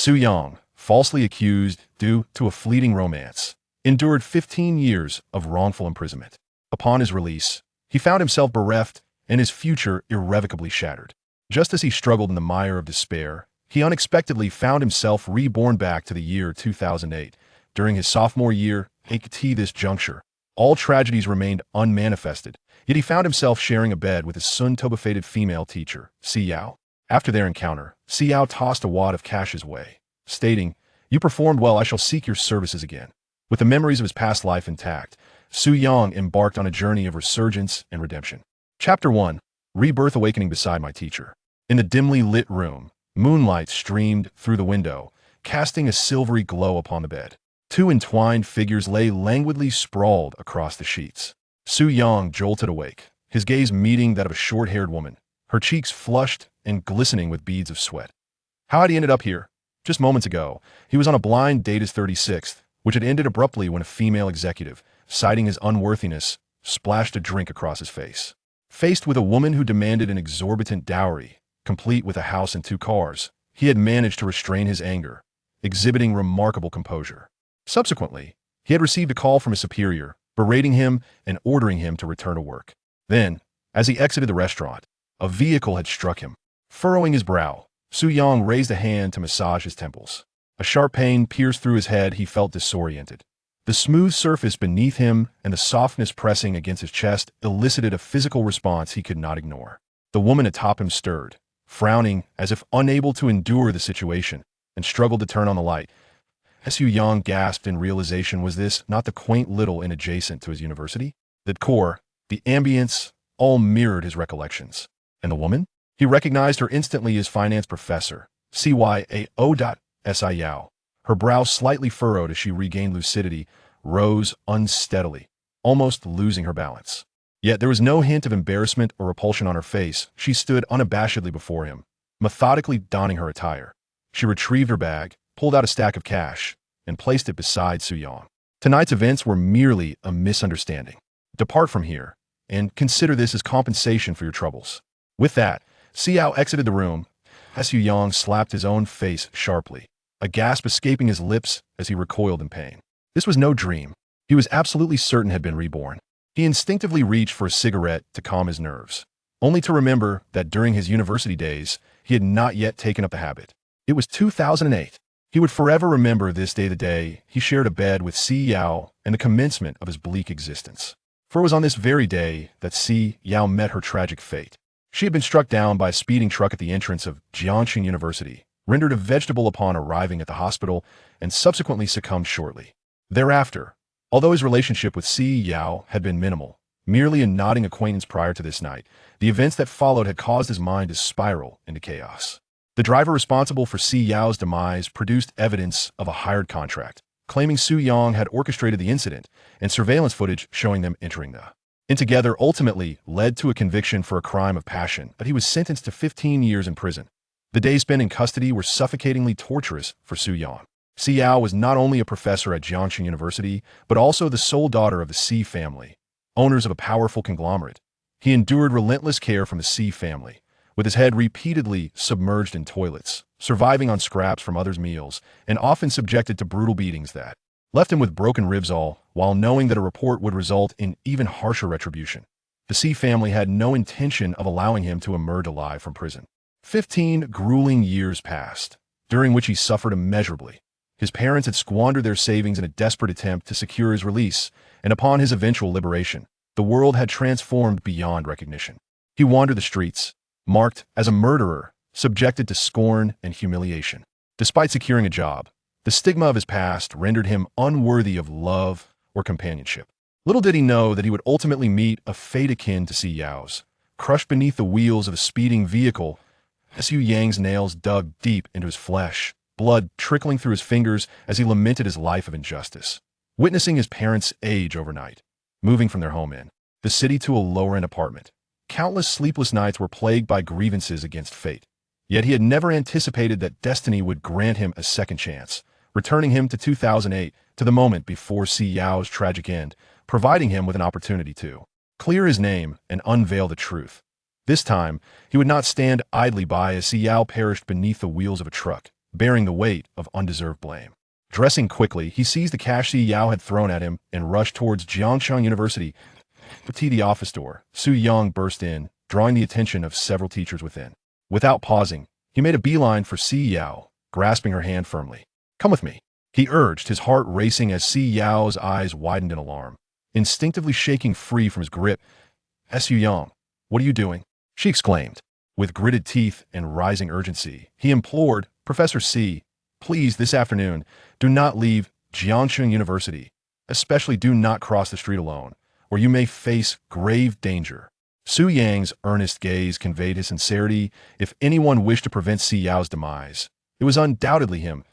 Su Yang, falsely accused due to a fleeting romance, endured 15 years of wrongful imprisonment. Upon his release, he found himself bereft and his future irrevocably shattered. Just as he struggled in the mire of despair, he unexpectedly found himself reborn back to the year 2008. During his sophomore year, at this juncture, all tragedies remained unmanifested, yet he found himself sharing a bed with his Sun-Toba-fated female teacher, Si Yao. After their encounter, Si Yao tossed a wad of cash his way, stating, "You performed well, I shall seek your services again." With the memories of his past life intact, Su Yang embarked on a journey of resurgence and redemption. Chapter 1. Rebirth Awakening Beside My Teacher. In the dimly lit room, moonlight streamed through the window, casting a silvery glow upon the bed. Two entwined figures lay languidly sprawled across the sheets. Su Yang jolted awake, his gaze meeting that of a short-haired woman, her cheeks flushed and glistening with beads of sweat. How had he ended up here? Just moments ago, he was on a blind date his 36th, which had ended abruptly when a female executive, citing his unworthiness, splashed a drink across his face. Faced with a woman who demanded an exorbitant dowry, complete with a house and 2 cars, he had managed to restrain his anger, exhibiting remarkable composure. Subsequently, he had received a call from his superior, berating him and ordering him to return to work. Then, as he exited the restaurant, a vehicle had struck him. Furrowing his brow, Su Yang raised a hand to massage his temples. A sharp pain pierced through his head. He felt disoriented. The smooth surface beneath him and the softness pressing against his chest elicited a physical response he could not ignore. The woman atop him stirred, frowning as if unable to endure the situation, and struggled to turn on the light. Su Yang gasped in realization. Was this not the quaint little inn adjacent to his university? The decor, the ambience, all mirrored his recollections. And the woman? He recognized her instantly as finance professor, CYAO. Yao. Her brow slightly furrowed as she regained lucidity, rose unsteadily, almost losing her balance. Yet there was no hint of embarrassment or repulsion on her face. She stood unabashedly before him, methodically donning her attire. She retrieved her bag, pulled out a stack of cash, and placed it beside Su Yang. Tonight's events were merely a misunderstanding. Depart from here, and consider this as compensation for your troubles. With that, Si Yao exited the room. Su Yang slapped his own face sharply, a gasp escaping his lips as he recoiled in pain. This was no dream. He was absolutely certain had been reborn. He instinctively reached for a cigarette to calm his nerves, only to remember that during his university days, he had not yet taken up the habit. It was 2008. He would forever remember this day, the day he shared a bed with Si Yao and the commencement of his bleak existence. For it was on this very day that Si Yao met her tragic fate. She had been struck down by a speeding truck at the entrance of Jiangxing University, rendered a vegetable upon arriving at the hospital, and subsequently succumbed shortly. Thereafter, although his relationship with Si Yao had been minimal, merely a nodding acquaintance prior to this night, the events that followed had caused his mind to spiral into chaos. The driver responsible for Si Yao's demise produced evidence of a hired contract, claiming Su Yang had orchestrated the incident, and surveillance footage showing them entering the inn together ultimately led to a conviction for a crime of passion, but he was sentenced to 15 years in prison. The days spent in custody were suffocatingly torturous for Su Yang. Si Yao was not only a professor at Jiangxing University, but also the sole daughter of the Si family, owners of a powerful conglomerate. He endured relentless care from the Si family, with his head repeatedly submerged in toilets, surviving on scraps from others' meals, and often subjected to brutal beatings that left him with broken ribs, all while knowing that a report would result in even harsher retribution. The Si family had no intention of allowing him to emerge alive from prison. 15 grueling years passed, during which he suffered immeasurably. His parents had squandered their savings in a desperate attempt to secure his release, and upon his eventual liberation, the world had transformed beyond recognition. He wandered the streets, marked as a murderer, subjected to scorn and humiliation. Despite securing a job, the stigma of his past rendered him unworthy of love or companionship. Little did he know that he would ultimately meet a fate akin to Si Yao's. Crushed beneath the wheels of a speeding vehicle, Su Yang's nails dug deep into his flesh, blood trickling through his fingers as he lamented his life of injustice. Witnessing his parents age overnight, moving from their home in the city to a lower-end apartment, countless sleepless nights were plagued by grievances against fate. Yet he had never anticipated that destiny would grant him a second chance, returning him to 2008, to the moment before Si Yao's tragic end, providing him with an opportunity to clear his name and unveil the truth. This time, he would not stand idly by as Si Yao perished beneath the wheels of a truck, bearing the weight of undeserved blame. Dressing quickly, he seized the cash Si Yao had thrown at him and rushed towards Jiangsheng University. To the office door, Su Yang burst in, drawing the attention of several teachers within. Without pausing, he made a beeline for Si Yao, grasping her hand firmly. "Come with me," he urged, his heart racing as Si Yao's eyes widened in alarm. Instinctively shaking free from his grip, "Su Yang, what are you doing?" she exclaimed. With gritted teeth and rising urgency, he implored, "Professor Si, please, this afternoon, do not leave Jiangsheng University. Especially do not cross the street alone, or you may face grave danger." Su Yang's earnest gaze conveyed his sincerity. If anyone wished to prevent Si Yao's demise, it was undoubtedly him.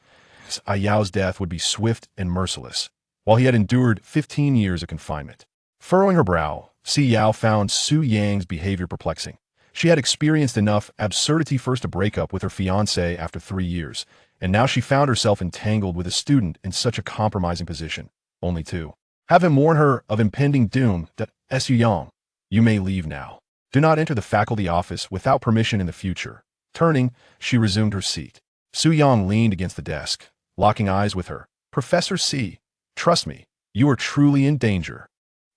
Si Yao's death would be swift and merciless, while he had endured 15 years of confinement. Furrowing her brow, Si Yao found Su Yang's behavior perplexing. She had experienced enough absurdity first to break up with her fiancé after 3 years, and now she found herself entangled with a student in such a compromising position, only to have him warn her of impending doom. That Su Yang, you may leave now. Do not enter the faculty office without permission in the future. Turning, she resumed her seat. Su Yang leaned against the desk, locking eyes with her. "Professor Si, trust me, you are truly in danger."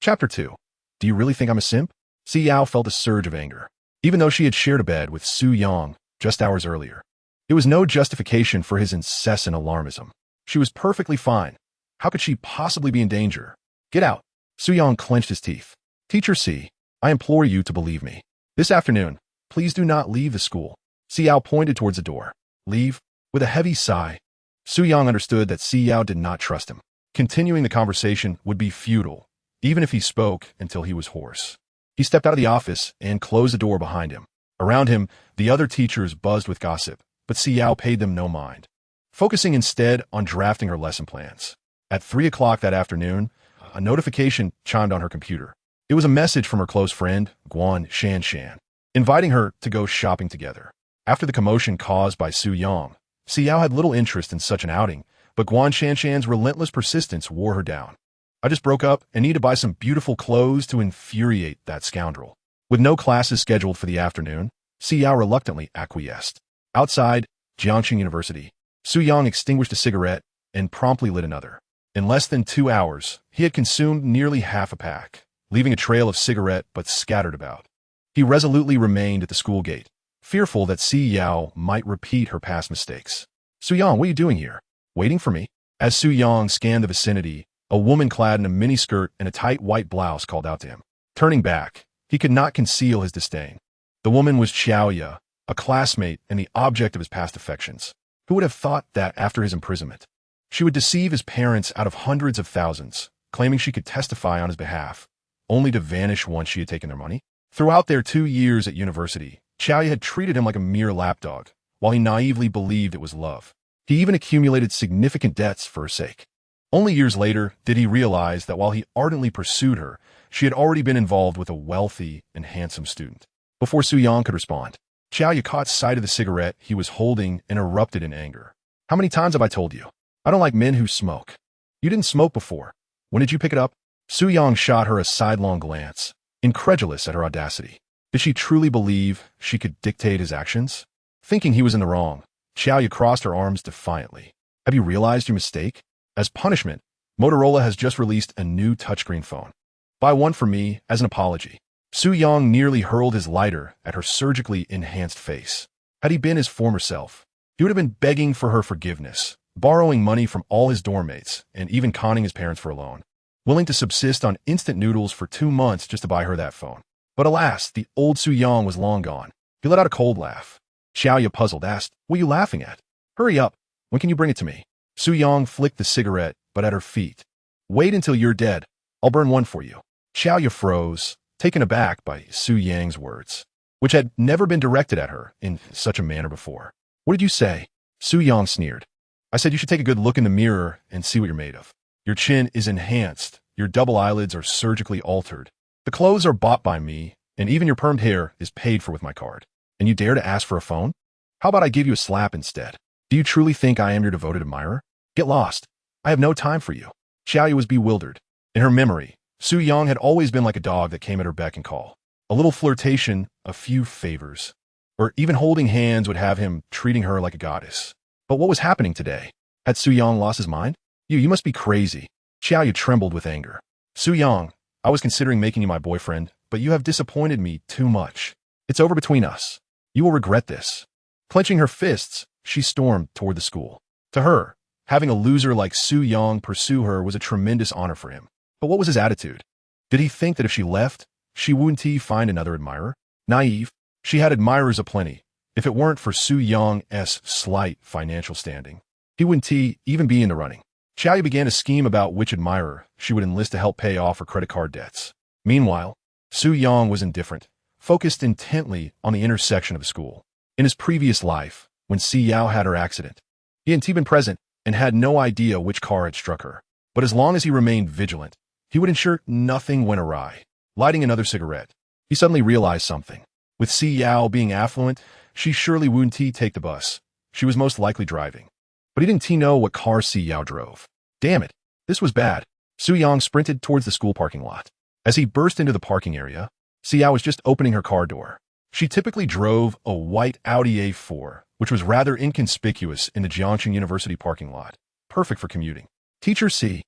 Chapter 2. Do you really think I'm a simp? Si Yao felt a surge of anger. Even though she had shared a bed with Su Yang just hours earlier, it was no justification for his incessant alarmism. She was perfectly fine. How could she possibly be in danger? "Get out." Su Yang clenched his teeth. "Teacher Si, I implore you to believe me. This afternoon, please do not leave the school." Si Yao pointed towards the door. "Leave?" With a heavy sigh, Su Yang understood that Si Yao did not trust him. Continuing the conversation would be futile, even if he spoke until he was hoarse. He stepped out of the office and closed the door behind him. Around him, the other teachers buzzed with gossip, but Si Yao paid them no mind, focusing instead on drafting her lesson plans. At 3 o'clock that afternoon, a notification chimed on her computer. It was a message from her close friend, Guan Shanshan, inviting her to go shopping together. After the commotion caused by Su Yang, Si Yao had little interest in such an outing, but Guan Shanshan's relentless persistence wore her down. "I just broke up and need to buy some beautiful clothes to infuriate that scoundrel." With no classes scheduled for the afternoon, Si Yao reluctantly acquiesced. Outside Jiangsheng University, Su Yang extinguished a cigarette and promptly lit another. In less than 2 hours, he had consumed nearly half a pack, leaving a trail of cigarette butts scattered about. He resolutely remained at the school gate, fearful that Si Yao might repeat her past mistakes. "Su Yang, what are you doing here? Waiting for me?" As Su Yang scanned the vicinity, a woman clad in a miniskirt and a tight white blouse called out to him. Turning back, he could not conceal his disdain. The woman was Xiaoya, a classmate and the object of his past affections. Who would have thought that after his imprisonment, she would deceive his parents out of hundreds of thousands, claiming she could testify on his behalf, only to vanish once she had taken their money? Throughout their 2 years at university, Xiaoya had treated him like a mere lapdog, while he naively believed it was love. He even accumulated significant debts for her sake. Only years later did he realize that while he ardently pursued her, she had already been involved with a wealthy and handsome student. Before Su Yang could respond, Xiaoya caught sight of the cigarette he was holding and erupted in anger. "How many times have I told you? I don't like men who smoke. You didn't smoke before. When did you pick it up?" Su Yang shot her a sidelong glance, incredulous at her audacity. Did she truly believe she could dictate his actions? Thinking he was in the wrong, Xiaoya crossed her arms defiantly. "Have you realized your mistake? As punishment, Motorola has just released a new touchscreen phone. Buy one for me as an apology." Su Yang nearly hurled his lighter at her surgically enhanced face. Had he been his former self, he would have been begging for her forgiveness, borrowing money from all his dorm mates, and even conning his parents for a loan, willing to subsist on instant noodles for 2 months just to buy her that phone. But alas, the old Su Yang was long gone. He let out a cold laugh. Xiaoya, puzzled, asked, "What are you laughing at? Hurry up. When can you bring it to me?" Su Yang flicked the cigarette, but at her feet. "Wait until you're dead. I'll burn one for you." Xiaoya froze, taken aback by Su Yang's words, which had never been directed at her in such a manner before. "What did you say?" Su Yang sneered. "I said you should take a good look in the mirror and see what you're made of. Your chin is enhanced, your double eyelids are surgically altered. The clothes are bought by me, and even your permed hair is paid for with my card. And you dare to ask for a phone? How about I give you a slap instead? Do you truly think I am your devoted admirer? Get lost. I have no time for you." Xiaoya was bewildered. In her memory, Su Yang had always been like a dog that came at her beck and call. A little flirtation, a few favors, or even holding hands would have him treating her like a goddess. But what was happening today? Had Su Yang lost his mind? You must be crazy. Xiaoyu trembled with anger. Su Yang, I was considering making you my boyfriend, but you have disappointed me too much. It's over between us. You will regret this. Clenching her fists, she stormed toward the school. To her, having a loser like Su Yang pursue her was a tremendous honor for him. But what was his attitude? Did he think that if she left, she wouldn't find another admirer? Naive. She had admirers aplenty. If it weren't for Su Yang's slight financial standing, he wouldn't even be in the running. Xiaoyu began to scheme about which admirer she would enlist to help pay off her credit card debts. Meanwhile, Su Yang was indifferent, focused intently on the intersection of the school. In his previous life, when Si Yao had her accident, he hadn't been present and had no idea which car had struck her. But as long as he remained vigilant, he would ensure nothing went awry. Lighting another cigarette, he suddenly realized something. With Si Yao being affluent, she surely wouldn't take the bus. She was most likely driving. But he didn't know what car Si Yao drove. Damn it, this was bad. Su Yang sprinted towards the school parking lot. As he burst into the parking area, Si Yao was just opening her car door. She typically drove a white Audi A4, which was rather inconspicuous in the Jiangxing University parking lot. Perfect for commuting. Teacher C.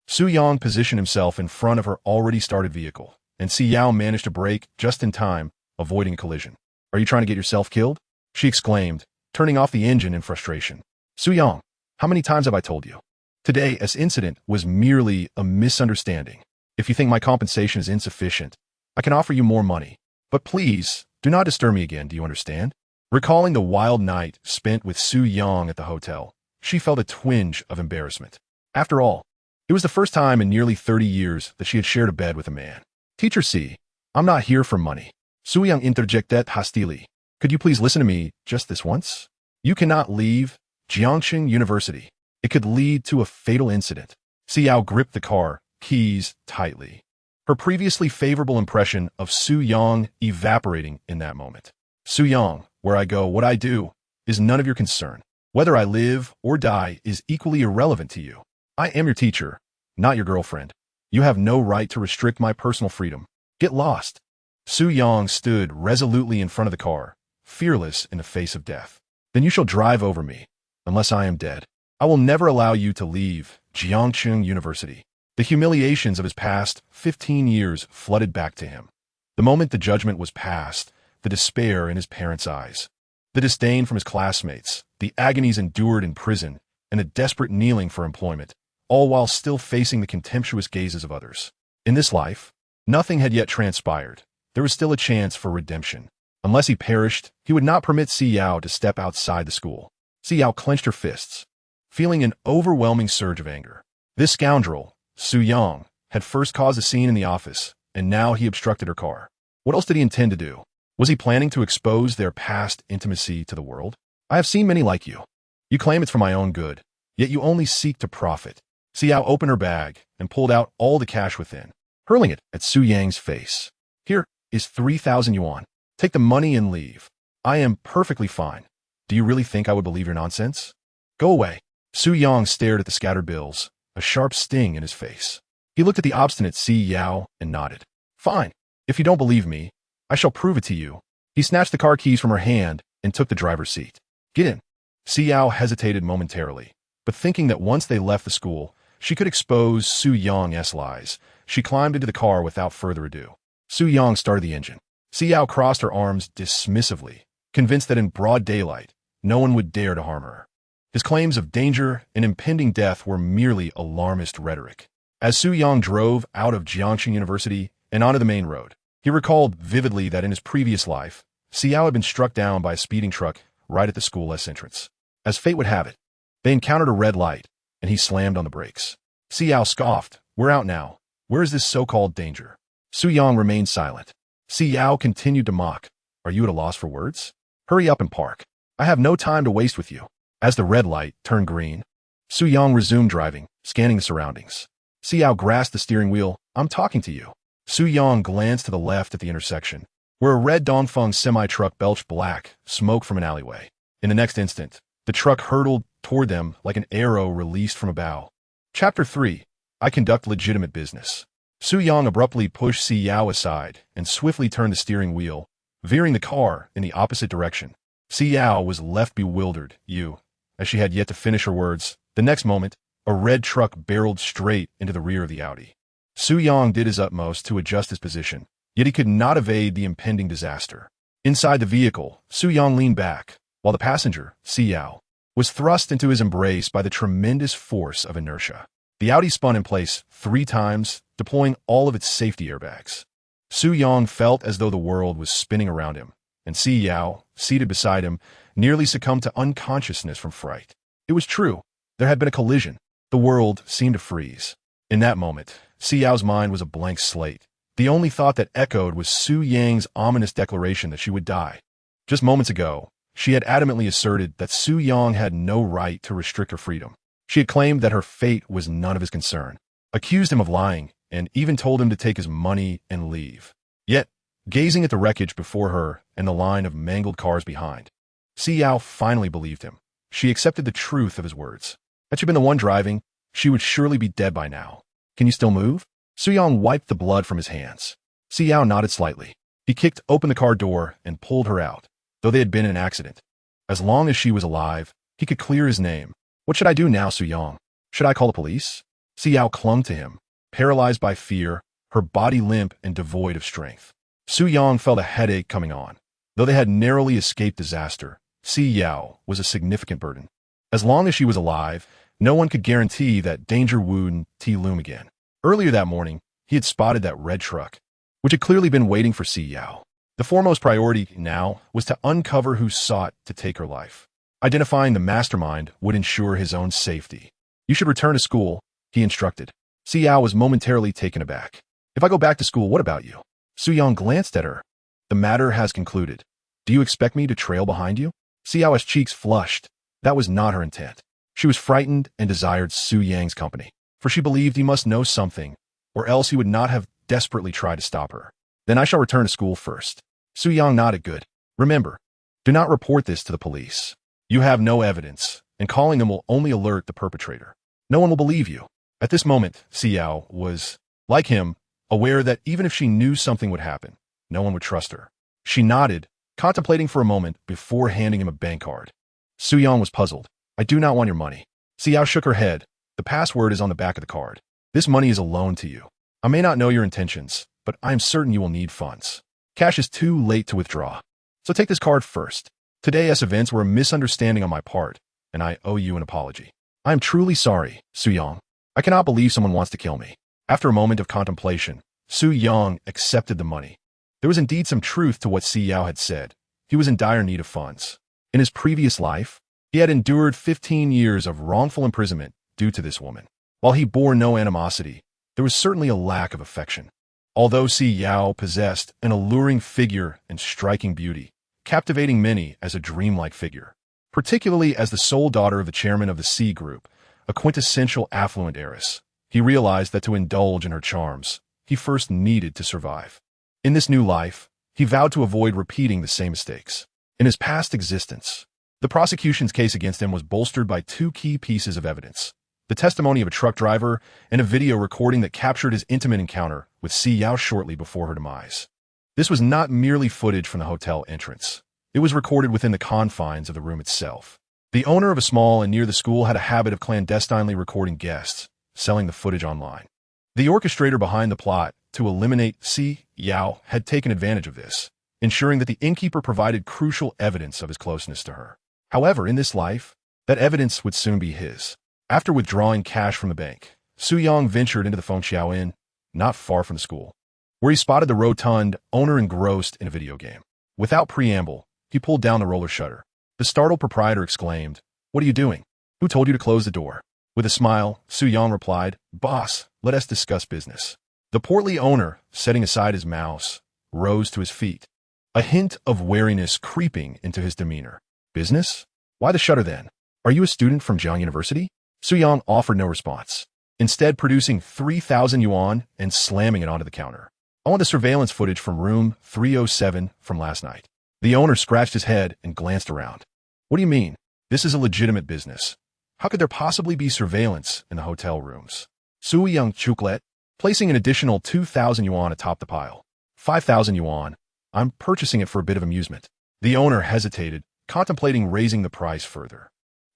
Su Yang positioned himself in front of her already started vehicle, and Si Yao managed to brake just in time, avoiding a collision. Are you trying to get yourself killed? She exclaimed, turning off the engine in frustration. Su Yang, how many times have I told you? Today's incident was merely a misunderstanding. If you think my compensation is insufficient, I can offer you more money. But please, do not disturb me again, do you understand? Recalling the wild night spent with Su Yang at the hotel, she felt a twinge of embarrassment. After all, it was the first time in nearly 30 years that she had shared a bed with a man. Teacher C, I'm not here for money. Su Yang interjected hastily. Could you please listen to me just this once? You cannot leave Jiangxing University. It could lead to a fatal incident. Si Yao gripped the car keys tightly. Her previously favorable impression of Su Yang evaporating in that moment. Su Yang, where I go, what I do, is none of your concern. Whether I live or die is equally irrelevant to you. I am your teacher, not your girlfriend. You have no right to restrict my personal freedom. Get lost. Su Yang stood resolutely in front of the car, fearless in the face of death. Then you shall drive over me, unless I am dead. I will never allow you to leave Jiangxing University. The humiliations of his past 15 years flooded back to him. The moment the judgment was passed, the despair in his parents' eyes, the disdain from his classmates, the agonies endured in prison, and the desperate kneeling for employment, all while still facing the contemptuous gazes of others. In this life, nothing had yet transpired. There was still a chance for redemption. Unless he perished, he would not permit Si Yao to step outside the school. Si Yao clenched her fists, feeling an overwhelming surge of anger. This scoundrel, Su Yang, had first caused a scene in the office, and now he obstructed her car. What else did he intend to do? Was he planning to expose their past intimacy to the world? I have seen many like you. You claim it's for my own good, yet you only seek to profit. Si Yao opened her bag and pulled out all the cash within, hurling it at Su Yang's face. Here is 3,000 yuan. Take the money and leave. I am perfectly fine. Do you really think I would believe your nonsense? Go away. Su Yang stared at the scattered bills, a sharp sting in his face. He looked at the obstinate Si Yao and nodded. Fine. If you don't believe me, I shall prove it to you. He snatched the car keys from her hand and took the driver's seat. Get in. Si Yao hesitated momentarily, but thinking that once they left the school, she could expose Su Yang's lies, she climbed into the car without further ado. Su Yang started the engine. Si Yao crossed her arms dismissively, convinced that in broad daylight, no one would dare to harm her. His claims of danger and impending death were merely alarmist rhetoric. As Su Yang drove out of Jiangxing University and onto the main road, he recalled vividly that in his previous life, Si Yao had been struck down by a speeding truck right at the school's entrance. As fate would have it, they encountered a red light, and he slammed on the brakes. Si Yao scoffed. We're out now. Where is this so-called danger? Su Yang remained silent. Si Yao continued to mock. Are you at a loss for words? Hurry up and park. I have no time to waste with you. As the red light turned green, Su Yang resumed driving, scanning the surroundings. Si Yao grasped the steering wheel. I'm talking to you. Su Yang glanced to the left at the intersection, where a red Dongfeng semi-truck belched black smoke from an alleyway. In the next instant, the truck hurtled toward them like an arrow released from a bow. Chapter 3. I conduct legitimate business. Su Yang abruptly pushed Si Yao aside and swiftly turned the steering wheel, veering the car in the opposite direction. Si Yao was left bewildered. You, as she had yet to finish her words, the next moment, a red truck barreled straight into the rear of the Audi. Su Yang did his utmost to adjust his position, yet he could not evade the impending disaster. Inside the vehicle, Su Yang leaned back, while the passenger, Si Yao, was thrust into his embrace by the tremendous force of inertia. The Audi spun in place 3 times, deploying all of its safety airbags. Su Yang felt as though the world was spinning around him, and Si Yao, seated beside him, nearly succumbed to unconsciousness from fright. It was true. There had been a collision. The world seemed to freeze. In that moment, Si Yao's mind was a blank slate. The only thought that echoed was Su Yang's ominous declaration that she would die. Just moments ago, she had adamantly asserted that Su Yang had no right to restrict her freedom. She had claimed that her fate was none of his concern, accused him of lying, and even told him to take his money and leave. Yet, gazing at the wreckage before her and the line of mangled cars behind, Si Yao finally believed him. She accepted the truth of his words. Had she been the one driving, she would surely be dead by now. Can you still move? Su Yang wiped the blood from his hands. Si Yao nodded slightly. He kicked open the car door and pulled her out, though they had been in an accident. As long as she was alive, he could clear his name. What should I do now, Su Yang? Should I call the police? Si Yao clung to him, paralyzed by fear, her body limp and devoid of strength. Su Yang felt a headache coming on. Though they had narrowly escaped disaster, Si Yao was a significant burden. As long as she was alive, no one could guarantee that danger wouldn't loom again. Earlier that morning, he had spotted that red truck, which had clearly been waiting for Si Yao. The foremost priority now was to uncover who sought to take her life. Identifying the mastermind would ensure his own safety. You should return to school, he instructed. Si Yao was momentarily taken aback. If I go back to school, what about you? Su Yang glanced at her. The matter has concluded. Do you expect me to trail behind you? Si Yao's cheeks flushed. That was not her intent. She was frightened and desired Su Yang's company, for she believed he must know something, or else he would not have desperately tried to stop her. Then I shall return to school first. Su Yang nodded. Good. Remember, do not report this to the police. You have no evidence, and calling them will only alert the perpetrator. No one will believe you. At this moment, Si Yao was, like him, aware that even if she knew something would happen, no one would trust her. She nodded, contemplating for a moment before handing him a bank card. Su Yang was puzzled. I do not want your money. Si Yao shook her head. The password is on the back of the card. This money is a loan to you. I may not know your intentions, but I am certain you will need funds. Cash is too late to withdraw. So take this card first. Today's events were a misunderstanding on my part, and I owe you an apology. I am truly sorry, Su Yang. I cannot believe someone wants to kill me. After a moment of contemplation, Su Yang accepted the money. There was indeed some truth to what Si Yao had said. He was in dire need of funds. In his previous life, he had endured 15 years of wrongful imprisonment due to this woman. While he bore no animosity, there was certainly a lack of affection. Although Si Yao possessed an alluring figure and striking beauty, captivating many as a dreamlike figure, particularly as the sole daughter of the chairman of the C Group, a quintessential affluent heiress, he realized that to indulge in her charms, he first needed to survive. In this new life, he vowed to avoid repeating the same mistakes. In his past existence, the prosecution's case against him was bolstered by 2 key pieces of evidence: the testimony of a truck driver and a video recording that captured his intimate encounter with Si Yao shortly before her demise. This was not merely footage from the hotel entrance. It was recorded within the confines of the room itself. The owner of a small and near the school had a habit of clandestinely recording guests, selling the footage online. The orchestrator behind the plot to eliminate Si Yao had taken advantage of this, ensuring that the innkeeper provided crucial evidence of his closeness to her. However, in this life, that evidence would soon be his. After withdrawing cash from the bank, Su Yang ventured into the Fengxiao Inn, not far from the school, where he spotted the rotund owner engrossed in a video game. Without preamble, he pulled down the roller shutter. The startled proprietor exclaimed, "What are you doing? Who told you to close the door?" With a smile, Su Yang replied, "Boss, let us discuss business." The portly owner, setting aside his mouse, rose to his feet, a hint of wariness creeping into his demeanor. "Business? Why the shutter then? Are you a student from Jiang University?" Su Yang offered no response, instead producing 3,000 yuan and slamming it onto the counter. "I want the surveillance footage from room 307 from last night." The owner scratched his head and glanced around. "What do you mean? This is a legitimate business. How could there possibly be surveillance in the hotel rooms?" Su Yang chucked, placing an additional 2,000 yuan atop the pile. 5,000 yuan. I'm purchasing it for a bit of amusement. The owner hesitated, contemplating raising the price further.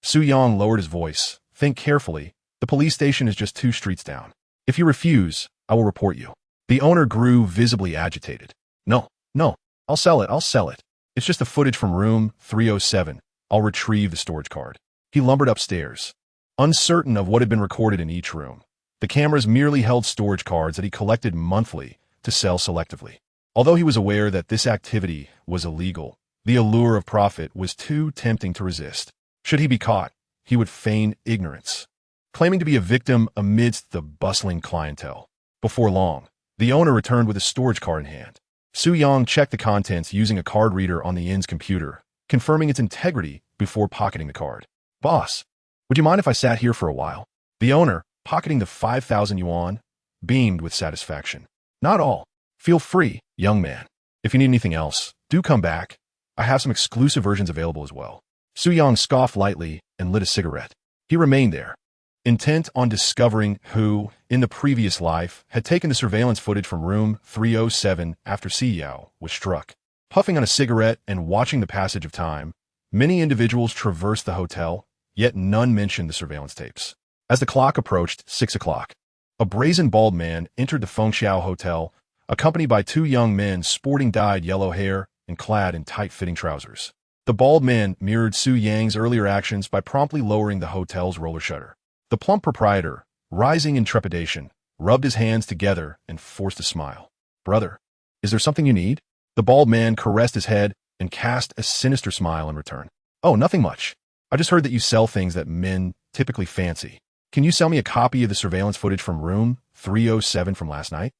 Su Yang lowered his voice. Think carefully. The police station is just 2 streets down. If you refuse, I will report you. The owner grew visibly agitated. No, no, I'll sell it. It's just the footage from room 307. I'll retrieve the storage card. He lumbered upstairs, uncertain of what had been recorded in each room. The cameras merely held storage cards that he collected monthly to sell selectively. Although he was aware that this activity was illegal, the allure of profit was too tempting to resist. Should he be caught, he would feign ignorance, claiming to be a victim amidst the bustling clientele. Before long, the owner returned with a storage card in hand. Su Yang checked the contents using a card reader on the inn's computer, confirming its integrity before pocketing the card. Boss, would you mind if I sat here for a while? The owner, pocketing the 5,000 yuan, beamed with satisfaction. Not all. Feel free, young man. If you need anything else, do come back. I have some exclusive versions available as well. Su Yang scoffed lightly and lit a cigarette. He remained there, intent on discovering who, in the previous life, had taken the surveillance footage from room 307 after Si Yao was struck. Puffing on a cigarette and watching the passage of time, many individuals traversed the hotel, yet none mentioned the surveillance tapes. As the clock approached 6 o'clock, a brazen bald man entered the Fengxiao Hotel, accompanied by 2 young men sporting dyed yellow hair and clad in tight-fitting trousers. The bald man mirrored Su Yang's earlier actions by promptly lowering the hotel's roller shutter. The plump proprietor, rising in trepidation, rubbed his hands together and forced a smile. Brother, is there something you need? The bald man caressed his head and cast a sinister smile in return. Oh, nothing much. I just heard that you sell things that men typically fancy. Can you sell me a copy of the surveillance footage from room 307 from last night?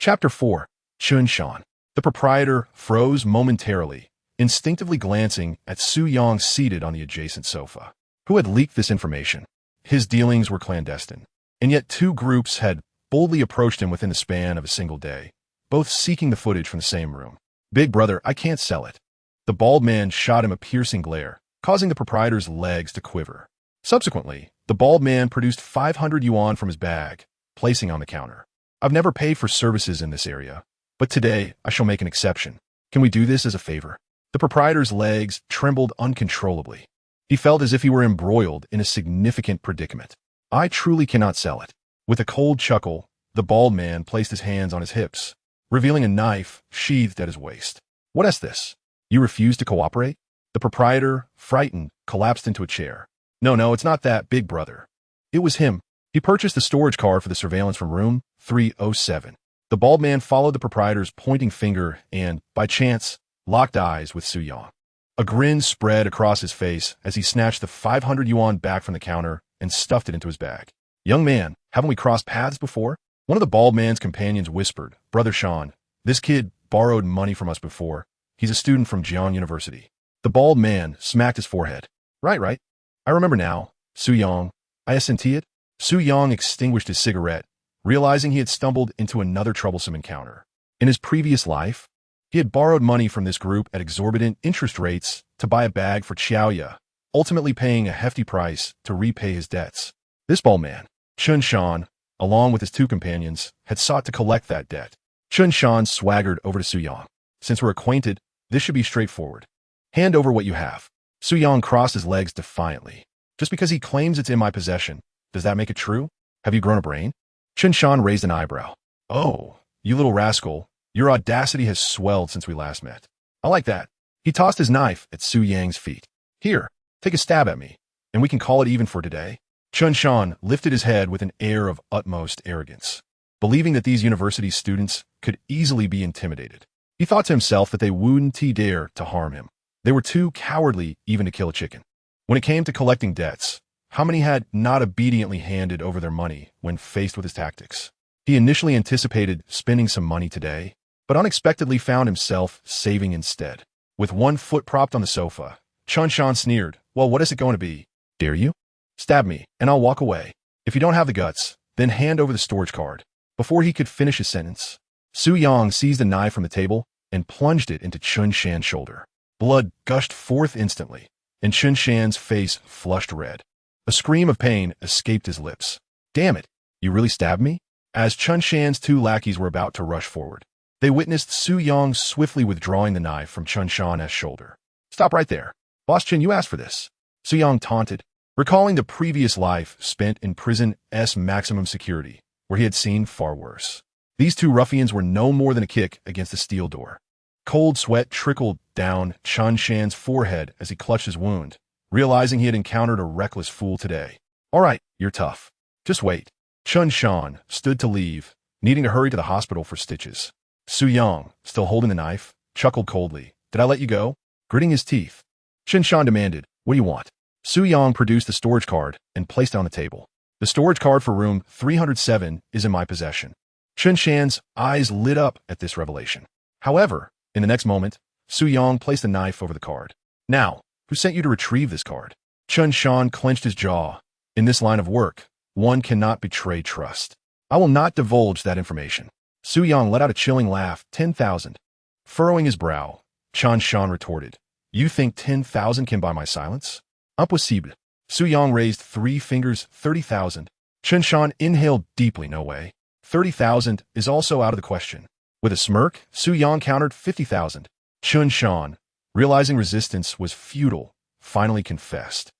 Chapter 4. Chun Shan. The proprietor froze momentarily, instinctively glancing at Su Yang seated on the adjacent sofa. Who had leaked this information? His dealings were clandestine, and yet 2 groups had boldly approached him within the span of a single day, both seeking the footage from the same room. Big brother, I can't sell it. The bald man shot him a piercing glare, causing the proprietor's legs to quiver. Subsequently, the bald man produced 500 yuan from his bag, placing on the counter. I've never paid for services in this area, but today I shall make an exception. Can we do this as a favor? The proprietor's legs trembled uncontrollably. He felt as if he were embroiled in a significant predicament. I truly cannot sell it. With a cold chuckle, the bald man placed his hands on his hips, revealing a knife sheathed at his waist. What is this? You refuse to cooperate? The proprietor, frightened, collapsed into a chair. No, it's not that, big brother. It was him. He purchased the storage card for the surveillance from room 307. The bald man followed the proprietor's pointing finger and, by chance, locked eyes with Su Yang. A grin spread across his face as he snatched the 500 yuan back from the counter and stuffed it into his bag. Young man, haven't we crossed paths before? One of the bald man's companions whispered, Brother Shan, this kid borrowed money from us before. He's a student from Jian University. The bald man smacked his forehead. Right. I remember now. Su Yang, I assenti it. Su Yang extinguished his cigarette, realizing he had stumbled into another troublesome encounter. In his previous life, he had borrowed money from this group at exorbitant interest rates to buy a bag for Xiaoya, ultimately paying a hefty price to repay his debts. This bald man, Chun Shan, along with his 2 companions, had sought to collect that debt. Chun Shan swaggered over to Su Yang. Since we're acquainted, this should be straightforward. Hand over what you have. Su Yang crossed his legs defiantly. Just because he claims it's in my possession, does that make it true? Have you grown a brain? Chun Shan raised an eyebrow. Oh, you little rascal, your audacity has swelled since we last met. I like that. He tossed his knife at Su Yang's feet. Here, take a stab at me, and we can call it even for today. Chun Shan lifted his head with an air of utmost arrogance, believing that these university students could easily be intimidated. He thought to himself that they wouldn't dare to harm him. They were too cowardly even to kill a chicken. When it came to collecting debts, how many had not obediently handed over their money when faced with his tactics? He initially anticipated spending some money today, but unexpectedly found himself saving instead. With one foot propped on the sofa, Chun Shan sneered, well, what is it going to be? Dare you? Stab me, and I'll walk away. If you don't have the guts, then hand over the storage card. Before he could finish his sentence, Su Yang seized a knife from the table and plunged it into Chun Shan's shoulder. Blood gushed forth instantly, and Chun Shan's face flushed red. A scream of pain escaped his lips. Damn it, you really stabbed me? As Chun Shan's 2 lackeys were about to rush forward, they witnessed Su Yang swiftly withdrawing the knife from Chun Shan's shoulder. Stop right there. Boss Chen, you asked for this. Su Yang taunted, recalling the previous life spent in prison S maximum security, where he had seen far worse. These two ruffians were no more than a kick against the steel door. Cold sweat trickled down Chun Shan's forehead as he clutched his wound, realizing he had encountered a reckless fool today. All right, you're tough. Just wait. Chun Shan stood to leave, needing to hurry to the hospital for stitches. Su Yang, still holding the knife, chuckled coldly. Did I let you go? Gritting his teeth, Chun Shan demanded, what do you want? Su Yang produced the storage card and placed it on the table. The storage card for room 307 is in my possession. Chun Shan's eyes lit up at this revelation. However, in the next moment, Su Yang placed a knife over the card. Now, who sent you to retrieve this card? Chun Shan clenched his jaw. In this line of work, one cannot betray trust. I will not divulge that information. Su Yang let out a chilling laugh. 10,000. Furrowing his brow, Chun Shan retorted, you think 10,000 can buy my silence? Impossible. Su Yang raised 3 fingers. 30,000. Chun Shan inhaled deeply. No way. 30,000 is also out of the question. With a smirk, Su Yang countered 50,000. Chun Shan, realizing resistance was futile, finally confessed.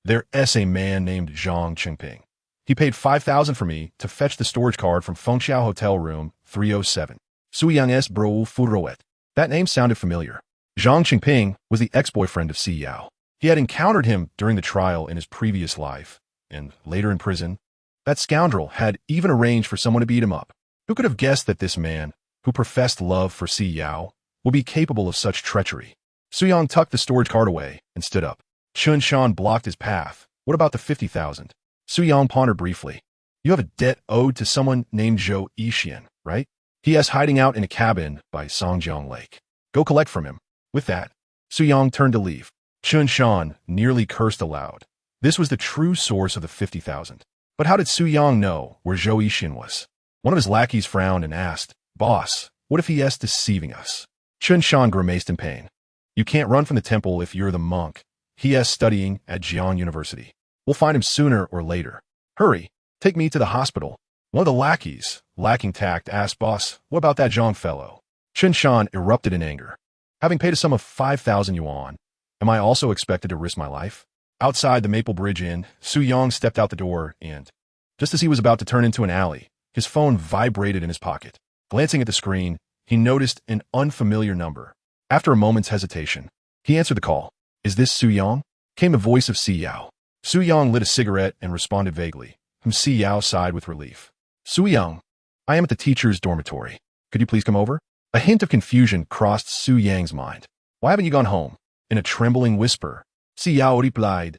There's a man named Zhang Qingping. He paid 5,000 for me to fetch the storage card from Fengxiao Hotel Room 307. Su Yang bro furoet. That name sounded familiar. Zhang Qingping was the ex-boyfriend of Si Yao. He had encountered him during the trial in his previous life, and later in prison. That scoundrel had even arranged for someone to beat him up. Who could have guessed that this man, who professed love for Si Yao, would be capable of such treachery? Su Yang tucked the storage card away and stood up. Chun Shan blocked his path. What about the 50,000? Su Yang pondered briefly. You have a debt owed to someone named Zhou Yixian, right? He is hiding out in a cabin by Songjiang Lake. Go collect from him. With that, Su Yang turned to leave. Chun Shan nearly cursed aloud. This was the true source of the 50,000. But how did Su Yang know where Zhou Yixian was? One of his lackeys frowned and asked, Boss, what if he is deceiving us? Chun Shan grimaced in pain. You can't run from the temple if you're the monk. He is studying at Jiang University. We'll find him sooner or later. Hurry, take me to the hospital. One of the lackeys, lacking tact, asked, Boss, what about that Zhang fellow? Chun Shan erupted in anger. Having paid a sum of 5,000 yuan, am I also expected to risk my life? Outside the Maple Bridge Inn, Su Yang stepped out the door and, just as he was about to turn into an alley, his phone vibrated in his pocket. Glancing at the screen, he noticed an unfamiliar number. After a moment's hesitation, he answered the call. Is this Su Yang? Came the voice of Si Yao. Su Yang lit a cigarette and responded vaguely. Si Yao sighed with relief. Su Yang, I am at the teacher's dormitory. Could you please come over? A hint of confusion crossed Su Yang's mind. Why haven't you gone home? In a trembling whisper, Si Yao replied,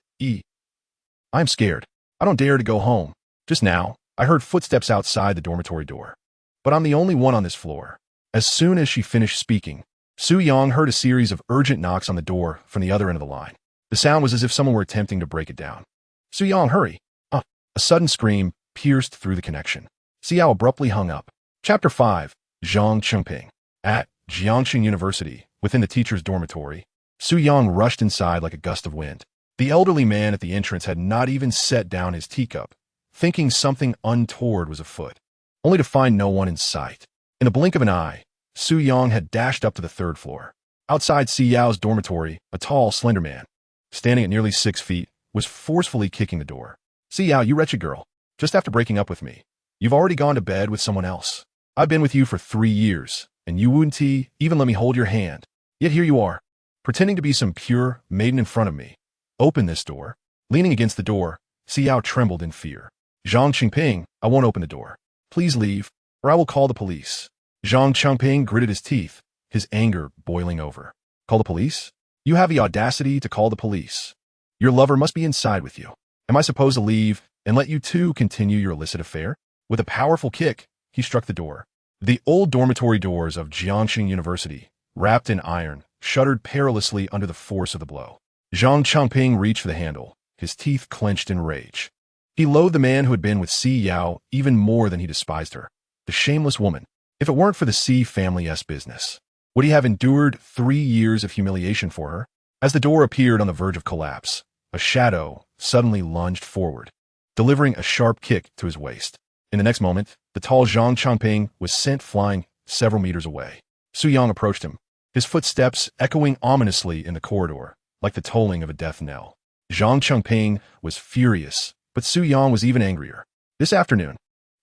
I'm scared. I don't dare to go home. Just now, I heard footsteps outside the dormitory door. But I'm the only one on this floor. As soon as she finished speaking, Su Yang heard a series of urgent knocks on the door from the other end of the line. The sound was as if someone were attempting to break it down. Su Yang, hurry. A sudden scream pierced through the connection. Si Yao abruptly hung up. Chapter 5, Zhang Qingping. At Jiangxing University, within the teacher's dormitory, Su Yang rushed inside like a gust of wind. The elderly man at the entrance had not even set down his teacup, thinking something untoward was afoot, only to find no one in sight. In the blink of an eye, Su Yang had dashed up to the 3rd floor. Outside Si Yao's dormitory, a tall, slender man, standing at nearly 6 feet, was forcefully kicking the door. Si Yao, you wretched girl, just after breaking up with me, you've already gone to bed with someone else. I've been with you for 3 years, and you wouldn't even let me hold your hand. Yet here you are, pretending to be some pure maiden in front of me. Open this door. Leaning against the door, Si Yao trembled in fear. Zhang Qingping, I won't open the door. Please leave, or I will call the police. Zhang Qingping gritted his teeth, his anger boiling over. Call the police? You have the audacity to call the police. Your lover must be inside with you. Am I supposed to leave and let you two continue your illicit affair? With a powerful kick, he struck the door. The old dormitory doors of Jiangxing University, wrapped in iron, shuddered perilously under the force of the blow. Zhang Qingping reached for the handle, his teeth clenched in rage. He loathed the man who had been with Si Yao even more than he despised her. The shameless woman. If it weren't for the Si family's business, would he have endured 3 years of humiliation for her? As the door appeared on the verge of collapse, a shadow suddenly lunged forward, delivering a sharp kick to his waist. In the next moment, the tall Zhang Qingping was sent flying several meters away. Su Yang approached him, his footsteps echoing ominously in the corridor. like the tolling of a death knell. Zhang Chengping was furious, but Su Yang was even angrier. This afternoon,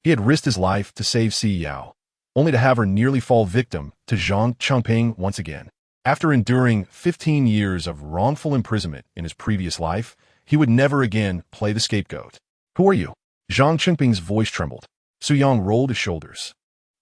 he had risked his life to save Si Yao, only to have her nearly fall victim to Zhang Chengping once again. After enduring 15 years of wrongful imprisonment in his previous life, he would never again play the scapegoat. Who are you? Zhang Chengping's voice trembled. Su Yang rolled his shoulders.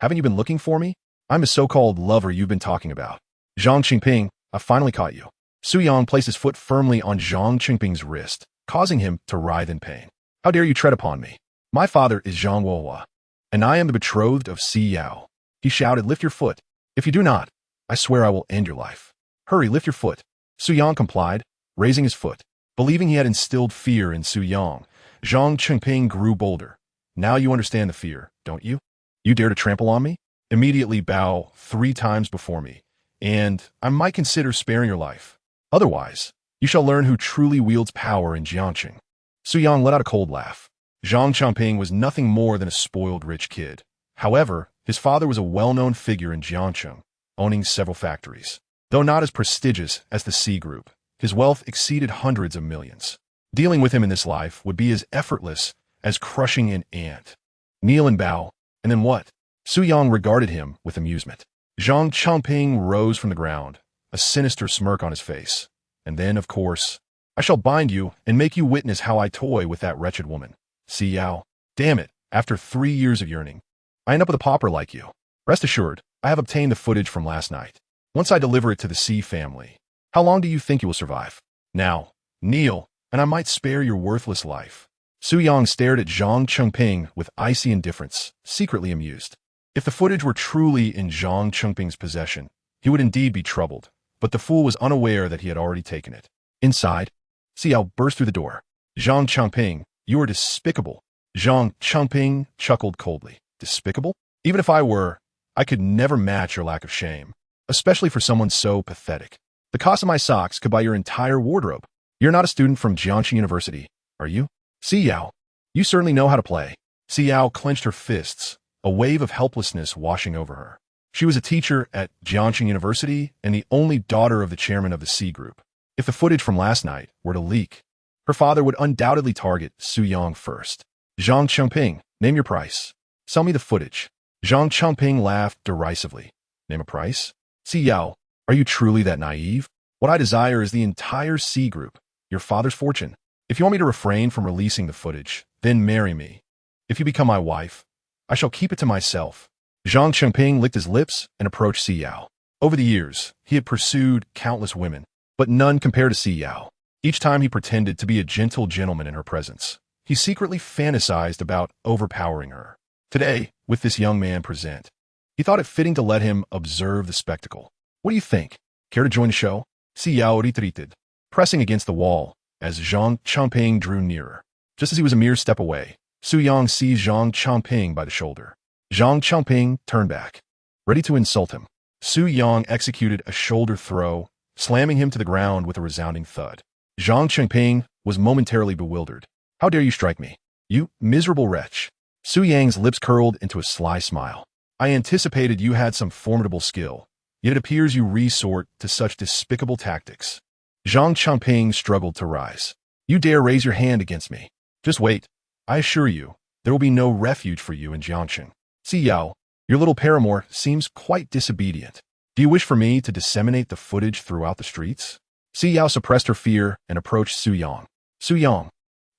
Haven't you been looking for me? I'm a so-called lover you've been talking about. Zhang Chengping, I finally caught you. Su Yang placed his foot firmly on Zhang Chengping's wrist, causing him to writhe in pain. How dare you tread upon me? My father is Zhang Wohua, and I am the betrothed of Si Yao. He shouted, lift your foot. If you do not, I swear I will end your life. Hurry, lift your foot. Su Yang complied, raising his foot. Believing he had instilled fear in Su Yang, Zhang Chengping grew bolder. Now you understand the fear, don't you? You dare to trample on me? Immediately bow 3 times before me, and I might consider sparing your life. Otherwise, you shall learn who truly wields power in Jiangqing. Su Yang let out a cold laugh. Zhang Chengping was nothing more than a spoiled rich kid. However, his father was a well-known figure in Jiangqing, owning several factories. Though not as prestigious as the C Group, his wealth exceeded hundreds of millions. Dealing with him in this life would be as effortless as crushing an ant. Kneel and bow, and then what? Su Yang regarded him with amusement. Zhang Chengping rose from the ground, a sinister smirk on his face. And then, of course, I shall bind you and make you witness how I toy with that wretched woman. Si Yao. Damn it, after 3 years of yearning, I end up with a pauper like you. Rest assured, I have obtained the footage from last night. Once I deliver it to the C family, how long do you think you will survive? Now, kneel, and I might spare your worthless life. Su Yang stared at Zhang Chengping with icy indifference, secretly amused. If the footage were truly in Zhang Chengping's possession, he would indeed be troubled, but the fool was unaware that he had already taken it. Inside, Si Yao burst through the door. Zhang Chengping, you are despicable. Zhang Chengping chuckled coldly. Despicable? Even if I were, I could never match your lack of shame, especially for someone so pathetic. The cost of my socks could buy your entire wardrobe. You're not a student from Jiangxi University, are you? Si Yao, you certainly know how to play. Si Yao clenched her fists, a wave of helplessness washing over her. She was a teacher at Jiangxi University and the only daughter of the chairman of the C Group. If the footage from last night were to leak, her father would undoubtedly target Su Yang first. Zhang Chengping, name your price. Sell me the footage. Zhang Chengping laughed derisively. Name a price? Si Yao, are you truly that naive? What I desire is the entire C Group, your father's fortune. If you want me to refrain from releasing the footage, then marry me. If you become my wife, I shall keep it to myself. Zhang Chengping licked his lips and approached Si Yao. Over the years, he had pursued countless women, but none compared to Si Yao. Each time he pretended to be a gentle gentleman in her presence, he secretly fantasized about overpowering her. Today, with this young man present, he thought it fitting to let him observe the spectacle. What do you think? Care to join the show? Si Yao retreated, pressing against the wall as Zhang Chengping drew nearer. Just as he was a mere step away, Su Yang seized Zhang Chengping by the shoulder. Zhang Chengping turned back, ready to insult him. Su Yang executed a shoulder throw, slamming him to the ground with a resounding thud. Zhang Chengping was momentarily bewildered. How dare you strike me? You miserable wretch. Su Yang's lips curled into a sly smile. I anticipated you had some formidable skill, yet it appears you resort to such despicable tactics. Zhang Chengping struggled to rise. You dare raise your hand against me. Just wait. I assure you, there will be no refuge for you in Jiangqing. Si Yao, your little paramour seems quite disobedient. Do you wish for me to disseminate the footage throughout the streets? Si Yao suppressed her fear and approached Su Yang. Su Yang,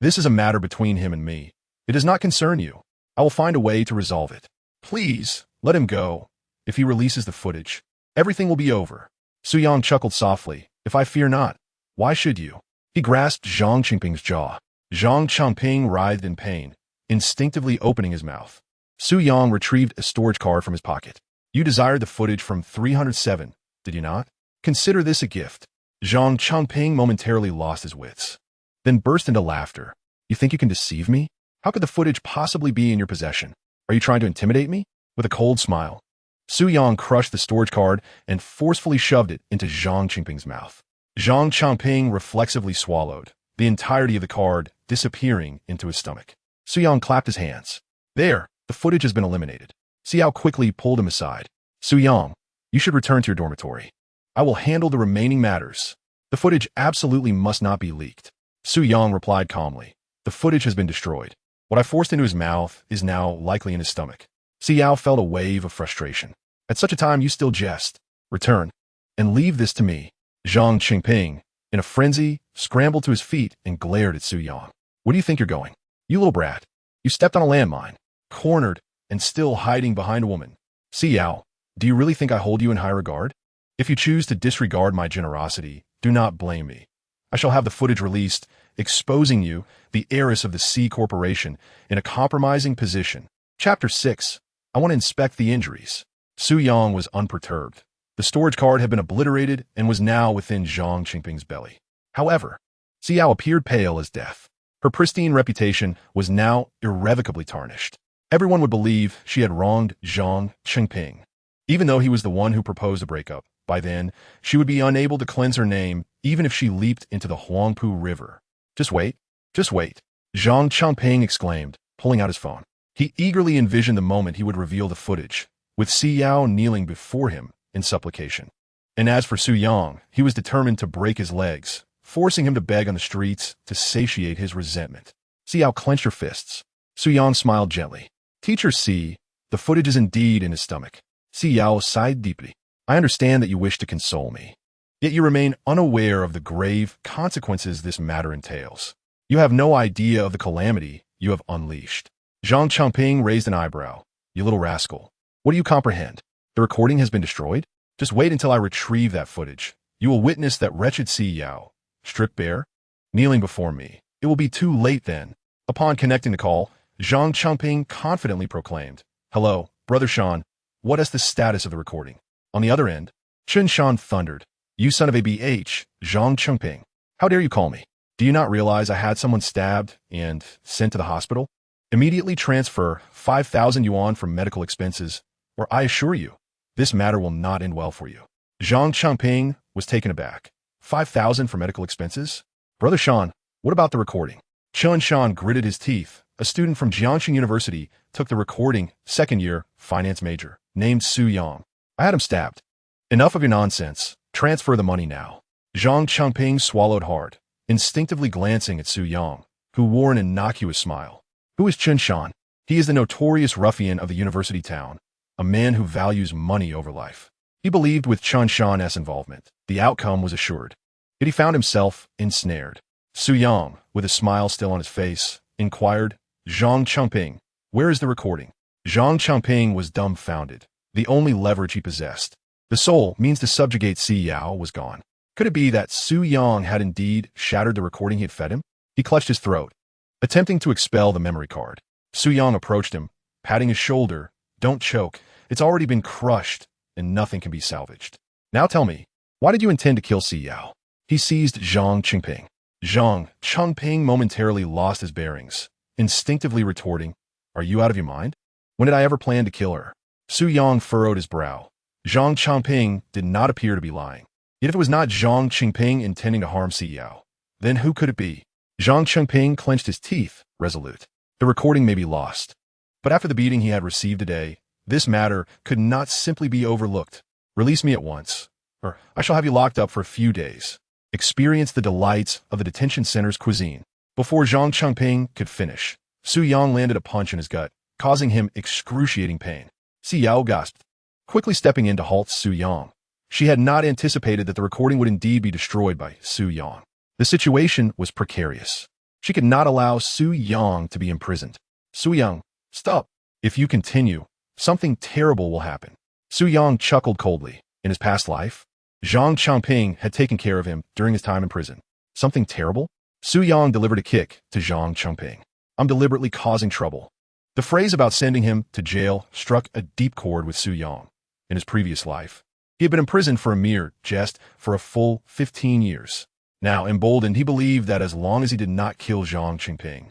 this is a matter between him and me. It does not concern you. I will find a way to resolve it. Please, let him go. If he releases the footage, everything will be over. Su Yang chuckled softly. If I fear not, why should you? He grasped Zhang Chengping's jaw. Zhang Chengping writhed in pain, instinctively opening his mouth. Su Yang retrieved a storage card from his pocket. You desired the footage from 307, did you not? Consider this a gift. Zhang Chengping momentarily lost his wits, then burst into laughter. You think you can deceive me? How could the footage possibly be in your possession? Are you trying to intimidate me? With a cold smile, Su Yang crushed the storage card and forcefully shoved it into Zhang Chengping's mouth. Zhang Chengping reflexively swallowed, the entirety of the card disappearing into his stomach. Su Yang clapped his hands. There, the footage has been eliminated. Si Yao quickly pulled him aside. Su Yang, you should return to your dormitory. I will handle the remaining matters. The footage absolutely must not be leaked. Su Yang replied calmly. The footage has been destroyed. What I forced into his mouth is now likely in his stomach. Xiao felt a wave of frustration. At such a time, you still jest. Return, and leave this to me. Zhang Qingping, in a frenzy, scrambled to his feet and glared at Su Yang. Where do you think you're going? You little brat. You stepped on a landmine, cornered, and still hiding behind a woman. Xiao, do you really think I hold you in high regard? If you choose to disregard my generosity, do not blame me. I shall have the footage released, exposing you, the heiress of the C Corporation, in a compromising position. Chapter 6. I want to inspect the injuries. Su Yang was unperturbed. The storage card had been obliterated and was now within Zhang Qingping's belly. However, Xiao appeared pale as death. Her pristine reputation was now irrevocably tarnished. Everyone would believe she had wronged Zhang Qingping. Even though he was the one who proposed a breakup, by then, she would be unable to cleanse her name even if she leaped into the Huangpu River. Just wait. Just wait. Zhang Qingping exclaimed, pulling out his phone. He eagerly envisioned the moment he would reveal the footage, with Xiao kneeling before him in supplication. And as for Su Yang, he was determined to break his legs, forcing him to beg on the streets to satiate his resentment. Xiao clenched her fists. Su Yang smiled gently. Teacher C, the footage is indeed in his stomach. Xiao sighed deeply. I understand that you wish to console me. Yet you remain unaware of the grave consequences this matter entails. You have no idea of the calamity you have unleashed. Zhang Qingping raised an eyebrow. You little rascal. What do you comprehend? The recording has been destroyed? Just wait until I retrieve that footage. You will witness that wretched Xiao, stripped bare, kneeling before me. It will be too late then. Upon connecting the call, Zhang Qingping confidently proclaimed, Hello, Brother Shan. What is the status of the recording? On the other end, Chen Shan thundered, You son of a BH, Zhang Qingping. How dare you call me? Do you not realize I had someone stabbed and sent to the hospital? Immediately transfer 5,000 yuan for medical expenses, or I assure you, this matter will not end well for you. Zhang Qingping was taken aback. 5,000 for medical expenses? Brother Shan, what about the recording? Chen Shan gritted his teeth. A student from Jiangxing University took the recording, second year, finance major, named Su Yang. I had him stabbed. Enough of your nonsense. Transfer the money now. Zhang Qingping swallowed hard, instinctively glancing at Su Yang, who wore an innocuous smile. Who is Chen Shan? He is the notorious ruffian of the university town, a man who values money over life. He believed with Chen Shan's involvement, the outcome was assured. Yet he found himself ensnared. Su Yang, with a smile still on his face, inquired, Zhang Qingping, where is the recording? Zhang Qingping was dumbfounded. The only leverage he possessed, the soul means to subjugate Xiao, was gone. Could it be that Su Yang had indeed shattered the recording he had fed him? He clutched his throat, attempting to expel the memory card. Su Yang approached him, patting his shoulder. Don't choke. It's already been crushed, and nothing can be salvaged. Now tell me, why did you intend to kill Xiao? He seized Zhang Qingping. Zhang Qingping momentarily lost his bearings, instinctively retorting, Are you out of your mind? When did I ever plan to kill her? Su Yang furrowed his brow. Zhang Qingping did not appear to be lying. Yet if it was not Zhang Qingping intending to harm Xiao, then who could it be? Zhang Qingping clenched his teeth, resolute. The recording may be lost. But after the beating he had received today, this matter could not simply be overlooked. Release me at once, or I shall have you locked up for a few days. Experience the delights of the detention center's cuisine. Before Zhang Qingping could finish, Su Yang landed a punch in his gut, causing him excruciating pain. Xiao gasped, quickly stepping in to halt Su Yang. She had not anticipated that the recording would indeed be destroyed by Su Yang. The situation was precarious. She could not allow Su Yang to be imprisoned. Su Yang, stop. If you continue, something terrible will happen. Su Yang chuckled coldly. In his past life, Zhang Qingping had taken care of him during his time in prison. Something terrible? Su Yang delivered a kick to Zhang Qingping. I'm deliberately causing trouble. The phrase about sending him to jail struck a deep chord with Su Yang. In his previous life, he had been imprisoned for a mere jest for a full 15 years. Now, emboldened, he believed that as long as he did not kill Zhang Qingping,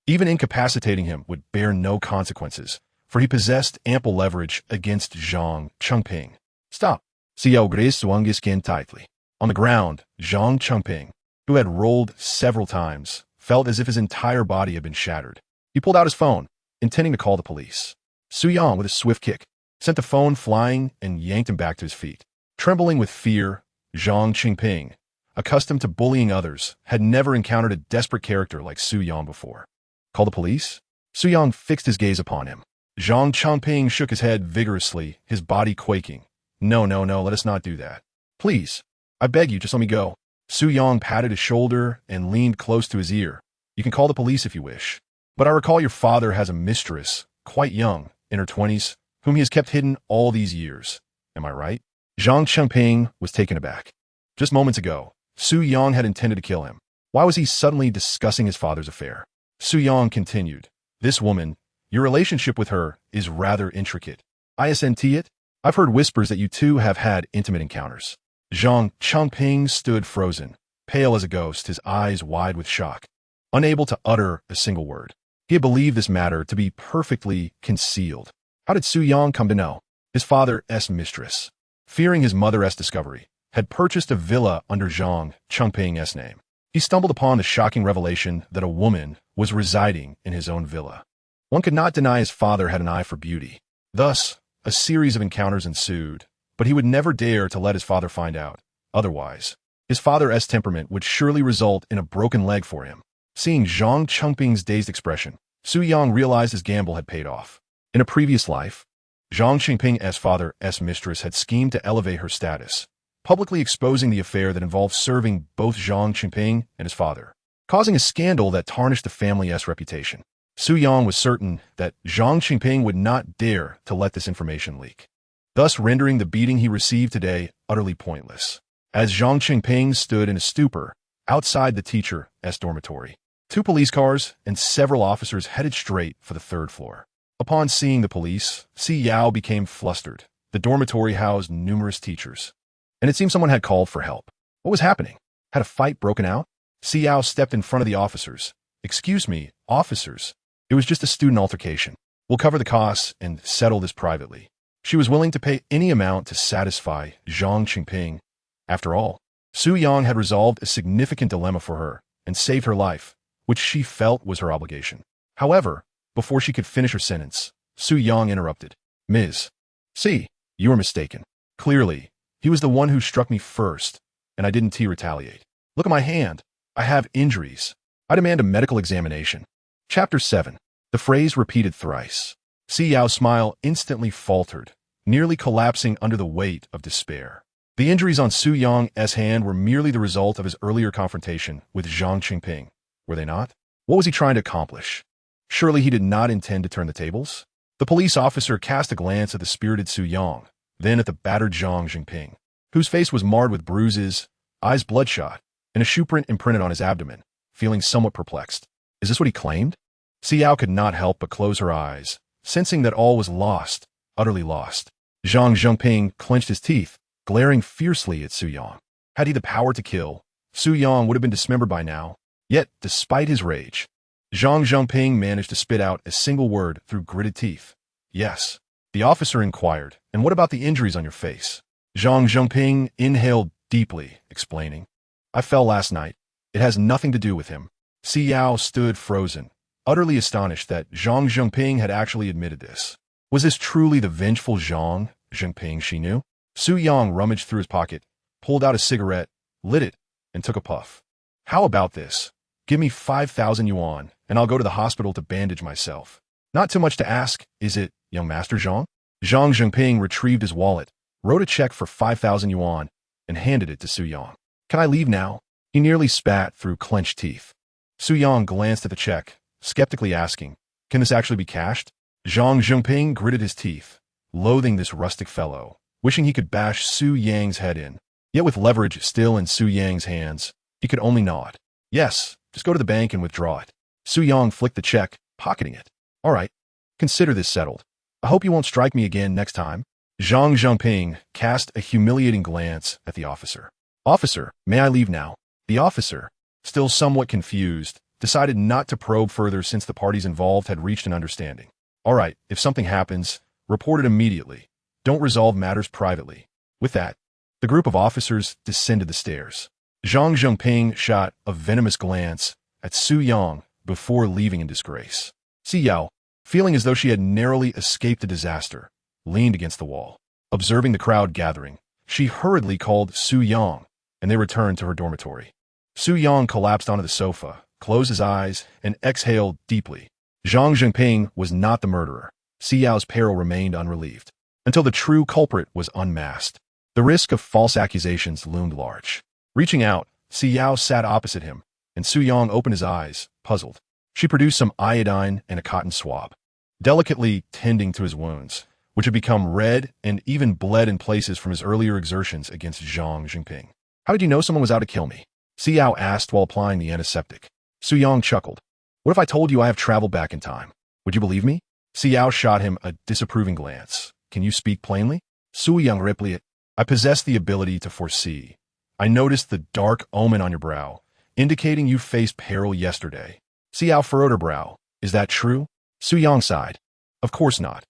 even incapacitating him would bear no consequences, for he possessed ample leverage against Zhang Qingping. Stop. Xiao Gris swung his skin tightly. On the ground, Zhang Qingping, who had rolled several times, felt as if his entire body had been shattered. He pulled out his phone, intending to call the police. Su Yang, with a swift kick, sent the phone flying and yanked him back to his feet. Trembling with fear, Zhang Qingping, accustomed to bullying others, had never encountered a desperate character like Su Yang before. Call the police? Su Yang fixed his gaze upon him. Zhang Changping shook his head vigorously, his body quaking. No, let us not do that. Please, I beg you, just let me go. Su Yang patted his shoulder and leaned close to his ear. You can call the police if you wish. But I recall your father has a mistress, quite young, in her 20s, whom he has kept hidden all these years. Am I right? Zhang Changping was taken aback. Just moments ago, Su Yang had intended to kill him. Why was he suddenly discussing his father's affair? Su Yang continued. This woman, your relationship with her is rather intricate. Isn't it? I've heard whispers that you two have had intimate encounters. Zhang Changping stood frozen, pale as a ghost, his eyes wide with shock, unable to utter a single word. He had believed this matter to be perfectly concealed. How did Su Yang come to know? His father's mistress, fearing his mother's discovery, had purchased a villa under Zhang Changping's name. He stumbled upon the shocking revelation that a woman was residing in his own villa. One could not deny his father had an eye for beauty. Thus, a series of encounters ensued, but he would never dare to let his father find out. Otherwise, his father's temperament would surely result in a broken leg for him. Seeing Zhang Changping's dazed expression, Su Yang realized his gamble had paid off. In a previous life, Zhang Changping's father's mistress had schemed to elevate her status, publicly exposing the affair that involved serving both Zhang Changping and his father, causing a scandal that tarnished the family's reputation. Su Yang was certain that Zhang Changping would not dare to let this information leak, thus rendering the beating he received today utterly pointless. As Zhang Changping stood in a stupor outside the teacher's dormitory, 2 police cars and several officers headed straight for the 3rd floor. Upon seeing the police, Si Yao became flustered. The dormitory housed numerous teachers, and it seemed someone had called for help. What was happening? Had a fight broken out? Si Yao stepped in front of the officers. Excuse me, officers. It was just a student altercation. We'll cover the costs and settle this privately. She was willing to pay any amount to satisfy Zhang Changping. After all, Su Yang had resolved a significant dilemma for her and saved her life, which she felt was her obligation. However, before she could finish her sentence, Su Yang interrupted. Ms. See, you are mistaken. Clearly, he was the one who struck me first, and I didn't retaliate. Look at my hand. I have injuries. I demand a medical examination. Chapter 7. The phrase repeated thrice. Si Yao's smile instantly faltered, nearly collapsing under the weight of despair. The injuries on Su Yang's hand were merely the result of his earlier confrontation with Zhang Changping, were they not? What was he trying to accomplish? Surely he did not intend to turn the tables? The police officer cast a glance at the spirited Su Yang, then at the battered Zhang Changping, whose face was marred with bruises, eyes bloodshot, and a shoe print imprinted on his abdomen, feeling somewhat perplexed. Is this what he claimed? Si Yao could not help but close her eyes, sensing that all was lost, utterly lost. Zhang Changping clenched his teeth, glaring fiercely at Su Yang. Had he the power to kill, Su Yang would have been dismembered by now. Yet, despite his rage, Zhang Changping managed to spit out a single word through gritted teeth. Yes. The officer inquired, and what about the injuries on your face? Zhang Changping inhaled deeply, explaining. I fell last night. It has nothing to do with him. Si Yao stood frozen, utterly astonished that Zhang Changping had actually admitted this. Was this truly the vengeful Zhang Changping she knew? Su Yang rummaged through his pocket, pulled out a cigarette, lit it, and took a puff. How about this? Give me 5,000 yuan, and I'll go to the hospital to bandage myself. Not too much to ask, is it, young Master Zhang? Zhang Changping retrieved his wallet, wrote a check for 5,000 yuan, and handed it to Su Yang. Can I leave now? He nearly spat through clenched teeth. Su Yang glanced at the check, skeptically asking, can this actually be cashed? Zhang Changping gritted his teeth, loathing this rustic fellow, wishing he could bash Su Yang's head in. Yet with leverage still in Su Yang's hands, he could only nod. Yes, just go to the bank and withdraw it. Su Yang flicked the check, pocketing it. All right, consider this settled. I hope you won't strike me again next time. Zhang Changping cast a humiliating glance at the officer. Officer, may I leave now? The officer, still somewhat confused, decided not to probe further since the parties involved had reached an understanding. All right, if something happens, report it immediately. Don't resolve matters privately. With that, the group of officers descended the stairs. Zhang Changping shot a venomous glance at Su Yang before leaving in disgrace. Si Yao, feeling as though she had narrowly escaped a disaster, leaned against the wall. Observing the crowd gathering, she hurriedly called Su Yang, and they returned to her dormitory. Su Yang collapsed onto the sofa, closed his eyes, and exhaled deeply. Zhang Jinping was not the murderer. Xiao's peril remained unrelieved until the true culprit was unmasked. The risk of false accusations loomed large. Reaching out, Xiao sat opposite him, and Su Yang opened his eyes, puzzled. She produced some iodine and a cotton swab, delicately tending to his wounds, which had become red and even bled in places from his earlier exertions against Zhang Jinping. "How did you know someone was out to kill me?" Xiao asked while applying the antiseptic. Su Yang chuckled. "What if I told you I have traveled back in time? Would you believe me?" Xiao shot him a disapproving glance. "Can you speak plainly?" Su Yang replied, "I possess the ability to foresee. I noticed the dark omen on your brow, indicating you faced peril yesterday." Xiao furrowed her brow. "Is that true?" Su Yang sighed. "Of course not.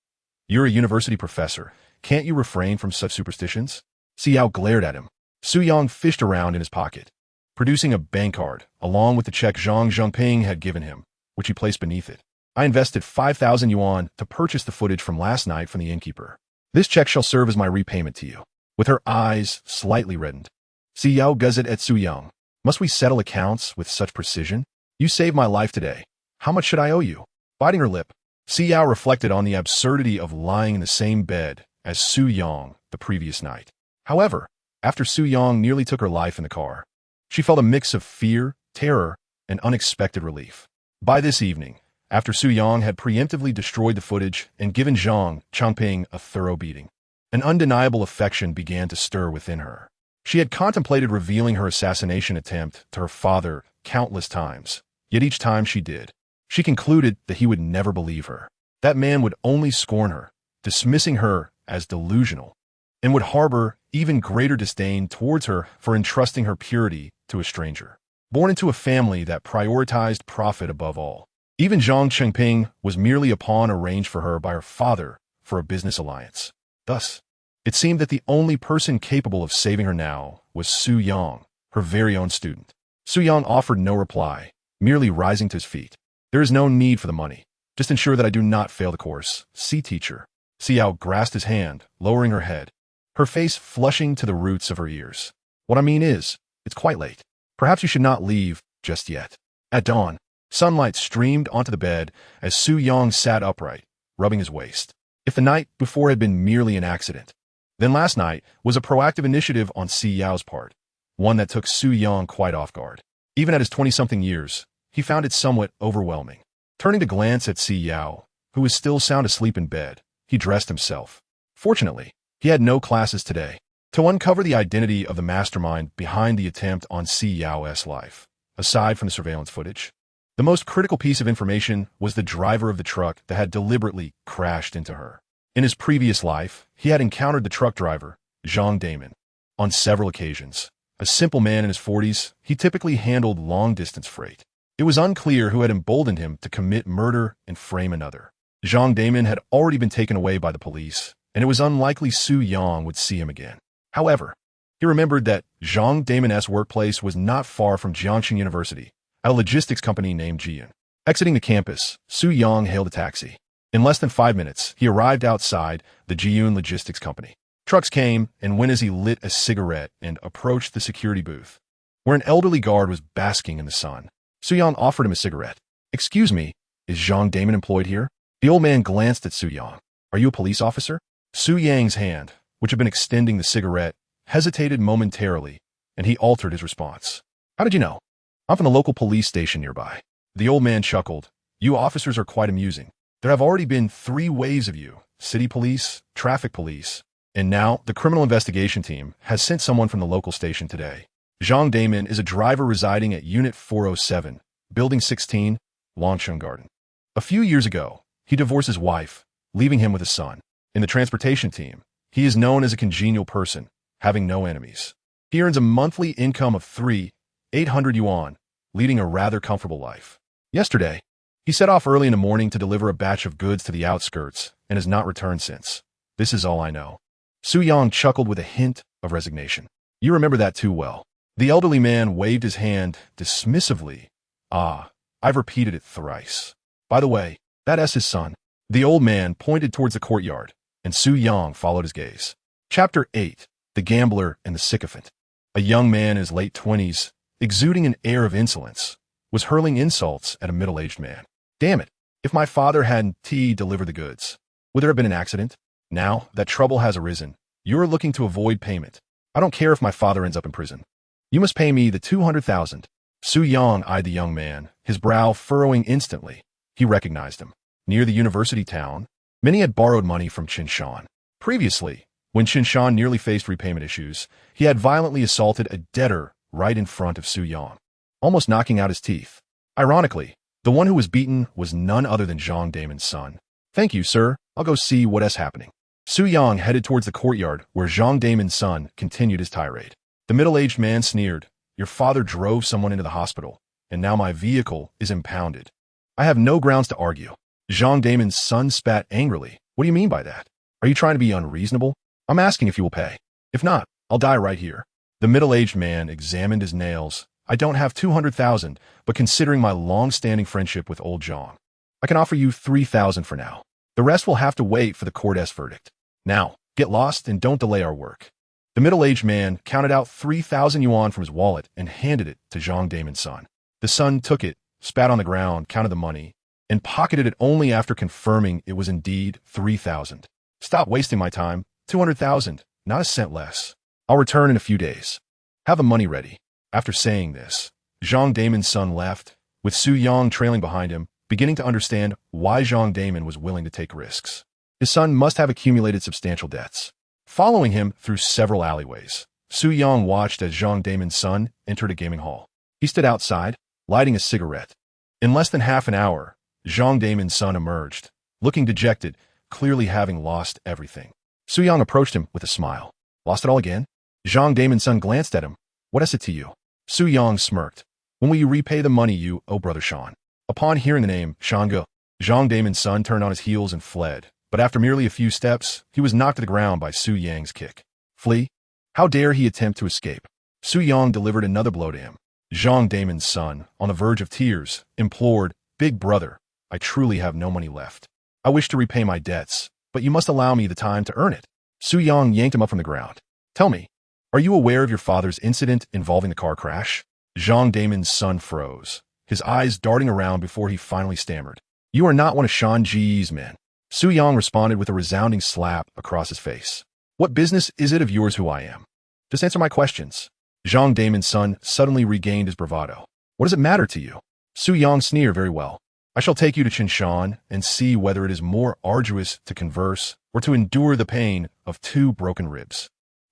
You're a university professor. Can't you refrain from such superstitions?" Xiao glared at him. Su Yang fished around in his pocket, producing a bank card, along with the check Zhang Jinping had given him, which he placed beneath it. "I invested 5,000 yuan to purchase the footage from last night from the innkeeper. This check shall serve as my repayment to you." With her eyes slightly reddened, Xiao gazed at Su Yang. "Must we settle accounts with such precision? You saved my life today. How much should I owe you?" Biting her lip, Xiao reflected on the absurdity of lying in the same bed as Su Yang the previous night. However, after Su Yang nearly took her life in the car, she felt a mix of fear, terror, and unexpected relief. By this evening, after Su Yang had preemptively destroyed the footage and given Zhang Changping a thorough beating, an undeniable affection began to stir within her. She had contemplated revealing her assassination attempt to her father countless times, yet each time she did, she concluded that he would never believe her. That man would only scorn her, dismissing her as delusional, and would harbor even greater disdain towards her for entrusting her purity to a stranger. Born into a family that prioritized profit above all, even Zhang Chengping was merely a pawn arranged for her by her father for a business alliance. Thus, it seemed that the only person capable of saving her now was Su Yang, her very own student. Su Yang offered no reply, merely rising to his feet. "There is no need for the money. Just ensure that I do not fail the course. See, teacher." Xiao grasped his hand, lowering her head, her face flushing to the roots of her ears. "What I mean is, it's quite late. Perhaps you should not leave just yet." At dawn, sunlight streamed onto the bed as Su Yang sat upright, rubbing his waist. If the night before had been merely an accident, then last night was a proactive initiative on Xiao's part, one that took Su Yang quite off guard. Even at his 20-something years, he found it somewhat overwhelming. Turning to glance at Xiao, who was still sound asleep in bed, he dressed himself. Fortunately, he had no classes today. To uncover the identity of the mastermind behind the attempt on Xiao's life, aside from the surveillance footage, the most critical piece of information was the driver of the truck that had deliberately crashed into her. In his previous life, he had encountered the truck driver, Zhang Damon, on several occasions. A simple man in his 40s, he typically handled long-distance freight. It was unclear who had emboldened him to commit murder and frame another. Zhang Damon had already been taken away by the police, and it was unlikely Su Yang would see him again. However, he remembered that Zhang Damon's workplace was not far from Jiangxing University, at a logistics company named Jiyun. Exiting the campus, Su Yang hailed a taxi. In less than 5 minutes, he arrived outside the Jiyun Logistics Company. Trucks came and went as he lit a cigarette and approached the security booth, where an elderly guard was basking in the sun. Su Yang offered him a cigarette. "Excuse me, is Zhang Damon employed here?" The old man glanced at Su Yang. "Are you a police officer?" Su Yang's hand, which had been extending the cigarette, hesitated momentarily, and he altered his response. "How did you know?" "I'm from the local police station nearby." The old man chuckled. "You officers are quite amusing. There have already been 3 waves of you: city police, traffic police, and now the criminal investigation team has sent someone from the local station today. Zhang Damon is a driver residing at Unit 407, Building 16, Longcheng Garden. A few years ago, he divorced his wife, leaving him with a son. In the transportation team, he is known as a congenial person, having no enemies. He earns a monthly income of 3,800 yuan, leading a rather comfortable life. Yesterday, he set off early in the morning to deliver a batch of goods to the outskirts and has not returned since. This is all I know." Su Yang chuckled with a hint of resignation. "You remember that too well." The elderly man waved his hand dismissively. "Ah, I've repeated it thrice. By the way, that's his son." The old man pointed towards the courtyard, and Su Yang followed his gaze. Chapter 8. The Gambler and the Sycophant. A young man in his late 20s, exuding an air of insolence, was hurling insults at a middle-aged man. Damn it, if my father hadn't delivered the goods, would there have been an accident? Now that trouble has arisen, you're looking to avoid payment. I don't care if my father ends up in prison. You must pay me the 200,000. Su Yang eyed the young man, his brow furrowing instantly. He recognized him. Near the university town, many had borrowed money from Qinshan. Previously, when Qinshan nearly faced repayment issues, he had violently assaulted a debtor right in front of Su Yang, almost knocking out his teeth. Ironically, the one who was beaten was none other than Zhang Damon's son. Thank you, sir. I'll go see what's happening. Su Yang headed towards the courtyard where Zhang Damon's son continued his tirade. The middle-aged man sneered, Your father drove someone into the hospital, and now my vehicle is impounded. I have no grounds to argue. Zhang Damon's son spat angrily. What do you mean by that? Are you trying to be unreasonable? I'm asking if you will pay. If not, I'll die right here. The middle-aged man examined his nails. I don't have 200,000, but considering my long-standing friendship with old Zhang, I can offer you 3,000 for now. The rest will have to wait for the court's verdict. Now, get lost and don't delay our work. The middle-aged man counted out 3,000 yuan from his wallet and handed it to Zhang Damon's son. The son took it, spat on the ground, counted the money, and pocketed it only after confirming it was indeed 3,000. Stop wasting my time. 200,000, not a cent less. I'll return in a few days. Have the money ready. After saying this, Zhang Damon's son left, with Su Yang trailing behind him, beginning to understand why Zhang Damon was willing to take risks. His son must have accumulated substantial debts. Following him through several alleyways, Su Yang watched as Zhang Damon's son entered a gaming hall. He stood outside, lighting a cigarette. In less than half an hour, Zhang Damon's son emerged, looking dejected, clearly having lost everything. Su Yang approached him with a smile. Lost it all again? Zhang Damon's son glanced at him. What is it to you? Su Yang smirked. When will you repay the money you owe Brother Shan? Upon hearing the name, Shanga, Zhang Damon's son turned on his heels and fled. But after merely a few steps, he was knocked to the ground by Su Yang's kick. Flee? How dare he attempt to escape? Su Yang delivered another blow to him. Zhang Damon's son, on the verge of tears, implored, Big brother, I truly have no money left. I wish to repay my debts, but you must allow me the time to earn it. Su Yang yanked him up from the ground. Tell me, are you aware of your father's incident involving the car crash? Zhang Damon's son froze, his eyes darting around before he finally stammered. You are not one of Shan Ji's men. Su Yang responded with a resounding slap across his face. What business is it of yours who I am? Just answer my questions. Zhang Damon's son suddenly regained his bravado. What does it matter to you? Su Yang sneered. Very well. I shall take you to Qinshan and see whether it is more arduous to converse or to endure the pain of 2 broken ribs.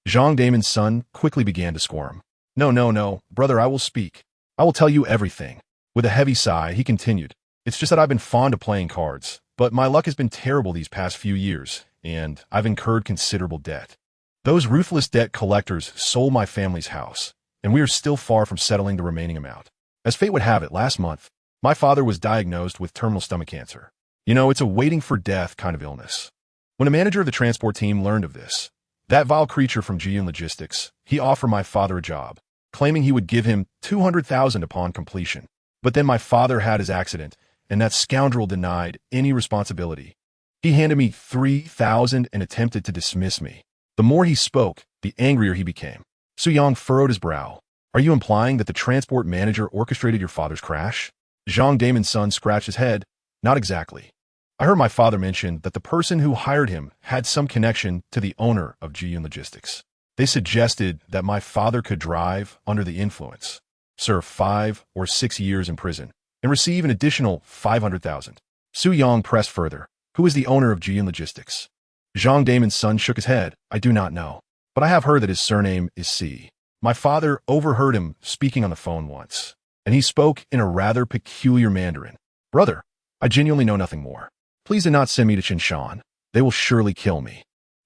Zhang Damon's son quickly began to squirm. No, brother, I will speak. I will tell you everything. With a heavy sigh, he continued. It's just that I've been fond of playing cards, but my luck has been terrible these past few years, and I've incurred considerable debt. Those ruthless debt collectors sold my family's house, and we are still far from settling the remaining amount. As fate would have it, last month, my father was diagnosed with terminal stomach cancer. You know, it's a waiting for death kind of illness. When a manager of the transport team learned of this, that vile creature from GN Logistics, he offered my father a job, claiming he would give him 200,000 upon completion. But then my father had his accident, and that scoundrel denied any responsibility. He handed me 3,000 and attempted to dismiss me. The more he spoke, the angrier he became. Su Yang furrowed his brow. Are you implying that the transport manager orchestrated your father's crash? Zhang Damon's son scratched his head. Not exactly. I heard my father mention that the person who hired him had some connection to the owner of GN Logistics. They suggested that my father could drive under the influence, serve 5 or 6 years in prison, and receive an additional 500,000. Su Yang pressed further. Who is the owner of GN Logistics? Zhang Damon's son shook his head. I do not know, but I have heard that his surname is Si. My father overheard him speaking on the phone once, and he spoke in a rather peculiar Mandarin. Brother, I genuinely know nothing more. Please do not send me to Qinshan. They will surely kill me.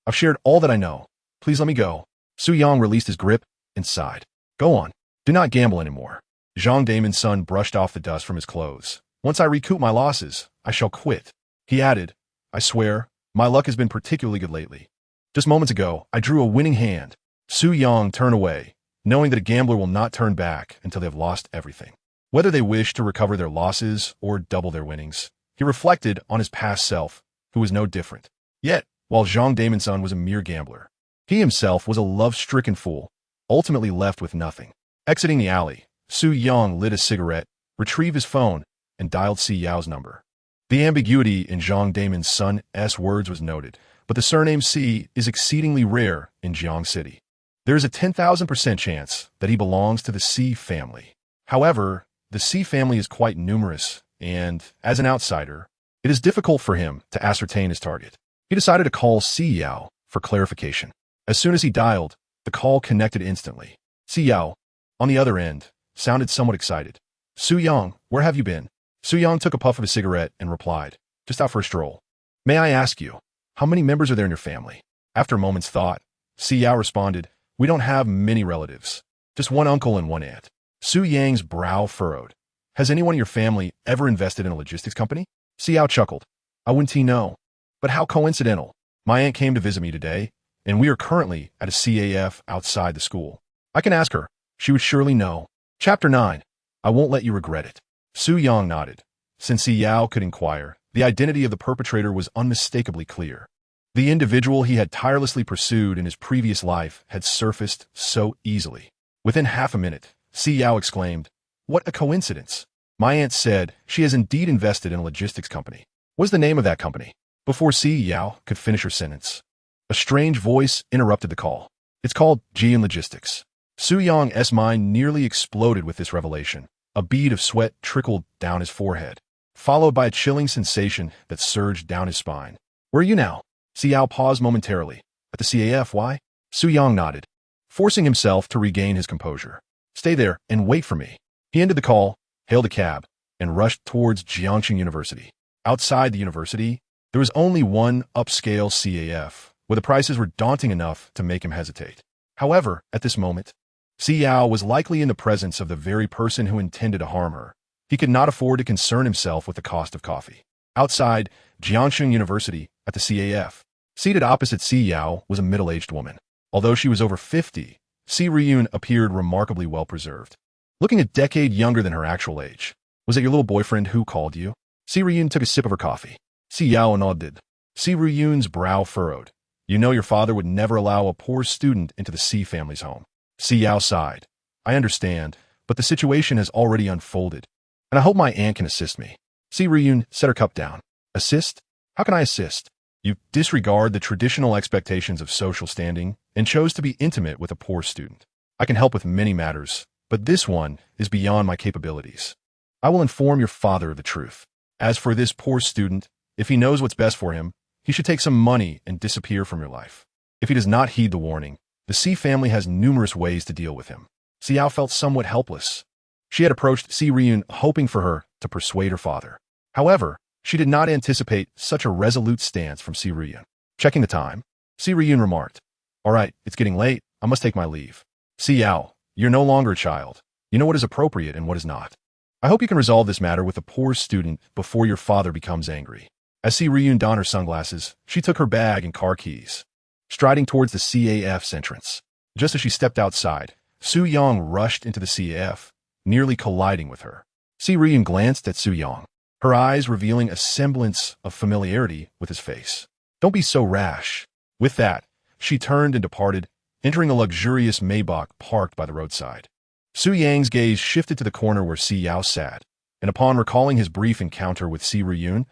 I've shared all that I know. Please let me go. Su Yang released his grip and sighed. Go on. Do not gamble anymore. Zhang Damon's son brushed off the dust from his clothes. Once I recoup my losses, I shall quit. He added, I swear, my luck has been particularly good lately. Just moments ago, I drew a winning hand. Su Yang turned away, knowing that a gambler will not turn back until they have lost everything. Whether they wish to recover their losses or double their winnings, he reflected on his past self, who was no different. Yet, while Zhang Damon's son was a mere gambler, he himself was a love-stricken fool, ultimately left with nothing. Exiting the alley, Su Yang lit a cigarette, retrieved his phone, and dialed Si Yao's number. The ambiguity in Zhang Damon's son's words was noted, but the surname Si is exceedingly rare in Jiang City. There is a 10,000% chance that he belongs to the Si family. However, the Si family is quite numerous, and, as an outsider, it is difficult for him to ascertain his target. He decided to call Si Yao for clarification. As soon as he dialed, the call connected instantly. Si Yao, on the other end, sounded somewhat excited. Su Yang, where have you been? Su Yang took a puff of his cigarette and replied, just out for a stroll. May I ask you, how many members are there in your family? After a moment's thought, Si Yao responded, we don't have many relatives. Just one uncle and one aunt. Su Yang's brow furrowed. Has anyone in your family ever invested in a logistics company? Si Yao chuckled. I wouldn't know. But how coincidental. My aunt came to visit me today, and we are currently at a CAF outside the school. I can ask her. She would surely know. Chapter 9. I won't let you regret it. Su Yang nodded. Since Si Yao could inquire, the identity of the perpetrator was unmistakably clear. The individual he had tirelessly pursued in his previous life had surfaced so easily. Within half a minute, Si Yao exclaimed, what a coincidence. My aunt said she has indeed invested in a logistics company. What's the name of that company? Before Si Yao could finish her sentence, a strange voice interrupted the call. It's called Jian Logistics. Su Yang's mind nearly exploded with this revelation. A bead of sweat trickled down his forehead, followed by a chilling sensation that surged down his spine. Where are you now? Si Yao paused momentarily. At the CAF, why? Su Yang nodded, forcing himself to regain his composure. Stay there and wait for me. He ended the call, hailed a cab, and rushed towards Jiangxing University. Outside the university, there was only one upscale CAF, where the prices were daunting enough to make him hesitate. However, at this moment, Si Yao was likely in the presence of the very person who intended to harm her. He could not afford to concern himself with the cost of coffee. Outside Jiangxing University, at the CAF, seated opposite Si Yao was a middle-aged woman. Although she was over 50, Si Ryun appeared remarkably well-preserved, looking a decade younger than her actual age. Was it your little boyfriend who called you? Si Ryun took a sip of her coffee. Si Yao nodded. Si Ryun's brow furrowed. You know your father would never allow a poor student into the Si family's home. Si Yao sighed. I understand, but the situation has already unfolded, and I hope my aunt can assist me. Si Ryun set her cup down. Assist? How can I assist? You disregard the traditional expectations of social standing and chose to be intimate with a poor student. I can help with many matters, but this one is beyond my capabilities. I will inform your father of the truth. As for this poor student, if he knows what's best for him, he should take some money and disappear from your life. If he does not heed the warning, the Si family has numerous ways to deal with him. Si Yao felt somewhat helpless. She had approached Si Ryun hoping for her to persuade her father. However, she did not anticipate such a resolute stance from Si Ryun. Checking the time, Si Ryun remarked, all right, it's getting late. I must take my leave. Si Yao, you're no longer a child. You know what is appropriate and what is not. I hope you can resolve this matter with the poor student before your father becomes angry. As Si Ryun donned her sunglasses, she took her bag and car keys, striding towards the CAF's entrance. Just as she stepped outside, Su Yang rushed into the CAF, nearly colliding with her. Si Ryun glanced at Su Yang, her eyes revealing a semblance of familiarity with his face. Don't be so rash. With that, she turned and departed, entering a luxurious Maybach parked by the roadside. Su Yang's gaze shifted to the corner where Si Yao sat, and upon recalling his brief encounter with Si Ryun,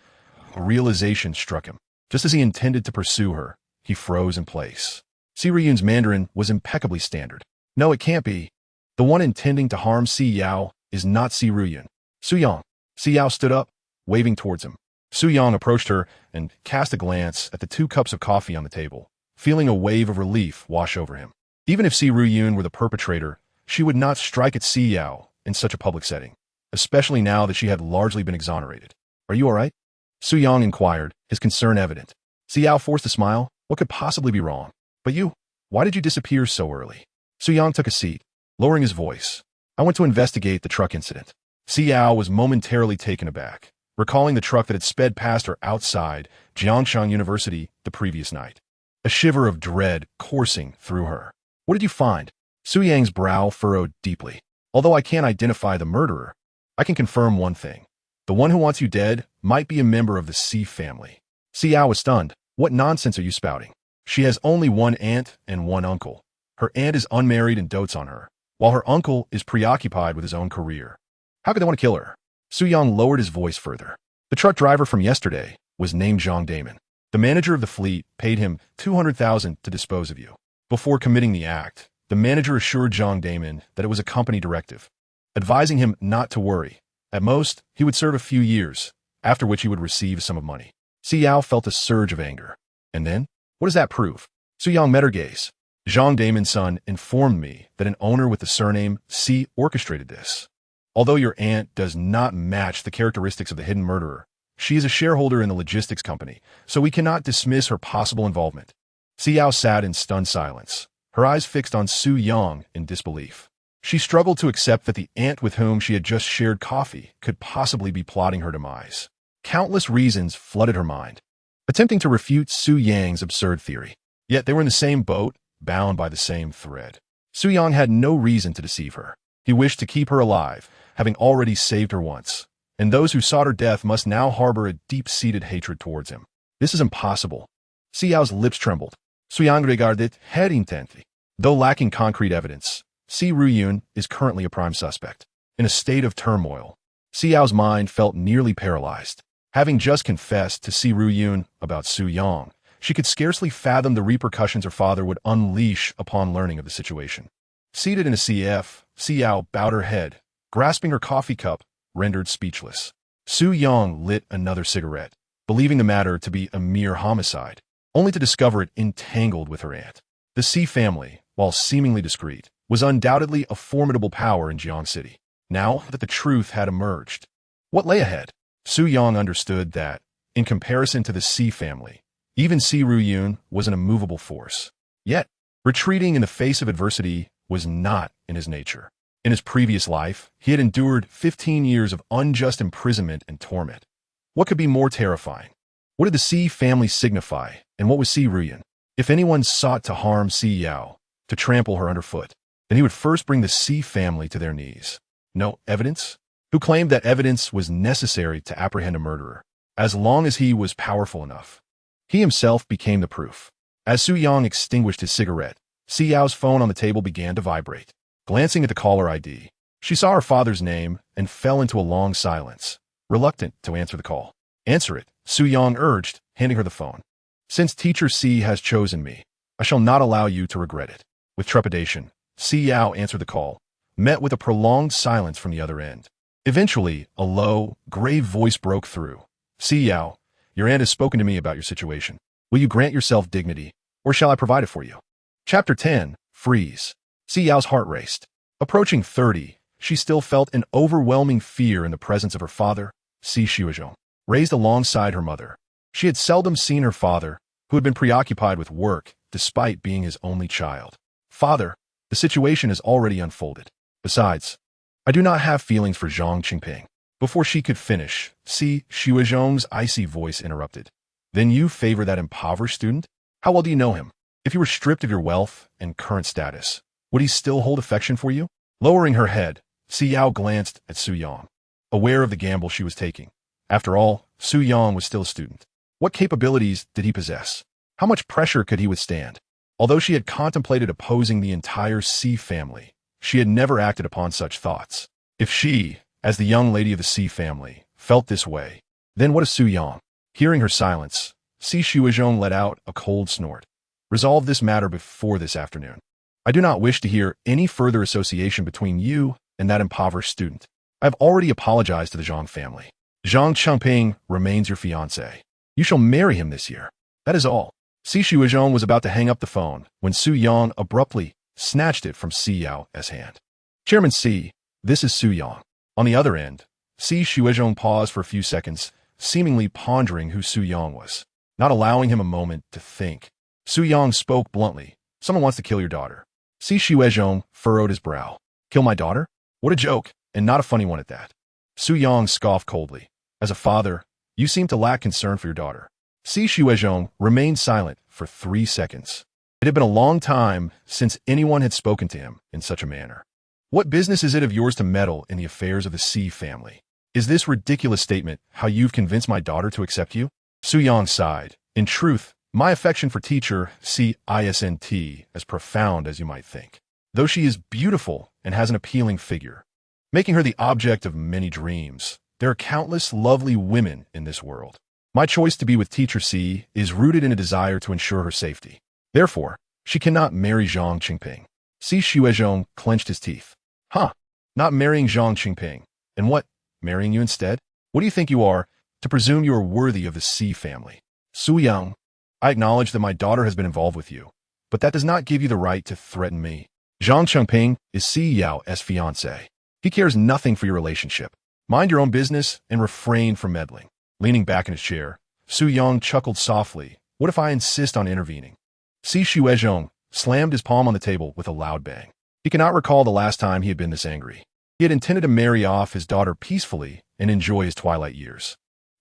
a realization struck him. Just as he intended to pursue her, he froze in place. Si Ryun's Mandarin was impeccably standard. No, it can't be. The one intending to harm Si Yao is not Si Ryun. Su Yang. Si Yao stood up, waving towards him. Su Yang approached her and cast a glance at the 2 cups of coffee on the table, feeling a wave of relief wash over him. Even if Si Ryun were the perpetrator, she would not strike at Si Yao in such a public setting, especially now that she had largely been exonerated. Are you all right? Su Yang inquired, his concern evident. Si Yao forced a smile. What could possibly be wrong? But you, why did you disappear so early? Su Yang took a seat, lowering his voice. I went to investigate the truck incident. Si Yao was momentarily taken aback, recalling the truck that had sped past her outside Jiangxing University the previous night. A shiver of dread coursing through her. What did you find? Su Yang's brow furrowed deeply. Although I can't identify the murderer, I can confirm one thing. The one who wants you dead might be a member of the Si family. Si Yao was stunned. What nonsense are you spouting? She has only one aunt and one uncle. Her aunt is unmarried and dotes on her, while her uncle is preoccupied with his own career. How could they want to kill her? Su Yang lowered his voice further. The truck driver from yesterday was named Zhang Damon. The manager of the fleet paid him 200,000 to dispose of you. Before committing the act, the manager assured Zhang Damon that it was a company directive, advising him not to worry. At most, he would serve a few years, after which he would receive a sum of money. Xiao felt a surge of anger. And then? What does that prove? Su Yang met her gaze. Zhang Damon's son informed me that an owner with the surname Si orchestrated this. Although your aunt does not match the characteristics of the hidden murderer, she is a shareholder in the logistics company, so we cannot dismiss her possible involvement. Xiao sat in stunned silence, her eyes fixed on Su Yang in disbelief. She struggled to accept that the aunt with whom she had just shared coffee could possibly be plotting her demise. Countless reasons flooded her mind, attempting to refute Su Yang's absurd theory. Yet they were in the same boat, bound by the same thread. Su Yang had no reason to deceive her. He wished to keep her alive, having already saved her once, and those who sought her death must now harbor a deep-seated hatred towards him. This is impossible. Xiao's lips trembled. Su Yang regarded her intently. Though lacking concrete evidence, Si Ruyun is currently a prime suspect. In a state of turmoil, Xiao's mind felt nearly paralyzed. Having just confessed to Si Ruyun about Su Yang, she could scarcely fathom the repercussions her father would unleash upon learning of the situation. Seated in a CF, Xiao bowed her head, grasping her coffee cup, rendered speechless. Su Yang lit another cigarette, believing the matter to be a mere homicide, only to discover it entangled with her aunt. The Si family, while seemingly discreet, was undoubtedly a formidable power in Jiang City. Now that the truth had emerged, what lay ahead? Su Yang understood that, in comparison to the Si family, even Si Ruyun was an immovable force. Yet, retreating in the face of adversity was not in his nature. In his previous life, he had endured 15 years of unjust imprisonment and torment. What could be more terrifying? What did the Si family signify, and what was Si Ruyun? If anyone sought to harm Si Yao, to trample her underfoot, then he would first bring the Si family to their knees. No evidence? Who claimed that evidence was necessary to apprehend a murderer, as long as he was powerful enough. He himself became the proof. As Su Yang extinguished his cigarette, Si Yao's phone on the table began to vibrate. Glancing at the caller ID, she saw her father's name and fell into a long silence, reluctant to answer the call. Answer it, Su Yang urged, handing her the phone. Since Teacher Si has chosen me, I shall not allow you to regret it. With trepidation, Si Yao answered the call, met with a prolonged silence from the other end. Eventually, a low, grave voice broke through. Si Yao, your aunt has spoken to me about your situation. Will you grant yourself dignity, or shall I provide it for you? Chapter 10, Freeze. Si Yao's heart raced. Approaching 30, she still felt an overwhelming fear in the presence of her father, Si Xuezhong, raised alongside her mother. She had seldom seen her father, who had been preoccupied with work, despite being his only child. Father, the situation has already unfolded. Besides, I do not have feelings for Zhang Qingping. Before she could finish, Si Xuezhong's icy voice interrupted. Then you favor that impoverished student? How well do you know him? If you were stripped of your wealth and current status, would he still hold affection for you? Lowering her head, Si Yao glanced at Su Yang, aware of the gamble she was taking. After all, Su Yang was still a student. What capabilities did he possess? How much pressure could he withstand? Although she had contemplated opposing the entire Si family, she had never acted upon such thoughts. If she, as the young lady of the Si family, felt this way, then what of Su Yang? Hearing her silence, Si Xuezhong let out a cold snort. Resolve this matter before this afternoon. I do not wish to hear any further association between you and that impoverished student. I have already apologized to the Zhang family. Zhang Chengping remains your fiancé. You shall marry him this year. That is all. Si Xuezhong was about to hang up the phone when Su Yang abruptly snatched it from Si Yao's hand. Chairman Si, this is Su Yang. On the other end, Si Xuezhong paused for a few seconds, seemingly pondering who Su Yang was, not allowing him a moment to think. Su Yang spoke bluntly. Someone wants to kill your daughter. Si Xuezhong furrowed his brow. Kill my daughter? What a joke, and not a funny one at that. Su Yang scoffed coldly. As a father, you seem to lack concern for your daughter. Si Xuezhong remained silent for 3 seconds. It had been a long time since anyone had spoken to him in such a manner. What business is it of yours to meddle in the affairs of the Si family? Is this ridiculous statement how you've convinced my daughter to accept you? Su Yang sighed. In truth, My affection for teacher isn't as profound as you might think, though she is beautiful and has an appealing figure, making her the object of many dreams. There are countless lovely women in this world. My choice to be with teacher C is rooted in a desire to ensure her safety. Therefore, she cannot marry Zhang Qingping. Si Xuezhong clenched his teeth. Huh, not marrying Zhang Qingping. And what, marrying you instead? What do you think you are, to presume you are worthy of the C family? Su Yang, I acknowledge that my daughter has been involved with you, but that does not give you the right to threaten me. Zhang Qingping is Si Yao's fiancé. He cares nothing for your relationship. Mind your own business and refrain from meddling. Leaning back in his chair, Su Yang chuckled softly. What if I insist on intervening? Si Xuezhong slammed his palm on the table with a loud bang. He cannot recall the last time he had been this angry. He had intended to marry off his daughter peacefully and enjoy his twilight years.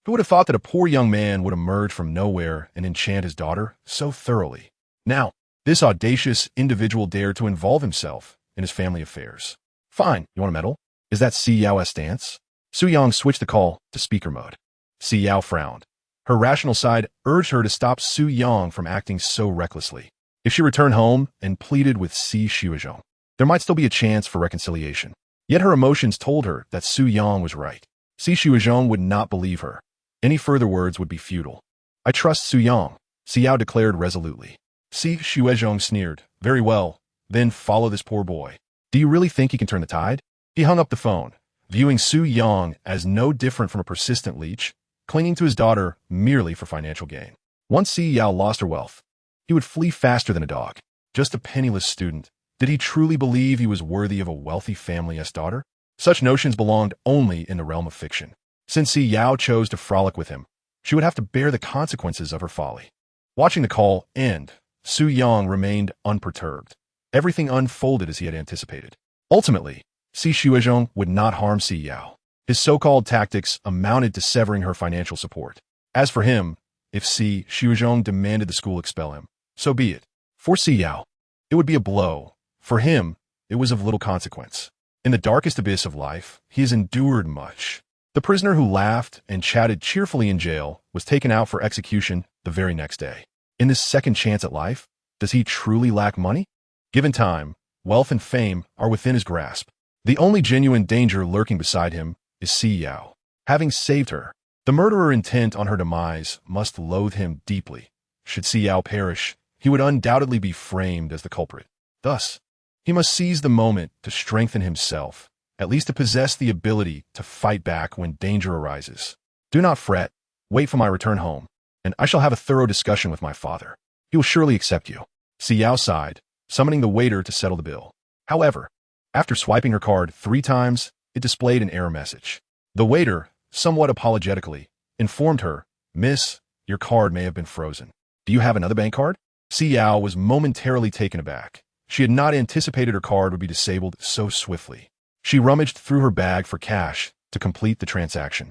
Who would have thought that a poor young man would emerge from nowhere and enchant his daughter so thoroughly? Now, this audacious individual dared to involve himself in his family affairs. Fine, you want to meddle? Is that Si Yao's stance? Su Yang switched the call to speaker mode. Si Yao frowned. Her rational side urged her to stop Su Yang from acting so recklessly. If she returned home and pleaded with Si Xuezhong, there might still be a chance for reconciliation. Yet her emotions told her that Su Yang was right. Si Xuezhong would not believe her. Any further words would be futile. I trust Su Yang, Si Yao declared resolutely. Si Xuezhong sneered. Very well, then follow this poor boy. Do you really think he can turn the tide? He hung up the phone, viewing Su Yang as no different from a persistent leech, clinging to his daughter merely for financial gain. Once Si Yao lost her wealth, he would flee faster than a dog. Just a penniless student. Did he truly believe he was worthy of a wealthy family's daughter? Such notions belonged only in the realm of fiction. Since Si Yao chose to frolic with him, she would have to bear the consequences of her folly. Watching the call end, Su Yang remained unperturbed. Everything unfolded as he had anticipated. Ultimately, Si Xuezhong would not harm Si Yao. His so-called tactics amounted to severing her financial support. As for him, if Si Xuezhong demanded the school expel him, so be it. For Si Yao, it would be a blow. For him, it was of little consequence. In the darkest abyss of life, he has endured much. The prisoner who laughed and chatted cheerfully in jail was taken out for execution the very next day. In this second chance at life, does he truly lack money? Given time, wealth and fame are within his grasp. The only genuine danger lurking beside him is Si Yao. Having saved her, the murderer intent on her demise must loathe him deeply. Should Si Yao perish, he would undoubtedly be framed as the culprit. Thus, he must seize the moment to strengthen himself, at least to possess the ability to fight back when danger arises. Do not fret, wait for my return home, and I shall have a thorough discussion with my father. He will surely accept you. Si Yao sighed, summoning the waiter to settle the bill. However, after swiping her card 3 times, it displayed an error message. The waiter, somewhat apologetically, informed her, Miss, your card may have been frozen. Do you have another bank card? Si Yao was momentarily taken aback. She had not anticipated her card would be disabled so swiftly. She rummaged through her bag for cash to complete the transaction.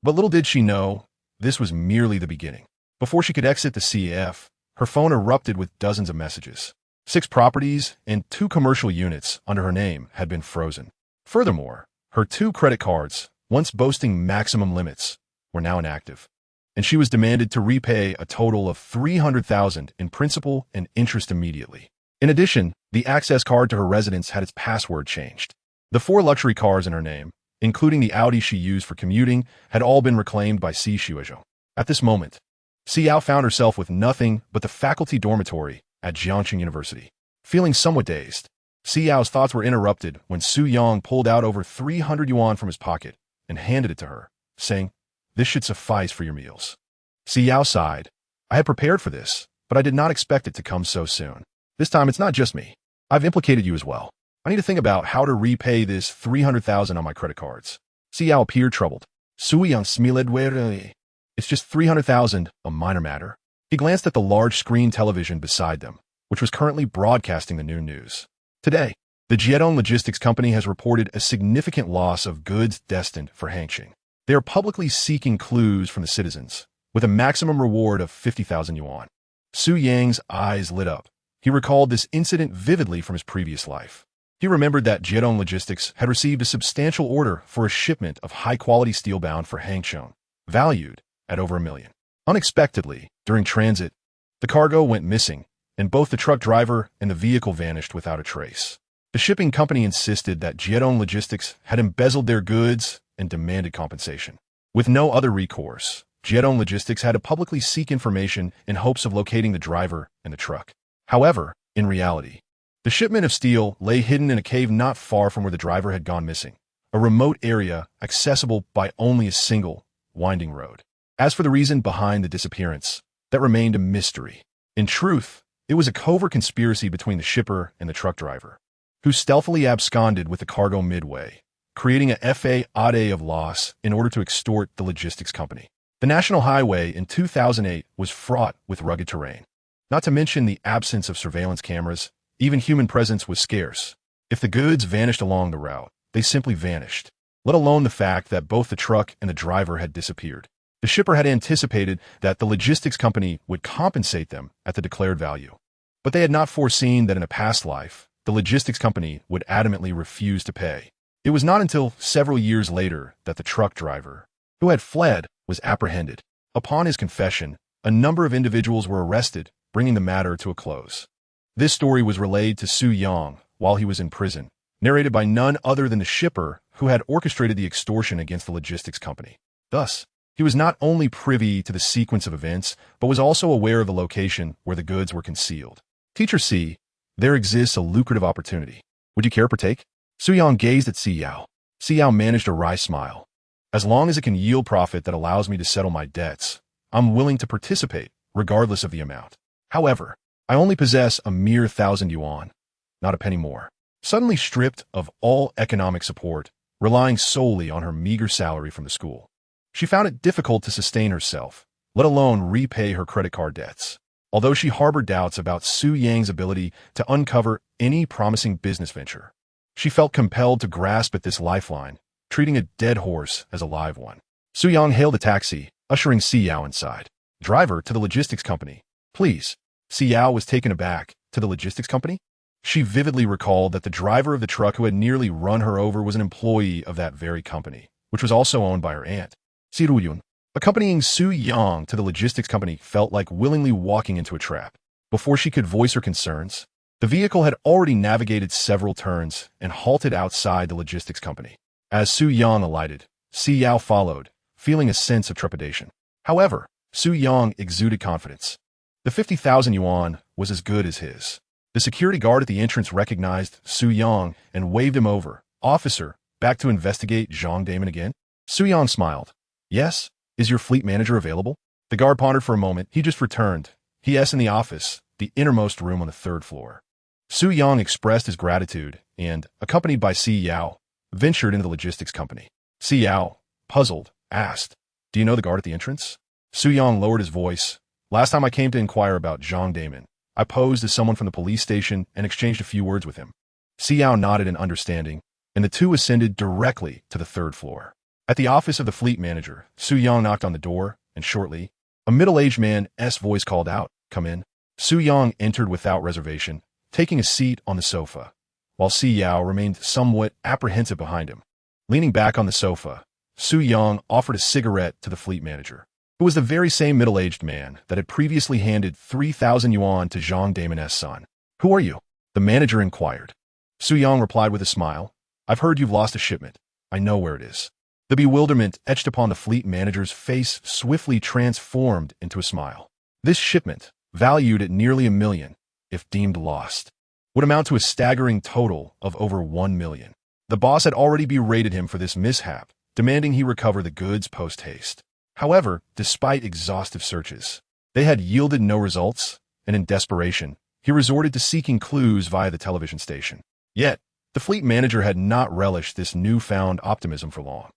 But little did she know, this was merely the beginning. Before she could exit the CF, her phone erupted with dozens of messages. 6 properties and 2 commercial units under her name had been frozen. Furthermore, her 2 credit cards, once boasting maximum limits, were now inactive, and she was demanded to repay a total of $300,000 in principal and interest immediately. In addition, the access card to her residence had its password changed. The 4 luxury cars in her name, including the Audi she used for commuting, had all been reclaimed by Si Xuezhong. At this moment, Si Yao found herself with nothing but the faculty dormitory at Jiangxing University. Feeling somewhat dazed, Si Yao's thoughts were interrupted when Su Yang pulled out over 300 yuan from his pocket and handed it to her, saying, This should suffice for your meals. Si Yao sighed. I had prepared for this, but I did not expect it to come so soon. This time it's not just me. I've implicated you as well. I need to think about how to repay this 300,000 on my credit cards. Si Yao appeared troubled. Su Yang smiled. It's just 300,000, a minor matter. He glanced at the large screen television beside them, which was currently broadcasting the new news. Today, the Jiedong Logistics Company has reported a significant loss of goods destined for Hangqing. They are publicly seeking clues from the citizens, with a maximum reward of 50,000 yuan. Su Yang's eyes lit up. He recalled this incident vividly from his previous life. He remembered that Jiedong Logistics had received a substantial order for a shipment of high-quality steel bound for Hangzhou, valued at over $1 million. Unexpectedly, during transit, The cargo went missing, and both the truck driver and the vehicle vanished without a trace. The shipping company insisted that Jiedong Logistics had embezzled their goods and demanded compensation. With no other recourse, Jiedong Logistics had to publicly seek information in hopes of locating the driver and the truck. However, in reality, the shipment of steel lay hidden in a cave not far from where the driver had gone missing, a remote area accessible by only a single, winding road. As for the reason behind the disappearance, that remained a mystery. In truth, it was a covert conspiracy between the shipper and the truck driver, who stealthily absconded with the cargo midway, creating a FAAD of loss in order to extort the logistics company. The national highway in 2008 was fraught with rugged terrain. Not to mention the absence of surveillance cameras, even human presence was scarce. If the goods vanished along the route, they simply vanished, let alone the fact that both the truck and the driver had disappeared. The shipper had anticipated that the logistics company would compensate them at the declared value. But they had not foreseen that in a past life, the logistics company would adamantly refuse to pay. It was not until several years later that the truck driver, who had fled, was apprehended. Upon his confession, a number of individuals were arrested, bringing the matter to a close. This story was relayed to Su Yang while he was in prison, narrated by none other than the shipper who had orchestrated the extortion against the logistics company. Thus, he was not only privy to the sequence of events, but was also aware of the location where the goods were concealed. Teacher C, there exists a lucrative opportunity. Would you care to partake? Su Yang gazed at Si Yao. Si Yao managed a wry smile. As long as it can yield profit that allows me to settle my debts, I'm willing to participate, regardless of the amount. However, I only possess a mere 1,000 yuan, not a penny more. Suddenly stripped of all economic support, relying solely on her meager salary from the school, she found it difficult to sustain herself, let alone repay her credit card debts. Although she harbored doubts about Su Yang's ability to uncover any promising business venture, she felt compelled to grasp at this lifeline, treating a dead horse as a live one. Su Yang hailed a taxi, ushering Si Yao inside. Driver, to the logistics company, please. Si Yao was taken aback. To the logistics company? She vividly recalled that the driver of the truck who had nearly run her over was an employee of that very company, which was also owned by her aunt. Si Ruyun, accompanying Su Yang to the logistics company, felt like willingly walking into a trap. Before she could voice her concerns, the vehicle had already navigated several turns and halted outside the logistics company. As Su Yang alighted, Si Yao followed, feeling a sense of trepidation. However, Su Yang exuded confidence. The 50,000 yuan was as good as his. The security guard at the entrance recognized Su Yang and waved him over. Officer, back to investigate Zhang Damon again? Su Yang smiled. Yes? Is your fleet manager available? The guard pondered for a moment. He just returned. He.S. in the office, the innermost room on the 3rd floor. Su Yang expressed his gratitude and, accompanied by Si Yao, ventured into the logistics company. Si Yao, puzzled, asked, do you know the guard at the entrance? Su Yang lowered his voice. Last time I came to inquire about Zhang Damon, I posed as someone from the police station and exchanged a few words with him. Si Yao nodded in understanding, and the two ascended directly to the 3rd floor. At the office of the fleet manager, Su Yang knocked on the door, and shortly, a middle-aged man's voice called out, come in. Su Yang entered without reservation, taking a seat on the sofa, while Si Yao remained somewhat apprehensive behind him. Leaning back on the sofa, Su Yang offered a cigarette to the fleet manager, who was the very same middle-aged man that had previously handed 3,000 yuan to Zhang Damon's son. Who are you? The manager inquired. Su Yang replied with a smile. I've heard you've lost a shipment. I know where it is. The bewilderment etched upon the fleet manager's face swiftly transformed into a smile. This shipment, valued at nearly 1 million, if deemed lost, would amount to a staggering total of over 1 million. The boss had already berated him for this mishap, demanding he recover the goods post-haste. However, despite exhaustive searches, they had yielded no results, and in desperation, he resorted to seeking clues via the television station. Yet, the fleet manager had not relished this newfound optimism for long.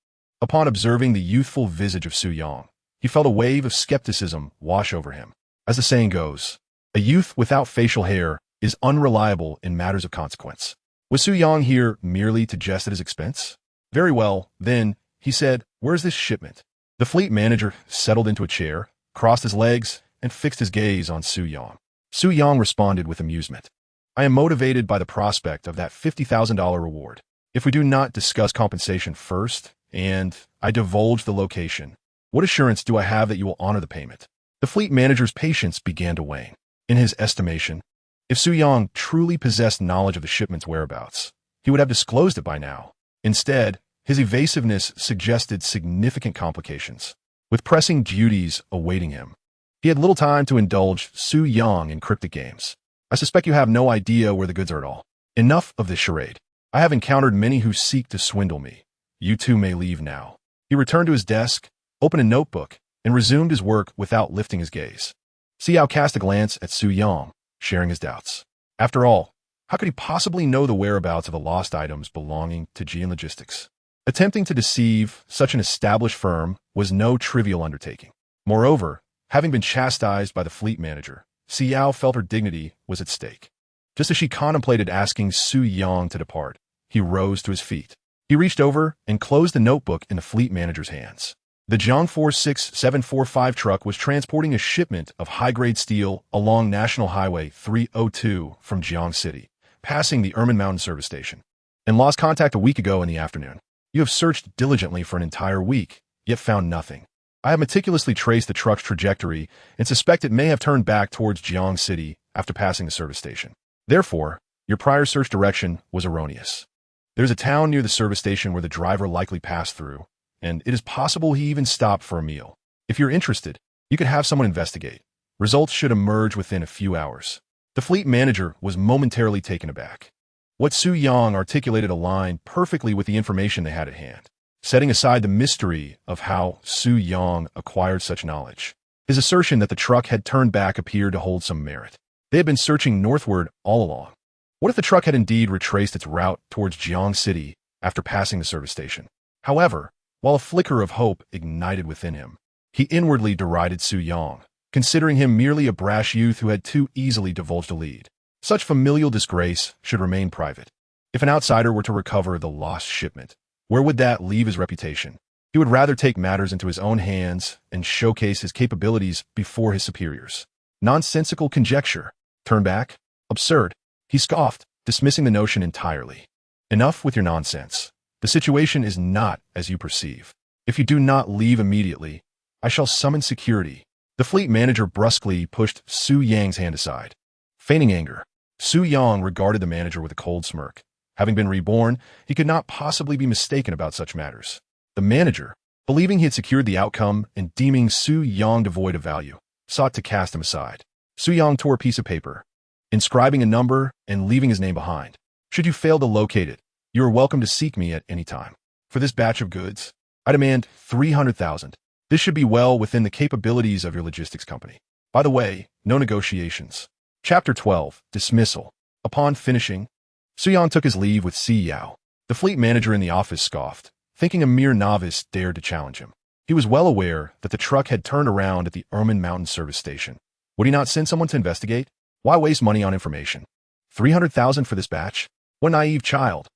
Upon observing the youthful visage of Su Yang, he felt a wave of skepticism wash over him. As the saying goes, a youth without facial hair is unreliable in matters of consequence. Was Su Yang here merely to jest at his expense? Very well, then, he said, where's this shipment? The fleet manager settled into a chair, crossed his legs, and fixed his gaze on Su Yang. Su Yang responded with amusement. I am motivated by the prospect of that $50,000 reward. If we do not discuss compensation first, and I divulge the location, what assurance do I have that you will honor the payment? The fleet manager's patience began to wane. In his estimation, if Su Yang truly possessed knowledge of the shipment's whereabouts, he would have disclosed it by now. Instead, his evasiveness suggested significant complications, with pressing duties awaiting him. He had little time to indulge Su Yang in cryptic games. I suspect you have no idea where the goods are at all. Enough of this charade. I have encountered many who seek to swindle me. You two may leave now. He returned to his desk, opened a notebook, and resumed his work without lifting his gaze. Xiao cast a glance at Su Yang, sharing his doubts. After all, how could he possibly know the whereabouts of the lost items belonging to GN Logistics? Attempting to deceive such an established firm was no trivial undertaking. Moreover, having been chastised by the fleet manager, Xiao felt her dignity was at stake. Just as she contemplated asking Su Yang to depart, he rose to his feet. He reached over and closed the notebook in the fleet manager's hands. The Jiang 46745 truck was transporting a shipment of high-grade steel along National Highway 302 from Jiang City, passing the Ermin Mountain service station, and lost contact a week ago in the afternoon. You have searched diligently for an entire week, yet found nothing. I have meticulously traced the truck's trajectory and suspect it may have turned back towards Jiang City after passing the service station. Therefore, your prior search direction was erroneous. There's a town near the service station where the driver likely passed through, and it is possible he even stopped for a meal. If you're interested, you could have someone investigate. Results should emerge within a few hours. The fleet manager was momentarily taken aback. What Su Yang articulated aligned perfectly with the information they had at hand, setting aside the mystery of how Su Yang acquired such knowledge. His assertion that the truck had turned back appeared to hold some merit. They had been searching northward all along. What if the truck had indeed retraced its route towards Jiang City after passing the service station? However, while a flicker of hope ignited within him, he inwardly derided Su Yang, considering him merely a brash youth who had too easily divulged a lead. Such familial disgrace should remain private. If an outsider were to recover the lost shipment, where would that leave his reputation? He would rather take matters into his own hands and showcase his capabilities before his superiors. Nonsensical conjecture. Turn back? Absurd. He scoffed, dismissing the notion entirely. Enough with your nonsense. The situation is not as you perceive. If you do not leave immediately, I shall summon security. The fleet manager brusquely pushed Su Yang's hand aside. Feigning anger, Su Yang regarded the manager with a cold smirk. Having been reborn, he could not possibly be mistaken about such matters. The manager, believing he had secured the outcome and deeming Su Yang devoid of value, sought to cast him aside. Su Yang tore a piece of paper, inscribing a number and leaving his name behind. Should you fail to locate it, you are welcome to seek me at any time. For this batch of goods, I demand 300,000. This should be well within the capabilities of your logistics company. By the way, no negotiations. Chapter 12, Dismissal. Upon finishing, Su Yang took his leave with Si Yao. The fleet manager in the office scoffed, thinking a mere novice dared to challenge him. He was well aware that the truck had turned around at the Ermin Mountain service station. Would he not send someone to investigate? Why waste money on information? 300,000 for this batch? What naive child.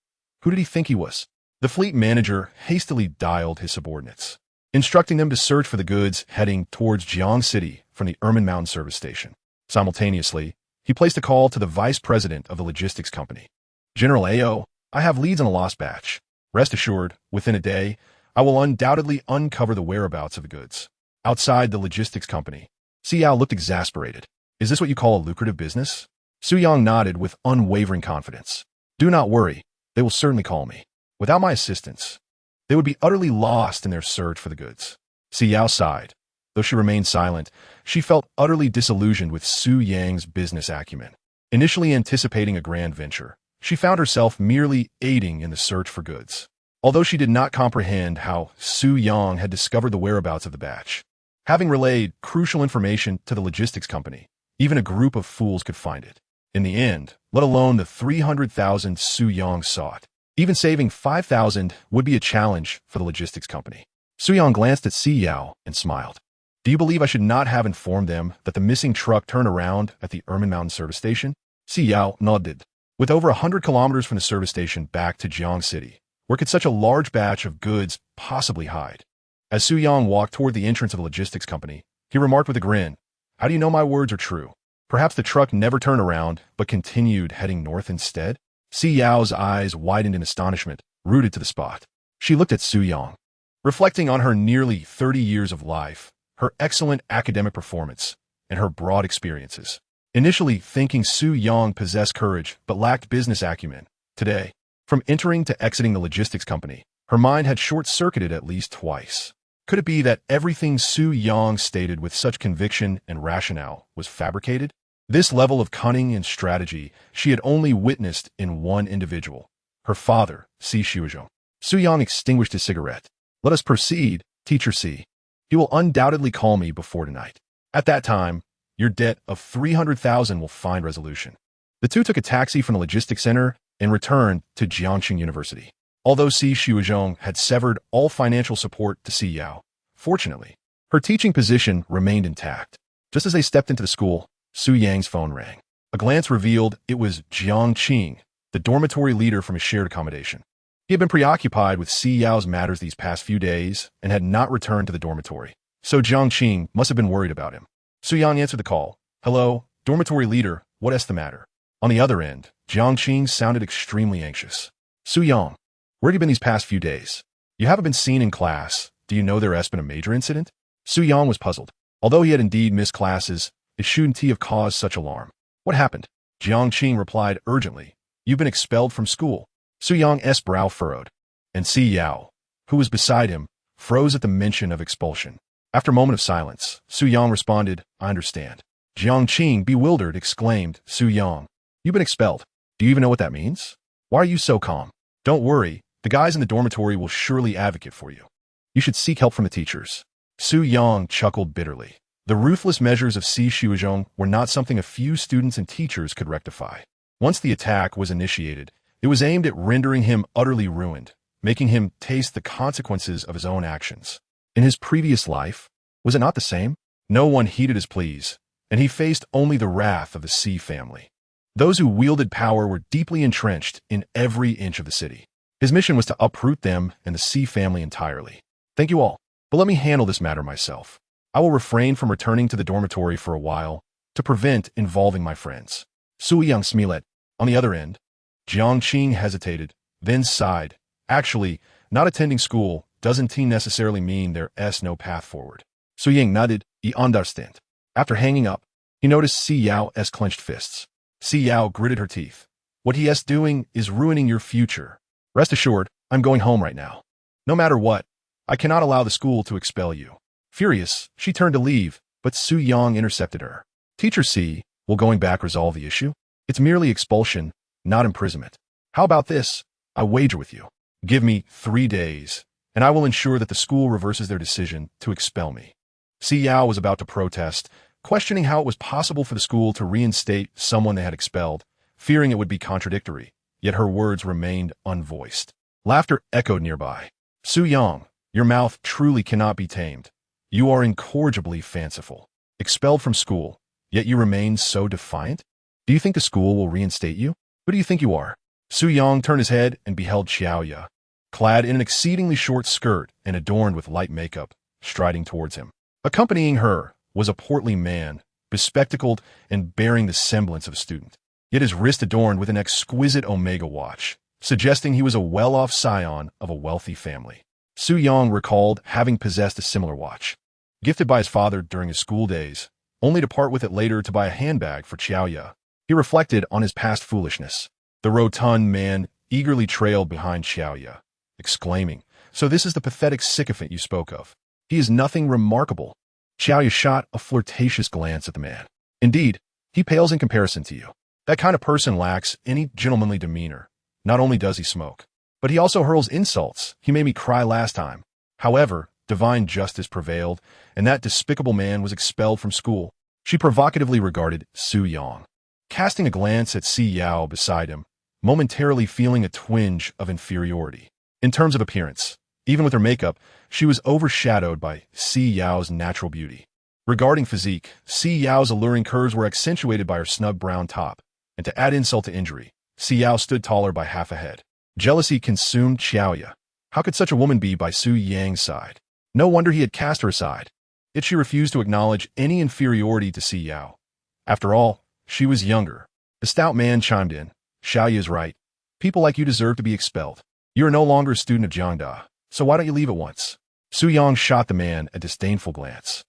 Who did he think he was? The fleet manager hastily dialed his subordinates, instructing them to search for the goods heading towards Jiang City from the Ermin Mountain service station. Simultaneously, he placed a call to the vice president of the logistics company. General AO, I have leads on a lost batch. Rest assured, within a day, I will undoubtedly uncover the whereabouts of the goods. Outside the logistics company, Xiao looked exasperated. Is this what you call a lucrative business? Su Yang nodded with unwavering confidence. Do not worry, they will certainly call me. Without my assistance, they would be utterly lost in their search for the goods. Xiao sighed. Though she remained silent, she felt utterly disillusioned with Su Yang's business acumen. Initially anticipating a grand venture, she found herself merely aiding in the search for goods. Although she did not comprehend how Su Yang had discovered the whereabouts of the batch, having relayed crucial information to the logistics company, even a group of fools could find it. In the end, let alone the 300,000 Su Yang sought. Even saving 5,000 would be a challenge for the logistics company. Su Yang glanced at Si Yao and smiled. Do you believe I should not have informed them that the missing truck turned around at the Ermin Mountain service station? Si Yao nodded. With over 100 kilometers from the service station back to Jiang City, where could such a large batch of goods possibly hide? As Su Yang walked toward the entrance of the logistics company, he remarked with a grin, How do you know my words are true? Perhaps the truck never turned around, but continued heading north instead? Si Yao's eyes widened in astonishment, rooted to the spot. She looked at Su Yang. Reflecting on her nearly 30 years of life, her excellent academic performance, and her broad experiences. Initially thinking Su Yang possessed courage but lacked business acumen, today, from entering to exiting the logistics company, her mind had short-circuited at least twice. Could it be that everything Su Yang stated with such conviction and rationale was fabricated? This level of cunning and strategy she had only witnessed in one individual, her father, Si Xiuzhong. Su Yang extinguished his cigarette. Let us proceed, Teacher Si. He will undoubtedly call me before tonight. At that time, your debt of 300,000 will find resolution. The two took a taxi from the logistics center and returned to Jiangxing University. Although Si Xiuzhong had severed all financial support to Si Yao, fortunately, her teaching position remained intact. Just as they stepped into the school, Su Yang's phone rang. A glance revealed it was Jiang Qing, the dormitory leader from his shared accommodation. He had been preoccupied with Si Yao's matters these past few days and had not returned to the dormitory, so Jiang Qing must have been worried about him. Su Yang answered the call. Hello, dormitory leader, what is the matter? On the other end, Jiang Qing sounded extremely anxious. Su Yang, where have you been these past few days? You haven't been seen in class. Do you know there has been a major incident? Su Yang was puzzled. Although he had indeed missed classes, it shouldn't have caused such alarm. What happened? Jiang Qing replied urgently. You've been expelled from school. Su Yang's brow furrowed, and Si Yao, who was beside him, froze at the mention of expulsion. After a moment of silence, Su Yang responded, I understand. Jiang Qing, bewildered, exclaimed, Su Yang, you've been expelled. Do you even know what that means? Why are you so calm? Don't worry, the guys in the dormitory will surely advocate for you. You should seek help from the teachers. Su Yang chuckled bitterly. The ruthless measures of Si Xiuzhong were not something a few students and teachers could rectify. Once the attack was initiated, it was aimed at rendering him utterly ruined, making him taste the consequences of his own actions. In his previous life, was it not the same? No one heeded his pleas, and he faced only the wrath of the Si family. Those who wielded power were deeply entrenched in every inch of the city. His mission was to uproot them and the Si family entirely. Thank you all, but let me handle this matter myself. I will refrain from returning to the dormitory for a while to prevent involving my friends. Su Yang Smilet. On the other end, Jiang Qing hesitated, then sighed. Actually, not attending school doesn't necessarily mean there's no path forward. Su Yang nodded, I understand. After hanging up, he noticed Si Yao's clenched fists. Si Yao gritted her teeth. What he is doing is ruining your future. Rest assured, I'm going home right now. No matter what, I cannot allow the school to expel you. Furious, she turned to leave, but Su Yang intercepted her. Teacher Si, will going back resolve the issue? It's merely expulsion, not imprisonment. How about this? I wager with you. Give me 3 days, and I will ensure that the school reverses their decision to expel me. Si Yao was about to protest, questioning how it was possible for the school to reinstate someone they had expelled, fearing it would be contradictory, yet her words remained unvoiced. Laughter echoed nearby. Su Yang, your mouth truly cannot be tamed. You are incorrigibly fanciful. Expelled from school, yet you remain so defiant? Do you think the school will reinstate you? Who do you think you are? Su Yang turned his head and beheld Xiaoya, clad in an exceedingly short skirt and adorned with light makeup, striding towards him. Accompanying her was a portly man, bespectacled and bearing the semblance of a student, yet his wrist adorned with an exquisite Omega watch, suggesting he was a well-off scion of a wealthy family. Su Yang recalled having possessed a similar watch, gifted by his father during his school days, only to part with it later to buy a handbag for Xiaoya. He reflected on his past foolishness. The rotund man eagerly trailed behind Xiaoya, exclaiming, So this is the pathetic sycophant you spoke of. He is nothing remarkable. Xiaoya shot a flirtatious glance at the man. Indeed, he pales in comparison to you. That kind of person lacks any gentlemanly demeanor. Not only does he smoke, but he also hurls insults. He made me cry last time. However, divine justice prevailed, and that despicable man was expelled from school. She provocatively regarded Su Yang, casting a glance at Si Yao beside him, momentarily feeling a twinge of inferiority. In terms of appearance, even with her makeup, she was overshadowed by Si Yao's natural beauty. Regarding physique, Si Yao's alluring curves were accentuated by her snug brown top, and to add insult to injury, Si Yao stood taller by half a head. Jealousy consumed Xiaoya. How could such a woman be by Su Yang's side? No wonder he had cast her aside. Yet she refused to acknowledge any inferiority to Si Yao. After all, she was younger. The stout man chimed in. Xiaoya is right. People like you deserve to be expelled. You are no longer a student of Jiangda, so why don't you leave at once? Su Yang shot the man a disdainful glance.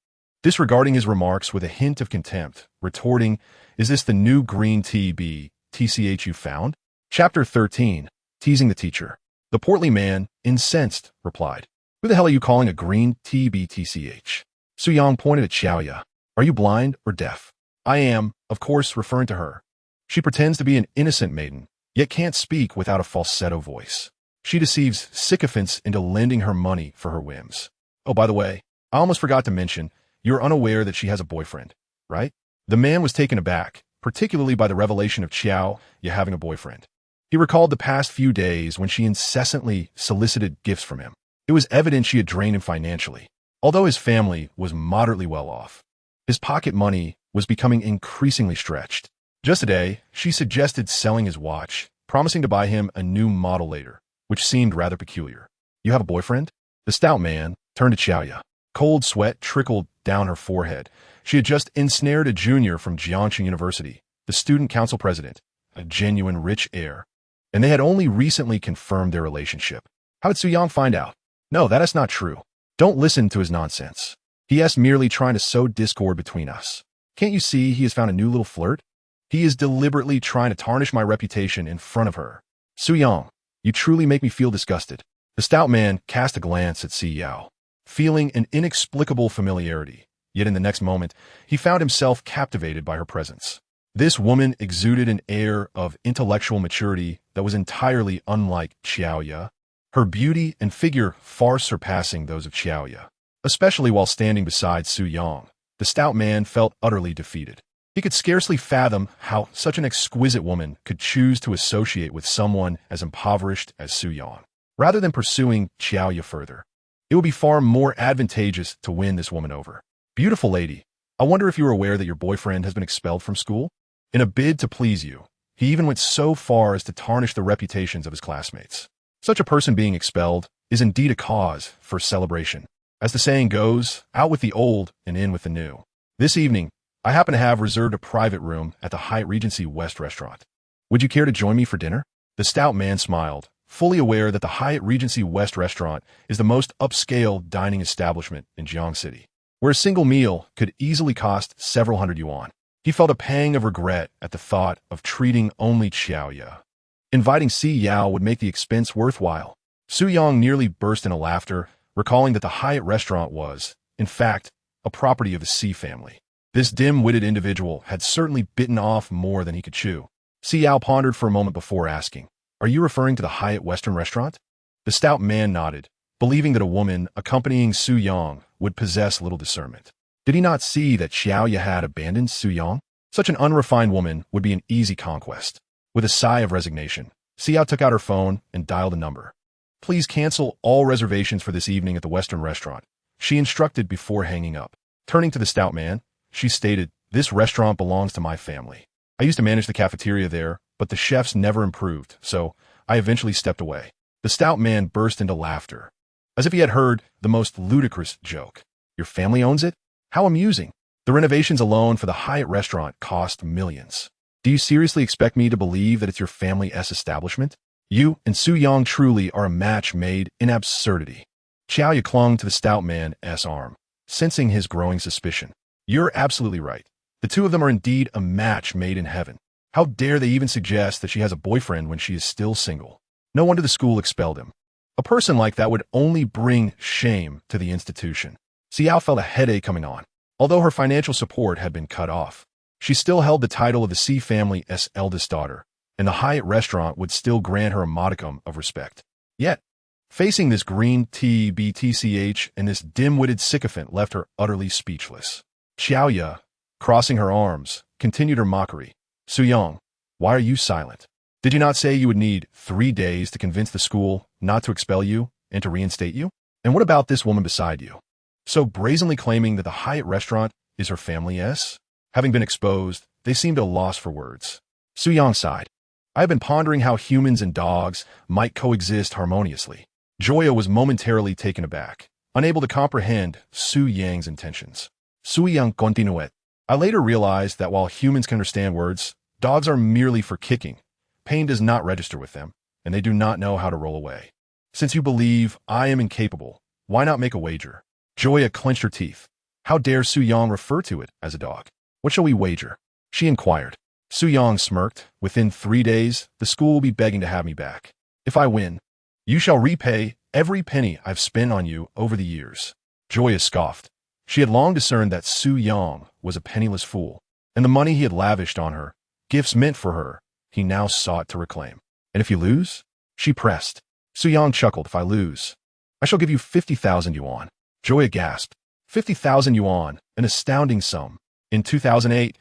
disregarding his remarks with a hint of contempt, retorting, "Is this the new green TCH you found?" Chapter 13. Teasing the teacher. The portly man, incensed, replied, "Who the hell are you calling a green TCH?" Su Yang pointed at Xiaoya. "Are you blind or deaf?" "I am," of course, referring to her. She pretends to be an innocent maiden, yet can't speak without a falsetto voice. She deceives sycophants into lending her money for her whims. "Oh, by the way, I almost forgot to mention, you're unaware that she has a boyfriend, right?" The man was taken aback, particularly by the revelation of Xiaoya having a boyfriend. He recalled the past few days when she incessantly solicited gifts from him. It was evident she had drained him financially. Although his family was moderately well off, his pocket money was becoming increasingly stretched. Just today, she suggested selling his watch, promising to buy him a new model later, which seemed rather peculiar. "You have a boyfriend?" The stout man turned to Xiaoya. Cold sweat trickled down her forehead. She had just ensnared a junior from Jiangxing University, the student council president, a genuine rich heir, and they had only recently confirmed their relationship. How did Su Yang find out? "No, that is not true. Don't listen to his nonsense. He is merely trying to sow discord between us. Can't you see he has found a new little flirt? He is deliberately trying to tarnish my reputation in front of her." "Su Yang, you truly make me feel disgusted." The stout man cast a glance at Si Yao, feeling an inexplicable familiarity, yet in the next moment, he found himself captivated by her presence. This woman exuded an air of intellectual maturity that was entirely unlike Xiaoya, her beauty and figure far surpassing those of Xiaoya. Especially while standing beside Su Yang, the stout man felt utterly defeated. He could scarcely fathom how such an exquisite woman could choose to associate with someone as impoverished as Su Yang. Rather than pursuing Xiaoya further, it would be far more advantageous to win this woman over. "Beautiful lady, I wonder if you are aware that your boyfriend has been expelled from school?" In a bid to please you, he even went so far as to tarnish the reputations of his classmates. Such a person being expelled is indeed a cause for celebration. As the saying goes, out with the old and in with the new. This evening, I happen to have reserved a private room at the Hyatt Regency West restaurant. Would you care to join me for dinner? The stout man smiled, fully aware that the Hyatt Regency West restaurant is the most upscale dining establishment in Jiang City, where a single meal could easily cost several hundred yuan. He felt a pang of regret at the thought of treating only Xiaoya. Inviting Si Yao would make the expense worthwhile. Su Yang nearly burst into laughter, recalling that the Hyatt restaurant was, in fact, a property of the Si family. This dim-witted individual had certainly bitten off more than he could chew. Si Yao pondered for a moment before asking, "Are you referring to the Hyatt Western restaurant?" The stout man nodded, believing that a woman accompanying Su Yang would possess little discernment. Did he not see that Xiaoya had abandoned Su Yang? Such an unrefined woman would be an easy conquest. With a sigh of resignation, Si Yao took out her phone and dialed a number. "Please cancel all reservations for this evening at the Western restaurant," she instructed before hanging up. Turning to the stout man, she stated, "This restaurant belongs to my family. I used to manage the cafeteria there, but the chefs never improved, so I eventually stepped away." The stout man burst into laughter, as if he had heard the most ludicrous joke. "Your family owns it? How amusing. The renovations alone for the Hyatt restaurant cost millions. Do you seriously expect me to believe that it's your family's establishment? You and Su Yang truly are a match made in absurdity." Xiaoya clung to the stout man's arm, sensing his growing suspicion. "You're absolutely right. The two of them are indeed a match made in heaven. How dare they even suggest that she has a boyfriend when she is still single? No wonder the school expelled him. A person like that would only bring shame to the institution." Xiao felt a headache coming on. Although her financial support had been cut off, she still held the title of the Si family's eldest daughter, and the Hyatt restaurant would still grant her a modicum of respect. Yet, facing this green TCH and this dim-witted sycophant left her utterly speechless. Xiaoya, crossing her arms, continued her mockery. "Su Yang, why are you silent? Did you not say you would need 3 days to convince the school not to expel you and to reinstate you? And what about this woman beside you? So brazenly claiming that the Hyatt restaurant is her family's?" Having been exposed, they seemed at a loss for words. Su Yang sighed. "I have been pondering how humans and dogs might coexist harmoniously." Joya was momentarily taken aback, unable to comprehend Su Yang's intentions. Su Yang continued. "I later realized that while humans can understand words, dogs are merely for kicking. Pain does not register with them, and they do not know how to roll away. Since you believe I am incapable, why not make a wager?" Joya clenched her teeth. How dare Su Yang refer to it as a dog? What shall we wager? She inquired. Su Yang smirked. Within 3 days, the school will be begging to have me back. If I win, you shall repay every penny I've spent on you over the years. Joya scoffed. She had long discerned that Su Yang was a penniless fool, and the money he had lavished on her, gifts meant for her, he now sought to reclaim. And if you lose? She pressed. Su Yang chuckled. If I lose, I shall give you 50,000 yuan. Joya gasped. 50,000 yuan, an astounding sum. In 2008,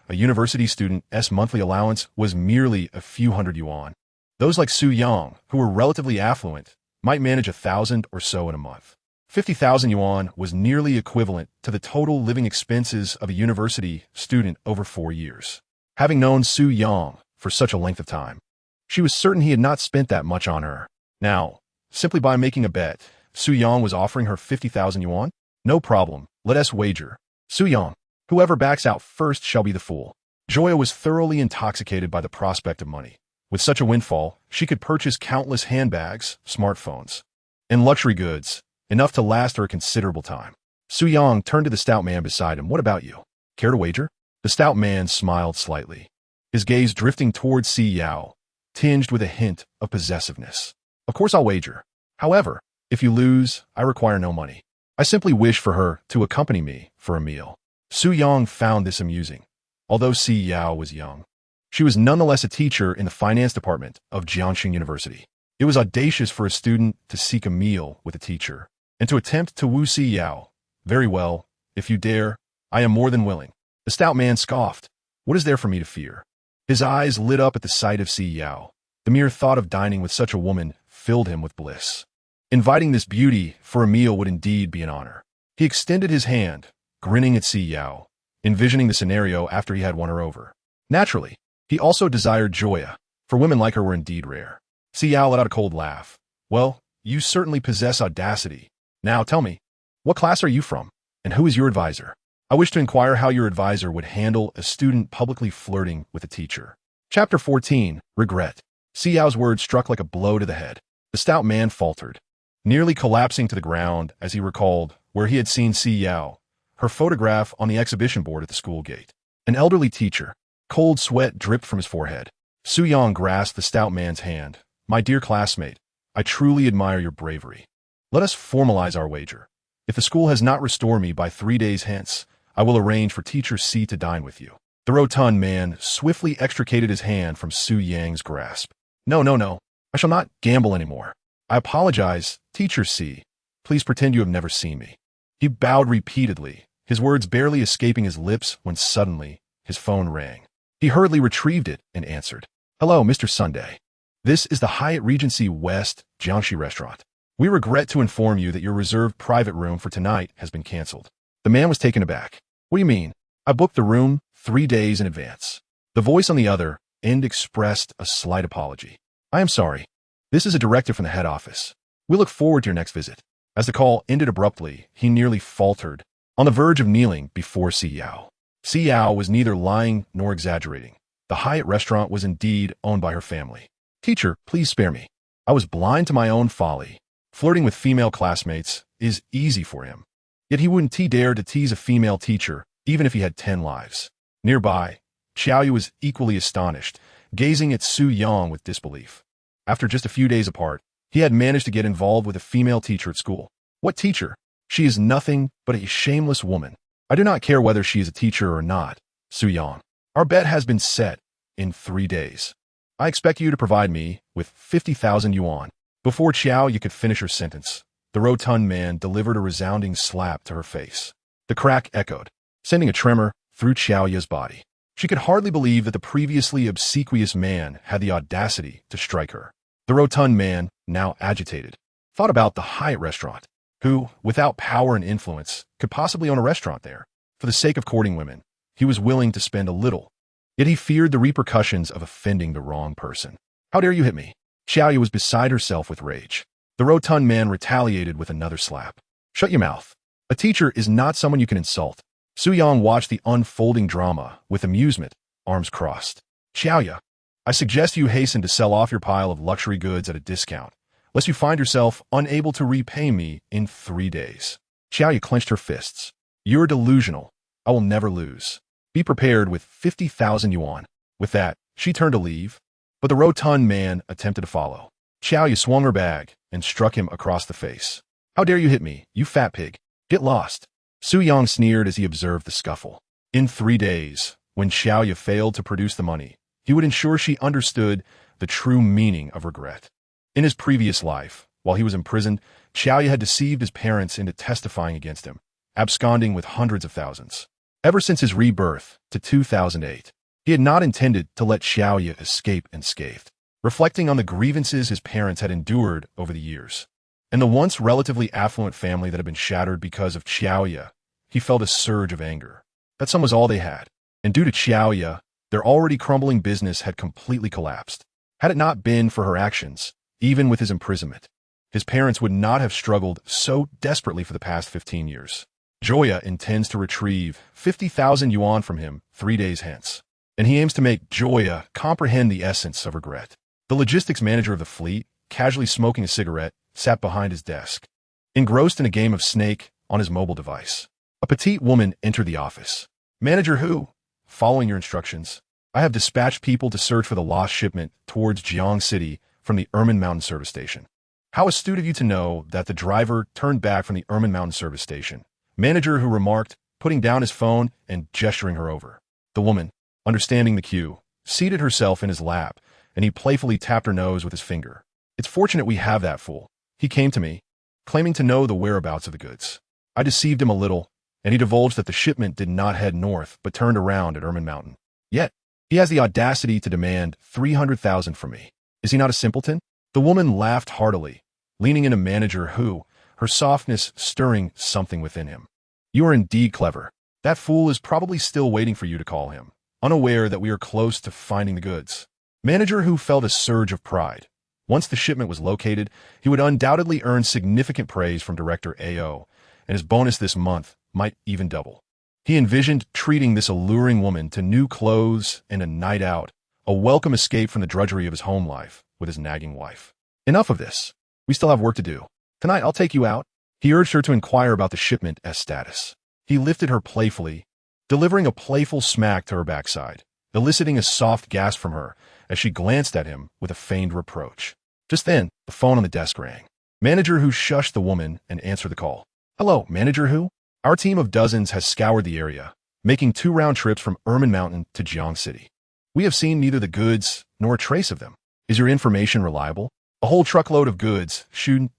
a university student's monthly allowance was merely a few hundred yuan. Those like Su Yang, who were relatively affluent, might manage 1,000 or so in a month. 50,000 yuan was nearly equivalent to the total living expenses of a university student over 4 years. Having known Su Yang for such a length of time, she was certain he had not spent that much on her. Now, simply by making a bet, Su Yang was offering her 50,000 yuan? No problem, let us wager. Su Yang, whoever backs out first shall be the fool. Joya was thoroughly intoxicated by the prospect of money. With such a windfall, she could purchase countless handbags, smartphones, and luxury goods, enough to last her a considerable time. Su Yang turned to the stout man beside him. What about you? Care to wager? The stout man smiled slightly, his gaze drifting towards Si Yao, tinged with a hint of possessiveness. Of course I'll wager. However, if you lose, I require no money. I simply wish for her to accompany me for a meal. Su Yang found this amusing. Although Si Yao was young, she was nonetheless a teacher in the finance department of Jiangxing University. It was audacious for a student to seek a meal with a teacher and to attempt to woo Si Yao. Very well, if you dare, I am more than willing. The stout man scoffed. What is there for me to fear? His eyes lit up at the sight of Si Yao. The mere thought of dining with such a woman filled him with bliss. Inviting this beauty for a meal would indeed be an honor. He extended his hand, grinning at Si Yao, envisioning the scenario after he had won her over. Naturally, he also desired Joya, for women like her were indeed rare. Si Yao let out a cold laugh. Well, you certainly possess audacity. Now tell me, what class are you from, and who is your advisor? I wish to inquire how your advisor would handle a student publicly flirting with a teacher. Chapter 14, Regret. Si Yao's words struck like a blow to the head. The stout man faltered, nearly collapsing to the ground as he recalled where he had seen Si Yao, her photograph on the exhibition board at the school gate. An elderly teacher. Cold sweat dripped from his forehead. Su Yang grasped the stout man's hand. My dear classmate, I truly admire your bravery. Let us formalize our wager. If the school has not restored me by 3 days hence, I will arrange for Teacher C to dine with you. The rotund man swiftly extricated his hand from Su Yang's grasp. No, no, no. I shall not gamble anymore. I apologize, Teacher C. Please pretend you have never seen me. He bowed repeatedly, his words barely escaping his lips when suddenly his phone rang. He hurriedly retrieved it and answered. Hello, Mr. Sunday. This is the Hyatt Regency West Jiangxi restaurant. We regret to inform you that your reserved private room for tonight has been canceled. The man was taken aback. What do you mean? I booked the room 3 days in advance. The voice on the other end expressed a slight apology. I am sorry. This is a directive from the head office. We look forward to your next visit. As the call ended abruptly, he nearly faltered, on the verge of kneeling before Si Yao. Si Yao was neither lying nor exaggerating. The Hyatt restaurant was indeed owned by her family. Teacher, please spare me. I was blind to my own folly. Flirting with female classmates is easy for him. Yet he wouldn't dare to tease a female teacher, even if he had 10 lives. Nearby, Xiaoyu was equally astonished, gazing at Su Yang with disbelief. After just a few days apart, he had managed to get involved with a female teacher at school. What teacher? She is nothing but a shameless woman. I do not care whether she is a teacher or not, Su Yang. Our bet has been set in 3 days. I expect you to provide me with 50,000 yuan. Before Xiaoyu could finish her sentence, the rotund man delivered a resounding slap to her face. The crack echoed, sending a tremor through Xiaoyu's body. She could hardly believe that the previously obsequious man had the audacity to strike her. The rotund man, now agitated, thought about the Hyatt restaurant, who, without power and influence, could possibly own a restaurant there. For the sake of courting women, he was willing to spend a little. Yet he feared the repercussions of offending the wrong person. How dare you hit me? Xiaoyu was beside herself with rage. The rotund man retaliated with another slap. Shut your mouth. A teacher is not someone you can insult. Su Yang watched the unfolding drama with amusement, arms crossed. Xiaoyu, I suggest you hasten to sell off your pile of luxury goods at a discount, lest you find yourself unable to repay me in 3 days. Xiaoyu clenched her fists. You're delusional. I will never lose. Be prepared with 50,000 yuan. With that, she turned to leave, but the rotund man attempted to follow. Xiaoyu swung her bag and struck him across the face. How dare you hit me, you fat pig? Get lost. Su Yang sneered as he observed the scuffle. In 3 days, when Xiaoyu failed to produce the money, he would ensure she understood the true meaning of regret. In his previous life, while he was imprisoned, Xiaoyu had deceived his parents into testifying against him, absconding with hundreds of thousands. Ever since his rebirth to 2008, he had not intended to let Xiaoyu escape unscathed. Reflecting on the grievances his parents had endured over the years, and the once relatively affluent family that had been shattered because of Xiaoyu, he felt a surge of anger. That sum was all they had, and due to Xiaoyu, their already crumbling business had completely collapsed. Had it not been for her actions, even with his imprisonment, his parents would not have struggled so desperately for the past 15 years. Joya intends to retrieve 50,000 yuan from him 3 days hence, and he aims to make Joya comprehend the essence of regret. The logistics manager of the fleet, casually smoking a cigarette, sat behind his desk, engrossed in a game of Snake on his mobile device. A petite woman entered the office. Manager Hu, following your instructions, I have dispatched people to search for the lost shipment towards Jiang City from the Ermin Mountain Service Station. How astute of you to know that the driver turned back from the Ermin Mountain Service Station. Manager Hu remarked, putting down his phone and gesturing her over. The woman, understanding the cue, seated herself in his lap, and he playfully tapped her nose with his finger. It's fortunate we have that fool. He came to me, claiming to know the whereabouts of the goods. I deceived him a little, and he divulged that the shipment did not head north but turned around at Ermin Mountain. Yet, he has the audacity to demand 300,000 from me. Is he not a simpleton? The woman laughed heartily, leaning into Manager Hu, her softness stirring something within him. You are indeed clever. That fool is probably still waiting for you to call him, unaware that we are close to finding the goods. Manager Hu felt a surge of pride. Once the shipment was located, he would undoubtedly earn significant praise from Director AO, and his bonus this month might even double. He envisioned treating this alluring woman to new clothes and a night out, a welcome escape from the drudgery of his home life with his nagging wife. Enough of this. We still have work to do. Tonight I'll take you out. He urged her to inquire about the shipment as status. He lifted her playfully, delivering a playful smack to her backside, eliciting a soft gasp from her as she glanced at him with a feigned reproach. Just then, the phone on the desk rang. Manager Hu shushed the woman and answered the call. Hello, Manager Hu? Our team of dozens has scoured the area, making 2 round trips from Ermin Mountain to Jiang City. We have seen neither the goods nor a trace of them. Is your information reliable? A whole truckload of goods should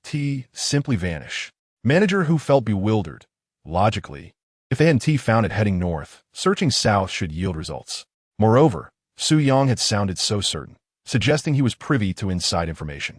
simply vanish. Manager Hu felt bewildered. Logically, if they hadn't found it heading north, searching south should yield results. Moreover, Su Yang had sounded so certain, suggesting he was privy to inside information.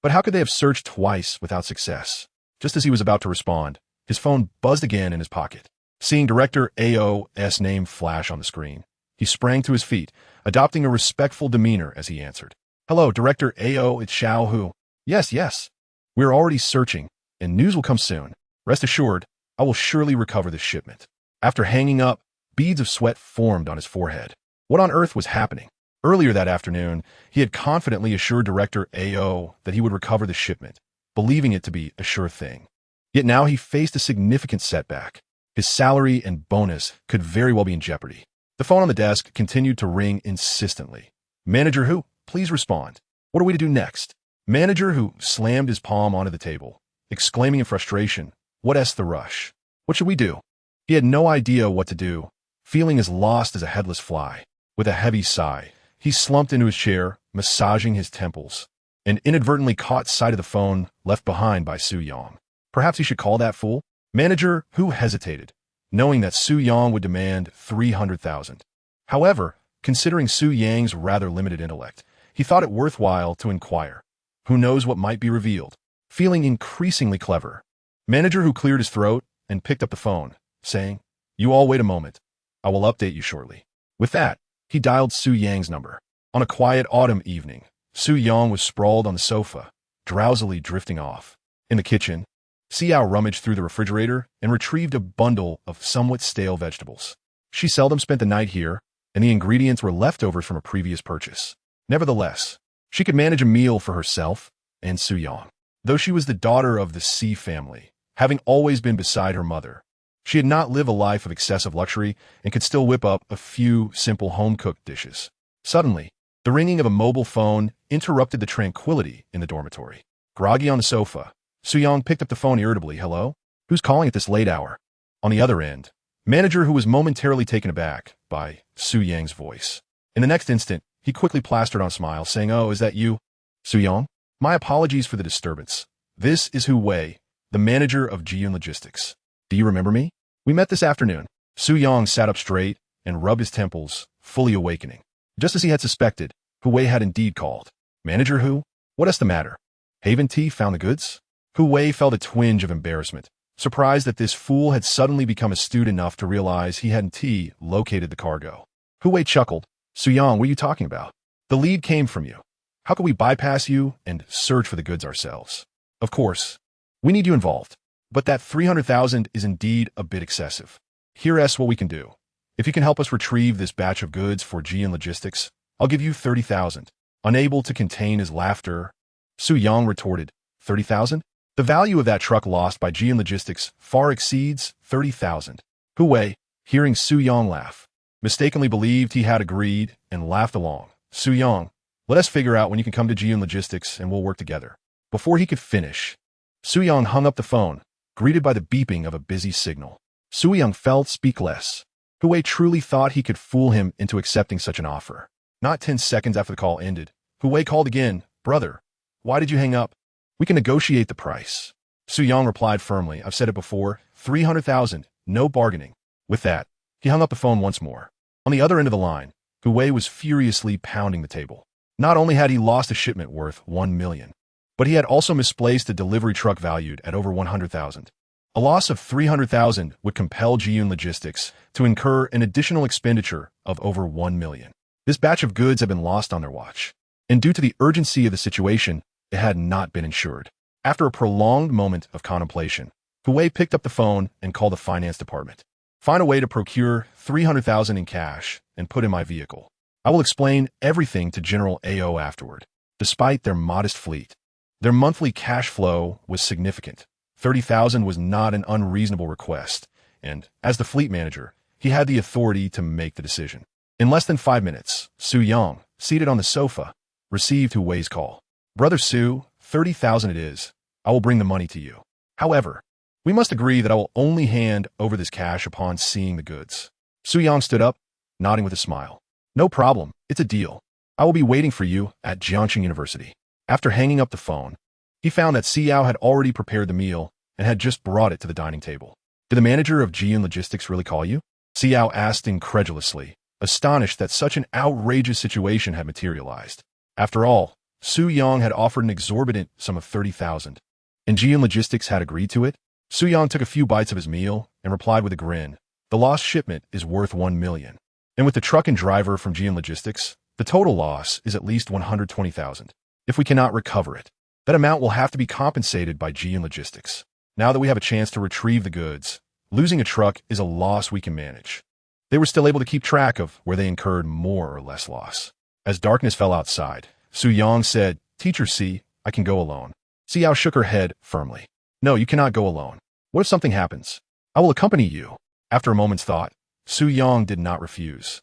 But how could they have searched twice without success? Just as he was about to respond, his phone buzzed again in his pocket. Seeing Director AO's name flash on the screen, he sprang to his feet, adopting a respectful demeanor as he answered. Hello, Director AO, it's Xiao Hu. Yes. We're already searching, and news will come soon. Rest assured, I will surely recover this shipment. After hanging up, beads of sweat formed on his forehead. What on earth was happening? Earlier that afternoon, he had confidently assured Director AO that he would recover the shipment, believing it to be a sure thing. Yet now he faced a significant setback. His salary and bonus could very well be in jeopardy. The phone on the desk continued to ring insistently. Manager Hu, please respond. What are we to do next? Manager Hu slammed his palm onto the table, exclaiming in frustration, What's the rush? What should we do? He had no idea what to do, feeling as lost as a headless fly. With a heavy sigh, he slumped into his chair, massaging his temples, and inadvertently caught sight of the phone left behind by Su Yang. Perhaps he should call that fool? Manager Hu hesitated, knowing that Su Yang would demand 300,000. However, considering Su Yang's rather limited intellect, he thought it worthwhile to inquire. Who knows what might be revealed? Feeling increasingly clever, Manager Hu cleared his throat and picked up the phone, saying, You all wait a moment. I will update you shortly. With that, he dialed Su Yang's number. On a quiet autumn evening, Su Yang was sprawled on the sofa, drowsily drifting off. In the kitchen, Xiao rummaged through the refrigerator and retrieved a bundle of somewhat stale vegetables. She seldom spent the night here, and the ingredients were leftovers from a previous purchase. Nevertheless, she could manage a meal for herself and Su Yang. Though she was the daughter of the Si family, having always been beside her mother, She had not lived a life of excessive luxury and could still whip up a few simple home-cooked dishes. Suddenly, the ringing of a mobile phone interrupted the tranquility in the dormitory. Groggy on the sofa, Su-young picked up the phone irritably. Hello? Who's calling at this late hour? On the other end, manager who was momentarily taken aback by Su-yang's voice. In the next instant, he quickly plastered on a smile, saying, "Oh, is that you? Su-young? My apologies for the disturbance. This is Hu Wei, the manager of Jiyun Logistics. Do you remember me? We met this afternoon." Su-young sat up straight and rubbed his temples, fully awakening. Just as he had suspected, Hu Wei had indeed called. "Manager Hu? What's the matter? Haven Tea found the goods?" Hu Wei felt a twinge of embarrassment, surprised that this fool had suddenly become astute enough to realize he hadn't located the cargo. Hu Wei chuckled. "Su-young, what are you talking about? The lead came from you. How could we bypass you and search for the goods ourselves? Of course, we need you involved. But that 300,000 is indeed a bit excessive. Here's what we can do. If you can help us retrieve this batch of goods for Jiyun Logistics, I'll give you 30,000. Unable to contain his laughter, Su-young retorted, 30,000? The value of that truck lost by Jiyun Logistics far exceeds 30,000. Hu Wei, hearing Su-young laugh, mistakenly believed he had agreed and laughed along. "Su-young, let us figure out when you can come to Jiyun Logistics and we'll work together." Before he could finish, Su-young hung up the phone, greeted by the beeping of a busy signal. Su-young felt speechless. Hu Wei truly thought he could fool him into accepting such an offer. Not 10 seconds after the call ended, Hu Wei called again. "Brother, why did you hang up? We can negotiate the price." Su-young replied firmly, "I've said it before, 300,000, no bargaining." With that, he hung up the phone once more. On the other end of the line, Hu Wei was furiously pounding the table. Not only had he lost a shipment worth 1 million, but he had also misplaced a delivery truck valued at over 100,000. A loss of 300,000 would compel Jiyun Logistics to incur an additional expenditure of over 1 million. This batch of goods had been lost on their watch, and due to the urgency of the situation, it had not been insured. After a prolonged moment of contemplation, Hu Wei picked up the phone and called the finance department. "Find a way to procure 300,000 in cash and put in my vehicle. I will explain everything to General AO afterward." Despite their modest fleet, their monthly cash flow was significant. 30,000 was not an unreasonable request, and as the fleet manager, he had the authority to make the decision. In less than 5 minutes, Su-young, seated on the sofa, received Hu Wei's call. "Brother Su, 30,000 it is. I will bring the money to you. However, we must agree that I will only hand over this cash upon seeing the goods." Su-young stood up, nodding with a smile. "No problem, it's a deal. I will be waiting for you at Jiangxing University." After hanging up the phone, he found that Xiao had already prepared the meal and had just brought it to the dining table. "Did the manager of Jiyun Logistics really call you?" Xiao asked incredulously, astonished that such an outrageous situation had materialized. After all, Su-young had offered an exorbitant sum of 30,000, and Jiyun Logistics had agreed to it. Su-young took a few bites of his meal and replied with a grin, "The lost shipment is worth 1 million. And with the truck and driver from Jiyun Logistics, the total loss is at least 120,000. If we cannot recover it, that amount will have to be compensated by Jiyun Logistics. Now that we have a chance to retrieve the goods, losing a truck is a loss we can manage." They were still able to keep track of where they incurred more or less loss. As darkness fell outside, Su-young said, "Teacher C, I can go alone." Xiao shook her head firmly. "No, you cannot go alone. What if something happens? I will accompany you." After a moment's thought, Su-young did not refuse.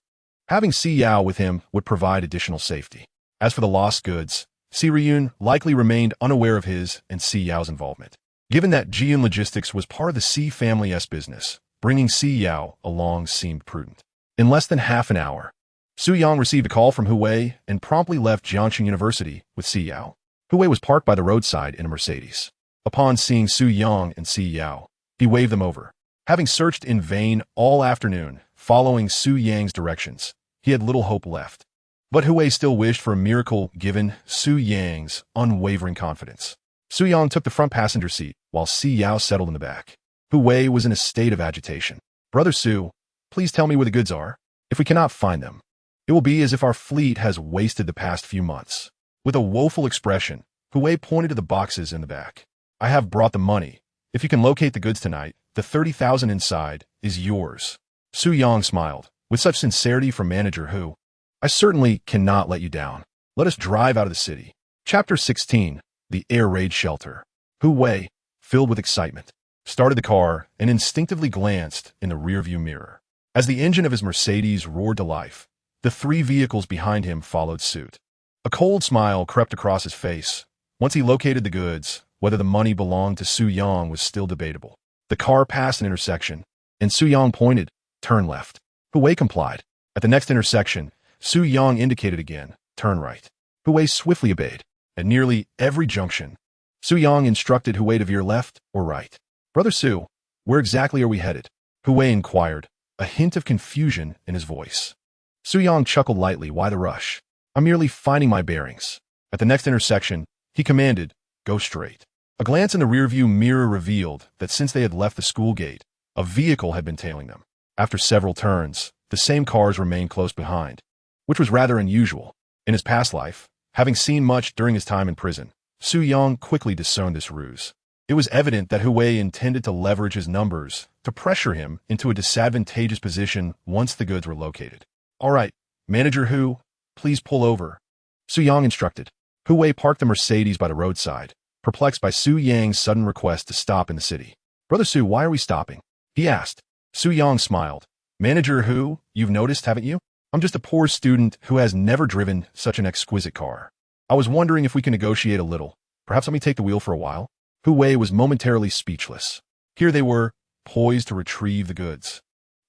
Having Xiao with him would provide additional safety. As for the lost goods, Si-ryun likely remained unaware of his and Xiao's involvement. Given that Jiyun Logistics was part of the Si family's business, bringing Xiao along seemed prudent. In less than half an hour, Su-young received a call from Hu Wei and promptly left Jiangxing University with Xiao. Hu Wei was parked by the roadside in a Mercedes. Upon seeing Su-young and Xiao, he waved them over. Having searched in vain all afternoon, following Su-yang's directions, he had little hope left. But Hu Wei still wished for a miracle given Su-yang's unwavering confidence. Su-young took the front passenger seat, while Xiao settled in the back. Hu Wei was in a state of agitation. "Brother Su, please tell me where the goods are. If we cannot find them, it will be as if our fleet has wasted the past few months." With a woeful expression, Hu Wei pointed to the boxes in the back. "I have brought the money. If you can locate the goods tonight, the 30,000 inside is yours." Su-young smiled. With such sincerity from Manager Hu, "I certainly cannot let you down. Let us drive out of the city." Chapter 16. The Air Raid Shelter. Hu Wei, filled with excitement, started the car, and instinctively glanced in the rearview mirror. As the engine of his Mercedes roared to life, the three vehicles behind him followed suit. A cold smile crept across his face. Once he located the goods, whether the money belonged to Su Yang was still debatable. The car passed an intersection, and Su Yang pointed, "Turn left." Hui complied. At the next intersection, Su Yang indicated again, "Turn right." Hui swiftly obeyed. At nearly every junction, Su Yang instructed Hui to veer left or right. "Brother Su, where exactly are we headed?" Hui inquired, a hint of confusion in his voice. Su Yang chuckled lightly. "Why the rush? I'm merely finding my bearings." At the next intersection, he commanded, "Go straight." A glance in the rearview mirror revealed that since they had left the school gate, a vehicle had been tailing them. After several turns, the same cars remained close behind, which was rather unusual. In his past life, having seen much during his time in prison, Su Yang quickly discerned this ruse. It was evident that Hui intended to leverage his numbers to pressure him into a disadvantageous position once the goods were located. "All right, Manager Hu, please pull over," Su Yang instructed. Hui parked the Mercedes by the roadside, perplexed by Su Yang's sudden request to stop in the city. "Brother Su, why are we stopping?" he asked. Su Yang smiled. "Manager Hu, you've noticed, haven't you? I'm just a poor student who has never driven such an exquisite car. I was wondering if we can negotiate a little. Perhaps let me take the wheel for a while." Hui was momentarily speechless. Here they were, poised to retrieve the goods.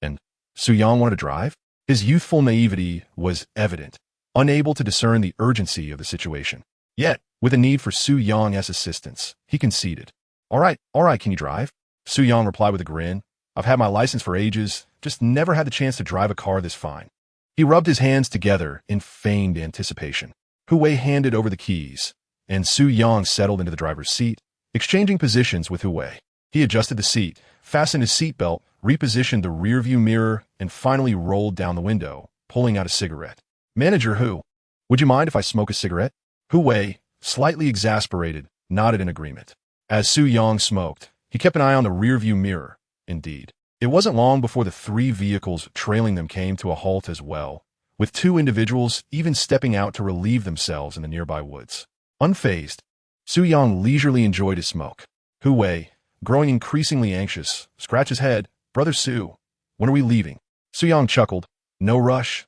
And Su Yang wanted to drive? His youthful naivety was evident, unable to discern the urgency of the situation. Yet, with a need for Su Yang's assistance, he conceded. All right, can you drive?" Su Yang replied with a grin. "I've had my license for ages, just never had the chance to drive a car this fine." He rubbed his hands together in feigned anticipation. Hui handed over the keys, and Su Yang settled into the driver's seat, exchanging positions with Hui. He adjusted the seat, fastened his seatbelt, repositioned the rearview mirror, and finally rolled down the window, pulling out a cigarette. "Manager Hu, would you mind if I smoke a cigarette?" Hui, slightly exasperated, nodded in agreement. As Su Yang smoked, he kept an eye on the rearview mirror. Indeed, it wasn't long before the three vehicles trailing them came to a halt as well, with two individuals even stepping out to relieve themselves in the nearby woods. Unfazed, Su Yang leisurely enjoyed his smoke. Hui, growing increasingly anxious, scratched his head. "Brother Su, when are we leaving?" Su Yang chuckled. No rush.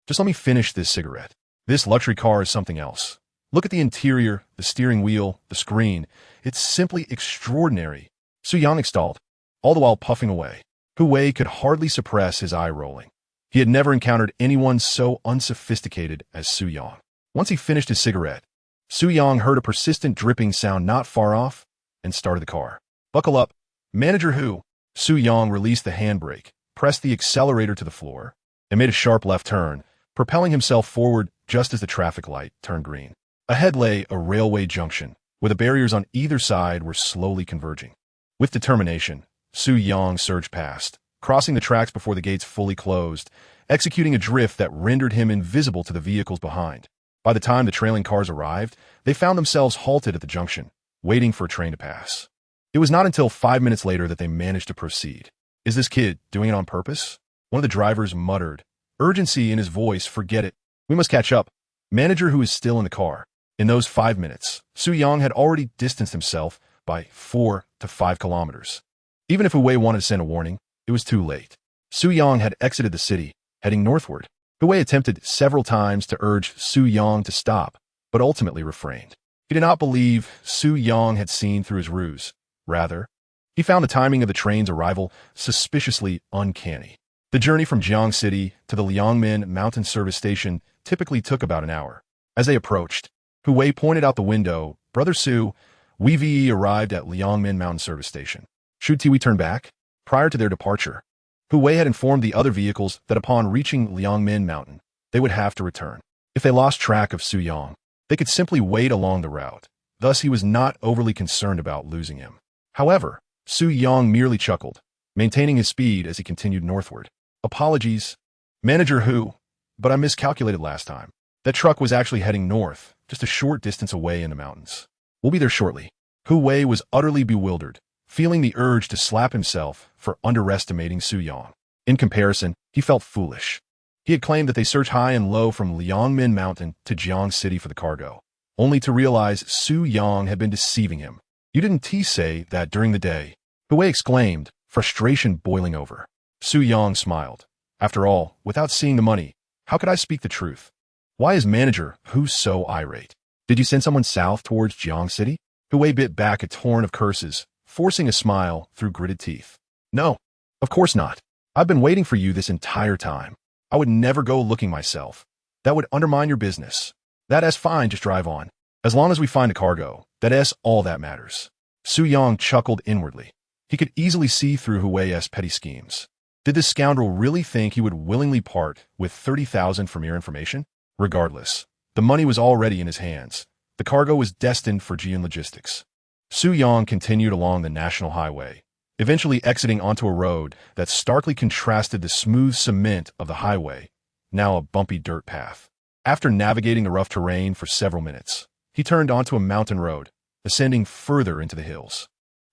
Just let me finish this cigarette. This luxury car is something else. Look at the interior, the steering wheel, the screen. It's simply extraordinary." Su Yang extolled, all the while puffing away. Hui could hardly suppress his eye rolling. He had never encountered anyone so unsophisticated as Su Yang. Once he finished his cigarette, Su Yang heard a persistent dripping sound not far off and started the car. "Buckle up, Manager Hu." Su Yang released the handbrake, pressed the accelerator to the floor, and made a sharp left turn, propelling himself forward just as the traffic light turned green. Ahead lay a railway junction, where the barriers on either side were slowly converging. With determination, Su Yang surged past, crossing the tracks before the gates fully closed, executing a drift that rendered him invisible to the vehicles behind. By the time the trailing cars arrived, they found themselves halted at the junction, waiting for a train to pass. It was not until 5 minutes later that they managed to proceed. "Is this kid doing it on purpose?" one of the drivers muttered, urgency in his voice. "Forget it. We must catch up." Manager Hu is still in the car. In those 5 minutes, Su Yang had already distanced himself by 4 to 5 kilometers. Even if Hui wanted to send a warning, it was too late. Su Yang had exited the city, heading northward. Hui attempted several times to urge Su Yang to stop, but ultimately refrained. He did not believe Su Yang had seen through his ruse. Rather, he found the timing of the train's arrival suspiciously uncanny. The journey from Jiang City to the Liangmen Mountain Service Station typically took about an hour. As they approached, Hui pointed out the window. "Brother Su, we've arrived at Liangmen Mountain Service Station. Should we turn back?" Prior to their departure, Hui had informed the other vehicles that upon reaching Liangmen Mountain, they would have to return. If they lost track of Su Yang, they could simply wait along the route. Thus, he was not overly concerned about losing him. However, Su Yang merely chuckled, maintaining his speed as he continued northward. "Apologies, Manager Hu, but I miscalculated last time. That truck was actually heading north, just a short distance away in the mountains. We'll be there shortly." Hui was utterly bewildered, feeling the urge to slap himself for underestimating Su Yang. In comparison, he felt foolish. He had claimed that they searched high and low from Liangmen Mountain to Jiang City for the cargo, only to realize Su Yang had been deceiving him. You didn't say that during the day, Hu Wei exclaimed, frustration boiling over. Su Yang smiled. After all, without seeing the money, how could I speak the truth? Why is manager Hu so irate? Did you send someone south towards Jiang City? Hu Wei bit back a torrent of curses, forcing a smile through gritted teeth. No, of course not. I've been waiting for you this entire time. I would never go looking myself. That would undermine your business. That's fine, just drive on. As long as we find a cargo, that's all that matters. Su Yang chuckled inwardly. He could easily see through Hu Wei's petty schemes. Did this scoundrel really think he would willingly part with 30,000 for mere information? Regardless, the money was already in his hands. The cargo was destined for Jian Logistics. Su Yang continued along the national highway, eventually exiting onto a road that starkly contrasted the smooth cement of the highway, now a bumpy dirt path. After navigating the rough terrain for several minutes, he turned onto a mountain road, ascending further into the hills.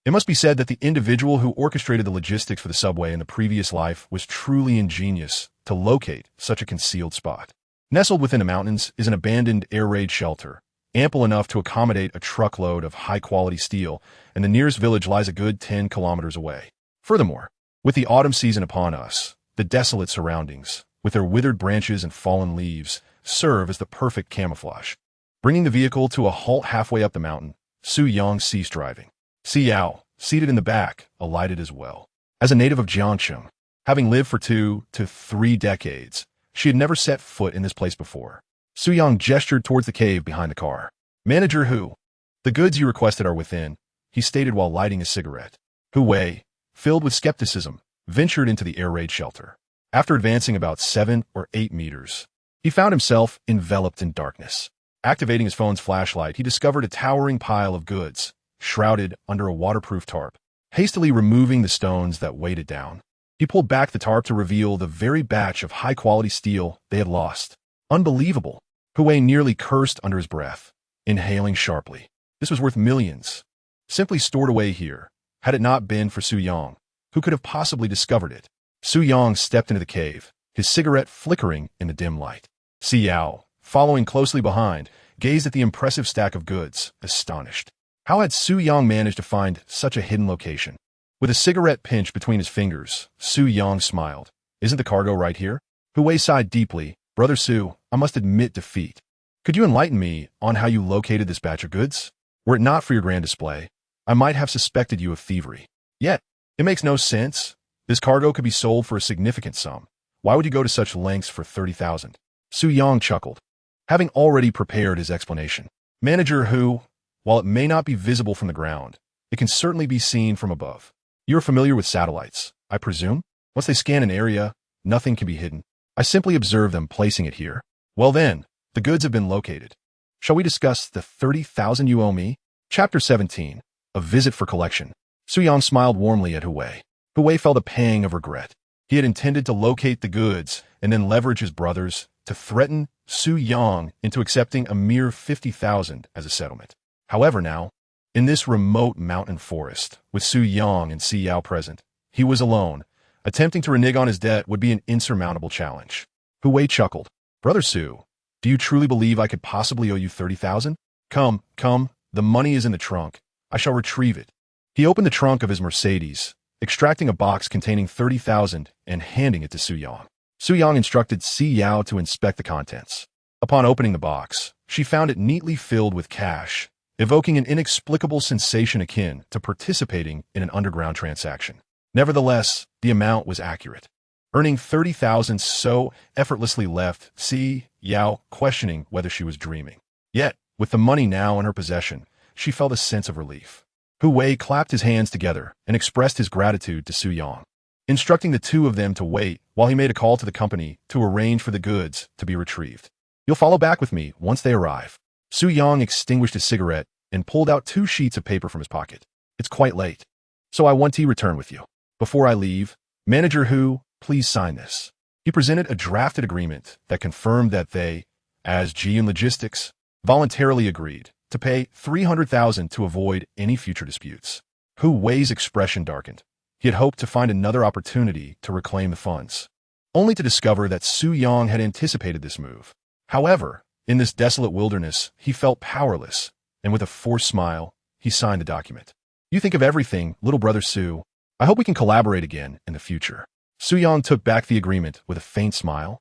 It must be said that the individual who orchestrated the logistics for the subway in the previous life was truly ingenious to locate such a concealed spot. Nestled within the mountains is an abandoned air raid shelter, ample enough to accommodate a truckload of high-quality steel, and the nearest village lies a good 10 kilometers away. Furthermore, with the autumn season upon us, the desolate surroundings, with their withered branches and fallen leaves, serve as the perfect camouflage. Bringing the vehicle to a halt halfway up the mountain, Su Yang ceased driving. Si Yao, seated in the back, alighted as well. As a native of Jiangcheng, having lived for 2 to 3 decades, she had never set foot in this place before. Su Yang gestured towards the cave behind the car. Manager Hu, the goods you requested are within, he stated while lighting a cigarette. Hu Wei, filled with skepticism, ventured into the air raid shelter. After advancing about 7 or 8 meters, he found himself enveloped in darkness. Activating his phone's flashlight, he discovered a towering pile of goods, shrouded under a waterproof tarp. Hastily removing the stones that weighed it down, he pulled back the tarp to reveal the very batch of high-quality steel they had lost. Unbelievable! Hu Wei nearly cursed under his breath, inhaling sharply. This was worth millions, simply stored away here, had it not been for Su Yang. Who could have possibly discovered it? Su Yang stepped into the cave, his cigarette flickering in the dim light. Si Yao, following closely behind, gazed at the impressive stack of goods, astonished. How had Su Yang managed to find such a hidden location? With a cigarette pinched between his fingers, Su Yang smiled. Isn't the cargo right here? Hu Wei sighed deeply. Brother Su, I must admit defeat. Could you enlighten me on how you located this batch of goods? Were it not for your grand display, I might have suspected you of thievery. Yet, it makes no sense. This cargo could be sold for a significant sum. Why would you go to such lengths for 30,000? Su Yang chuckled, having already prepared his explanation. Manager Hu, while it may not be visible from the ground, it can certainly be seen from above. You're familiar with satellites, I presume? Once they scan an area, nothing can be hidden. I simply observe them placing it here. Well then, the goods have been located. Shall we discuss the 30,000 you owe me? Chapter 17, A Visit for Collection. Su Yang smiled warmly at Hu Wei. Hu Wei felt a pang of regret. He had intended to locate the goods and then leverage his brothers to threaten Su Yang into accepting a mere 50,000 as a settlement. However now, in this remote mountain forest, with Su Yang and Si Yao present, he was alone. Attempting to renege on his debt would be an insurmountable challenge. Hu Wei chuckled. Brother Su, do you truly believe I could possibly owe you 30,000? Come, the money is in the trunk. I shall retrieve it. He opened the trunk of his Mercedes, extracting a box containing 30,000 and handing it to Su Yang. Su Yang instructed Si Yao to inspect the contents. Upon opening the box, she found it neatly filled with cash, evoking an inexplicable sensation akin to participating in an underground transaction. Nevertheless, the amount was accurate. Earning 30,000 so effortlessly left Si Yao questioning whether she was dreaming. Yet, with the money now in her possession, she felt a sense of relief. Hu Wei clapped his hands together and expressed his gratitude to Su Yang, instructing the two of them to wait while he made a call to the company to arrange for the goods to be retrieved. You'll follow back with me once they arrive. Su Yang extinguished his cigarette and pulled out 2 sheets of paper from his pocket. It's quite late, so I want to return with you. Before I leave, Manager Hu, please sign this. He presented a drafted agreement that confirmed that they, as Jian Logistics, voluntarily agreed to pay 300,000 to avoid any future disputes. Hu Wei's expression darkened. He had hoped to find another opportunity to reclaim the funds, only to discover that Su Yang had anticipated this move. However, in this desolate wilderness, he felt powerless, and with a forced smile, he signed the document. You think of everything, little brother Su. I hope we can collaborate again in the future. Su-young took back the agreement with a faint smile.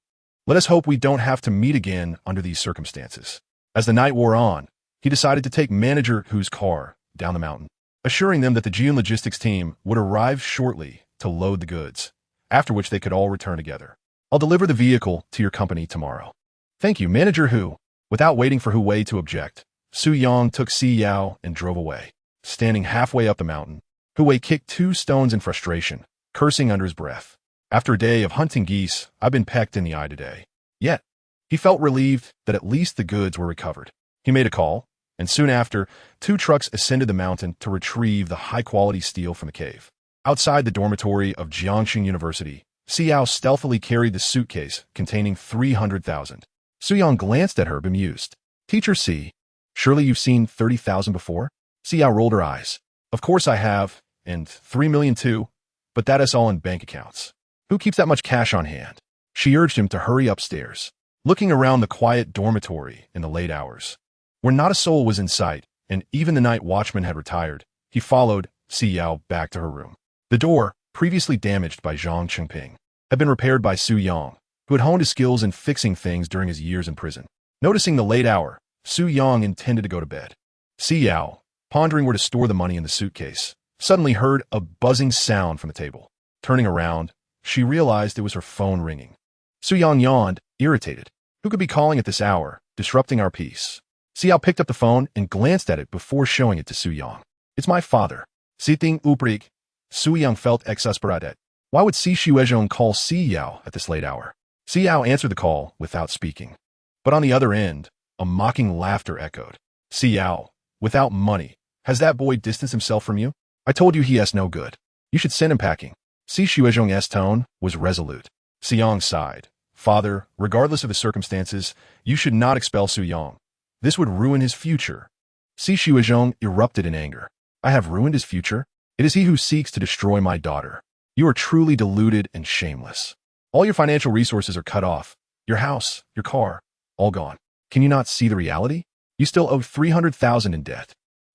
Let us hope we don't have to meet again under these circumstances. As the night wore on, he decided to take Manager Hu's car down the mountain, assuring them that the June logistics team would arrive shortly to load the goods, after which they could all return together. I'll deliver the vehicle to your company tomorrow. Thank you, Manager Hu. Without waiting for Hu Wei to object, Su-young took Si Yao and drove away. Standing halfway up the mountain, Hu Wei kicked 2 stones in frustration, cursing under his breath. After a day of hunting geese, I've been pecked in the eye today. Yet, he felt relieved that at least the goods were recovered. He made a call, and soon after, 2 trucks ascended the mountain to retrieve the high-quality steel from the cave. Outside the dormitory of Jiangxing University, Si Yao stealthily carried the suitcase containing 300,000. Su-young glanced at her, bemused. Teacher Si, surely you've seen 30,000 before? Si Yao rolled her eyes. Of course I have, and 3 million too, but that is all in bank accounts. Who keeps that much cash on hand? She urged him to hurry upstairs. Looking around the quiet dormitory in the late hours, where not a soul was in sight, and even the night watchman had retired, he followed Si Yao back to her room. The door, previously damaged by Zhang Chengping, had been repaired by Su-young, who had honed his skills in fixing things during his years in prison. Noticing the late hour, Su-young intended to go to bed. Si Yao, pondering where to store the money in the suitcase, suddenly heard a buzzing sound from the table. Turning around, she realized it was her phone ringing. Su-young yawned, irritated. Who could be calling at this hour, disrupting our peace? Si Yao picked up the phone and glanced at it before showing it to Su-young. It's my father. Sitting uprig. Su-young felt exasperated. Why would Si Shuezhong call Si Yao at this late hour? Si Yao answered the call without speaking. But on the other end, a mocking laughter echoed. Si Yao, without money, has that boy distanced himself from you? I told you he has no good. You should send him packing. Si Shuezhong's tone was resolute. Si-young sighed. Father, regardless of the circumstances, you should not expel Su-young. This would ruin his future. Si Shuezhong erupted in anger. I have ruined his future? It is he who seeks to destroy my daughter. You are truly deluded and shameless. All your financial resources are cut off. Your house, your car, all gone. Can you not see the reality? You still owe 300,000 in debt.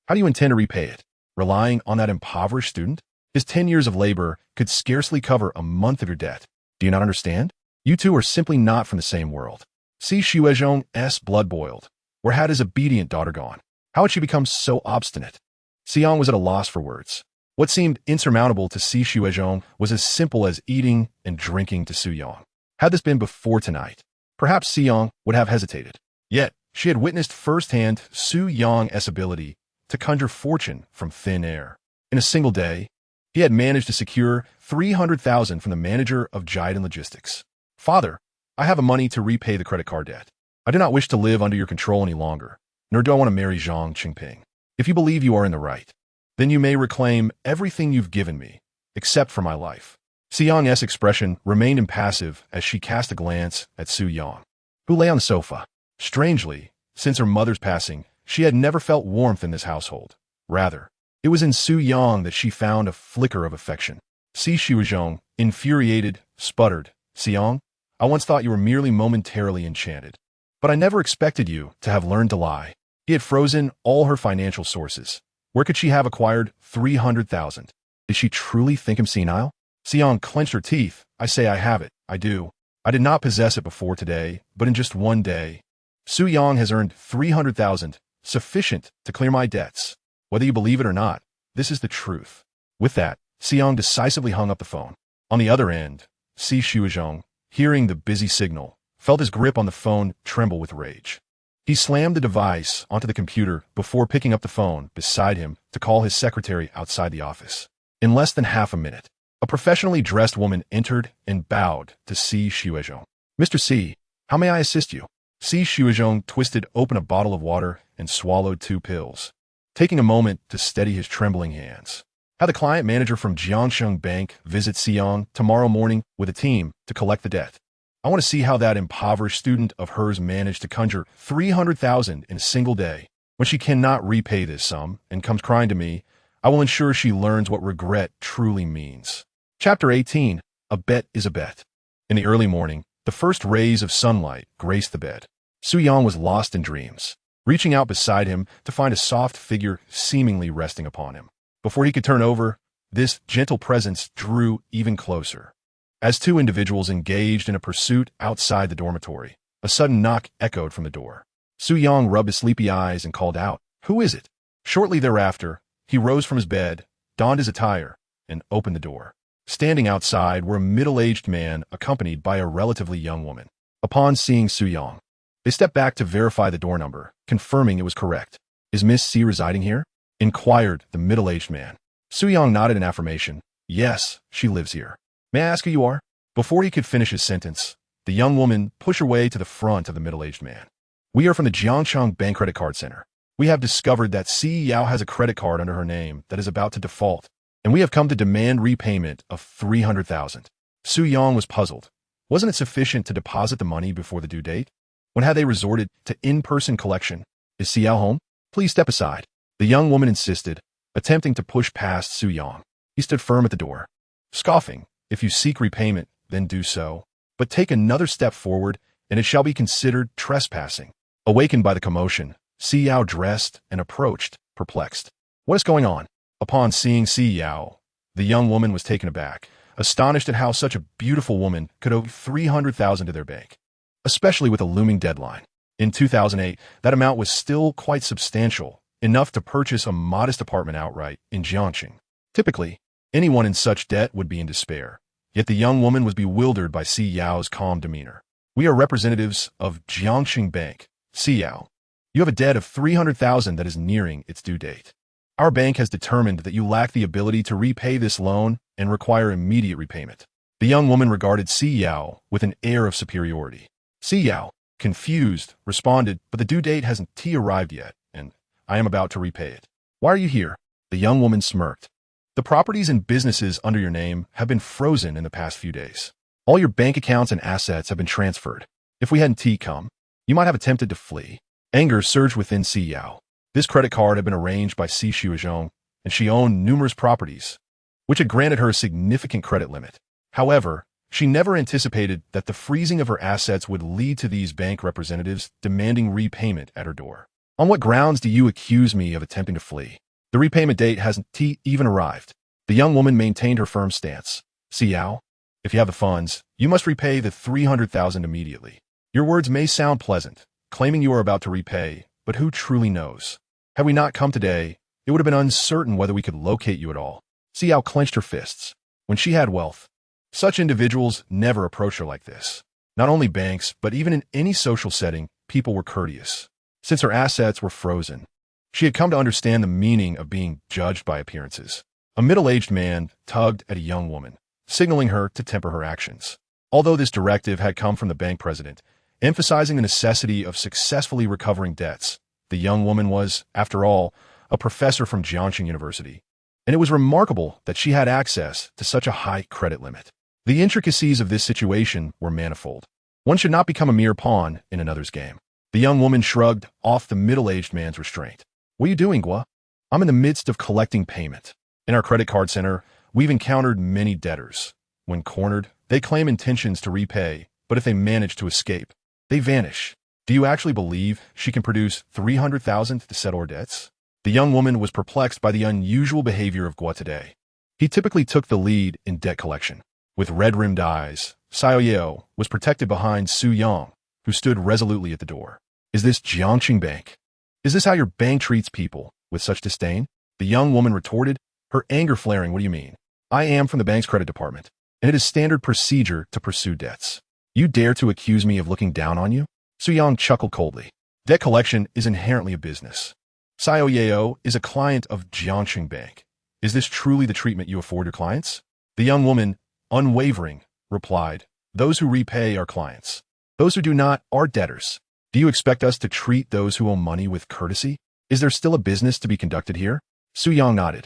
How do you intend to repay it? Relying on that impoverished student? His 10 years of labor could scarcely cover a month of your debt. Do you not understand? You two are simply not from the same world. Si Shuezhong's blood boiled. Where had his obedient daughter gone? How had she become so obstinate? Si-young was at a loss for words. What seemed insurmountable to Si Shuezhong was as simple as eating and drinking to Su-young. Had this been before tonight, perhaps Si-young would have hesitated. Yet, she had witnessed firsthand Su-young's ability to conjure fortune from thin air. In a single day, he had managed to secure 300,000 from the manager of Jidan Logistics. Father, I have the money to repay the credit card debt. I do not wish to live under your control any longer, nor do I want to marry Zhang Chengping. If you believe you are in the right, then you may reclaim everything you've given me, except for my life. Si-young's expression remained impassive as she cast a glance at Su-young, who lay on the sofa. Strangely, since her mother's passing, she had never felt warmth in this household. Rather, it was in Su-young that she found a flicker of affection. Si Shuezhong, infuriated, sputtered, Si-young, I once thought you were merely momentarily enchanted. But I never expected you to have learned to lie. He had frozen all her financial sources. Where could she have acquired 300,000? Did she truly think him senile? Si-young clenched her teeth. I say I have it. I do. I did not possess it before today, but in just one day. Su-young has earned 300,000, sufficient to clear my debts. Whether you believe it or not, this is the truth. With that, Si-young decisively hung up the phone. On the other end, Si Shuezhong, hearing the busy signal, felt his grip on the phone tremble with rage. He slammed the device onto the computer before picking up the phone beside him to call his secretary outside the office. In less than half a minute, a professionally dressed woman entered and bowed to Si Shuezhong. Mr. Si, how may I assist you? Si Shuezhong twisted open a bottle of water and swallowed 2 pills, taking a moment to steady his trembling hands. Have the client manager from Jiangxing Bank visit Si-young tomorrow morning with a team to collect the debt. I want to see how that impoverished student of hers managed to conjure 300,000 in a single day. When she cannot repay this sum and comes crying to me, I will ensure she learns what regret truly means. Chapter 18. A bet is a bet. In the early morning, the first rays of sunlight graced the bed. Su-young was lost in dreams. reaching out beside him to find a soft figure seemingly resting upon him. Before he could turn over, this gentle presence drew even closer. As two individuals engaged in a pursuit outside the dormitory, a sudden knock echoed from the door. Su-Yang rubbed his sleepy eyes and called out, "Who is it?" Shortly thereafter, he rose from his bed, donned his attire, and opened the door. Standing outside were a middle-aged man accompanied by a relatively young woman. Upon seeing Su-Yang, they stepped back to verify the door number, confirming it was correct. "Is Miss C residing here?" inquired the middle-aged man. Su-Yang nodded in affirmation. "Yes, she lives here." "May I ask who you are?" Before he could finish his sentence, the young woman pushed her way to the front of the middle-aged man. "We are from the Jiangcheng Bank Credit Card Center. We have discovered that Si Yao has a credit card under her name that is about to default, and we have come to demand repayment of 300,000. Su-Yang was puzzled. Wasn't it sufficient to deposit the money before the due date? When had they resorted to in-person collection? "Is Si Yao home? Please step aside," the young woman insisted, attempting to push past Su-Yang. He stood firm at the door, scoffing. "If you seek repayment, then do so. But take another step forward, and it shall be considered trespassing." Awakened by the commotion, Si Yao dressed and approached, perplexed. "What is going on?" Upon seeing Si Yao, the young woman was taken aback, astonished at how such a beautiful woman could owe 300,000 to their bank, especially with a looming deadline. In 2008, that amount was still quite substantial, enough to purchase a modest apartment outright in Jiangxing. Typically, anyone in such debt would be in despair. Yet the young woman was bewildered by Si Yao's calm demeanor. "We are representatives of Jiangxing Bank. Si Yao, you have a debt of 300,000 that is nearing its due date. Our bank has determined that you lack the ability to repay this loan and require immediate repayment." The young woman regarded Si Yao with an air of superiority. Si Yao, confused, responded, "But the due date hasn't arrived yet, and I am about to repay it." "Why are you here?" The young woman smirked. "The properties and businesses under your name have been frozen in the past few days. All your bank accounts and assets have been transferred. If we hadn't come, you might have attempted to flee." Anger surged within Si Yao. This credit card had been arranged by Si Shuizhong, and she owned numerous properties, which had granted her a significant credit limit. However, she never anticipated that the freezing of her assets would lead to these bank representatives demanding repayment at her door. "On what grounds do you accuse me of attempting to flee? The repayment date hasn't even arrived." The young woman maintained her firm stance. "Si Yao, if you have the funds, you must repay the 300,000 immediately. Your words may sound pleasant, claiming you are about to repay, but who truly knows? Had we not come today, it would have been uncertain whether we could locate you at all." Si Yao clenched her fists. When she had wealth, such individuals never approached her like this. Not only banks, but even in any social setting, people were courteous. Since her assets were frozen, she had come to understand the meaning of being judged by appearances. A middle-aged man tugged at a young woman, signaling her to temper her actions. Although this directive had come from the bank president, emphasizing the necessity of successfully recovering debts, the young woman was, after all, a professor from Jiangxing University, and it was remarkable that she had access to such a high credit limit. The intricacies of this situation were manifold. One should not become a mere pawn in another's game. The young woman shrugged off the middle-aged man's restraint. "What are you doing, Gua?" "I'm in the midst of collecting payment. In our credit card center, we've encountered many debtors. When cornered, they claim intentions to repay, but if they manage to escape, they vanish. Do you actually believe she can produce 300,000 to settle her debts?" The young woman was perplexed by the unusual behavior of Gua today. He typically took the lead in debt collection. With red-rimmed eyes, Xiaoyao was protected behind Su-Yang, who stood resolutely at the door. "Is this Jiangxing Bank? Is this how your bank treats people, with such disdain?" The young woman retorted, her anger flaring. "What do you mean? I am from the bank's credit department, and it is standard procedure to pursue debts. You dare to accuse me of looking down on you?" Su-Yang chuckled coldly. "Debt collection is inherently a business. Xiaoyao is a client of Jiangxing Bank. Is this truly the treatment you afford your clients?" The young woman, unwavering, replied, "Those who repay are clients. Those who do not are debtors. Do you expect us to treat those who owe money with courtesy? Is there still a business to be conducted here?" Su-Yang nodded.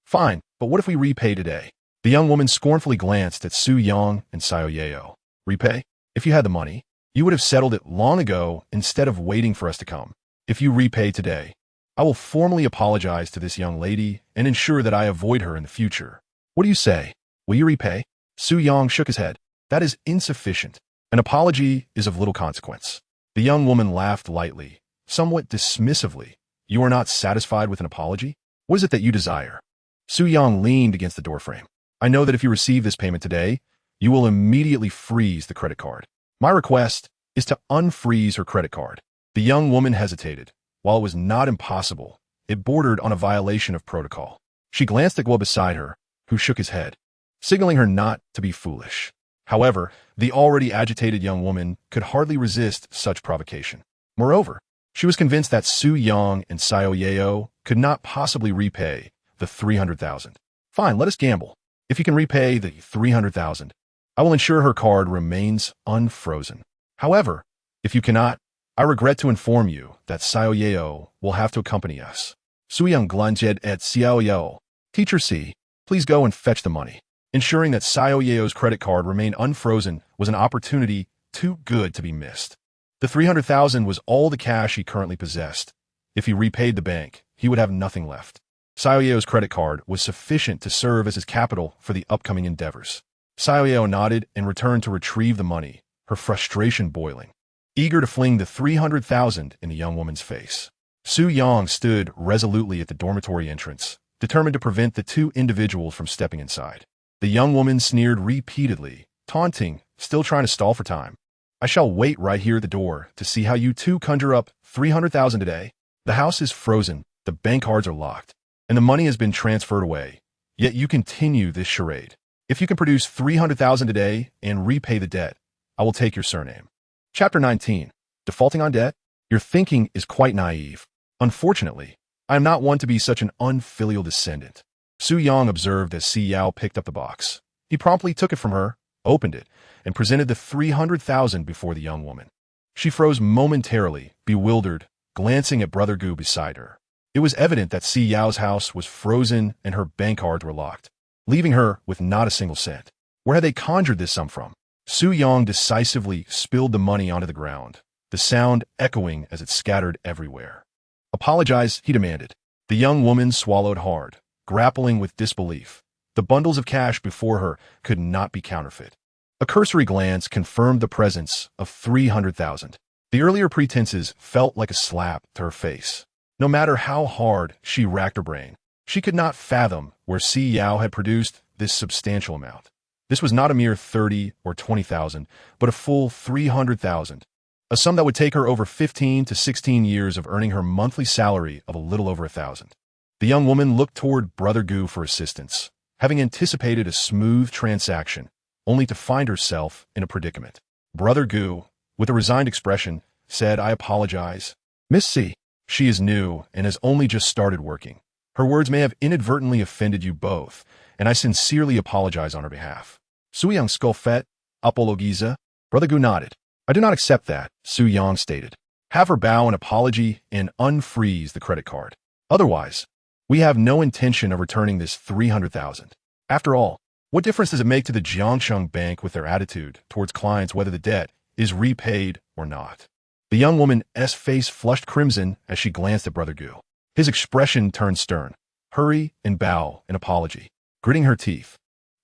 "Fine, but what if we repay today?" The young woman scornfully glanced at Su-Yang and Xiaoyao. "Repay? If you had the money, you would have settled it long ago instead of waiting for us to come. If you repay today, I will formally apologize to this young lady and ensure that I avoid her in the future. What do you say? Will you repay?" Su-Yang shook his head. "That is insufficient. An apology is of little consequence." The young woman laughed lightly, somewhat dismissively. You are not satisfied with an apology? What is it that you desire? Su Yang leaned against the doorframe. I know that if you receive this payment today, you will immediately freeze the credit card. My request is to unfreeze her credit card. The young woman hesitated. While it was not impossible, it bordered on a violation of protocol. She glanced at Guo beside her, who shook his head, signaling her not to be foolish. However, the already agitated young woman could hardly resist such provocation. Moreover, she was convinced that Su Yang and Xiao Yao could not possibly repay the 300,000. Fine, let us gamble. If you can repay the 300,000, I will ensure her card remains unfrozen. However, if you cannot, I regret to inform you that Xiao Yao will have to accompany us. Su Yang glanced at Xiao Yao. Teacher C, please go and fetch the money. Ensuring that Xiao Yao's credit card remained unfrozen was an opportunity too good to be missed. The 300,000 was all the cash he currently possessed. If he repaid the bank, he would have nothing left. Xiao Yao's credit card was sufficient to serve as his capital for the upcoming endeavors. Xiao Yao nodded and returned to retrieve the money, her frustration boiling, eager to fling the 300,000 in the young woman's face. Su Yang stood resolutely at the dormitory entrance, determined to prevent the two individuals from stepping inside. The young woman sneered repeatedly, taunting, still trying to stall for time. I shall wait right here at the door to see how you two conjure up 300,000 today. The house is frozen, the bank cards are locked, and the money has been transferred away. Yet you continue this charade. If you can produce 300,000 today and repay the debt, I will take your surname. Chapter 19. Defaulting on debt? Your thinking is quite naive. Unfortunately, I am not one to be such an unfilial descendant. Su Yang observed as Si Yao picked up the box. He promptly took it from her, opened it, and presented the 300,000 before the young woman. She froze momentarily, bewildered, glancing at Brother Gu beside her. It was evident that Si Yao's house was frozen and her bank cards were locked, leaving her with not a single cent. Where had they conjured this sum from? Su Yang decisively spilled the money onto the ground, the sound echoing as it scattered everywhere. Apologize, he demanded. The young woman swallowed hard, grappling with disbelief. The bundles of cash before her could not be counterfeit. A cursory glance confirmed the presence of 300,000. The earlier pretenses felt like a slap to her face. No matter how hard she racked her brain, she could not fathom where Si Yao had produced this substantial amount. This was not a mere 30 or 20,000, but a full 300,000, a sum that would take her over 15 to 16 years of earning her monthly salary of a little over 1,000. The young woman looked toward Brother Gu for assistance, having anticipated a smooth transaction, only to find herself in a predicament. Brother Gu, with a resigned expression, said, I apologize. Miss C, she is new and has only just started working. Her words may have inadvertently offended you both, and I sincerely apologize on her behalf. Su Yang scoffet, apologize. Brother Gu nodded. I do not accept that, Su Yang stated. Have her bow an apology and unfreeze the credit card. Otherwise, we have no intention of returning this 300,000. After all, what difference does it make to the Jiangsheng Bank with their attitude towards clients whether the debt is repaid or not? The young woman's face flushed crimson as she glanced at Brother Gu. His expression turned stern. Hurry and bow an apology. Gritting her teeth,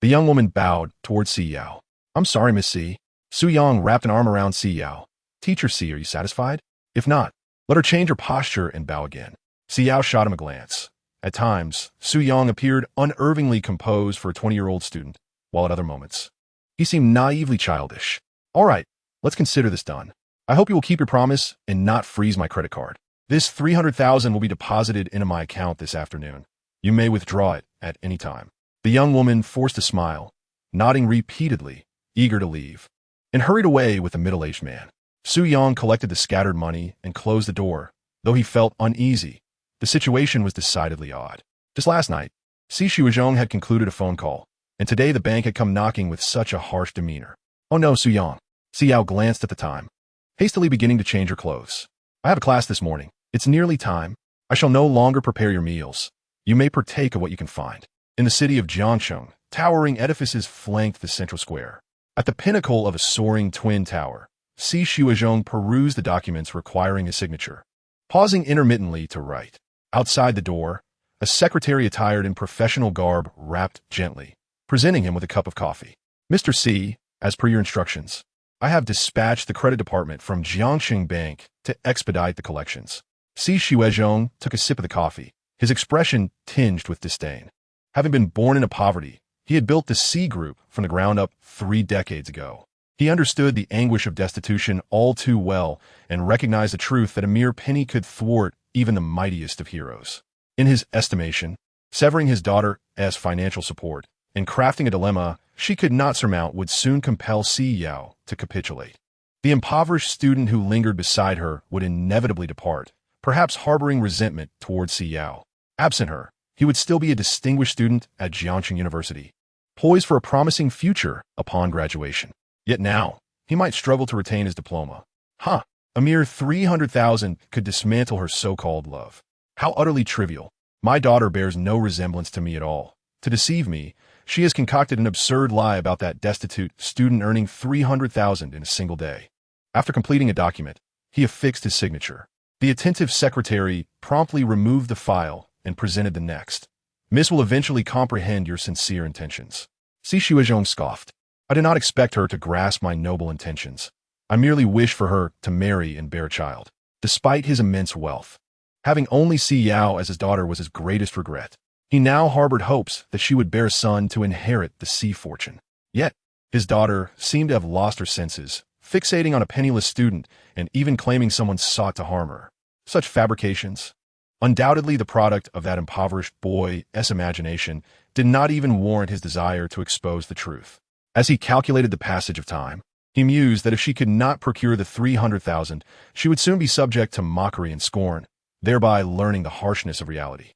the young woman bowed towards Si Yao. I'm sorry, Miss C. Su Yang wrapped an arm around Si Yao. Teacher C, are you satisfied? If not, let her change her posture and bow again. Si Yao shot him a glance. At times, Su Yang appeared unervingly composed for a 20-year-old student, while at other moments, he seemed naively childish. All right, let's consider this done. I hope you will keep your promise and not freeze my credit card. This 300,000 will be deposited into my account this afternoon. You may withdraw it at any time. The young woman forced a smile, nodding repeatedly, eager to leave, and hurried away with the middle-aged man. Su Yang collected the scattered money and closed the door. Though he felt uneasy, the situation was decidedly odd. Just last night, Si Shuizhong had concluded a phone call, and today the bank had come knocking with such a harsh demeanor. Oh no, Su Yang. Si Yao glanced at the time, hastily beginning to change her clothes. I have a class this morning. It's nearly time. I shall no longer prepare your meals. You may partake of what you can find. In the city of Jiangsheng, towering edifices flanked the central square. At the pinnacle of a soaring twin tower, Si Shuizhong perused the documents requiring his signature, pausing intermittently to write. Outside the door, a secretary attired in professional garb rapped gently, presenting him with a cup of coffee. Mr. C, as per your instructions. I have dispatched the credit department from Jiangxing Bank to expedite the collections. Si Shuizhong took a sip of the coffee, his expression tinged with disdain. Having been born into poverty, he had built the C Group from the ground up 3 decades ago. He understood the anguish of destitution all too well and recognized the truth that a mere penny could thwart even the mightiest of heroes. In his estimation, severing his daughter as financial support and crafting a dilemma she could not surmount would soon compel Si Yao to capitulate. The impoverished student who lingered beside her would inevitably depart, perhaps harboring resentment towards Si Yao. Absent her, he would still be a distinguished student at Jiangxing University, poised for a promising future upon graduation. Yet now, he might struggle to retain his diploma. A mere 300,000 could dismantle her so-called love. How utterly trivial. My daughter bears no resemblance to me at all. To deceive me, she has concocted an absurd lie about that destitute student earning 300,000 in a single day. After completing a document, he affixed his signature. The attentive secretary promptly removed the file and presented the next. Miss will eventually comprehend your sincere intentions. Si Shuizhong scoffed. I did not expect her to grasp my noble intentions. I merely wish for her to marry and bear a child. Despite his immense wealth, having only Si Yao as his daughter was his greatest regret. He now harbored hopes that she would bear a son to inherit the sea fortune. Yet, his daughter seemed to have lost her senses, fixating on a penniless student and even claiming someone sought to harm her. Such fabrications, undoubtedly the product of that impoverished boy's imagination, did not even warrant his desire to expose the truth. As he calculated the passage of time, he mused that if she could not procure the 300,000, she would soon be subject to mockery and scorn, thereby learning the harshness of reality.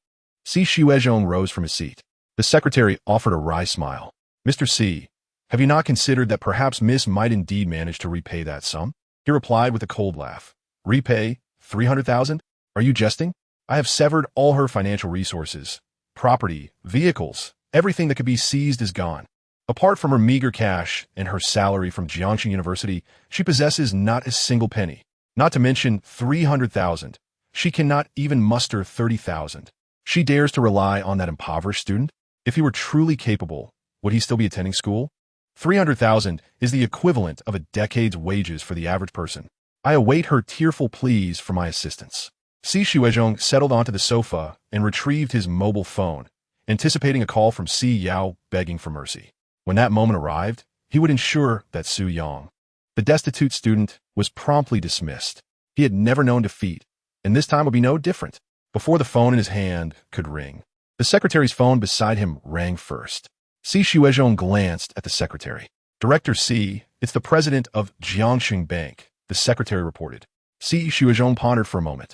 Si Shuizhong rose from his seat. The secretary offered a wry smile. Mr. Si, have you not considered that perhaps Miss might indeed manage to repay that sum? He replied with a cold laugh. Repay 300,000? Are you jesting? I have severed all her financial resources. Property, vehicles, everything that could be seized is gone. Apart from her meager cash and her salary from Jiangxing University, she possesses not a single penny. Not to mention 300,000. She cannot even muster 30,000. She dares to rely on that impoverished student? If he were truly capable, would he still be attending school? 300,000 is the equivalent of a decade's wages for the average person. I await her tearful pleas for my assistance. Si Shuizhong settled onto the sofa and retrieved his mobile phone, anticipating a call from Si Yao begging for mercy. When that moment arrived, he would ensure that Su Yang, the destitute student, was promptly dismissed. He had never known defeat, and this time would be no different. Before the phone in his hand could ring, the secretary's phone beside him rang first. Si Shuizhong glanced at the secretary. Director Si, it's the president of Jiangxing Bank, the secretary reported. Si Shuizhong pondered for a moment.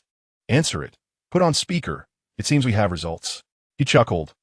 Answer it. Put on speaker. It seems we have results. He chuckled.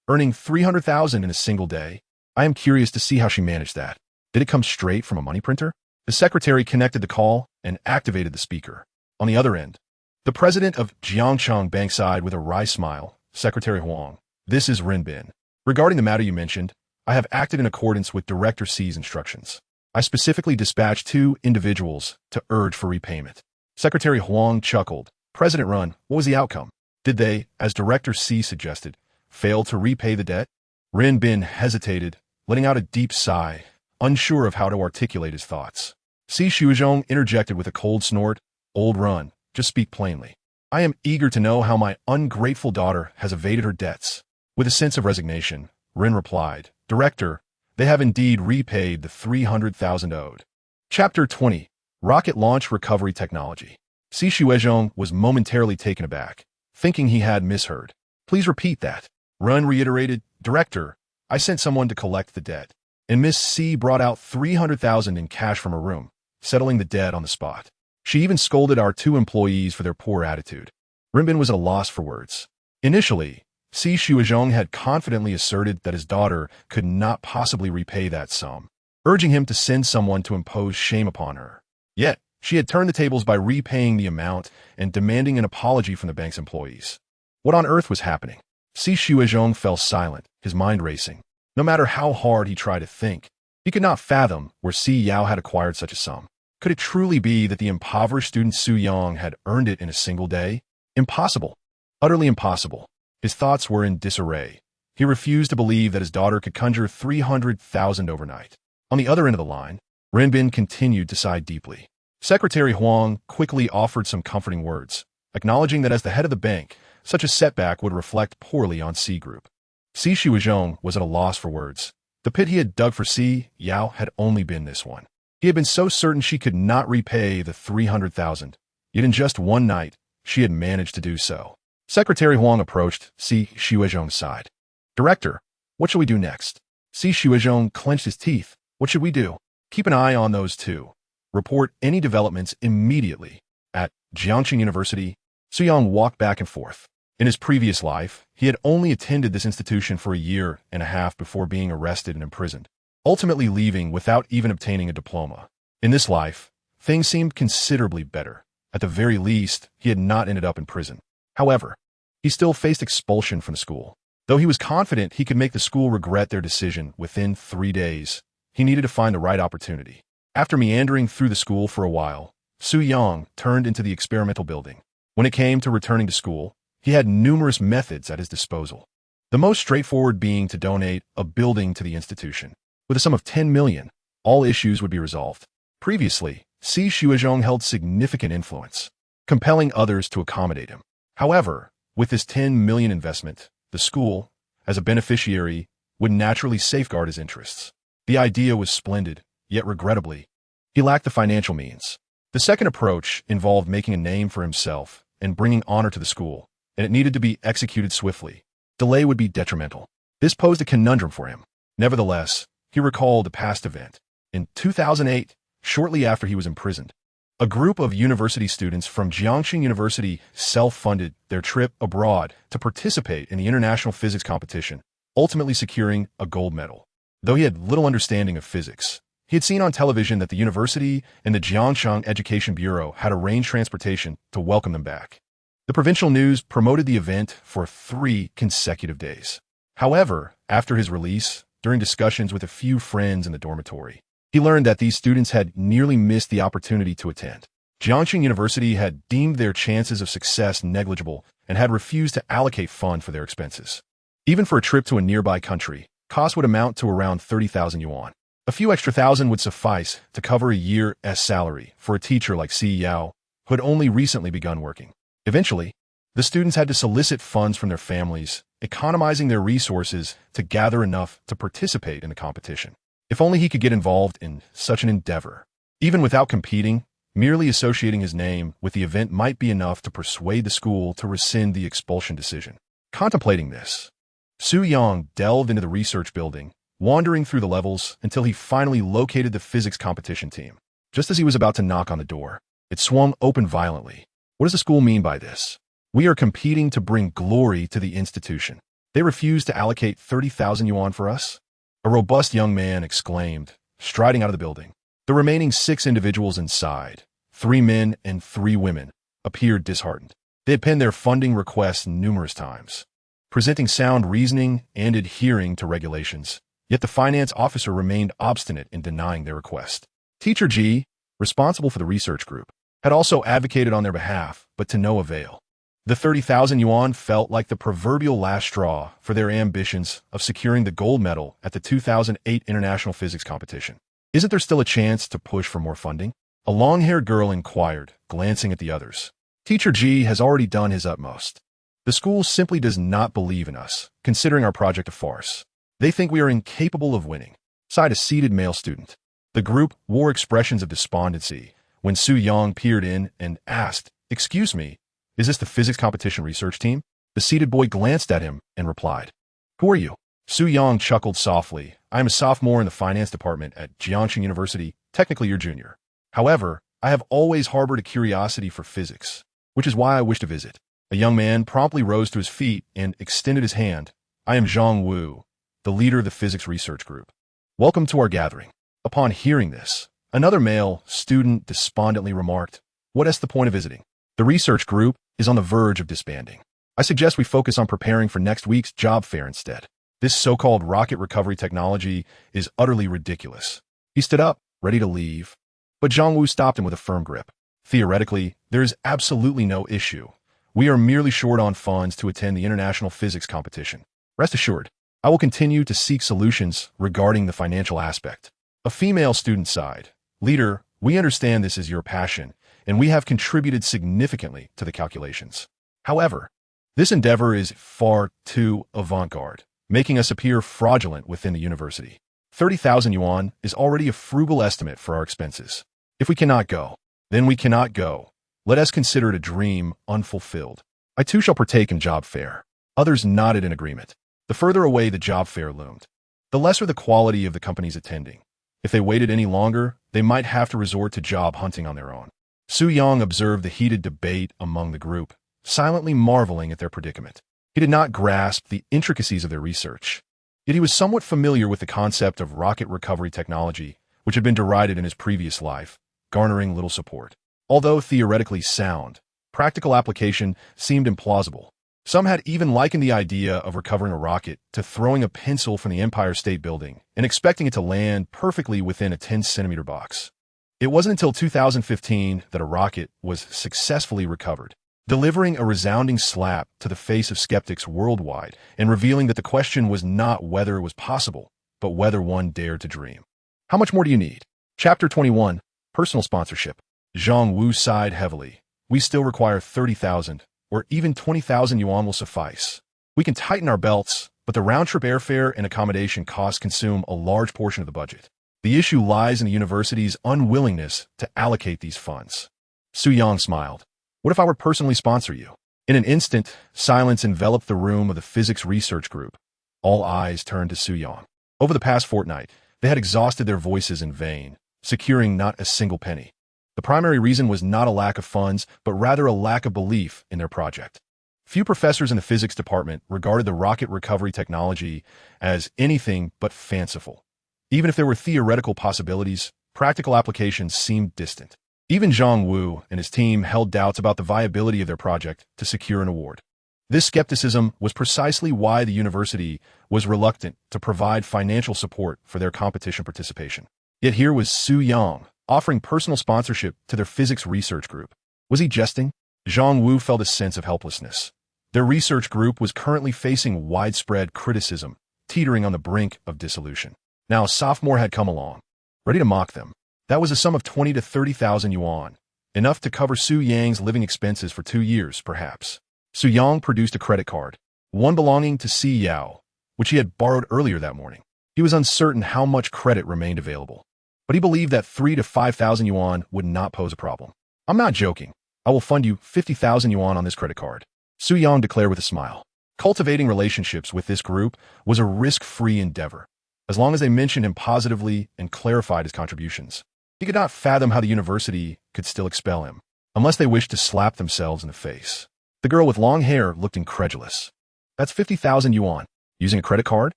Earning 300,000 in a single day. I am curious to see how she managed that. Did it come straight from a money printer? The secretary connected the call and activated the speaker. On the other end, the president of Jiangxing Bank sighed with a wry smile. Secretary Huang, this is Renbin. Regarding the matter you mentioned, I have acted in accordance with Director C's instructions. I specifically dispatched 2 individuals to urge for repayment. Secretary Huang chuckled. President Run, what was the outcome? Did they, as Director C suggested, fail to repay the debt? Renbin hesitated, letting out a deep sigh, unsure of how to articulate his thoughts. Si Shuizhong interjected with a cold snort. Old Run, just speak plainly. I am eager to know how my ungrateful daughter has evaded her debts. With a sense of resignation, Ren replied, Director, they have indeed repaid the 300,000 owed. Chapter 20. Rocket Launch Recovery Technology. Si Shuizhong was momentarily taken aback, thinking he had misheard. Please repeat that. Ren reiterated, Director, I sent someone to collect the debt, and Miss C brought out 300,000 in cash from her room, settling the debt on the spot. She even scolded our 2 employees for their poor attitude. Renbin was at a loss for words. Initially, Si Shuizhong had confidently asserted that his daughter could not possibly repay that sum, urging him to send someone to impose shame upon her. Yet, she had turned the tables by repaying the amount and demanding an apology from the bank's employees. What on earth was happening? Si Shuizhong fell silent, his mind racing. No matter how hard he tried to think, he could not fathom where Si Yao had acquired such a sum. Could it truly be that the impoverished student Su Yang had earned it in a single day? Impossible. Utterly impossible. His thoughts were in disarray. He refused to believe that his daughter could conjure 300,000 overnight. On the other end of the line, Renbin continued to sigh deeply. Secretary Huang quickly offered some comforting words, acknowledging that as the head of the bank, such a setback would reflect poorly on C Group. Si Shuizhong was at a loss for words. The pit he had dug for Si Yao had only been this one. He had been so certain she could not repay the 300,000, yet in just one night, she had managed to do so. Secretary Huang approached Si Shuizhong's side. Director, what shall we do next? Si Shuizhong clenched his teeth. What should we do? Keep an eye on those two. Report any developments immediately. At Jiangxing University, Su Yang walked back and forth. In his previous life, he had only attended this institution for a year and a half before being arrested and imprisoned, ultimately leaving without even obtaining a diploma. In this life, things seemed considerably better. At the very least, he had not ended up in prison. However, he still faced expulsion from the school. Though he was confident he could make the school regret their decision within 3 days, he needed to find the right opportunity. After meandering through the school for a while, Su Yang turned into the experimental building. When it came to returning to school, he had numerous methods at his disposal. The most straightforward being to donate a building to the institution. With a sum of 10 million, all issues would be resolved. Previously, Si Shuizhong held significant influence, compelling others to accommodate him. However, with this 10 million investment, the school, as a beneficiary, would naturally safeguard his interests. The idea was splendid, yet regrettably, he lacked the financial means. The second approach involved making a name for himself and bringing honor to the school, and it needed to be executed swiftly. Delay would be detrimental. This posed a conundrum for him. Nevertheless, he recalled a past event. In 2008, shortly after he was imprisoned, a group of university students from Jiangxing University self-funded their trip abroad to participate in the international physics competition, ultimately securing a gold medal. Though he had little understanding of physics, he had seen on television that the university and the Jiangxing Education Bureau had arranged transportation to welcome them back. The provincial news promoted the event for 3 consecutive days. However, after his release, during discussions with a few friends in the dormitory, he learned that these students had nearly missed the opportunity to attend. Jiangxing University had deemed their chances of success negligible and had refused to allocate funds for their expenses. Even for a trip to a nearby country, costs would amount to around 30,000 yuan. A few extra thousand would suffice to cover a year's salary for a teacher like Si Yao, who had only recently begun working. Eventually, the students had to solicit funds from their families, economizing their resources to gather enough to participate in the competition. If only he could get involved in such an endeavor. Even without competing, merely associating his name with the event might be enough to persuade the school to rescind the expulsion decision. Contemplating this, Su Yang delved into the research building, wandering through the levels until he finally located the physics competition team. Just as he was about to knock on the door, it swung open violently. What does the school mean by this? We are competing to bring glory to the institution. They refuse to allocate 30,000 yuan for us? A robust young man exclaimed, striding out of the building. The remaining 6 individuals inside, 3 men and 3 women, appeared disheartened. They had penned their funding requests numerous times, presenting sound reasoning and adhering to regulations. Yet the finance officer remained obstinate in denying their request. Teacher G, responsible for the research group, had also advocated on their behalf, but to no avail. The 30,000 yuan felt like the proverbial last straw for their ambitions of securing the gold medal at the 2008 International Physics Competition. Isn't there still a chance to push for more funding? A long-haired girl inquired, glancing at the others. Teacher G has already done his utmost. The school simply does not believe in us, considering our project a farce. They think we are incapable of winning, sighed a seated male student. The group wore expressions of despondency when Su Yang peered in and asked, "Excuse me, is this the physics competition research team?" The seated boy glanced at him and replied, "Who are you?" Su Yang chuckled softly. "I am a sophomore in the finance department at Jiangxing University, technically your junior. However, I have always harbored a curiosity for physics, which is why I wish to visit." A young man promptly rose to his feet and extended his hand. "I am Zhang Wu, the leader of the physics research group. Welcome to our gathering." Upon hearing this, another male student despondently remarked, "What is the point of visiting? The research group is on the verge of disbanding. I suggest we focus on preparing for next week's job fair instead. This so-called rocket recovery technology is utterly ridiculous." He stood up, ready to leave, but Zhang Wu stopped him with a firm grip. "Theoretically, there is absolutely no issue. We are merely short on funds to attend the international physics competition. Rest assured, I will continue to seek solutions regarding the financial aspect." A female student sighed. Leader, we understand this is your passion, and we have contributed significantly to the calculations. However, this endeavor is far too avant-garde, making us appear fraudulent within the university. 30,000 yuan is already a frugal estimate for our expenses. If we cannot go, then we cannot go. Let us consider it a dream unfulfilled. I too shall partake in job fair. Others nodded in agreement. The further away the job fair loomed, the lesser the quality of the companies attending. If they waited any longer, they might have to resort to job hunting on their own. Su Yang observed the heated debate among the group, silently marveling at their predicament. He did not grasp the intricacies of their research, yet he was somewhat familiar with the concept of rocket recovery technology, which had been derided in his previous life, garnering little support. Although theoretically sound, practical application seemed implausible. Some had even likened the idea of recovering a rocket to throwing a pencil from the Empire State Building and expecting it to land perfectly within a 10-centimeter box. It wasn't until 2015 that a rocket was successfully recovered, delivering a resounding slap to the face of skeptics worldwide and revealing that the question was not whether it was possible, but whether one dared to dream. How much more do you need? Chapter 21, Personal Sponsorship. Zhang Wu sighed heavily. We still require 30,000, or even 20,000 yuan will suffice. We can tighten our belts, but the round-trip airfare and accommodation costs consume a large portion of the budget. The issue lies in the university's unwillingness to allocate these funds. Su Yang smiled. What if I were to personally sponsor you? In an instant, silence enveloped the room of the physics research group. All eyes turned to Su Yang. Over the past fortnight, they had exhausted their voices in vain, securing not a single penny. The primary reason was not a lack of funds, but rather a lack of belief in their project. Few professors in the physics department regarded the rocket recovery technology as anything but fanciful. Even if there were theoretical possibilities, practical applications seemed distant. Even Zhang Wu and his team held doubts about the viability of their project to secure an award. This skepticism was precisely why the university was reluctant to provide financial support for their competition participation. Yet here was Su Yang, offering personal sponsorship to their physics research group. Was he jesting? Zhang Wu felt a sense of helplessness. Their research group was currently facing widespread criticism, teetering on the brink of dissolution. Now a sophomore had come along, ready to mock them. That was a sum of 20 to 30,000 yuan, enough to cover Su Yang's living expenses for 2 years, perhaps. Su Yang produced a credit card, one belonging to Si Yao, which he had borrowed earlier that morning. He was uncertain how much credit remained available, but he believed that 3 to 5,000 yuan would not pose a problem. I'm not joking. I will fund you 50,000 yuan on this credit card, Su Yang declared with a smile. Cultivating relationships with this group was a risk-free endeavor, as long as they mentioned him positively and clarified his contributions. He could not fathom how the university could still expel him, unless they wished to slap themselves in the face. The girl with long hair looked incredulous. That's 50,000 yuan. Using a credit card?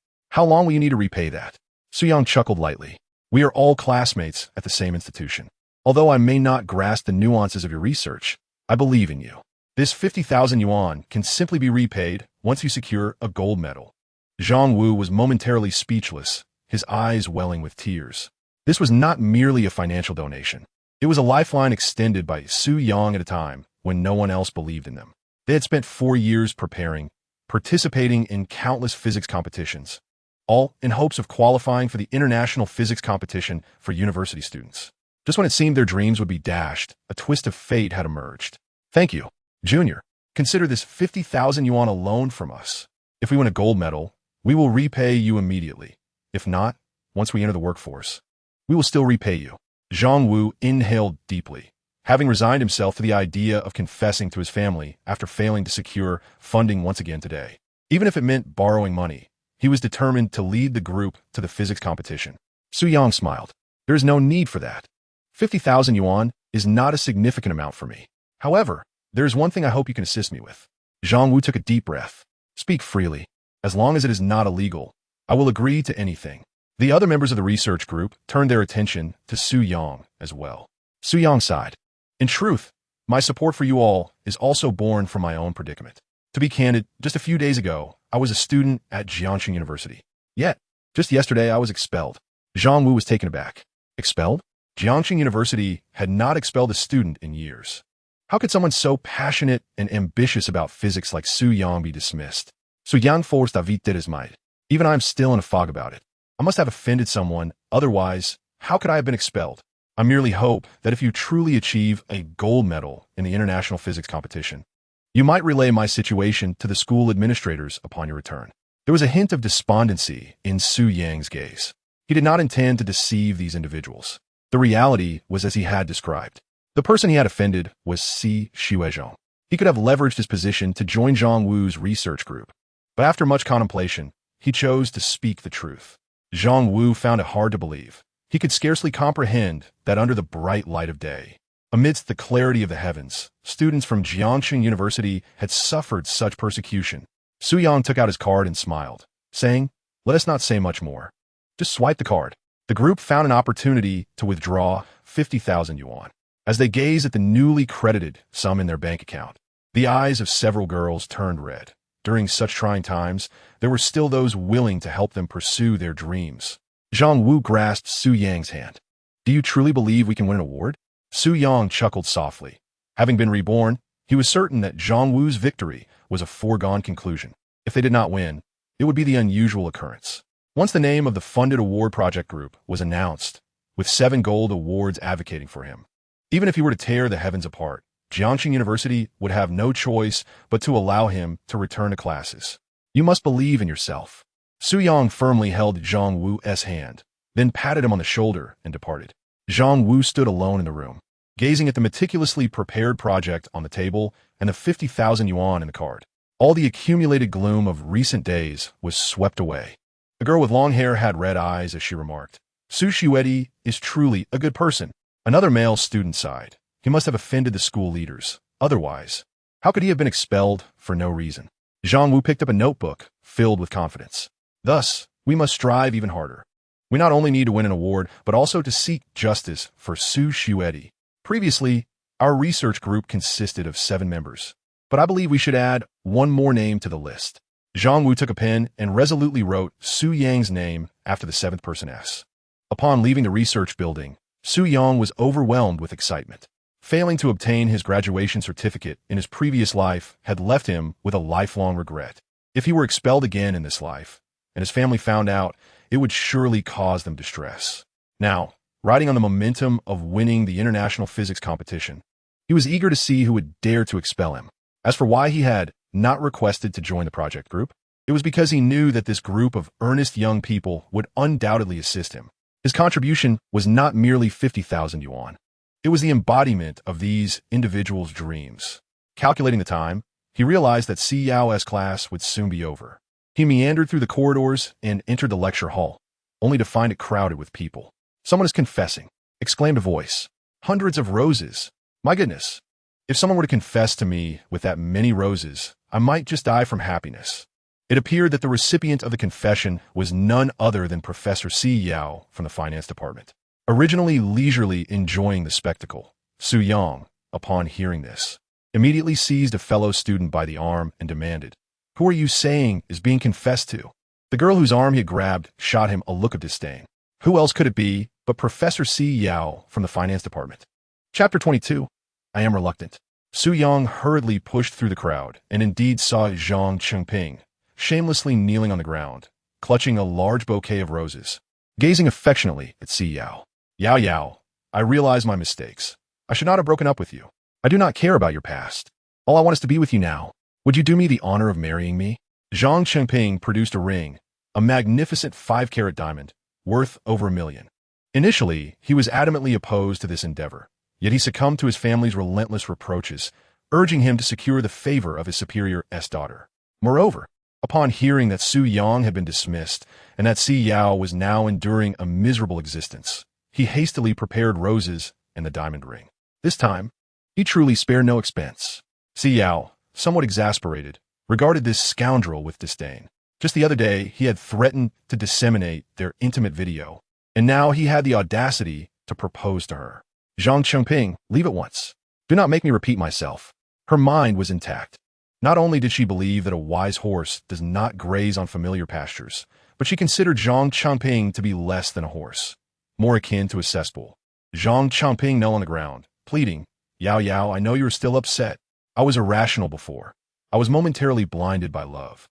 How long will you need to repay that? Su Yang chuckled lightly. We are all classmates at the same institution. Although I may not grasp the nuances of your research, I believe in you. This 50,000 yuan can simply be repaid once you secure a gold medal. Zhang Wu was momentarily speechless, his eyes welling with tears. This was not merely a financial donation. It was a lifeline extended by Su Yang at a time when no one else believed in them. They had spent 4 years preparing, participating in countless physics competitions, all in hopes of qualifying for the international physics competition for university students. Just when it seemed their dreams would be dashed, a twist of fate had emerged. Thank you, Junior. Consider this 50,000 yuan a loan from us. If we win a gold medal, we will repay you immediately. If not, once we enter the workforce, we will still repay you. Zhang Wu inhaled deeply, having resigned himself to the idea of confessing to his family after failing to secure funding once again today. Even if it meant borrowing money, he was determined to lead the group to the physics competition. Su Yang smiled. There is no need for that. 50,000 yuan is not a significant amount for me. However, there is one thing I hope you can assist me with. Zhang Wu took a deep breath. Speak freely. As long as it is not illegal, I will agree to anything. The other members of the research group turned their attention to Su Yang as well. Su Yang sighed. In truth, my support for you all is also born from my own predicament. To be candid, just a few days ago, I was a student at Jiangxing University. Yet, just yesterday I was expelled. Zhang Wu was taken aback. Expelled? Jiangxing University had not expelled a student in years. How could someone so passionate and ambitious about physics like Su Yang be dismissed? Su Yang forced David did his might. Even I am still in a fog about it. I must have offended someone, otherwise, how could I have been expelled? I merely hope that if you truly achieve a gold medal in the international physics competition, you might relay my situation to the school administrators upon your return. There was a hint of despondency in Su Yang's gaze. He did not intend to deceive these individuals. The reality was as he had described. The person he had offended was Si Xuezhong. He could have leveraged his position to join Zhang Wu's research group. But after much contemplation, he chose to speak the truth. Zhang Wu found it hard to believe. He could scarcely comprehend that under the bright light of day, amidst the clarity of the heavens, students from Jiangxing University had suffered such persecution. Su Yang took out his card and smiled, saying, "Let us not say much more. Just swipe the card." The group found an opportunity to withdraw 50,000 yuan. As they gazed at the newly credited sum in their bank account, the eyes of several girls turned red. During such trying times, there were still those willing to help them pursue their dreams. Zhang Wu grasped Su Yang's hand. "Do you truly believe we can win an award?" Su Yang chuckled softly. Having been reborn, he was certain that Zhang Wu's victory was a foregone conclusion. If they did not win, it would be the unusual occurrence. Once the name of the funded award project group was announced, with 7 gold awards advocating for him, even if he were to tear the heavens apart, Jiangxing University would have no choice but to allow him to return to classes. "You must believe in yourself." Su Yang firmly held Zhang Wu's hand, then patted him on the shoulder and departed. Zhang Wu stood alone in the room, gazing at the meticulously prepared project on the table and the 50,000 yuan in the card. All the accumulated gloom of recent days was swept away. The girl with long hair had red eyes as she remarked, "Su Xuedi is truly a good person." Another male student sighed. He must have offended the school leaders. Otherwise, how could he have been expelled for no reason? Zhang Wu picked up a notebook filled with confidence. "Thus, we must strive even harder. We not only need to win an award, but also to seek justice for Su Xuedi." Previously, our research group consisted of 7 members, but I believe we should add one more name to the list. Zhang Wu took a pen and resolutely wrote Su Yang's name after the 7th person S. Upon leaving the research building, Su Yang was overwhelmed with excitement. Failing to obtain his graduation certificate in his previous life had left him with a lifelong regret. If he were expelled again in this life, and his family found out, it would surely cause them distress. Now, riding on the momentum of winning the international physics competition, he was eager to see who would dare to expel him. As for why he had not requested to join the project group, it was because he knew that this group of earnest young people would undoubtedly assist him. His contribution was not merely 50,000 yuan. It was the embodiment of these individuals' dreams. Calculating the time, he realized that Si Yao's class would soon be over. He meandered through the corridors and entered the lecture hall, only to find it crowded with people. "Someone is confessing," exclaimed a voice. "Hundreds of roses. My goodness. If someone were to confess to me with that many roses, I might just die from happiness." It appeared that the recipient of the confession was none other than Professor Si Yao from the finance department. Originally leisurely enjoying the spectacle, Su Yang, upon hearing this, immediately seized a fellow student by the arm and demanded, "Who are you saying is being confessed to?" The girl whose arm he had grabbed shot him a look of disdain. Who else could it be but Professor Si Yao from the finance department? Chapter 22. I am reluctant. Su Yang hurriedly pushed through the crowd and indeed saw Zhang Chengping, shamelessly kneeling on the ground, clutching a large bouquet of roses, gazing affectionately at Si Yao. "Yao Yao, I realize my mistakes. I should not have broken up with you. I do not care about your past. All I want is to be with you now. Would you do me the honor of marrying me?" Zhang Chengping produced a ring, a magnificent 5-carat diamond, worth over $1 million. Initially, he was adamantly opposed to this endeavor, yet he succumbed to his family's relentless reproaches, urging him to secure the favor of his superior's daughter. Moreover, upon hearing that Su Yang had been dismissed and that Si Yao was now enduring a miserable existence, he hastily prepared roses and the diamond ring. This time, he truly spared no expense. Si Yao, somewhat exasperated, regarded this scoundrel with disdain. Just the other day, he had threatened to disseminate their intimate video, and now he had the audacity to propose to her. Zhang Chengping, leave at once. Do not make me repeat myself. Her mind was intact. Not only did she believe that a wise horse does not graze on familiar pastures, but she considered Zhang Chengping to be less than a horse, more akin to a cesspool. Zhang Chengping knelt on the ground, pleading, "Yao Yao, I know you are still upset. I was irrational before. I was momentarily blinded by love.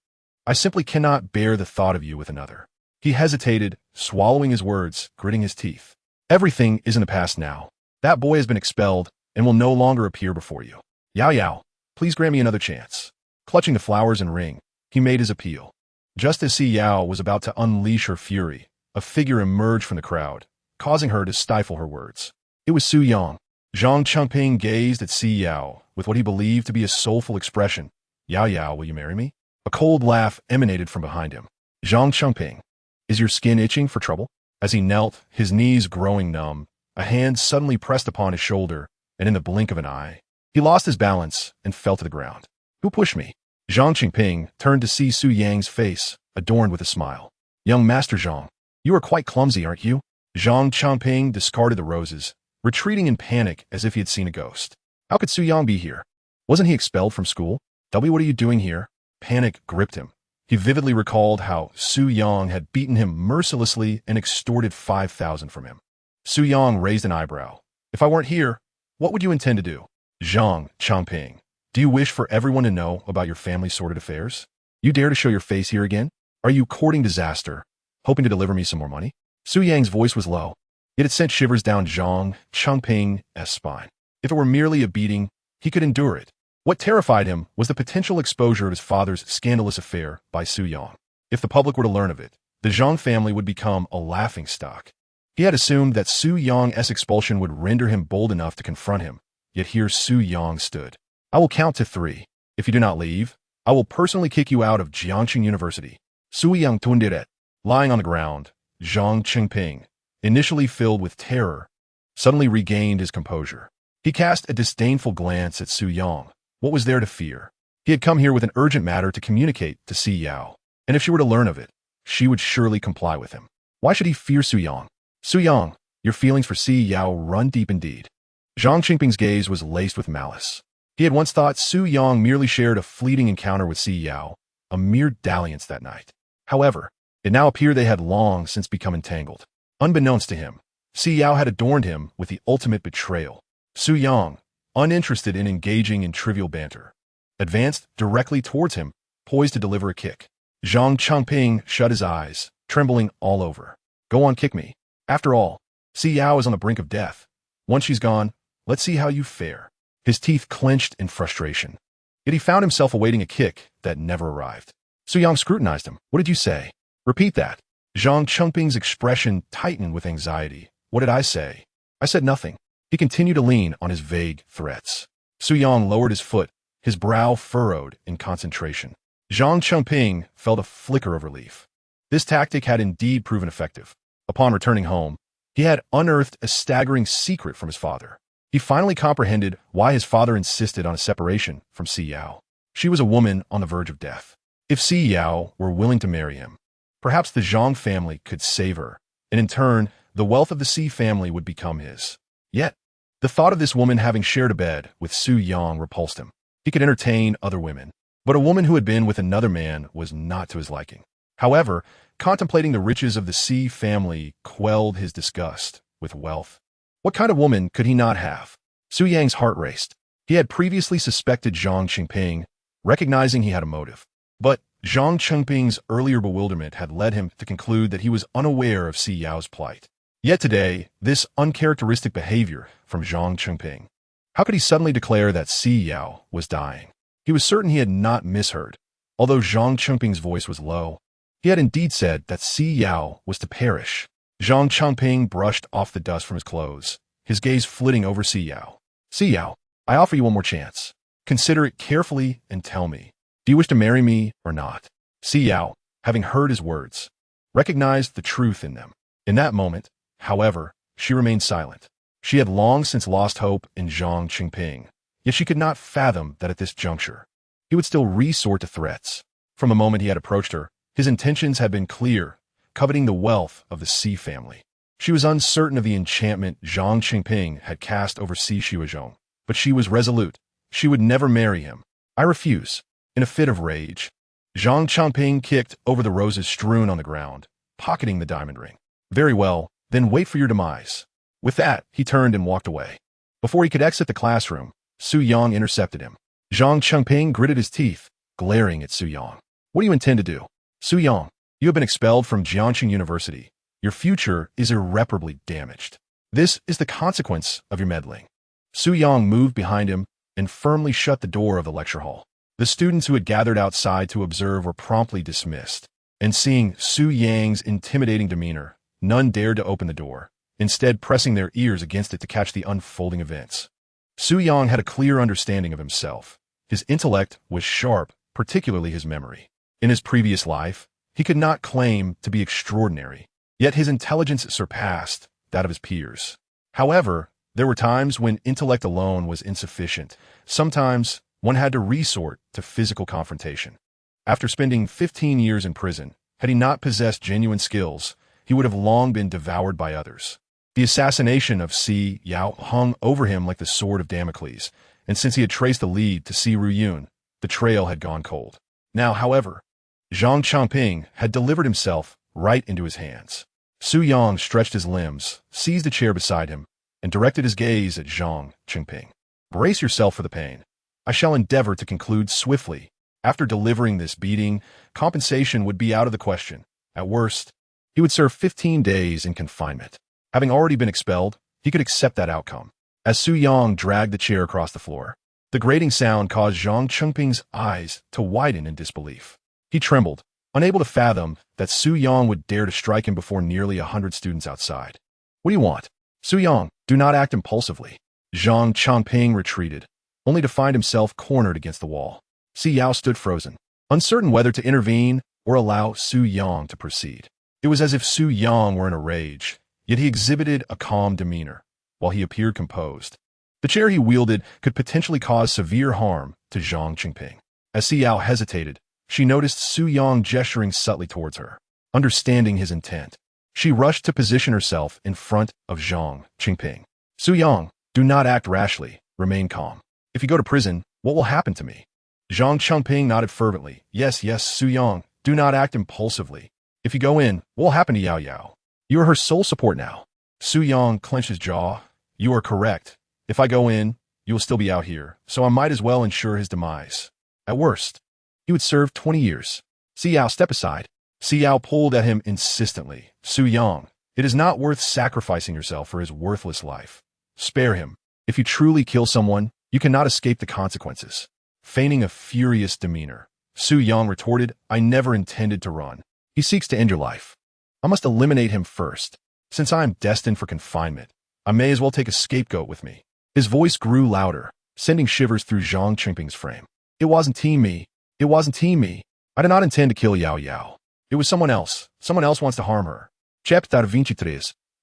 I simply cannot bear the thought of you with another." He hesitated, swallowing his words, gritting his teeth. Everything is in the past now. That boy has been expelled and will no longer appear before you. Yao Yao, please grant me another chance. Clutching the flowers and ring, he made his appeal. Just as Si Yao was about to unleash her fury, a figure emerged from the crowd, causing her to stifle her words. It was Su Yang. Zhang Chengping gazed at Si Yao with what he believed to be a soulful expression. Yao Yao, will you marry me? A cold laugh emanated from behind him. Zhang Chengping, is your skin itching for trouble? As he knelt, his knees growing numb, a hand suddenly pressed upon his shoulder, and in the blink of an eye, he lost his balance and fell to the ground. Who pushed me? Zhang Qingping turned to see Su Yang's face, adorned with a smile. Young Master Zhang, you are quite clumsy, aren't you? Zhang Changping discarded the roses, retreating in panic as if he had seen a ghost. How could Su Yang be here? Wasn't he expelled from school? What are you doing here? Panic gripped him. He vividly recalled how Su Yang had beaten him mercilessly and extorted 5,000 from him. Su Yang raised an eyebrow. If I weren't here, what would you intend to do? Zhang Changping, do you wish for everyone to know about your family's sordid affairs? You dare to show your face here again? Are you courting disaster, hoping to deliver me some more money? Su Yang's voice was low, yet it sent shivers down Zhang Changping's spine. If it were merely a beating, he could endure it. What terrified him was the potential exposure of his father's scandalous affair by Su Yang. If the public were to learn of it, the Zhang family would become a laughingstock. He had assumed that Su Yang's expulsion would render him bold enough to confront him, yet here Su Yang stood. I will count to 3. If you do not leave, I will personally kick you out of Jiangqing University. Su Yang Tundiret, lying on the ground, Zhang Chengping, initially filled with terror, suddenly regained his composure. He cast a disdainful glance at Su Yang. What was there to fear? He had come here with an urgent matter to communicate to Si Yao, and if she were to learn of it, she would surely comply with him. Why should he fear Su Yang? Su Yang, your feelings for Si Yao run deep indeed. Zhang Qingping's gaze was laced with malice. He had once thought Su Yang merely shared a fleeting encounter with Si Yao, a mere dalliance that night. However, it now appeared they had long since become entangled. Unbeknownst to him, Si Yao had adorned him with the ultimate betrayal. Su Yang, uninterested in engaging in trivial banter, advanced directly towards him, poised to deliver a kick. Zhang Changping shut his eyes, trembling all over. Go on, kick me. After all, Si Yao is on the brink of death. Once she's gone, let's see how you fare. His teeth clenched in frustration. Yet he found himself awaiting a kick that never arrived. Su Yang scrutinized him. What did you say? Repeat that. Zhang Chengping's expression tightened with anxiety. What did I say? I said nothing. He continued to lean on his vague threats. Su Yang lowered his foot, his brow furrowed in concentration. Zhang Chengping felt a flicker of relief. This tactic had indeed proven effective. Upon returning home, he had unearthed a staggering secret from his father. He finally comprehended why his father insisted on a separation from Si Yao. She was a woman on the verge of death. If Si Yao were willing to marry him, perhaps the Zhang family could save her, and in turn, the wealth of the Si family would become his. Yet, the thought of this woman having shared a bed with Su Yang repulsed him. He could entertain other women, but a woman who had been with another man was not to his liking. However, contemplating the riches of the Si family quelled his disgust with wealth. What kind of woman could he not have? Su Yang's heart raced. He had previously suspected Zhang Qingping, recognizing he had a motive. But Zhang Chengping's earlier bewilderment had led him to conclude that he was unaware of Si Yao's plight. Yet today, this uncharacteristic behavior from Zhang Chengping. How could he suddenly declare that Si Yao was dying? He was certain he had not misheard. Although Zhang Chengping's voice was low, he had indeed said that Si Yao was to perish. Zhang Chengping brushed off the dust from his clothes, his gaze flitting over Si Yao. Si Yao, I offer you one more chance. Consider it carefully and tell me, do you wish to marry me or not? Si Yao, having heard his words, recognized the truth in them. In that moment, however, she remained silent. She had long since lost hope in Zhang Qingping, yet she could not fathom that at this juncture, he would still resort to threats. From the moment he had approached her, his intentions had been clear, coveting the wealth of the Si family. She was uncertain of the enchantment Zhang Qingping had cast over Si Xuezhong, but she was resolute. She would never marry him. I refuse. In a fit of rage, Zhang Changping kicked over the roses strewn on the ground, pocketing the diamond ring. Very well, then wait for your demise. With that, he turned and walked away. Before he could exit the classroom, Su Yang intercepted him. Zhang Chengping gritted his teeth, glaring at Su Yang. What do you intend to do? Su Yang, you have been expelled from Jiangqing University. Your future is irreparably damaged. This is the consequence of your meddling. Su Yang moved behind him and firmly shut the door of the lecture hall. The students who had gathered outside to observe were promptly dismissed, and seeing Su Yang's intimidating demeanor, none dared to open the door, instead pressing their ears against it to catch the unfolding events. Su Yang had a clear understanding of himself. His intellect was sharp, particularly his memory. In his previous life, he could not claim to be extraordinary, yet his intelligence surpassed that of his peers. However, there were times when intellect alone was insufficient. Sometimes one had to resort to physical confrontation. After spending 15 years in prison, had he not possessed genuine skills, he would have long been devoured by others. The assassination of Si Yao hung over him like the sword of Damocles, and since he had traced the lead to Si Ruyun, the trail had gone cold. Now, however, Zhang Changping had delivered himself right into his hands. Su Yang stretched his limbs, seized a chair beside him, and directed his gaze at Zhang Changping. Brace yourself for the pain. I shall endeavor to conclude swiftly. After delivering this beating, compensation would be out of the question. At worst, he would serve 15 days in confinement. Having already been expelled, he could accept that outcome. As Su Yang dragged the chair across the floor, the grating sound caused Zhang Changping's eyes to widen in disbelief. He trembled, unable to fathom that Su Yang would dare to strike him before nearly 100 students outside. What do you want? Su Yang, do not act impulsively. Zhang Changping retreated, only to find himself cornered against the wall. Si Yao stood frozen, uncertain whether to intervene or allow Su Yang to proceed. It was as if Su Yang were in a rage, yet he exhibited a calm demeanor, while he appeared composed. The chair he wielded could potentially cause severe harm to Zhang Changping. As Si Yao hesitated, she noticed Su Yang gesturing subtly towards her. Understanding his intent, she rushed to position herself in front of Zhang Changping. Su Yang, do not act rashly, remain calm. If you go to prison, what will happen to me? Zhang Changping nodded fervently. Yes, Su Yang, do not act impulsively. If you go in, what will happen to Yao Yao? You are her sole support now. Su Yang clenched his jaw. You are correct. If I go in, you will still be out here, so I might as well ensure his demise. At worst, he would serve 20 years. Si Yao, step aside. Si Yao pulled at him insistently. Su Yang, it is not worth sacrificing yourself for his worthless life. Spare him. If you truly kill someone, you cannot escape the consequences. Feigning a furious demeanor, Su Yang retorted, I never intended to run. He seeks to end your life. I must eliminate him first. Since I am destined for confinement, I may as well take a scapegoat with me. His voice grew louder, sending shivers through Zhang Changping's frame. It wasn't me. It wasn't me. I did not intend to kill Yao Yao. It was someone else. Someone else wants to harm her. Chapter 23.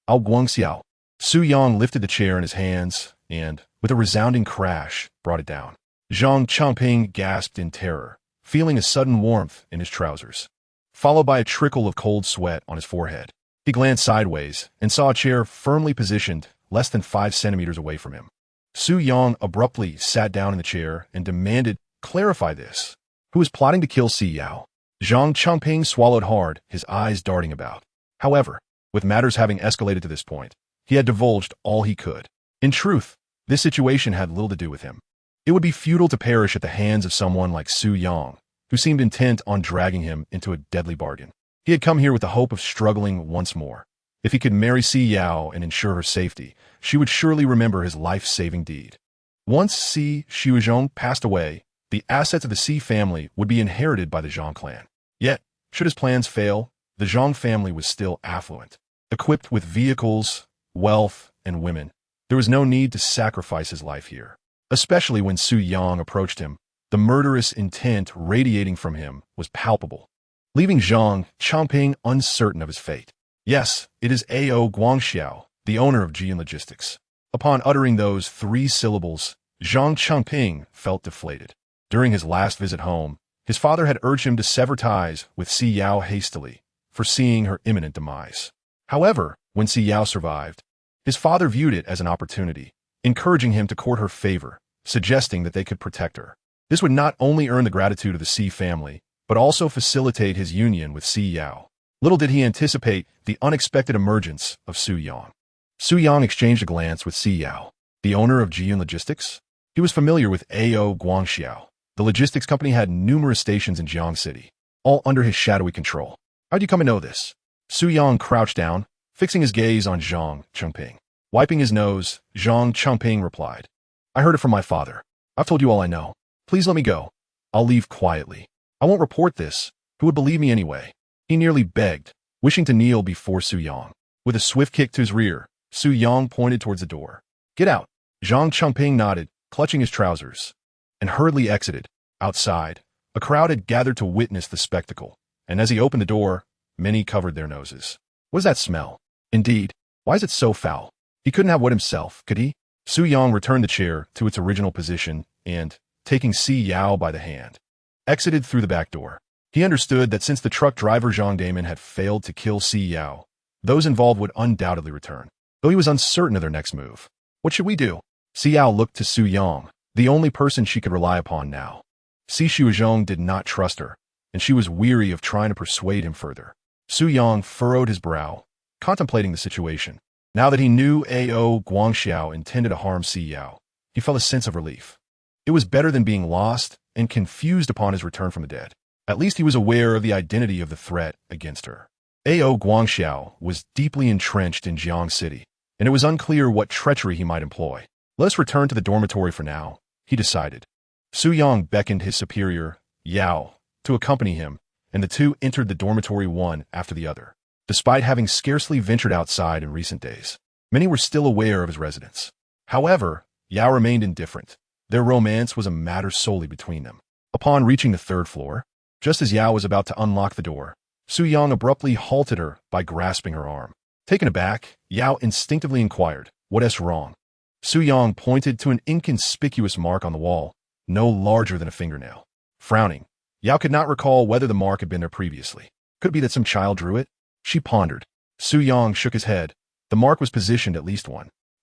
Ao Guangxiao. Su Yang lifted the chair in his hands and, with a resounding crash, brought it down. Zhang Changping gasped in terror, feeling a sudden warmth in his trousers, followed by a trickle of cold sweat on his forehead. He glanced sideways and saw a chair firmly positioned less than 5 centimeters away from him. Su Yang abruptly sat down in the chair and demanded, clarify this. Who is plotting to kill Si Yao? Zhang Changping swallowed hard, his eyes darting about. However, with matters having escalated to this point, he had divulged all he could. In truth, this situation had little to do with him. It would be futile to perish at the hands of someone like Su Yang, who seemed intent on dragging him into a deadly bargain. He had come here with the hope of struggling once more. If he could marry Si Yao and ensure her safety, she would surely remember his life-saving deed. Once Si Xiuzhong passed away, the assets of the Si family would be inherited by the Zhang clan. Yet, should his plans fail, the Zhang family was still affluent. Equipped with vehicles, wealth, and women, there was no need to sacrifice his life here. Especially when Su Yang approached him, the murderous intent radiating from him was palpable, leaving Zhang Changping uncertain of his fate. Yes, it is Ao Guangxiao, the owner of Jian Logistics. Upon uttering those 3 syllables, Zhang Changping felt deflated. During his last visit home, his father had urged him to sever ties with Si Yao hastily, foreseeing her imminent demise. However, when Si Yao survived, his father viewed it as an opportunity, encouraging him to court her favor, suggesting that they could protect her. This would not only earn the gratitude of the Si family, but also facilitate his union with Si Yao. Little did he anticipate the unexpected emergence of Su Yang. Su Yang exchanged a glance with Si Yao, the owner of Jian Logistics. He was familiar with Ao Guangxiao. The logistics company had numerous stations in Jiang City, all under his shadowy control. How'd you come to know this? Su Yang crouched down, fixing his gaze on Zhang Changping. Wiping his nose, Zhang Chongping replied, I heard it from my father. I've told you all I know. Please let me go. I'll leave quietly. I won't report this. Who would believe me anyway? He nearly begged, wishing to kneel before Su Yang. With a swift kick to his rear, Su Yang pointed towards the door. Get out. Zhang Chongping nodded, clutching his trousers, and hurriedly exited. Outside, a crowd had gathered to witness the spectacle, and as he opened the door, many covered their noses. What is that smell? Indeed, why is it so foul? He couldn't have wet himself, could he? Su Yang returned the chair to its original position and, taking Si Yao by the hand, exited through the back door. He understood that since the truck driver Zhang Damon had failed to kill Si Yao, those involved would undoubtedly return, though he was uncertain of their next move. What should we do? Si Yao looked to Su Yang, the only person she could rely upon now. Si Shuozhong did not trust her, and she was weary of trying to persuade him further. Su Yang furrowed his brow, contemplating the situation. Now that he knew A.O. Guangxiao intended to harm Si Yao, he felt a sense of relief. It was better than being lost and confused upon his return from the dead. At least he was aware of the identity of the threat against her. A.O. Guangxiao was deeply entrenched in Jiang City, and it was unclear what treachery he might employ. Let us return to the dormitory for now, he decided. Su Yang beckoned his superior, Yao, to accompany him, and the two entered the dormitory one after the other. Despite having scarcely ventured outside in recent days, many were still aware of his residence. However, Yao remained indifferent. Their romance was a matter solely between them. Upon reaching the third floor, just as Yao was about to unlock the door, Su Yang abruptly halted her by grasping her arm. Taken aback, Yao instinctively inquired, "What's wrong?" Su Yang pointed to an inconspicuous mark on the wall, no larger than a fingernail. Frowning, Yao could not recall whether the mark had been there previously. Could it be that some child drew it? She pondered. Su Yang shook his head. The mark was positioned at least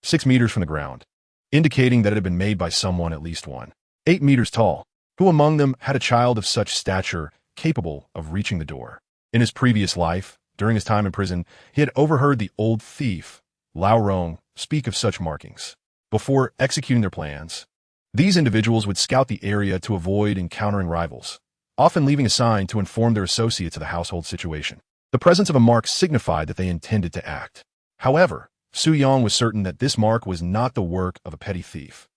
6 meters from the ground, indicating that it had been made by someone at least 8 meters tall. Who among them had a child of such stature capable of reaching the door? In his previous life, during his time in prison, he had overheard the old thief, Lao Rong, speak of such markings. Before executing their plans, these individuals would scout the area to avoid encountering rivals, often leaving a sign to inform their associates of the household situation. The presence of a mark signified that they intended to act. However, Su Yang was certain that this mark was not the work of a petty thief,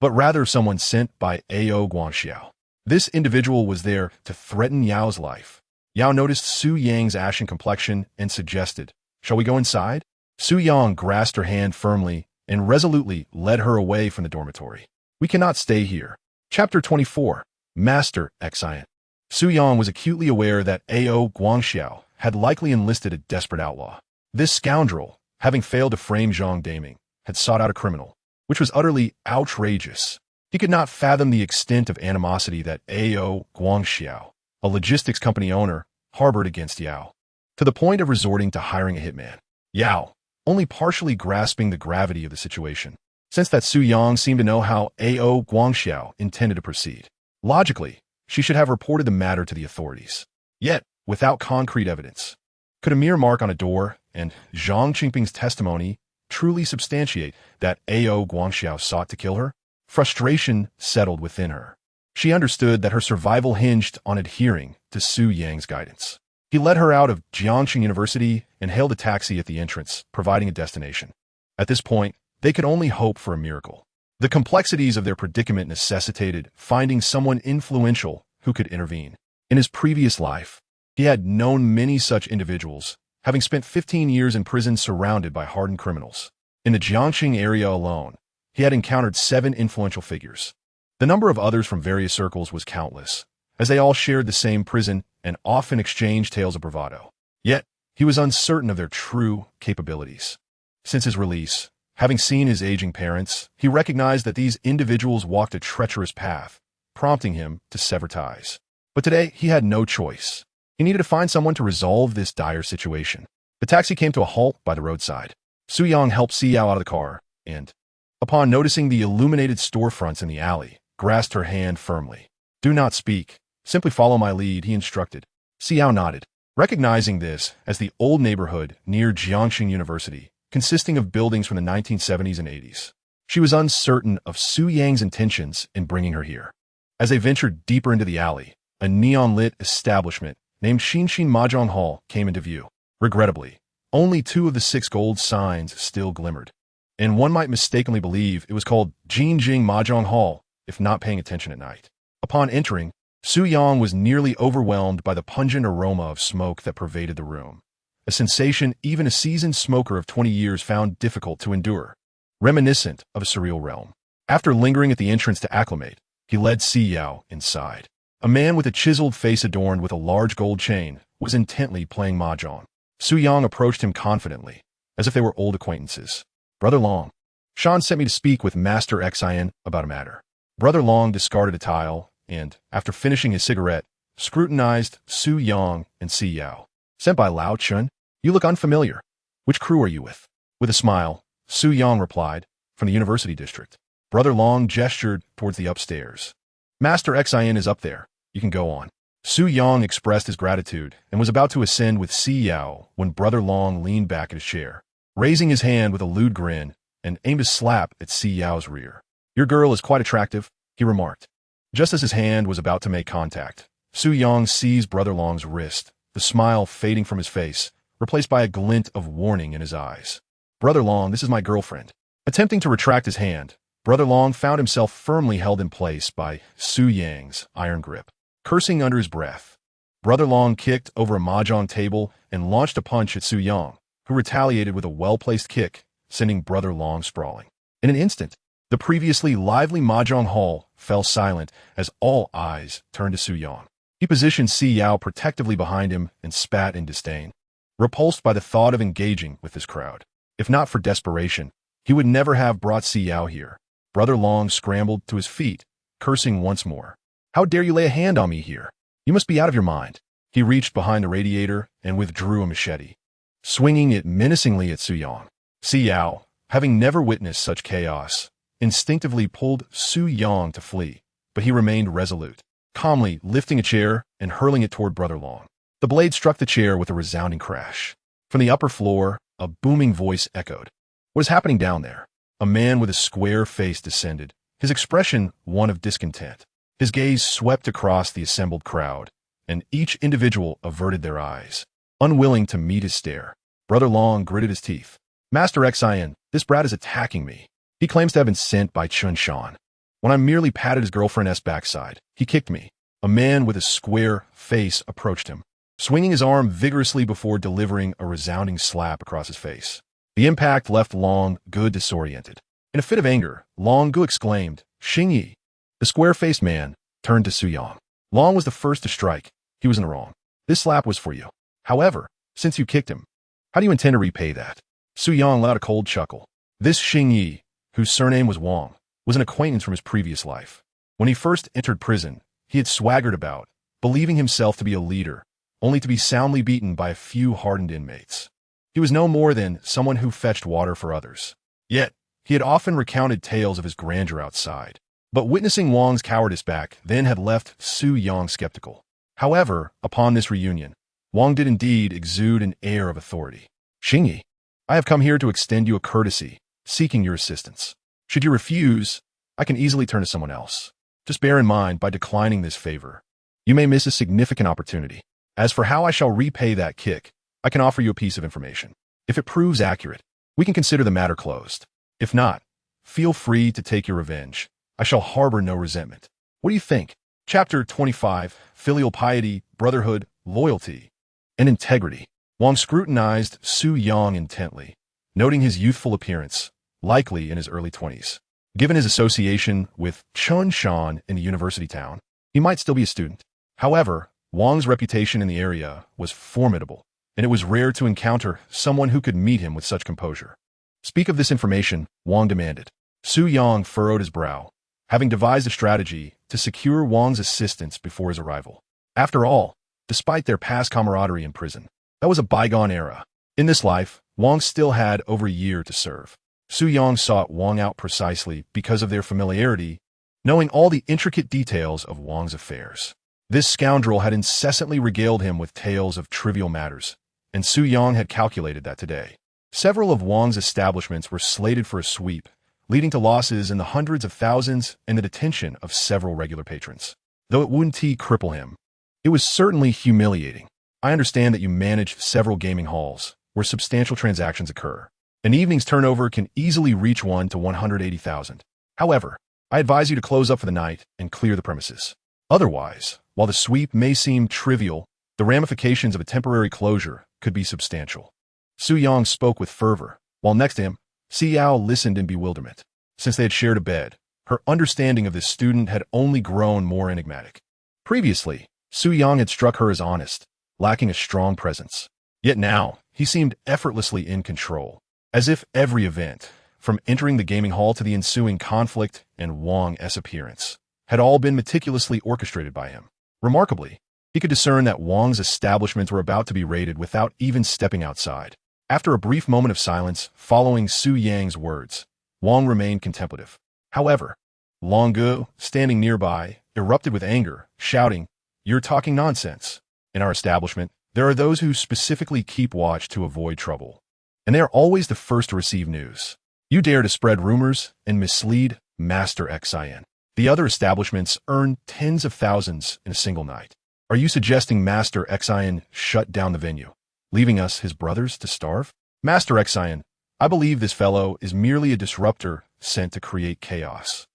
but rather someone sent by A.O. Guangxiao. This individual was there to threaten Yao's life. Yao noticed Su Yang's ashen complexion and suggested, "Shall we go inside?" Su Yang grasped her hand firmly and resolutely led her away from the dormitory. "We cannot stay here." Chapter 24. Master Exciant. Su Yang was acutely aware that A.O. Guangxiao had likely enlisted a desperate outlaw. This scoundrel, having failed to frame Zhang Daming, had sought out a criminal, which was utterly outrageous. He could not fathom the extent of animosity that A.O. Guangxiao, a logistics company owner, harbored against Yao, to the point of resorting to hiring a hitman. Yao, only partially grasping the gravity of the situation, sensed that Su Yang seemed to know how A.O. Guangxiao intended to proceed. Logically, she should have reported the matter to the authorities. Yet, without concrete evidence, could a mere mark on a door and Zhang Qingping's testimony truly substantiate that A.O. Guangxiao sought to kill her? Frustration settled within her. She understood that her survival hinged on adhering to Su Yang's guidance. He led her out of Jiangxing University and hailed a taxi at the entrance, providing a destination. At this point, they could only hope for a miracle. The complexities of their predicament necessitated finding someone influential who could intervene. In his previous life, he had known many such individuals, having spent 15 years in prison surrounded by hardened criminals. In the Jiangxing area alone, he had encountered 7 influential figures. The number of others from various circles was countless, as they all shared the same prison and often exchanged tales of bravado. Yet, he was uncertain of their true capabilities. Since his release, having seen his aging parents, he recognized that these individuals walked a treacherous path, prompting him to sever ties. But today, he had no choice. He needed to find someone to resolve this dire situation. The taxi came to a halt by the roadside. Su Yang helped Si Yao out of the car, and, upon noticing the illuminated storefronts in the alley, grasped her hand firmly. "Do not speak. Simply follow my lead," he instructed. Si Yao nodded, recognizing this as the old neighborhood near Jiangxing University, consisting of buildings from the 1970s and 80s. She was uncertain of Su Yang's intentions in bringing her here. As they ventured deeper into the alley, a neon-lit establishment named Xinshin Mahjong Hall came into view. Regrettably, only 2 of the 6 gold signs still glimmered. and one might mistakenly believe it was called Jinjing Mahjong Hall if not paying attention at night. Upon entering, Su Yang was nearly overwhelmed by the pungent aroma of smoke that pervaded the room, a sensation even a seasoned smoker of 20 years found difficult to endure, reminiscent of a surreal realm. After lingering at the entrance to acclimate, he led Si Yao inside. A man with a chiseled face adorned with a large gold chain was intently playing mahjong. Su Yang approached him confidently, as if they were old acquaintances. "Brother Long, Shan sent me to speak with Master Xian about a matter." Brother Long discarded a tile and, after finishing his cigarette, scrutinized Su Yang and Si Yao. "Sent by Lao Chun? You look unfamiliar. Which crew are you with?" With a smile, Su Yang replied, "From the University District." Brother Long gestured towards the upstairs. "Master Xian is up there. You can go on." Su Yang expressed his gratitude and was about to ascend with Si Yao when Brother Long leaned back in his chair, raising his hand with a lewd grin and aimed a slap at Si Yao's rear. "Your girl is quite attractive," he remarked. Just as his hand was about to make contact, Su Yang seized Brother Long's wrist, the smile fading from his face, replaced by a glint of warning in his eyes. "Brother Long, this is my girlfriend." Attempting to retract his hand, Brother Long found himself firmly held in place by Su Yang's iron grip. Cursing under his breath, Brother Long kicked over a mahjong table and launched a punch at Su Yang, who retaliated with a well-placed kick, sending Brother Long sprawling. In an instant, the previously lively mahjong hall fell silent as all eyes turned to Su Yang. He positioned Si Yao protectively behind him and spat in disdain, repulsed by the thought of engaging with this crowd. If not for desperation, he would never have brought Si Yao here. Brother Long scrambled to his feet, cursing once more. "How dare you lay a hand on me here? You must be out of your mind." He reached behind the radiator and withdrew a machete, swinging it menacingly at Su Yang. Si Yao, having never witnessed such chaos, instinctively pulled Su Yang to flee, but he remained resolute, calmly lifting a chair and hurling it toward Brother Long. The blade struck the chair with a resounding crash. From the upper floor, a booming voice echoed. "What is happening down there?" A man with a square face descended, his expression one of discontent. His gaze swept across the assembled crowd, and each individual averted their eyes, unwilling to meet his stare. Brother Long gritted his teeth. "Master Xian, this brat is attacking me. He claims to have been sent by Chun Shan. When I merely patted his girlfriend's backside, he kicked me." A man with a square face approached him, swinging his arm vigorously before delivering a resounding slap across his face. The impact left Long Gu disoriented. In a fit of anger, Long Gu exclaimed, "Xing Yi." The square-faced man turned to Su Yang. Long was the first to strike. He was in the wrong. "This slap was for you. However, since you kicked him, how do you intend to repay that?" Su Yang let out a cold chuckle. This Xing Yi, whose surname was Wang, was an acquaintance from his previous life. When he first entered prison, he had swaggered about, believing himself to be a leader, only to be soundly beaten by a few hardened inmates. He was no more than someone who fetched water for others. Yet, he had often recounted tales of his grandeur outside. But witnessing Wang's cowardice back then had left Su Yang skeptical. However, upon this reunion, Wang did indeed exude an air of authority. "Xing Yi, I have come here to extend you a courtesy, seeking your assistance. Should you refuse, I can easily turn to someone else. Just bear in mind, by declining this favor, you may miss a significant opportunity. As for how I shall repay that kick, I can offer you a piece of information. If it proves accurate, we can consider the matter closed. If not, feel free to take your revenge. I shall harbor no resentment. What do you think?" Chapter 25, Filial Piety, Brotherhood, Loyalty, and Integrity. Wang scrutinized Su Yang intently, noting his youthful appearance, likely in his early 20s. Given his association with Chun Shan in the university town, he might still be a student. However, Wang's reputation in the area was formidable, and it was rare to encounter someone who could meet him with such composure. "Speak of this information," Wang demanded. Su Yang furrowed his brow, having devised a strategy to secure Wang's assistance before his arrival. After all, despite their past camaraderie in prison, that was a bygone era. In this life, Wang still had over a year to serve. Su Yang sought Wang out precisely because of their familiarity, knowing all the intricate details of Wang's affairs. This scoundrel had incessantly regaled him with tales of trivial matters, and Su Yang had calculated that today. Several of Wang's establishments were slated for a sweep, leading to losses in the hundreds of thousands and the detention of several regular patrons. Though it wouldn't cripple him, it was certainly humiliating. "I understand that you manage several gaming halls where substantial transactions occur, An evening's turnover can easily reach 1 to 180,000. However, I advise you to close up for the night and clear the premises. Otherwise, while the sweep may seem trivial, the ramifications of a temporary closure could be substantial. Su Yang spoke with fervor, while next to him, Xiao listened in bewilderment. Since they had shared a bed, her understanding of this student had only grown more enigmatic. Previously, Su Yang had struck her as honest, lacking a strong presence. Yet now, he seemed effortlessly in control, as if every event, from entering the gaming hall to the ensuing conflict and Wang's appearance, had all been meticulously orchestrated by him. Remarkably, he could discern that Wang's establishments were about to be raided without even stepping outside. After a brief moment of silence following Su Yang's words, Wang remained contemplative. However, Long Gu, standing nearby, erupted with anger, shouting, "You're talking nonsense. In our establishment, there are those who specifically keep watch to avoid trouble. And they are always the first to receive news. You dare to spread rumors and mislead Master Xin. The other establishments earn tens of thousands in a single night. Are you suggesting Master Xin shut down the venue, leaving us, his brothers, to starve? Master Xin, I believe this fellow is merely a disruptor sent to create chaos.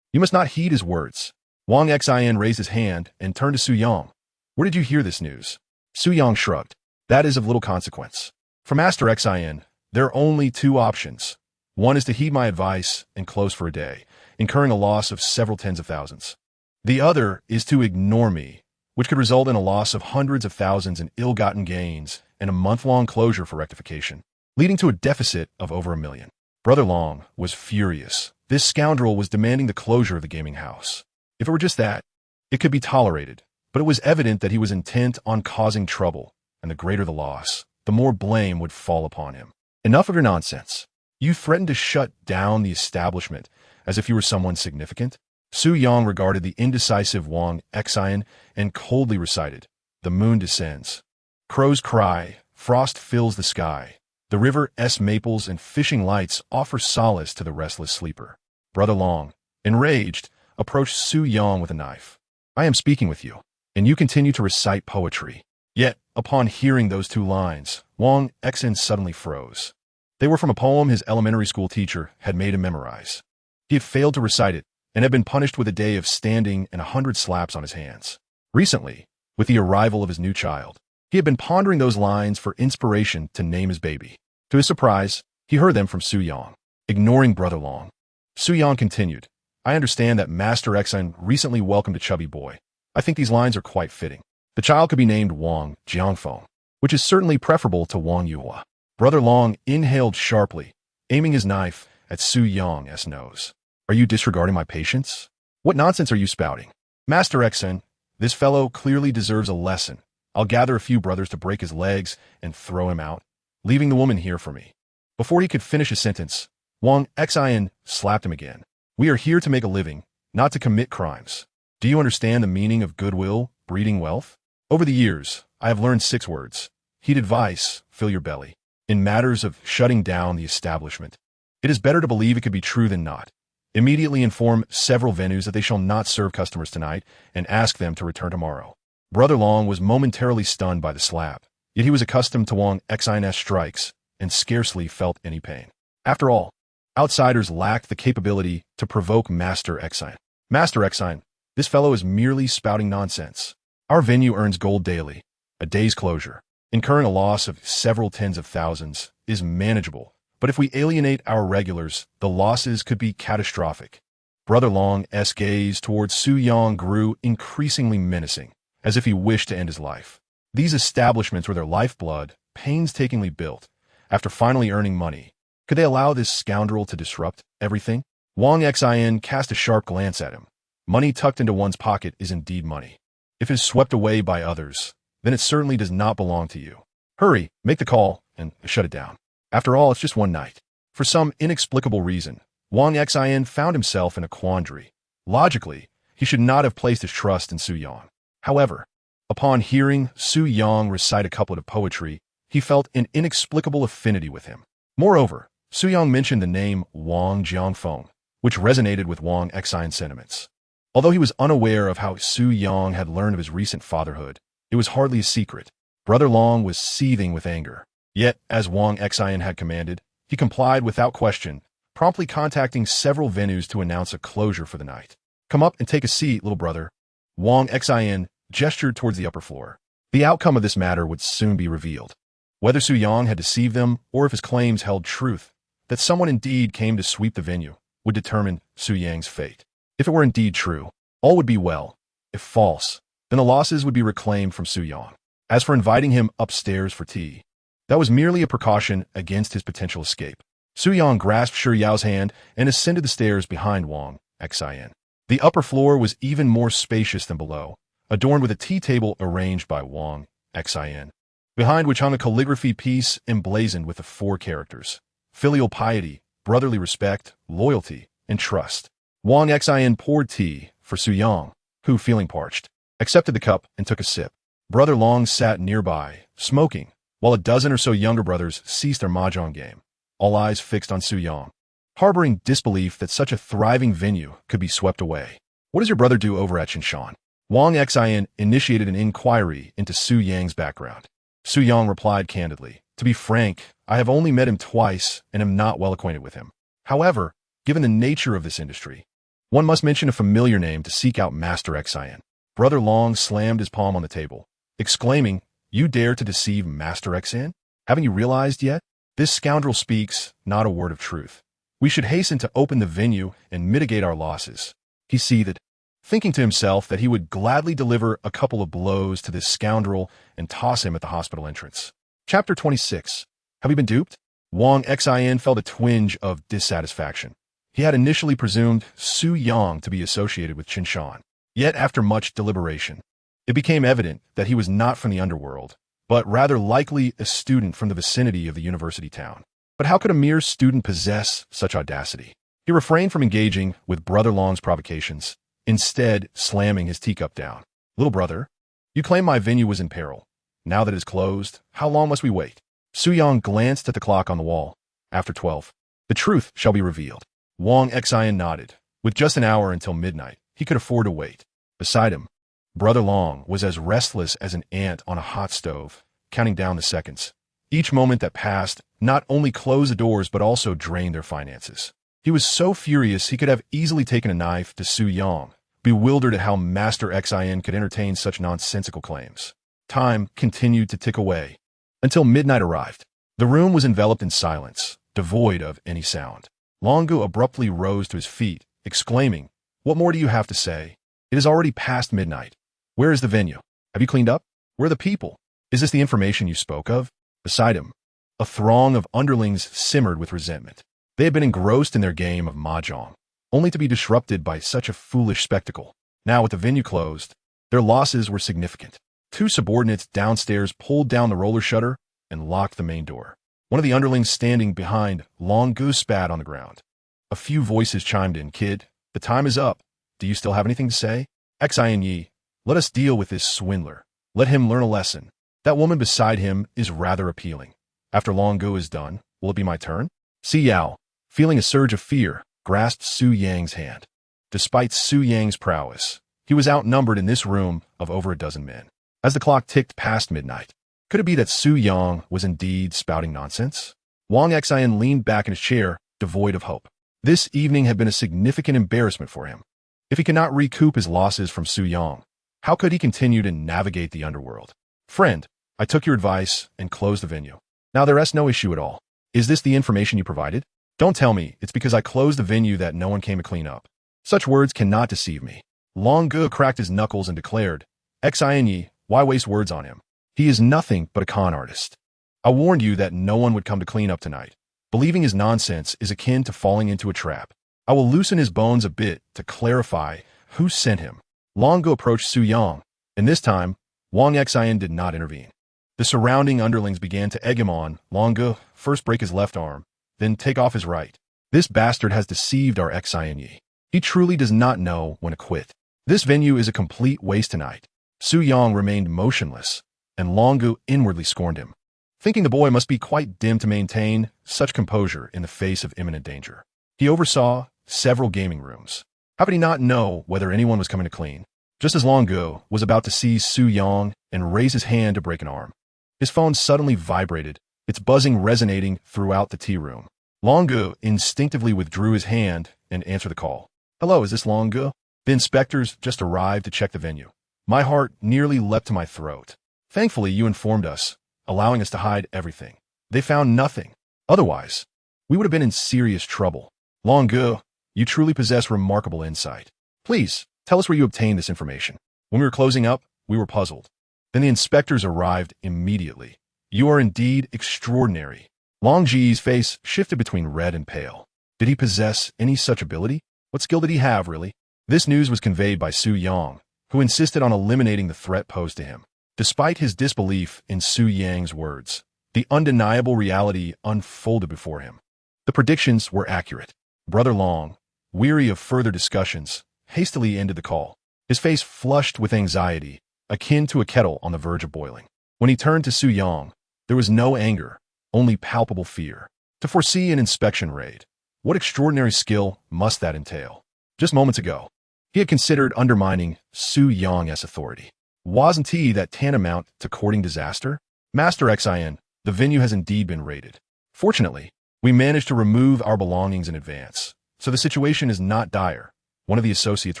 You must not heed his words." Wang Xin raised his hand and turned to Su Yang. "Where did you hear this news?" Su Yang shrugged. "That is of little consequence. For Master Xin, there are only two options. One is to heed my advice and close for a day, incurring a loss of several tens of thousands. The other is to ignore me, which could result in a loss of hundreds of thousands in ill-gotten gains and a month-long closure for rectification, leading to a deficit of over 1 million. Brother Long was furious. This scoundrel was demanding the closure of the gaming house. If it were just that, it could be tolerated, but it was evident that he was intent on causing trouble, and the greater the loss, the more blame would fall upon him. Enough of your nonsense. You threatened to shut down the establishment as if you were someone significant? Su Yang regarded the indecisive Wang Xin and coldly recited, "The moon descends. Crows cry, frost fills the sky. The river's maples and fishing lights offer solace to the restless sleeper." Brother Long, enraged, approached Su Yang with a knife. "I am speaking with you, and you continue to recite poetry." Yet, upon hearing those two lines, Wang Xin suddenly froze. They were from a poem his elementary school teacher had made him memorize. He had failed to recite it and had been punished with a day of standing and 100 slaps on his hands. Recently, with the arrival of his new child, he had been pondering those lines for inspiration to name his baby. To his surprise, he heard them from Su Yang. Ignoring Brother Long, Su Yang continued, "I understand that Master Xin recently welcomed a chubby boy. I think these lines are quite fitting. The child could be named Wang Jiangfeng, which is certainly preferable to Wang Yuhua." Brother Long inhaled sharply, aiming his knife at Su Yang's nose. "Are you disregarding my patience? What nonsense are you spouting? Master Xin, this fellow clearly deserves a lesson. I'll gather a few brothers to break his legs and throw him out, leaving the woman here for me." Before he could finish his sentence, Wang Xin slapped him again. "We are here to make a living, not to commit crimes. Do you understand the meaning of goodwill breeding wealth? Over the years, I have learned 6 words. Heed advice, fill your belly. In matters of shutting down the establishment, it is better to believe it could be true than not. Immediately inform several venues that they shall not serve customers tonight and ask them to return tomorrow." Brother Long was momentarily stunned by the slap, yet he was accustomed to Wang Xin's strikes and scarcely felt any pain. After all, outsiders lacked the capability to provoke Master Xin. "Master Xin, this fellow is merely spouting nonsense. Our venue earns gold daily. A day's closure, incurring a loss of several tens of thousands, is manageable. But if we alienate our regulars, the losses could be catastrophic." Brother Long's gaze towards Su Yang grew increasingly menacing, as if he wished to end his life. These establishments were their lifeblood, painstakingly built. After finally earning money, could they allow this scoundrel to disrupt everything? Wang Xin cast a sharp glance at him. Money tucked into one's pocket is indeed money. If it is swept away by others, then it certainly does not belong to you. Hurry, make the call, and shut it down. After all, it's just one night. For some inexplicable reason, Wang Xin found himself in a quandary. Logically, he should not have placed his trust in Su Yang. However, upon hearing Su Yang recite a couplet of poetry, he felt an inexplicable affinity with him. Moreover, Su Yang mentioned the name Wang Jiangfeng, which resonated with Wang Xin's sentiments. Although he was unaware of how Su Yang had learned of his recent fatherhood, it was hardly a secret. Brother Long was seething with anger. Yet, as Wang Xin had commanded, He complied without question, promptly contacting several venues to announce a closure for the night. "Come up and take a seat, little brother." Wang Xin gestured towards the upper floor. The outcome of this matter would soon be revealed. Whether Su Yang had deceived them or if his claims held truth, that someone indeed came to sweep the venue, would determine Su Yang's fate. If it were indeed true, all would be well. If false, then the losses would be reclaimed from Su Yang. As for inviting him upstairs for tea, that was merely a precaution against his potential escape. Su Yang grasped Shi Yao's hand and ascended the stairs behind Wang Xin. The upper floor was even more spacious than below, adorned with a tea table arranged by Wang Xin, behind which hung a calligraphy piece emblazoned with the 4 characters: filial piety, brotherly respect, loyalty, and trust. Wang Xin poured tea for Su Yang, who, feeling parched, accepted the cup and took a sip. Brother Long sat nearby, smoking, while a dozen or so younger brothers ceased their mahjong game, all eyes fixed on Su Yang, harboring disbelief that such a thriving venue could be swept away. "What does your brother do over at Qinshan?" Wang Xin initiated an inquiry into Su Yang's background. Su Yang replied candidly, "To be frank, I have only met him twice and am not well acquainted with him. However, given the nature of this industry, one must mention a familiar name to seek out Master Xin." Brother Long slammed his palm on the table, exclaiming, "You dare to deceive Master Xin? Haven't you realized yet? This scoundrel speaks not a word of truth. We should hasten to open the venue and mitigate our losses." He seethed, thinking to himself that he would gladly deliver a couple of blows to this scoundrel and toss him at the hospital entrance. Chapter 26. Have we been duped? Wang Xin felt a twinge of dissatisfaction. He had initially presumed Su Yang to be associated with Qinshan. Yet after much deliberation, it became evident that he was not from the underworld, but rather likely a student from the vicinity of the university town. But how could a mere student possess such audacity? He refrained from engaging with Brother Long's provocations, instead slamming his teacup down. "Little brother, you claim my venue was in peril. Now that it is closed, how long must we wait?" Su Yang glanced at the clock on the wall. "After 12. The truth shall be revealed." Wang Xin nodded. With just an hour until midnight, he could afford to wait. Beside him, Brother Long was as restless as an ant on a hot stove, counting down the seconds. Each moment that passed not only closed the doors but also drained their finances. He was so furious he could have easily taken a knife to Su Yang, bewildered at how Master Xin could entertain such nonsensical claims. Time continued to tick away until midnight arrived. The room was enveloped in silence, devoid of any sound. Longu abruptly rose to his feet, exclaiming, "What more do you have to say? It is already past midnight. Where is the venue? Have you cleaned up? Where are the people? Is this the information you spoke of?" Beside him, a throng of underlings simmered with resentment. They had been engrossed in their game of mahjong, only to be disrupted by such a foolish spectacle. Now, with the venue closed, their losses were significant. 2 subordinates downstairs pulled down the roller shutter and locked the main door. One of the underlings standing behind Longu spat on the ground. A few voices chimed in. "Kid, the time is up. Do you still have anything to say?" "Xin Yi, let us deal with this swindler. Let him learn a lesson. That woman beside him is rather appealing. After Longu is done, will it be my turn?" Si Yao, feeling a surge of fear, grasped Su Yang's hand. Despite Su Yang's prowess, he was outnumbered in this room of over a dozen men. As the clock ticked past midnight, could it be that Su Yang was indeed spouting nonsense? Wang Xin leaned back in his chair, devoid of hope. This evening had been a significant embarrassment for him. If he could not recoup his losses from Su Yang, how could he continue to navigate the underworld? "Friend, I took your advice and closed the venue. Now there rests no issue at all. Is this the information you provided? Don't tell me it's because I closed the venue that no one came to clean up. Such words cannot deceive me." Longu cracked his knuckles and declared, "Xin Yi, why waste words on him? He is nothing but a con artist. I warned you that no one would come to clean up tonight. Believing his nonsense is akin to falling into a trap. I will loosen his bones a bit to clarify who sent him." Longu approached Su Yang, and this time, Wang Xin did not intervene. The surrounding underlings began to egg him on. "Longu, first break his left arm, then take off his right. This bastard has deceived our Xin Yi. He truly does not know when to quit. This venue is a complete waste tonight." Su Yang remained motionless, and Longu inwardly scorned him, thinking the boy must be quite dim to maintain such composure in the face of imminent danger. He oversaw several gaming rooms. How could he not know whether anyone was coming to clean? Just as Longu was about to seize Su Yang and raise his hand to break an arm, his phone suddenly vibrated, its buzzing resonating throughout the tea room. Long Gu instinctively withdrew his hand and answered the call. Hello, is this Long Gu? The inspectors just arrived to check the venue. My heart nearly leapt to my throat. Thankfully, you informed us, allowing us to hide everything. They found nothing. Otherwise, we would have been in serious trouble. Long Gu, you truly possess remarkable insight. Please, tell us where you obtained this information. When we were closing up, we were puzzled. Then the inspectors arrived immediately. You are indeed extraordinary. Long Ji's face shifted between red and pale. Did he possess any such ability? What skill did he have, really? This news was conveyed by Su Yang, who insisted on eliminating the threat posed to him. Despite his disbelief in Su Yang's words, the undeniable reality unfolded before him. The predictions were accurate. Brother Long, weary of further discussions, hastily ended the call. His face flushed with anxiety, akin to a kettle on the verge of boiling. When he turned to Su Yang, there was no anger, only palpable fear. To foresee an inspection raid, what extraordinary skill must that entail? Just moments ago, he had considered undermining Su Yang's authority. Wasn't he that tantamount to courting disaster? Master Xin, the venue has indeed been raided. Fortunately, we managed to remove our belongings in advance, so the situation is not dire, one of the associates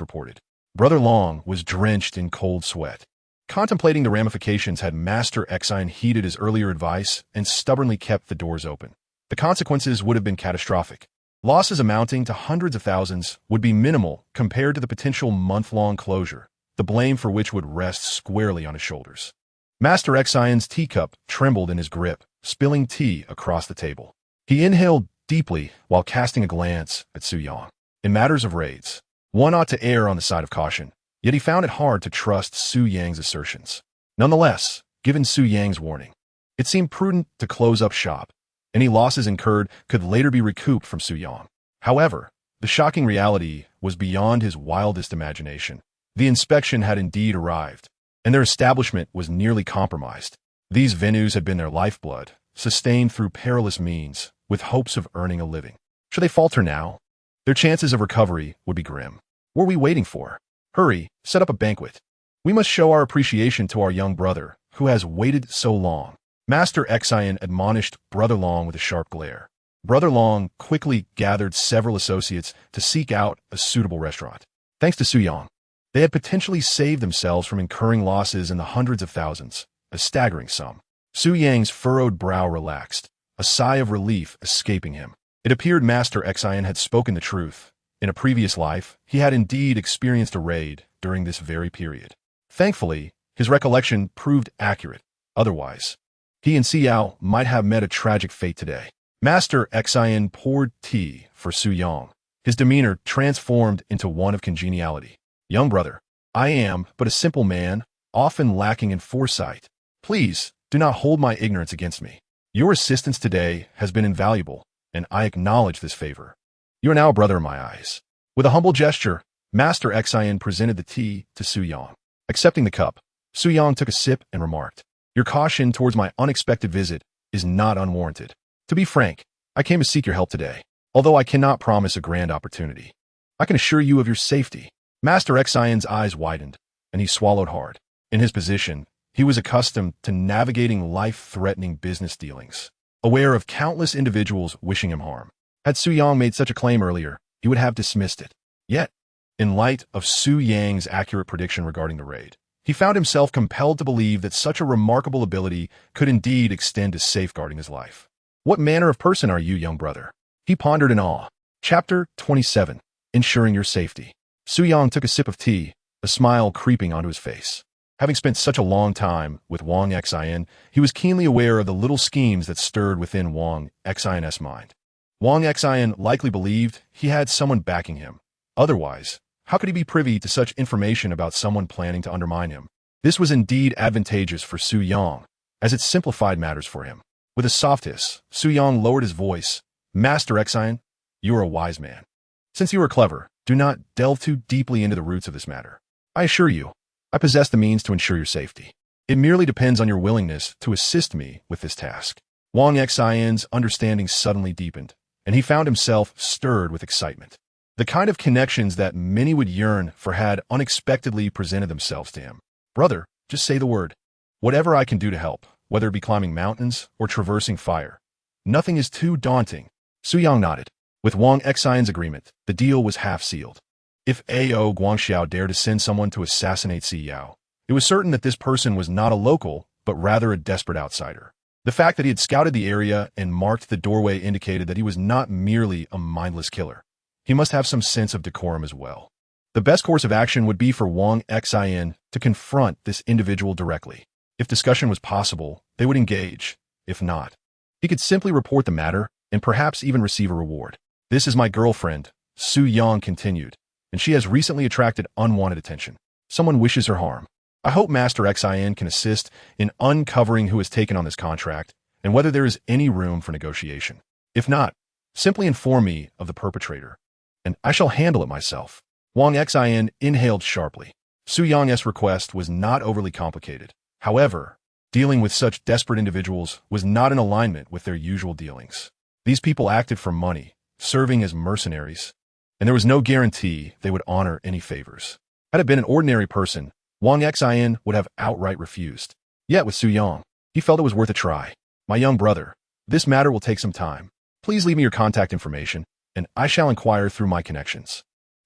reported. Brother Long was drenched in cold sweat. Contemplating the ramifications had Master Xin heeded his earlier advice and stubbornly kept the doors open. The consequences would have been catastrophic. Losses amounting to hundreds of thousands would be minimal compared to the potential month-long closure, the blame for which would rest squarely on his shoulders. Master Xion's teacup trembled in his grip, spilling tea across the table. He inhaled deeply while casting a glance at Su Yang. In matters of raids, one ought to err on the side of caution, yet he found it hard to trust Su Yang's assertions. Nonetheless, given Su Yang's warning, it seemed prudent to close up shop. Any losses incurred could later be recouped from Su Yang. However, the shocking reality was beyond his wildest imagination. The inspection had indeed arrived, and their establishment was nearly compromised. These venues had been their lifeblood, sustained through perilous means, with hopes of earning a living. Should they falter now? Their chances of recovery would be grim. What were we waiting for? Hurry, set up a banquet. We must show our appreciation to our young brother, who has waited so long. Master Xian admonished Brother Long with a sharp glare. Brother Long quickly gathered several associates to seek out a suitable restaurant. Thanks to Su Yang, they had potentially saved themselves from incurring losses in the hundreds of thousands, a staggering sum. Su Yang's furrowed brow relaxed, a sigh of relief escaping him. It appeared Master Xian had spoken the truth. In a previous life, he had indeed experienced a raid during this very period. Thankfully, his recollection proved accurate. Otherwise, he and Xiao might have met a tragic fate today. Master Xian poured tea for Su Yang, his demeanor transformed into one of congeniality. Young brother, I am but a simple man, often lacking in foresight. Please, do not hold my ignorance against me. Your assistance today has been invaluable, and I acknowledge this favor. You are now a brother in my eyes. With a humble gesture, Master Xian presented the tea to Su Yang. Accepting the cup, Su Yang took a sip and remarked, Your caution towards my unexpected visit is not unwarranted. To be frank, I came to seek your help today, although I cannot promise a grand opportunity. I can assure you of your safety. Master Xian's eyes widened, and he swallowed hard. In his position, he was accustomed to navigating life-threatening business dealings, aware of countless individuals wishing him harm. Had Su Yang made such a claim earlier, he would have dismissed it. Yet, in light of Su Yang's accurate prediction regarding the raid, he found himself compelled to believe that such a remarkable ability could indeed extend to safeguarding his life. What manner of person are you, young brother? He pondered in awe. Chapter 27. Ensuring your safety. Su Yang took a sip of tea, a smile creeping onto his face. Having spent such a long time with Wang Xian, he was keenly aware of the little schemes that stirred within Wang Xian's mind. Wang Xian likely believed he had someone backing him. Otherwise, how could he be privy to such information about someone planning to undermine him? This was indeed advantageous for Su Yang, as it simplified matters for him. With a soft hiss, Su Yang lowered his voice. Master Xian, you are a wise man. Since you are clever, do not delve too deeply into the roots of this matter. I assure you, I possess the means to ensure your safety. It merely depends on your willingness to assist me with this task. Wang Xian's understanding suddenly deepened, and he found himself stirred with excitement. The kind of connections that many would yearn for had unexpectedly presented themselves to him. Brother, just say the word. Whatever I can do to help, whether it be climbing mountains or traversing fire, nothing is too daunting. Su Yang nodded. With Wang Xian's agreement, the deal was half-sealed. If Ao Guangxiao dared to send someone to assassinate Si Yao, it was certain that this person was not a local, but rather a desperate outsider. The fact that he had scouted the area and marked the doorway indicated that he was not merely a mindless killer. He must have some sense of decorum as well. The best course of action would be for Wang Xian to confront this individual directly. If discussion was possible, they would engage. If not, he could simply report the matter and perhaps even receive a reward. This is my girlfriend, Su Yang continued, and she has recently attracted unwanted attention. Someone wishes her harm. I hope Master Xian can assist in uncovering who has taken on this contract and whether there is any room for negotiation. If not, simply inform me of the perpetrator, and I shall handle it myself. Wang Xian inhaled sharply. Su Yang's request was not overly complicated. However, dealing with such desperate individuals was not in alignment with their usual dealings. These people acted for money, serving as mercenaries, and there was no guarantee they would honor any favors. Had it been an ordinary person, Wang Xian would have outright refused. Yet with Su Yang, he felt it was worth a try. My young brother, this matter will take some time. Please leave me your contact information, and I shall inquire through my connections.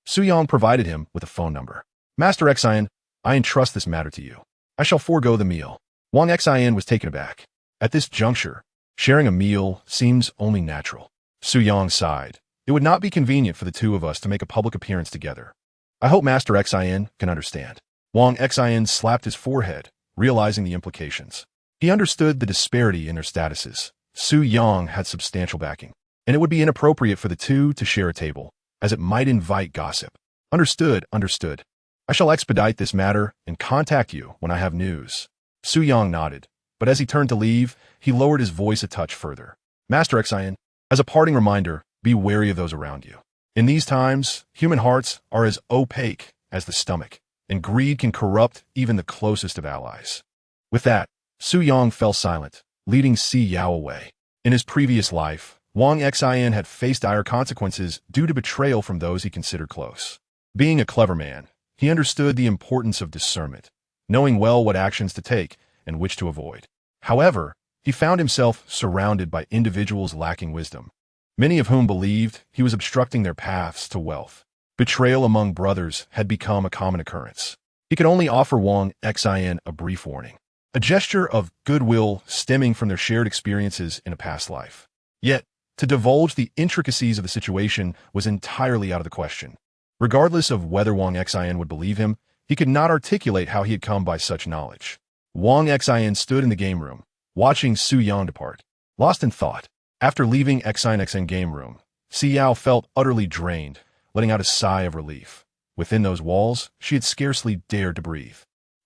Su Yang provided him with a phone number. Master Xian, I entrust this matter to you. I shall forego the meal. Wang Xian was taken aback. At this juncture, sharing a meal seems only natural. Su Yang sighed. It would not be convenient for the two of us to make a public appearance together. I hope Master Xian can understand. Wang Xian slapped his forehead, realizing the implications. He understood the disparity in their statuses. Su Yang had substantial backing, and it would be inappropriate for the two to share a table, as it might invite gossip. Understood, understood. I shall expedite this matter and contact you when I have news. Su Yang nodded, but as he turned to leave, he lowered his voice a touch further. Master Xian, as a parting reminder, be wary of those around you. In these times, human hearts are as opaque as the stomach, and greed can corrupt even the closest of allies. With that, Su Yang fell silent, leading Si Yao away. In his previous life, Wang Xian had faced dire consequences due to betrayal from those he considered close. Being a clever man, he understood the importance of discernment, knowing well what actions to take and which to avoid. However, he found himself surrounded by individuals lacking wisdom, many of whom believed he was obstructing their paths to wealth. Betrayal among brothers had become a common occurrence. He could only offer Wang Xian a brief warning, a gesture of goodwill stemming from their shared experiences in a past life. Yet, to divulge the intricacies of the situation was entirely out of the question. Regardless of whether Wang Xian would believe him, he could not articulate how he had come by such knowledge. Wang Xian stood in the game room, watching Su Yang depart, lost in thought. After leaving Xian's game room, Si Yao felt utterly drained, letting out a sigh of relief. Within those walls, she had scarcely dared to breathe.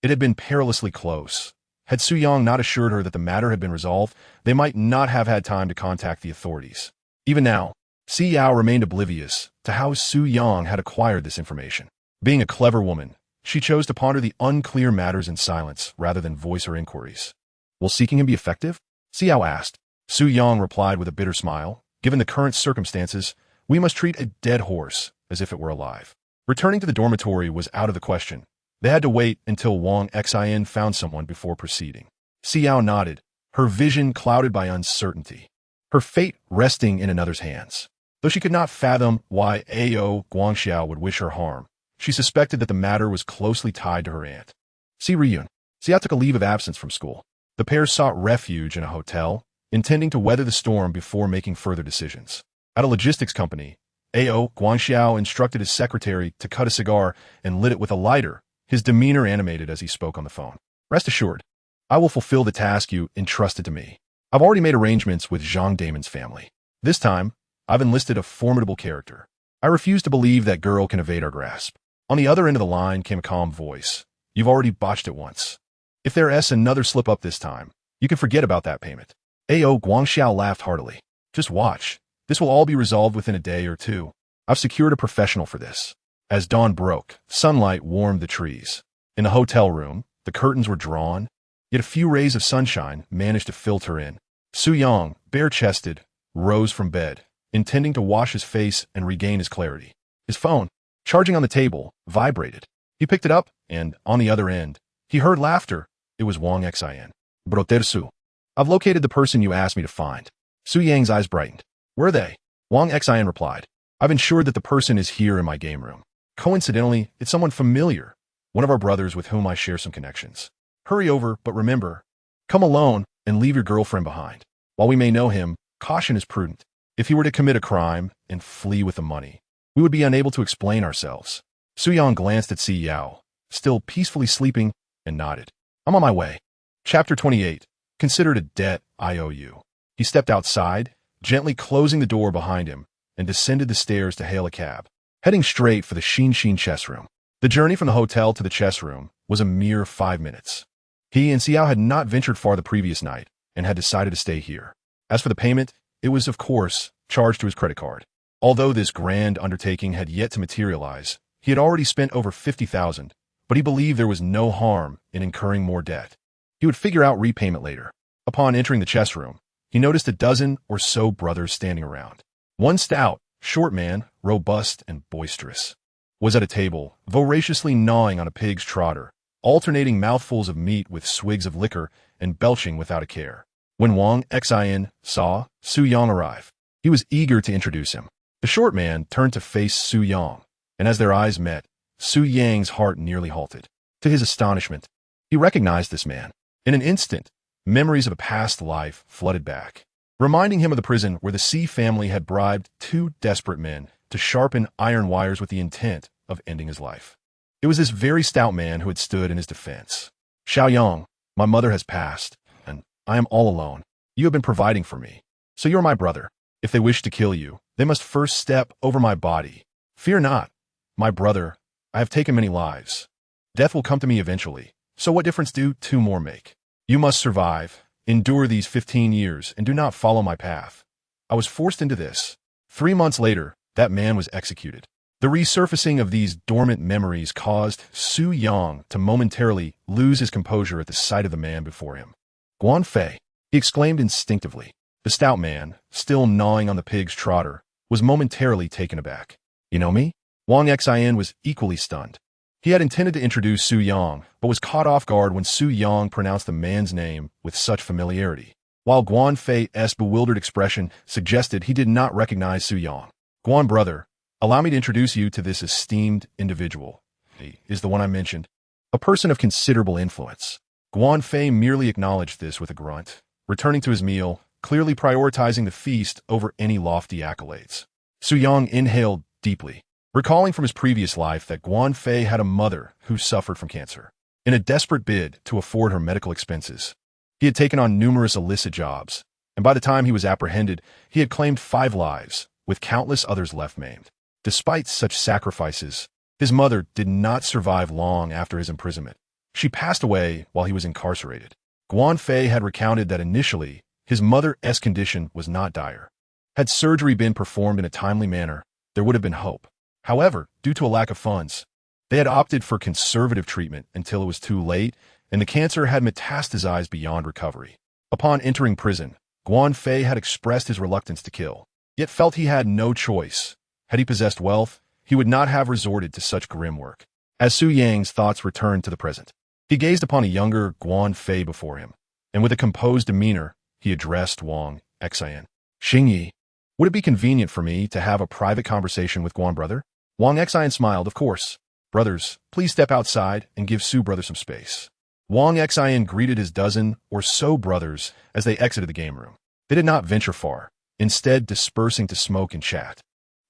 It had been perilously close. Had Su Yang not assured her that the matter had been resolved, they might not have had time to contact the authorities. Even now, Si Yao remained oblivious to how Su Yang had acquired this information. Being a clever woman, she chose to ponder the unclear matters in silence rather than voice her inquiries. Will seeking him be effective? Si Yao asked. Su Yang replied with a bitter smile. Given the current circumstances, we must treat a dead horse as if it were alive. Returning to the dormitory was out of the question. They had to wait until Wang Xian found someone before proceeding. Si Yao nodded, her vision clouded by uncertainty, her fate resting in another's hands. Though she could not fathom why Ao Guangxiao would wish her harm, she suspected that the matter was closely tied to her aunt. Si Riyun. Si Yao took a leave of absence from school. The pair sought refuge in a hotel, intending to weather the storm before making further decisions. At a logistics company, Ao Guangxiao instructed his secretary to cut a cigar and lit it with a lighter, his demeanor animated as he spoke on the phone. Rest assured, I will fulfill the task you entrusted to me. I've already made arrangements with Zhang Damon's family. This time, I've enlisted a formidable character. I refuse to believe that girl can evade our grasp. On the other end of the line came a calm voice. You've already botched it once. If there's another slip-up this time, you can forget about that payment. Ao Guangxiao laughed heartily. Just watch. This will all be resolved within a day or two. I've secured a professional for this. As dawn broke, sunlight warmed the trees. In the hotel room, the curtains were drawn, yet a few rays of sunshine managed to filter in. Su Yang, bare-chested, rose from bed, intending to wash his face and regain his clarity. His phone, charging on the table, vibrated. He picked it up, and, on the other end, he heard laughter. It was Wang Xian. Brother Su. I've located the person you asked me to find. Su Yang's eyes brightened. Were they? Wang Xian replied. I've ensured that the person is here in my game room. Coincidentally, it's someone familiar, one of our brothers with whom I share some connections. Hurry over, but remember, come alone and leave your girlfriend behind. While we may know him, caution is prudent. If he were to commit a crime and flee with the money, we would be unable to explain ourselves. Su Yang glanced at Si Yao, still peacefully sleeping, and nodded. I'm on my way. Chapter 28. Considered a debt I owe you. He stepped outside, gently closing the door behind him, and descended the stairs to hail a cab, heading straight for the Xin chess room. The journey from the hotel to the chess room was a mere 5 minutes. He and Xiao had not ventured far the previous night and had decided to stay here. As for the payment, it was, of course, charged to his credit card. Although this grand undertaking had yet to materialize, he had already spent over 50,000, but he believed there was no harm in incurring more debt. He would figure out repayment later. Upon entering the chess room, he noticed a dozen or so brothers standing around. One stout, short man, robust and boisterous, was at a table, voraciously gnawing on a pig's trotter, alternating mouthfuls of meat with swigs of liquor and belching without a care. When Wang Xian saw Su Yang arrive, he was eager to introduce him. The short man turned to face Su Yang, and as their eyes met, Su Yang's heart nearly halted. To his astonishment, he recognized this man. In an instant, memories of a past life flooded back, reminding him of the prison where the Si family had bribed 2 desperate men to sharpen iron wires with the intent of ending his life. It was this very stout man who had stood in his defense. Xiaoyang, my mother has passed, and I am all alone. You have been providing for me, so you are my brother. If they wish to kill you, they must first step over my body. Fear not, my brother, I have taken many lives. Death will come to me eventually, so what difference do 2 more make? You must survive, endure these 15 years, and do not follow my path. I was forced into this. 3 months later, that man was executed. The resurfacing of these dormant memories caused Su Yang to momentarily lose his composure at the sight of the man before him. Guan Fei, he exclaimed instinctively. The stout man, still gnawing on the pig's trotter, was momentarily taken aback. You know me? Wang Xian was equally stunned. He had intended to introduce Su Yang, but was caught off guard when Su Yang pronounced the man's name with such familiarity, while Guan Fei's bewildered expression suggested he did not recognize Su Yang. Guan brother, allow me to introduce you to this esteemed individual. He is the one I mentioned, a person of considerable influence. Guan Fei merely acknowledged this with a grunt, returning to his meal, clearly prioritizing the feast over any lofty accolades. Su Yang inhaled deeply, recalling from his previous life that Guan Fei had a mother who suffered from cancer. In a desperate bid to afford her medical expenses, he had taken on numerous illicit jobs, and by the time he was apprehended, he had claimed 5 lives, with countless others left maimed. Despite such sacrifices, his mother did not survive long after his imprisonment. She passed away while he was incarcerated. Guan Fei had recounted that initially, his mother's condition was not dire. Had surgery been performed in a timely manner, there would have been hope. However, due to a lack of funds, they had opted for conservative treatment until it was too late, and the cancer had metastasized beyond recovery. Upon entering prison, Guan Fei had expressed his reluctance to kill, yet felt he had no choice. Had he possessed wealth, he would not have resorted to such grim work. As Su Yang's thoughts returned to the present, he gazed upon a younger Guan Fei before him, and with a composed demeanor, he addressed Wang Xian. Xingyi, would it be convenient for me to have a private conversation with Guan brother? Wang Xian smiled, of course. Brothers, please step outside and give Su brother some space. Wang Xian greeted his dozen or so brothers as they exited the game room. They did not venture far, instead dispersing to smoke and chat.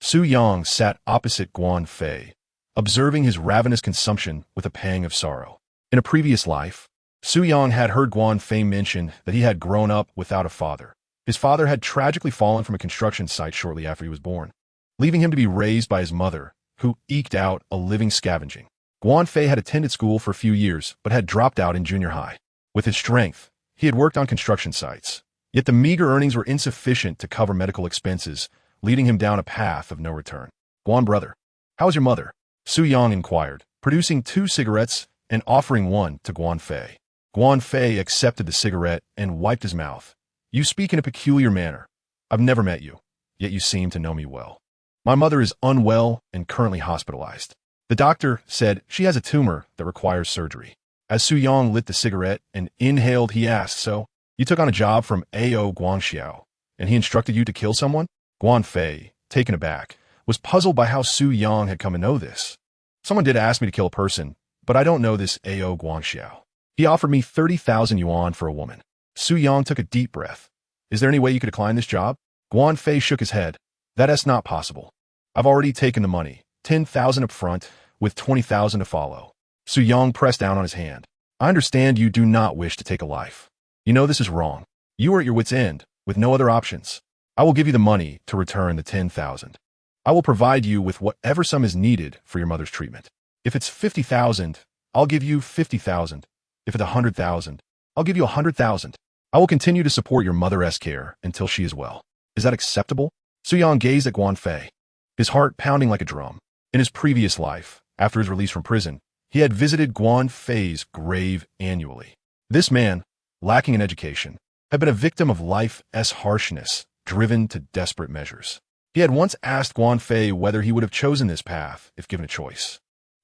Su Yang sat opposite Guan Fei, observing his ravenous consumption with a pang of sorrow. In a previous life, Su Yang had heard Guan Fei mention that he had grown up without a father. His father had tragically fallen from a construction site shortly after he was born, leaving him to be raised by his mother, who eked out a living scavenging. Guan Fei had attended school for a few years, but had dropped out in junior high. With his strength, he had worked on construction sites, yet the meager earnings were insufficient to cover medical expenses, leading him down a path of no return. Guan brother, how is your mother? Su Yang inquired, producing 2 cigarettes and offering one to Guan Fei. Guan Fei accepted the cigarette and wiped his mouth. You speak in a peculiar manner. I've never met you, yet you seem to know me well. My mother is unwell and currently hospitalized. The doctor said she has a tumor that requires surgery. As Su Yang lit the cigarette and inhaled, he asked, so, you took on a job from A.O. Guangxiao, and he instructed you to kill someone? Guan Fei, taken aback, was puzzled by how Su Yang had come to know this. Someone did ask me to kill a person, but I don't know this Ao Guangxiao. He offered me 30,000 yuan for a woman. Su Yang took a deep breath. Is there any way you could decline this job? Guan Fei shook his head. That's not possible. I've already taken the money, 10,000 up front, with 20,000 to follow. Su Yang pressed down on his hand. I understand you do not wish to take a life. You know this is wrong. You are at your wit's end, with no other options. I will give you the money to return the 10,000. I will provide you with whatever sum is needed for your mother's treatment. If it's 50,000, I'll give you 50,000. If it's 100,000, I'll give you 100,000. I will continue to support your mother's care until she is well. Is that acceptable? Su Yang gazed at Guan Fei, his heart pounding like a drum. In his previous life, after his release from prison, he had visited Guan Fei's grave annually. This man, lacking in education, had been a victim of life's harshness, driven to desperate measures. He had once asked Guan Fei whether he would have chosen this path if given a choice.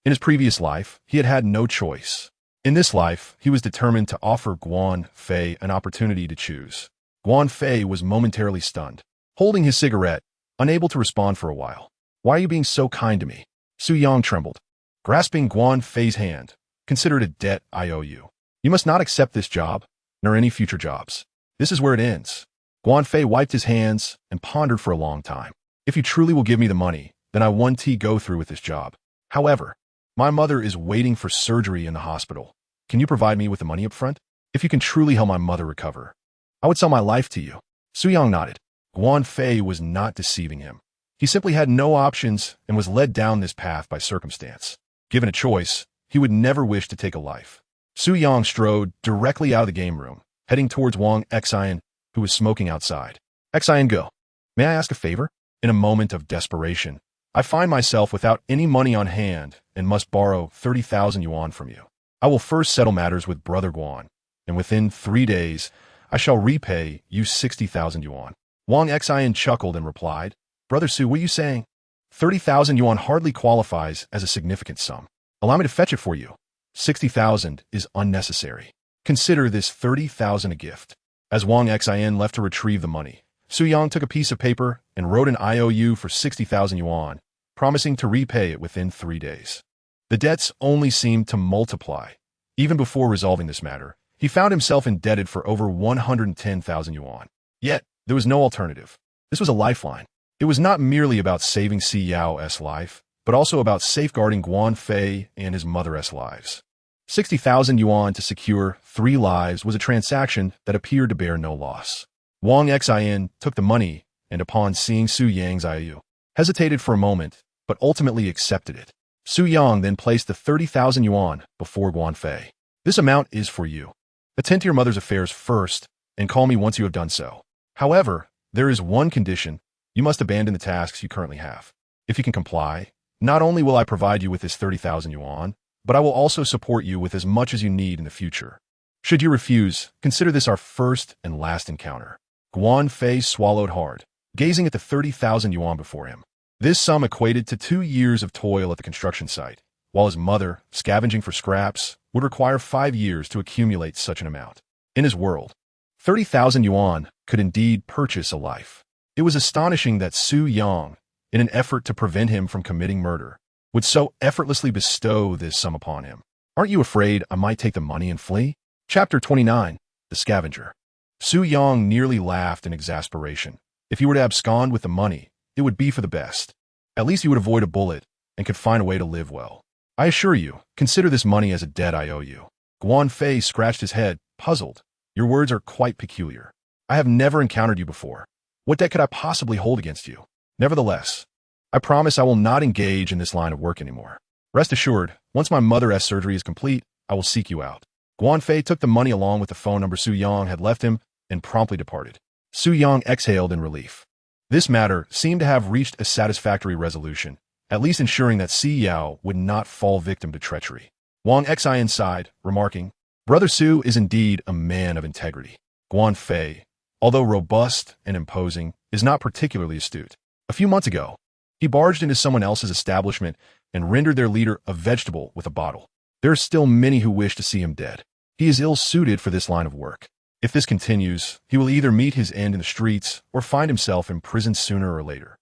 In his previous life, he had had no choice. In this life, he was determined to offer Guan Fei an opportunity to choose. Guan Fei was momentarily stunned, holding his cigarette, unable to respond for a while. Why are you being so kind to me? Su Yang trembled. Grasping Guan Fei's hand, consider it a debt I owe you. You must not accept this job, nor any future jobs. This is where it ends. Guan Fei wiped his hands and pondered for a long time. If you truly will give me the money, then I want to go through with this job. However, my mother is waiting for surgery in the hospital. Can you provide me with the money up front? If you can truly help my mother recover, I would sell my life to you. Su Yang nodded. Guan Fei was not deceiving him. He simply had no options and was led down this path by circumstance. Given a choice, he would never wish to take a life. Su Yang strode directly out of the game room, heading towards Wang Xian, who was smoking outside. Xian, go. May I ask a favor? In a moment of desperation, I find myself without any money on hand and must borrow 30,000 yuan from you. I will first settle matters with Brother Guan, and within 3 days, I shall repay you 60,000 yuan. Wang Xian chuckled and replied, Brother Su, what are you saying? 30,000 yuan hardly qualifies as a significant sum. Allow me to fetch it for you. 60,000 is unnecessary. Consider this 30,000 a gift. As Wang Xian left to retrieve the money, Su Yang took a piece of paper and wrote an IOU for 60,000 yuan, promising to repay it within 3 days. The debts only seemed to multiply. Even before resolving this matter, he found himself indebted for over 110,000 yuan. Yet, there was no alternative. This was a lifeline. It was not merely about saving Si Yao's life, but also about safeguarding Guan Fei and his mother's lives. 60,000 yuan to secure 3 lives was a transaction that appeared to bear no loss. Wang Xian took the money and, upon seeing Su Yang's IOU, hesitated for a moment, but ultimately accepted it. Su Yang then placed the 30,000 yuan before Guan Fei. This amount is for you. Attend to your mother's affairs first and call me once you have done so. However, there is one condition. You must abandon the tasks you currently have. If you can comply, not only will I provide you with this 30,000 yuan, but I will also support you with as much as you need in the future. Should you refuse, consider this our first and last encounter. Guan Fei swallowed hard, gazing at the 30,000 yuan before him. This sum equated to 2 years of toil at the construction site, while his mother, scavenging for scraps, would require 5 years to accumulate such an amount. In his world, 30,000 yuan could indeed purchase a life. It was astonishing that Su Yang, in an effort to prevent him from committing murder, would so effortlessly bestow this sum upon him. Aren't you afraid I might take the money and flee? Chapter 29, The Scavenger. Su Yang nearly laughed in exasperation. If he were to abscond with the money, it would be for the best. At least he would avoid a bullet and could find a way to live well. I assure you, consider this money as a debt I owe you. Guan Fei scratched his head, puzzled. Your words are quite peculiar. I have never encountered you before. What debt could I possibly hold against you? Nevertheless, I promise I will not engage in this line of work anymore. Rest assured, once my mother's surgery is complete, I will seek you out. Guan Fei took the money along with the phone number Su Yang had left him and promptly departed. Su Yang exhaled in relief. This matter seemed to have reached a satisfactory resolution, at least ensuring that Si Yao would not fall victim to treachery. Wang Xian sighed, remarking, Brother Su is indeed a man of integrity. Guan Fei, although robust and imposing, is not particularly astute. A few months ago, he barged into someone else's establishment and rendered their leader a vegetable with a bottle. There are still many who wish to see him dead. He is ill-suited for this line of work. If this continues, he will either meet his end in the streets or find himself imprisoned sooner or later.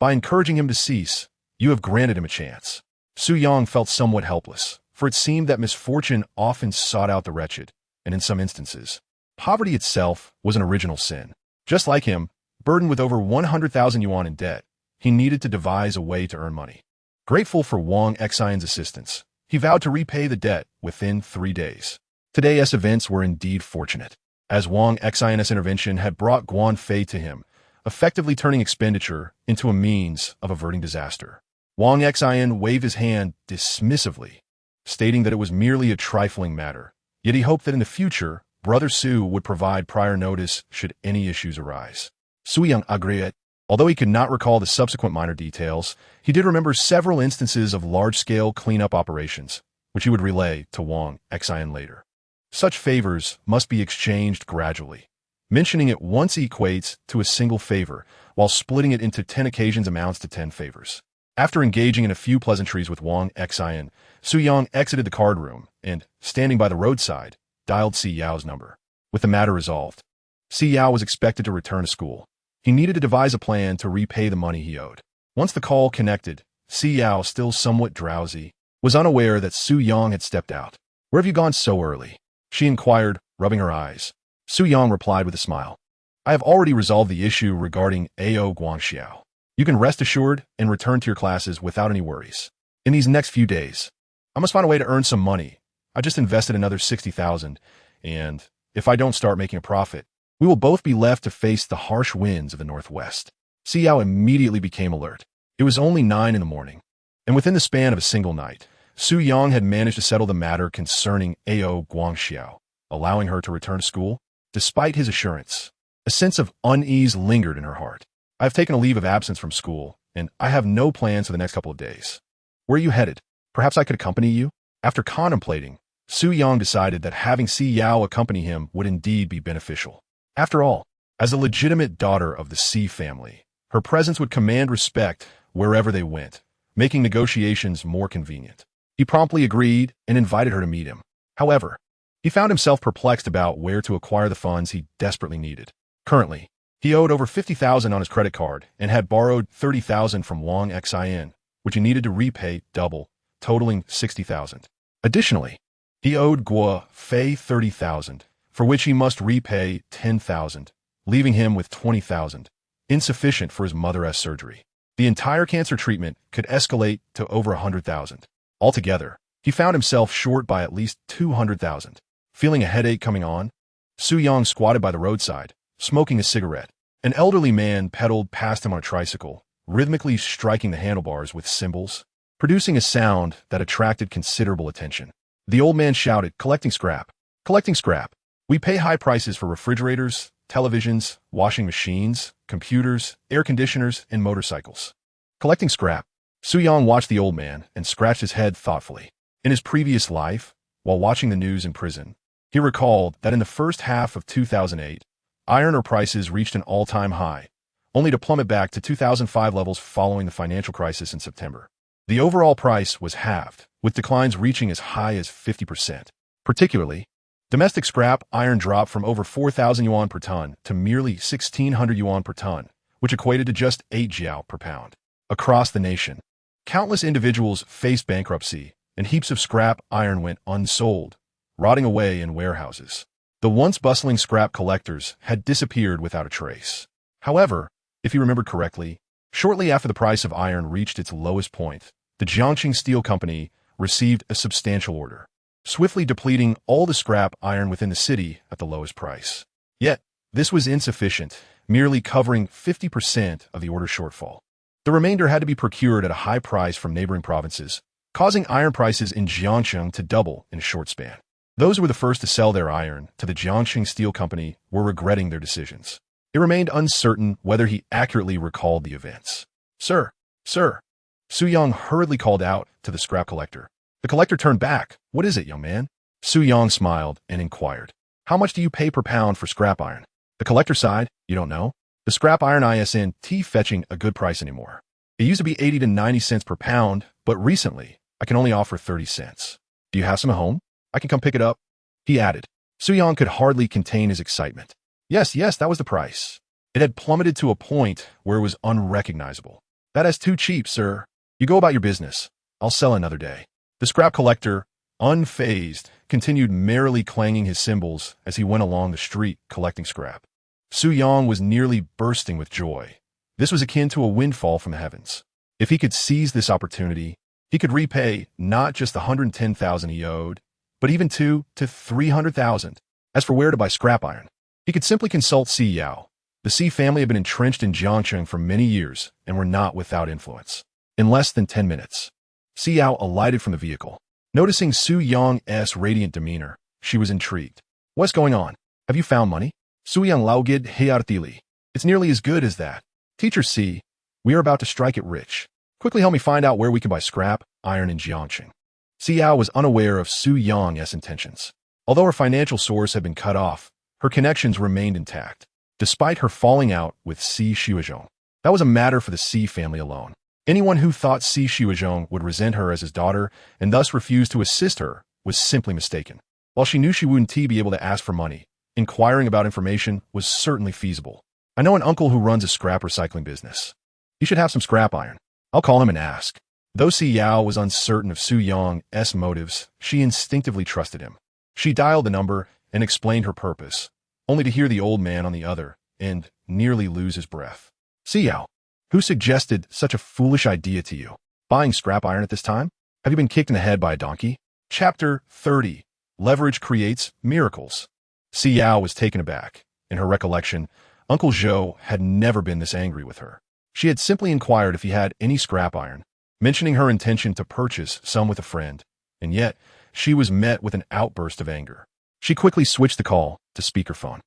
By encouraging him to cease, you have granted him a chance. Su Yang felt somewhat helpless, for it seemed that misfortune often sought out the wretched, and in some instances, poverty itself was an original sin. Just like him, burdened with over 100,000 yuan in debt, he needed to devise a way to earn money. Grateful for Wang Xian's assistance, he vowed to repay the debt within 3 days. Today's events were indeed fortunate, as Wang Xian's intervention had brought Guan Fei to him, effectively turning expenditure into a means of averting disaster. Wang Xian waved his hand dismissively, stating that it was merely a trifling matter, yet he hoped that in the future, Brother Su would provide prior notice should any issues arise. Su Yang agreed. Although he could not recall the subsequent minor details, he did remember several instances of large-scale cleanup operations, which he would relay to Wang Xian later. Such favors must be exchanged gradually. Mentioning it once equates to a single favor, while splitting it into 10 occasions amounts to 10 favors. After engaging in a few pleasantries with Wang Xian, Su Yang exited the card room and, standing by the roadside, dialed Si Yao's number. With the matter resolved, Si Yao was expected to return to school. He needed to devise a plan to repay the money he owed. Once the call connected, Si Yao, still somewhat drowsy, was unaware that Su Yang had stepped out. "Where have you gone so early?" she inquired, rubbing her eyes. Su Yang replied with a smile. "I have already resolved the issue regarding Ao Guangxiao. You can rest assured and return to your classes without any worries. In these next few days, I must find a way to earn some money. I just invested another 60,000, and if I don't start making a profit, we will both be left to face the harsh winds of the Northwest." Si Yao immediately became alert. It was only 9 in the morning, and within the span of a single night, Su Yang had managed to settle the matter concerning Ao Guangxiao, allowing her to return to school. Despite his assurance, a sense of unease lingered in her heart. "I have taken a leave of absence from school, and I have no plans for the next couple of days. Where are you headed? Perhaps I could accompany you?" After contemplating, Su Yang decided that having Si Yao accompany him would indeed be beneficial. After all, as a legitimate daughter of the Si family, her presence would command respect wherever they went, making negotiations more convenient. He promptly agreed and invited her to meet him. However, he found himself perplexed about where to acquire the funds he desperately needed. Currently, he owed over 50,000 on his credit card and had borrowed 30,000 from Wang Xian, which he needed to repay double, totaling 60,000. Additionally, he owed Guo Fei 30,000, for which he must repay 10,000, leaving him with 20,000, insufficient for his mother's surgery. The entire cancer treatment could escalate to over 100,000. Altogether, he found himself short by at least 200,000. Feeling a headache coming on, Su Yang squatted by the roadside, smoking a cigarette. An elderly man pedaled past him on a tricycle, rhythmically striking the handlebars with cymbals, producing a sound that attracted considerable attention. The old man shouted, "Collecting scrap! Collecting scrap! We pay high prices for refrigerators, televisions, washing machines, computers, air conditioners, and motorcycles. Collecting scrap." Su Yang watched the old man and scratched his head thoughtfully. In his previous life, while watching the news in prison, he recalled that in the first half of 2008, iron ore prices reached an all-time high, only to plummet back to 2005 levels following the financial crisis in September. The overall price was halved, with declines reaching as high as 50%. Particularly, domestic scrap iron dropped from over 4,000 yuan per ton to merely 1,600 yuan per ton, which equated to just 8 jiao per pound. Across the nation, countless individuals faced bankruptcy, and heaps of scrap iron went unsold, rotting away in warehouses. The once bustling scrap collectors had disappeared without a trace. However, if you remembered correctly, shortly after the price of iron reached its lowest point, the Jiangxing Steel Company received a substantial order, swiftly depleting all the scrap iron within the city at the lowest price. Yet, this was insufficient, merely covering 50% of the order shortfall. The remainder had to be procured at a high price from neighboring provinces, causing iron prices in Jiangxing to double in a short span. Those who were the first to sell their iron to the Jiangxing Steel Company were regretting their decisions. It remained uncertain whether he accurately recalled the events. "Sir, sir," Su Yang hurriedly called out to the scrap collector. The collector turned back. "What is it, young man?" Su Yang smiled and inquired, "How much do you pay per pound for scrap iron?" The collector sighed. "You don't know? The scrap iron isn't fetching a good price anymore. It used to be 80 to 90 cents per pound, but recently, I can only offer 30 cents. Do you have some at home? I can come pick it up," he added. Su Yang could hardly contain his excitement. Yes, that was the price. It had plummeted to a point where it was unrecognizable. That is too cheap, sir. You go about your business. I'll sell another day. The scrap collector, unfazed, continued merrily clanging his cymbals as he went along the street collecting scrap. Su Yang was nearly bursting with joy. This was akin to a windfall from the heavens. If he could seize this opportunity, he could repay not just the 110,000 he owed, but even 2 to 300,000. As for where to buy scrap iron, he could simply consult Si Yao. The Si family had been entrenched in Jiangcheng for many years and were not without influence. In less than 10 minutes, Si Yao alighted from the vehicle. Noticing Su Yang's radiant demeanor, she was intrigued. What's going on? Have you found money? Su Yang Laogid Hayartili. It's nearly as good as that. Teacher Si, we are about to strike it rich. Quickly help me find out where we can buy scrap iron in Jiangcheng. Si Yao was unaware of Su Yang's intentions. Although her financial source had been cut off, her connections remained intact. Despite her falling out with Si Xuezhong, that was a matter for the Si family alone. Anyone who thought Si Xuezhong would resent her as his daughter and thus refuse to assist her was simply mistaken. While she knew she wouldn't be able to ask for money, inquiring about information was certainly feasible. I know an uncle who runs a scrap recycling business. He should have some scrap iron. I'll call him and ask. Though Si Yao was uncertain of Su Yang's motives, she instinctively trusted him. She dialed the number and explained her purpose, only to hear the old man on the other end nearly lose his breath. Si Yao, who suggested such a foolish idea to you? Buying scrap iron at this time? Have you been kicked in the head by a donkey? Chapter 30. Leverage creates miracles. Si Yao was taken aback. In her recollection, Uncle Zhou had never been this angry with her. She had simply inquired if he had any scrap iron, mentioning her intention to purchase some with a friend, and yet she was met with an outburst of anger. She quickly switched the call to speakerphone.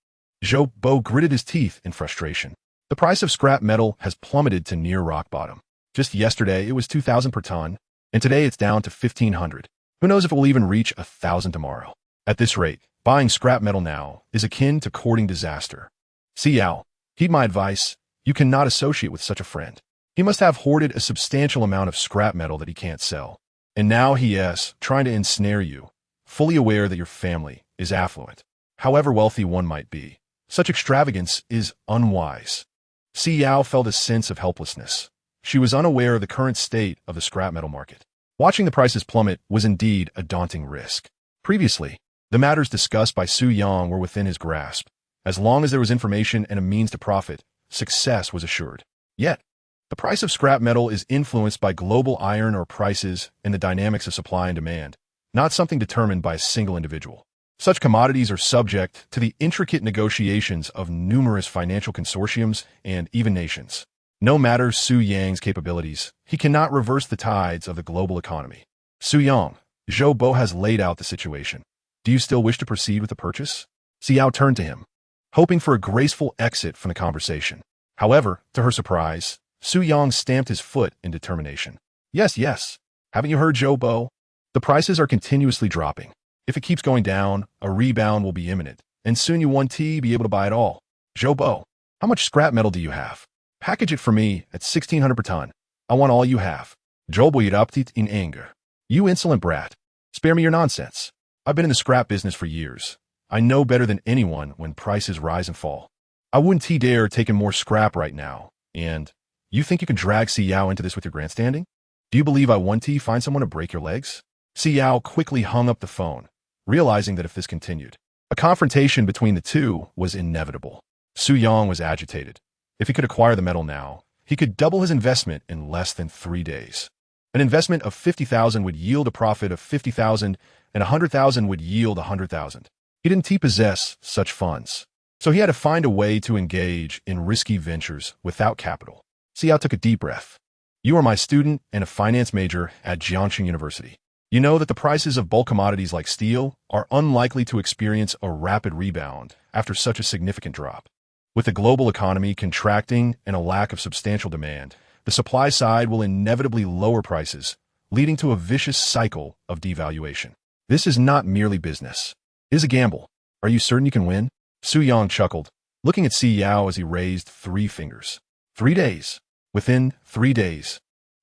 Zhou Bo gritted his teeth in frustration. The price of scrap metal has plummeted to near rock bottom. Just yesterday, it was 2,000 per ton, and today it's down to 1,500. Who knows if it will even reach 1,000 tomorrow? At this rate, buying scrap metal now is akin to courting disaster. Si Yao, heed my advice. You cannot associate with such a friend. He must have hoarded a substantial amount of scrap metal that he can't sell. And now he is trying to ensnare you, fully aware that your family is affluent. However wealthy one might be, such extravagance is unwise. Si Yao felt a sense of helplessness. She was unaware of the current state of the scrap metal market. Watching the prices plummet was indeed a daunting risk. Previously, the matters discussed by Su Yang were within his grasp. As long as there was information and a means to profit, success was assured. Yet, the price of scrap metal is influenced by global iron ore prices and the dynamics of supply and demand, not something determined by a single individual. Such commodities are subject to the intricate negotiations of numerous financial consortiums and even nations. No matter Su Yang's capabilities, he cannot reverse the tides of the global economy. Su Yang, Zhou Bo has laid out the situation. Do you still wish to proceed with the purchase? Si Yao turned to him, hoping for a graceful exit from the conversation. However, to her surprise, Su Yang stamped his foot in determination. Yes. Haven't you heard, Zhou Bo? The prices are continuously dropping. If it keeps going down, a rebound will be imminent, and soon you won't be able to buy it all. Zhou Bo, how much scrap metal do you have? Package it for me at 1,600 per ton. I want all you have. Zhou Bo erupted in anger. You insolent brat. Spare me your nonsense. I've been in the scrap business for years. I know better than anyone when prices rise and fall. I wouldn't dare take in more scrap right now. And you think you can drag Si Yao into this with your grandstanding? Do you believe I want to find someone to break your legs? Si Yao quickly hung up the phone, realizing that if this continued, a confrontation between the two was inevitable. Su Yang was agitated. If he could acquire the metal now, he could double his investment in less than 3 days. An investment of 50,000 would yield a profit of 50,000, and 100,000 would yield 100,000. He didn't possess such funds, so he had to find a way to engage in risky ventures without capital. Si Yao took a deep breath. You are my student and a finance major at Jiangxing University. You know that the prices of bulk commodities like steel are unlikely to experience a rapid rebound after such a significant drop. With the global economy contracting and a lack of substantial demand, the supply side will inevitably lower prices, leading to a vicious cycle of devaluation. This is not merely business. It is a gamble. Are you certain you can win? Su Yang chuckled, looking at Si Yao as he raised 3 fingers. 3 days. Within 3 days,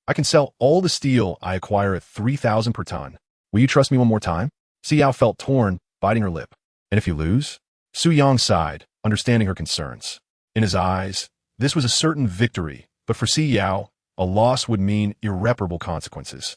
I can sell all the steel I acquire at 3,000 per ton. Will you trust me one more time? Si Yao felt torn, biting her lip. And if you lose? Su Yang sighed, understanding her concerns. In his eyes, this was a certain victory, but for Si Yao, A loss would mean irreparable consequences.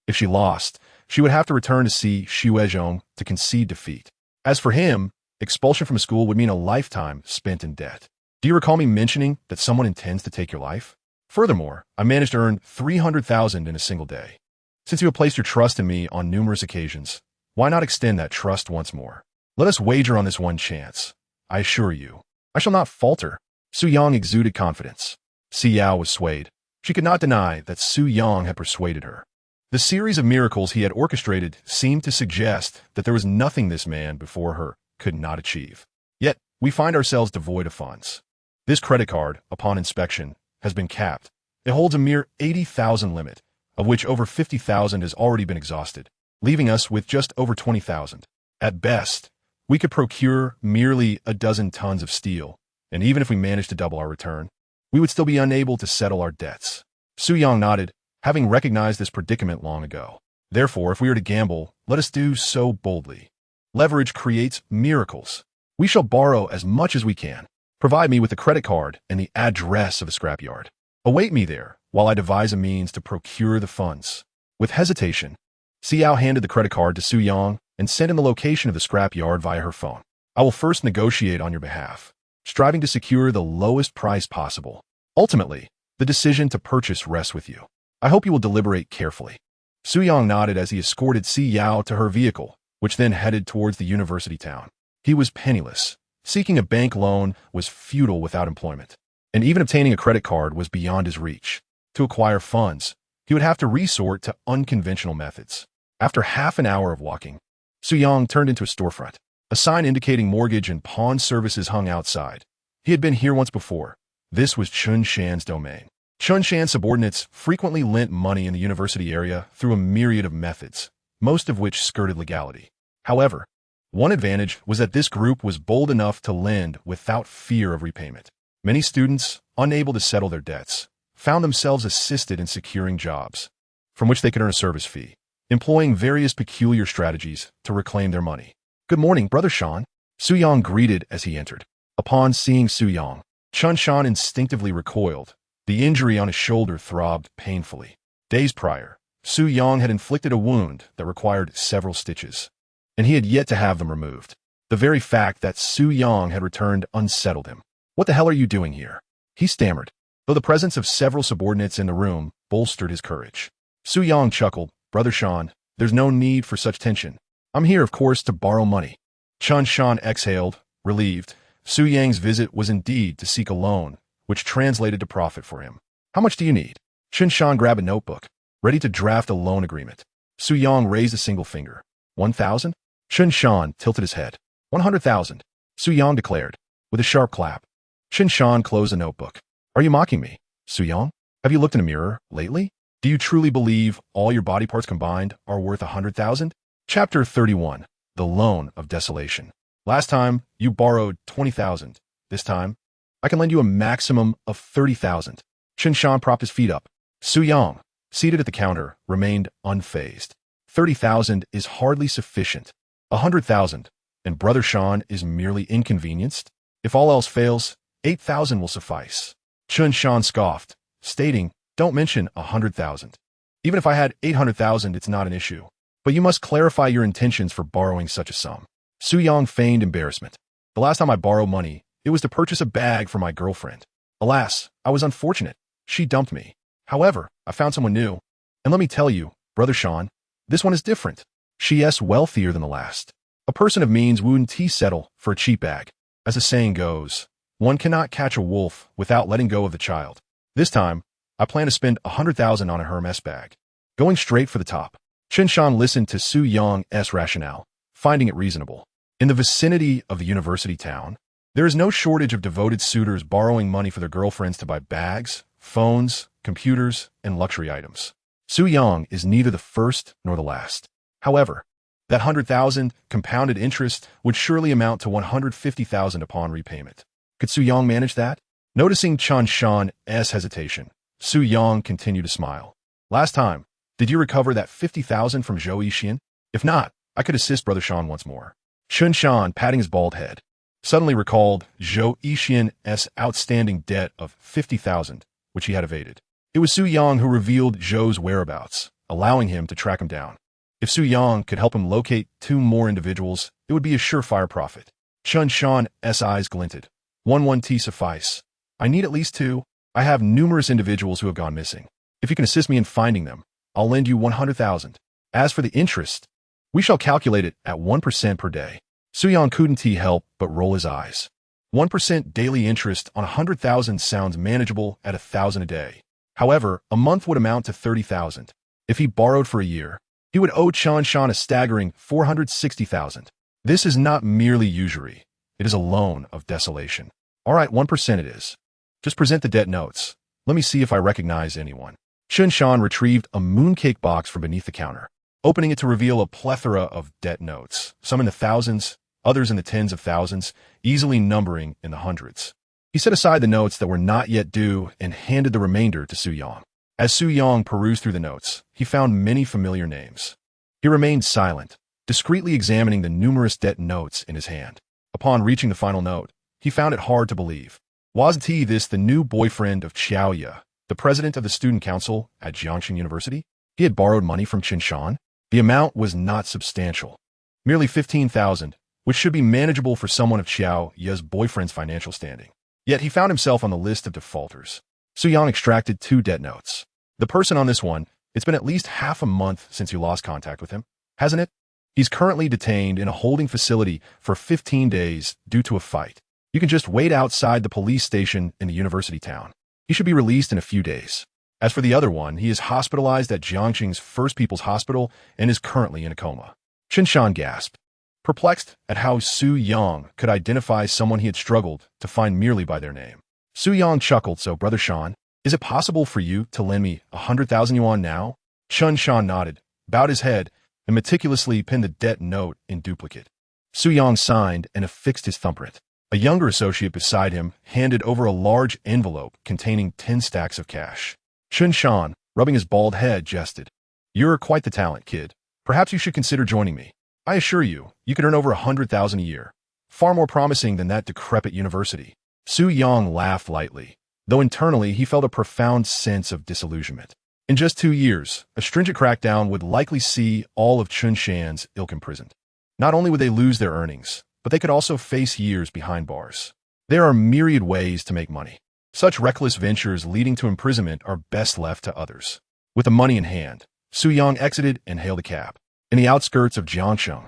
If she lost, she would have to return to see Shuezhong to concede defeat. As for him, expulsion from school would mean a lifetime spent in debt. Do you recall me mentioning that someone intends to take your life? Furthermore, I managed to earn 300,000 in a single day. Since you have placed your trust in me on numerous occasions, why not extend that trust once more? Let us wager on this one chance. I assure you, I shall not falter. Su Yang exuded confidence. Si Yao was swayed. She could not deny that Su Yang had persuaded her. The series of miracles he had orchestrated seemed to suggest that there was nothing this man before her could not achieve. Yet, we find ourselves devoid of funds. This credit card, upon inspection, has been capped. It holds a mere 80,000 limit, of which over 50,000 has already been exhausted, leaving us with just over 20,000. At best, we could procure merely a dozen tons of steel, and even if we managed to double our return, we would still be unable to settle our debts. Su Yang nodded, having recognized this predicament long ago. Therefore, if we are to gamble, let us do so boldly. Leverage creates miracles. We shall borrow as much as we can. Provide me with a credit card and the address of a scrapyard. Await me there while I devise a means to procure the funds. With hesitation, Xiao handed the credit card to Su Yang and sent in the location of the scrapyard via her phone. I will first negotiate on your behalf, striving to secure the lowest price possible. Ultimately, the decision to purchase rests with you. I hope you will deliberate carefully. Su Yang nodded as he escorted Si Yao to her vehicle, which then headed towards the university town. He was penniless. Seeking a bank loan was futile without employment, and even obtaining a credit card was beyond his reach. To acquire funds, he would have to resort to unconventional methods. After half an hour of walking, Su Yang turned into a storefront. A sign indicating mortgage and pawn services hung outside. He had been here once before. This was Chun Shan's domain. Chun Shan's subordinates frequently lent money in the university area through a myriad of methods, most of which skirted legality. However, one advantage was that this group was bold enough to lend without fear of repayment. Many students, unable to settle their debts, found themselves assisted in securing jobs, from which they could earn a service fee, employing various peculiar strategies to reclaim their money. "Good morning, Brother Shan," Su Yang greeted as he entered. Upon seeing Su Yang, Chun Shan instinctively recoiled. The injury on his shoulder throbbed painfully. Days prior, Su Yang had inflicted a wound that required several stitches, and he had yet to have them removed. The very fact that Su Yang had returned unsettled him. "What the hell are you doing here?" he stammered, though the presence of several subordinates in the room bolstered his courage. Su Yang chuckled. "Brother Shan, there's no need for such tension. I'm here, of course, to borrow money." Chun Shan exhaled, relieved. Su Yang's visit was indeed to seek a loan, which translated to profit for him. "How much do you need?" Chun Shan grabbed a notebook, ready to draft a loan agreement. Su Yang raised a single finger. 1,000? Chun Shan tilted his head. 100,000, Su Yang declared, with a sharp clap. Chun Shan closed the notebook. "Are you mocking me, Su Yang? Have you looked in a mirror lately? Do you truly believe all your body parts combined are worth 100,000? Chapter 31, The Loan of Desolation. Last time, you borrowed 20,000. This time, I can lend you a maximum of 30,000. Chun Shan propped his feet up. Su Yang, seated at the counter, remained unfazed. 30,000 is hardly sufficient. 100,000, and Brother Shan is merely inconvenienced? If all else fails, 8,000 will suffice. Chun Shan scoffed, stating, "Don't mention 100,000. Even if I had 800,000, it's not an issue. But you must clarify your intentions for borrowing such a sum." Su Yang feigned embarrassment. "The last time I borrowed money, it was to purchase a bag for my girlfriend. Alas, I was unfortunate. She dumped me. However, I found someone new. And let me tell you, Brother Shan, this one is different. She is wealthier than the last. A person of means wouldn't settle for a cheap bag. As the saying goes, one cannot catch a wolf without letting go of the child. This time, I plan to spend 100,000 on a Hermes bag, going straight for the top." Chun Shan listened to Su Yang's rationale, finding it reasonable. In the vicinity of the university town, there is no shortage of devoted suitors borrowing money for their girlfriends to buy bags, phones, computers, and luxury items. Su Yang is neither the first nor the last. However, that 100,000 compounded interest would surely amount to 150,000 upon repayment. Could Su Yang manage that? Noticing Chun Shan's hesitation, Su Yang continued to smile. "Last time, did you recover that 50,000 from Zhou Yixin? If not, I could assist Brother Shan once more." Chun Shan, patting his bald head, suddenly recalled Zhou Yixin's outstanding debt of 50,000, which he had evaded. It was Su Yang who revealed Zhou's whereabouts, allowing him to track him down. If Su Yang could help him locate 2 more individuals, it would be a surefire profit. Chun Shan's eyes glinted. 1-1T suffice. I need at least 2. I have numerous individuals who have gone missing. If you can assist me in finding them, I'll lend you 100,000. As for the interest, we shall calculate it at 1% per day. Su Yang couldn't help but roll his eyes. 1% daily interest on 100,000 sounds manageable at 1,000 a day. However, a month would amount to 30,000. If he borrowed for a year, he would owe Chun Shan a staggering 460,000. This is not merely usury. It is a loan of desolation. All right, 1% it is. Just present the debt notes. Let me see if I recognize anyone. Chun Shan retrieved a mooncake box from beneath the counter, opening it to reveal a plethora of debt notes, some in the thousands, others in the tens of thousands, easily numbering in the hundreds. He set aside the notes that were not yet due and handed the remainder to Su Yang. As Su Yang perused through the notes, he found many familiar names. He remained silent, discreetly examining the numerous debt notes in his hand. Upon reaching the final note, he found it hard to believe. Wasn't this the new boyfriend of Qiao Ye, the president of the student council at Jiangxing University? He had borrowed money from Chun Shan. The amount was not substantial, merely 15,000, which should be manageable for someone of Qiao Ye's boyfriend's financial standing. Yet he found himself on the list of defaulters. Su Yang extracted 2 debt notes. The person on this one, it's been at least half a month since you lost contact with him, hasn't it? He's currently detained in a holding facility for 15 days due to a fight. You can just wait outside the police station in the university town. He should be released in a few days. As for the other one, he is hospitalized at Jiangxing's First People's Hospital and is currently in a coma. Chun Shan gasped, perplexed at how Su Yang could identify someone he had struggled to find merely by their name. Su Yang chuckled, so Brother Shan, is it possible for you to lend me 100,000 yuan now? Chun Shan nodded, bowed his head, and meticulously pinned the debt note in duplicate. Su Yang signed and affixed his thumbprint. A younger associate beside him handed over a large envelope containing 10 stacks of cash. Chun Shan, rubbing his bald head, jested, "You're quite the talent, kid. Perhaps you should consider joining me. I assure you, you could earn over 100,000 a year. Far more promising than that decrepit university." Su Yang laughed lightly, though internally he felt a profound sense of disillusionment. In just 2 years, a stringent crackdown would likely see all of Chun Shan's ilk imprisoned. Not only would they lose their earnings, but they could also face years behind bars. There are myriad ways to make money. Such reckless ventures leading to imprisonment are best left to others. With the money in hand, Su Yang exited and hailed a cab. In the outskirts of Jiangxing,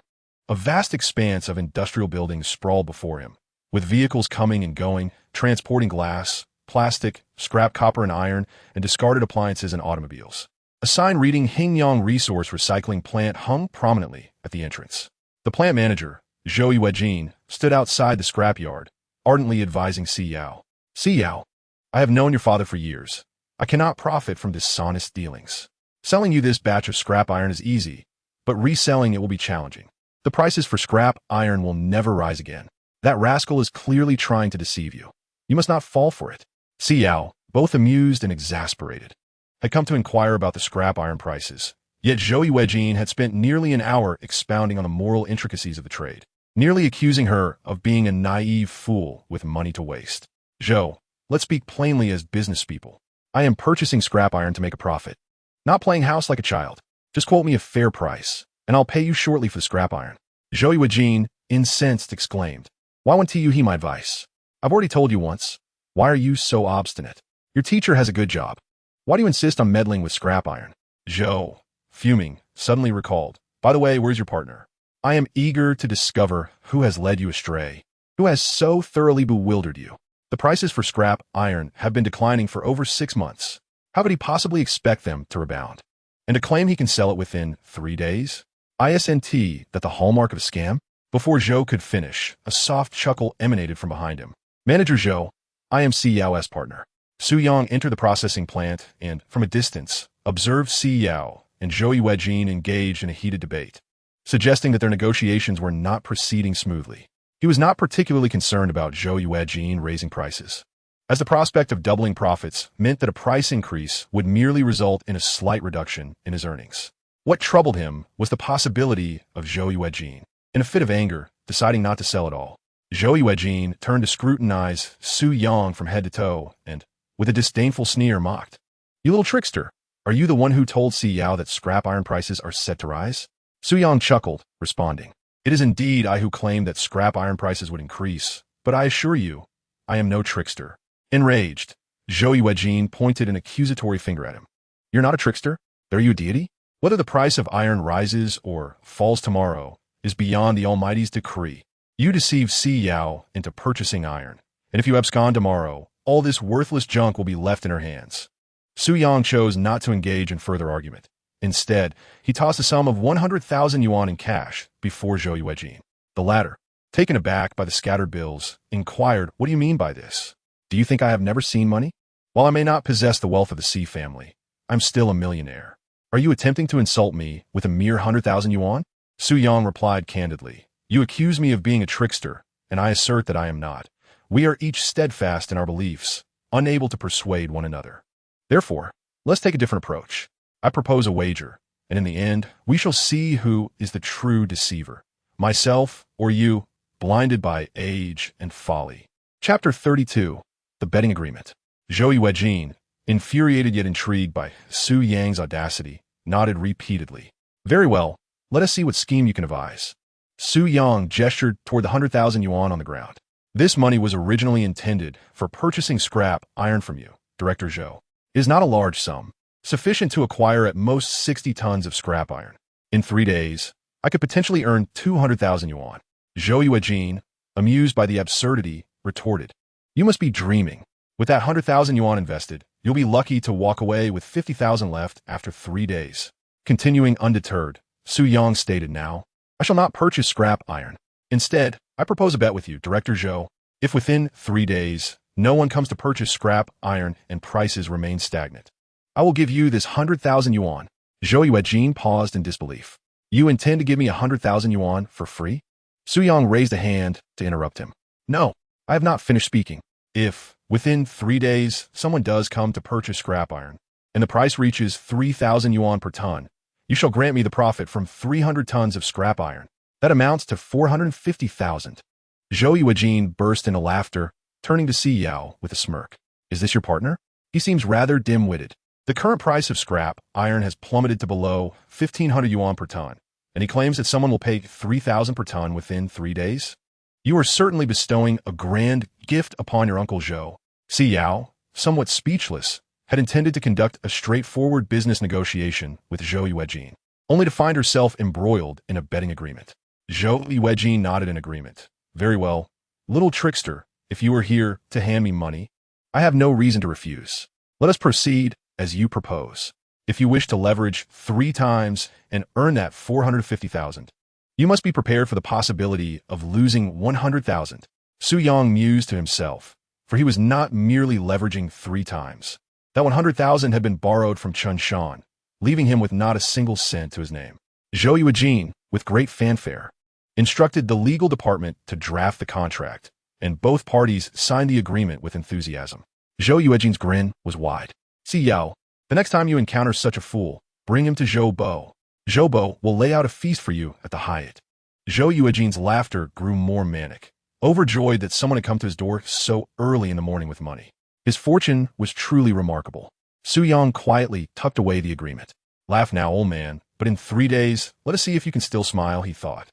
a vast expanse of industrial buildings sprawled before him, with vehicles coming and going, transporting glass, plastic, scrap copper and iron, and discarded appliances and automobiles. A sign reading Hingyang Resource Recycling Plant hung prominently at the entrance. The plant manager, Zhou Weijin, stood outside the scrapyard, ardently advising Si Yao. "Si Yao, I have known your father for years. I cannot profit from dishonest dealings. Selling you this batch of scrap iron is easy, but reselling it will be challenging. The prices for scrap iron will never rise again. That rascal is clearly trying to deceive you. You must not fall for it." Si Yao, both amused and exasperated, had come to inquire about the scrap iron prices. Yet Zhou Weijin had spent nearly an hour expounding on the moral intricacies of the trade, nearly accusing her of being a naive fool with money to waste. "Zhou, let's speak plainly as business people. I am purchasing scrap iron to make a profit, not playing house like a child. Just quote me a fair price, and I'll pay you shortly for the scrap iron." Zhou Weijin, incensed, exclaimed, "Why won't you heed my advice? I've already told you once. Why are you so obstinate? Your teacher has a good job. Why do you insist on meddling with scrap iron?" Zhou, fuming, suddenly recalled, "By the way, where's your partner? I am eager to discover who has led you astray, who has so thoroughly bewildered you. The prices for scrap iron have been declining for over 6 months. How could he possibly expect them to rebound? And to claim he can sell it within 3 days? Isn't that the hallmark of a scam?" Before Zhou could finish, a soft chuckle emanated from behind him. "Manager Zhou, I am Si Yao's partner." Su Yang entered the processing plant and, from a distance, observed Si Yao and Zhou Weijin engaged in a heated debate, suggesting that their negotiations were not proceeding smoothly. He was not particularly concerned about Zhou Weijin raising prices, as the prospect of doubling profits meant that a price increase would merely result in a slight reduction in his earnings. What troubled him was the possibility of Zhou Weijin, in a fit of anger, deciding not to sell at all. Zhou Weijin turned to scrutinize Su Yang from head to toe and, with a disdainful sneer, mocked, You little trickster. Are you the one who told Si Yao that scrap iron prices are set to rise? Su Yang chuckled, responding. It is indeed I who claimed that scrap iron prices would increase, but I assure you, I am no trickster. Enraged, Zhou Yuejin pointed an accusatory finger at him. You're not a trickster? Are you a deity? Whether the price of iron rises or falls tomorrow is beyond the Almighty's decree. You deceived Si Yao into purchasing iron, and if you abscond tomorrow, all this worthless junk will be left in her hands. Su Yang chose not to engage in further argument. Instead, he tossed a sum of 100,000 yuan in cash before Zhou Yuejin. The latter, taken aback by the scattered bills, inquired, What do you mean by this? Do you think I have never seen money? While I may not possess the wealth of the Si family, I'm still a millionaire. Are you attempting to insult me with a mere 100,000 yuan? Su Yang replied candidly, You accuse me of being a trickster, and I assert that I am not. We are each steadfast in our beliefs, unable to persuade one another. Therefore, let's take a different approach. I propose a wager, and in the end, we shall see who is the true deceiver, myself or you, blinded by age and folly. Chapter 32. The Betting Agreement. Zhou Yuejin, infuriated yet intrigued by Su Yang's audacity, nodded repeatedly. Very well, let us see what scheme you can devise. Su Yang gestured toward the 100,000 yuan on the ground. This money was originally intended for purchasing scrap iron from you, Director Zhou. It is not a large sum, sufficient to acquire at most 60 tons of scrap iron. In 3 days, I could potentially earn 200,000 yuan. Zhou Yuejin, amused by the absurdity, retorted. You must be dreaming. With that 100,000 yuan invested, you'll be lucky to walk away with 50,000 left after 3 days. Continuing undeterred, Su Yang stated now, I shall not purchase scrap iron. Instead, I propose a bet with you, Director Zhou. If within 3 days, no one comes to purchase scrap iron and prices remain stagnant, I will give you this 100,000 yuan. Zhou Yuejin paused in disbelief. You intend to give me 100,000 yuan for free? Su Yang raised a hand to interrupt him. No, I have not finished speaking. If, within 3 days, someone does come to purchase scrap iron, and the price reaches 3,000 yuan per ton, you shall grant me the profit from 300 tons of scrap iron. That amounts to 450,000. Zhou Yuejin burst into laughter, turning to Si Yao with a smirk. Is this your partner? He seems rather dim-witted. The current price of scrap iron has plummeted to below 1,500 yuan per ton, and he claims that someone will pay 3,000 per ton within 3 days. You are certainly bestowing a grand gift upon your Uncle Zhou. Si Yao, somewhat speechless, had intended to conduct a straightforward business negotiation with Zhou Yuejin, only to find herself embroiled in a betting agreement. Zhou Yuejin nodded in agreement. Very well, little trickster, if you are here to hand me money, I have no reason to refuse. Let us proceed as you propose. If you wish to leverage 3 times and earn that 450,000, you must be prepared for the possibility of losing 100,000. Su Yang mused to himself, for he was not merely leveraging 3 times. That 100,000 had been borrowed from Chun Shan, leaving him with not a single cent to his name. Zhou Yuejin, with great fanfare, instructed the legal department to draft the contract, and both parties signed the agreement with enthusiasm. Zhou Yuejin's grin was wide. Si Yao, the next time you encounter such a fool, bring him to Zhou Bo. Zhou Bo will lay out a feast for you at the Hyatt. Zhou Yuejin's laughter grew more manic, overjoyed that someone had come to his door so early in the morning with money. His fortune was truly remarkable. Su Yang quietly tucked away the agreement. Laugh now, old man, but in 3 days, let us see if you can still smile, he thought.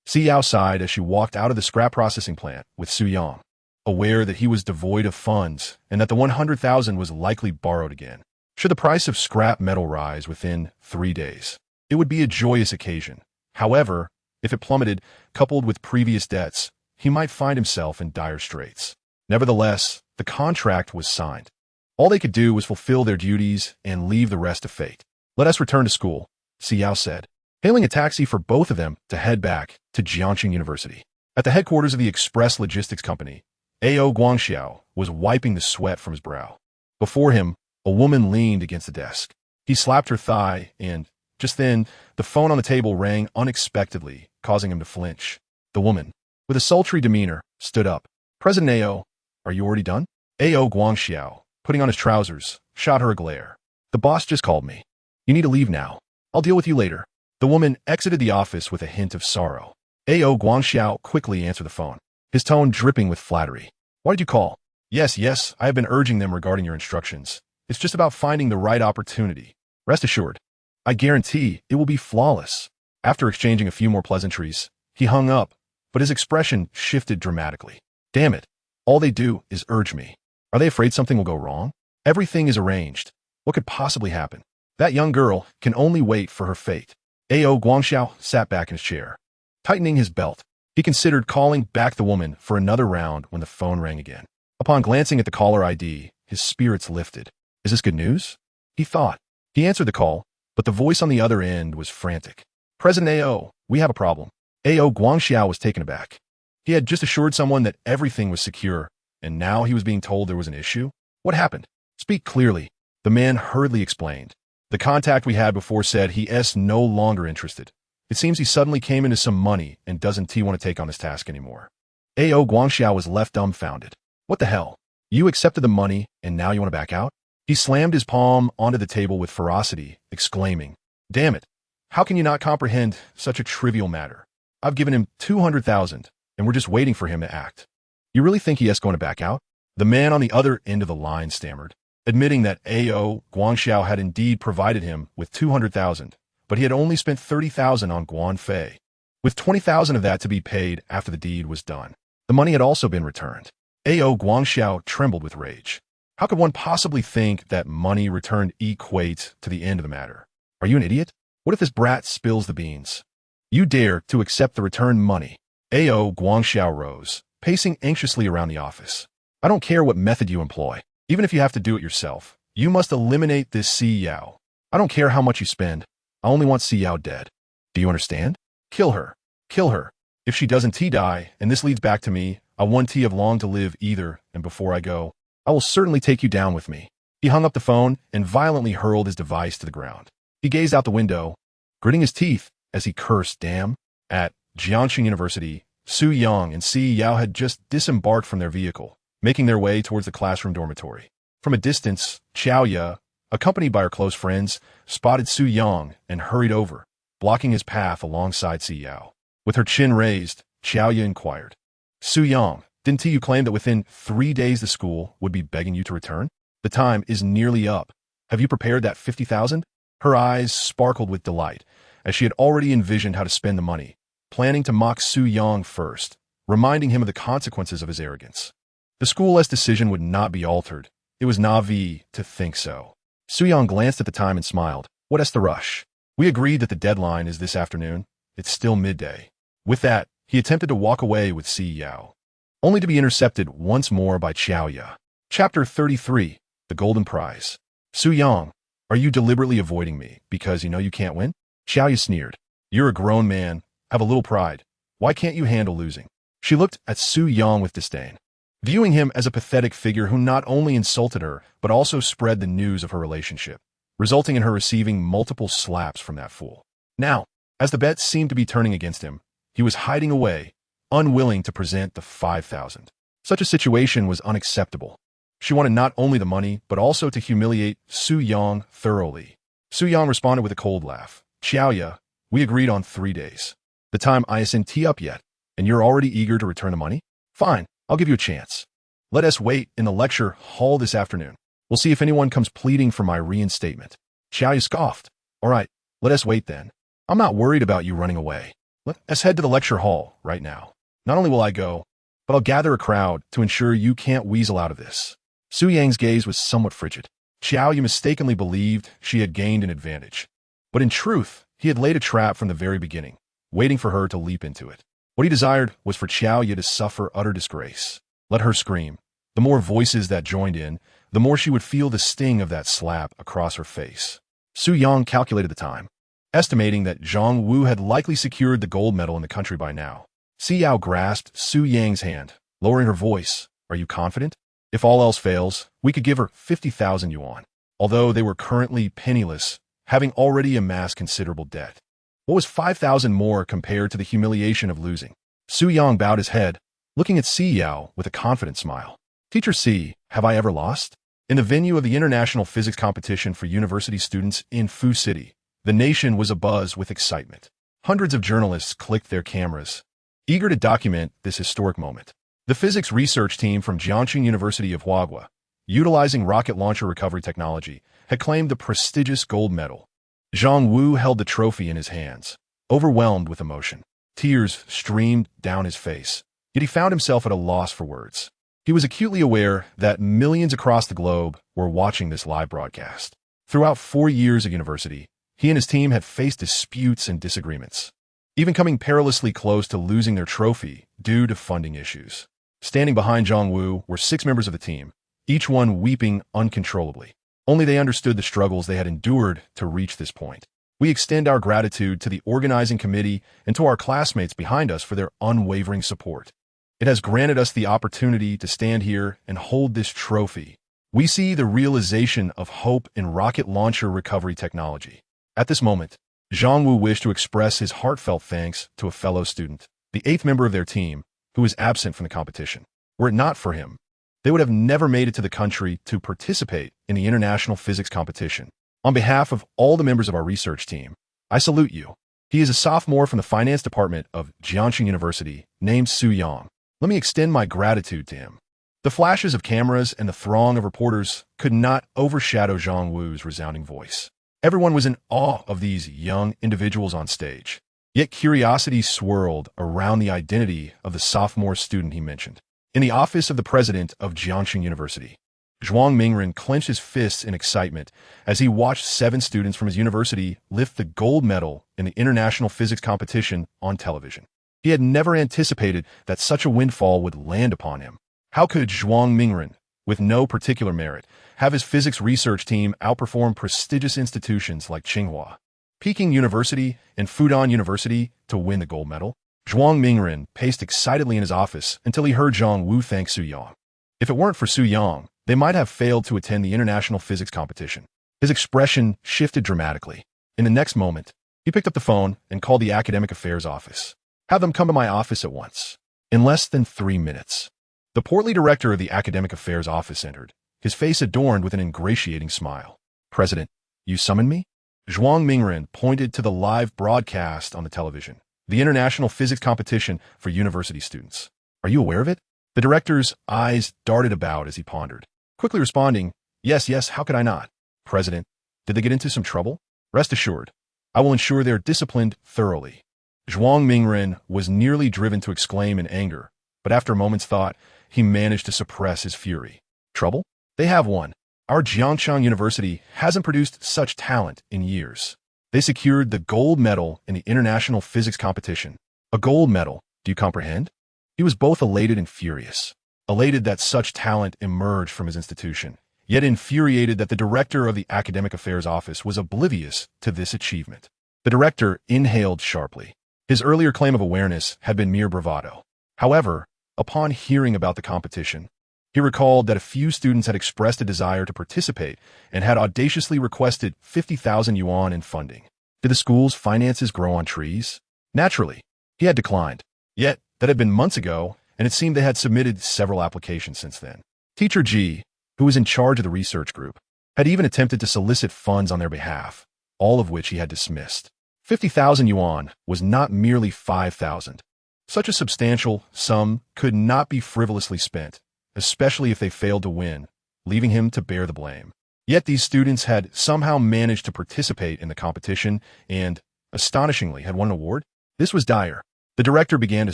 Si Yao sighed as she walked out of the scrap processing plant with Su Yang, aware that he was devoid of funds and that the 100,000 was likely borrowed again. Should the price of scrap metal rise within 3 days, it would be a joyous occasion. However, if it plummeted, coupled with previous debts, he might find himself in dire straits. Nevertheless, the contract was signed. All they could do was fulfill their duties and leave the rest to fate. Let us return to school, Si Yao said, hailing a taxi for both of them to head back to Jiangxing University. At the headquarters of the Express Logistics Company, A.O. Guangxiao was wiping the sweat from his brow. Before him, a woman leaned against the desk. He slapped her thigh and, just then, the phone on the table rang unexpectedly, causing him to flinch. The woman, with a sultry demeanor, stood up. President A.O., are you already done? A.O. Guangxiao, putting on his trousers, shot her a glare. The boss just called me. You need to leave now. I'll deal with you later. The woman exited the office with a hint of sorrow. A.O. Guangxiao quickly answered the phone, his tone dripping with flattery. Why did you call? Yes, I have been urging them regarding your instructions. It's just about finding the right opportunity. Rest assured, I guarantee it will be flawless. After exchanging a few more pleasantries, he hung up, but his expression shifted dramatically. Damn it. All they do is urge me. Are they afraid something will go wrong? Everything is arranged. What could possibly happen? That young girl can only wait for her fate. A.O. Guangxiao sat back in his chair. Tightening his belt, he considered calling back the woman for another round when the phone rang again. Upon glancing at the caller ID, his spirits lifted. Is this good news? He thought. He answered the call, but the voice on the other end was frantic. President A.O., we have a problem. A.O. Guangxiao was taken aback. He had just assured someone that everything was secure, and now he was being told there was an issue? What happened? Speak clearly. The man hurriedly explained. The contact we had before said he is no longer interested. It seems he suddenly came into some money and doesn't want to take on this task anymore. A.O. Guangxiao was left dumbfounded. What the hell? You accepted the money and now you want to back out? He slammed his palm onto the table with ferocity, exclaiming, Damn it! How can you not comprehend such a trivial matter? I've given him 200,000 and we're just waiting for him to act. You really think he is going to back out? The man on the other end of the line stammered, admitting that A.O. Guangxiao had indeed provided him with 200,000, but he had only spent 30,000 on Guanfei, with 20,000 of that to be paid after the deed was done. The money had also been returned. A.O. Guangxiao trembled with rage. How could one possibly think that money returned equates to the end of the matter? Are you an idiot? What if this brat spills the beans? You dare to accept the returned money? A.O. Guangxiao rose, pacing anxiously around the office. I don't care what method you employ. Even if you have to do it yourself, you must eliminate this Si Yao. I don't care how much you spend. I only want Si Yao dead. Do you understand? Kill her. Kill her. If she doesn't die, and this leads back to me, I want have long to live either, and before I go, I will certainly take you down with me. He hung up the phone and violently hurled his device to the ground. He gazed out the window, gritting his teeth as he cursed, damn. At Jiangxing University, Su Yang and Si Yao had just disembarked from their vehicle, making their way towards the classroom dormitory. From a distance, Qiao Ye, accompanied by her close friends, spotted Su Yang and hurried over, blocking his path alongside Si Yao. With her chin raised, Qiao Ye inquired, Su Yang, didn't you claim that within 3 days the school would be begging you to return? The time is nearly up. Have you prepared that 50,000? Her eyes sparkled with delight, as she had already envisioned how to spend the money, planning to mock Su Yang first, reminding him of the consequences of his arrogance. The school's decision would not be altered. It was naive to think so. Su Yang glanced at the time and smiled. What is the rush? We agreed that the deadline is this afternoon. It's still midday. With that, he attempted to walk away with Si Yao, only to be intercepted once more by Qiao Ye. Chapter 33, The Golden Prize. Su Yang, are you deliberately avoiding me because you know you can't win? Qiao Ye sneered. You're a grown man. Have a little pride. Why can't you handle losing? She looked at Su Yang with disdain, viewing him as a pathetic figure who not only insulted her, but also spread the news of her relationship, resulting in her receiving multiple slaps from that fool. Now, as the bet seemed to be turning against him, he was hiding away, unwilling to present the 5,000. Such a situation was unacceptable. She wanted not only the money, but also to humiliate Su Yang thoroughly. Su Yang responded with a cold laugh. Qiao Ye, we agreed on 3 days. The time isn't up yet, and you're already eager to return the money? Fine, I'll give you a chance. Let us wait in the lecture hall this afternoon. We'll see if anyone comes pleading for my reinstatement. Qiao Ye scoffed. All right, let us wait then. I'm not worried about you running away. Let us head to the lecture hall right now. Not only will I go, but I'll gather a crowd to ensure you can't weasel out of this. Su Yang's gaze was somewhat frigid. Qiao Ye mistakenly believed she had gained an advantage. But in truth, he had laid a trap from the very beginning, waiting for her to leap into it. What he desired was for Qiao Ye to suffer utter disgrace. Let her scream. The more voices that joined in, the more she would feel the sting of that slap across her face. Su Yang calculated the time, estimating that Zhang Wu had likely secured the gold medal in the country by now. Si Yao grasped Su Yang's hand, lowering her voice. Are you confident? If all else fails, we could give her 50,000 yuan, although they were currently penniless, having already amassed considerable debt. What was 5,000 more compared to the humiliation of losing? Su Yang bowed his head, looking at Si Yao with a confident smile. Teacher Si, have I ever lost? In the venue of the International Physics Competition for university students in Fu City, the nation was abuzz with excitement. Hundreds of journalists clicked their cameras, eager to document this historic moment. The physics research team from Jiangxing University of Huaguo, utilizing rocket launcher recovery technology, had claimed the prestigious gold medal. Zhang Wu held the trophy in his hands, overwhelmed with emotion. Tears streamed down his face, yet he found himself at a loss for words. He was acutely aware that millions across the globe were watching this live broadcast. Throughout 4 years at university, he and his team had faced disputes and disagreements, even coming perilously close to losing their trophy due to funding issues. Standing behind Zhang Wu were 6 members of the team, each one weeping uncontrollably. Only they understood the struggles they had endured to reach this point. We extend our gratitude to the organizing committee and to our classmates behind us for their unwavering support. It has granted us the opportunity to stand here and hold this trophy. We see the realization of hope in rocket launcher recovery technology. At this moment, Zhang Wu wished to express his heartfelt thanks to a fellow student, the 8th member of their team, who was absent from the competition. Were it not for him, they would have never made it to the country to participate in the international physics competition. On behalf of all the members of our research team, I salute you. He is a sophomore from the finance department of Jiangxing University, named Su Yang. Let me extend my gratitude to him. The flashes of cameras and the throng of reporters could not overshadow Zhang Wu's resounding voice. Everyone was in awe of these young individuals on stage. Yet curiosity swirled around the identity of the sophomore student he mentioned. In the office of the president of Jiangxing University, Zhuang Mingren clenched his fists in excitement as he watched 7 students from his university lift the gold medal in the international physics competition on television. He had never anticipated that such a windfall would land upon him. How could Zhuang Mingren, with no particular merit, have his physics research team outperform prestigious institutions like Tsinghua, Peking University, and Fudan University to win the gold medal? Zhuang Mingren paced excitedly in his office until he heard Zhang Wu thank Su Yang. If it weren't for Su Yang, they might have failed to attend the international physics competition. His expression shifted dramatically. In the next moment, he picked up the phone and called the academic affairs office. Have them come to my office at once. In less than 3 minutes, the portly director of the academic affairs office entered, his face adorned with an ingratiating smile. President, you summoned me? Zhuang Mingren pointed to the live broadcast on the television, the international physics competition for university students. Are you aware of it? The director's eyes darted about as he pondered, quickly responding, yes, how could I not? President, did they get into some trouble? Rest assured, I will ensure they are disciplined thoroughly. Zhuang Mingren was nearly driven to exclaim in anger, but after a moment's thought, he managed to suppress his fury. Trouble? They have one. Our Jiangxing University hasn't produced such talent in years. They secured the gold medal in the international physics competition. A gold medal, do you comprehend? He was both elated and furious. Elated that such talent emerged from his institution, yet infuriated that the director of the academic affairs office was oblivious to this achievement. The director inhaled sharply. His earlier claim of awareness had been mere bravado. However, upon hearing about the competition, he recalled that a few students had expressed a desire to participate and had audaciously requested 50,000 yuan in funding. Did the school's finances grow on trees? Naturally, he had declined. Yet, that had been months ago, and it seemed they had submitted several applications since then. Teacher G, who was in charge of the research group, had even attempted to solicit funds on their behalf, all of which he had dismissed. 50,000 yuan was not merely 5,000. Such a substantial sum could not be frivolously spent, especially if they failed to win, leaving him to bear the blame. Yet these students had somehow managed to participate in the competition and, astonishingly, had won an award. This was dire. The director began to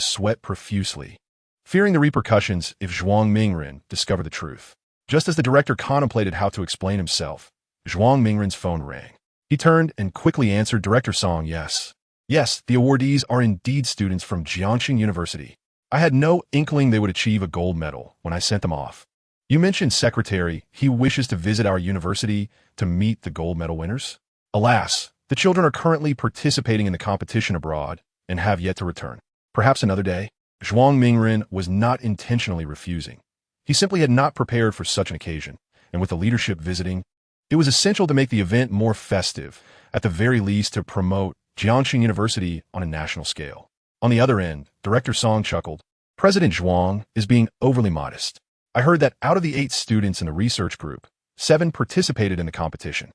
sweat profusely, fearing the repercussions if Zhuang Mingren discovered the truth. Just as the director contemplated how to explain himself, Zhuang Mingren's phone rang. He turned and quickly answered Director Song, yes. Yes, the awardees are indeed students from Jiangxing University. I had no inkling they would achieve a gold medal when I sent them off. You mentioned, Secretary, he wishes to visit our university to meet the gold medal winners? Alas, the children are currently participating in the competition abroad and have yet to return. Perhaps another day? Zhuang Mingren was not intentionally refusing. He simply had not prepared for such an occasion, and with the leadership visiting, it was essential to make the event more festive, at the very least to promote Jiangxing University on a national scale. On the other end, Director Song chuckled. President Zhuang is being overly modest. I heard that out of the 8 students in the research group, 7 participated in the competition.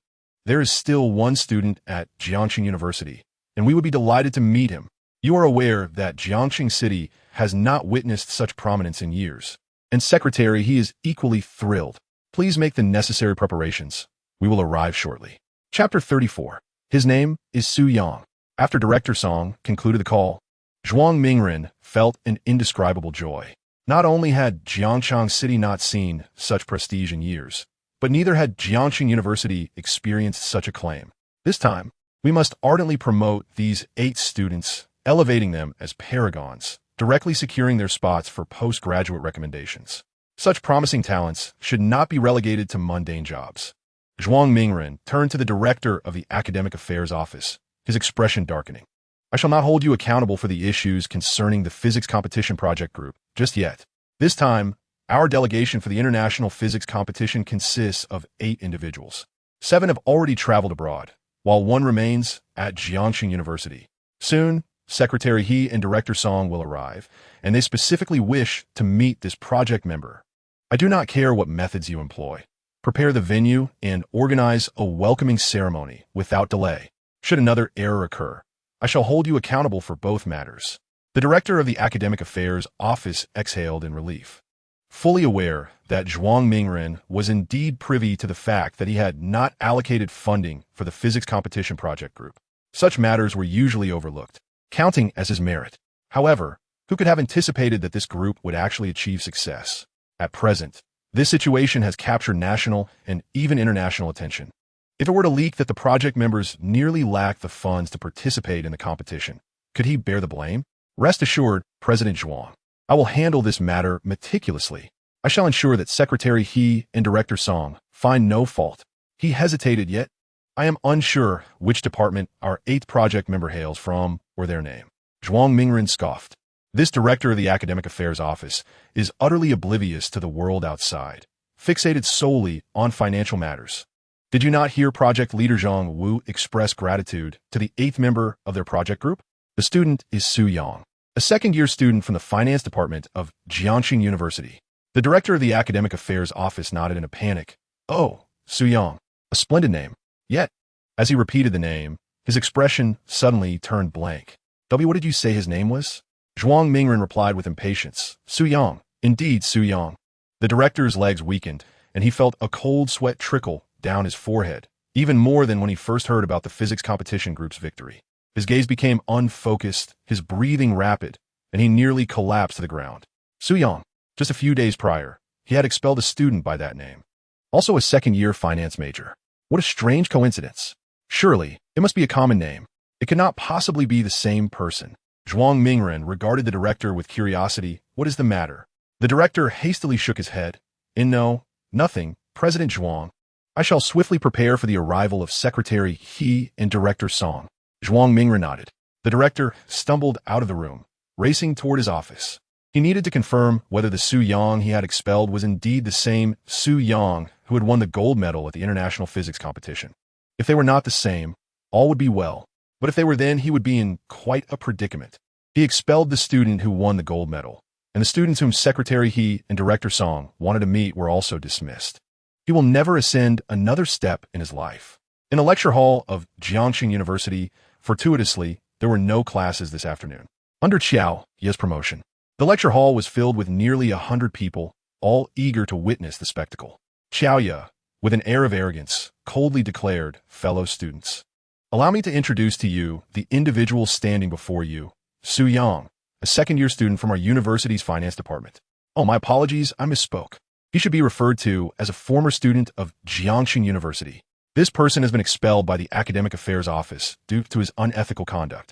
There is still 1 student at Jiangxing University, and we would be delighted to meet him. You are aware that Jiangxing City has not witnessed such prominence in years. And Secretary, he is equally thrilled. Please make the necessary preparations. We will arrive shortly. Chapter 34. His name is Su Yang. After Director Song concluded the call, Zhuang Mingren felt an indescribable joy. Not only had Jiangchang City not seen such prestige in years, but neither had Jiangxing University experienced such acclaim. This time, we must ardently promote these 8 students, elevating them as paragons, directly securing their spots for postgraduate recommendations. Such promising talents should not be relegated to mundane jobs. Zhuang Mingren turned to the director of the Academic Affairs Office, his expression darkening. I shall not hold you accountable for the issues concerning the Physics Competition Project Group just yet. This time, our delegation for the International Physics Competition consists of 8 individuals. 7 have already traveled abroad, while 1 remains at Jiangxing University. Soon, Secretary He and Director Song will arrive, and they specifically wish to meet this project member. I do not care what methods you employ. Prepare the venue and organize a welcoming ceremony without delay. Should another error occur, I shall hold you accountable for both matters. The director of the Academic Affairs Office exhaled in relief, fully aware that Zhuang Mingren was indeed privy to the fact that he had not allocated funding for the Physics Competition Project Group. Such matters were usually overlooked, counting as his merit. However, who could have anticipated that this group would actually achieve success? At present, this situation has captured national and even international attention. If it were to leak that the project members nearly lacked the funds to participate in the competition, could he bear the blame? Rest assured, President Zhuang, I will handle this matter meticulously. I shall ensure that Secretary He and Director Song find no fault. He hesitated, yet I am unsure which department our 8th project member hails from or their name. Zhuang Mingren scoffed. This director of the Academic Affairs Office is utterly oblivious to the world outside, fixated solely on financial matters. Did you not hear Project Leader Zhang Wu express gratitude to the 8th member of their project group? The student is Su Yang, a second-year student from the finance department of Jiangxing University. The director of the Academic Affairs Office nodded in a panic. Oh, Su Yang, a splendid name. Yet, as he repeated the name, his expression suddenly turned blank. What did you say his name was? Zhuang Mingren replied with impatience. Su Yang. Indeed, Su Yang. The director's legs weakened, and he felt a cold sweat trickle down his forehead, even more than when he first heard about the physics competition group's victory. His gaze became unfocused, his breathing rapid, and he nearly collapsed to the ground. Su Yang. Just a few days prior, he had expelled a student by that name, also a second-year finance major. What a strange coincidence. Surely, it must be a common name. It could not possibly be the same person. Zhuang Mingren regarded the director with curiosity. What is the matter? The director hastily shook his head. No, nothing, President Zhuang. I shall swiftly prepare for the arrival of Secretary He and Director Song. Zhuang Mingren nodded. The director stumbled out of the room, racing toward his office. He needed to confirm whether the Su Yang he had expelled was indeed the same Su Yang who had won the gold medal at the International Physics Competition. If they were not the same, all would be well. But if they were, then he would be in quite a predicament. He expelled the student who won the gold medal, and the students whom Secretary He and Director Song wanted to meet were also dismissed. He will never ascend another step in his life. In the lecture hall of Jiangxing University, fortuitously, there were no classes this afternoon. Under Qiao Ye's promotion, the lecture hall was filled with nearly 100 people, all eager to witness the spectacle. Qiao Ye, with an air of arrogance, coldly declared, "Fellow students, allow me to introduce to you the individual standing before you, Su Yang, a second-year student from our university's finance department." Oh, my apologies, I misspoke. He should be referred to as a former student of Jiangxing University. This person has been expelled by the Academic Affairs Office due to his unethical conduct.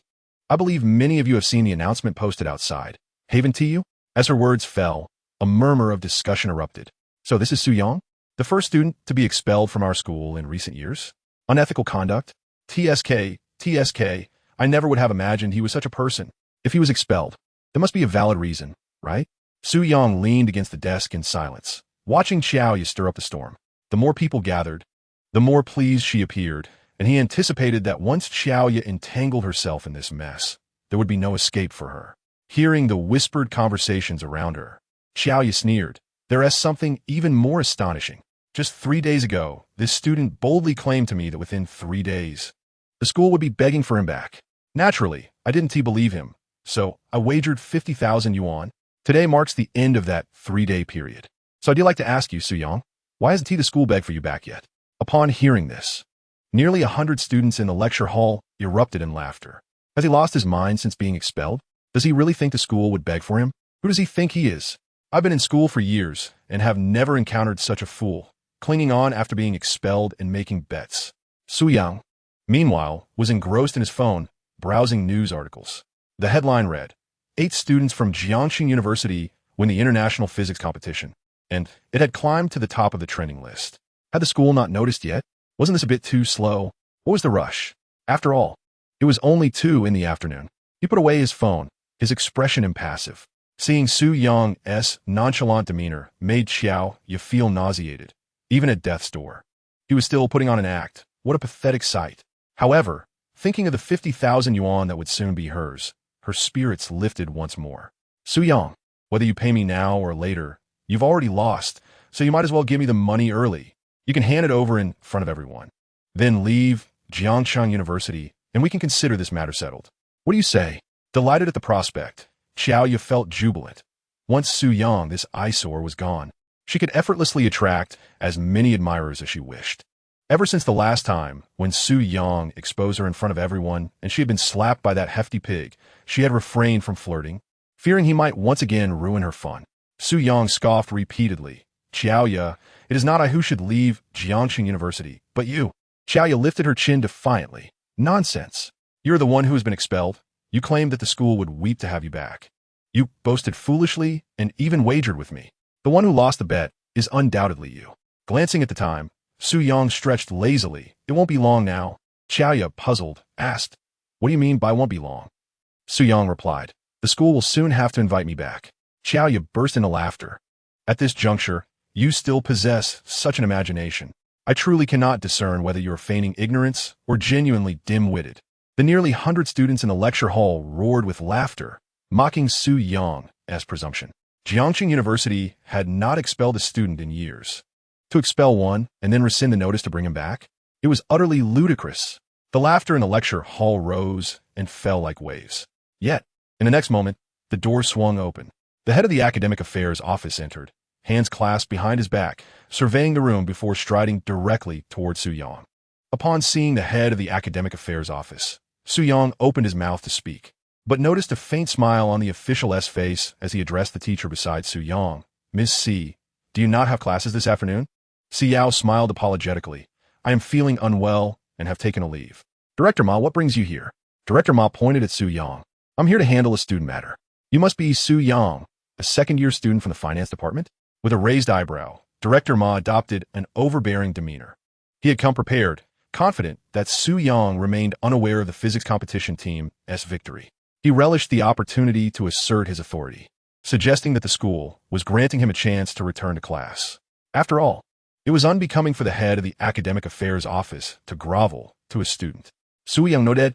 I believe many of you have seen the announcement posted outside. Haven't you? As her words fell, a murmur of discussion erupted. So this is Su Yang, the first student to be expelled from our school in recent years? Unethical conduct? TSK, I never would have imagined he was such a person. If he was expelled, there must be a valid reason, right? Su Yang leaned against the desk in silence, watching Qiao Ye stir up the storm. The more people gathered, the more pleased she appeared, and he anticipated that once Qiao Ye entangled herself in this mess, there would be no escape for her. Hearing the whispered conversations around her, Qiao Ye sneered. There is something even more astonishing. Just 3 days ago, this student boldly claimed to me that within 3 days, the school would be begging for him back. Naturally, I didn't believe him, so I wagered 50,000 yuan. Today marks the end of that 3-day period. So I'd like to ask you, Su Yang, Why hasn't the school begged for you back yet? Upon hearing this, nearly 100 students in the lecture hall erupted in laughter. Has he lost his mind since being expelled? Does he really think the school would beg for him? Who does he think he is? I've been in school for years and have never encountered such a fool, clinging on after being expelled and making bets. Su Yang, meanwhile, was engrossed in his phone, browsing news articles. The headline read, 8 students from Jiangxing University win the international physics competition, and it had climbed to the top of the trending list. Had the school not noticed yet? Wasn't this a bit too slow? What was the rush? After all, it was only 2 in the afternoon. He put away his phone, his expression impassive. Seeing Su Yang's nonchalant demeanor made Xiao Yu feel nauseated, even at death's door. He was still putting on an act. What a pathetic sight. However, thinking of the 50,000 yuan that would soon be hers, her spirits lifted once more. Su Yang, whether you pay me now or later, you've already lost, so you might as well give me the money early. You can hand it over in front of everyone. Then leave Jiangxing University, and we can consider this matter settled. What do you say? Delighted at the prospect, Xiao Yu felt jubilant. Once Su Yang, this eyesore, was gone, she could effortlessly attract as many admirers as she wished. Ever since the last time, when Su Yang exposed her in front of everyone and she had been slapped by that hefty pig, she had refrained from flirting, fearing he might once again ruin her fun. Su Yang scoffed repeatedly. Xiao Yu, it is not I who should leave Jiangxing University, but you. Xiao Yu lifted her chin defiantly. Nonsense. You're the one who has been expelled. You claimed that the school would weep to have you back. You boasted foolishly and even wagered with me. The one who lost the bet is undoubtedly you. Glancing at the time, Su Yang stretched lazily. It won't be long now. Xiao Yu, puzzled, asked, What do you mean by won't be long? Su Yang replied, The school will soon have to invite me back. Xiao Yu burst into laughter. At this juncture, you still possess such an imagination. I truly cannot discern whether you are feigning ignorance or genuinely dim-witted. The nearly 100 students in the lecture hall roared with laughter, mocking Su Yang's presumption. Jiangxing University had not expelled a student in years. To expel one and then rescind the notice to bring him back? It was utterly ludicrous. The laughter in the lecture hall rose and fell like waves. Yet, in the next moment, the door swung open. The head of the academic affairs office entered, hands clasped behind his back, surveying the room before striding directly toward Su Yang. Upon seeing the head of the academic affairs office, Su Yang opened his mouth to speak, but noticed a faint smile on the official's face as he addressed the teacher beside Su Yang. Ms. C, do you not have classes this afternoon? Si Yao smiled apologetically. I am feeling unwell and have taken a leave. Director Ma, what brings you here? Director Ma pointed at Su Yang. I'm here to handle a student matter. You must be Su Yang, a second-year student from the finance department? With a raised eyebrow, Director Ma adopted an overbearing demeanor. He had come prepared, confident that Su Yang remained unaware of the physics competition team's victory. He relished the opportunity to assert his authority, suggesting that the school was granting him a chance to return to class. After all, it was unbecoming for the head of the academic affairs office to grovel to a student. Su Yang nodded.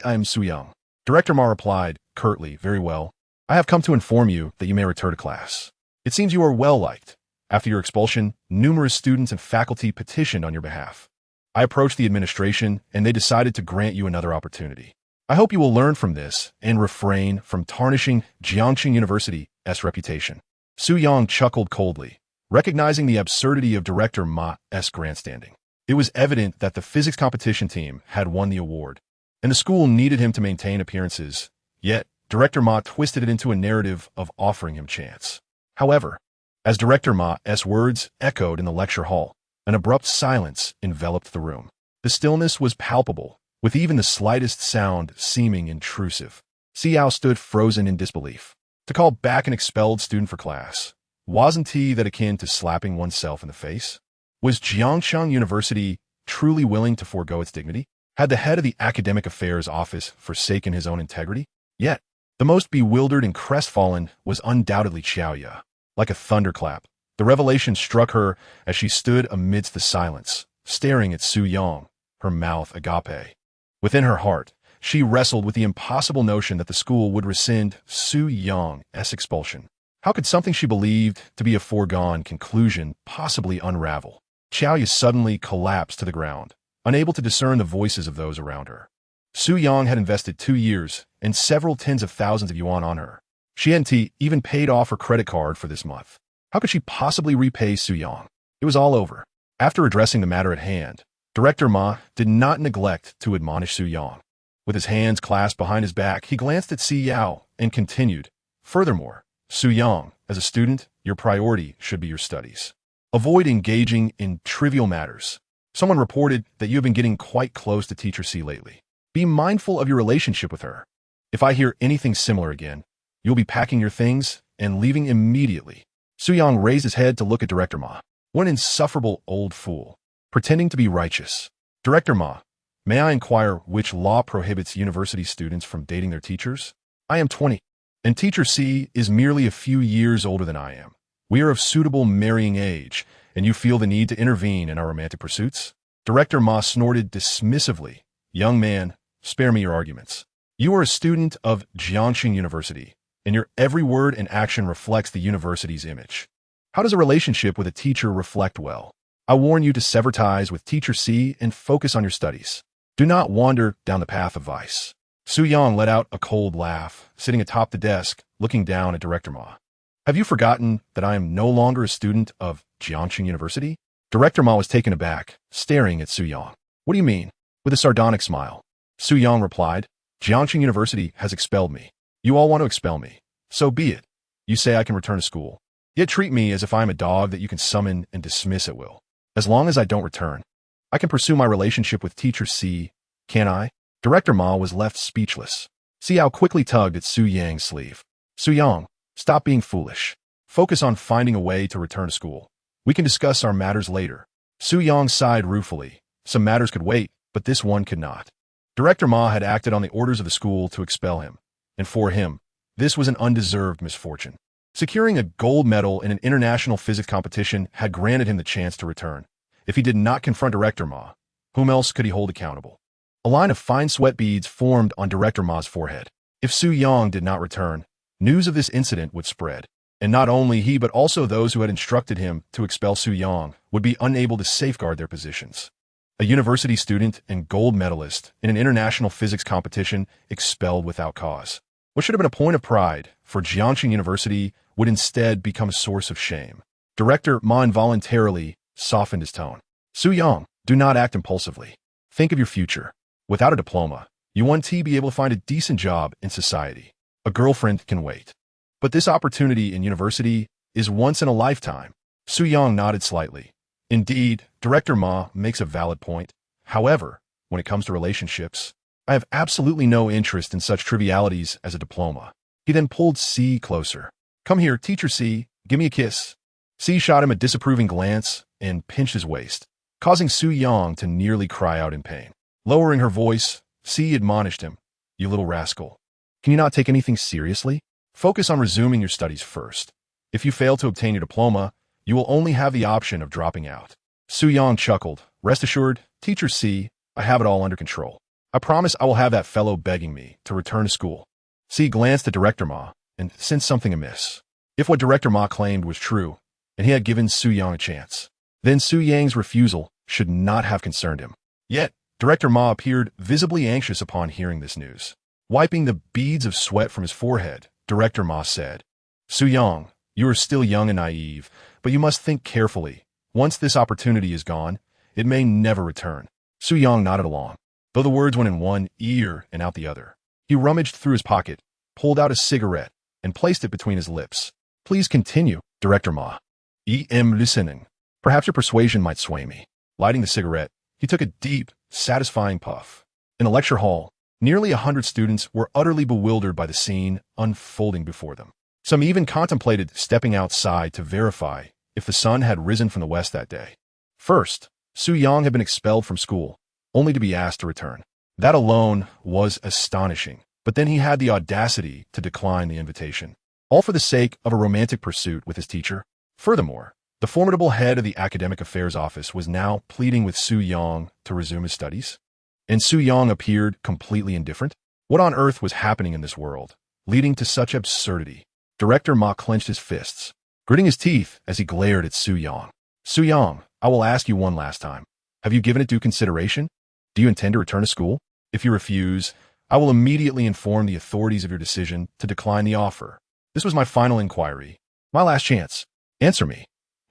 I'm Su Yang. Director Ma replied curtly, Very well. I have come to inform you that you may return to class. It seems you are well liked. After your expulsion, numerous students and faculty petitioned on your behalf. I approached the administration, and they decided to grant you another opportunity. I hope you will learn from this and refrain from tarnishing Jiangxing University's reputation. Su Yang chuckled coldly, recognizing the absurdity of Director Ma's grandstanding. It was evident that the physics competition team had won the award, and the school needed him to maintain appearances, yet Director Ma twisted it into a narrative of offering him chance. However, as Director Ma's words echoed in the lecture hall, an abrupt silence enveloped the room. The stillness was palpable, with even the slightest sound seeming intrusive. Xiao stood frozen in disbelief. To call back an expelled student for class, wasn't that akin to slapping oneself in the face? Was Jiangxing University truly willing to forego its dignity? Had the head of the academic affairs office forsaken his own integrity? Yet, the most bewildered and crestfallen was undoubtedly Xiao Yu. Like a thunderclap, the revelation struck her as she stood amidst the silence, staring at Su Yang, her mouth agape. Within her heart, she wrestled with the impossible notion that the school would rescind Su Yang's expulsion. How could something she believed to be a foregone conclusion possibly unravel? Xiao Yu suddenly collapsed to the ground, unable to discern the voices of those around her. Su Yang had invested 2 years and several tens of thousands of yuan on her. She hadn't even paid off her credit card for this month. How could she possibly repay Su Yang? It was all over. After addressing the matter at hand, Director Ma did not neglect to admonish Su Yang. With his hands clasped behind his back, he glanced at Si Yao and continued, "Furthermore, Su Yang, as a student, your priority should be your studies. Avoid engaging in trivial matters. Someone reported that you have been getting quite close to Teacher C lately. Be mindful of your relationship with her. If I hear anything similar again, you'll be packing your things and leaving immediately." Su Yang raised his head to look at Director Ma. What an insufferable old fool, pretending to be righteous. "Director Ma, may I inquire which law prohibits university students from dating their teachers? I am 20, and Teacher C is merely a few years older than I am. We are of suitable marrying age, and you feel the need to intervene in our romantic pursuits?" Director Ma snorted dismissively. "Young man, spare me your arguments. You are a student of Jiangxing University, and your every word and action reflects the university's image. How does a relationship with a teacher reflect well? I warn you to sever ties with Teacher C and focus on your studies. Do not wander down the path of vice." Su Yang let out a cold laugh, sitting atop the desk, looking down at Director Ma. "Have you forgotten that I am no longer a student of Jiangxing University?" Director Ma was taken aback, staring at Su Yang. "What do you mean?" With a sardonic smile, Su Yang replied, "Jiangxing University has expelled me. You all want to expel me. So be it. You say I can return to school. Yet treat me as if I am a dog that you can summon and dismiss at will. As long as I don't return, I can pursue my relationship with Teacher C, can't I?" Director Ma was left speechless. Xiao quickly tugged at Su Yang's sleeve. "Su Yang, stop being foolish. Focus on finding a way to return to school. We can discuss our matters later." Su Yang sighed ruefully. Some matters could wait, but this one could not. Director Ma had acted on the orders of the school to expel him, and for him, this was an undeserved misfortune. Securing a gold medal in an international physics competition had granted him the chance to return. If he did not confront Director Ma, whom else could he hold accountable? A line of fine sweat beads formed on Director Ma's forehead. If Su Yang did not return, news of this incident would spread, and not only he but also those who had instructed him to expel Su Yang would be unable to safeguard their positions. A university student and gold medalist in an international physics competition expelled without cause. What should have been a point of pride for Jiangxing University would instead become a source of shame. Director Ma involuntarily softened his tone. "Su Yang, do not act impulsively. Think of your future. Without a diploma, you won't be able to find a decent job in society. A girlfriend can wait. But this opportunity in university is once in a lifetime." Su Yang nodded slightly. Indeed, Director Ma makes a valid point. However, when it comes to relationships, I have absolutely no interest in such trivialities as a diploma. He then pulled C closer. "Come here, Teacher C, give me a kiss." C shot him a disapproving glance and pinched his waist, causing Su Yang to nearly cry out in pain. Lowering her voice, C admonished him, "You little rascal. Can you not take anything seriously? Focus on resuming your studies first. If you fail to obtain your diploma, you will only have the option of dropping out." Su Yang chuckled. "Rest assured, Teacher C, I have it all under control. I promise I will have that fellow begging me to return to school." C glanced at Director Ma and sensed something amiss. If what Director Ma claimed was true, and he had given Su Yang a chance, then Su Yang's refusal should not have concerned him. Yet, Director Ma appeared visibly anxious upon hearing this news. Wiping the beads of sweat from his forehead, Director Ma said, "Su Yang, you are still young and naive, but you must think carefully. Once this opportunity is gone, it may never return." Su Yang nodded along, though the words went in one ear and out the other. He rummaged through his pocket, pulled out a cigarette, and placed it between his lips. "Please continue, Director Ma. I am listening. Perhaps your persuasion might sway me." Lighting the cigarette, he took a deep, satisfying puff. In the lecture hall, nearly 100 students were utterly bewildered by the scene unfolding before them. Some even contemplated stepping outside to verify if the sun had risen from the west that day. First, Su Yang had been expelled from school, only to be asked to return. That alone was astonishing, but then he had the audacity to decline the invitation, all for the sake of a romantic pursuit with his teacher. Furthermore, the formidable head of the Academic Affairs Office was now pleading with Su Yang to resume his studies. And Su Yang appeared completely indifferent. What on earth was happening in this world, leading to such absurdity? Director Ma clenched his fists, gritting his teeth as he glared at Su Yang. "Su Yang, I will ask you one last time. Have you given it due consideration? Do you intend to return to school? If you refuse, I will immediately inform the authorities of your decision to decline the offer. This was my final inquiry. My last chance. Answer me.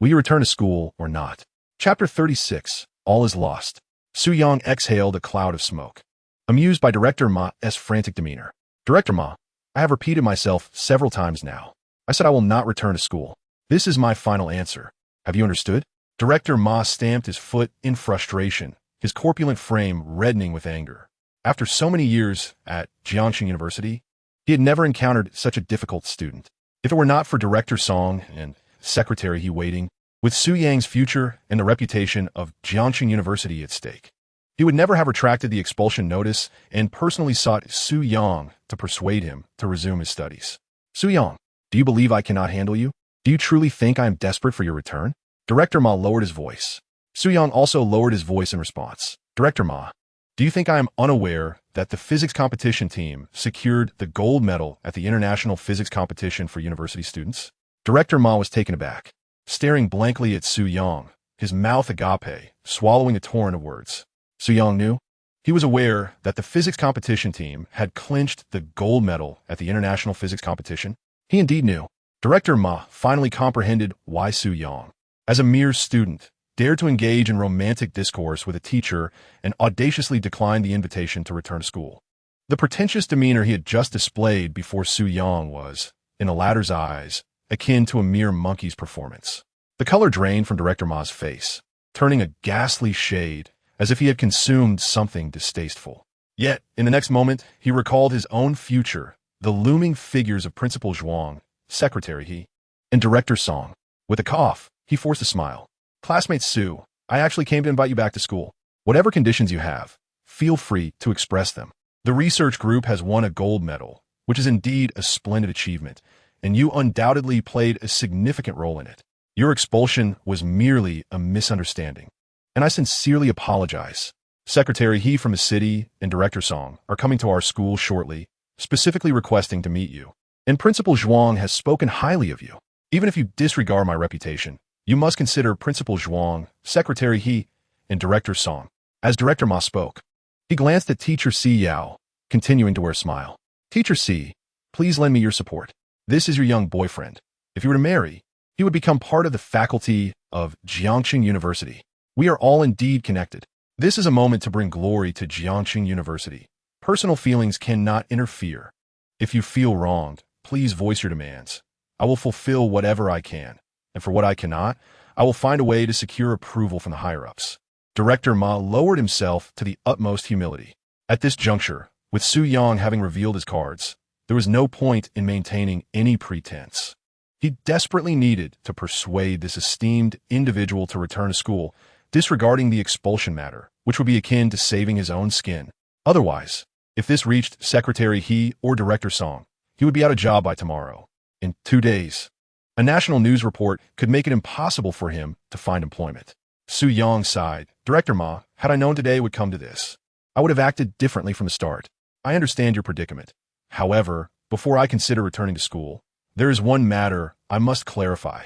Will you return to school or not? Chapter 36. All is lost. Su-young exhaled a cloud of smoke, amused by Director Ma's frantic demeanor. Director Ma, I have repeated myself several times now. I said I will not return to school. This is my final answer. Have you understood? Director Ma stamped his foot in frustration, his corpulent frame reddening with anger. After so many years at Jiangxing University, he had never encountered such a difficult student. If it were not for Director Song and Secretary He waiting, with Su Yang's future and the reputation of Jiangxing University at stake, he would never have retracted the expulsion notice and personally sought Su Yang to persuade him to resume his studies. Su Yang, do you believe I cannot handle you? Do you truly think I am desperate for your return? Director Ma lowered his voice. Su Yang also lowered his voice in response. Director Ma, do you think I am unaware that the physics competition team secured the gold medal at the International Physics Competition for University students? Director Ma was taken aback, staring blankly at Su Yang, his mouth agape, swallowing a torrent of words. Su Yang knew. He was aware that the physics competition team had clinched the gold medal at the International Physics Competition. He indeed knew. Director Ma finally comprehended why Su Yang, as a mere student, dared to engage in romantic discourse with a teacher and audaciously declined the invitation to return to school. The pretentious demeanor he had just displayed before Su Yang was, in the latter's eyes, akin to a mere monkey's performance. The color drained from Director Ma's face, turning a ghastly shade, as if he had consumed something distasteful. Yet, in the next moment, he recalled his own future, the looming figures of Principal Zhuang, Secretary He, and Director Song. With a cough, he forced a smile. Classmate Su, I actually came to invite you back to school. Whatever conditions you have, feel free to express them. The research group has won a gold medal, which is indeed a splendid achievement, and you undoubtedly played a significant role in it. Your expulsion was merely a misunderstanding, and I sincerely apologize. Secretary He from the city and Director Song are coming to our school shortly, specifically requesting to meet you. And Principal Zhuang has spoken highly of you. Even if you disregard my reputation, you must consider Principal Zhuang, Secretary He, and Director Song. As Director Ma spoke, he glanced at Teacher Si Yao, continuing to wear a smile. Teacher Si, please lend me your support. This is your young boyfriend. If you were to marry, he would become part of the faculty of Jiangxing University. We are all indeed connected. This is a moment to bring glory to Jiangxing University. Personal feelings cannot interfere. If you feel wronged, please voice your demands. I will fulfill whatever I can. And for what I cannot, I will find a way to secure approval from the higher-ups. Director Ma lowered himself to the utmost humility. At this juncture, with Su Yang having revealed his cards, there was no point in maintaining any pretense. He desperately needed to persuade this esteemed individual to return to school, disregarding the expulsion matter, which would be akin to saving his own skin. Otherwise, if this reached Secretary He or Director Song, he would be out of job by tomorrow. In 2 days. A national news report could make it impossible for him to find employment. Su Yang sighed. Director Ma, had I known today would come to this, I would have acted differently from the start. I understand your predicament. However, before I consider returning to school, there is one matter I must clarify.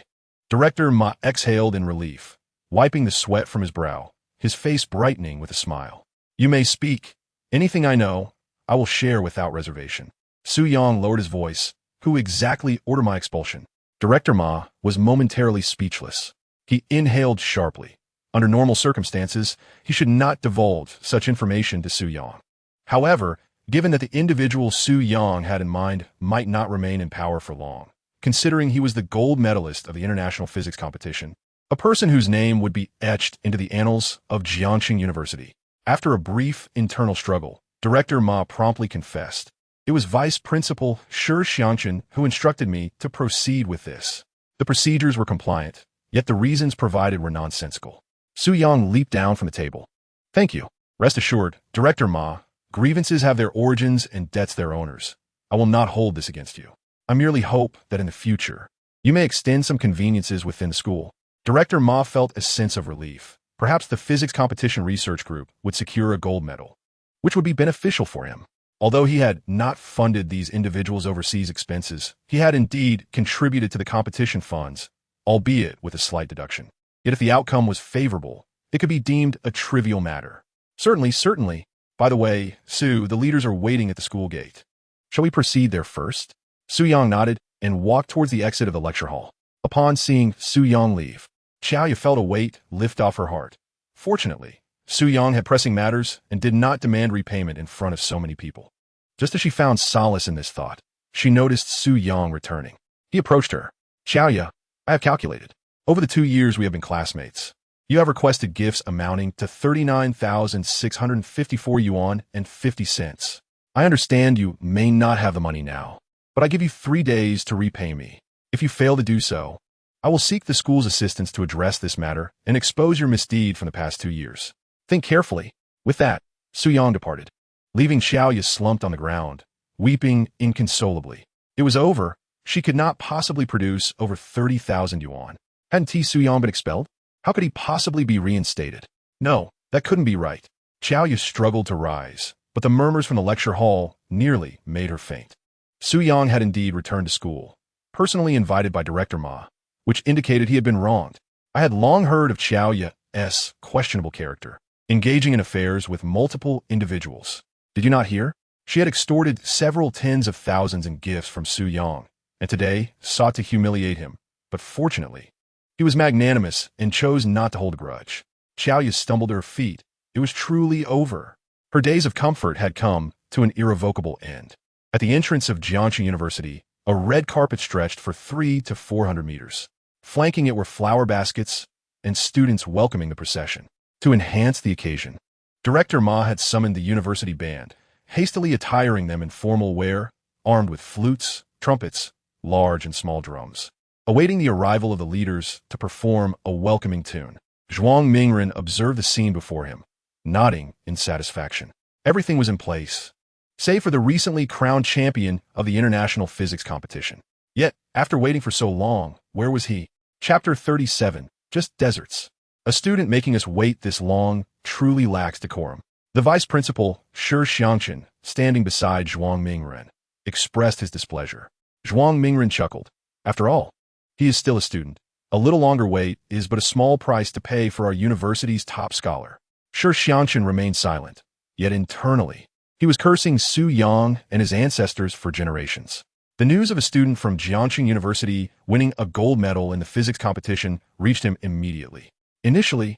Director Ma exhaled in relief, wiping the sweat from his brow, his face brightening with a smile. You may speak. Anything I know, I will share without reservation. Su Yang lowered his voice. Who exactly ordered my expulsion? Director Ma was momentarily speechless. He inhaled sharply. Under normal circumstances, he should not divulge such information to Su Yang. However, given that the individual Su Yang had in mind might not remain in power for long, considering he was the gold medalist of the International Physics Competition, a person whose name would be etched into the annals of Jiangxing University. After a brief internal struggle, Director Ma promptly confessed. It was Vice Principal Shi Xiangchen who instructed me to proceed with this. The procedures were compliant, yet the reasons provided were nonsensical. Su Yang leaped down from the table. Thank you. Rest assured, Director Ma, grievances have their origins and debts their owners. I will not hold this against you. I merely hope that in the future, you may extend some conveniences within the school. Director Ma felt a sense of relief. Perhaps the physics competition research group would secure a gold medal, which would be beneficial for him. Although he had not funded these individuals' overseas expenses, he had indeed contributed to the competition funds, albeit with a slight deduction. Yet if the outcome was favorable, it could be deemed a trivial matter. Certainly. By the way, Su, the leaders are waiting at the school gate. Shall we proceed there first? Su Yang nodded and walked towards the exit of the lecture hall. Upon seeing Su Yang leave, Xiaoya felt a weight lift off her heart. Fortunately, Su Yang had pressing matters and did not demand repayment in front of so many people. Just as she found solace in this thought, she noticed Su Yang returning. He approached her. Xiaoya, I have calculated. Over the 2 years we have been classmates, you have requested gifts amounting to 39,654 yuan and 50 cents. I understand you may not have the money now, but I give you 3 days to repay me. If you fail to do so, I will seek the school's assistance to address this matter and expose your misdeed from the past 2 years. Think carefully. With that, Su Yang departed, leaving Xiaoya slumped on the ground, weeping inconsolably. It was over. She could not possibly produce over 30,000 yuan. Hadn't Su Yang been expelled? How could he possibly be reinstated? No, that couldn't be right. Xiaoya struggled to rise, but the murmurs from the lecture hall nearly made her faint. Su Yang had indeed returned to school, personally invited by Director Ma, which indicated he had been wronged. I had long heard of Xiaoya's questionable character, engaging in affairs with multiple individuals. Did you not hear? She had extorted several tens of thousands in gifts from Su Yang, and today sought to humiliate him. But fortunately, he was magnanimous and chose not to hold a grudge. Xiaoya stumbled to her feet. It was truly over. Her days of comfort had come to an irrevocable end. At the entrance of Jiangxing University, a red carpet stretched for 300 to 400 meters. Flanking it were flower baskets and students welcoming the procession. To enhance the occasion, Director Ma had summoned the university band, hastily attiring them in formal wear, armed with flutes, trumpets, large and small drums. Awaiting the arrival of the leaders to perform a welcoming tune, Zhuang Mingren observed the scene before him, nodding in satisfaction. Everything was in place, save for the recently crowned champion of the international physics competition. Yet, after waiting for so long, where was he? Chapter 37, Just Deserts. A student making us wait this long truly lacks decorum. The vice principal, Shi Xiangchen, standing beside Zhuang Mingren, expressed his displeasure. Zhuang Mingren chuckled. After all, he is still a student. A little longer wait is but a small price to pay for our university's top scholar. Shi Xiangchen remained silent, yet internally, he was cursing Su Yang and his ancestors for generations. The news of a student from Jiangxing University winning a gold medal in the physics competition reached him immediately. Initially,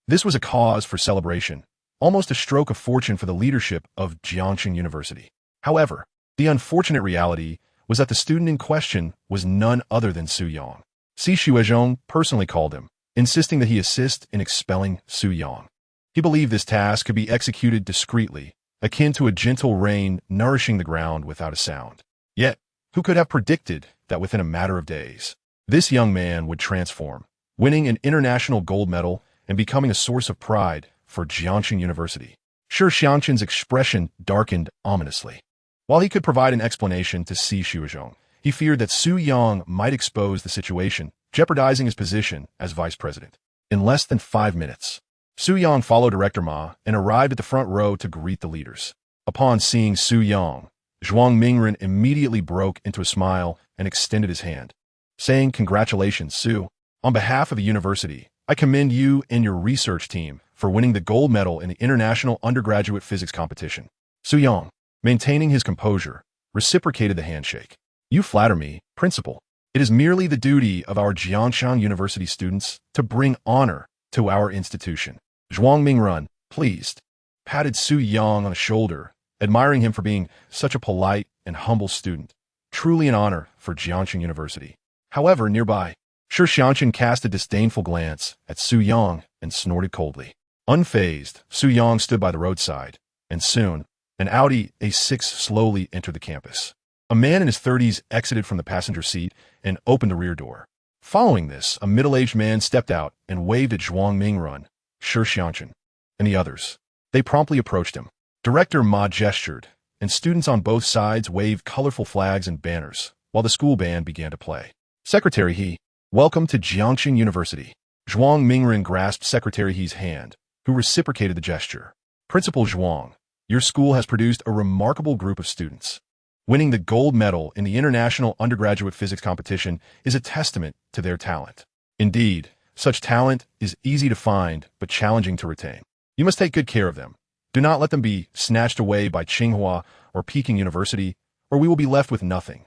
this was a cause for celebration, almost a stroke of fortune for the leadership of Jiangxing University. However, the unfortunate reality was that the student in question was none other than Su Yang. Si Shuizhong personally called him, insisting that he assist in expelling Su Yang. He believed this task could be executed discreetly, akin to a gentle rain nourishing the ground without a sound. Yet, who could have predicted that within a matter of days, this young man would transform, winning an international gold medal and becoming a source of pride for Jiangxing University? Shi Xiangchen's expression darkened ominously. While he could provide an explanation to Si Shuizhong, he feared that Su Yang might expose the situation, jeopardizing his position as vice president. In less than 5 minutes, Su Yang followed Director Ma and arrived at the front row to greet the leaders. Upon seeing Su Yang, Zhuang Mingren immediately broke into a smile and extended his hand, saying, "Congratulations, Su. On behalf of the university, I commend you and your research team for winning the gold medal in the International Undergraduate Physics Competition." Su Yang, maintaining his composure, reciprocated the handshake. "You flatter me, Principal. It is merely the duty of our Jiangxing University students to bring honor to our institution." Zhuang Mingren, pleased, patted Su Yang on the shoulder, admiring him for being such a polite and humble student. Truly an honor for Jiangxing University. However, nearby, Shi Xiangchen cast a disdainful glance at Su Yang and snorted coldly. Unfazed, Su Yang stood by the roadside, and soon, an Audi A6 slowly entered the campus. A man in his 30s exited from the passenger seat and opened the rear door. Following this, a middle-aged man stepped out and waved at Zhuang Mingren, Shi Xiangchen, and the others. They promptly approached him. Director Ma gestured, and students on both sides waved colorful flags and banners, while the school band began to play. "Secretary He, welcome to Jiangxing University." Zhuang Mingren grasped Secretary He's hand, who reciprocated the gesture. "Principal Zhuang, your school has produced a remarkable group of students. Winning the gold medal in the International Undergraduate Physics Competition is a testament to their talent. Indeed, such talent is easy to find but challenging to retain. You must take good care of them. Do not let them be snatched away by Tsinghua or Peking University, or we will be left with nothing."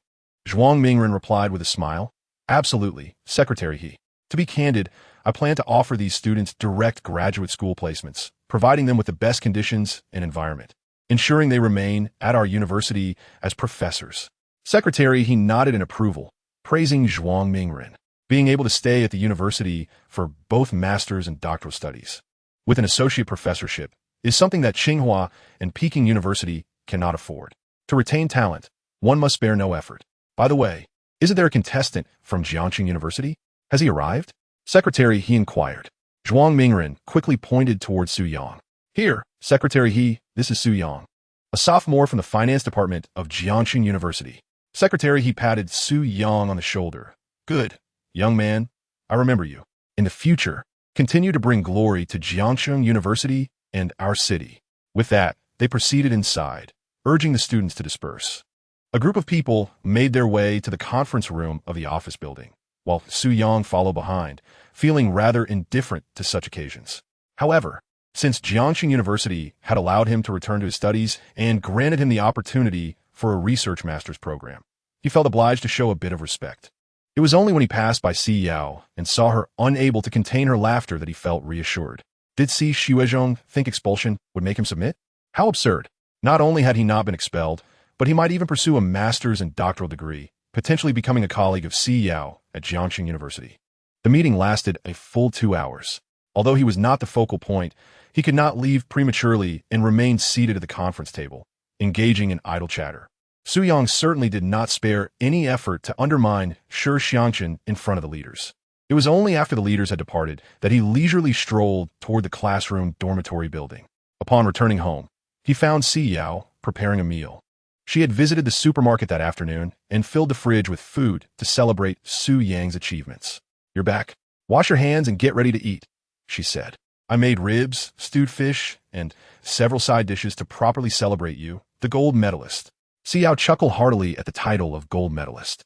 Zhuang Mingren replied with a smile. "Absolutely, Secretary He. To be candid, I plan to offer these students direct graduate school placements, providing them with the best conditions and environment, ensuring they remain at our university as professors. Secretary, he nodded in approval, praising Zhuang Mingren. Being able to stay at the university for both master's and doctoral studies with an associate professorship is something that Tsinghua and Peking University cannot afford. To retain talent, one must spare no effort. By the way, isn't there a contestant from Jiangxing University? Has he arrived? Secretary, he inquired. Zhuang Mingren quickly pointed towards Su Yang. Here, Secretary, this is Su Yang, a sophomore from the finance department of Jiangxing University. Secretary, he patted Su Yang on the shoulder. Good, young man, I remember you. In the future, continue to bring glory to Jiangxing University and our city. With that, they proceeded inside, urging the students to disperse. A group of people made their way to the conference room of the office building, while Su Yang followed behind, feeling rather indifferent to such occasions. However, since Jiangxing University had allowed him to return to his studies and granted him the opportunity for a research master's program, he felt obliged to show a bit of respect. It was only when he passed by Si Yao and saw her unable to contain her laughter that he felt reassured. Did Si Xuezhong think expulsion would make him submit? How absurd! Not only had he not been expelled, but he might even pursue a master's and doctoral degree, potentially becoming a colleague of Si Yao at Jiangxing University. The meeting lasted a full 2 hours. Although he was not the focal point, he could not leave prematurely and remained seated at the conference table, engaging in idle chatter. Su Yang certainly did not spare any effort to undermine Shi Xiangchen in front of the leaders. It was only after the leaders had departed that he leisurely strolled toward the classroom dormitory building. Upon returning home, he found Si Yao preparing a meal. She had visited the supermarket that afternoon and filled the fridge with food to celebrate Su Yang's achievements. You're back. Wash your hands and get ready to eat, she said. I made ribs, stewed fish, and several side dishes to properly celebrate you, the gold medalist. Si Yao chuckled heartily at the title of gold medalist.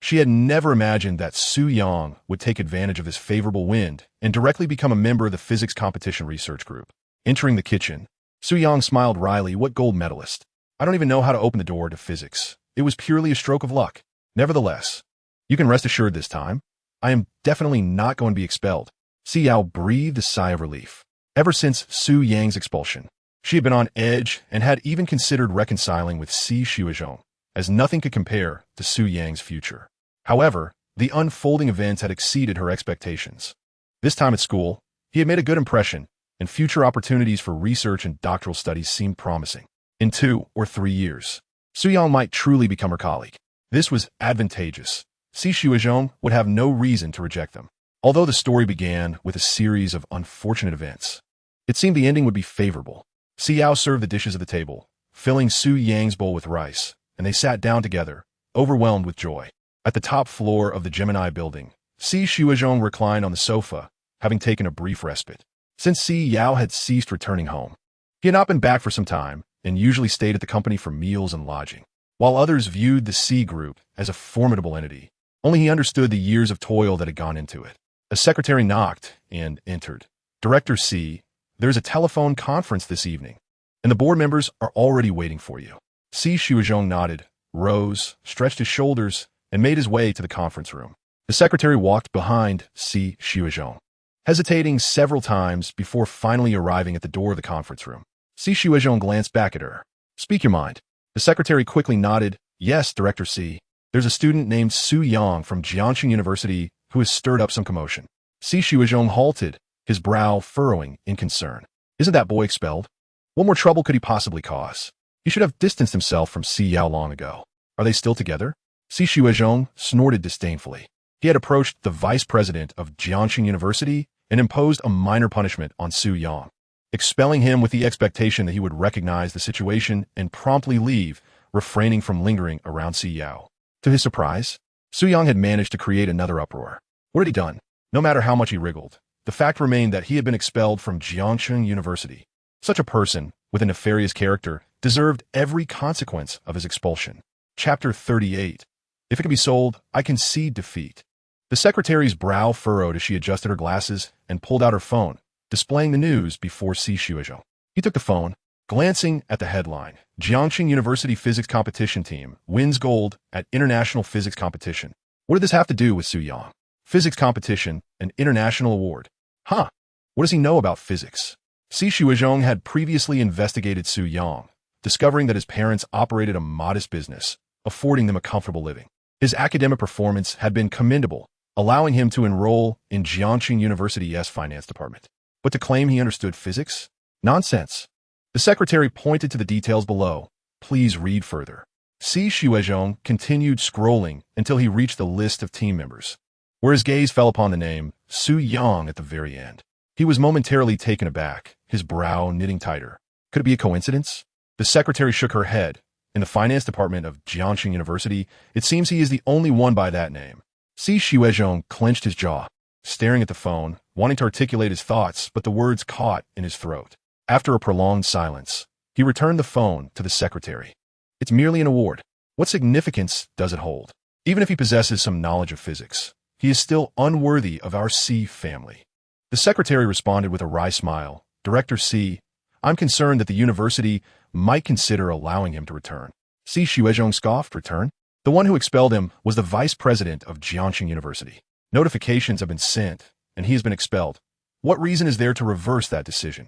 She had never imagined that Su Yang would take advantage of this favorable wind and directly become a member of the physics competition research group. Entering the kitchen, Su Yang smiled wryly. What gold medalist? I don't even know how to open the door to physics. It was purely a stroke of luck. Nevertheless, you can rest assured this time, I am definitely not going to be expelled. Si Yao breathed a sigh of relief. Ever since Su Yang's expulsion, she had been on edge and had even considered reconciling with Si Xuezhong, as nothing could compare to Su Yang's future. However, the unfolding events had exceeded her expectations. This time at school, he had made a good impression, and future opportunities for research and doctoral studies seemed promising. In 2 or 3 years, Su Yang might truly become her colleague. This was advantageous. Si Xuezhong would have no reason to reject them. Although the story began with a series of unfortunate events, it seemed the ending would be favorable. Si Yao served the dishes at the table, filling Su Yang's bowl with rice, and they sat down together, overwhelmed with joy. At the top floor of the Gemini building, Si Xuezhong reclined on the sofa, having taken a brief respite. Since Si Yao had ceased returning home, he had not been back for some time and usually stayed at the company for meals and lodging. While others viewed the C group as a formidable entity, only he understood the years of toil that had gone into it. A secretary knocked and entered. Director C, there's a telephone conference this evening, and the board members are already waiting for you. Si Xuezhong nodded, rose, stretched his shoulders, and made his way to the conference room. The secretary walked behind Si Xuezhong, hesitating several times before finally arriving at the door of the conference room. Si Xuezhong glanced back at her. Speak your mind. The secretary quickly nodded. Yes, Director C. There's a student named Su Yang from Jiangxing University who has stirred up some commotion. Si Xuezhong halted, his brow furrowing in concern. Isn't that boy expelled? What more trouble could he possibly cause? He should have distanced himself from Si Yao long ago. Are they still together? Si Xuezhong snorted disdainfully. He had approached the vice president of Jiangxing University and imposed a minor punishment on Su Yang, expelling him with the expectation that he would recognize the situation and promptly leave, refraining from lingering around Si Yao. To his surprise, Su Yang had managed to create another uproar. What had he done? No matter how much he wriggled, the fact remained that he had been expelled from Jiangxing University. Such a person, with a nefarious character, deserved every consequence of his expulsion. Chapter 38. If it can be sold, I concede defeat. The secretary's brow furrowed as she adjusted her glasses and pulled out her phone, displaying the news before Si Xuezhong. He took the phone, glancing at the headline, Jiangxing University Physics Competition Team wins gold at International Physics Competition. What did this have to do with Su Yang? Physics competition, an international award. Huh. What does he know about physics? Si Shuizhong had previously investigated Su Yang, discovering that his parents operated a modest business, affording them a comfortable living. His academic performance had been commendable, allowing him to enroll in Jiangxing University's finance department. But to claim he understood physics? Nonsense. The secretary pointed to the details below. Please read further. Si Shuizhong continued scrolling until he reached the list of team members, where his gaze fell upon the name Su Yang at the very end. He was momentarily taken aback, his brow knitting tighter. Could it be a coincidence? The secretary shook her head. In the finance department of Jiangxing University, it seems he is the only one by that name. Si Shuizhong clenched his jaw, staring at the phone, wanting to articulate his thoughts, but the words caught in his throat. After a prolonged silence, he returned the phone to the secretary. It's merely an award. What significance does it hold? Even if he possesses some knowledge of physics, he is still unworthy of our C family. The secretary responded with a wry smile. Director C, I'm concerned that the university might consider allowing him to return. Si Shuizhong scoffed. Return? The one who expelled him was the vice president of Jiangxing University. Notifications have been sent, and he has been expelled. What reason is there to reverse that decision?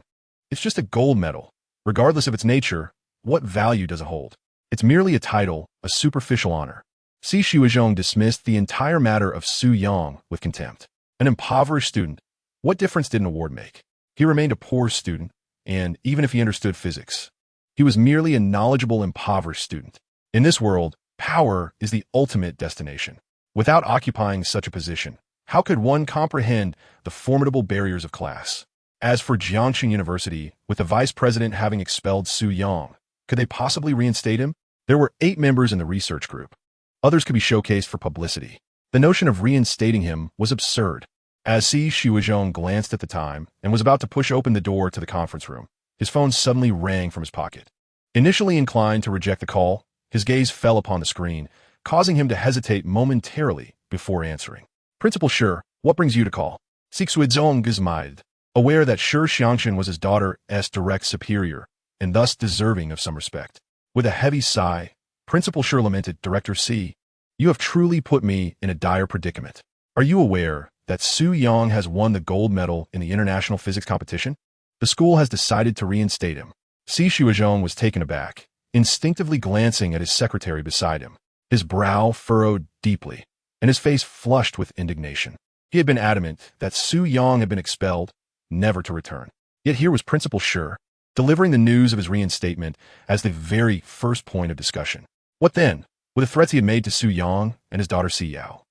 It's just a gold medal. Regardless of its nature, what value does it hold? It's merely a title, a superficial honor. Si Shuizhong dismissed the entire matter of Su Yang with contempt. An impoverished student. What difference did an award make? He remained a poor student, and even if he understood physics, he was merely a knowledgeable, impoverished student. In this world, power is the ultimate destination. Without occupying such a position, how could one comprehend the formidable barriers of class? As for Jiangxing University, with the vice president having expelled Su Yang, could they possibly reinstate him? There were 8 members in the research group. Others could be showcased for publicity. The notion of reinstating him was absurd. As Si Shuizhong glanced at the time and was about to push open the door to the conference room, his phone suddenly rang from his pocket. Initially inclined to reject the call, his gaze fell upon the screen, causing him to hesitate momentarily before answering. Principal Shi, what brings you to call? Si Shuizhong gizmid, aware that Shi Xiangxin was his daughter's direct superior, and thus deserving of some respect. With a heavy sigh, Principal Shi lamented, Director C, you have truly put me in a dire predicament. Are you aware that Su Yang has won the gold medal in the international physics competition? The school has decided to reinstate him. Si Shuizhong was taken aback, instinctively glancing at his secretary beside him. His brow furrowed deeply, and his face flushed with indignation. He had been adamant that Su Yang had been expelled, never to return. Yet here was Principal Shi, delivering the news of his reinstatement as the very first point of discussion. What then? Were the threats he had made to Su Yang and his daughter Si Yao,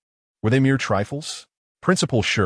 were they mere trifles? Principal Shi,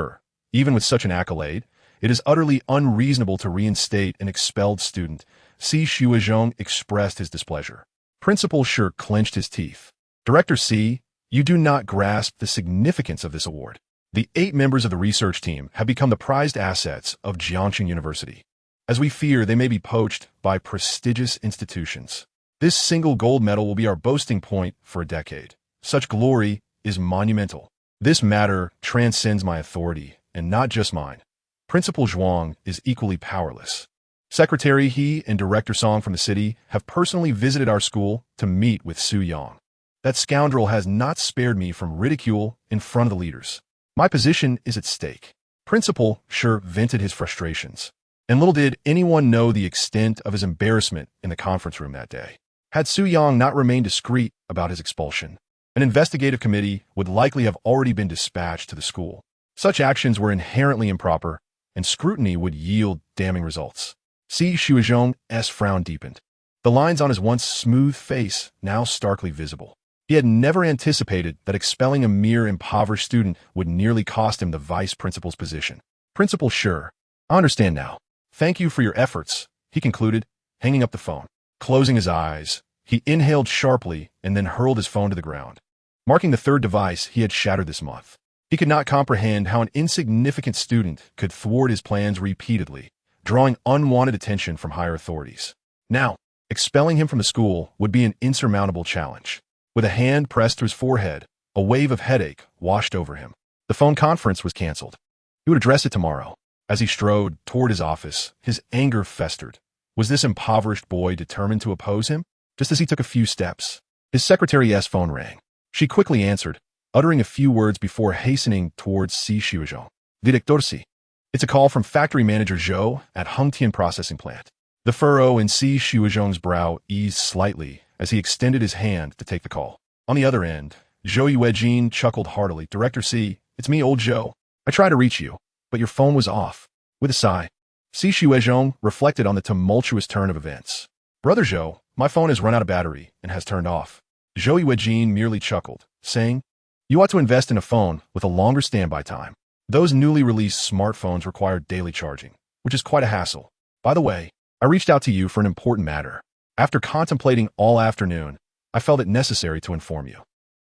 even with such an accolade, it is utterly unreasonable to reinstate an expelled student. Si Shuizhong expressed his displeasure. Principal Shi clenched his teeth. Director C, you do not grasp the significance of this award. The 8 members of the research team have become the prized assets of Jiangxing University. As we fear they may be poached by prestigious institutions. This single gold medal will be our boasting point for a decade. Such glory is monumental. This matter transcends my authority, and not just mine. Principal Zhuang is equally powerless. Secretary He and Director Song from the city have personally visited our school to meet with Su Yang. That scoundrel has not spared me from ridicule in front of the leaders. My position is at stake. Principal Shi vented his frustrations, and little did anyone know the extent of his embarrassment in the conference room that day. Had Su Yang not remained discreet about his expulsion, an investigative committee would likely have already been dispatched to the school. Such actions were inherently improper, and scrutiny would yield damning results. Si Shuizhong's frown deepened. The lines on his once smooth face now starkly visible. He had never anticipated that expelling a mere impoverished student would nearly cost him the vice principal's position. Principal Shi, I understand now. Thank you for your efforts, he concluded, hanging up the phone. Closing his eyes, he inhaled sharply and then hurled his phone to the ground, marking the 3rd device he had shattered this month. He could not comprehend how an insignificant student could thwart his plans repeatedly, drawing unwanted attention from higher authorities. Now, expelling him from the school would be an insurmountable challenge. With a hand pressed to his forehead, a wave of headache washed over him. The phone conference was canceled. He would address it tomorrow. As he strode toward his office, his anger festered. Was this impoverished boy determined to oppose him? Just as he took a few steps, his secretary's phone rang. She quickly answered. uttering a few words before hastening towards Si Shuizhong. Director Si. It's a call from factory manager Zhou at Hengtian processing plant. The furrow in Si Shuizhong's brow eased slightly as he extended his hand to take the call. On the other end, Zhou Yuejin chuckled heartily. Director Si, it's me, old Zhou. I tried to reach you, but your phone was off. With a sigh, Si Shuizhong reflected on the tumultuous turn of events. Brother Zhou, my phone has run out of battery and has turned off. Zhou Yuejin merely chuckled, saying, you ought to invest in a phone with a longer standby time. Those newly released smartphones require daily charging, which is quite a hassle. By the way, I reached out to you for an important matter. After contemplating all afternoon, I felt it necessary to inform you.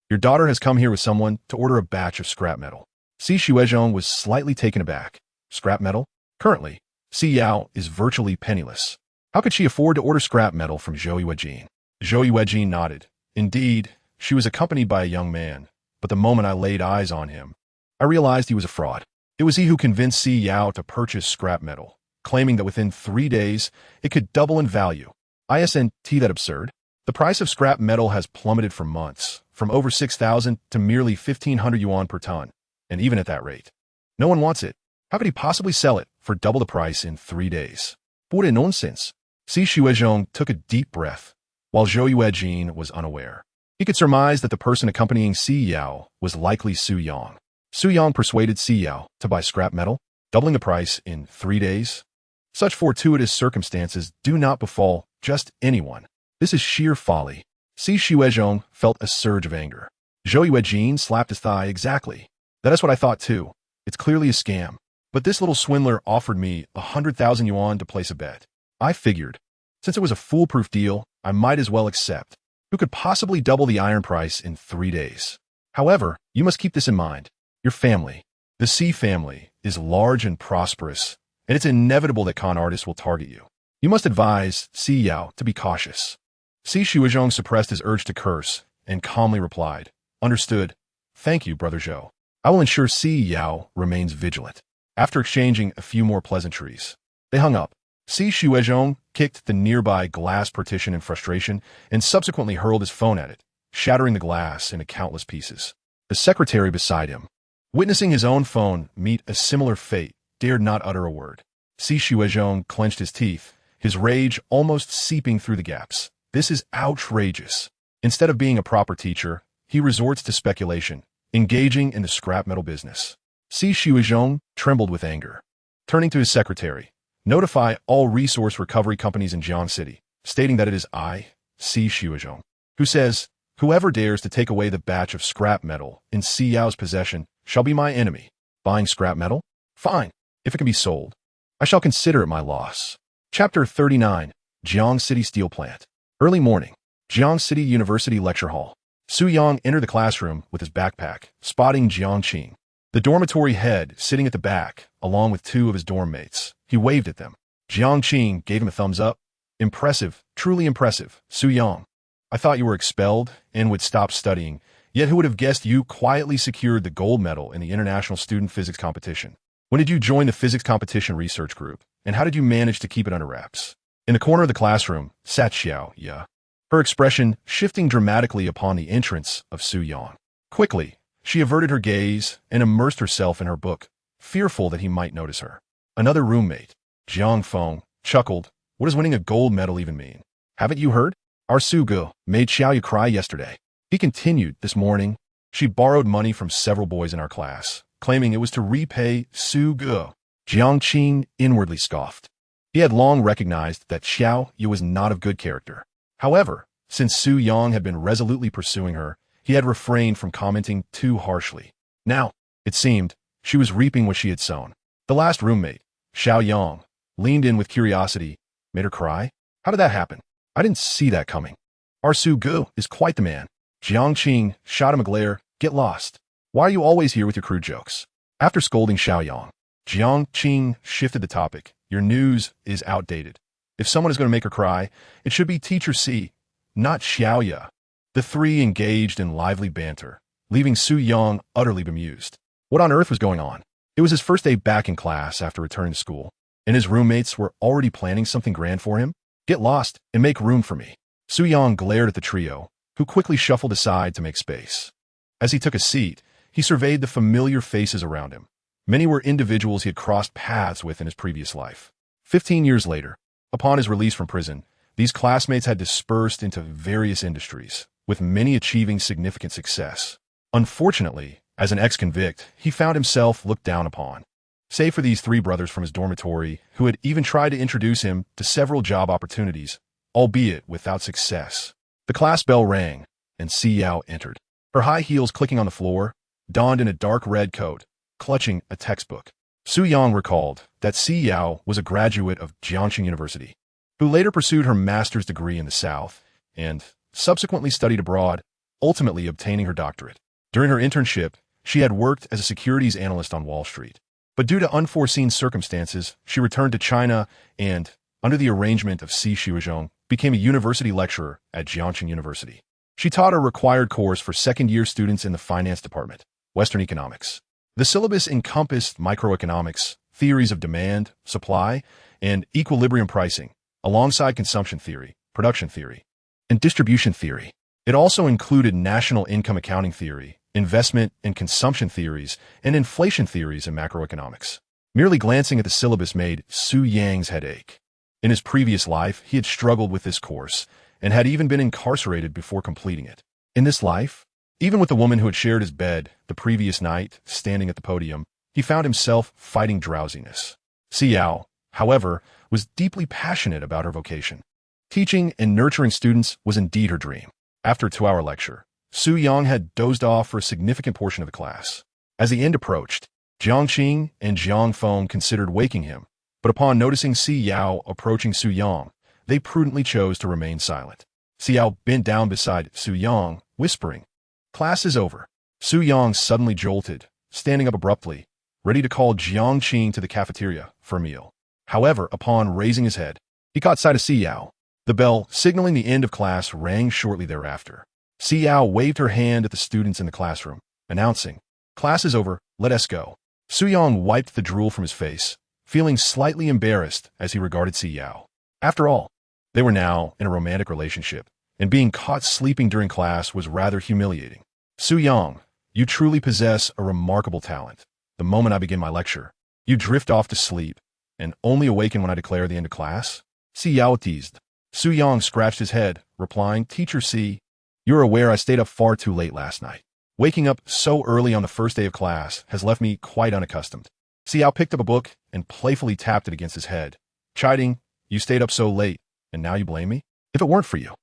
Your daughter has come here with someone to order a batch of scrap metal. Si Shuizhong was slightly taken aback. Scrap metal? Currently, Si Yao is virtually penniless. How could she afford to order scrap metal from Zhou Yuejin? Zhou Yuejin nodded. Indeed, she was accompanied by a young man, but the moment I laid eyes on him, I realized he was a fraud. It was he who convinced Si Yao to purchase scrap metal, claiming that within 3 days, it could double in value. Isn't that absurd? The price of scrap metal has plummeted for months, from over 6,000 to merely 1,500 yuan per ton, and even at that rate, no one wants it. How could he possibly sell it for double the price in 3 days? Pure nonsense. Si Shuizhong took a deep breath, while Zhou Yuejin was unaware. He could surmise that the person accompanying Si Yao was likely Su Yang. Su Yang persuaded Si Yao to buy scrap metal, doubling the price in 3 days. Such fortuitous circumstances do not befall just anyone. This is sheer folly. Si Shuizhong felt a surge of anger. Zhou Yuejin slapped his thigh. Exactly. That is what I thought too. It's clearly a scam. But this little swindler offered me 100,000 yuan to place a bet. I figured, since it was a foolproof deal, I might as well accept. Who could possibly double the iron price in 3 days? However, you must keep this in mind. Your family, the Si family, is large and prosperous, and it's inevitable that con artists will target you. You must advise Si Yao to be cautious. Si Shuizhong suppressed his urge to curse and calmly replied, understood. Thank you, Brother Zhou. I will ensure Si Yao remains vigilant. After exchanging a few more pleasantries, they hung up. Si Shuizhong kicked the nearby glass partition in frustration and subsequently hurled his phone at it, shattering the glass into countless pieces. The secretary beside him, witnessing his own phone meet a similar fate, dared not utter a word. Si Shuizhong clenched his teeth, his rage almost seeping through the gaps. This is outrageous. Instead of being a proper teacher, he resorts to speculation, engaging in the scrap metal business. Si Shuizhong trembled with anger. Turning to his secretary, notify all resource recovery companies in Jiang City, stating that it is I, Si Shuizhong, who says, whoever dares to take away the batch of scrap metal in Si Yao's possession shall be my enemy. Buying scrap metal? Fine, if it can be sold. I shall consider it my loss. Chapter 39, Jiang City Steel Plant. Early morning, Jiang City University Lecture Hall. Su Yang entered the classroom with his backpack, spotting Jiang Qing, the dormitory head, sitting at the back, along with 2 of his dorm mates. He waved at them. Jiang Qing gave him a thumbs up. Impressive, truly impressive, Su Yang. I thought you were expelled and would stop studying, yet who would have guessed you quietly secured the gold medal in the International Student Physics Competition? When did you join the Physics Competition Research Group, and how did you manage to keep it under wraps? In the corner of the classroom sat Xiao Ya, her expression shifting dramatically upon the entrance of Su Yang. Quickly, she averted her gaze and immersed herself in her book, fearful that he might notice her. Another roommate, Jiang Feng, chuckled. What does winning a gold medal even mean? Haven't you heard? Our Su Ge made Xiao Yu cry yesterday. He continued, this morning, she borrowed money from several boys in our class, claiming it was to repay Su Ge. Jiang Qing inwardly scoffed. He had long recognized that Xiao Yu was not of good character. However, since Su Yang had been resolutely pursuing her, he had refrained from commenting too harshly. Now, it seemed, she was reaping what she had sown. The last roommate, Xiao Yang, leaned in with curiosity. Made her cry? How did that happen? I didn't see that coming. Our Su Ge is quite the man. Jiang Qing shot him a glare. Get lost. Why are you always here with your crude jokes? After scolding Xiao Yang, Jiang Qing shifted the topic. Your news is outdated. If someone is going to make her cry, it should be Teacher C, not Xiao Ya. The 3 engaged in lively banter, leaving Su Yang utterly bemused. What on earth was going on? It was his first day back in class after returning to school, and his roommates were already planning something grand for him? Get lost and make room for me. Su Yang glared at the trio, who quickly shuffled aside to make space. As he took a seat, he surveyed the familiar faces around him. Many were individuals he had crossed paths with in his previous life. 15 years later, upon his release from prison, these classmates had dispersed into various industries, with many achieving significant success. Unfortunately, as an ex-convict, he found himself looked down upon. Save for these three brothers from his dormitory, who had even tried to introduce him to several job opportunities, albeit without success. The class bell rang, and Si Yao entered. Her high heels clicking on the floor, donned in a dark red coat, clutching a textbook. Su Yang recalled that Si Yao was a graduate of Jiangxing University, who later pursued her master's degree in the South and subsequently studied abroad, ultimately obtaining her doctorate. During her internship, she had worked as a securities analyst on Wall Street. But due to unforeseen circumstances, she returned to China and, under the arrangement of Si Xiuzhong, became a university lecturer at Jiangxing University. She taught a required course for second-year students in the finance department, Western economics. The syllabus encompassed microeconomics, theories of demand, supply, and equilibrium pricing, alongside consumption theory, production theory, and distribution theory. It also included national income accounting theory, investment and consumption theories, and inflation theories in macroeconomics. Merely glancing at the syllabus made Su Yang's head ache. In his previous life, he had struggled with this course and had even been incarcerated before completing it. In this life, even with the woman who had shared his bed the previous night standing at the podium, he found himself fighting drowsiness. Si Yao, however, was deeply passionate about her vocation. Teaching and nurturing students was indeed her dream. After a 2-hour lecture, Su Yang had dozed off for a significant portion of the class. As the end approached, Jiang Qing and Jiang Feng considered waking him, but upon noticing Si Yao approaching Su Yang, they prudently chose to remain silent. Si Yao bent down beside Su Yang, whispering, "Class is over." Su Yang suddenly jolted, standing up abruptly, ready to call Jiang Qing to the cafeteria for a meal. However, upon raising his head, he caught sight of Si Yao. The bell, signaling the end of class, rang shortly thereafter. Si Yao waved her hand at the students in the classroom, announcing, "Class is over, let us go." Su Yang wiped the drool from his face, feeling slightly embarrassed as he regarded Si Yao. After all, they were now in a romantic relationship, and being caught sleeping during class was rather humiliating. "Su Yang, you truly possess a remarkable talent. The moment I begin my lecture, you drift off to sleep, and only awaken when I declare the end of class?" Si Yao teased. Su Yang scratched his head, replying, "Teacher Si, you're aware I stayed up far too late last night. Waking up so early on the first day of class has left me quite unaccustomed." Si Yao picked up a book and playfully tapped it against his head, chiding, "You stayed up so late, and now you blame me? If it weren't for you."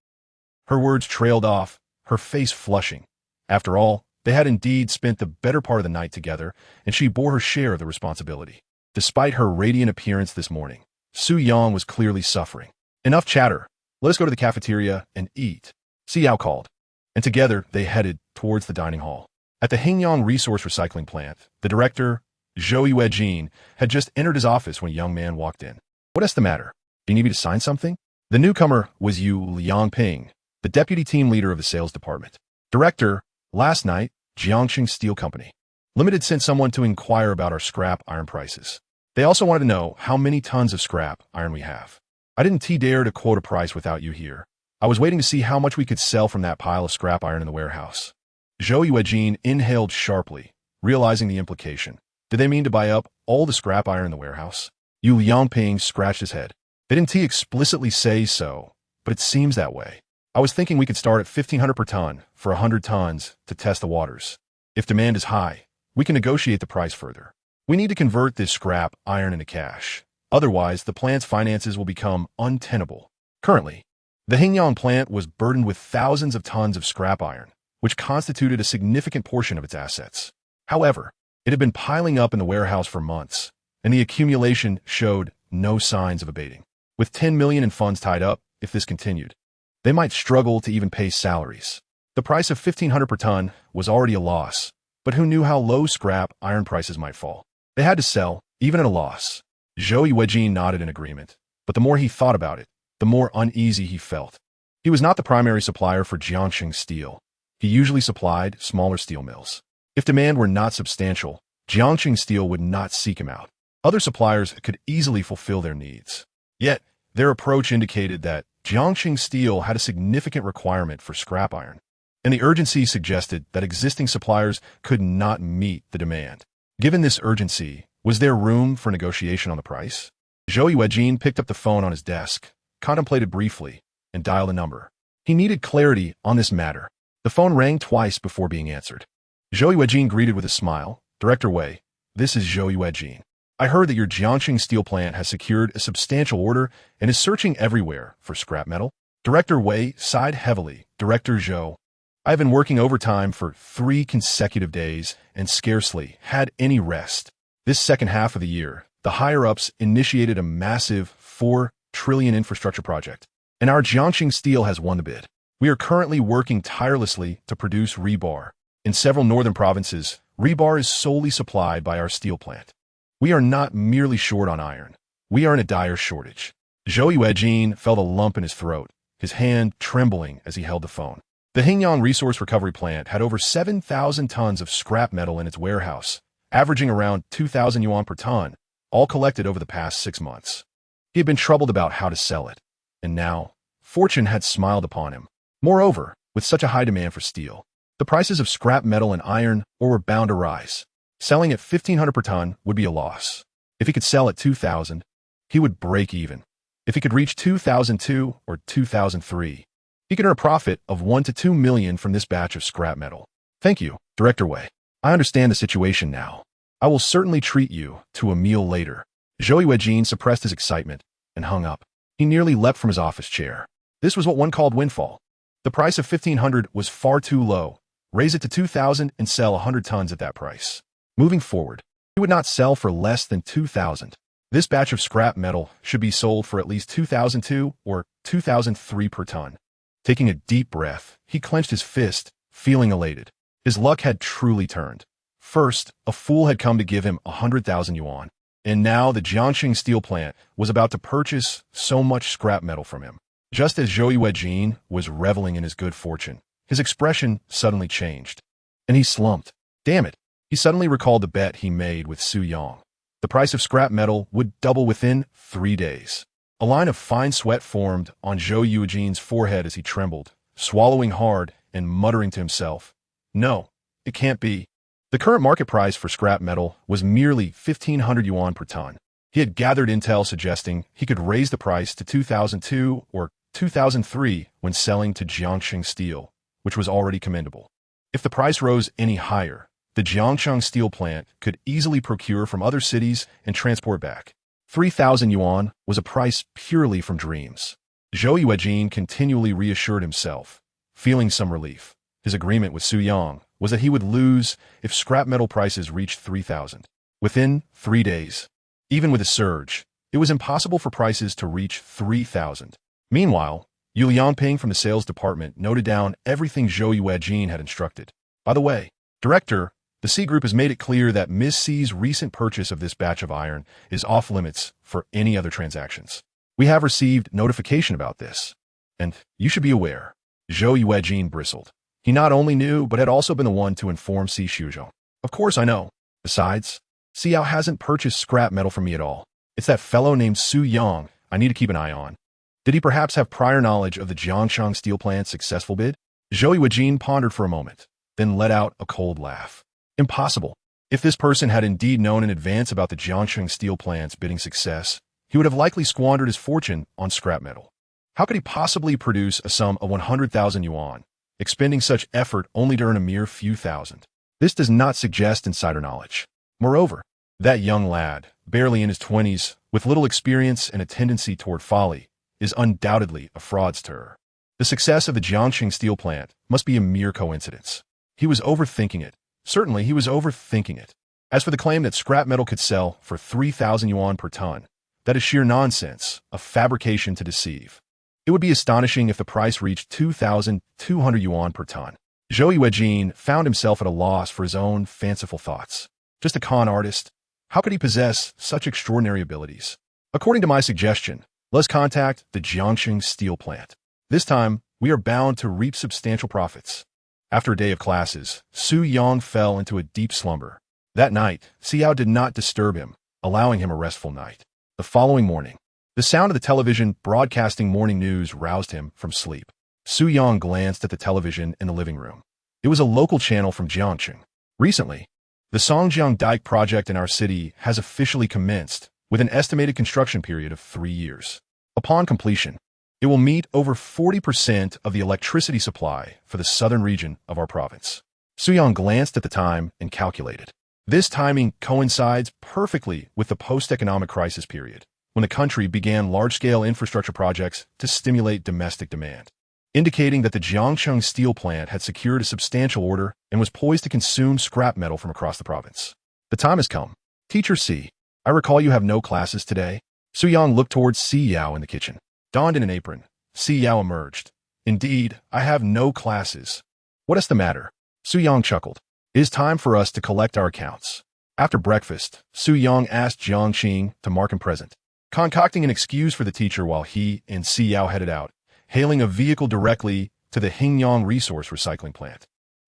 Her words trailed off, her face flushing. After all, they had indeed spent the better part of the night together, and she bore her share of the responsibility. Despite her radiant appearance this morning, Su Yang was clearly suffering. "Enough chatter. Let us go to the cafeteria and eat," Si Yao called, and together they headed towards the dining hall. At the Hingyang Resource Recycling Plant, the director, Zhou Yuejin, had just entered his office when a young man walked in. "What's the matter? Do you need me to sign something?" The newcomer was Yu Liangping, the deputy team leader of the sales department. "Director, last night, Jiangxing Steel Company Limited sent someone to inquire about our scrap iron prices. They also wanted to know how many tons of scrap iron we have. I didn't dare to quote a price without you here. I was waiting to see how much we could sell from that pile of scrap iron in the warehouse." Zhou Yuejin inhaled sharply, realizing the implication. Did they mean to buy up all the scrap iron in the warehouse? Yu Liangping scratched his head. They didn't explicitly say so, but it seems that way. I was thinking we could start at 1,500 per ton for 100 tons to test the waters. If demand is high, we can negotiate the price further. We need to convert this scrap iron into cash. Otherwise, the plant's finances will become untenable. Currently, the Hingyang plant was burdened with thousands of tons of scrap iron, which constituted a significant portion of its assets. However, it had been piling up in the warehouse for months, and the accumulation showed no signs of abating. With 10 million in funds tied up, if this continued, they might struggle to even pay salaries. The price of 1,500 per ton was already a loss, but who knew how low scrap iron prices might fall? They had to sell, even at a loss. Zhou Yuejin nodded in agreement, but the more he thought about it, the more uneasy he felt. He was not the primary supplier for Jiangxing Steel. He usually supplied smaller steel mills. If demand were not substantial, Jiangxing Steel would not seek him out. Other suppliers could easily fulfill their needs. Yet, their approach indicated that Jiangxing Steel had a significant requirement for scrap iron. and the urgency suggested that existing suppliers could not meet the demand. Given this urgency, was there room for negotiation on the price? Zhou Yuejin picked up the phone on his desk, contemplated briefly, and dialed a number. He needed clarity on this matter. The phone rang twice before being answered. Zhou Yuejin greeted with a smile. Director Wei, this is Zhou Yuejin. I heard that your Jiangxing steel plant has secured a substantial order and is searching everywhere for scrap metal. Director Wei sighed heavily. Director Zhou, I have been working overtime for 3 consecutive days and scarcely had any rest. This second half of the year, the higher-ups initiated a massive 4 trillion infrastructure project, and our Jiangxing Steel has won the bid. We are currently working tirelessly to produce rebar. In several northern provinces, rebar is solely supplied by our steel plant. We are not merely short on iron. We are in a dire shortage. Zhou Yuejin felt a lump in his throat, his hand trembling as he held the phone. The Hingyang Resource Recovery Plant had over 7,000 tons of scrap metal in its warehouse, averaging around 2,000 yuan per ton, all collected over the past 6 months. He had been troubled about how to sell it, and now, fortune had smiled upon him. Moreover, with such a high demand for steel, the prices of scrap metal and iron ore were bound to rise. Selling at 1,500 per ton would be a loss. If he could sell at 2,000, he would break even. If he could reach 2,002 or 2,003, he could earn a profit of 1 to 2 million from this batch of scrap metal. Thank you, Director Wei. I understand the situation now. I will certainly treat you to a meal later. Zhou Yuejin suppressed his excitement and hung up. He nearly leapt from his office chair. This was what one called windfall. The price of 1,500 was far too low. Raise it to 2,000 and sell 100 tons at that price. Moving forward, he would not sell for less than 2,000. This batch of scrap metal should be sold for at least 2,002 or 2,003 per ton. Taking a deep breath, he clenched his fist, feeling elated. His luck had truly turned. First, a fool had come to give him 100,000 yuan, and now the Jiangxing steel plant was about to purchase so much scrap metal from him. Just as Zhou Yuejin was reveling in his good fortune, his expression suddenly changed, and he slumped. Damn it! He suddenly recalled the bet he made with Su Yang. The price of scrap metal would double within 3 days. A line of fine sweat formed on Zhou Yuejin's forehead as he trembled, swallowing hard and muttering to himself, "No, it can't be." The current market price for scrap metal was merely 1,500 yuan per ton. He had gathered intel suggesting he could raise the price to 2,002 or 2,003 when selling to Jiangxing Steel, which was already commendable. If the price rose any higher, the Jiangxing steel plant could easily procure from other cities and transport back. 3,000 yuan was a price purely from dreams. Zhou Yuejin continually reassured himself, feeling some relief. His agreement with Su Yang was that he would lose if scrap metal prices reached 3,000. Within 3 days, even with a surge, it was impossible for prices to reach 3,000. Meanwhile, Yu Liangping from the sales department noted down everything Zhou Yuejin had instructed. By the way, Director, the C Group has made it clear that Ms. C's recent purchase of this batch of iron is off limits for any other transactions. We have received notification about this, and you should be aware. Zhou Yuejin bristled. He not only knew, but had also been the one to inform Si Shuzhou. Of course I know. Besides, Xiao hasn't purchased scrap metal from me at all. It's that fellow named Su Yang I need to keep an eye on. Did he perhaps have prior knowledge of the Jiangxing steel plant's successful bid? Zhou Yuejin pondered for a moment, then let out a cold laugh. Impossible. If this person had indeed known in advance about the Jiangxing steel plant's bidding success, he would have likely squandered his fortune on scrap metal. How could he possibly produce a sum of 100,000 yuan, expending such effort only to earn a mere few thousand? This does not suggest insider knowledge. Moreover, that young lad, barely in his 20s, with little experience and a tendency toward folly, is undoubtedly a fraudster. The success of the Jiangxing steel plant must be a mere coincidence. He was overthinking it. Certainly, he was overthinking it. As for the claim that scrap metal could sell for 3,000 yuan per ton, that is sheer nonsense, a fabrication to deceive. It would be astonishing if the price reached 2,200 yuan per ton. Zhou Yuejin found himself at a loss for his own fanciful thoughts. Just a con artist? How could he possess such extraordinary abilities? According to my suggestion, let's contact the Jiangxing steel plant. This time, we are bound to reap substantial profits. After a day of classes, Su Yang fell into a deep slumber. That night, Xiao did not disturb him, allowing him a restful night. The following morning, the sound of the television broadcasting morning news roused him from sleep. Su Yang glanced at the television in the living room. It was a local channel from Jiangcheng. Recently, the Songjiang Dike project in our city has officially commenced, with an estimated construction period of 3 years. Upon completion, it will meet over 40% of the electricity supply for the southern region of our province. Su Yang glanced at the time and calculated. This timing coincides perfectly with the post-economic crisis period, when the country began large-scale infrastructure projects to stimulate domestic demand, indicating that the Jiangcheng steel plant had secured a substantial order and was poised to consume scrap metal from across the province. The time has come. Teacher C, I recall you have no classes today. Su Yang looked towards Si Yao in the kitchen. Donned in an apron, Si Yao emerged. Indeed, I have no classes. What is the matter? Su Yang chuckled. It is time for us to collect our accounts. After breakfast, Su Yang asked Jiang Qing to mark him present, concocting an excuse for the teacher while he and Si Yao headed out, hailing a vehicle directly to the Hingyang resource recycling plant.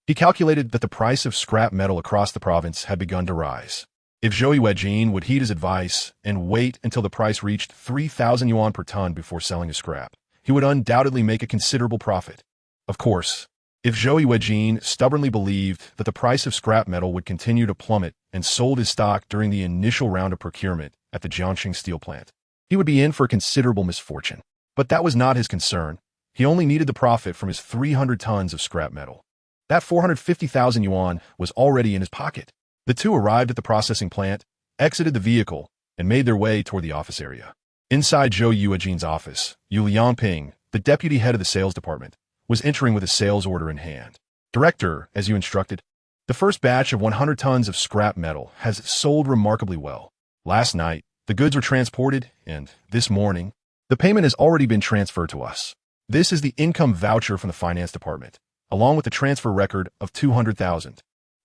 He calculated that the price of scrap metal across the province had begun to rise. If Zhou Yuejin would heed his advice and wait until the price reached 3,000 yuan per ton before selling his scrap, he would undoubtedly make a considerable profit. Of course, if Zhou Yuejin stubbornly believed that the price of scrap metal would continue to plummet and sold his stock during the initial round of procurement at the Jiangxing steel plant, he would be in for considerable misfortune. But that was not his concern. He only needed the profit from his 300 tons of scrap metal. That 450,000 yuan was already in his pocket. The two arrived at the processing plant, exited the vehicle, and made their way toward the office area. Inside Zhou Yuejin's office, Yu Liangping, the deputy head of the sales department, was entering with a sales order in hand. Director, as you instructed, the first batch of 100 tons of scrap metal has sold remarkably well. Last night, the goods were transported, and this morning, the payment has already been transferred to us. This is the income voucher from the finance department, along with the transfer record of 200,000.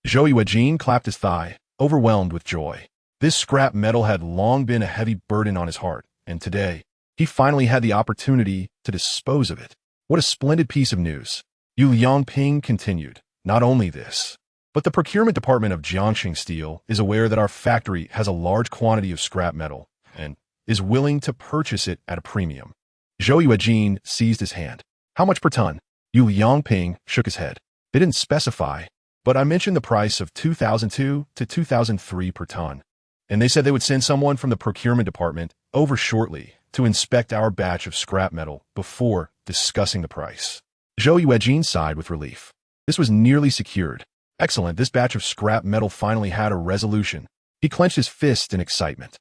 Zhou Yuejin clapped his thigh, overwhelmed with joy. This scrap metal had long been a heavy burden on his heart, and today, he finally had the opportunity to dispose of it. What a splendid piece of news. Yu Liangping continued. Not only this, but the procurement department of Jiangxing Steel is aware that our factory has a large quantity of scrap metal and is willing to purchase it at a premium. Zhou Yuejin seized his hand. How much per ton? Yu Liangping shook his head. They didn't specify, but I mentioned the price of 2002 to 2003 per ton, and they said they would send someone from the procurement department over shortly to inspect our batch of scrap metal before discussing the price. Zhou Yuejin sighed with relief. This was nearly secured. Excellent, this batch of scrap metal finally had a resolution. He clenched his fist in excitement.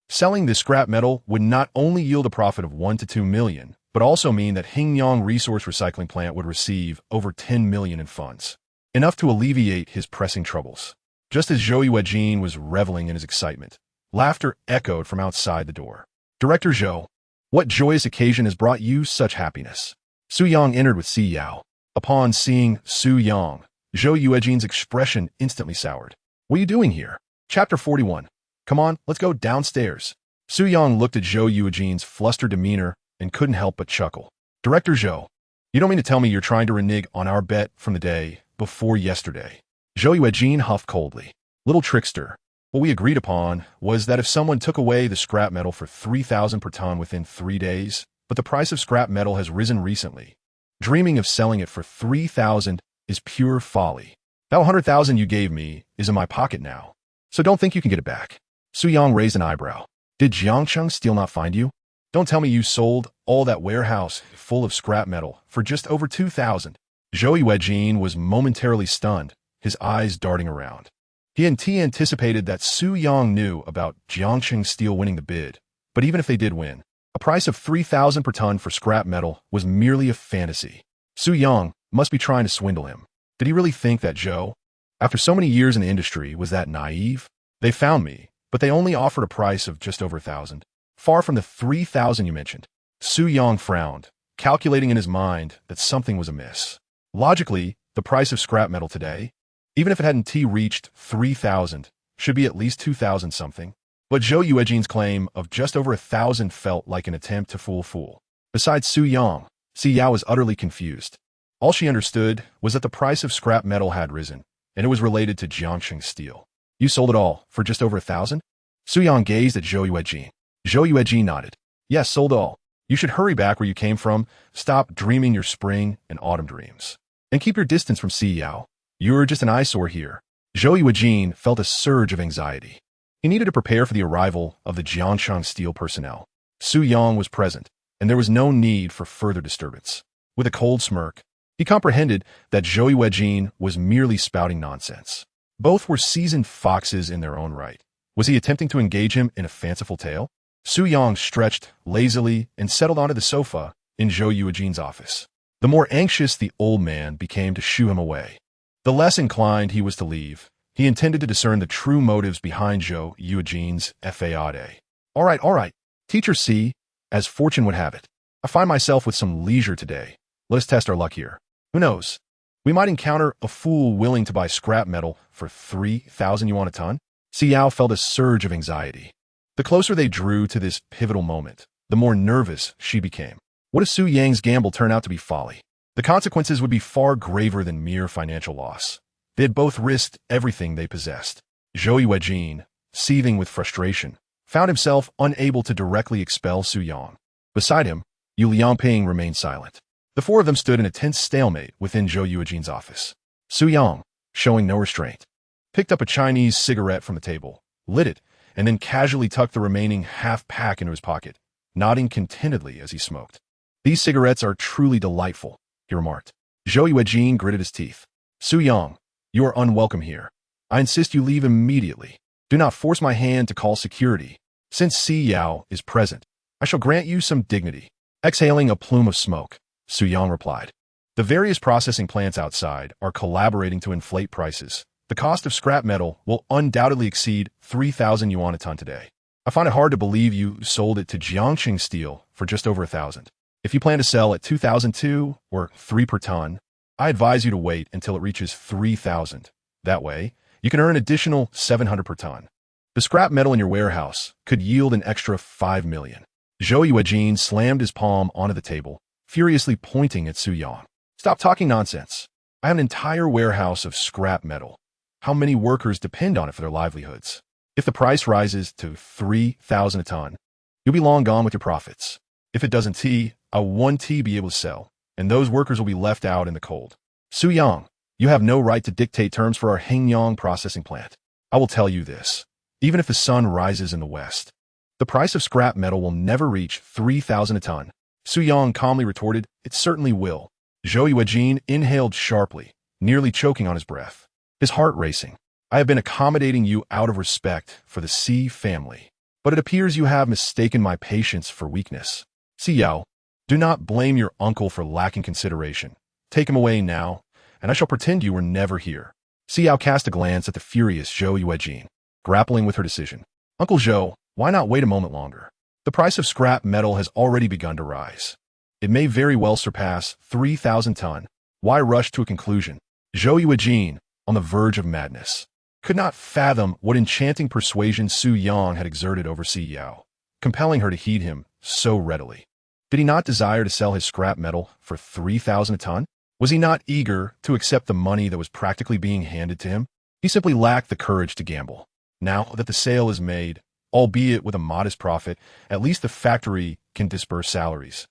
Selling this scrap metal would not only yield a profit of 1 to 2 million, but also mean that Hingyang Resource Recycling Plant would receive over 10 million in funds, enough to alleviate his pressing troubles. Just as Zhou Yuejin was reveling in his excitement, laughter echoed from outside the door. Director Zhou, what joyous occasion has brought you such happiness? Su Yang entered with Si Yao. Upon seeing Su Yang, Zhou Yuejin's expression instantly soured. What are you doing here? Chapter 41. Come on, let's go downstairs. Su Yang looked at Zhou Yuejin's flustered demeanor and couldn't help but chuckle. Director Zhou, you don't mean to tell me you're trying to renege on our bet from the day before yesterday? Zhou Yuejin huffed coldly. Little trickster, what we agreed upon was that if someone took away the scrap metal for 3,000 per ton within 3 days, but the price of scrap metal has risen recently, dreaming of selling it for 3,000 is pure folly. That 100,000 you gave me is in my pocket now, so don't think you can get it back. Su Yang raised an eyebrow. Did Jiangcheng Steel not find you? Don't tell me you sold all that warehouse full of scrap metal for just over 2,000. Zhou Yuejin was momentarily stunned, his eyes darting around. He anticipated that Su Yang knew about Jiangcheng Steel winning the bid, but even if they did win, a price of 3,000 per ton for scrap metal was merely a fantasy. Su Yang must be trying to swindle him. Did he really think that Zhou, after so many years in the industry, was that naive? They found me, but they only offered a price of just over 1,000, far from the 3,000 you mentioned. Su Yang frowned, calculating in his mind that something was amiss. Logically, the price of scrap metal today, even if it hadn't reached 3,000, should be at least 2,000 something. But Zhou Yuejin's claim of just over 1,000 felt like an attempt to fool. Besides Su Yang, Si Yao was utterly confused. All she understood was that the price of scrap metal had risen, and it was related to Jiangxing Steel. You sold it all for just over 1,000? Su Yang gazed at Zhou Yuejin. Zhou Yuejin nodded. Yes, sold all. You should hurry back where you came from, stop dreaming your spring and autumn dreams. And keep your distance from Si Yao. You're just an eyesore here. Zhou Yuejin felt a surge of anxiety. He needed to prepare for the arrival of the Jiangshang Steel personnel. Su Yang was present, and there was no need for further disturbance. With a cold smirk, he comprehended that Zhou Yuejin was merely spouting nonsense. Both were seasoned foxes in their own right. Was he attempting to engage him in a fanciful tale? Su Yang stretched lazily and settled onto the sofa in Zhou Yuejin's office. The more anxious the old man became to shoo him away, the less inclined he was to leave. He intended to discern the true motives behind Zhou Yuejin's effade. All right, Teacher C, as fortune would have it. I find myself with some leisure today. Let us test our luck here. Who knows? We might encounter a fool willing to buy scrap metal for 3,000 yuan a ton. Si Yao felt a surge of anxiety. The closer they drew to this pivotal moment, the more nervous she became. What if Su Yang's gamble turned out to be folly? The consequences would be far graver than mere financial loss. They had both risked everything they possessed. Zhou Yuejin, seething with frustration, found himself unable to directly expel Su Yang. Beside him, Yu Liangping remained silent. The four of them stood in a tense stalemate within Zhou Yuejin's office. Su Yang, showing no restraint, picked up a Chinese cigarette from the table, lit it, and then casually tucked the remaining half-pack into his pocket, nodding contentedly as he smoked. These cigarettes are truly delightful, he remarked. Zhou Yuejin gritted his teeth. Su Yang, you are unwelcome here. I insist you leave immediately. Do not force my hand to call security. Since Si Yao is present, I shall grant you some dignity. Exhaling a plume of smoke, Su Yang replied. The various processing plants outside are collaborating to inflate prices. The cost of scrap metal will undoubtedly exceed 3,000 yuan a ton today. I find it hard to believe you sold it to Jiangshang Steel for just over 1,000. If you plan to sell at 2,002 or 3 per ton, I advise you to wait until it reaches 3,000. That way, you can earn an additional 700 per ton. The scrap metal in your warehouse could yield an extra 5 million. Zhou Yuejin slammed his palm onto the table, furiously pointing at Su Yang. Stop talking nonsense. I have an entire warehouse of scrap metal. How many workers depend on it for their livelihoods? If the price rises to 3,000 a ton, you'll be long gone with your profits. If it doesn't, I'll 1T be able to sell, and those workers will be left out in the cold. Su Yang, you have no right to dictate terms for our Hengyang processing plant. I will tell you this. Even if the sun rises in the west, the price of scrap metal will never reach 3,000 a ton. Su Yang calmly retorted, it certainly will. Zhou Yuejin inhaled sharply, nearly choking on his breath, his heart racing. I have been accommodating you out of respect for the Si family, but it appears you have mistaken my patience for weakness. Si Yao, do not blame your uncle for lacking consideration. Take him away now, and I shall pretend you were never here. Si Yao cast a glance at the furious Zhou Yuejin, grappling with her decision. Uncle Zhou, why not wait a moment longer? The price of scrap metal has already begun to rise. It may very well surpass 3,000 ton. Why rush to a conclusion? Zhou Yuejin, on the verge of madness, could not fathom what enchanting persuasion Su Yang had exerted over Si Yao, compelling her to heed him so readily. Did he not desire to sell his scrap metal for 3,000 a ton? Was he not eager to accept the money that was practically being handed to him? He simply lacked the courage to gamble. Now that the sale is made, albeit with a modest profit, at least the factory can disburse salaries,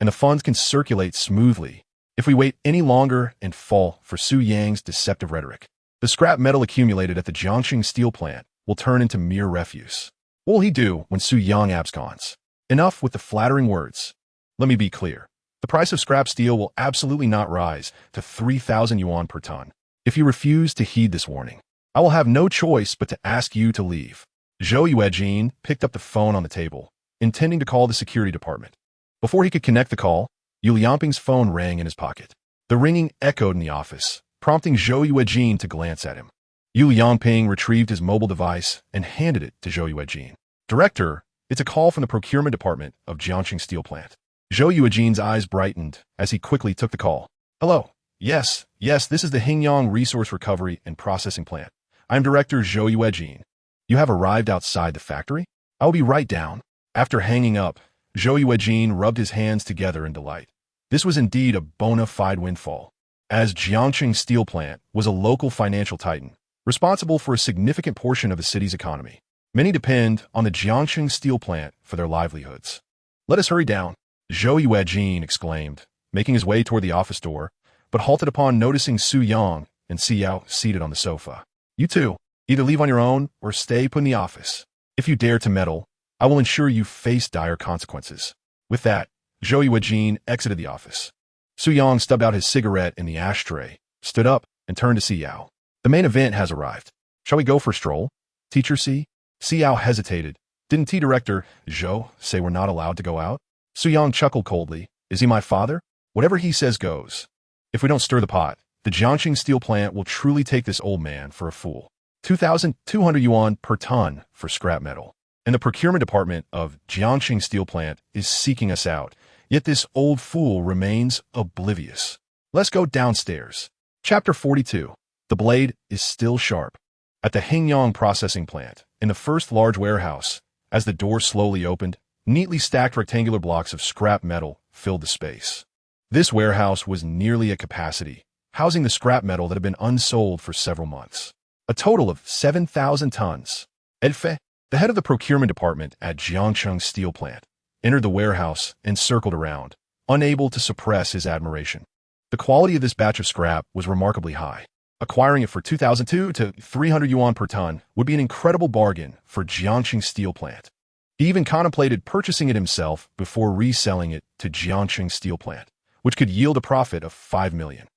and the funds can circulate smoothly. If we wait any longer and fall for Su Yang's deceptive rhetoric, the scrap metal accumulated at the Jiangshang Steel plant will turn into mere refuse. What will he do when Su Yang absconds? Enough with the flattering words. Let me be clear. The price of scrap steel will absolutely not rise to 3,000 yuan per ton. If you refuse to heed this warning, I will have no choice but to ask you to leave. Zhou Yuejin picked up the phone on the table, intending to call the security department. Before he could connect the call, Yu Liangping's phone rang in his pocket. The ringing echoed in the office, prompting Zhou Yuejin to glance at him. Yu Liangping retrieved his mobile device and handed it to Zhou Yuejin. Director, it's a call from the procurement department of Jiangshang Steel plant. Zhou Yuejin's eyes brightened as he quickly took the call. Hello. Yes, this is the Hengyang Resource Recovery and Processing Plant. I'm Director Zhou Yuejin. You have arrived outside the factory? I will be right down. After hanging up, Zhou Yuejin rubbed his hands together in delight. This was indeed a bona fide windfall, as Jiangshang Steel Plant was a local financial titan, responsible for a significant portion of the city's economy. Many depend on the Jiangshang Steel Plant for their livelihoods. Let us hurry down. Zhou Yuejin exclaimed, making his way toward the office door, but halted upon noticing Su Yang and Si Yao seated on the sofa. You two, either leave on your own or stay put in the office. If you dare to meddle, I will ensure you face dire consequences. With that, Zhou Yuejin exited the office. Su Yang stubbed out his cigarette in the ashtray, stood up, and turned to Si Yao. The main event has arrived. Shall we go for a stroll? Teacher Si? Si Yao hesitated. Didn't Director Zhou say we're not allowed to go out? Su Yang chuckled coldly. Is he my father? Whatever he says goes. If we don't stir the pot, the Jiangxing steel plant will truly take this old man for a fool. 2,200 yuan per ton for scrap metal. And the procurement department of Jiangxing steel plant is seeking us out. Yet this old fool remains oblivious. Let's go downstairs. Chapter 42. The blade is still sharp. At the Hingyang processing plant, in the first large warehouse, as the door slowly opened, neatly stacked rectangular blocks of scrap metal filled the space. This warehouse was nearly at capacity, housing the scrap metal that had been unsold for several months. A total of 7,000 tons. Edfe, the head of the procurement department at Jiangxing steel plant, entered the warehouse and circled around, unable to suppress his admiration. The quality of this batch of scrap was remarkably high. Acquiring it for 2,200 to 300 yuan per ton would be an incredible bargain for Jiangxing steel plant. He even contemplated purchasing it himself before reselling it to Jiangxing steel plant, which could yield a profit of 5 million.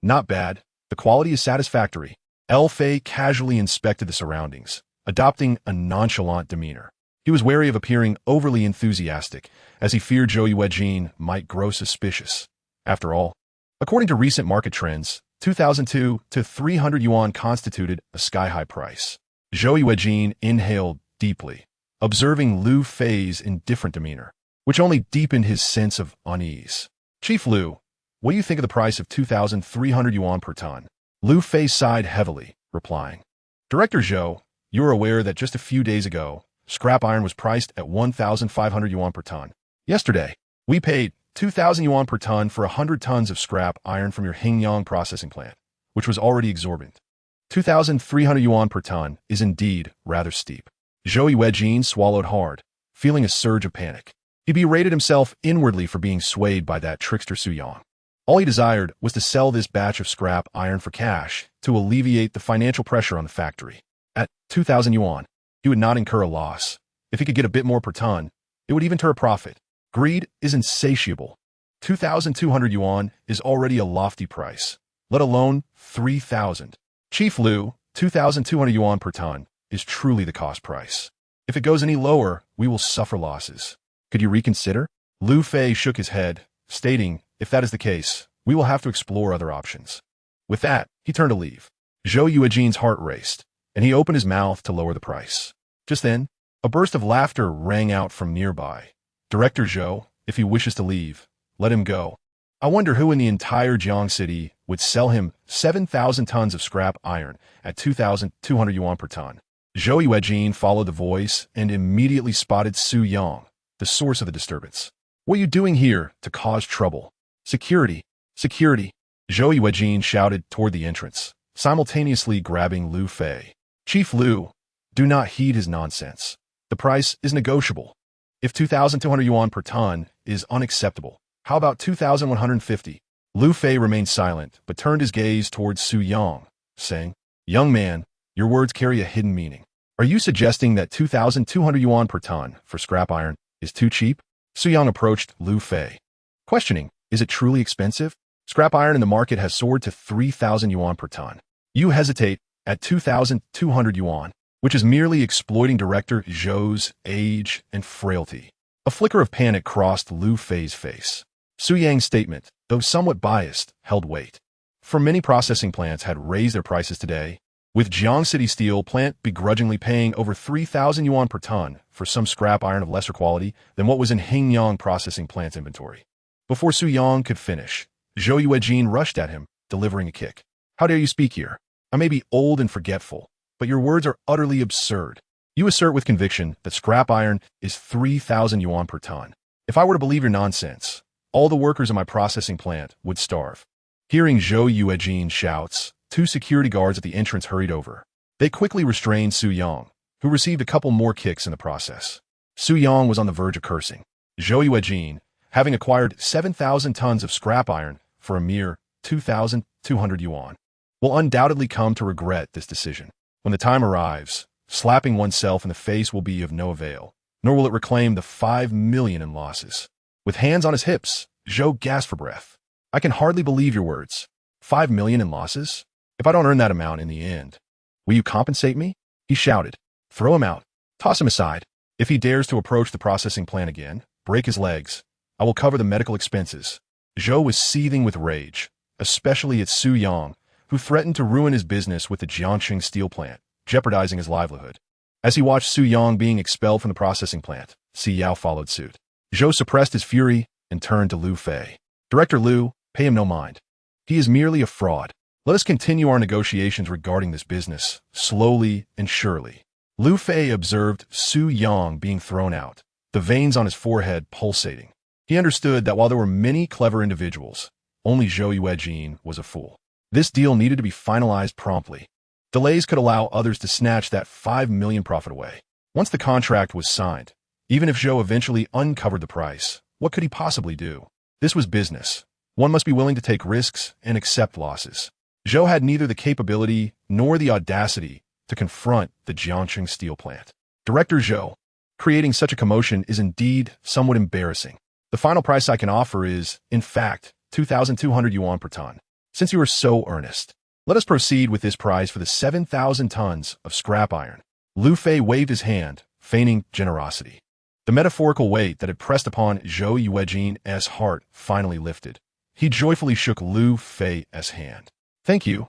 Not bad. The quality is satisfactory. El Fei casually inspected the surroundings, adopting a nonchalant demeanor. He was wary of appearing overly enthusiastic, as he feared Zhou Yuejin might grow suspicious. After all, according to recent market trends, 2,002 to 300 yuan constituted a sky-high price. Zhou Yuejin inhaled deeply, observing Lu Fei's indifferent demeanor, which only deepened his sense of unease. Chief Lu, what do you think of the price of 2,300 yuan per ton? Lu Fei sighed heavily, replying, Director Zhou, you are aware that just a few days ago, scrap iron was priced at 1,500 yuan per ton. Yesterday, we paid 2,000 yuan per ton for 100 tons of scrap iron from your Hingyang processing plant, which was already exorbitant. 2,300 yuan per ton is indeed rather steep. Zhou Yuejin swallowed hard, feeling a surge of panic. He berated himself inwardly for being swayed by that trickster Su Yang. All he desired was to sell this batch of scrap iron for cash to alleviate the financial pressure on the factory. At 2,000 yuan, he would not incur a loss. If he could get a bit more per ton, it would even turn a profit. Greed is insatiable. 2,200 yuan is already a lofty price, let alone 3,000. Chief Lu, 2,200 yuan per ton is truly the cost price. If it goes any lower, we will suffer losses. Could you reconsider? Lu Fei shook his head, stating, if that is the case, we will have to explore other options. With that, he turned to leave. Zhou Yuejin's heart raced, and he opened his mouth to lower the price. Just then, a burst of laughter rang out from nearby. Director Zhou, if he wishes to leave, let him go. I wonder who in the entire Jiang city would sell him 7,000 tons of scrap iron at 2,200 yuan per ton. Zhou Yuejin followed the voice and immediately spotted Su Yang, the source of the disturbance. What are you doing here to cause trouble? Security! Security! Zhou Yuejin shouted toward the entrance, simultaneously grabbing Lu Fei. Chief Lu, do not heed his nonsense. The price is negotiable. If 2,200 yuan per ton is unacceptable, how about 2,150? Lu Fei remained silent, but turned his gaze towards Su Yang, saying, Young man, your words carry a hidden meaning. Are you suggesting that 2,200 yuan per ton for scrap iron is too cheap? Su Yang approached Lu Fei, questioning, is it truly expensive? Scrap iron in the market has soared to 3,000 yuan per ton. You hesitate at 2,200 yuan, which is merely exploiting Director Zhou's age and frailty. A flicker of panic crossed Lu Fei's face. Su Yang's statement, though somewhat biased, held weight. For many processing plants had raised their prices today, with Jiang City Steel plant begrudgingly paying over 3,000 yuan per ton for some scrap iron of lesser quality than what was in Hingyang processing plant's inventory. Before Su Yang could finish, Zhou Yuejin rushed at him, delivering a kick. How dare you speak here? I may be old and forgetful, but your words are utterly absurd. You assert with conviction that scrap iron is 3,000 yuan per ton. If I were to believe your nonsense, all the workers in my processing plant would starve. Hearing Zhou Yuejin's shouts, two security guards at the entrance hurried over. They quickly restrained Su Yang, who received a couple more kicks in the process. Su Yang was on the verge of cursing. Zhou Yuejin, having acquired 7,000 tons of scrap iron for a mere 2,200 yuan, will undoubtedly come to regret this decision. When the time arrives, slapping oneself in the face will be of no avail, nor will it reclaim the 5 million in losses. With hands on his hips, Zhou gasped for breath. I can hardly believe your words. 5 million in losses? If I don't earn that amount in the end, will you compensate me? He shouted. Throw him out. Toss him aside. If he dares to approach the processing plant again, break his legs. I will cover the medical expenses. Zhou was seething with rage, especially at Su Yang, who threatened to ruin his business with the Jiangxing steel plant, jeopardizing his livelihood. As he watched Su Yang being expelled from the processing plant, Si Yao followed suit. Zhou suppressed his fury and turned to Lu Fei. Director Lu, pay him no mind. He is merely a fraud. Let us continue our negotiations regarding this business, slowly and surely. Lu Fei observed Su Yang being thrown out, the veins on his forehead pulsating. He understood that while there were many clever individuals, only Zhou Yuejin was a fool. This deal needed to be finalized promptly. Delays could allow others to snatch that 5 million profit away. Once the contract was signed, even if Zhou eventually uncovered the price, what could he possibly do? This was business. One must be willing to take risks and accept losses. Zhou had neither the capability nor the audacity to confront the Jiangxing steel plant. Director Zhou, creating such a commotion is indeed somewhat embarrassing. The final price I can offer is, in fact, 2,200 yuan per ton. Since you are so earnest, let us proceed with this price for the 7,000 tons of scrap iron. Lu Fei waved his hand, feigning generosity. The metaphorical weight that had pressed upon Zhou Yuejin's heart finally lifted. He joyfully shook Lu Fei's hand. Thank you,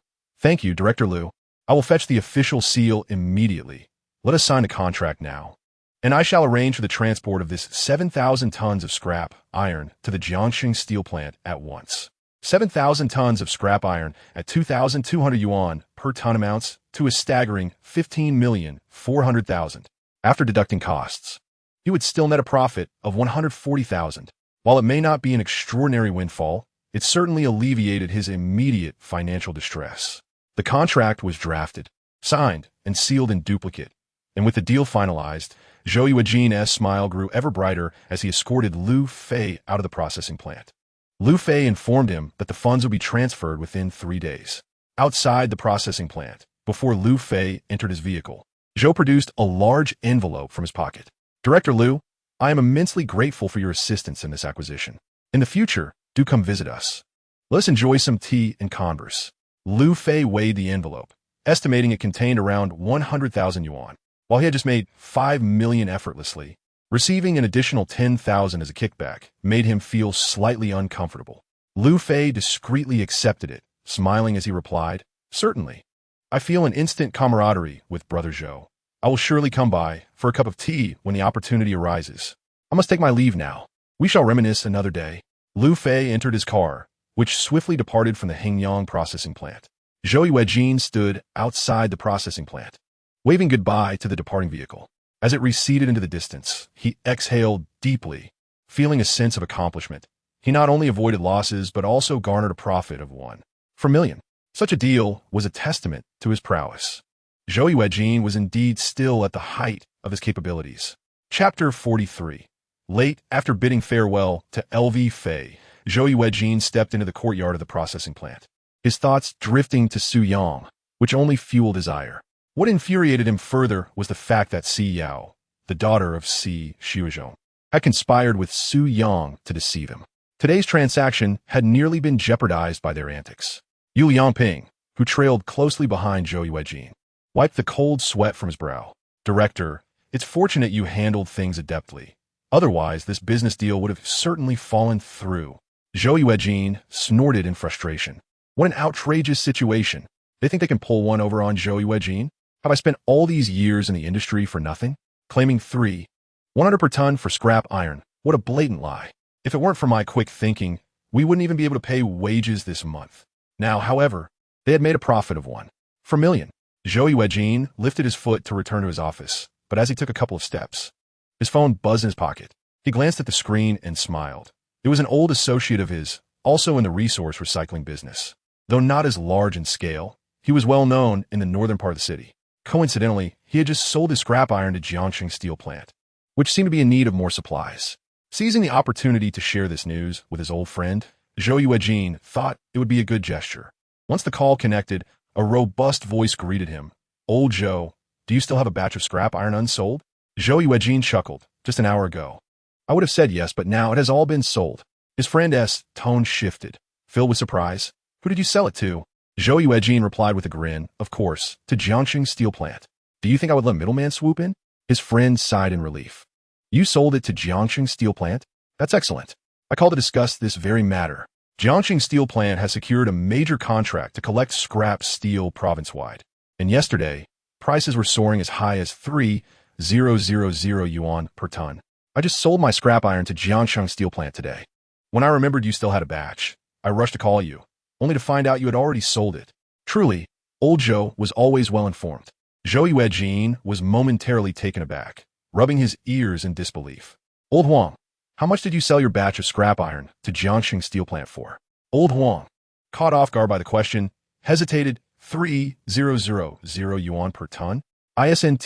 Director Lu. I will fetch the official seal immediately. Let us sign a contract now. And I shall arrange for the transport of this 7,000 tons of scrap iron to the Jiangxing steel plant at once. 7,000 tons of scrap iron at 2,200 yuan per ton amounts to a staggering 15,400,000. After deducting costs, he would still net a profit of 140,000. While it may not be an extraordinary windfall, it certainly alleviated his immediate financial distress. The contract was drafted, signed, and sealed in duplicate, and with the deal finalized, Zhou Yuejin's smile grew ever brighter as he escorted Lu Fei out of the processing plant. Lu Fei informed him that the funds would be transferred within 3 days. Outside the processing plant, before Lu Fei entered his vehicle, Zhou produced a large envelope from his pocket. Director Lu, I am immensely grateful for your assistance in this acquisition. In the future, do come visit us. Let us enjoy some tea and converse. Lu Fei weighed the envelope, estimating it contained around 100,000 yuan. While he had just made 5 million effortlessly, receiving an additional 10,000 as a kickback made him feel slightly uncomfortable. Lu Fei discreetly accepted it, smiling as he replied, Certainly. I feel an instant camaraderie with Brother Zhou. I will surely come by for a cup of tea when the opportunity arises. I must take my leave now. We shall reminisce another day. Lu Fei entered his car, which swiftly departed from the Hengyang processing plant. Zhou Yuejin stood outside the processing plant, waving goodbye to the departing vehicle. As it receded into the distance, he exhaled deeply, feeling a sense of accomplishment. He not only avoided losses, but also garnered a profit of 1 million. Such a deal was a testament to his prowess. Zhou Yuejin was indeed still at the height of his capabilities. Chapter 43. Late after bidding farewell to LV Fei, Zhou Yuejin stepped into the courtyard of the processing plant, his thoughts drifting to Su Yang, which only fueled his ire. What infuriated him further was the fact that Si Yao, the daughter of Si Xiuzhong, had conspired with Su Yang to deceive him. Today's transaction had nearly been jeopardized by their antics. Yu Liangping, who trailed closely behind Zhou Yuejin, wiped the cold sweat from his brow. Director, it's fortunate you handled things adeptly. Otherwise, this business deal would have certainly fallen through. Zhou Yuejin snorted in frustration. What an outrageous situation. They think they can pull one over on Zhou Yuejin? Have I spent all these years in the industry for nothing? Claiming 100 per ton for scrap iron. What a blatant lie. If it weren't for my quick thinking, we wouldn't even be able to pay wages this month. Now, however, they had made a profit of 1 million. Zhou Yuejin lifted his foot to return to his office, but as he took a couple of steps, his phone buzzed in his pocket. He glanced at the screen and smiled. It was an old associate of his, also in the resource recycling business. Though not as large in scale, he was well known in the northern part of the city. Coincidentally, he had just sold his scrap iron to Jiangxing steel plant, which seemed to be in need of more supplies. Seizing the opportunity to share this news with his old friend, Zhou Yuejin thought it would be a good gesture. Once the call connected, a robust voice greeted him. "Old Zhou, do you still have a batch of scrap iron unsold?" Zhou Yuejin chuckled. "Just an hour ago. I would have said yes, but now it has all been sold." His friend's tone shifted, filled with surprise. "Who did you sell it to?" Zhou Yuejin replied with a grin. "Of course, to Jiangxing Steel Plant. Do you think I would let middleman swoop in?" His friend sighed in relief. "You sold it to Jiangxing Steel Plant? That's excellent. I called to discuss this very matter. Jiangxing Steel Plant has secured a major contract to collect scrap steel province-wide. And yesterday, prices were soaring as high as 3,000 yuan per ton. I just sold my scrap iron to Jiangxing Steel Plant today. When I remembered you still had a batch, I rushed to call you, only to find out you had already sold it." Truly, old Zhou was always well informed. Zhou Yuejin was momentarily taken aback, rubbing his ears in disbelief. "Old Huang, how much did you sell your batch of scrap iron to Jiangxing Steel Plant for?" Old Huang, caught off guard by the question, hesitated. 3,000 yuan per ton? Isn't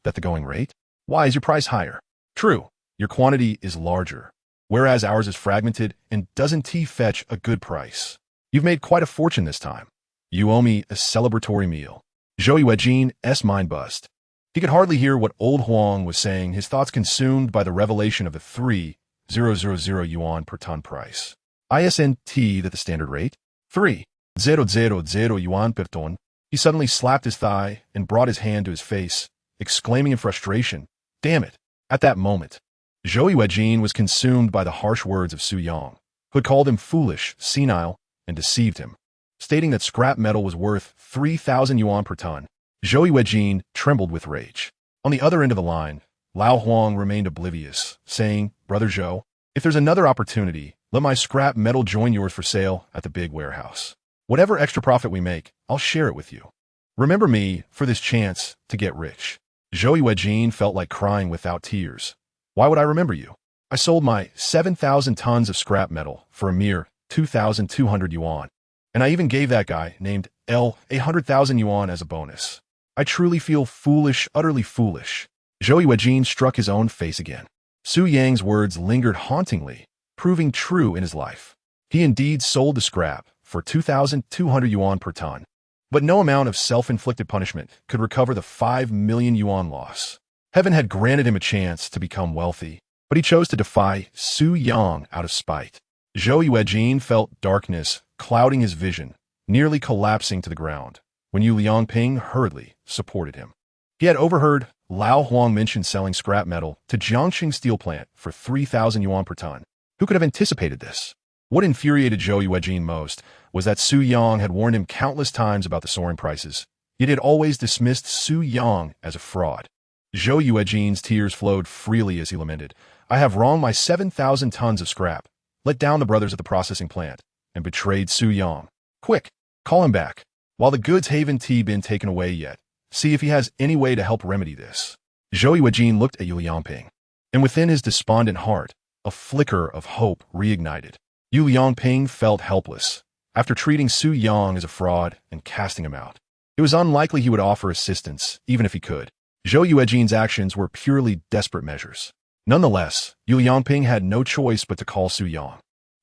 that the going rate? Why is your price higher? True, your quantity is larger, whereas ours is fragmented and doesn't fetch a good price. You've made quite a fortune this time. You owe me a celebratory meal." Zhou Yuejin's mind bust. He could hardly hear what old Huang was saying, his thoughts consumed by the revelation of the 3,000 yuan per ton price. Isn't that the standard rate? 3,000 yuan per ton. He suddenly slapped his thigh and brought his hand to his face, exclaiming in frustration, "Damn it!" At that moment, Zhou Yuejin was consumed by the harsh words of Su Yang, who had called him foolish, senile, and deceived him, stating that scrap metal was worth 3,000 yuan per ton. Zhou Yuejin trembled with rage. On the other end of the line, Lao Huang remained oblivious, saying, "Brother Zhou, if there's another opportunity, let my scrap metal join yours for sale at the big warehouse. Whatever extra profit we make, I'll share it with you. Remember me for this chance to get rich." Zhou Yuejin felt like crying without tears. "Why would I remember you? I sold my 7,000 tons of scrap metal for a mere 2,200 yuan. And I even gave that guy named L 100,000 yuan as a bonus. I truly feel foolish, utterly foolish." Zhou Yuejin struck his own face again. Su Yang's words lingered hauntingly, proving true in his life. He indeed sold the scrap for 2,200 yuan per ton. But no amount of self-inflicted punishment could recover the 5 million yuan loss. Heaven had granted him a chance to become wealthy, but he chose to defy Su Yang out of spite. Zhou Yuejin felt darkness clouding his vision, nearly collapsing to the ground, when Yu Liangping hurriedly supported him. He had overheard Lao Huang mention selling scrap metal to Jiangxing Steel Plant for 3,000 yuan per ton. Who could have anticipated this? What infuriated Zhou Yuejin most was that Su Yang had warned him countless times about the soaring prices, yet he had always dismissed Su Yang as a fraud. Zhou Yuejin's tears flowed freely as he lamented, "I have wronged my 7,000 tons of scrap, let down the brothers at the processing plant, and betrayed Su Yang. Quick, call him back. While the goods haven't been taken away yet, see if he has any way to help remedy this." Zhou Yuejin looked at Yu Liangping, and within his despondent heart, a flicker of hope reignited. Yu Liangping felt helpless. After treating Su Yang as a fraud and casting him out, it was unlikely he would offer assistance, even if he could. Zhou Yuejin's actions were purely desperate measures. Nonetheless, Yu Liangping had no choice but to call Su Yang.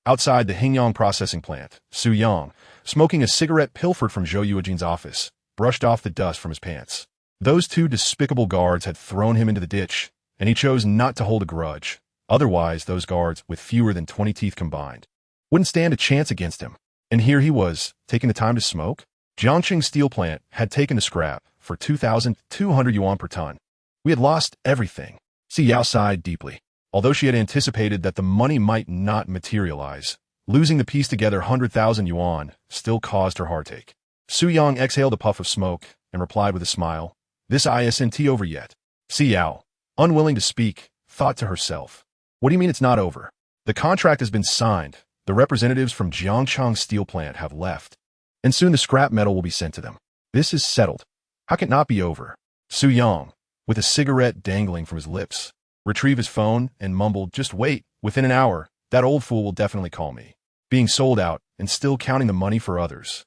Outside the Hingyang processing plant, Su Yang, smoking a cigarette pilfered from Zhou Yuejin's office, brushed off the dust from his pants. Those two despicable guards had thrown him into the ditch, and he chose not to hold a grudge. Otherwise, those guards, with fewer than 20 teeth combined, wouldn't stand a chance against him. And here he was, taking the time to smoke? Jiangxing Steel Plant had taken the scrap for 2,200 yuan per ton. We had lost everything. Yao sighed deeply. Although she had anticipated that the money might not materialize, losing the piece together 100,000 yuan still caused her heartache. Su Yang exhaled a puff of smoke and replied with a smile, "This isn't over yet." Yao, unwilling to speak, thought to herself, "What do you mean it's not over? The contract has been signed. The representatives from Jiangxing Steel Plant have left, and soon the scrap metal will be sent to them. This is settled. How can it not be over?" Su Yang, with a cigarette dangling from his lips, retrieved his phone and mumbled, "Just wait. Within an hour, that old fool will definitely call me. Being sold out and still counting the money for others."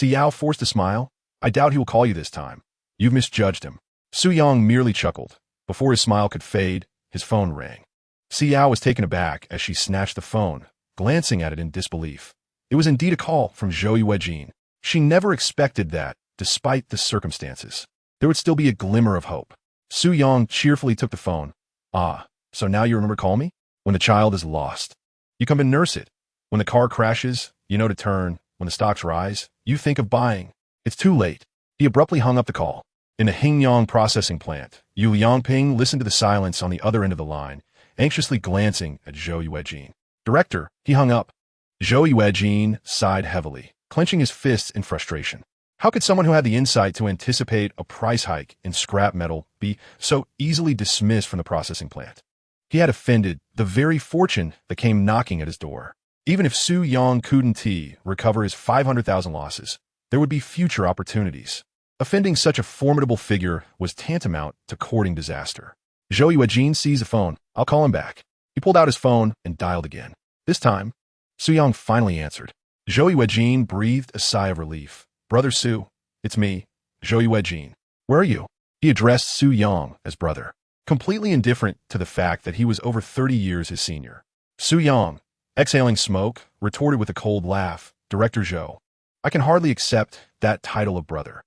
Yao forced a smile. "I doubt he will call you this time. You've misjudged him." Su Yang merely chuckled. Before his smile could fade, his phone rang. Xiao was taken aback as she snatched the phone, glancing at it in disbelief. It was indeed a call from Zhou Yuejin. She never expected that, despite the circumstances, there would still be a glimmer of hope. Su Yang cheerfully took the phone. Ah, so now you remember call me? When the child is lost, you come and nurse it. When the car crashes, you know to turn. When the stocks rise, you think of buying. It's too late. He abruptly hung up the call. In the Hingyang processing plant, Yu Yangping listened to the silence on the other end of the line, anxiously glancing at Zhou Yuejin. Director, he hung up. Zhou Yuejin sighed heavily, clenching his fists in frustration. How could someone who had the insight to anticipate a price hike in scrap metal be so easily dismissed from the processing plant? He had offended the very fortune that came knocking at his door. Even if Su Yang couldn't recover his 500,000 losses, there would be future opportunities. Offending such a formidable figure was tantamount to courting disaster. Zhou Yuejin seized the phone. I'll call him back. He pulled out his phone and dialed again. This time, Su Yang finally answered. Zhou Yuejin breathed a sigh of relief. Brother Su, it's me, Zhou Yuejin. Where are you? He addressed Su Yang as brother, completely indifferent to the fact that he was over 30 years his senior. Su Yang, exhaling smoke, retorted with a cold laugh. Director Zhou, I can hardly accept that title of brother.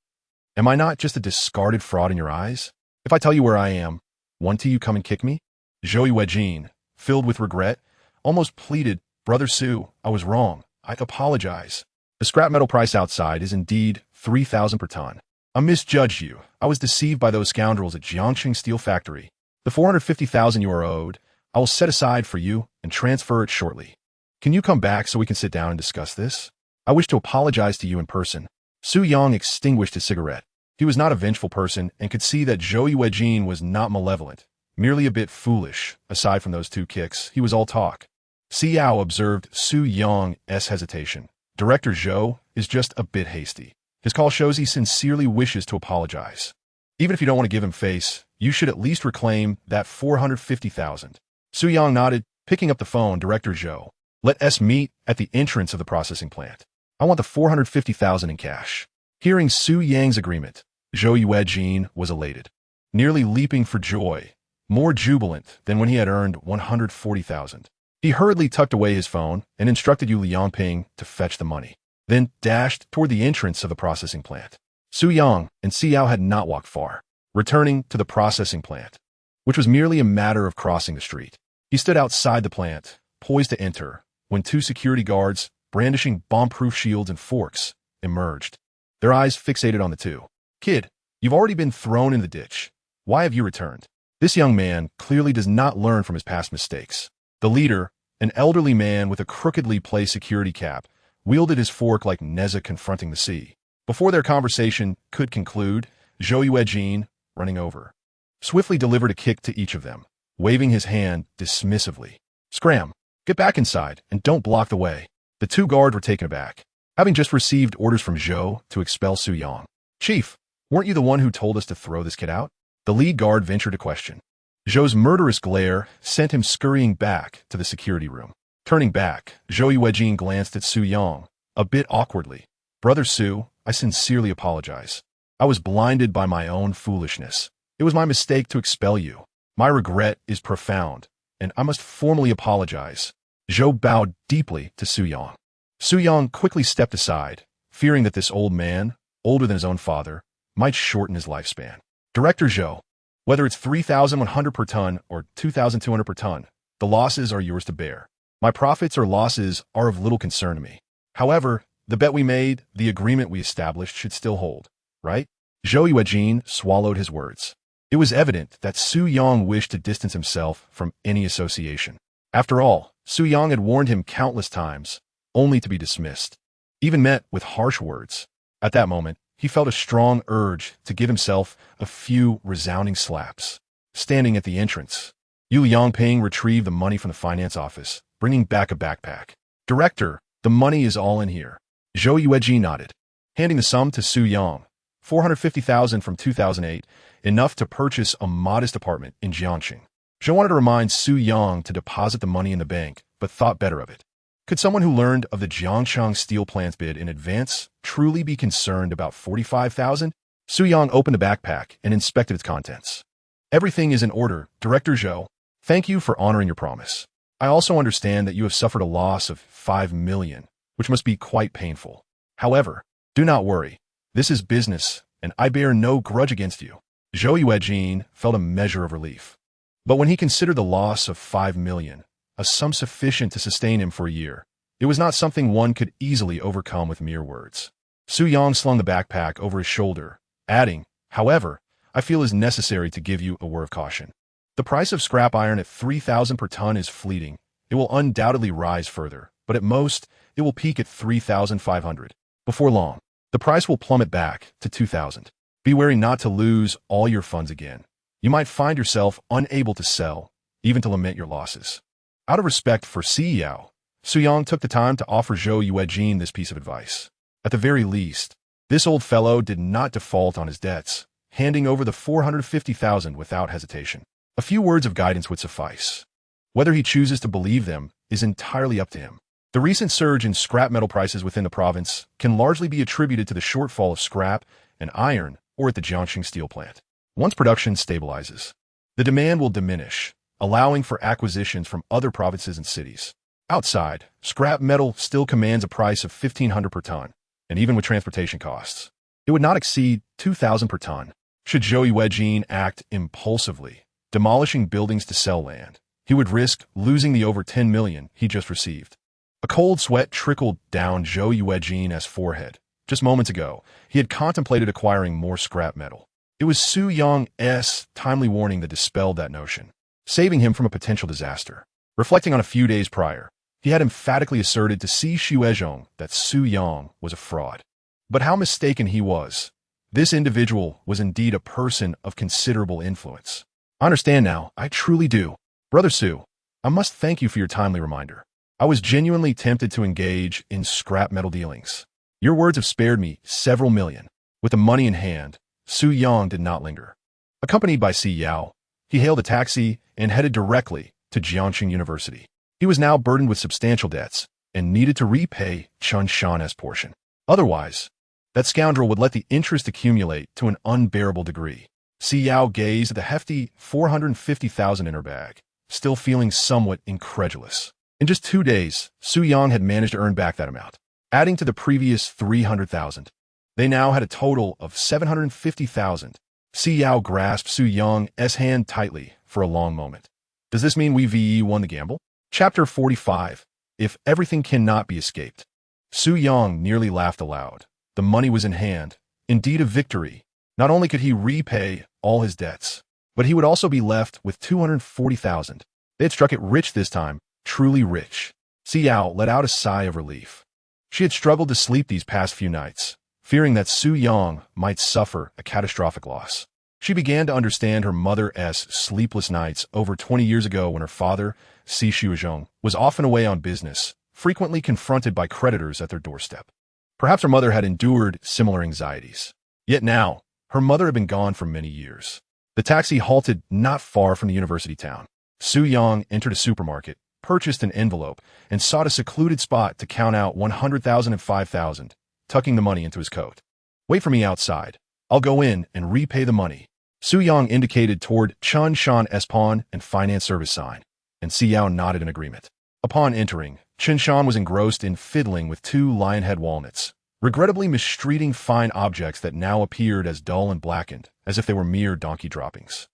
Am I not just a discarded fraud in your eyes? If I tell you where I am, won't you come and kick me? Zhou Yuejin, filled with regret, almost pleaded, Brother Su, I was wrong. I apologize. The scrap metal price outside is indeed 3,000 per ton. I misjudged you. I was deceived by those scoundrels at Jiangxing Steel Factory. The 450,000 you are owed, I will set aside for you and transfer it shortly. Can you come back so we can sit down and discuss this? I wish to apologize to you in person. Su Yang extinguished his cigarette. He was not a vengeful person and could see that Zhou Yuejin was not malevolent, merely a bit foolish. Aside from those two kicks, he was all talk. Xiao observed Su Yang's hesitation. Director Zhou is just a bit hasty. His call shows he sincerely wishes to apologize. Even if you don't want to give him face, you should at least reclaim that 450,000. Su Yang nodded, picking up the phone. Director Zhou, let us meet at the entrance of the processing plant. I want the 450,000 in cash. Hearing Su Yang's agreement, Zhou Yuejin was elated, nearly leaping for joy, more jubilant than when he had earned 140,000. He hurriedly tucked away his phone and instructed Yu Yangping to fetch the money, then dashed toward the entrance of the processing plant. Su Yang and Xiao had not walked far, returning to the processing plant, which was merely a matter of crossing the street. He stood outside the plant, poised to enter, when two security guards, brandishing bomb-proof shields and forks, emerged, their eyes fixated on the two. Kid, you've already been thrown in the ditch. Why have you returned? This young man clearly does not learn from his past mistakes. The leader, an elderly man with a crookedly placed security cap, wielded his fork like Neza confronting the sea. Before their conversation could conclude, Zhou Yuejin, running over, swiftly delivered a kick to each of them, waving his hand dismissively. Scram! Get back inside and don't block the way. The two guards were taken aback, having just received orders from Zhou to expel Su Yang. Chief, weren't you the one who told us to throw this kid out? The lead guard ventured a question. Zhou's murderous glare sent him scurrying back to the security room. Turning back, Zhou Yuejin glanced at Su Yang, a bit awkwardly. Brother Su, I sincerely apologize. I was blinded by my own foolishness. It was my mistake to expel you. My regret is profound, and I must formally apologize. Zhou bowed deeply to Su Yang. Su Yang quickly stepped aside, fearing that this old man, older than his own father, might shorten his lifespan. Director Zhou, whether it's 3,100 per ton or 2,200 per ton, the losses are yours to bear. My profits or losses are of little concern to me. However, the bet we made, the agreement we established should still hold, right? Zhou Yuejin swallowed his words. It was evident that Su Yang wished to distance himself from any association. After all, Su Yang had warned him countless times, only to be dismissed, even met with harsh words. At that moment, he felt a strong urge to give himself a few resounding slaps. Standing at the entrance, Yu Yangping retrieved the money from the finance office, bringing back a backpack. Director, the money is all in here. Zhou Yuejin nodded, handing the sum to Su Yang. 450,000 from 2008, enough to purchase a modest apartment in Jiangxing. Zhou wanted to remind Su Yang to deposit the money in the bank, but thought better of it. Could someone who learned of the Jiangxing steel plant's bid in advance truly be concerned about 45,000? Su Yang opened the backpack and inspected its contents. Everything is in order, Director Zhou. Thank you for honoring your promise. I also understand that you have suffered a loss of 5 million, which must be quite painful. However, do not worry. This is business, and I bear no grudge against you. Zhou Yuejin felt a measure of relief. But when he considered the loss of 5 million, a sum sufficient to sustain him for a year, it was not something one could easily overcome with mere words. Su Yang slung the backpack over his shoulder, adding, however, I feel it is necessary to give you a word of caution. The price of scrap iron at 3,000 per ton is fleeting. It will undoubtedly rise further, but at most, it will peak at 3,500. Before long, the price will plummet back to 2,000. Be wary not to lose all your funds again. You might find yourself unable to sell, even to lament your losses. Out of respect for Si Yao, Su Yang took the time to offer Zhou Yuejin this piece of advice. At the very least, this old fellow did not default on his debts, handing over the 450,000 without hesitation. A few words of guidance would suffice. Whether he chooses to believe them is entirely up to him. The recent surge in scrap metal prices within the province can largely be attributed to the shortfall of scrap and iron or at the Jiangxing steel plant. Once production stabilizes, the demand will diminish, allowing for acquisitions from other provinces and cities. Outside, scrap metal still commands a price of 1,500 per ton, and even with transportation costs, it would not exceed 2,000 per ton. Should Zhou Yuejin act impulsively, demolishing buildings to sell land, he would risk losing the over 10 million he just received. A cold sweat trickled down Zhou Yuejin's forehead. Just moments ago, he had contemplated acquiring more scrap metal. It was Su Yang's timely warning that dispelled that notion, saving him from a potential disaster. Reflecting on a few days prior, he had emphatically asserted to Si Shuizhong that Su Yang was a fraud. But how mistaken he was. This individual was indeed a person of considerable influence. I understand now, I truly do. Brother Su, I must thank you for your timely reminder. I was genuinely tempted to engage in scrap metal dealings. Your words have spared me several million. With the money in hand, Su Yang did not linger. Accompanied by Si Yao, he hailed a taxi and headed directly to Jiangxing University. He was now burdened with substantial debts and needed to repay Chen Shan's portion. Otherwise, that scoundrel would let the interest accumulate to an unbearable degree. Si Yao gazed at the hefty 450,000 in her bag, still feeling somewhat incredulous. In just 2 days, Su Yang had managed to earn back that amount, adding to the previous 300,000. They now had a total of 750,000. Si Yao grasped Su Yang's hand tightly for a long moment. Does this mean we won the gamble? Chapter 45. If everything cannot be escaped. Su Yang nearly laughed aloud. The money was in hand. Indeed a victory. Not only could he repay all his debts, but he would also be left with 240,000. They had struck it rich this time, truly rich. Si Yao let out a sigh of relief. She had struggled to sleep these past few nights, fearing that Su Yang might suffer a catastrophic loss. She began to understand her mother's sleepless nights over 20 years ago when her father, Si Shuizhong, was often away on business, frequently confronted by creditors at their doorstep. Perhaps her mother had endured similar anxieties. Yet now, her mother had been gone for many years. The taxi halted not far from the university town. Su Yang entered a supermarket, purchased an envelope, and sought a secluded spot to count out 100,000 and 5,000, tucking the money into his coat. Wait for me outside. I'll go in and repay the money. Su Yang indicated toward Chen Shan's pawn and finance service sign, and Si Yao nodded in agreement. Upon entering, Chen Shan was engrossed in fiddling with 2 lion-head walnuts, regrettably mistreating fine objects that now appeared as dull and blackened, as if they were mere donkey droppings.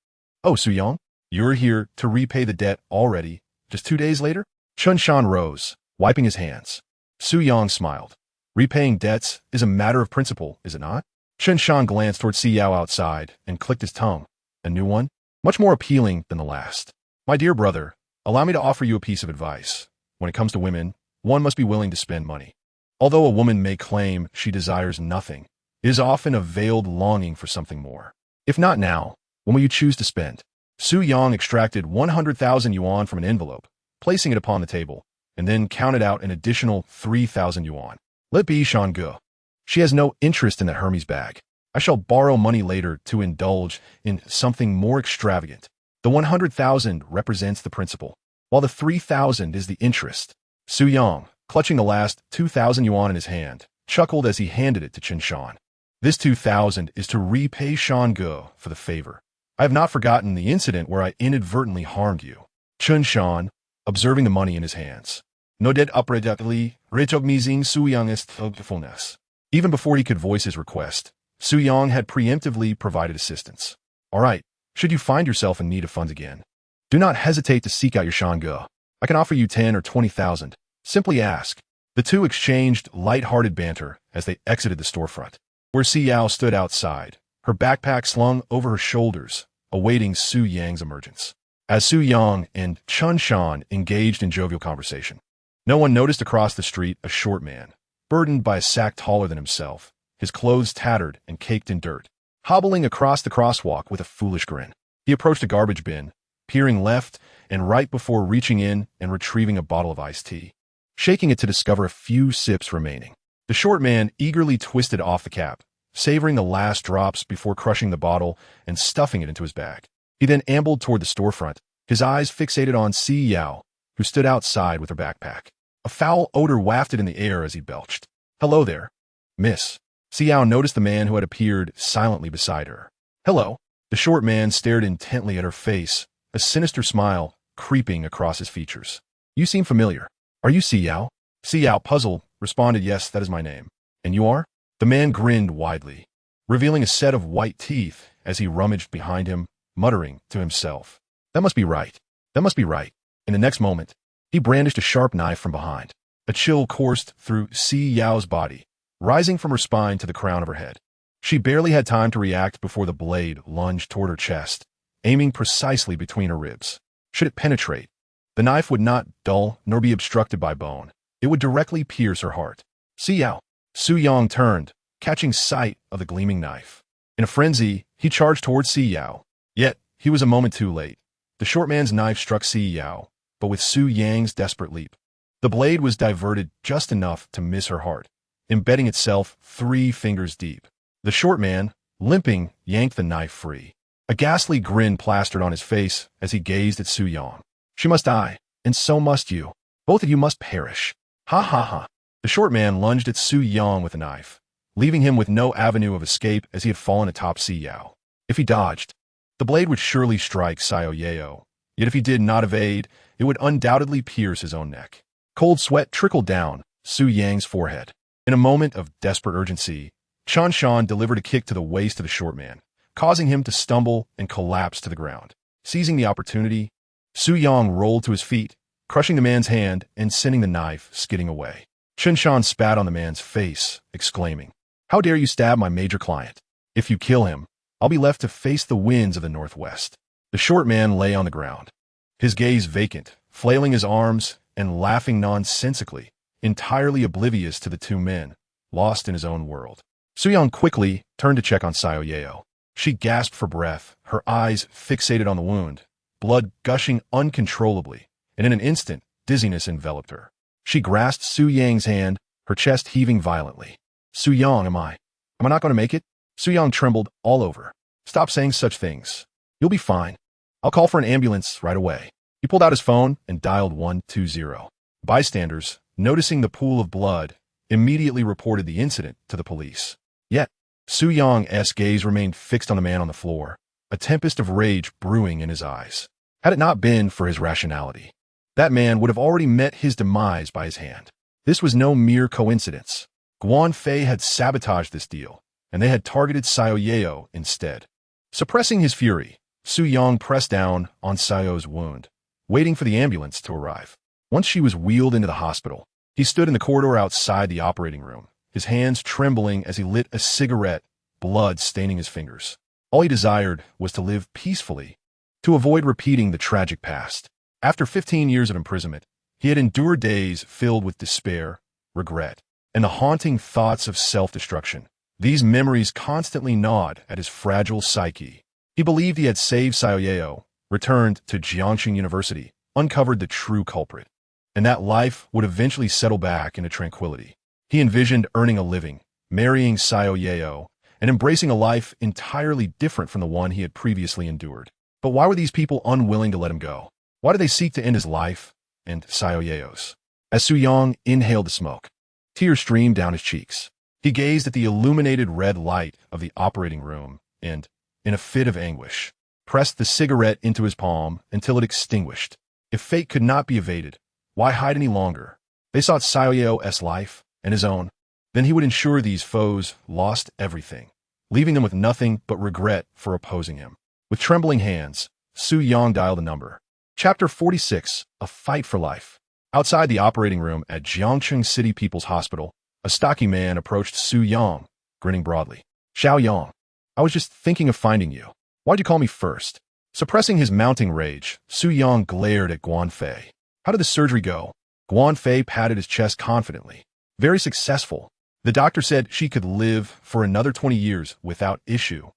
Oh, Su Yang, you're here to repay the debt already, just 2 days later? Chen Shan rose, wiping his hands. Su Yang smiled. Repaying debts is a matter of principle, is it not? Chen Shan glanced toward Si Yao outside and clicked his tongue. A new one? Much more appealing than the last. My dear brother, allow me to offer you a piece of advice. When it comes to women, one must be willing to spend money. Although a woman may claim she desires nothing, it is often a veiled longing for something more. If not now, when will you choose to spend? Su Yang extracted 100,000 yuan from an envelope, placing it upon the table, and then counted out an additional 3,000 yuan. Let be Shangge. She has no interest in that Hermes bag. I shall borrow money later to indulge in something more extravagant. The 100,000 represents the principal, while the 3,000 is the interest. Su Yang, clutching the last 2,000 yuan in his hand, chuckled as he handed it to Chen Shan. This 2,000 is to repay Shangge for the favor. I have not forgotten the incident where I inadvertently harmed you. Chun Shan, observing the money in his hands. Noted upredactly, recognizing Su Yang's thoughtfulness. Even before he could voice his request, Su Yang had preemptively provided assistance. All right, should you find yourself in need of funds again, do not hesitate to seek out your Shangge. I can offer you 10 or 20,000. Simply ask. The two exchanged light-hearted banter as they exited the storefront, where Si Yao stood outside, her backpack slung over her shoulders, awaiting Su Yang's emergence. As Su Yang and Chun Shan engaged in jovial conversation, no one noticed across the street a short man, burdened by a sack taller than himself, his clothes tattered and caked in dirt, hobbling across the crosswalk with a foolish grin. He approached a garbage bin, peering left and right before reaching in and retrieving a bottle of iced tea, shaking it to discover a few sips remaining. The short man eagerly twisted off the cap, savoring the last drops before crushing the bottle and stuffing it into his bag. He then ambled toward the storefront, his eyes fixated on Si Yao, who stood outside with her backpack. A foul odor wafted in the air as he belched. "Hello there, miss." Si Yao noticed the man who had appeared silently beside her. "Hello." The short man stared intently at her face, a sinister smile creeping across his features. "You seem familiar. Are you Si Yao?" Si Yao, puzzled, responded, "Yes, that is my name." "And you are?" The man grinned widely, revealing a set of white teeth as he rummaged behind him, muttering to himself, "That must be right. That must be right." In the next moment, he brandished a sharp knife from behind. A chill coursed through Si Yao's body, rising from her spine to the crown of her head. She barely had time to react before the blade lunged toward her chest, aiming precisely between her ribs. Should it penetrate, the knife would not dull nor be obstructed by bone. It would directly pierce her heart. "Si Yao." Su Yang turned, catching sight of the gleaming knife. In a frenzy, he charged towards Si Yao. Yet, he was a moment too late. The short man's knife struck Si Yao, but with Su Yang's desperate leap, the blade was diverted just enough to miss her heart, embedding itself 3 fingers deep. The short man, limping, yanked the knife free. A ghastly grin plastered on his face as he gazed at Su Yang. "She must die, and so must you. Both of you must perish." "Ha ha ha." The short man lunged at Su Yang with a knife, leaving him with no avenue of escape as he had fallen atop Si Yao. If he dodged, the blade would surely strike Xiao Yao, yet if he did not evade, it would undoubtedly pierce his own neck. Cold sweat trickled down Su Yang's forehead. In a moment of desperate urgency, Chun Shan delivered a kick to the waist of the short man, causing him to stumble and collapse to the ground. Seizing the opportunity, Su Yang rolled to his feet, crushing the man's hand and sending the knife skidding away. Chun Shan spat on the man's face, exclaiming, "How dare you stab my major client? If you kill him, I'll be left to face the winds of the Northwest." The short man lay on the ground, his gaze vacant, flailing his arms and laughing nonsensically, entirely oblivious to the two men, lost in his own world. Su Yang quickly turned to check on Xiao Yao. She gasped for breath, her eyes fixated on the wound, blood gushing uncontrollably, and in an instant, dizziness enveloped her. She grasped Su Yang's hand, her chest heaving violently. "Su Yang, am I not going to make it?" Su Yang trembled all over. "Stop saying such things. You'll be fine. I'll call for an ambulance right away." He pulled out his phone and dialed 120. Bystanders, noticing the pool of blood, immediately reported the incident to the police. Yet, Su Yang's gaze remained fixed on the man on the floor, a tempest of rage brewing in his eyes. Had it not been for his rationality, that man would have already met his demise by his hand. This was no mere coincidence. Guan Fei had sabotaged this deal, and they had targeted Xiao Yao instead. Suppressing his fury, Su Yang pressed down on Xiao's wound, waiting for the ambulance to arrive. Once she was wheeled into the hospital, he stood in the corridor outside the operating room, his hands trembling as he lit a cigarette, blood staining his fingers. All he desired was to live peacefully, to avoid repeating the tragic past. After 15 years of imprisonment, he had endured days filled with despair, regret, and the haunting thoughts of self-destruction. These memories constantly gnawed at his fragile psyche. He believed he had saved Xiao Yao, returned to Jiangxing University, uncovered the true culprit, and that life would eventually settle back into tranquility. He envisioned earning a living, marrying Xiao Yao, and embracing a life entirely different from the one he had previously endured. But why were these people unwilling to let him go? Why did they seek to end his life and Xiao Yao's? As Su Yang inhaled the smoke, tears streamed down his cheeks. He gazed at the illuminated red light of the operating room and, in a fit of anguish, pressed the cigarette into his palm until it extinguished. If fate could not be evaded, why hide any longer? They sought Xiao's life and his own. Then he would ensure these foes lost everything, leaving them with nothing but regret for opposing him. With trembling hands, Su Yang dialed a number. Chapter 46, A Fight for Life. Outside the operating room at Jiangcheng City People's Hospital, a stocky man approached Su Yang, grinning broadly. Xiao Yang, I was just thinking of finding you. Why'd you call me first? Suppressing his mounting rage, Su Yang glared at Guan Fei. How did the surgery go? Guan Fei patted his chest confidently. Very successful. The doctor said she could live for another 20 years without issue.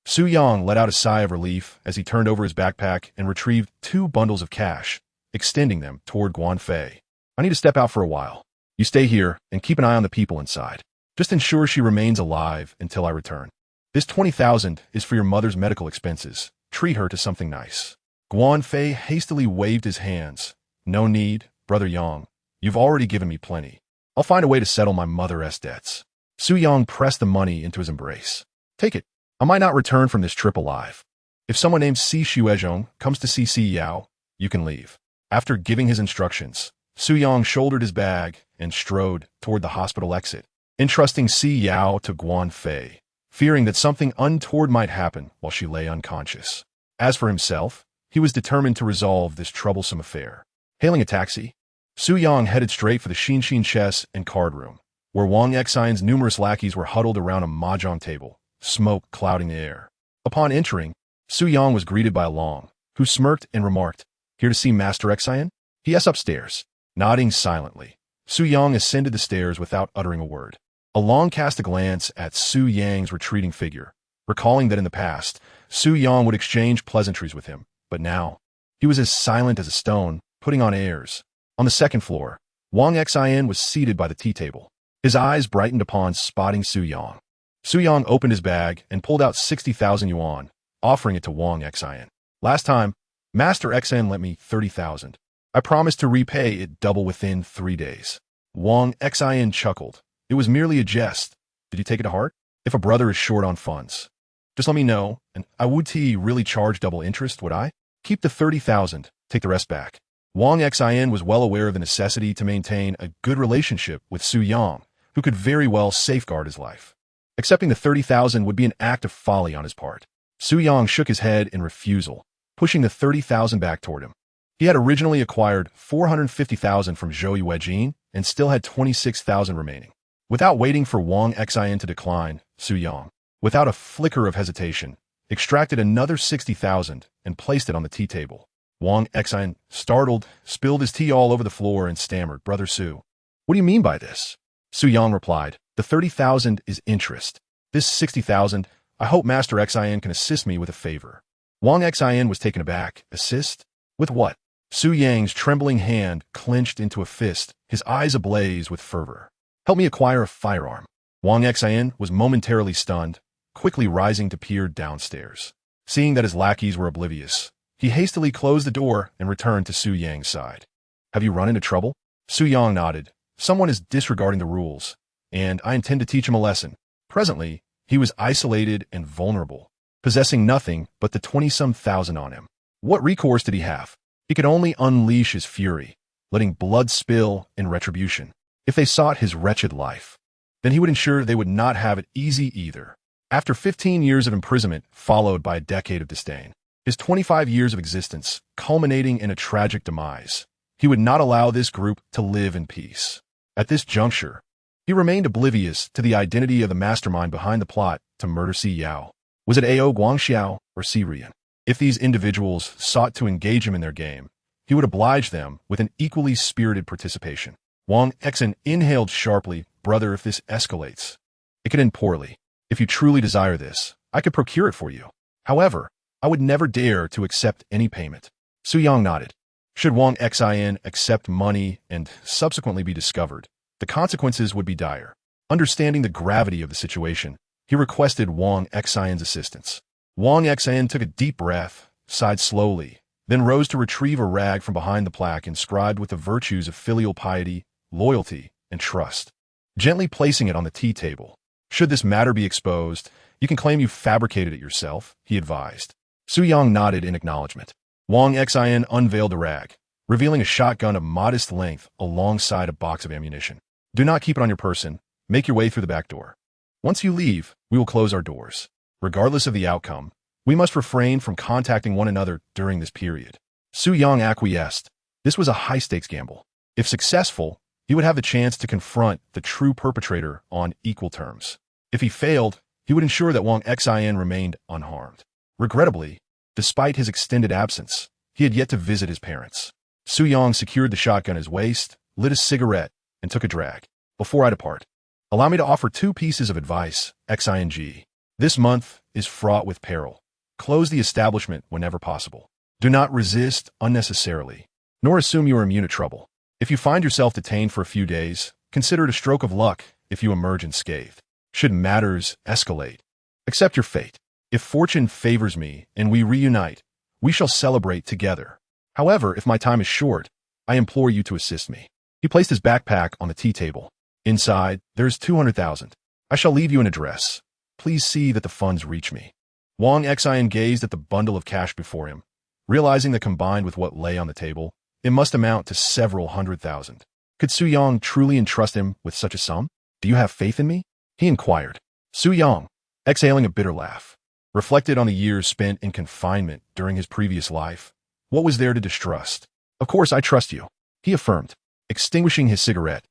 Su Yang let out a sigh of relief as he turned over his backpack and retrieved 2 bundles of cash, extending them toward Guan Fei. I need to step out for a while. You stay here and keep an eye on the people inside. Just ensure she remains alive until I return. This 20,000 is for your mother's medical expenses. Treat her to something nice. Guan Fei hastily waved his hands. No need, Brother Yang. You've already given me plenty. I'll find a way to settle my mother's debts. Su Yang pressed the money into his embrace. Take it. I might not return from this trip alive. If someone named Si Shuezhong comes to see Si Yao, you can leave. After giving his instructions, Su Yang shouldered his bag and strode toward the hospital exit, entrusting Si Yao to Guan Fei, fearing that something untoward might happen while she lay unconscious. As for himself, he was determined to resolve this troublesome affair. Hailing a taxi, Su Yang headed straight for the Xinshin chess and card room, where Wang Xian's numerous lackeys were huddled around a mahjong table, smoke clouding the air. Upon entering, Su Yang was greeted by Long, who smirked and remarked, "Here to see Master Xian?" "Yes, upstairs." Nodding silently, Su Yang ascended the stairs without uttering a word. Long cast a glance at Su Yang's retreating figure, recalling that in the past, Su Yang would exchange pleasantries with him, but now, he was as silent as a stone, putting on airs. On the second floor, Wang Xian was seated by the tea table. His eyes brightened upon spotting Su Yang. Su Yang opened his bag and pulled out 60,000 yuan, offering it to Wang Xian. "Last time, Master Xian lent me 30,000. I promised to repay it double within 3 days." Wang Xian chuckled. "It was merely a jest. Did you take it to heart? If a brother is short on funds, just let me know, and I would really charge double interest, would I? Keep the 30,000, take the rest back." Wang Xian was well aware of the necessity to maintain a good relationship with Su Yang, who could very well safeguard his life. Accepting the 30,000 would be an act of folly on his part. Su Yang shook his head in refusal, pushing the 30,000 back toward him. He had originally acquired 450,000 from Zhou Yuejin and still had 26,000 remaining. Without waiting for Wang Xian to decline, Su Yang, without a flicker of hesitation, extracted another 60,000 and placed it on the tea table. Wang Xian, startled, spilled his tea all over the floor and stammered, "Brother Su, what do you mean by this?" Su Yang replied, "The 30,000 is interest. This 60,000, I hope Master Xian can assist me with a favor." Wang Xian was taken aback. "Assist? With what?" Su Yang's trembling hand clenched into a fist, his eyes ablaze with fervor. "Help me acquire a firearm." Wang Xian was momentarily stunned, quickly rising to peer downstairs. Seeing that his lackeys were oblivious, he hastily closed the door and returned to Su Yang's side. "Have you run into trouble?" Su Yang nodded. "Someone is disregarding the rules, and I intend to teach him a lesson." Presently, he was isolated and vulnerable, possessing nothing but the 20-some thousand on him. What recourse did he have? He could only unleash his fury, letting blood spill in retribution. If they sought his wretched life, then he would ensure they would not have it easy either. After 15 years of imprisonment, followed by a decade of disdain, his 25 years of existence culminating in a tragic demise, he would not allow this group to live in peace. At this juncture, he remained oblivious to the identity of the mastermind behind the plot to murder Si Yao. Was it Ao Guangxiao or Si Rian? If these individuals sought to engage him in their game, he would oblige them with an equally spirited participation. Wang Xian inhaled sharply. "Brother, if this escalates, it could end poorly. If you truly desire this, I could procure it for you. However, I would never dare to accept any payment." Su Yang nodded. Should Wang Xian accept money and subsequently be discovered, the consequences would be dire. Understanding the gravity of the situation, he requested Wang Xian's assistance. Wang Xian took a deep breath, sighed slowly, then rose to retrieve a rag from behind the plaque inscribed with the virtues of filial piety, loyalty, and trust. Gently placing it on the tea table. "Should this matter be exposed, you can claim you fabricated it yourself," he advised. Su Yang nodded in acknowledgement. Wang Xian unveiled the rag, revealing a shotgun of modest length alongside a box of ammunition. Do not keep it on your person. Make your way through the back door. Once you leave, we will close our doors. Regardless of the outcome, we must refrain from contacting one another during this period. Su Yang acquiesced. This was a high-stakes gamble. If successful, he would have the chance to confront the true perpetrator on equal terms. If he failed, he would ensure that Wang Xin remained unharmed. Regrettably, despite his extended absence, he had yet to visit his parents. Su Yang secured the shotgun at his waist, lit a cigarette, and took a drag. Before I depart, allow me to offer 2 pieces of advice, Xing. This month is fraught with peril. Close the establishment whenever possible. Do not resist unnecessarily, nor assume you are immune to trouble. If you find yourself detained for a few days, consider it a stroke of luck if you emerge unscathed. Should matters escalate, accept your fate. If fortune favors me and we reunite, we shall celebrate together. However, if my time is short, I implore you to assist me. He placed his backpack on the tea table. Inside, there is 200,000. I shall leave you an address. Please see that the funds reach me. Wang Xin gazed at the bundle of cash before him, realizing that combined with what lay on the table, it must amount to several 100,000. Could Su Yang truly entrust him with such a sum? Do you have faith in me? He inquired. Su Yang, exhaling a bitter laugh, reflected on the years spent in confinement during his previous life. What was there to distrust? Of course I trust you, he affirmed, extinguishing his cigarette.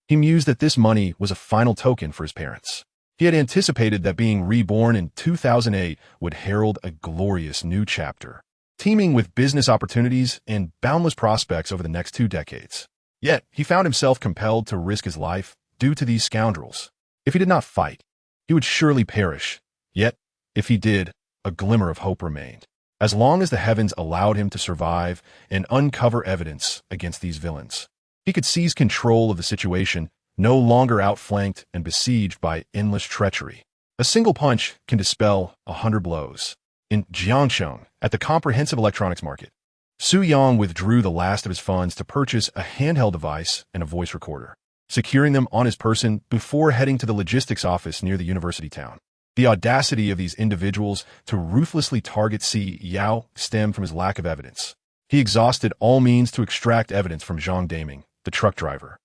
He mused that this money was a final token for his parents. He had anticipated that being reborn in 2008 would herald a glorious new chapter, teeming with business opportunities and boundless prospects over the next 2 decades. Yet, he found himself compelled to risk his life due to these scoundrels. If he did not fight, he would surely perish. Yet, if he did, a glimmer of hope remained. As long as the heavens allowed him to survive and uncover evidence against these villains, he could seize control of the situation, no longer outflanked and besieged by endless treachery. A single punch can dispel 100 blows. In Jiangsheng, at the comprehensive electronics market, Su Yang withdrew the last of his funds to purchase a handheld device and a voice recorder, securing them on his person before heading to the logistics office near the university town. The audacity of these individuals to ruthlessly target Si Yao stemmed from his lack of evidence. He exhausted all means to extract evidence from Zhang Daming, the truck driver,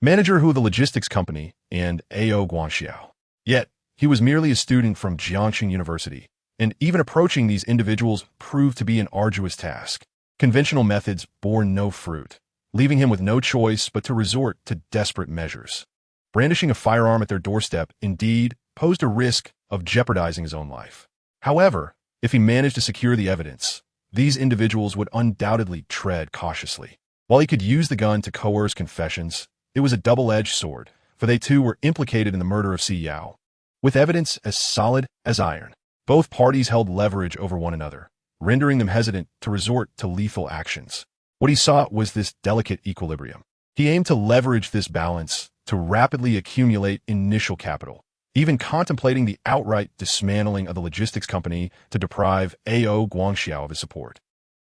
manager of the logistics company, and A.O. Guangxiao. Yet, he was merely a student from Jiangxing University, and even approaching these individuals proved to be an arduous task. Conventional methods bore no fruit, leaving him with no choice but to resort to desperate measures. Brandishing a firearm at their doorstep, indeed, posed a risk of jeopardizing his own life. However, if he managed to secure the evidence, these individuals would undoubtedly tread cautiously. While he could use the gun to coerce confessions, it was a double-edged sword, for they too were implicated in the murder of Si Yao. With evidence as solid as iron, both parties held leverage over one another, rendering them hesitant to resort to lethal actions. What he sought was this delicate equilibrium. He aimed to leverage this balance to rapidly accumulate initial capital, even contemplating the outright dismantling of the logistics company to deprive A.O. Guangxiao of his support,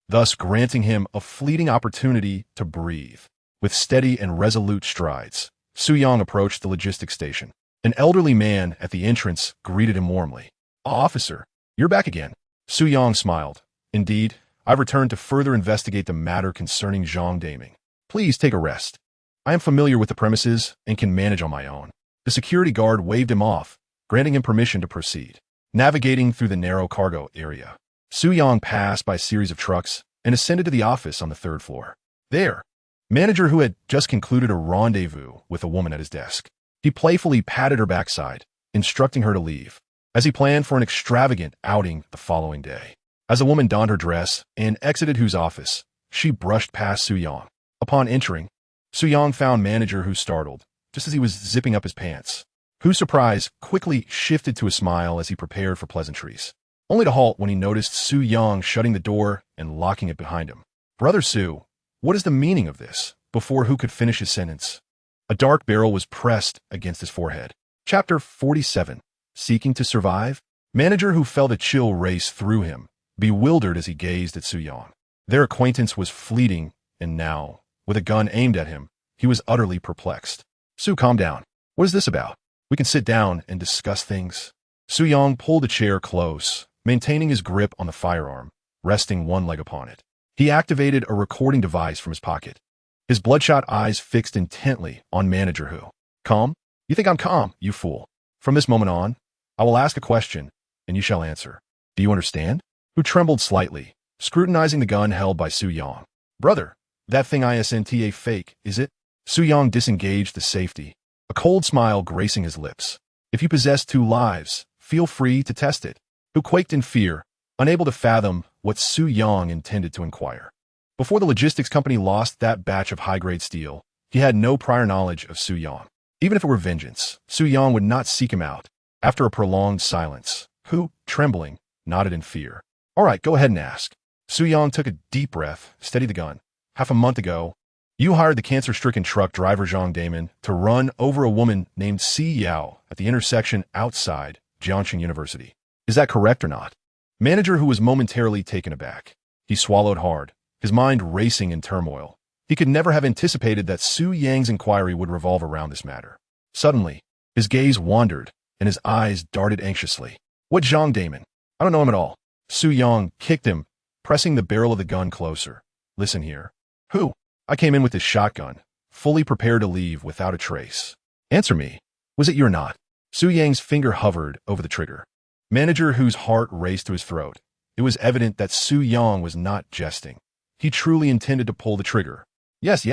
thus granting him a fleeting opportunity to breathe. With steady and resolute strides, Su Yang approached the logistics station. An elderly man at the entrance greeted him warmly. "Officer, you're back again." Su Yang smiled. "Indeed, I've returned to further investigate the matter concerning Zhang Daming. Please take a rest. I am familiar with the premises and can manage on my own." The security guard waved him off, granting him permission to proceed. Navigating through the narrow cargo area, Su Yang passed by a series of trucks and ascended to the office on the 3rd floor. There, manager who had just concluded a rendezvous with a woman at his desk. He playfully patted her backside, instructing her to leave, as he planned for an extravagant outing the following day. As the woman donned her dress and exited Hu's office, she brushed past Su Yang. Upon entering, Su Yang found manager Hu startled, just as he was zipping up his pants. Hu's surprise quickly shifted to a smile as he prepared for pleasantries, only to halt when he noticed Su Yang shutting the door and locking it behind him. "Brother Su, what is the meaning of this?" Before Hu could finish his sentence, a dark barrel was pressed against his forehead. Chapter 47. Seeking to Survive? Manager Hu felt a chill race through him, bewildered as he gazed at Su Yang. Their acquaintance was fleeting, and now, with a gun aimed at him, he was utterly perplexed. "Su, calm down. What is this about? We can sit down and discuss things." Su Yang pulled a chair close, maintaining his grip on the firearm, resting one leg upon it. He activated a recording device from his pocket, his bloodshot eyes fixed intently on Manager Hu. Calm? You think I'm calm, you fool. From this moment on, I will ask a question, and you shall answer. Do you understand? Hu trembled slightly, scrutinizing the gun held by Su Yang. Brother, that thing isn't a fake, is it? Su Yang disengaged the safety, a cold smile gracing his lips. If you possess 2 lives, feel free to test it. Hu quaked in fear, unable to fathom what Su Yang intended to inquire. Before the logistics company lost that batch of high-grade steel, he had no prior knowledge of Su Yang. Even if it were vengeance, Su Yang would not seek him out. After a prolonged silence, Hu, trembling, nodded in fear. All right, go ahead and ask. Su Yang took a deep breath, steadied the gun. Half a month ago, you hired the cancer-stricken truck driver Zhang Damon to run over a woman named Si Yao at the intersection outside Jiangxing University. Is that correct or not? Manager Hu was momentarily taken aback. He swallowed hard, his mind racing in turmoil. He could never have anticipated that Su Yang's inquiry would revolve around this matter. Suddenly, his gaze wandered, and his eyes darted anxiously. What Zhang Damon? I don't know him at all. Su Yang kicked him, pressing the barrel of the gun closer. Listen here. Who? I came in with this shotgun, fully prepared to leave without a trace. Answer me. Was it you or not? Su Yang's finger hovered over the trigger. Manager Hu's heart raced to his throat. It was evident that Su Yang was not jesting. He truly intended to pull the trigger. Yes.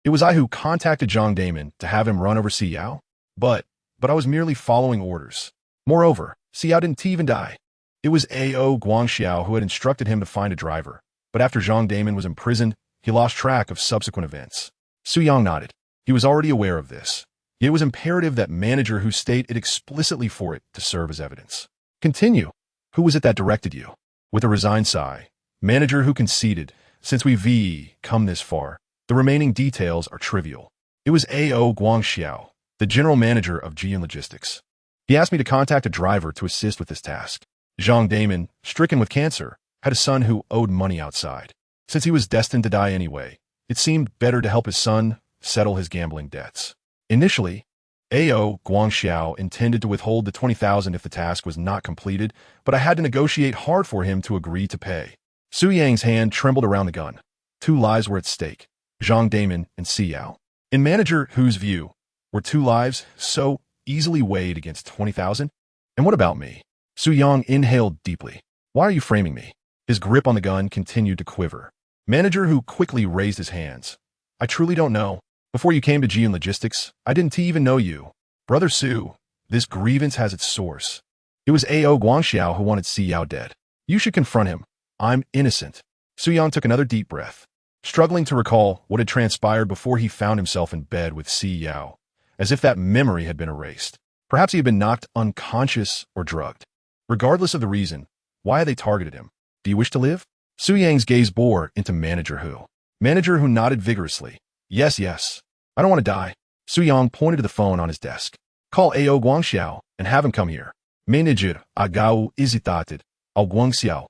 It was I who contacted Zhang Damon to have him run over Si Yao. But I was merely following orders. Moreover, Si Yao didn't even die. It was A.O. Guangxiao who had instructed him to find a driver. But after Zhang Damon was imprisoned, he lost track of subsequent events. Su Yang nodded. He was already aware of this. It was imperative that Manager Hu state it explicitly for it to serve as evidence. Continue. Who was it that directed you? With a resigned sigh, Manager Hu conceded, since we've come this far, the remaining details are trivial. It was A.O. Guangxiao, the general manager of Jian Logistics. He asked me to contact a driver to assist with this task. Zhang Damon, stricken with cancer, had a son who owed money outside. Since he was destined to die anyway, it seemed better to help his son settle his gambling debts. Initially, A.O. Guangxiao intended to withhold the 20,000 if the task was not completed, but I had to negotiate hard for him to agree to pay. Su Yang's hand trembled around the gun. 2 lives were at stake, Zhang Damon and Si Yao. In Manager Hu's view, were 2 lives so easily weighed against 20,000? And what about me? Su Yang inhaled deeply. Why are you framing me? His grip on the gun continued to quiver. Manager Hu quickly raised his hands. I truly don't know. Before you came to Jian Logistics, I didn't even know you. Brother Su, this grievance has its source. It was A.O. Guangxiao who wanted Si Yao dead. You should confront him. I'm innocent. Su Yang took another deep breath, struggling to recall what had transpired before he found himself in bed with Si Yao, as if that memory had been erased. Perhaps he had been knocked unconscious or drugged. Regardless of the reason, why had they targeted him? Do you wish to live? Su Yang's gaze bore into Manager Hu. Manager Hu nodded vigorously. Yes. I don't want to die. Su Yang pointed to the phone on his desk. Call A.O. Guangxiao and have him come here. Manager Agao Izitated Al Guangxiao.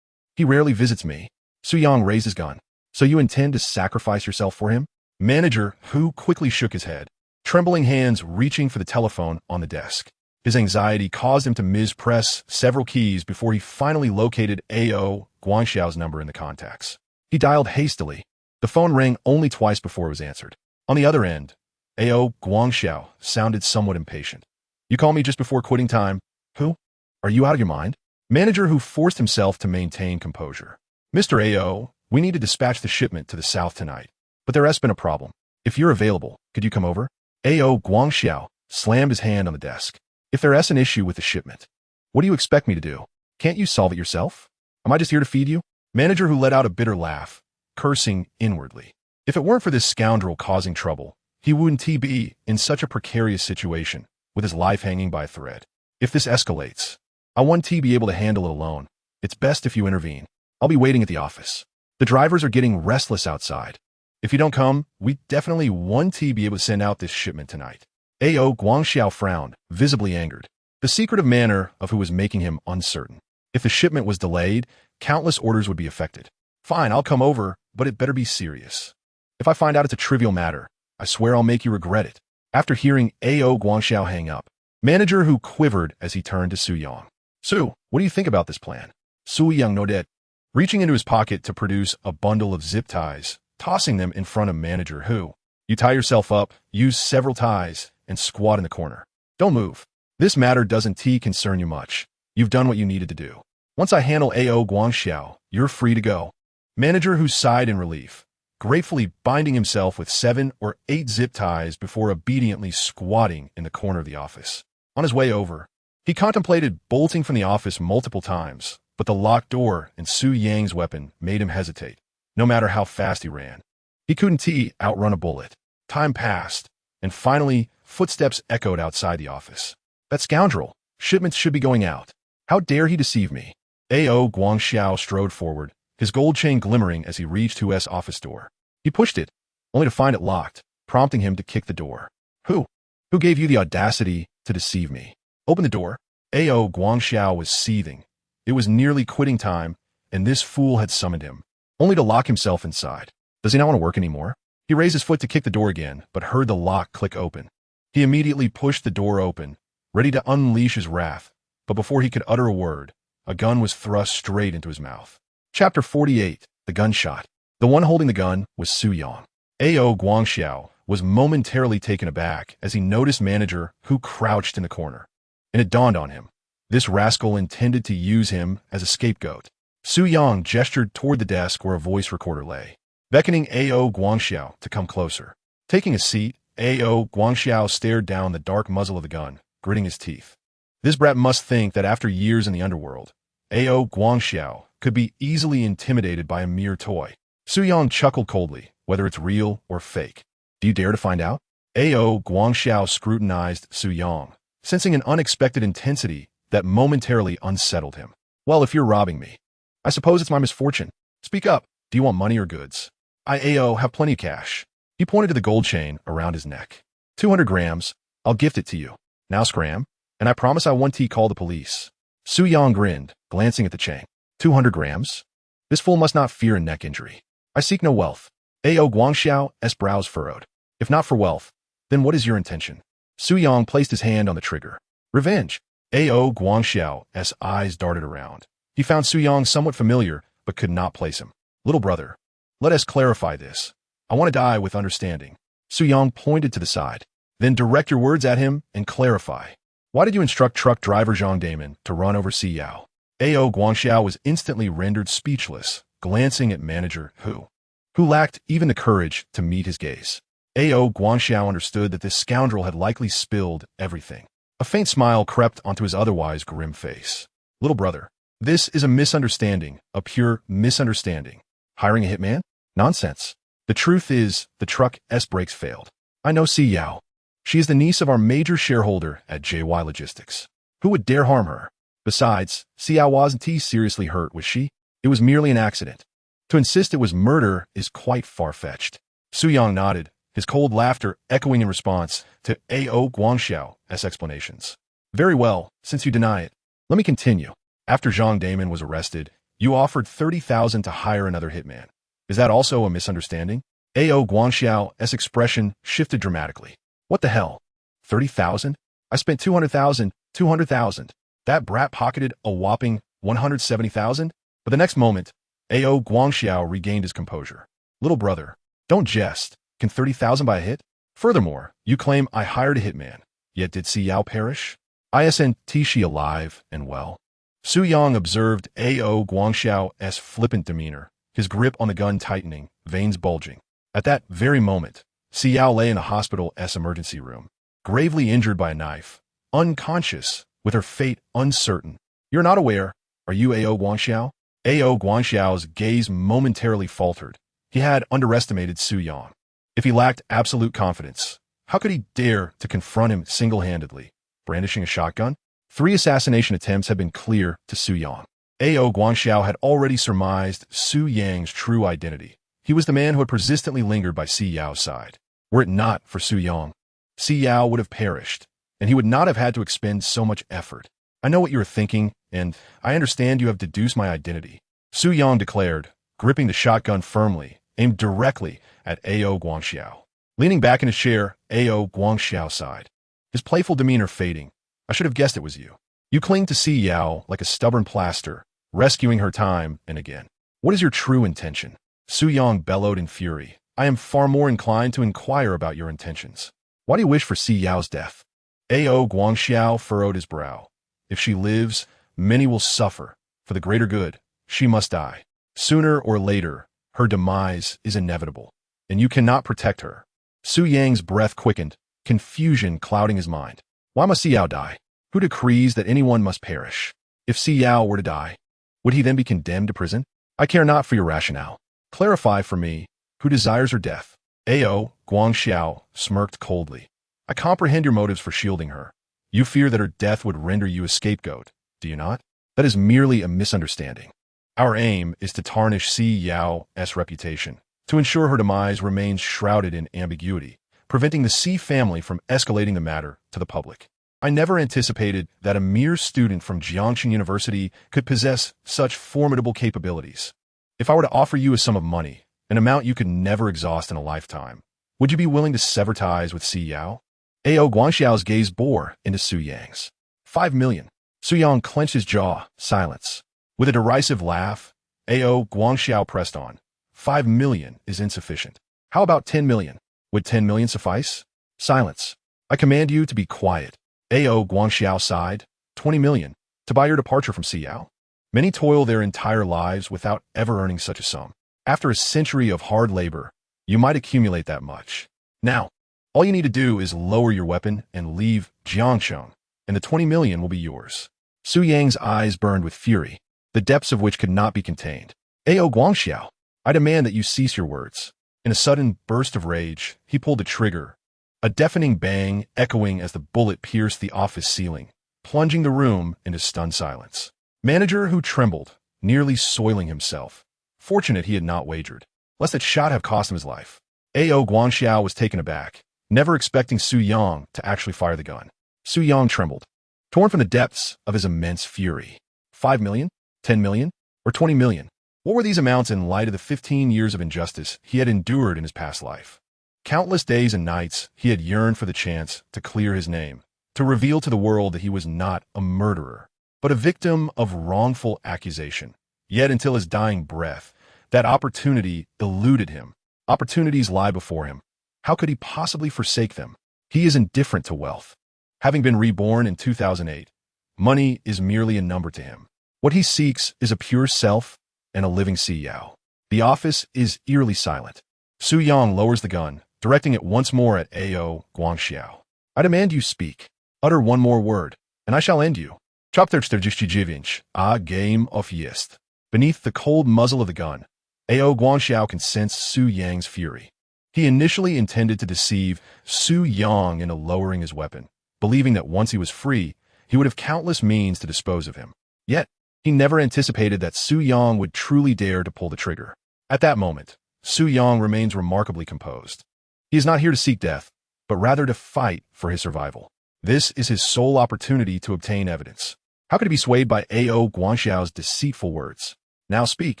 He rarely visits me. Su Yang raised his gun. So you intend to sacrifice yourself for him? Manager Hu quickly shook his head, trembling hands reaching for the telephone on the desk. His anxiety caused him to mispress several keys before he finally located A.O. Guangxiao's number in the contacts. He dialed hastily. The phone rang only twice before it was answered. On the other end, A.O. Guangxiao sounded somewhat impatient. You call me just before quitting time? Who? Are you out of your mind? Manager Hu forced himself to maintain composure. Mr. A.O., we need to dispatch the shipment to the south tonight, but there has been a problem. If you're available, could you come over? A.O. Guangxiao slammed his hand on the desk. If there is an issue with the shipment, what do you expect me to do? Can't you solve it yourself? Am I just here to feed you? Manager Hu let out a bitter laugh, cursing inwardly. If it weren't for this scoundrel causing trouble, he wouldn't be in such a precarious situation, with his life hanging by a thread. If this escalates, I want to be able to handle it alone. It's best if you intervene. I'll be waiting at the office. The drivers are getting restless outside. If you don't come, we definitely want to be able to send out this shipment tonight. A.O. Guangxiao frowned, visibly angered. The secretive manner of who was making him uncertain. If the shipment was delayed, countless orders would be affected. Fine, I'll come over, but it better be serious. If I find out it's a trivial matter, I swear I'll make you regret it. After hearing A.O. Guangxiao hang up, Manager Hu quivered as he turned to Su Yang. Su, what do you think about this plan? Su Yang nodded. reaching into his pocket to produce a bundle of zip ties, tossing them in front of manager Hu. You tie yourself up, use several ties, and squat in the corner. Don't move. This matter doesn't concern you much. You've done what you needed to do. Once I handle A.O. Guangxiao, you're free to go. Manager Hu sighed in relief, gratefully binding himself with 7 or 8 zip ties before obediently squatting in the corner of the office. On his way over, he contemplated bolting from the office multiple times, but the locked door and Su Yang's weapon made him hesitate, no matter how fast he ran. He couldn't outrun a bullet. Time passed, and finally, footsteps echoed outside the office. That scoundrel! Shipments should be going out. How dare he deceive me? A.O. Guangxiao strode forward, his gold chain glimmering as he reached Hu's office door. He pushed it, only to find it locked, prompting him to kick the door. Who? Who gave you the audacity to deceive me? Open the door. A.O. Guangxiao was seething. It was nearly quitting time, and this fool had summoned him, only to lock himself inside. Does he not want to work anymore? He raised his foot to kick the door again, but heard the lock click open. He immediately pushed the door open, ready to unleash his wrath, but before he could utter a word, a gun was thrust straight into his mouth. Chapter 48, The Gunshot. The one holding the gun was Su Yang. A.O. Guangxiao was momentarily taken aback as he noticed manager Hu crouched in the corner. And it dawned on him. This rascal intended to use him as a scapegoat. Su Yang gestured toward the desk where a voice recorder lay, beckoning A.O. Guangxiao to come closer. Taking a seat, A.O. Guangxiao stared down the dark muzzle of the gun, gritting his teeth. This brat must think that after years in the underworld, A.O. Guangxiao could be easily intimidated by a mere toy. Su Yang chuckled coldly, whether it's real or fake. Do you dare to find out? A.O. Guangxiao scrutinized Su Yang, sensing an unexpected intensity that momentarily unsettled him. Well, if you're robbing me, I suppose it's my misfortune. Speak up. Do you want money or goods? I, A.O., have plenty of cash. He pointed to the gold chain around his neck. 200 grams. I'll gift it to you. Now scram, and I promise I won't call the police. Su Yang grinned, glancing at the chain. 200 grams? This fool must not fear a neck injury. I seek no wealth. A.O. Guangxiao's brows furrowed. If not for wealth, then what is your intention? Su Yang placed his hand on the trigger. Revenge. A.O. Guangxiao's eyes darted around. He found Su Yang somewhat familiar, but could not place him. Little brother, let us clarify this. I want to die with understanding. Su Yang pointed to the side. Then direct your words at him and clarify. Why did you instruct truck driver Zhang Damon to run over Si Yao? A.O. Guangxiao was instantly rendered speechless, glancing at manager Hu, who lacked even the courage to meet his gaze. A.O. Guangxiao understood that this scoundrel had likely spilled everything. A faint smile crept onto his otherwise grim face. Little brother, this is a misunderstanding, a pure misunderstanding. Hiring a hitman? Nonsense. The truth is, the truck's brakes failed. I know Si Yao. She is the niece of our major shareholder at JY Logistics. Who would dare harm her? Besides, Si Yao wasn't seriously hurt, was she? It was merely an accident. To insist it was murder is quite far-fetched. Su Yang nodded, his cold laughter echoing in response to A.O. Guangxiao's explanations. Very well, since you deny it. Let me continue. After Zhang Damon was arrested, you offered 30,000 to hire another hitman. Is that also a misunderstanding? A.O. Guangxiao's expression shifted dramatically. What the hell? 30,000? I spent 200,000, 200,000. That brat pocketed a whopping 170,000? But the next moment, A.O. Guangxiao regained his composure. Little brother, don't jest. Can 30,000 buy a hit? Furthermore, you claim I hired a hitman. Yet did Si Yao perish? Isn't she alive and well? Su Yang observed A.O. Guangxiao's flippant demeanor, his grip on the gun tightening, veins bulging. At that very moment, Si Yao lay in a hospital's emergency room, gravely injured by a knife, unconscious, with her fate uncertain. You're not aware, are you A.O. Guangxiao? A.O. Guangxiao's gaze momentarily faltered. He had underestimated Su Yang. If he lacked absolute confidence, how could he dare to confront him single-handedly, brandishing a shotgun? 3 assassination attempts had been clear to Su Yang. A.O. Guangxiao had already surmised Su Yang's true identity. He was the man who had persistently lingered by Si Yao's side. Were it not for Su Yang, Si Yao would have perished, and he would not have had to expend so much effort. I know what you are thinking, and I understand you have deduced my identity. Su Yang declared, gripping the shotgun firmly, aimed directly at A.O. Guangxiao. Leaning back in his chair, A.O. Guangxiao sighed, his playful demeanor fading. I should have guessed it was you. You cling to Si Yao like a stubborn plaster, rescuing her time and again. What is your true intention? Su Yang bellowed in fury. I am far more inclined to inquire about your intentions. Why do you wish for Si Yao's death? Ao Guangxiao furrowed his brow. If she lives, many will suffer. For the greater good, she must die. Sooner or later, her demise is inevitable, and you cannot protect her. Su Yang's breath quickened, confusion clouding his mind. Why must Si Yao die? Who decrees that anyone must perish? If Si Yao were to die, would he then be condemned to prison? I care not for your rationale. Clarify for me, who desires her death? Ao Guangxiao smirked coldly. I comprehend your motives for shielding her. You fear that her death would render you a scapegoat, do you not? That is merely a misunderstanding. Our aim is to tarnish Si Yao's reputation, to ensure her demise remains shrouded in ambiguity, preventing the Si family from escalating the matter to the public. I never anticipated that a mere student from Jiangxin University could possess such formidable capabilities. If I were to offer you a sum of money, an amount you could never exhaust in a lifetime, would you be willing to sever ties with Si Yao? Ao Guangxiao's gaze bore into Su Yang's. 5 million. Su Yang clenched his jaw. Silence. With a derisive laugh, Ao Guangxiao pressed on. 5 million is insufficient. How about 10 million? Would 10 million suffice? Silence. I command you to be quiet. Ao Guangxiao sighed. 20 million. To buy your departure from Si Yao? Many toil their entire lives without ever earning such a sum. After a century of hard labor, you might accumulate that much. Now, all you need to do is lower your weapon and leave Jiangxin, and the 20 million will be yours. Su Yang's eyes burned with fury, the depths of which could not be contained. Ao Guangxiao, I demand that you cease your words. In a sudden burst of rage, he pulled the trigger, a deafening bang echoing as the bullet pierced the office ceiling, plunging the room into stunned silence. Manager, who trembled, nearly soiling himself. Fortunate he had not wagered, lest that shot have cost him his life. Ao Guangxiao was taken aback, never expecting Su Yang to actually fire the gun. Su Yang trembled, torn from the depths of his immense fury. 5 million? 10 million? Or 20 million? What were these amounts in light of the 15 years of injustice he had endured in his past life? Countless days and nights he had yearned for the chance to clear his name, to reveal to the world that he was not a murderer, but a victim of wrongful accusation. Yet until his dying breath, that opportunity eluded him. Opportunities lie before him. How could he possibly forsake them? He is indifferent to wealth. Having been reborn in 2008, money is merely a number to him. What he seeks is a pure self and a living Si Yao. The office is eerily silent. Su Yang lowers the gun, directing it once more at Ao Guangxiao. I demand you speak. Utter one more word, and I shall end you. Chapter 49. A game of jest. Beneath the cold muzzle of the gun, Ao Guangxiao can sense Su Yang's fury. He initially intended to deceive Su Yang into lowering his weapon, believing that once he was free, he would have countless means to dispose of him. Yet, he never anticipated that Su Yang would truly dare to pull the trigger. At that moment, Su Yang remains remarkably composed. He is not here to seek death, but rather to fight for his survival. This is his sole opportunity to obtain evidence. How could he be swayed by Ao Guangxiao's deceitful words? Now speak.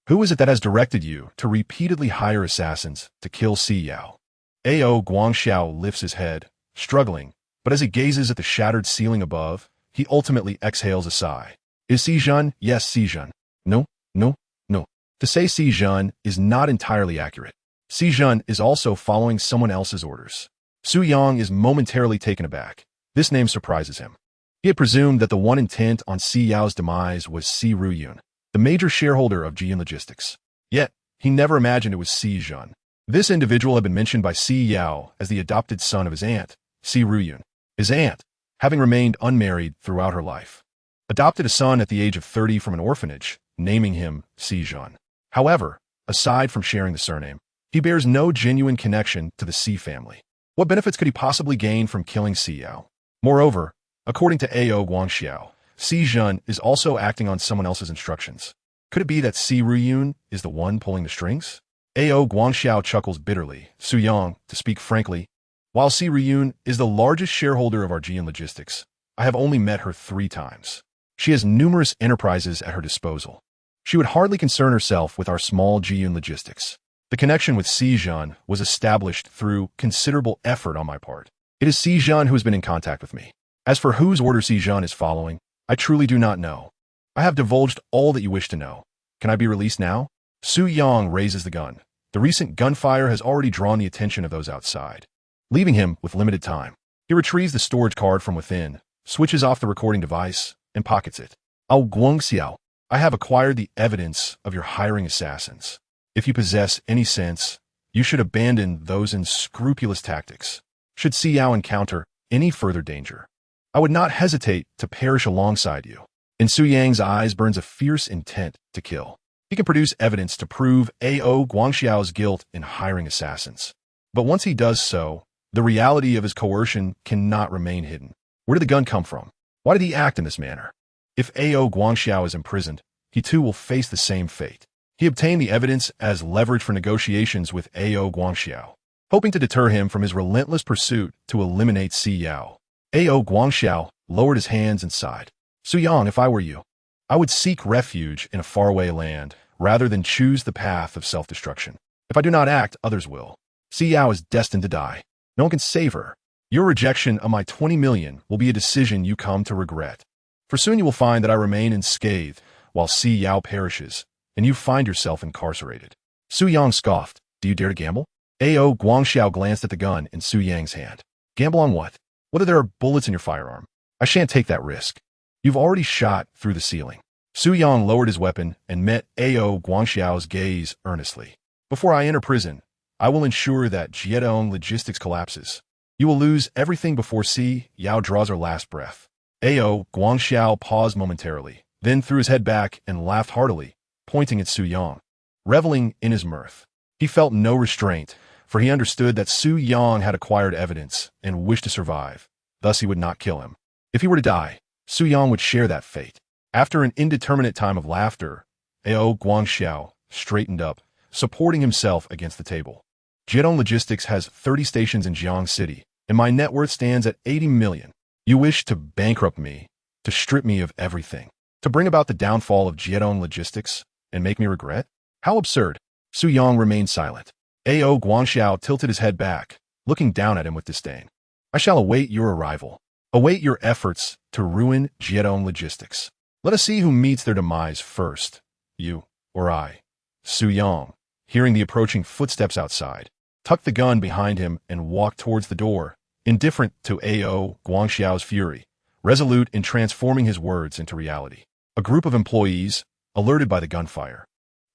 Who is it that has directed you to repeatedly hire assassins to kill Si Yao? Ao Guangxiao lifts his head, struggling, but as he gazes at the shattered ceiling above, he ultimately exhales a sigh. Is Si Zhen? Yes, Si Zhen. No, no, no. To say Si Zhen is not entirely accurate. Si Zhen is also following someone else's orders. Su Yang is momentarily taken aback. This name surprises him. He had presumed that the one intent on Si Yao's demise was Si Ruyun, the major shareholder of Jian Logistics. Yet, he never imagined it was Si Zhen. This individual had been mentioned by Si Yao as the adopted son of his aunt, Si Ruyun. His aunt, having remained unmarried throughout her life, adopted a son at the age of 30 from an orphanage, naming him Si Zhen. However, aside from sharing the surname, he bears no genuine connection to the Si family. What benefits could he possibly gain from killing Si Yao? Moreover, according to Ao Guangxiao, Si Zhen is also acting on someone else's instructions. Could it be that Si Ruyun is the one pulling the strings? Ao Guangxiao chuckles bitterly. Su Yang, to speak frankly, while Si Ruyun is the largest shareholder of our Jian Logistics, I have only met her 3 times. She has numerous enterprises at her disposal. She would hardly concern herself with our small Jian Logistics. The connection with Si Zhen was established through considerable effort on my part. It is Si Zhen who has been in contact with me. As for whose order Si Zhen is following, I truly do not know. I have divulged all that you wish to know. Can I be released now? Su Yang raises the gun. The recent gunfire has already drawn the attention of those outside, leaving him with limited time. He retrieves the storage card from within, switches off the recording device, and pockets it. "Ao Guangxiao, I have acquired the evidence of your hiring assassins. If you possess any sense, you should abandon those unscrupulous tactics. Should Si Yao encounter any further danger, I would not hesitate to perish alongside you." In Su Yang's eyes burns a fierce intent to kill. He can produce evidence to prove Ao Guangxiao's guilt in hiring assassins. But once he does so, the reality of his coercion cannot remain hidden. Where did the gun come from? Why did he act in this manner? If Ao Guangxiao is imprisoned, he too will face the same fate. He obtained the evidence as leverage for negotiations with Ao Guangxiao, hoping to deter him from his relentless pursuit to eliminate Si Yao. Ao Guangxiao lowered his hands and sighed. "Su Yang, if I were you, I would seek refuge in a faraway land rather than choose the path of self-destruction. If I do not act, others will. Si Yao is destined to die. No one can save her. Your rejection of my 20 million will be a decision you come to regret. For soon you will find that I remain unscathed while Si Yao perishes, and you find yourself incarcerated." Su Yang scoffed. "Do you dare to gamble?" Ao Guangxiao glanced at the gun in Su Yang's hand. "Gamble on what? Whether there are bullets in your firearm. I shan't take that risk. You've already shot through the ceiling." Su Yang lowered his weapon and met Ao Guangxiao's gaze earnestly. "Before I enter prison, I will ensure that Jiedong Logistics collapses. You will lose everything before Si Yao draws her last breath." Ao Guangxiao paused momentarily, then threw his head back and laughed heartily, pointing at Su Yang. Reveling in his mirth, he felt no restraint, for he understood that Su Yang had acquired evidence and wished to survive. Thus he would not kill him. If he were to die, Su Yang would share that fate. After an indeterminate time of laughter, Ao Guangxiao straightened up, supporting himself against the table. "Jiedong Logistics has 30 stations in Jiang City, and my net worth stands at 80 million. You wish to bankrupt me, to strip me of everything, to bring about the downfall of Jiedong Logistics, and make me regret? How absurd." Su Yang remained silent. Ao Guangxiao tilted his head back, looking down at him with disdain. "I shall await your arrival. Await your efforts to ruin Jiedong Logistics. Let us see who meets their demise first, you or I." Su Yang, hearing the approaching footsteps outside, tucked the gun behind him and walked towards the door, indifferent to Ao Guangxiao's fury, resolute in transforming his words into reality. A group of employees, alerted by the gunfire,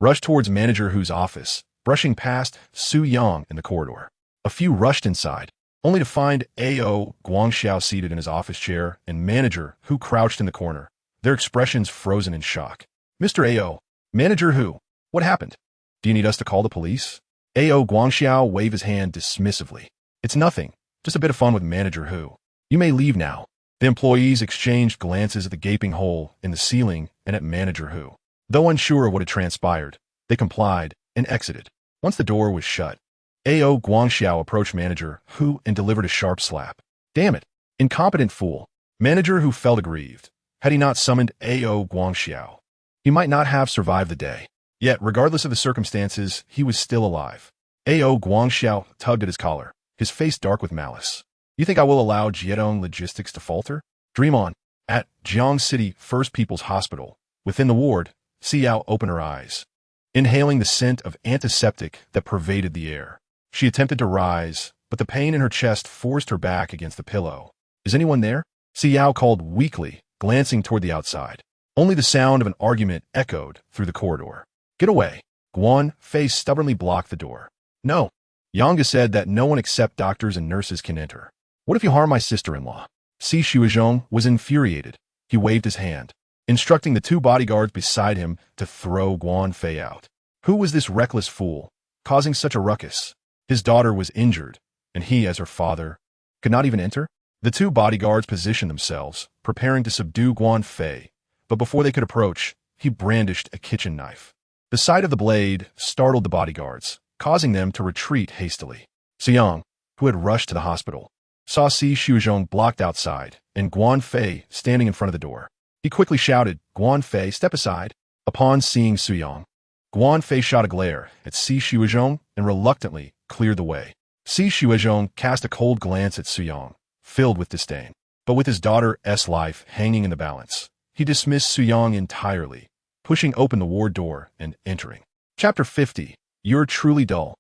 rushed towards Manager Hu's office, brushing past Su Yang in the corridor. A few rushed inside, only to find Ao Guangxiao seated in his office chair and Manager Hu crouched in the corner, their expressions frozen in shock. "Mr. Ao, Manager Hu, what happened? Do you need us to call the police?" Ao Guangxiao waved his hand dismissively. "It's nothing, just a bit of fun with Manager Hu. You may leave now." The employees exchanged glances at the gaping hole in the ceiling and at Manager Hu. Though unsure of what had transpired, they complied and exited. Once the door was shut, Ao Guangxiao approached Manager Hu and delivered a sharp slap. "Damn it, incompetent fool." Manager Hu felt aggrieved. Had he not summoned Ao Guangxiao, he might not have survived the day. Yet, regardless of the circumstances, he was still alive. Ao Guangxiao tugged at his collar, his face dark with malice. "You think I will allow Jiedong Logistics to falter? Dream on." At Jiang City First People's Hospital, within the ward, Si Yao opened her eyes, inhaling the scent of antiseptic that pervaded the air. She attempted to rise, but the pain in her chest forced her back against the pillow. "Is anyone there?" Si Yao called weakly, glancing toward the outside. Only the sound of an argument echoed through the corridor. "Get away." Guan Fei stubbornly blocked the door. "No. Yanga said that no one except doctors and nurses can enter. What if you harm my sister-in-law?" Si Shuizhong was infuriated. He waved his hand, instructing the two bodyguards beside him to throw Guan Fei out. Who was this reckless fool, causing such a ruckus? His daughter was injured, and he, as her father, could not even enter? The two bodyguards positioned themselves, preparing to subdue Guan Fei, but before they could approach, he brandished a kitchen knife. The sight of the blade startled the bodyguards, causing them to retreat hastily. Xiang, who had rushed to the hospital, saw Si Shuizhong blocked outside and Guan Fei standing in front of the door. He quickly shouted, "Guan Fei, step aside." Upon seeing Suyang, Guan Fei shot a glare at Si Shuizhong and reluctantly cleared the way. Si Shuizhong cast a cold glance at Suyang, filled with disdain. But with his daughter's life hanging in the balance, he dismissed Suyang entirely, pushing open the ward door and entering. Chapter 50. You're truly dull.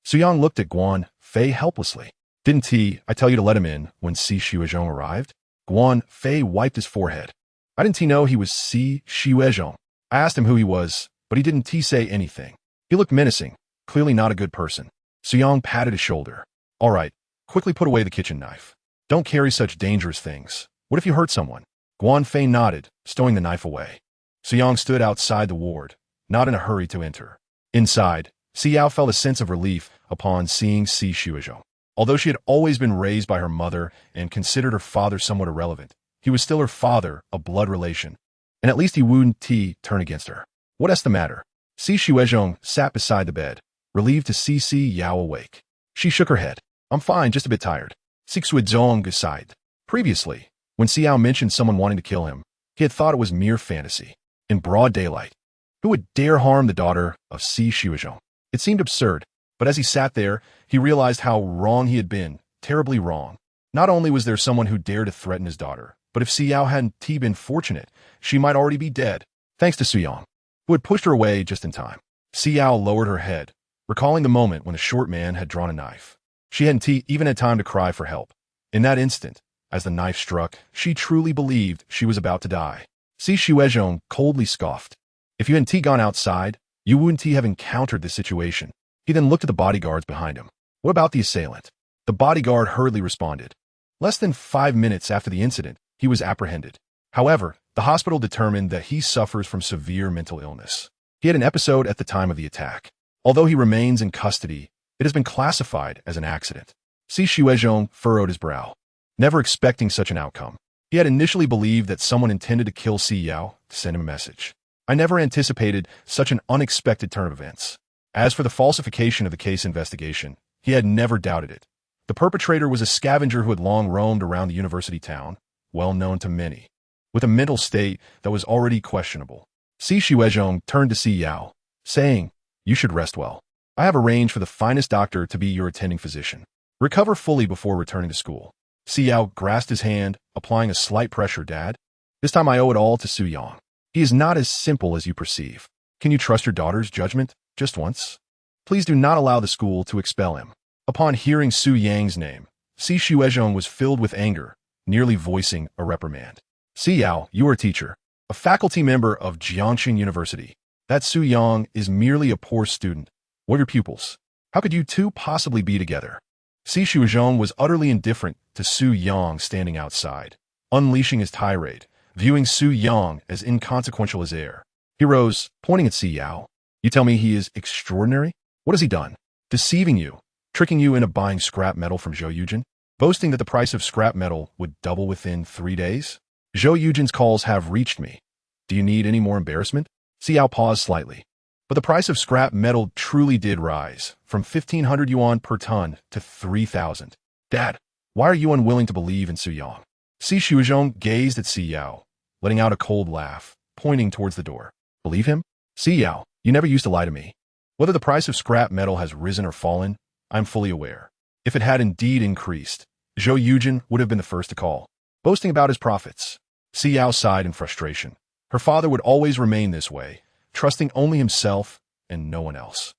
Suyang looked at Guan Fei helplessly. Didn't I tell you to let him in when Si Xuezhong arrived? Guan Fei wiped his forehead. I didn't know he was Si Xuezhong. I asked him who he was, but he didn't say anything. He looked menacing, clearly not a good person. Suyang patted his shoulder. All right, quickly put away the kitchen knife. Don't carry such dangerous things. What if you hurt someone? Guan Fei nodded, stowing the knife away. Suyang stood outside the ward, not in a hurry to enter. Inside, Xiao felt a sense of relief upon seeing Si Xuezhong. Although she had always been raised by her mother and considered her father somewhat irrelevant, he was still her father, a blood relation, and at least he wouldn't turn against her. What's the matter? Si Xuezhong sat beside the bed, relieved to see Si Yao awake. She shook her head. I'm fine, just a bit tired. Si Xuezhong sighed. Previously, when Xiao mentioned someone wanting to kill him, he had thought it was mere fantasy. In broad daylight, who would dare harm the daughter of Si Xuezhong? It seemed absurd, but as he sat there, he realized how wrong he had been, terribly wrong. Not only was there someone who dared to threaten his daughter, but if Xiao hadn't been fortunate, she might already be dead, thanks to Suyang, who had pushed her away just in time. Xiao lowered her head, recalling the moment when a short man had drawn a knife. She hadn't even had time to cry for help. In that instant, as the knife struck, she truly believed she was about to die. Si Xuezhong coldly scoffed. If you hadn't gone outside, you wouldn't have encountered this situation. He then looked at the bodyguards behind him. What about the assailant? The bodyguard hurriedly responded. Less than 5 minutes after the incident, he was apprehended. However, the hospital determined that he suffers from severe mental illness. He had an episode at the time of the attack. Although he remains in custody, it has been classified as an accident. Si Xuezhong furrowed his brow, never expecting such an outcome. He had initially believed that someone intended to kill Si Yao to send him a message. I never anticipated such an unexpected turn of events. As for the falsification of the case investigation, he had never doubted it. The perpetrator was a scavenger who had long roamed around the university town, well known to many, with a mental state that was already questionable. Si Xuezhong turned to Si Yao, saying, You should rest well. I have arranged for the finest doctor to be your attending physician. Recover fully before returning to school. Si Yao grasped his hand, applying a slight pressure. Dad, this time I owe it all to Suyang. He is not as simple as you perceive. Can you trust your daughter's judgment just once? Please do not allow the school to expel him. Upon hearing Su Yang's name, Si Xuezhong was filled with anger, nearly voicing a reprimand. Si Yao, you are a teacher, a faculty member of Jiangxin University. That Su Yang is merely a poor student. What are your pupils? How could you two possibly be together? Si Xuezhong was utterly indifferent to Su Yang standing outside, unleashing his tirade, viewing Su Yang as inconsequential as air. He rose, pointing at Si Yao. You tell me he is extraordinary? What has he done? Deceiving you, tricking you into buying scrap metal from Zhou Yujin, boasting that the price of scrap metal would double within 3 days? Zhou Yujin's calls have reached me. Do you need any more embarrassment? Si Yao paused slightly. But the price of scrap metal truly did rise, from 1,500 yuan per ton to 3,000. Dad, why are you unwilling to believe in Su Yang? Si Xuezhong gazed at Si Yao, letting out a cold laugh, pointing towards the door. Believe him? Si Yao, you never used to lie to me. Whether the price of scrap metal has risen or fallen, I'm fully aware. If it had indeed increased, Zhou Yujin would have been the first to call, boasting about his profits. Si Yao sighed in frustration. Her father would always remain this way, trusting only himself and no one else.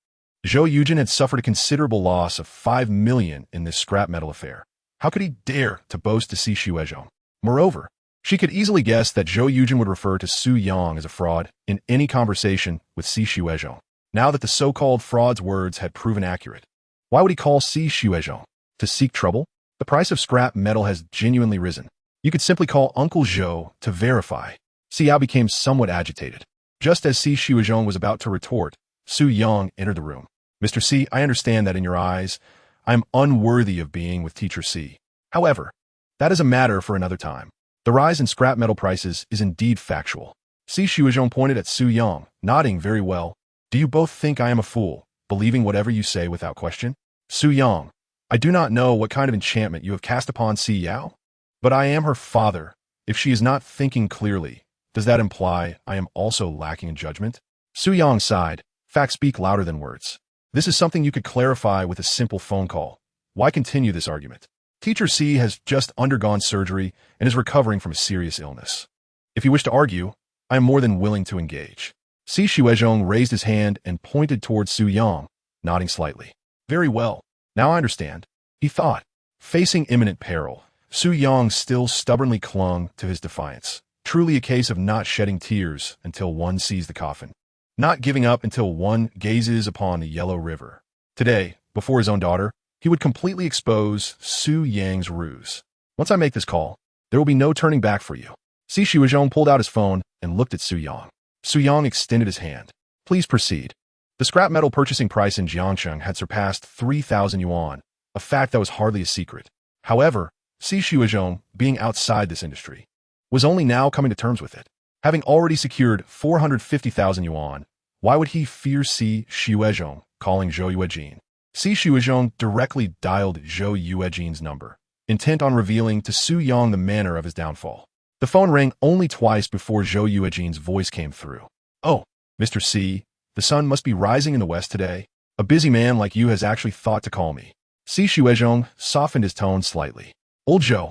Zhou Yujin had suffered a considerable loss of 5 million in this scrap metal affair. How could he dare to boast to Si Xuezhong? Moreover, she could easily guess that Zhou Yujin would refer to Su Yang as a fraud in any conversation with Si Xuezhong. Now that the so-called fraud's words had proven accurate, why would he call Si Xuezhong? To seek trouble? The price of scrap metal has genuinely risen. You could simply call Uncle Zhou to verify. Si Yao became somewhat agitated. Just as Si Xuezhong was about to retort, Su Yang entered the room. Mr. Si, I understand that in your eyes, I am unworthy of being with Teacher Si. However, that is a matter for another time. The rise in scrap metal prices is indeed factual. Si Xuezhong pointed at Su Yang, nodding very well. Do you both think I am a fool, believing whatever you say without question? Su Yang, I do not know what kind of enchantment you have cast upon Si Yao, but I am her father. If she is not thinking clearly, does that imply I am also lacking in judgment? Su Yang sighed. Facts speak louder than words. This is something you could clarify with a simple phone call. Why continue this argument? Teacher C has just undergone surgery and is recovering from a serious illness. If you wish to argue, I am more than willing to engage. Si Shuizhong raised his hand and pointed towards Su Yang, nodding slightly. Very well. Now I understand, he thought. Facing imminent peril, Su Yang still stubbornly clung to his defiance. Truly a case of not shedding tears until one sees the coffin. Not giving up until one gazes upon the yellow river. Today, before his own daughter, he would completely expose Su Yang's ruse. Once I make this call, there will be no turning back for you. Si Shuizhong pulled out his phone and looked at Su Yang. Su Yang extended his hand. Please proceed. The scrap metal purchasing price in Jiangsheng had surpassed 3,000 yuan, a fact that was hardly a secret. However, Si Shuizhong, being outside this industry, was only now coming to terms with it. Having already secured 450,000 yuan, why would he fear Si Shuizhong calling Zhou Yuejin? Si Shuizhong directly dialed Zhou Yuejin's number, intent on revealing to Su Yang the manner of his downfall. The phone rang only twice before Zhou Yuejin's voice came through. Oh, Mr. Si, the sun must be rising in the west today. A busy man like you has actually thought to call me. Si Shuizhong softened his tone slightly. Old Zhou,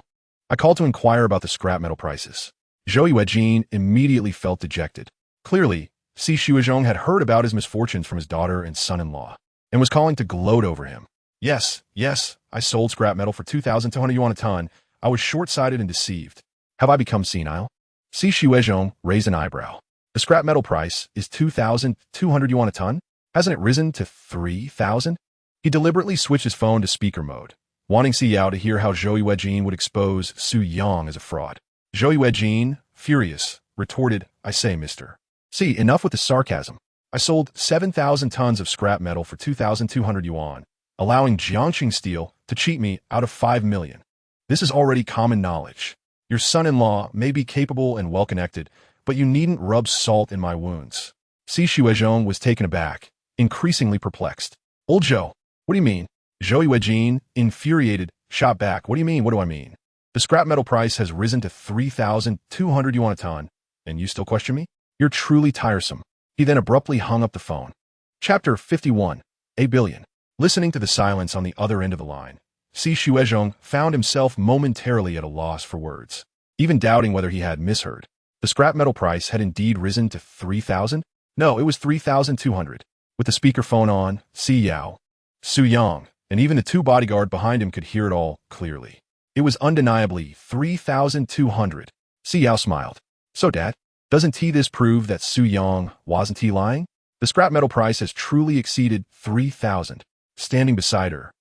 I called to inquire about the scrap metal prices. Zhou Yuejin immediately felt dejected. Clearly, Si Shuizhong had heard about his misfortunes from his daughter and son-in-law, and was calling to gloat over him. Yes, I sold scrap metal for 2,200 yuan a ton. I was short-sighted and deceived. Have I become senile? Si Shuizhong raised an eyebrow. The scrap metal price is 2,200 yuan a ton? Hasn't it risen to 3,000? He deliberately switched his phone to speaker mode, wanting Si Yao to hear how Zhou Yuejin would expose Su Yang as a fraud. Zhou Yuejin, furious, retorted, I say, mister. Si, enough with the sarcasm. I sold 7,000 tons of scrap metal for 2,200 yuan, allowing Jiangxing Steel to cheat me out of 5 million. This is already common knowledge. Your son-in-law may be capable and well-connected, but you needn't rub salt in my wounds. Si Shuizhong was taken aback, increasingly perplexed. Old Zhou, what do you mean? Zhou Yuejin, infuriated, shot back. What do you mean? What do I mean? The scrap metal price has risen to 3,200 yuan a ton, and you still question me? You're truly tiresome. He then abruptly hung up the phone. Chapter 51. A Billion. Listening to the silence on the other end of the line, Si Shuizhong found himself momentarily at a loss for words, even doubting whether he had misheard. The scrap metal price had indeed risen to 3,000? No, it was 3,200. With the speakerphone on, Si Yao, Su Yang, and even the two bodyguards behind him could hear it all clearly. It was undeniably 3,200. Si Yao smiled. So, Dad, doesn't this prove that Su Yang wasn't lying? The scrap metal price has truly exceeded 3,000. Standing beside her,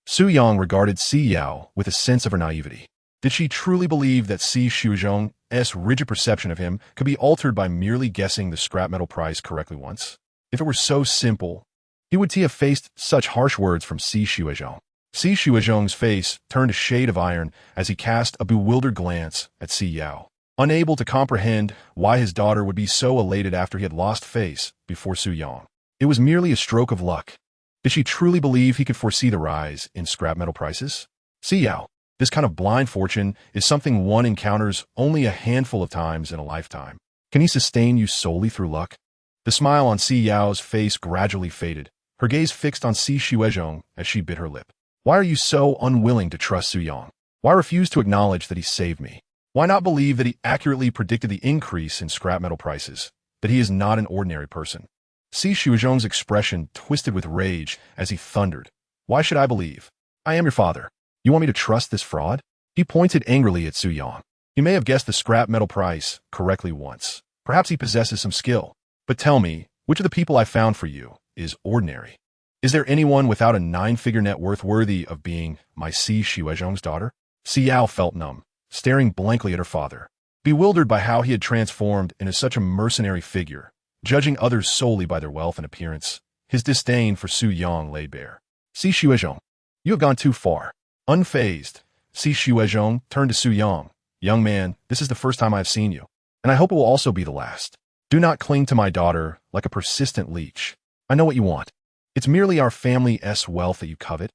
Su Yang regarded Si Yao with a sense of her naivety. Did she truly believe that Si Shuizhong's rigid perception of him could be altered by merely guessing the scrap metal price correctly once? If it were so simple, he would have faced such harsh words from Si Shuizhong. Si Shuizhong's face turned a shade of iron as he cast a bewildered glance at Si Yao, unable to comprehend why his daughter would be so elated after he had lost face before Su Yang. It was merely a stroke of luck. Did she truly believe he could foresee the rise in scrap metal prices? Si Yao, this kind of blind fortune is something one encounters only a handful of times in a lifetime. Can he sustain you solely through luck? The smile on Si Yao's face gradually faded, her gaze fixed on Si Shuizhong as she bit her lip. Why are you so unwilling to trust Su Yang? Why refuse to acknowledge that he saved me? Why not believe that he accurately predicted the increase in scrap metal prices, that he is not an ordinary person? Si Shuizhong's expression twisted with rage as he thundered. Why should I believe? I am your father. You want me to trust this fraud? He pointed angrily at Su Yang. He may have guessed the scrap metal price correctly once. Perhaps he possesses some skill. But tell me, which of the people I found for you is ordinary? Is there anyone without a 9-figure net worth worthy of being my Si Shuizhong's daughter? Si Yao felt numb, staring blankly at her father, bewildered by how he had transformed into such a mercenary figure, judging others solely by their wealth and appearance. His disdain for Su Yang laid bare. Si Shuizhong, you have gone too far. Unfazed, Si Shuizhong turned to Su Yang. Young man, this is the first time I have seen you, and I hope it will also be the last. Do not cling to my daughter like a persistent leech. I know what you want. It's merely our family's wealth that you covet.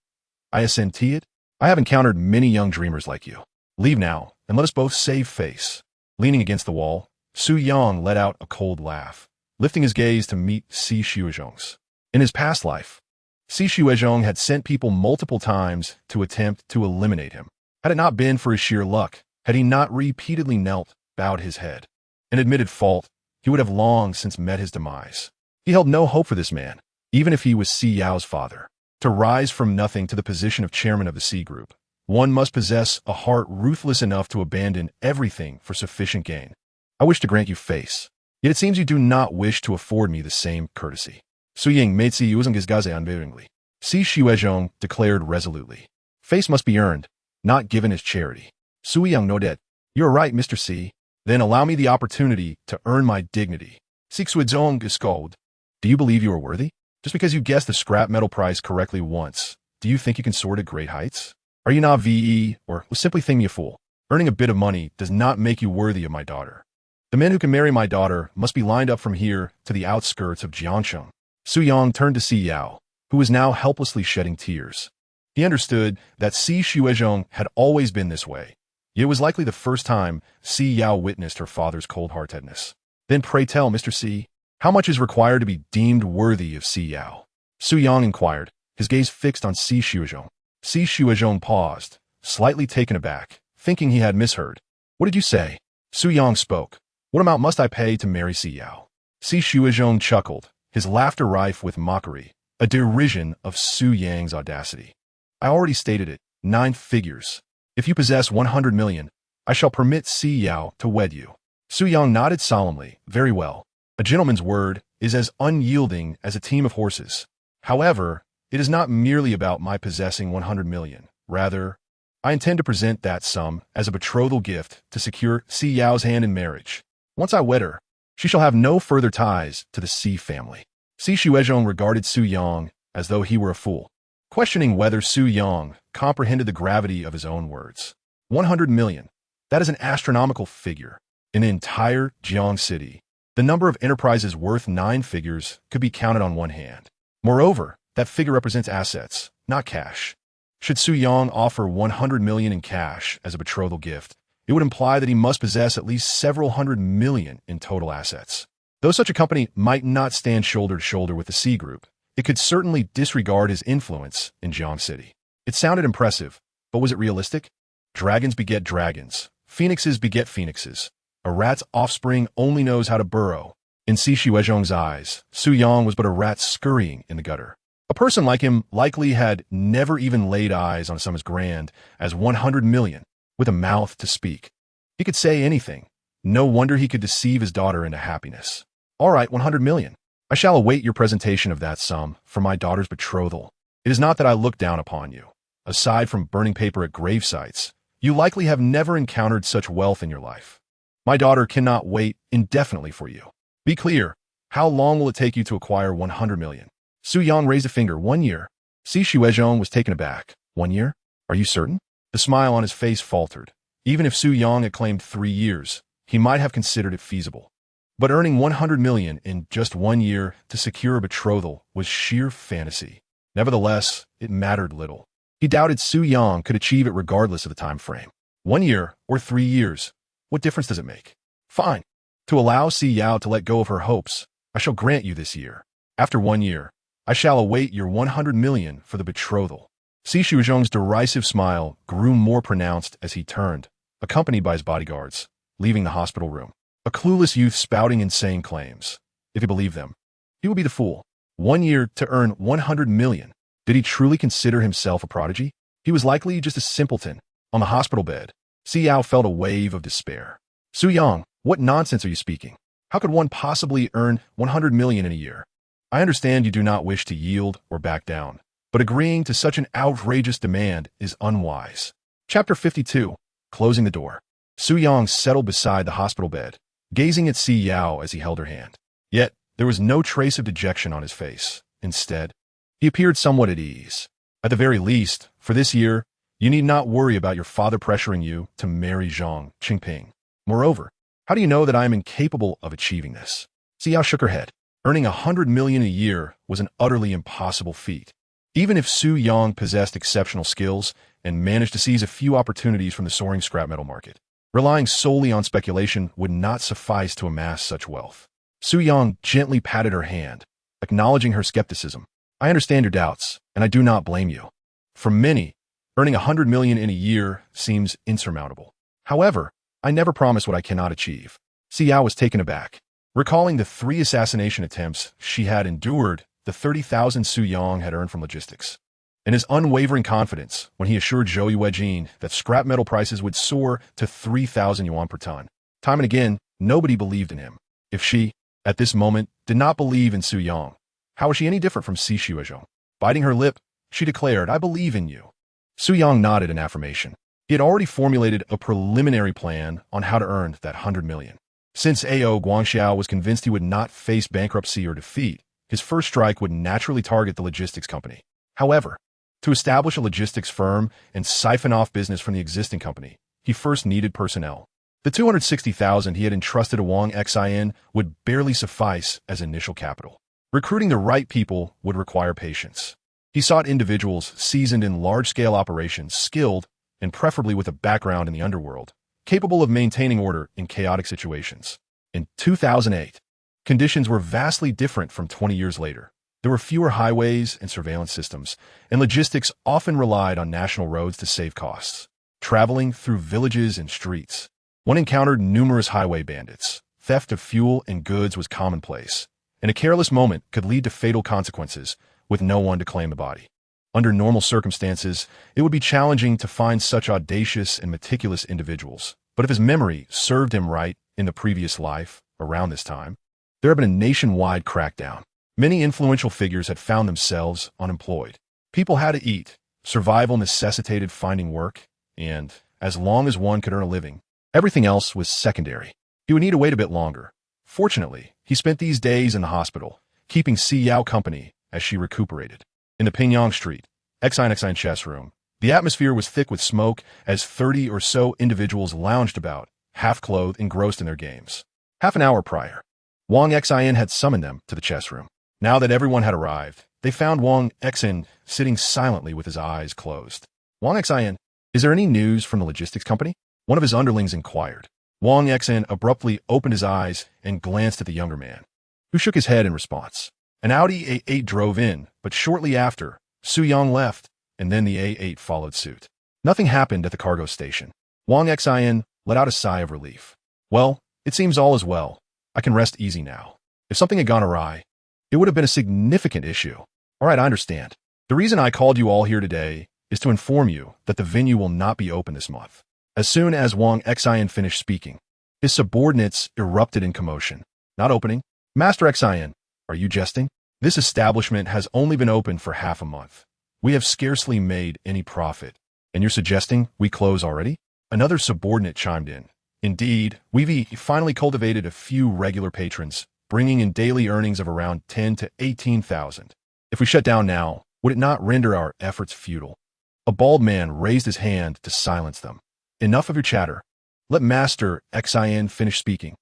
I assent it. I have encountered many young dreamers like you. Leave now, and let us both save face. Leaning against the wall, Su Yang let out a cold laugh, lifting his gaze to meet Si Shuizhong's. In his past life, Si Shuizhong had sent people multiple times to attempt to eliminate him. Had it not been for his sheer luck, had he not repeatedly knelt, bowed his head, and admitted fault, he would have long since met his demise. He held no hope for this man, even if he was Si Yao's father. To rise from nothing to the position of chairman of the C Group, one must possess a heart ruthless enough to abandon everything for sufficient gain. I wish to grant you face, yet it seems you do not wish to afford me the same courtesy. Su Ying made Si Yuzong Gizgaze unwaveringly. Si Shuezhong declared resolutely. Face must be earned, not given as charity. Su Yang nodded. You are right, Mr. Si. Then allow me the opportunity to earn my dignity. Si Xuezhong scolded. Do you believe you are worthy? Just because you guessed the scrap metal price correctly once, do you think you can soar to great heights? Are you not VE, or was simply thinking me a fool? Earning a bit of money does not make you worthy of my daughter. The men who can marry my daughter must be lined up from here to the outskirts of Jiangsheng. Su Yang turned to Si Yao, who was now helplessly shedding tears. He understood that Si Shuezhong had always been this way. Yet it was likely the first time Si Yao witnessed her father's cold-heartedness. Then pray tell, Mr. Si, how much is required to be deemed worthy of Si Yao? Su Yang inquired, his gaze fixed on Si Shuezhong. Si Shuezhong paused, slightly taken aback, thinking he had misheard. What did you say? Su Yang spoke. What amount must I pay to marry Si Yao? Si Shuezhong chuckled, his laughter rife with mockery, a derision of Su Yang's audacity. I already stated it, 9 figures. If you possess 100 million, I shall permit Si Yao to wed you. Su Yang nodded solemnly. Very well. A gentleman's word is as unyielding as a team of horses. However, it is not merely about my possessing 100 million. Rather, I intend to present that sum as a betrothal gift to secure Si Yao's hand in marriage. Once I wed her, she shall have no further ties to the Si family. Si Shuezhong regarded Su Yang as though he were a fool, questioning whether Su Yang comprehended the gravity of his own words. 100 million. That is an astronomical figure. In the entire Jiang city, the number of enterprises worth 9 figures could be counted on one hand. Moreover, that figure represents assets, not cash. Should Su Yang offer 100 million in cash as a betrothal gift, it would imply that he must possess at least several hundred million in total assets. Though such a company might not stand shoulder to shoulder with the C Group, it could certainly disregard his influence in Jiang City. It sounded impressive, but was it realistic? Dragons beget dragons. Phoenixes beget phoenixes. A rat's offspring only knows how to burrow. In Si Shuezhong's eyes, Su Yang was but a rat scurrying in the gutter. A person like him likely had never even laid eyes on a sum as grand as 100 million, with a mouth to speak. He could say anything. No wonder he could deceive his daughter into happiness. All right, 100 million. I shall await your presentation of that sum for my daughter's betrothal. It is not that I look down upon you. Aside from burning paper at grave sites, you likely have never encountered such wealth in your life. My daughter cannot wait indefinitely for you. Be clear. How long will it take you to acquire 100 million? Su Yang raised a finger. 1 year. Si Shuezhong was taken aback. 1 year? Are you certain? The smile on his face faltered. Even if Su Yang had claimed 3 years, he might have considered it feasible. But earning 100 million in just 1 year to secure a betrothal was sheer fantasy. Nevertheless, it mattered little. He doubted Su Yang could achieve it regardless of the time frame. 1 year or 3 years, what difference does it make? Fine. To allow Si Yao to let go of her hopes, I shall grant you this year. After 1 year, I shall await your 100 million for the betrothal. Si Shuezhong's derisive smile grew more pronounced as he turned, accompanied by his bodyguards, leaving the hospital room. A clueless youth spouting insane claims. If he believed them, he would be the fool. 1 year to earn 100 million. Did he truly consider himself a prodigy? He was likely just a simpleton. On the hospital bed, Si Yao felt a wave of despair. Su Yang, what nonsense are you speaking? How could one possibly earn 100 million in a year? I understand you do not wish to yield or back down, but agreeing to such an outrageous demand is unwise. Chapter 52. Closing the door. Su Yang settled beside the hospital bed, gazing at Si Yao as he held her hand. Yet, there was no trace of dejection on his face. Instead, he appeared somewhat at ease. At the very least, for this year, you need not worry about your father pressuring you to marry Zhang Qingping. Moreover, how do you know that I am incapable of achieving this? Si Yao shook her head. Earning 100 million a year was an utterly impossible feat. Even if Su Yang possessed exceptional skills and managed to seize a few opportunities from the soaring scrap metal market, relying solely on speculation would not suffice to amass such wealth. Su Yang gently patted her hand, acknowledging her skepticism. I understand your doubts, and I do not blame you. For many, earning 100 million in a year seems insurmountable. However, I never promise what I cannot achieve. Si Yao was taken aback. Recalling the 3 assassination attempts she had endured, the 30,000 Su Yang had earned from logistics, and his unwavering confidence when he assured Zhou Yuejin that scrap metal prices would soar to 3,000 yuan per ton. Time and again, nobody believed in him. If she, at this moment, did not believe in Su Yang, how was she any different from Si Xuezhong? Biting her lip, she declared, "I believe in you." Su Yang nodded in affirmation. He had already formulated a preliminary plan on how to earn that 100 million. Since AO Guangxiao was convinced he would not face bankruptcy or defeat, his first strike would naturally target the logistics company. However, to establish a logistics firm and siphon off business from the existing company, he first needed personnel. The 260,000 he had entrusted to Wang Xin would barely suffice as initial capital. Recruiting the right people would require patience. He sought individuals seasoned in large-scale operations, skilled, and preferably with a background in the underworld, capable of maintaining order in chaotic situations. In 2008, conditions were vastly different from 20 years later. There were fewer highways and surveillance systems, and logistics often relied on national roads to save costs. Traveling through villages and streets, one encountered numerous highway bandits. Theft of fuel and goods was commonplace, and a careless moment could lead to fatal consequences with no one to claim the body. Under normal circumstances, it would be challenging to find such audacious and meticulous individuals. But if his memory served him right in the previous life, around this time, there had been a nationwide crackdown. Many influential figures had found themselves unemployed. People had to eat, survival necessitated finding work, and, as long as one could earn a living, everything else was secondary. He would need to wait a bit longer. Fortunately, he spent these days in the hospital, keeping Si Yao company as she recuperated. In the Pingyang Street, Xin chess room, the atmosphere was thick with smoke as 30 or so individuals lounged about, half-clothed, engrossed in their games. Half an hour prior, Wang Xin had summoned them to the chess room. Now that everyone had arrived, they found Wang Xin sitting silently with his eyes closed. "Wang Xin, is there any news from the logistics company?" One of his underlings inquired. Wang Xin abruptly opened his eyes and glanced at the younger man, who shook his head in response. An Audi A8 drove in, but shortly after, Su Yang left, and then the A8 followed suit. Nothing happened at the cargo station. Wang Xin let out a sigh of relief. "Well, it seems all is well. I can rest easy now. If something had gone awry, it would have been a significant issue. All right, I understand. The reason I called you all here today is to inform you that the venue will not be open this month." As soon as Wang Xin finished speaking, his subordinates erupted in commotion. "Not opening? Master Xin, are you jesting? This establishment has only been open for half a month. We have scarcely made any profit. And you're suggesting we close already?" Another subordinate chimed in. "Indeed, we've finally cultivated a few regular patrons, bringing in daily earnings of around 10 to 18,000. If we shut down now, would it not render our efforts futile?" A bald man raised his hand to silence them. "Enough of your chatter. Let Master Xin finish speaking."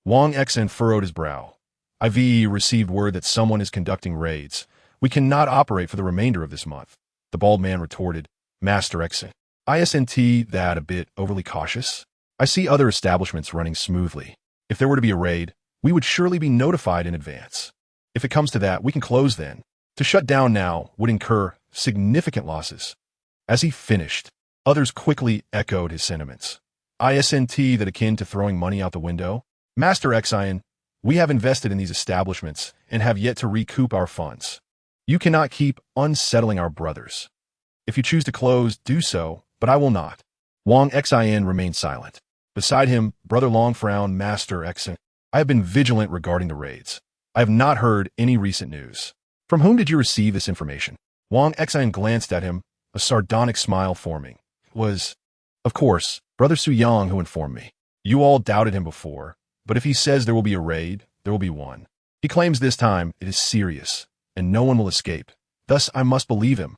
Wang Xin furrowed his brow. "I've received word that someone is conducting raids. We cannot operate for the remainder of this month." The bald man retorted. "Master Xin, isn't that a bit overly cautious? I see other establishments running smoothly. If there were to be a raid, we would surely be notified in advance. If it comes to that, we can close then. To shut down now would incur significant losses." As he finished, others quickly echoed his sentiments. "Isn't that akin to throwing money out the window? Master Xin, we have invested in these establishments and have yet to recoup our funds. You cannot keep unsettling our brothers. If you choose to close, do so, but I will not." Wang Xin remained silent. Beside him, Brother Long frowned. "Master Xin, I have been vigilant regarding the raids. I have not heard any recent news. From whom did you receive this information?" Wang Xin glanced at him, a sardonic smile forming. "It was, of course, Brother Su Yang who informed me. You all doubted him before, but if he says there will be a raid, there will be one. He claims this time it is serious, and no one will escape. Thus I must believe him."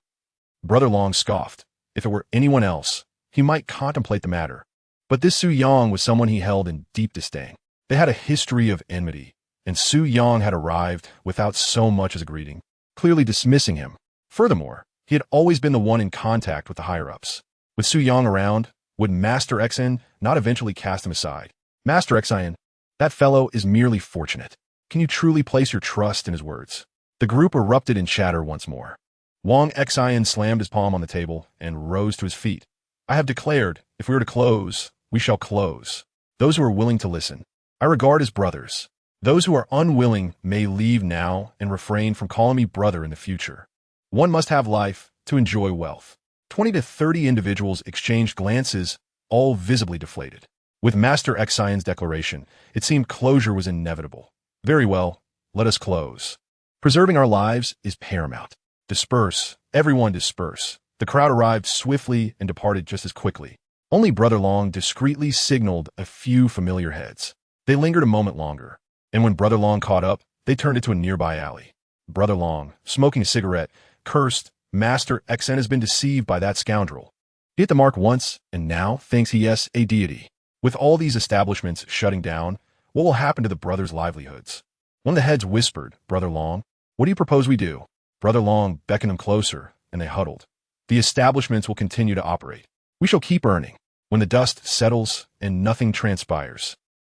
Brother Long scoffed. If it were anyone else, he might contemplate the matter. But this Su Yang was someone he held in deep disdain. They had a history of enmity, and Su Yang had arrived without so much as a greeting, clearly dismissing him. Furthermore, he had always been the one in contact with the higher-ups. With Su Yang around, would Master Xin not eventually cast him aside? "Master Xin, that fellow is merely fortunate. Can you truly place your trust in his words?" The group erupted in chatter once more. Wang Xin slammed his palm on the table and rose to his feet. "I have declared, if we are to close, we shall close. Those who are willing to listen, I regard as brothers. Those who are unwilling may leave now and refrain from calling me brother in the future. One must have life to enjoy wealth. 20 to 30 individuals exchanged glances, all visibly deflated. With Master Xian's declaration, it seemed closure was inevitable. Very well, let us close. Preserving our lives is paramount. Disperse, everyone disperse. The crowd arrived swiftly and departed just as quickly. Only Brother Long discreetly signaled a few familiar heads. They lingered a moment longer, and when Brother Long caught up, they turned into a nearby alley. Brother Long, smoking a cigarette, cursed, Master Xian has been deceived by that scoundrel. He hit the mark once, and now thinks he is a deity. With all these establishments shutting down, what will happen to the brothers' livelihoods? One of the heads whispered, Brother Long, what do you propose we do? Brother Long beckoned them closer, and they huddled. The establishments will continue to operate. We shall keep earning. When the dust settles and nothing transpires,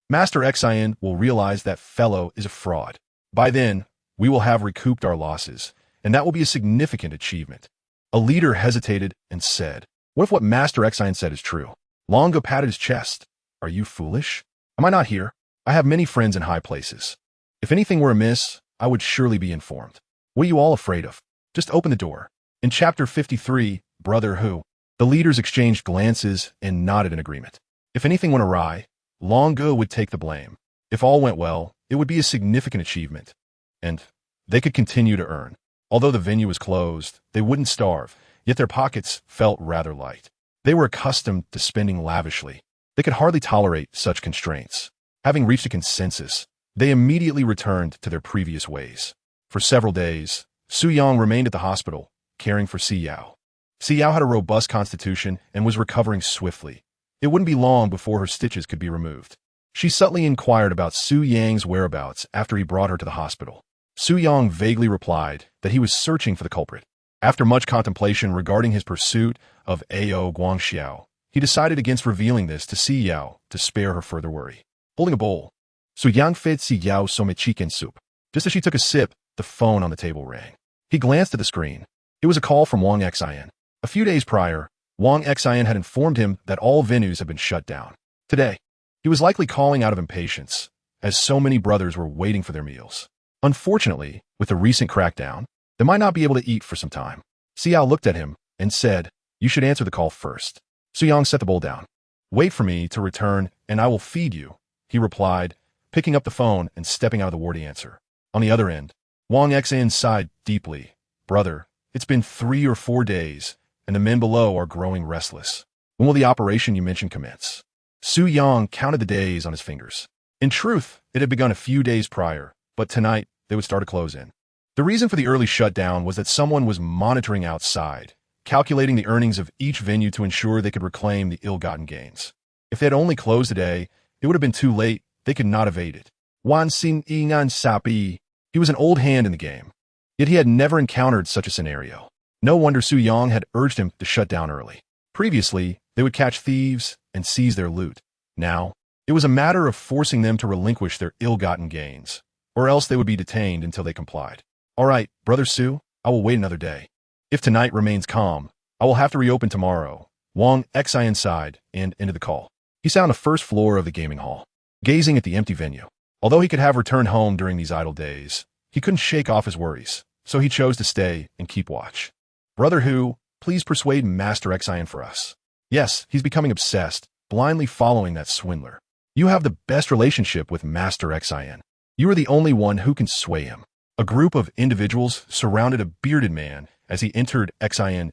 Master Xian will realize that fellow is a fraud. By then, we will have recouped our losses, and that will be a significant achievement. A leader hesitated and said, what if what Master Xian said is true? Longo patted his chest. Are you foolish? Am I not here? I have many friends in high places. If anything were amiss, I would surely be informed. What are you all afraid of? Just open the door. In chapter 53, Brother Who, the leaders exchanged glances and nodded in agreement. If anything went awry, Longo would take the blame. If all went well, it would be a significant achievement. And they could continue to earn. Although the venue was closed, they wouldn't starve, yet their pockets felt rather light. They were accustomed to spending lavishly. They could hardly tolerate such constraints. Having reached a consensus, they immediately returned to their previous ways. For several days, Su Yang remained at the hospital, caring for Si Yao. Si Yao had a robust constitution and was recovering swiftly. It wouldn't be long before her stitches could be removed. She subtly inquired about Su Yang's whereabouts after he brought her to the hospital. Su Yang vaguely replied that he was searching for the culprit. After much contemplation regarding his pursuit of Ao Guangxiao, he decided against revealing this to Si Yao to spare her further worry. Holding a bowl, Su Yang fed Si Yao some chicken soup. Just as she took a sip, the phone on the table rang. He glanced at the screen. It was a call from Wang Xian. A few days prior, Wang Xian had informed him that all venues had been shut down. Today, he was likely calling out of impatience, as so many brothers were waiting for their meals. Unfortunately, with the recent crackdown, they might not be able to eat for some time. Si Yao looked at him and said, you should answer the call first. Su Yang set the bowl down. Wait for me to return and I will feed you, he replied, picking up the phone and stepping out of the ward to answer. On the other end, Wang Xian sighed deeply. Brother, it's been 3 or 4 days, and the men below are growing restless. When will the operation you mentioned commence? Su Yang counted the days on his fingers. In truth, it had begun a few days prior, but tonight they would start to close in. The reason for the early shutdown was that someone was monitoring outside, calculating the earnings of each venue to ensure they could reclaim the ill-gotten gains. If they had only closed today, it would have been too late. They could not evade it. Wan Xin Yinan Sapi. He was an old hand in the game, yet he had never encountered such a scenario. No wonder Su Yang had urged him to shut down early. Previously, they would catch thieves and seize their loot. Now, it was a matter of forcing them to relinquish their ill-gotten gains, or else they would be detained until they complied. All right, Brother Su, I will wait another day. If tonight remains calm, I will have to reopen tomorrow. Wang Xian sighed and ended the call. He sat on the first floor of the gaming hall, gazing at the empty venue. Although he could have returned home during these idle days, he couldn't shake off his worries, so he chose to stay and keep watch. Brother Hu, please persuade Master Xian for us. Yes, he's becoming obsessed, blindly following that swindler. You have the best relationship with Master Xian. You are the only one who can sway him. A group of individuals surrounded a bearded man as he entered Xian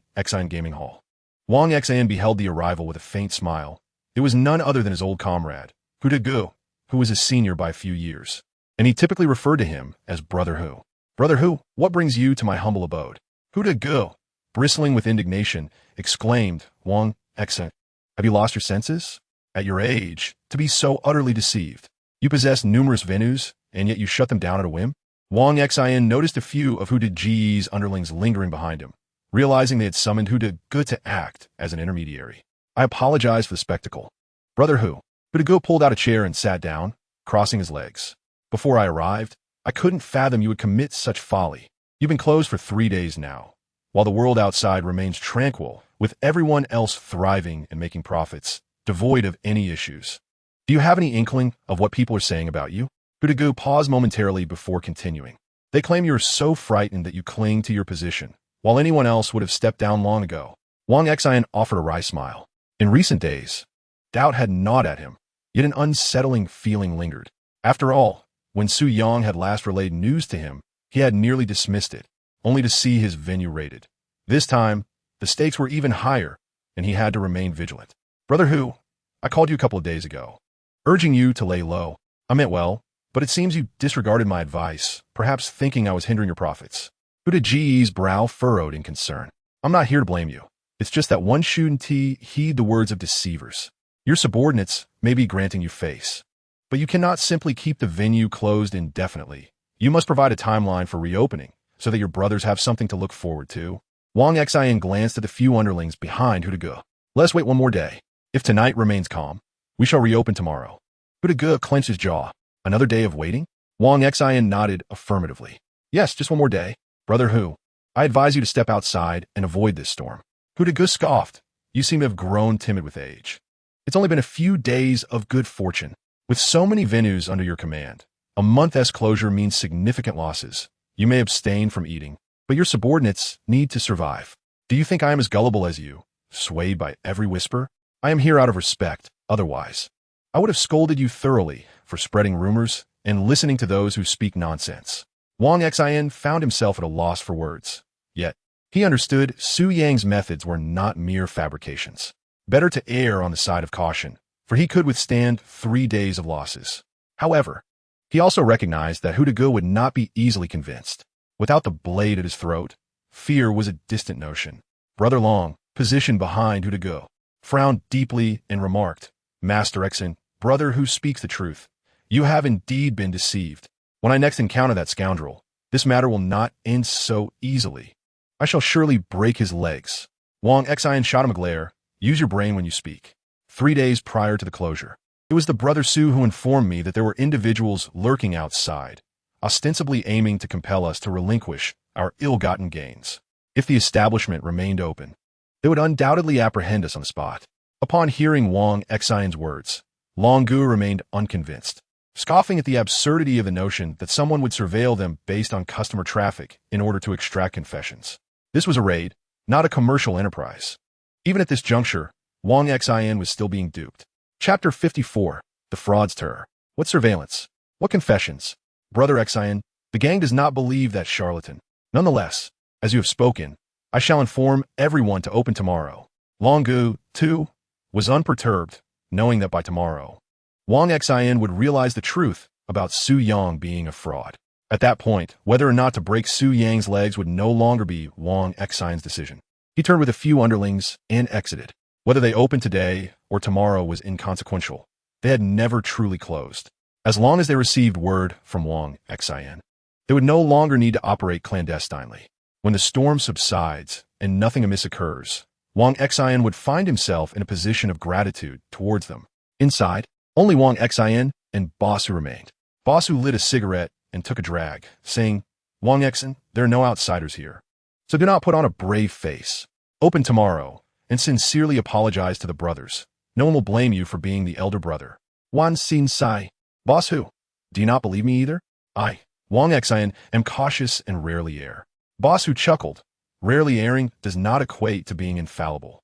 Gaming Hall. Wang Xian beheld the arrival with a faint smile. It was none other than his old comrade, Hu De Gu, who was his senior by a few years, and he typically referred to him as Brother Hu. Brother Hu, what brings you to my humble abode? Hu De Gu, bristling with indignation, exclaimed, Wang Xian, have you lost your senses? At your age, to be so utterly deceived. You possess numerous venues, and yet you shut them down at a whim? Wang Xian noticed a few of Hu De Ji's underlings lingering behind him, realizing they had summoned Hu De Gu to act as an intermediary. I apologize for the spectacle. Brother Hu De Gu pulled out a chair and sat down, crossing his legs. Before I arrived, I couldn't fathom you would commit such folly. You've been closed for 3 days now, while the world outside remains tranquil, with everyone else thriving and making profits, devoid of any issues. Do you have any inkling of what people are saying about you? Hudagu paused momentarily before continuing. They claim you're so frightened that you cling to your position, while anyone else would have stepped down long ago. Wang Xian offered a wry smile. In recent days, doubt had gnawed at him, yet an unsettling feeling lingered. After all, when Su Yang had last relayed news to him, he had nearly dismissed it, only to see his venue raided. This time, the stakes were even higher, and he had to remain vigilant. Brother Hu, I called you a couple of days ago, urging you to lay low. I meant well, but it seems you disregarded my advice, perhaps thinking I was hindering your profits. Huda Ji's brow furrowed in concern. I'm not here to blame you. It's just that one shouldn't heed the words of deceivers. Your subordinates may be granting you face, but you cannot simply keep the venue closed indefinitely. You must provide a timeline for reopening, so that your brothers have something to look forward to. Wang Xian glanced at the few underlings behind Hudagu. Let's wait one more day. If tonight remains calm, we shall reopen tomorrow. Hudagu clenched his jaw. Another day of waiting? Wang Xian nodded affirmatively. Yes, just one more day. Brother Hu, I advise you to step outside and avoid this storm. Hudagu scoffed. You seem to have grown timid with age. It's only been a few days of good fortune. With so many venues under your command, a month's closure means significant losses. You may abstain from eating, but your subordinates need to survive. Do you think I am as gullible as you, swayed by every whisper? I am here out of respect. Otherwise, I would have scolded you thoroughly for spreading rumors and listening to those who speak nonsense. Wang Xian found himself at a loss for words. Yet, he understood Su Yang's methods were not mere fabrications. Better to err on the side of caution, for he could withstand 3 days of losses. However, he also recognized that Hudagu would not be easily convinced. Without the blade at his throat, fear was a distant notion. Brother Long, positioned behind Hudagu, frowned deeply and remarked, Master Exon, brother who speaks the truth, you have indeed been deceived. When I next encounter that scoundrel, this matter will not end so easily. I shall surely break his legs. Wang Xian shot him a glare. Use your brain when you speak. 3 days prior to the closure, it was the brother Su who informed me that there were individuals lurking outside, ostensibly aiming to compel us to relinquish our ill-gotten gains. If the establishment remained open, they would undoubtedly apprehend us on the spot. Upon hearing Wang Xian's words, Long Gu remained unconvinced, scoffing at the absurdity of the notion that someone would surveil them based on customer traffic in order to extract confessions. This was a raid, not a commercial enterprise. Even at this juncture, Wang Xian was still being duped. Chapter 54, The Fraudster. What surveillance? What confessions? Brother Xian, the gang does not believe that charlatan. Nonetheless, as you have spoken, I shall inform everyone to open tomorrow. Long Gu, too, was unperturbed, knowing that by tomorrow, Wang Xian would realize the truth about Su Yang being a fraud. At that point, whether or not to break Su Yang's legs would no longer be Wang Xian's decision. He turned with a few underlings and exited. Whether they opened today or tomorrow was inconsequential. They had never truly closed. As long as they received word from Wang Xian, they would no longer need to operate clandestinely. When the storm subsides and nothing amiss occurs, Wang Xian would find himself in a position of gratitude towards them. Inside, only Wang Xian and Bosu remained. Bosu lit a cigarette and took a drag, saying, Wang Xian, there are no outsiders here. So do not put on a brave face. Open tomorrow, and sincerely apologize to the brothers. No one will blame you for being the elder brother. Wan Xin Sai. Boss Hu, do you not believe me either? I, Wang Xian, am cautious and rarely err. Boss Hu chuckled. Rarely erring does not equate to being infallible.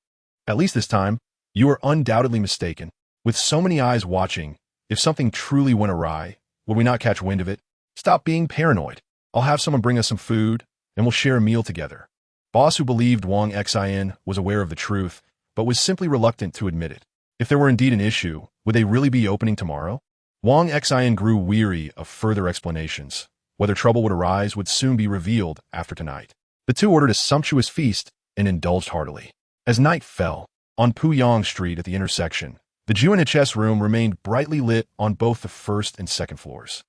At least this time, you are undoubtedly mistaken. With so many eyes watching, if something truly went awry, would we not catch wind of it? Stop being paranoid. I'll have someone bring us some food, and we'll share a meal together. Boss Hu believed Wang Xian was aware of the truth, but was simply reluctant to admit it. If there were indeed an issue, would they really be opening tomorrow? Wang Xian grew weary of further explanations. Whether trouble would arise would soon be revealed after tonight. The two ordered a sumptuous feast and indulged heartily. As night fell, on Puyang Street at the intersection, the UNHS room remained brightly lit on both the first and second floors.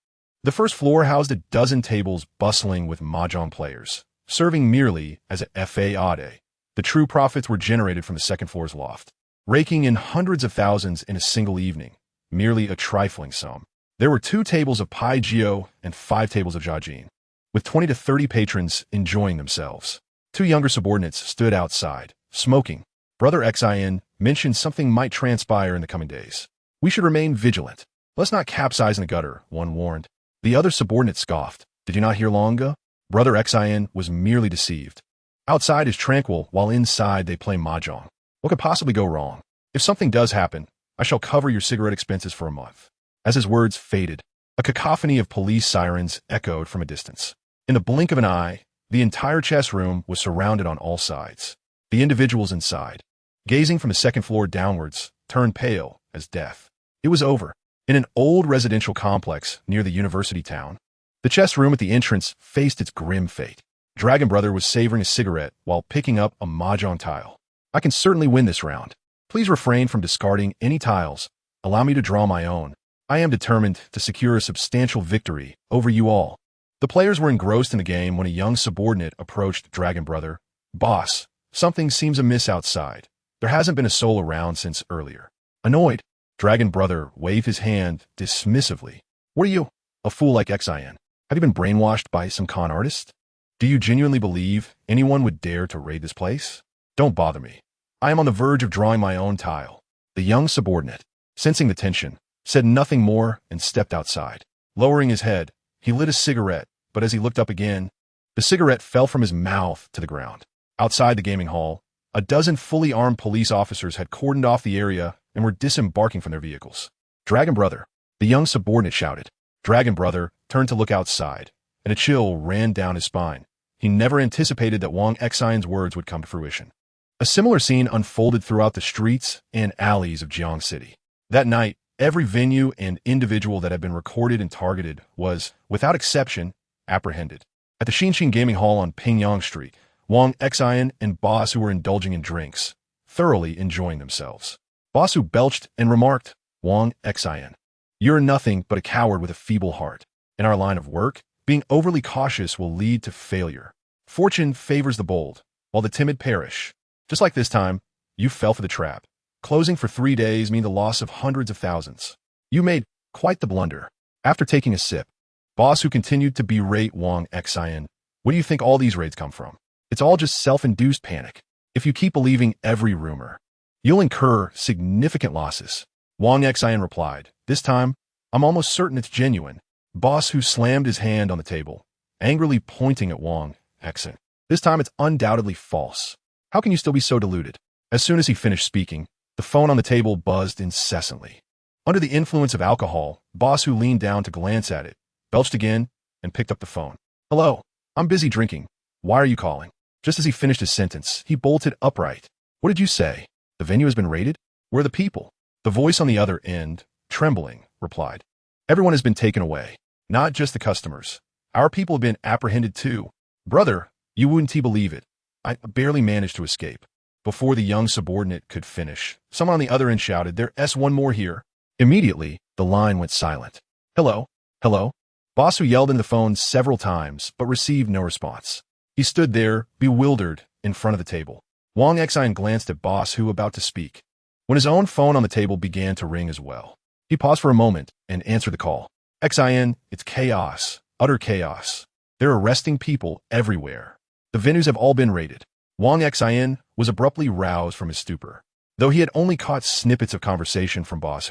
The first floor housed a dozen tables bustling with mahjong players, serving merely as a fade. The true profits were generated from the second floor's loft, raking in hundreds of thousands in a single evening, merely a trifling sum. There were 2 tables of Pai Gio and 5 tables of Jiajin, with 20 to 30 patrons enjoying themselves. 2 younger subordinates stood outside, smoking. Brother Xian mentioned something might transpire in the coming days. We should remain vigilant. Let's not capsize in the gutter, one warned. The other subordinate scoffed. Did you not hear long ago? Brother Xin was merely deceived. Outside is tranquil, while inside they play mahjong. What could possibly go wrong? If something does happen, I shall cover your cigarette expenses for a month. As his words faded, a cacophony of police sirens echoed from a distance. In the blink of an eye, the entire chess room was surrounded on all sides. The individuals inside, gazing from the second floor downwards, turned pale as death. It was over. In an old residential complex near the university town, the chess room at the entrance faced its grim fate. Dragon Brother was savoring a cigarette while picking up a mahjong tile. I can certainly win this round. Please refrain from discarding any tiles. Allow me to draw my own. I am determined to secure a substantial victory over you all. The players were engrossed in the game when a young subordinate approached Dragon Brother. Boss, something seems amiss outside. There hasn't been a soul around since earlier. Annoyed, Dragon Brother waved his hand dismissively. What are you? A fool like Xin. Have you been brainwashed by some con artist? Do you genuinely believe anyone would dare to raid this place? Don't bother me. I am on the verge of drawing my own tile. The young subordinate, sensing the tension, said nothing more and stepped outside. Lowering his head, he lit a cigarette, but as he looked up again, the cigarette fell from his mouth to the ground. Outside the gaming hall, a dozen fully armed police officers had cordoned off the area and were disembarking from their vehicles. Dragon Brother, the young subordinate shouted. Dragon Brother turned to look outside, and a chill ran down his spine. He never anticipated that Wang Xin's words would come to fruition. A similar scene unfolded throughout the streets and alleys of Jiang City. That night, every venue and individual that had been recorded and targeted was, without exception, apprehended. At the Xinxin Gaming Hall on Pingyang Street, Wang Xin and Boss were indulging in drinks, thoroughly enjoying themselves. Boss belched and remarked, Wang Xin, you're nothing but a coward with a feeble heart. In our line of work, being overly cautious will lead to failure. Fortune favors the bold, while the timid perish. Just like this time, you fell for the trap. Closing for 3 days mean the loss of hundreds of thousands. You made quite the blunder. After taking a sip, Boss continued to berate Wang Xin. Where do you think all these raids come from? It's all just self-induced panic. If you keep believing every rumor, you'll incur significant losses. Wang Xin replied, this time, I'm almost certain it's genuine. Boss slammed his hand on the table, angrily pointing at Wang Xin. This time it's undoubtedly false. How can you still be so deluded? As soon as he finished speaking, the phone on the table buzzed incessantly. Under the influence of alcohol, Boss leaned down to glance at it, belched again, and picked up the phone. Hello, I'm busy drinking. Why are you calling? Just as he finished his sentence, he bolted upright. What did you say? The venue has been raided? Where are the people? The voice on the other end, trembling, replied. Everyone has been taken away. Not just the customers. Our people have been apprehended too. Brother, you wouldn't believe it. I barely managed to escape. Before the young subordinate could finish, someone on the other end shouted, There's one more here. Immediately, the line went silent. Hello? Hello? Boss yelled into the phone several times, but received no response. He stood there, bewildered, in front of the table. Wang Xin glanced at Boss about to speak, when his own phone on the table began to ring as well. He paused for a moment and answered the call. Xin, it's chaos, utter chaos. They're arresting people everywhere. The venues have all been raided. Wang Xin was abruptly roused from his stupor, though he had only caught snippets of conversation from Boss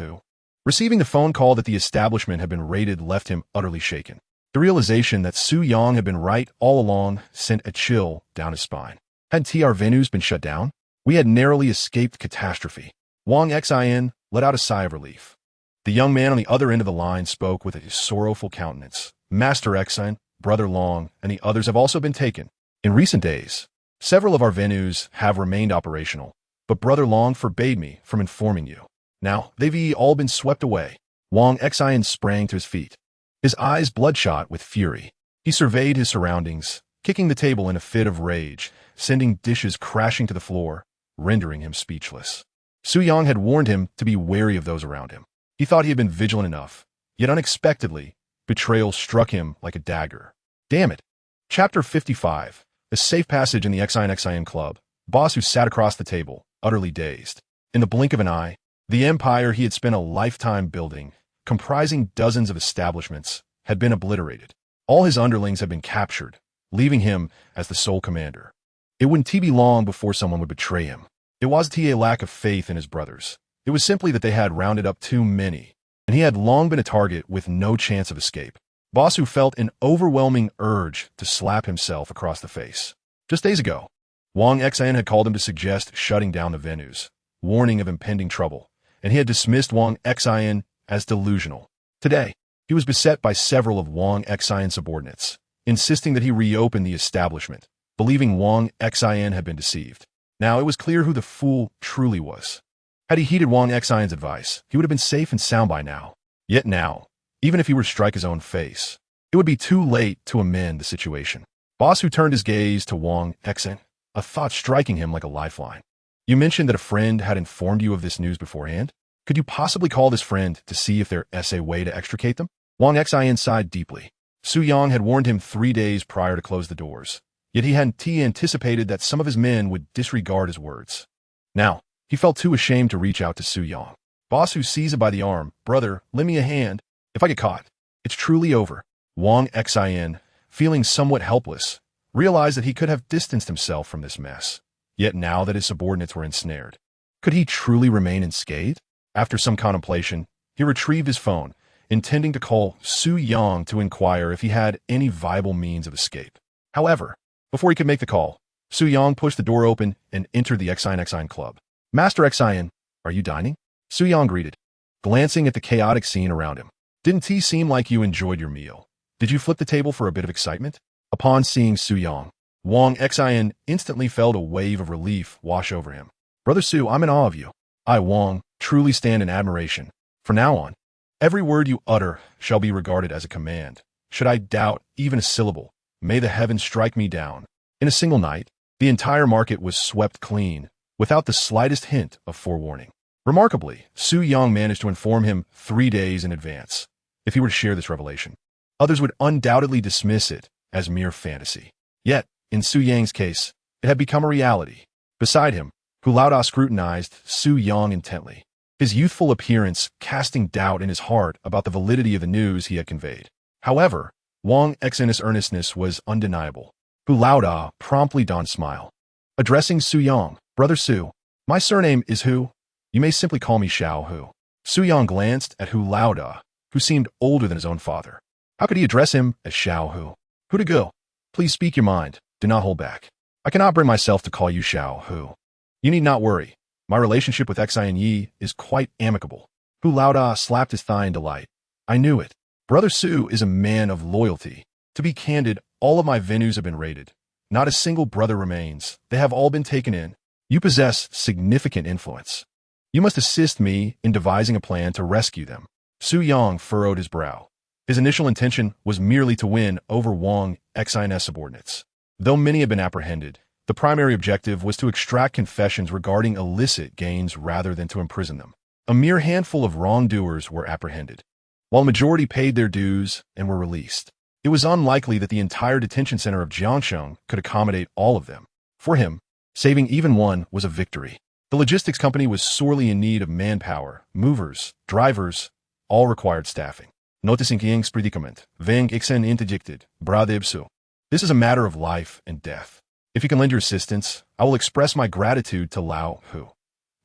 Receiving the phone call that the establishment had been raided left him utterly shaken. The realization that Su Yang had been right all along sent a chill down his spine. Hadn't our venues been shut down? We had narrowly escaped catastrophe. Wang Xin let out a sigh of relief. The young man on the other end of the line spoke with a sorrowful countenance. Master Xin, Brother Long, and the others have also been taken. In recent days, several of our venues have remained operational, but Brother Long forbade me from informing you. Now, they've all been swept away. Wang Xin sprang to his feet, his eyes bloodshot with fury. He surveyed his surroundings, kicking the table in a fit of rage, sending dishes crashing to the floor, rendering him speechless. Su Yang had warned him to be wary of those around him. He thought he had been vigilant enough, yet unexpectedly, betrayal struck him like a dagger. Damn it. Chapter 55. A safe passage in the Xin Club. Boss sat across the table, utterly dazed. In the blink of an eye, the empire he had spent a lifetime building, comprising dozens of establishments, had been obliterated. All his underlings had been captured, leaving him as the sole commander. It wouldn't be long before someone would betray him. It wasn't a lack of faith in his brothers. It was simply that they had rounded up too many, and he had long been a target with no chance of escape. Basu felt an overwhelming urge to slap himself across the face. Just days ago, Wang Xian had called him to suggest shutting down the venues, warning of impending trouble, and he had dismissed Wang Xian as delusional. Today, he was beset by several of Wang Xian's subordinates, insisting that he reopen the establishment, believing Wang Xian had been deceived. Now it was clear who the fool truly was. Had he heeded Wang Xian's advice, he would have been safe and sound by now. Yet now, even if he were to strike his own face, it would be too late to amend the situation. Basu turned his gaze to Wang Xian, a thought striking him like a lifeline. You mentioned that a friend had informed you of this news beforehand? Could you possibly call this friend to see if there is a way to extricate them? Wang Xian sighed deeply. Su Yang had warned him 3 days prior to close the doors, yet he hadn't anticipated that some of his men would disregard his words. Now, he felt too ashamed to reach out to Su Yang. Basu seized him by the arm. Brother, lend me a hand. If I get caught, it's truly over. Wang Xian, feeling somewhat helpless, realized that he could have distanced himself from this mess. Yet now that his subordinates were ensnared, could he truly remain unscathed? After some contemplation, he retrieved his phone, intending to call Su Yang to inquire if he had any viable means of escape. However, before he could make the call, Su Yang pushed the door open and entered the Xian club. Master Xian, are you dining? Su Yang greeted, glancing at the chaotic scene around him. Didn't he seem like you enjoyed your meal? Did you flip the table for a bit of excitement? Upon seeing Su Yang, Wang Xian instantly felt a wave of relief wash over him. Brother Su, I'm in awe of you. I, Wang, truly stand in admiration. From now on, every word you utter shall be regarded as a command. Should I doubt even a syllable, may the heavens strike me down. In a single night, the entire market was swept clean, without the slightest hint of forewarning. Remarkably, Su Yang managed to inform him 3 days in advance. If he were to share this revelation, others would undoubtedly dismiss it as mere fantasy. Yet, in Su Yang's case, it had become a reality. Beside him, Hu Laoda scrutinized Su Yang intently, his youthful appearance casting doubt in his heart about the validity of the news he had conveyed. However, Wang Xian's earnestness was undeniable. Hu Laoda promptly donned a smile. Addressing Su Yang, Brother Su, my surname is Hu. You may simply call me Xiao Hu. Su Yang glanced at Hu Laoda, who seemed older than his own father. How could he address him as Xiao Hu? Hu to go. Please speak your mind. Do not hold back. I cannot bring myself to call you Xiao Hu. You need not worry. My relationship with Xian Yi is quite amicable. Hu Laoda slapped his thigh in delight. I knew it. Brother Su is a man of loyalty. To be candid, all of my venues have been raided. Not a single brother remains. They have all been taken in. You possess significant influence. You must assist me in devising a plan to rescue them. Su Yang furrowed his brow. His initial intention was merely to win over Wang Xian's subordinates. Though many had been apprehended, the primary objective was to extract confessions regarding illicit gains rather than to imprison them. A mere handful of wrongdoers were apprehended, while the majority paid their dues and were released. It was unlikely that the entire detention center of Jiangsheng could accommodate all of them. For him, saving even one was a victory. The logistics company was sorely in need of manpower, movers, drivers, all required staffing. Noticing Ying's predicament, Wang Xian interjected, Bradebsu. This is a matter of life and death. If you can lend your assistance, I will express my gratitude to Lao Hu.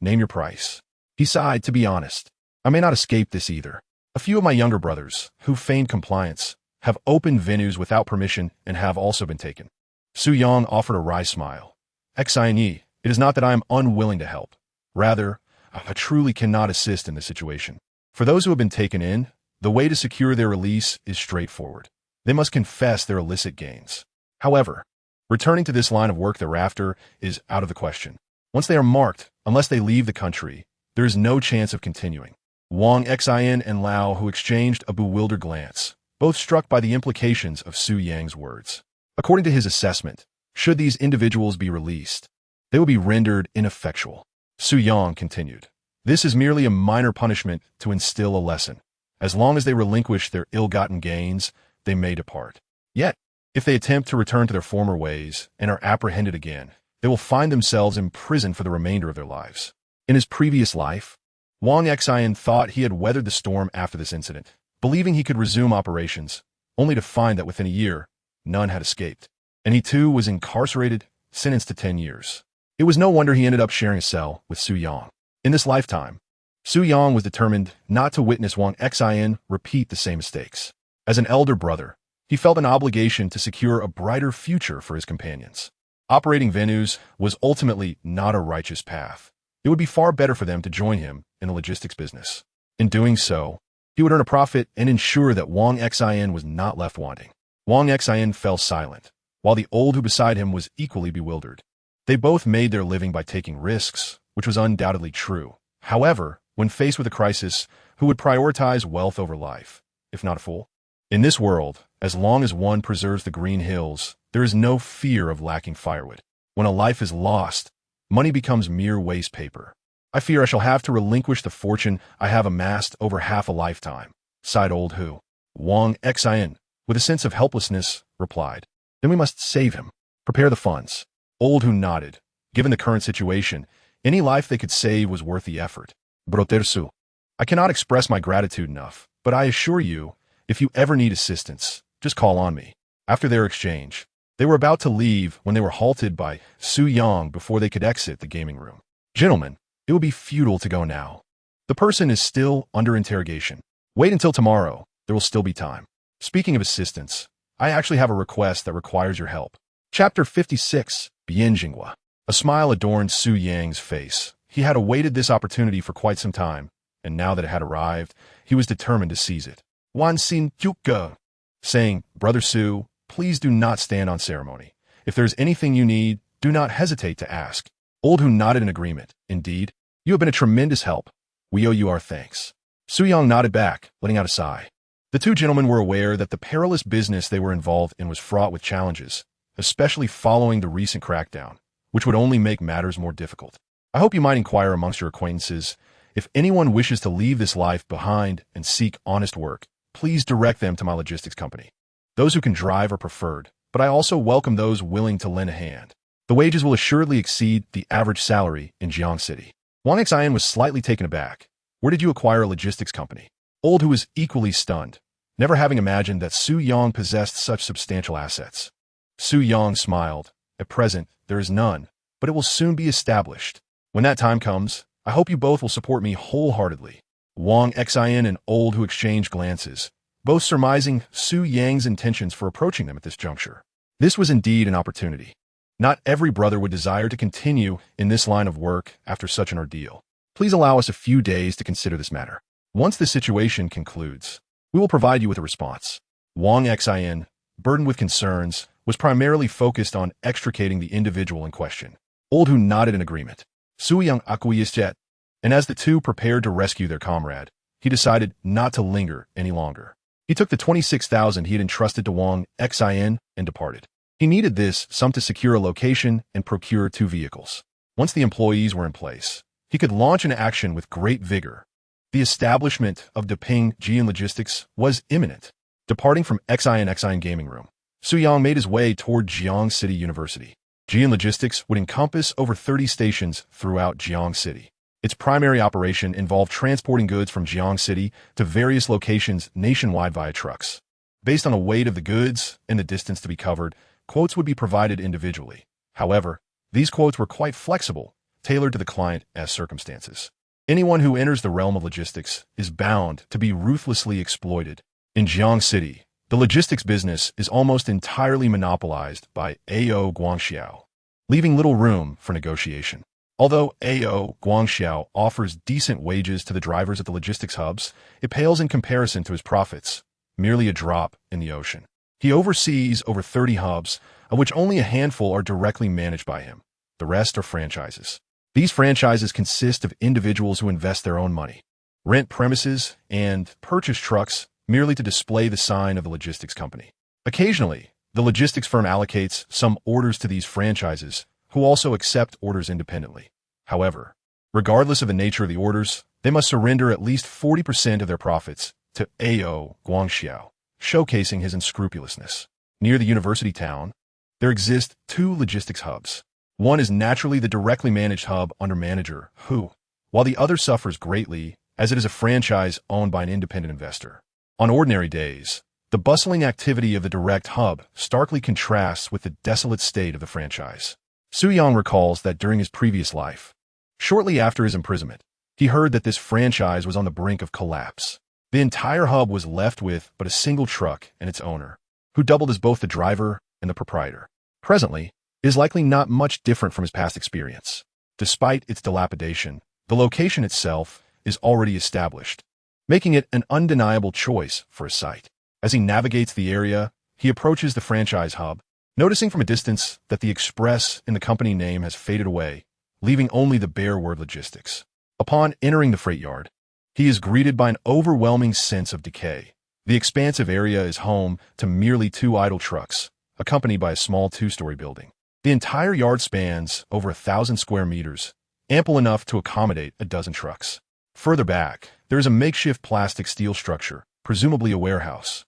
Name your price. He sighed, to be honest. I may not escape this either. A few of my younger brothers, who feigned compliance, have opened venues without permission and have also been taken. Su Yang offered a wry smile. Xian Yi, it is not that I am unwilling to help. Rather, I truly cannot assist in this situation. For those who have been taken in, the way to secure their release is straightforward. They must confess their illicit gains. However, returning to this line of work thereafter is out of the question. Once they are marked, unless they leave the country, there is no chance of continuing. Wang Xian and Lao Hu exchanged a bewildered glance, both struck by the implications of Su Yang's words. According to his assessment, should these individuals be released, they will be rendered ineffectual. Su Yang continued, this is merely a minor punishment to instill a lesson. As long as they relinquish their ill-gotten gains, they may depart. Yet, if they attempt to return to their former ways and are apprehended again, they will find themselves imprisoned for the remainder of their lives. In his previous life, Wang Xian thought he had weathered the storm after this incident, believing he could resume operations, only to find that within a year, none had escaped. And he too was incarcerated, sentenced to 10 years. It was no wonder he ended up sharing a cell with Su Yang. In this lifetime, Su Yang was determined not to witness Wang Xian repeat the same mistakes. As an elder brother, he felt an obligation to secure a brighter future for his companions. Operating venues was ultimately not a righteous path. It would be far better for them to join him in the logistics business. In doing so, he would earn a profit and ensure that Wang Xin was not left wanting. Wang Xin fell silent, while the old who beside him was equally bewildered. They both made their living by taking risks, which was undoubtedly true. However, when faced with a crisis, who would prioritize wealth over life, if not a fool? In this world, as long as one preserves the green hills, there is no fear of lacking firewood. When a life is lost, money becomes mere waste paper. I fear I shall have to relinquish the fortune I have amassed over half a lifetime, sighed old Hu. Wang Xin, with a sense of helplessness, replied, Then we must save him. Prepare the funds. Old Hu nodded. Given the current situation, any life they could save was worth the effort. Brotersu. I cannot express my gratitude enough, but I assure you, if you ever need assistance, just call on me. After their exchange, they were about to leave when they were halted by Su Yang before they could exit the gaming room. Gentlemen, it would be futile to go now. The person is still under interrogation. Wait until tomorrow. There will still be time. Speaking of assistance, I actually have a request that requires your help. Chapter 56, Bianjingwa. A smile adorned Su Yang's face. He had awaited this opportunity for quite some time, and now that it had arrived, he was determined to seize it. Wan Xin Yuka, saying, Brother Su, please do not stand on ceremony. If there is anything you need, do not hesitate to ask. Old Hu nodded in agreement. Indeed, you have been a tremendous help. We owe you our thanks. Su Yang nodded back, letting out a sigh. The two gentlemen were aware that the perilous business they were involved in was fraught with challenges, especially following the recent crackdown, which would only make matters more difficult. I hope you might inquire amongst your acquaintances. If anyone wishes to leave this life behind and seek honest work, please direct them to my logistics company. Those who can drive are preferred, but I also welcome those willing to lend a hand. The wages will assuredly exceed the average salary in Jiang City. Wang Xian was slightly taken aback. Where did you acquire a logistics company? Old Hu was equally stunned, never having imagined that Su Yang possessed such substantial assets. Su Yang smiled. At present, there is none, but it will soon be established. When that time comes, I hope you both will support me wholeheartedly. Wang Xian and Old Hu exchanged glances, both surmising Su Yang's intentions for approaching them at this juncture. This was indeed an opportunity. Not every brother would desire to continue in this line of work after such an ordeal. Please allow us a few days to consider this matter. Once the situation concludes, we will provide you with a response. Wang Xian, burdened with concerns, was primarily focused on extricating the individual in question. Old Hu nodded in agreement. Su Yang acquiesced, and as the two prepared to rescue their comrade, he decided not to linger any longer. He took the 26,000 he had entrusted to Wang Xin and departed. He needed this sum to secure a location and procure 2 vehicles. Once the employees were in place, he could launch an action with great vigor. The establishment of Deping Jian Logistics was imminent. Departing from Xin Gaming Room, Su Yang made his way toward Jiang City University. Jian Logistics would encompass over 30 stations throughout Jiang City. Its primary operation involved transporting goods from Jiang City to various locations nationwide via trucks. Based on the weight of the goods and the distance to be covered, quotes would be provided individually. However, these quotes were quite flexible, tailored to the client as circumstances. Anyone who enters the realm of logistics is bound to be ruthlessly exploited. In Jiang City, the logistics business is almost entirely monopolized by AO Guangxiao, leaving little room for negotiation. Although AO Guangxiao offers decent wages to the drivers at the logistics hubs, it pales in comparison to his profits, merely a drop in the ocean. He oversees over 30 hubs, of which only a handful are directly managed by him. The rest are franchises. These franchises consist of individuals who invest their own money, rent premises, and purchase trucks merely to display the sign of the logistics company. Occasionally, the logistics firm allocates some orders to these franchises, who also accept orders independently. However, regardless of the nature of the orders, they must surrender at least 40% of their profits to AO Guangxiao, showcasing his unscrupulousness. Near the university town, there exist 2 logistics hubs. One is naturally the directly managed hub under manager Hu, while the other suffers greatly as it is a franchise owned by an independent investor. On ordinary days, the bustling activity of the direct hub starkly contrasts with the desolate state of the franchise. Su Yang recalls that during his previous life, shortly after his imprisonment, he heard that this franchise was on the brink of collapse. The entire hub was left with but a single truck and its owner, who doubled as both the driver and the proprietor. Presently, it is likely not much different from his past experience. Despite its dilapidation, the location itself is already established, making it an undeniable choice for a site. As he navigates the area, he approaches the franchise hub, noticing from a distance that the express in the company name has faded away, leaving only the bare word logistics. Upon entering the freight yard, he is greeted by an overwhelming sense of decay. The expansive area is home to merely 2 idle trucks, accompanied by a small 2-story building. The entire yard spans over 1,000 square meters, ample enough to accommodate a dozen trucks. Further back, there is a makeshift plastic steel structure, presumably a warehouse.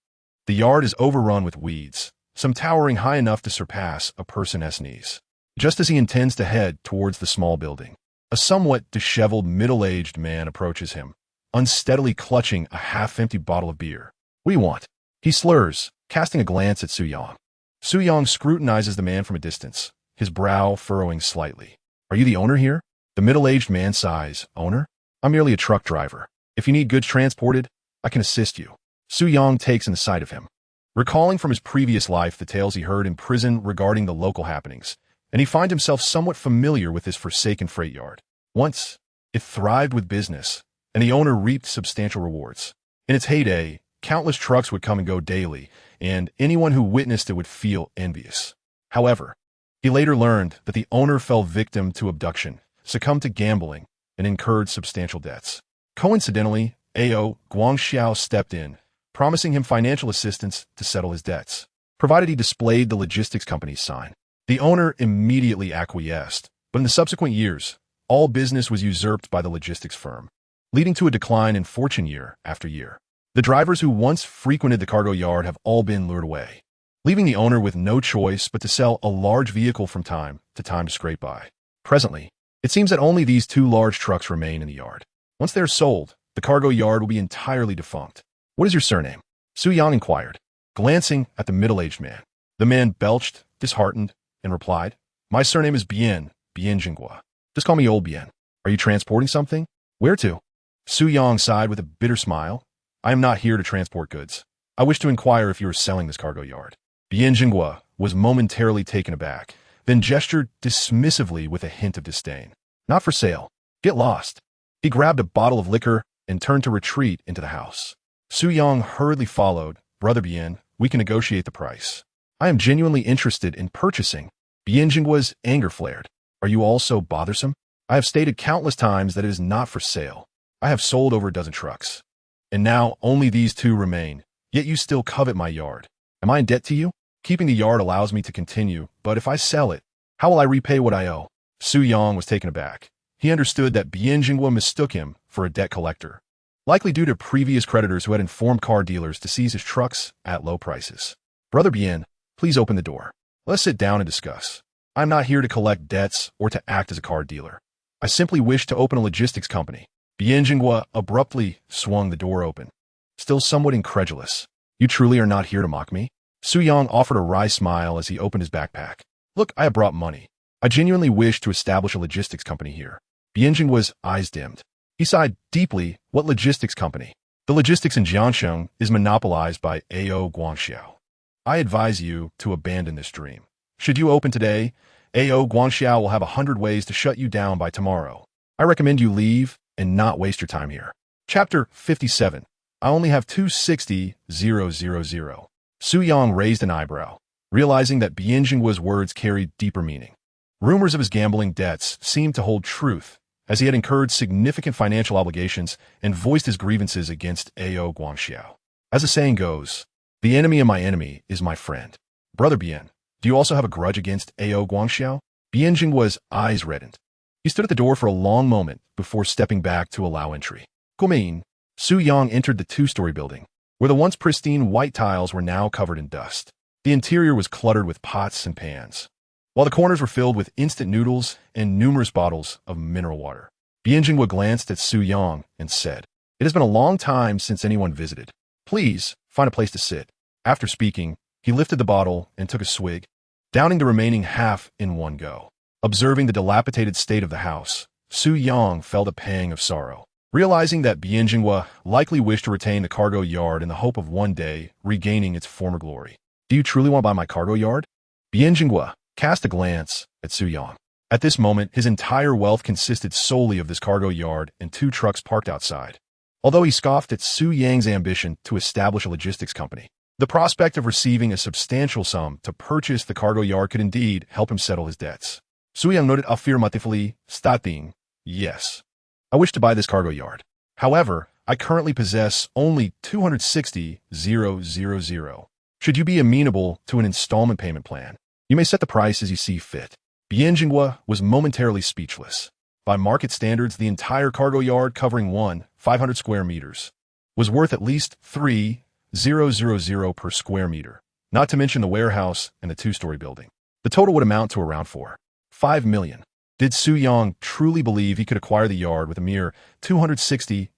The yard is overrun with weeds, some towering high enough to surpass a person's knees. Just as he intends to head towards the small building, a somewhat disheveled middle-aged man approaches him, unsteadily clutching a half-empty bottle of beer. "What do you want?" He slurs, casting a glance at Su Yang. Su Yang scrutinizes the man from a distance, his brow furrowing slightly. "Are you the owner here?" The middle-aged man sighs. "Owner? I'm merely a truck driver. If you need goods transported, I can assist you." Su Yang takes in the sight of him, recalling from his previous life the tales he heard in prison regarding the local happenings, and he finds himself somewhat familiar with this forsaken freight yard. Once, it thrived with business, and the owner reaped substantial rewards. In its heyday, countless trucks would come and go daily, and anyone who witnessed it would feel envious. However, he later learned that the owner fell victim to abduction, succumbed to gambling, and incurred substantial debts. Coincidentally, A.O. Guangxiao stepped in, promising him financial assistance to settle his debts, provided he displayed the logistics company's sign. The owner immediately acquiesced, but in the subsequent years, all business was usurped by the logistics firm, leading to a decline in fortune year after year. The drivers who once frequented the cargo yard have all been lured away, leaving the owner with no choice but to sell a large vehicle from time to scrape by. Presently, it seems that only these 2 large trucks remain in the yard. Once they are sold, the cargo yard will be entirely defunct. "What is your surname?" Su Yang inquired, glancing at the middle-aged man. The man belched, disheartened, and replied, "My surname is Bien Jinghua. Just call me Old Bien. Are you transporting something? Where to?" Su Yang sighed with a bitter smile. "I am not here to transport goods. I wish to inquire if you are selling this cargo yard." Bien Jinghua was momentarily taken aback, then gestured dismissively with a hint of disdain. "Not for sale. Get lost." He grabbed a bottle of liquor and turned to retreat into the house. Su Yang hurriedly followed. "Brother Bien, we can negotiate the price. I am genuinely interested in purchasing." Bien Jinghua's anger flared. "Are you all so bothersome? I have stated countless times that it is not for sale. I have sold over a dozen trucks, and now only these 2 remain, yet you still covet my yard. Am I in debt to you? Keeping the yard allows me to continue, but if I sell it, how will I repay what I owe?" Su Yang was taken aback. He understood that Bien Jinghua mistook him for a debt collector, likely due to previous creditors who had informed car dealers to seize his trucks at low prices. "Brother Bien, please open the door. Let's sit down and discuss. I'm not here to collect debts or to act as a car dealer. I simply wish to open a logistics company." Bien Jinghua abruptly swung the door open, still somewhat incredulous. "You truly are not here to mock me?" Su Yang offered a wry smile as he opened his backpack. "Look, I have brought money. I genuinely wish to establish a logistics company here." Bien Jinghua's eyes dimmed. He sighed deeply. "What logistics company?" "The logistics in Jiangsheng is monopolized by A.O. Guangxiao. I advise you to abandon this dream. Should you open today, A.O. Guangxiao will have 100 ways to shut you down by tomorrow. I recommend you leave and not waste your time here." Chapter 57. I only have 260,000. Su Yang raised an eyebrow, realizing that Bien Jinghua's words carried deeper meaning. Rumors of his gambling debts seemed to hold truth, as he had incurred significant financial obligations and voiced his grievances against A.O. Guangxiao. As the saying goes, "The enemy of my enemy is my friend." "Brother Bien, do you also have a grudge against A.O. Guangxiao?" Bien Jinghua's eyes reddened. He stood at the door for a long moment before stepping back to allow entry. "Guomein." Su Yang entered the 2-story building, where the once pristine white tiles were now covered in dust. The interior was cluttered with pots and pans, while the corners were filled with instant noodles and numerous bottles of mineral water. Bien Jinghua glanced at Su Yang and said, "It has been a long time since anyone visited. Please find a place to sit." After speaking, he lifted the bottle and took a swig, downing the remaining half in one go. Observing the dilapidated state of the house, Su Yang felt a pang of sorrow. Realizing that Bianjinghua likely wished to retain the cargo yard in the hope of one day regaining its former glory. Do you truly want to buy my cargo yard? Bianjinghua cast a glance at Su Yang. At this moment, his entire wealth consisted solely of this cargo yard and 2 trucks parked outside. Although he scoffed at Su Yang's ambition to establish a logistics company, the prospect of receiving a substantial sum to purchase the cargo yard could indeed help him settle his debts. Su Yang nodded affirmatively, stating, "Yes, I wish to buy this cargo yard. However, I currently possess only 260,000. Should you be amenable to an installment payment plan, you may set the price as you see fit." Bianjinghua was momentarily speechless. By market standards, the entire cargo yard covering 500 square meters was worth at least 3,000 per square meter, not to mention the warehouse and the 2-story building. The total would amount to around 5 million. Did Su Yang truly believe he could acquire the yard with a mere 260,000?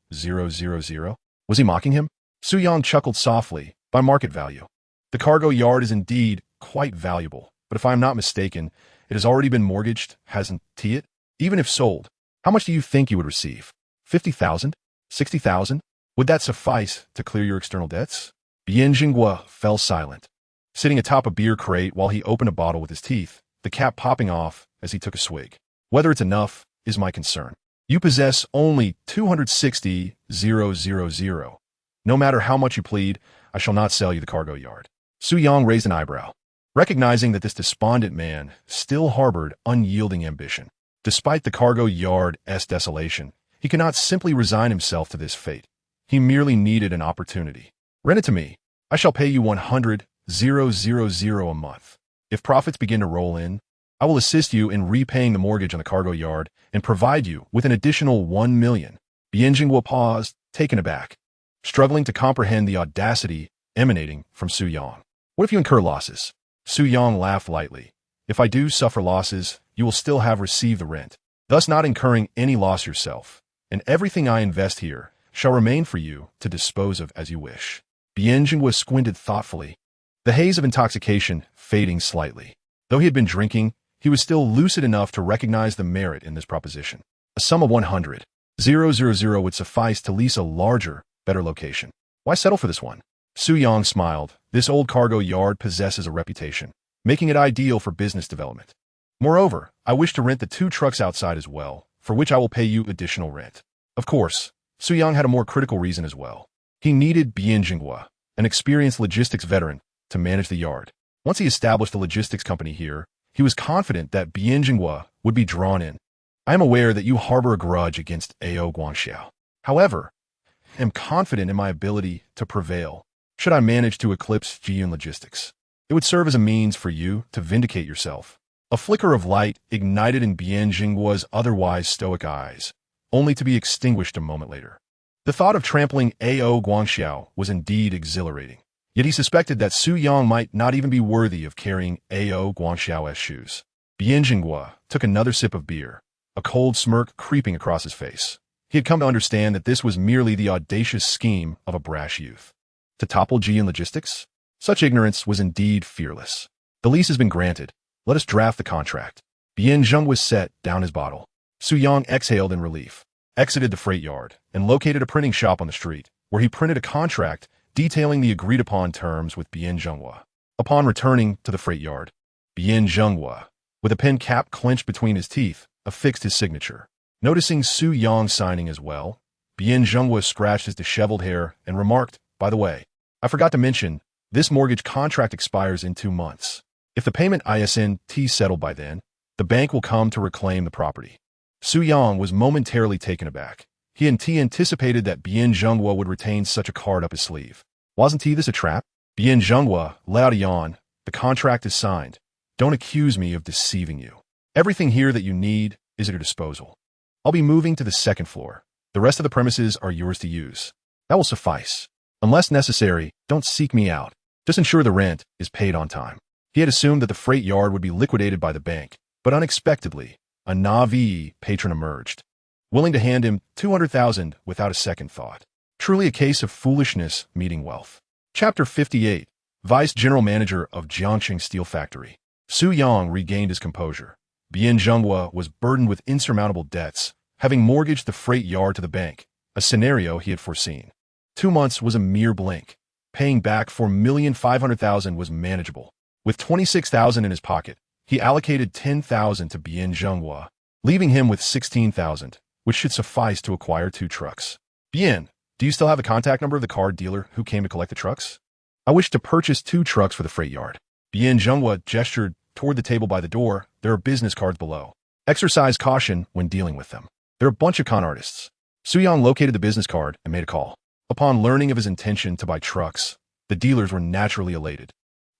Was he mocking him? Su Yang chuckled softly. By market value, the cargo yard is indeed quite valuable, but if I am not mistaken, it has already been mortgaged, hasn't it? Even if sold, how much do you think you would receive? 50,000? 60,000? Would that suffice to clear your external debts? Bianjinghua fell silent, sitting atop a beer crate while he opened a bottle with his teeth, the cap popping off as he took a swig. Whether it's enough is my concern. You possess only 260,000. No matter how much you plead, I shall not sell you the cargo yard. Su Yang raised an eyebrow, recognizing that this despondent man still harbored unyielding ambition. Despite the cargo yard's desolation, he could not simply resign himself to this fate. He merely needed an opportunity. Rent it to me. I shall pay you 100,000 a month. If profits begin to roll in, I will assist you in repaying the mortgage on the cargo yard and provide you with an additional 1 million. Bianjinghua paused, taken aback, struggling to comprehend the audacity emanating from Su Yang. What if you incur losses? Su Yang laughed lightly. If I do suffer losses, you will still have received the rent, thus not incurring any loss yourself, and everything I invest here shall remain for you to dispose of as you wish. Bianjinghua squinted thoughtfully, the haze of intoxication fading slightly. Though he had been drinking, he was still lucid enough to recognize the merit in this proposition. A sum of 100,000 would suffice to lease a larger, better location. Why settle for this one? Su Yang smiled. This old cargo yard possesses a reputation, making it ideal for business development. Moreover, I wish to rent the 2 trucks outside as well, for which I will pay you additional rent. Of course, Su Yang had a more critical reason as well. He needed Bianjinghua, an experienced logistics veteran, to manage the yard. Once he established a logistics company here, he was confident that Bianjinghua would be drawn in. I am aware that you harbor a grudge against A.O. Guangxiao. However, I am confident in my ability to prevail, should I manage to eclipse Jiyun Logistics. It would serve as a means for you to vindicate yourself. A flicker of light ignited in Bianjinghua's otherwise stoic eyes, only to be extinguished a moment later. The thought of trampling A.O. Guangxiao was indeed exhilarating, yet he suspected that Su Yang might not even be worthy of carrying A.O. Guangxiao's shoes. Bianjinghua took another sip of beer, a cold smirk creeping across his face. He had come to understand that this was merely the audacious scheme of a brash youth. To topple Jiyun Logistics? Such ignorance was indeed fearless. The lease has been granted. Let us draft the contract. Bianjinghua set down his bottle. Su Yang exhaled in relief, exited the freight yard, and located a printing shop on the street, where he printed a contract detailing the agreed-upon terms with Bianjinghua. Upon returning to the freight yard, Bianjinghua, with a pen cap clenched between his teeth, affixed his signature. Noticing Su Yang signing as well, Bianjinghua scratched his disheveled hair and remarked, "By the way, I forgot to mention, this mortgage contract expires in 2 months. If the payment isn't settled by then, the bank will come to reclaim the property." Su Yang was momentarily taken aback. He anticipated that Bianjinghua would retain such a card up his sleeve. Wasn't this a trap? Bianjinghua let out a yawn. The contract is signed. Don't accuse me of deceiving you. Everything here that you need is at your disposal. I'll be moving to the 2nd floor. The rest of the premises are yours to use. That will suffice. Unless necessary, don't seek me out. Just ensure the rent is paid on time. He had assumed that the freight yard would be liquidated by the bank, but unexpectedly, a Navi patron emerged, willing to hand him 200,000 without a second thought. Truly a case of foolishness meeting wealth. Chapter 58. Vice General Manager of Jiangqing Steel Factory. Su Yang regained his composure. Bianjinghua was burdened with insurmountable debts, having mortgaged the freight yard to the bank, a scenario he had foreseen. 2 months was a mere blink. Paying back $4,500,000 was manageable. With $26,000 in his pocket, he allocated $10,000 to Bien Zhenghua, leaving him with $16,000, which should suffice to acquire 2 trucks. Bien, do you still have the contact number of the car dealer who came to collect the trucks? I wish to purchase 2 trucks for the freight yard. Bien Zhenghua gestured toward the table by the door. There are business cards below. Exercise caution when dealing with them. They're a bunch of con artists. Su-Yang located the business card and made a call. Upon learning of his intention to buy trucks, the dealers were naturally elated,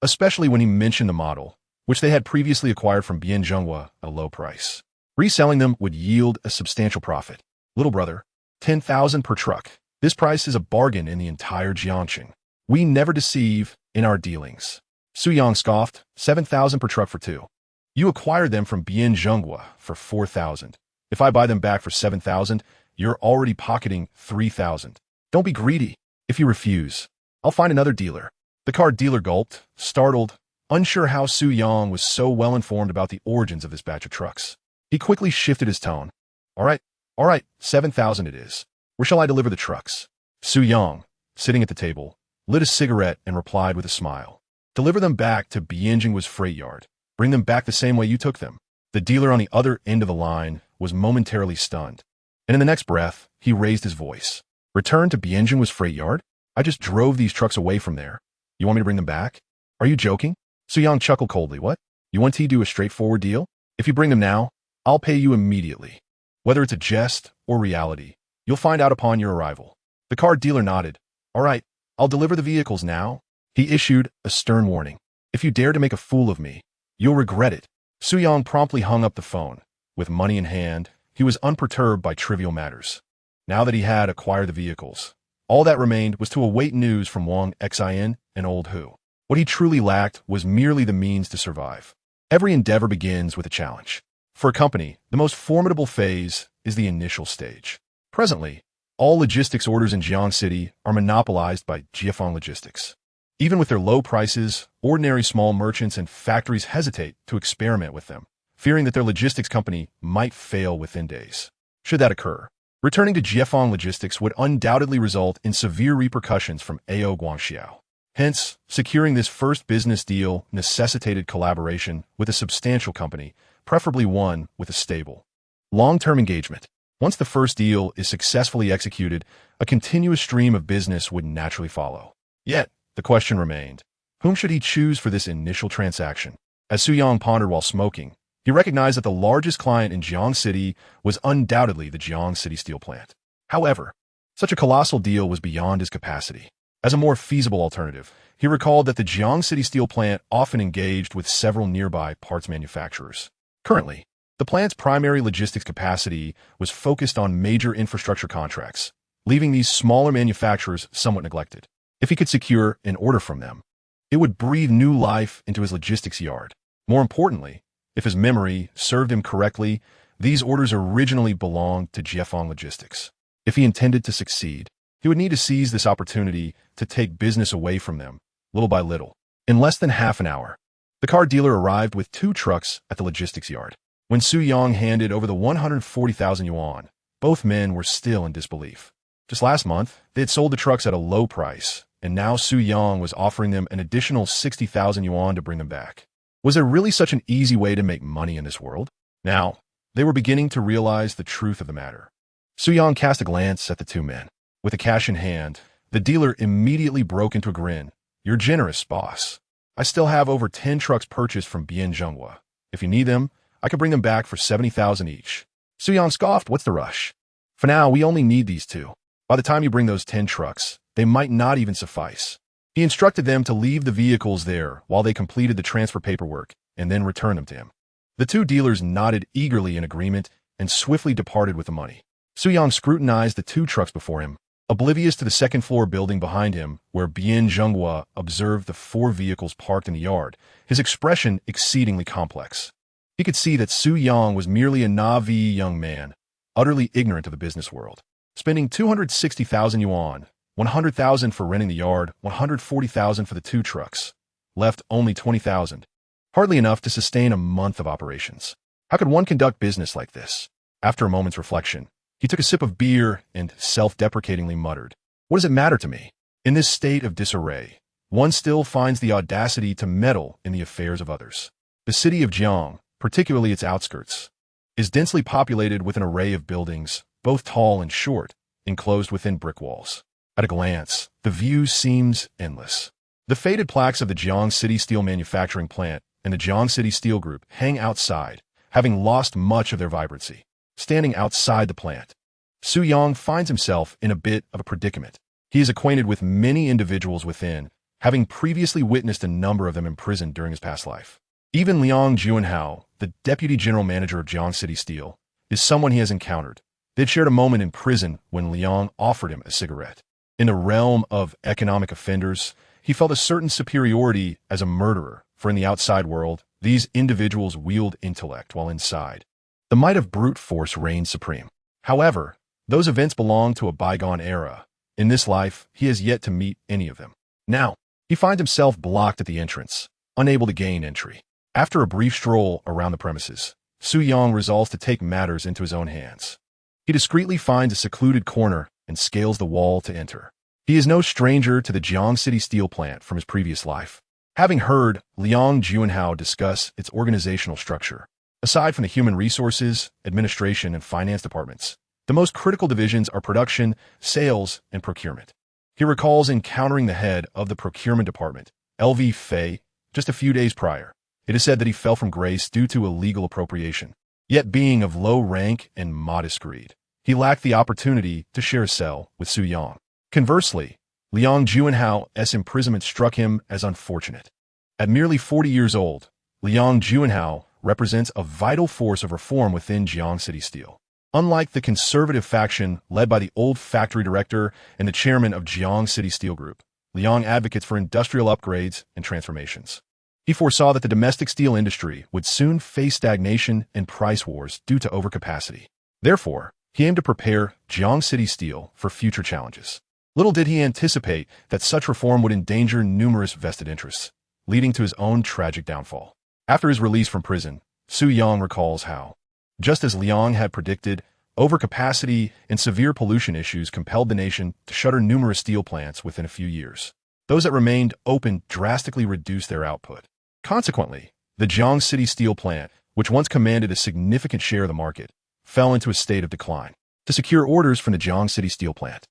especially when he mentioned the model, which they had previously acquired from Bien Zhenghua at a low price. Reselling them would yield a substantial profit. Little brother, 10,000 per truck. This price is a bargain in the entire Jiangxing. We never deceive in our dealings. Su-Yang scoffed, 7,000 per truck for 2. You acquired them from Bien Zhenghua for 4,000. If I buy them back for 7,000, you're already pocketing 3,000. Don't be greedy. If you refuse, I'll find another dealer. The car dealer gulped, startled, unsure how Su-Yang was so well informed about the origins of this batch of trucks. He quickly shifted his tone. All right, 7,000 it is. Where shall I deliver the trucks? Su-Yang, sitting at the table, lit a cigarette and replied with a smile. Deliver them back to Bien Zhenghua's freight yard. Bring them back the same way you took them. The dealer on the other end of the line was momentarily stunned. And in the next breath, he raised his voice. Return to Bien Zhenghua's freight yard? I just drove these trucks away from there. You want me to bring them back? Are you joking? Su-Yang chuckled coldly. What? You want to do a straightforward deal? If you bring them now, I'll pay you immediately. Whether it's a jest or reality, you'll find out upon your arrival. The car dealer nodded. All right, I'll deliver the vehicles now. He issued a stern warning. If you dare to make a fool of me, you'll regret it. Su-Yang promptly hung up the phone. With money in hand, he was unperturbed by trivial matters. Now that he had acquired the vehicles, all that remained was to await news from Wang Xin and Old Hu. What he truly lacked was merely the means to survive. Every endeavor begins with a challenge. For a company, the most formidable phase is the initial stage. Presently, all logistics orders in Jiang City are monopolized by Jiefeng Logistics. Even with their low prices, ordinary small merchants and factories hesitate to experiment with them, fearing that their logistics company might fail within days. Should that occur, returning to Jiefeng Logistics would undoubtedly result in severe repercussions from AO Guangxiao. Hence, securing this first business deal necessitated collaboration with a substantial company, preferably one with a stable, long-term engagement. Once the first deal is successfully executed, a continuous stream of business would naturally follow. Yet, the question remained, whom should he choose for this initial transaction? As Su-Yang pondered while smoking, he recognized that the largest client in Jiang City was undoubtedly the Jiang City steel plant. However, such a colossal deal was beyond his capacity. As a more feasible alternative, he recalled that the Jiang City steel plant often engaged with several nearby parts manufacturers. Currently, the plant's primary logistics capacity was focused on major infrastructure contracts, leaving these smaller manufacturers somewhat neglected. If he could secure an order from them, it would breathe new life into his logistics yard. More importantly, if his memory served him correctly, these orders originally belonged to Jiefeng Logistics. If he intended to succeed, he would need to seize this opportunity to take business away from them, little by little. In less than half an hour, the car dealer arrived with 2 trucks at the logistics yard. When Su-Yang handed over the 140,000 yuan, both men were still in disbelief. Just last month, they had sold the trucks at a low price, and now Su-Yang was offering them an additional 60,000 yuan to bring them back. Was there really such an easy way to make money in this world? Now, they were beginning to realize the truth of the matter. Su-Yang cast a glance at the 2 men. With the cash in hand, the dealer immediately broke into a grin. You're generous, boss. I still have over 10 trucks purchased from Bien Zhenghua. If you need them, I could bring them back for 70,000 each. Su-Yang scoffed. What's the rush? For now, we only need these 2. By the time you bring those 10 trucks, they might not even suffice. He instructed them to leave the vehicles there while they completed the transfer paperwork and then return them to him. The 2 dealers nodded eagerly in agreement and swiftly departed with the money. Su-Yang scrutinized the 2 trucks before him, oblivious to the second-floor building behind him where Bien Zhenghua observed the 4 vehicles parked in the yard, his expression exceedingly complex. He could see that Su-Yang was merely a naive young man, utterly ignorant of the business world. Spending 260,000 yuan, 100,000 for renting the yard, 140,000 for the 2 trucks, left only 20,000. Hardly enough to sustain a month of operations. How could one conduct business like this? After a moment's reflection, He took a sip of beer and self-deprecatingly muttered, "What does it matter to me?" In this state of disarray, one still finds the audacity to meddle in the affairs of others. The city of Jiang, particularly its outskirts, is densely populated with an array of buildings, both tall and short, enclosed within brick walls. At a glance, the view seems endless. The faded plaques of the Jiang City Steel Manufacturing Plant and the Jiang City Steel Group hang outside, having lost much of their vibrancy. Standing outside the plant, Su Yang finds himself in a bit of a predicament. He is acquainted with many individuals within, having previously witnessed a number of them imprisoned during his past life. Even Liang Juanhao, the deputy general manager of Jiang City Steel, is someone he has encountered. They had shared a moment in prison when Liang offered him a cigarette. In the realm of economic offenders, he felt a certain superiority as a murderer, for in the outside world, these individuals wield intellect while inside the might of brute force reigns supreme. However, those events belong to a bygone era. In this life, he has yet to meet any of them. Now, he finds himself blocked at the entrance, unable to gain entry. After a brief stroll around the premises, Su Yang resolves to take matters into his own hands. He discreetly finds a secluded corner and scales the wall to enter. He is no stranger to the Jiang City Steel Plant from his previous life, having heard Liang Juanhao discuss its organizational structure. Aside from the human resources, administration, and finance departments, the most critical divisions are production, sales, and procurement. He recalls encountering the head of the procurement department, L.V. Fei, just a few days prior. It is said that he fell from grace due to illegal appropriation. Yet being of low rank and modest greed, he lacked the opportunity to share a cell with Su Yang. Conversely, Liang Juanhao's imprisonment struck him as unfortunate. At merely 40 years old, Liang Juanhao represents a vital force of reform within Jiang City Steel. Unlike the conservative faction led by the old factory director and the chairman of Jiang City Steel Group, Liang advocates for industrial upgrades and transformations. He foresaw that the domestic steel industry would soon face stagnation and price wars due to overcapacity. Therefore, he aimed to prepare Jiang City Steel for future challenges. Little did he anticipate that such reform would endanger numerous vested interests, leading to his own tragic downfall. After his release from prison, Su Yang recalls how, just as Liang had predicted, overcapacity and severe pollution issues compelled the nation to shutter numerous steel plants within a few years. Those that remained open drastically reduced their output. Consequently, the Jiang City Steel Plant, which once commanded a significant share of the market, fell into a state of decline. To secure orders from the Jiang City Steel Plant,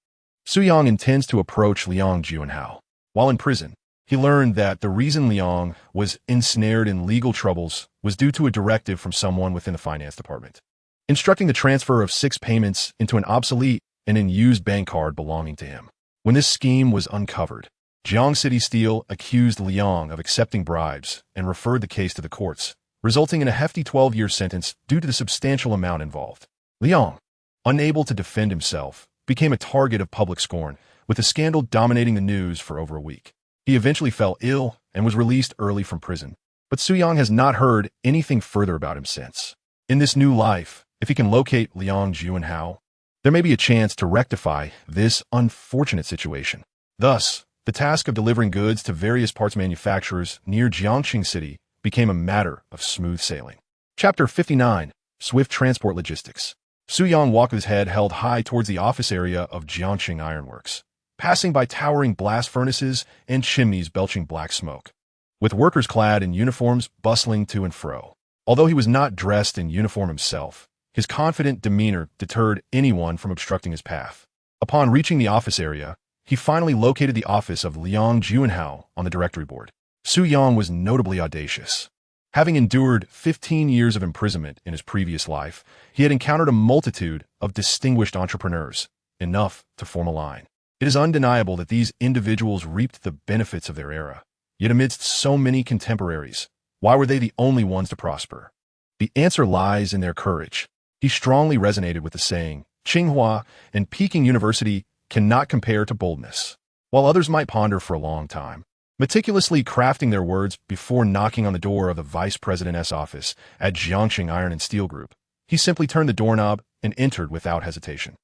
Su Yang intends to approach Liang Juanhao. While in prison, he learned that the reason Liang was ensnared in legal troubles was due to a directive from someone within the finance department, instructing the transfer of 6 payments into an obsolete and unused bank card belonging to him. When this scheme was uncovered, Jiang City Steel accused Liang of accepting bribes and referred the case to the courts, resulting in a hefty 12-year sentence due to the substantial amount involved. Liang, unable to defend himself, became a target of public scorn, with the scandal dominating the news for over a week. He eventually fell ill and was released early from prison, but Su Yang has not heard anything further about him since. In this new life, if he can locate Liang Juanhao, there may be a chance to rectify this unfortunate situation. Thus, the task of delivering goods to various parts manufacturers near Jiangxing City became a matter of smooth sailing. Chapter 59, Swift Transport Logistics. Su Yang walked with his head held high towards the office area of Jiangxing Ironworks, passing by towering blast furnaces and chimneys belching black smoke, with workers clad in uniforms bustling to and fro. Although he was not dressed in uniform himself, his confident demeanor deterred anyone from obstructing his path. Upon reaching the office area, he finally located the office of Liang Juanhao on the directory board. Su Yang was notably audacious. Having endured 15 years of imprisonment in his previous life, he had encountered a multitude of distinguished entrepreneurs, enough to form a line. It is undeniable that these individuals reaped the benefits of their era. Yet amidst so many contemporaries, why were they the only ones to prosper? The answer lies in their courage. He strongly resonated with the saying, Tsinghua and Peking University cannot compare to boldness. While others might ponder for a long time, meticulously crafting their words before knocking on the door of the vice president's office at Jiangxing Iron and Steel Group, he simply turned the doorknob and entered without hesitation.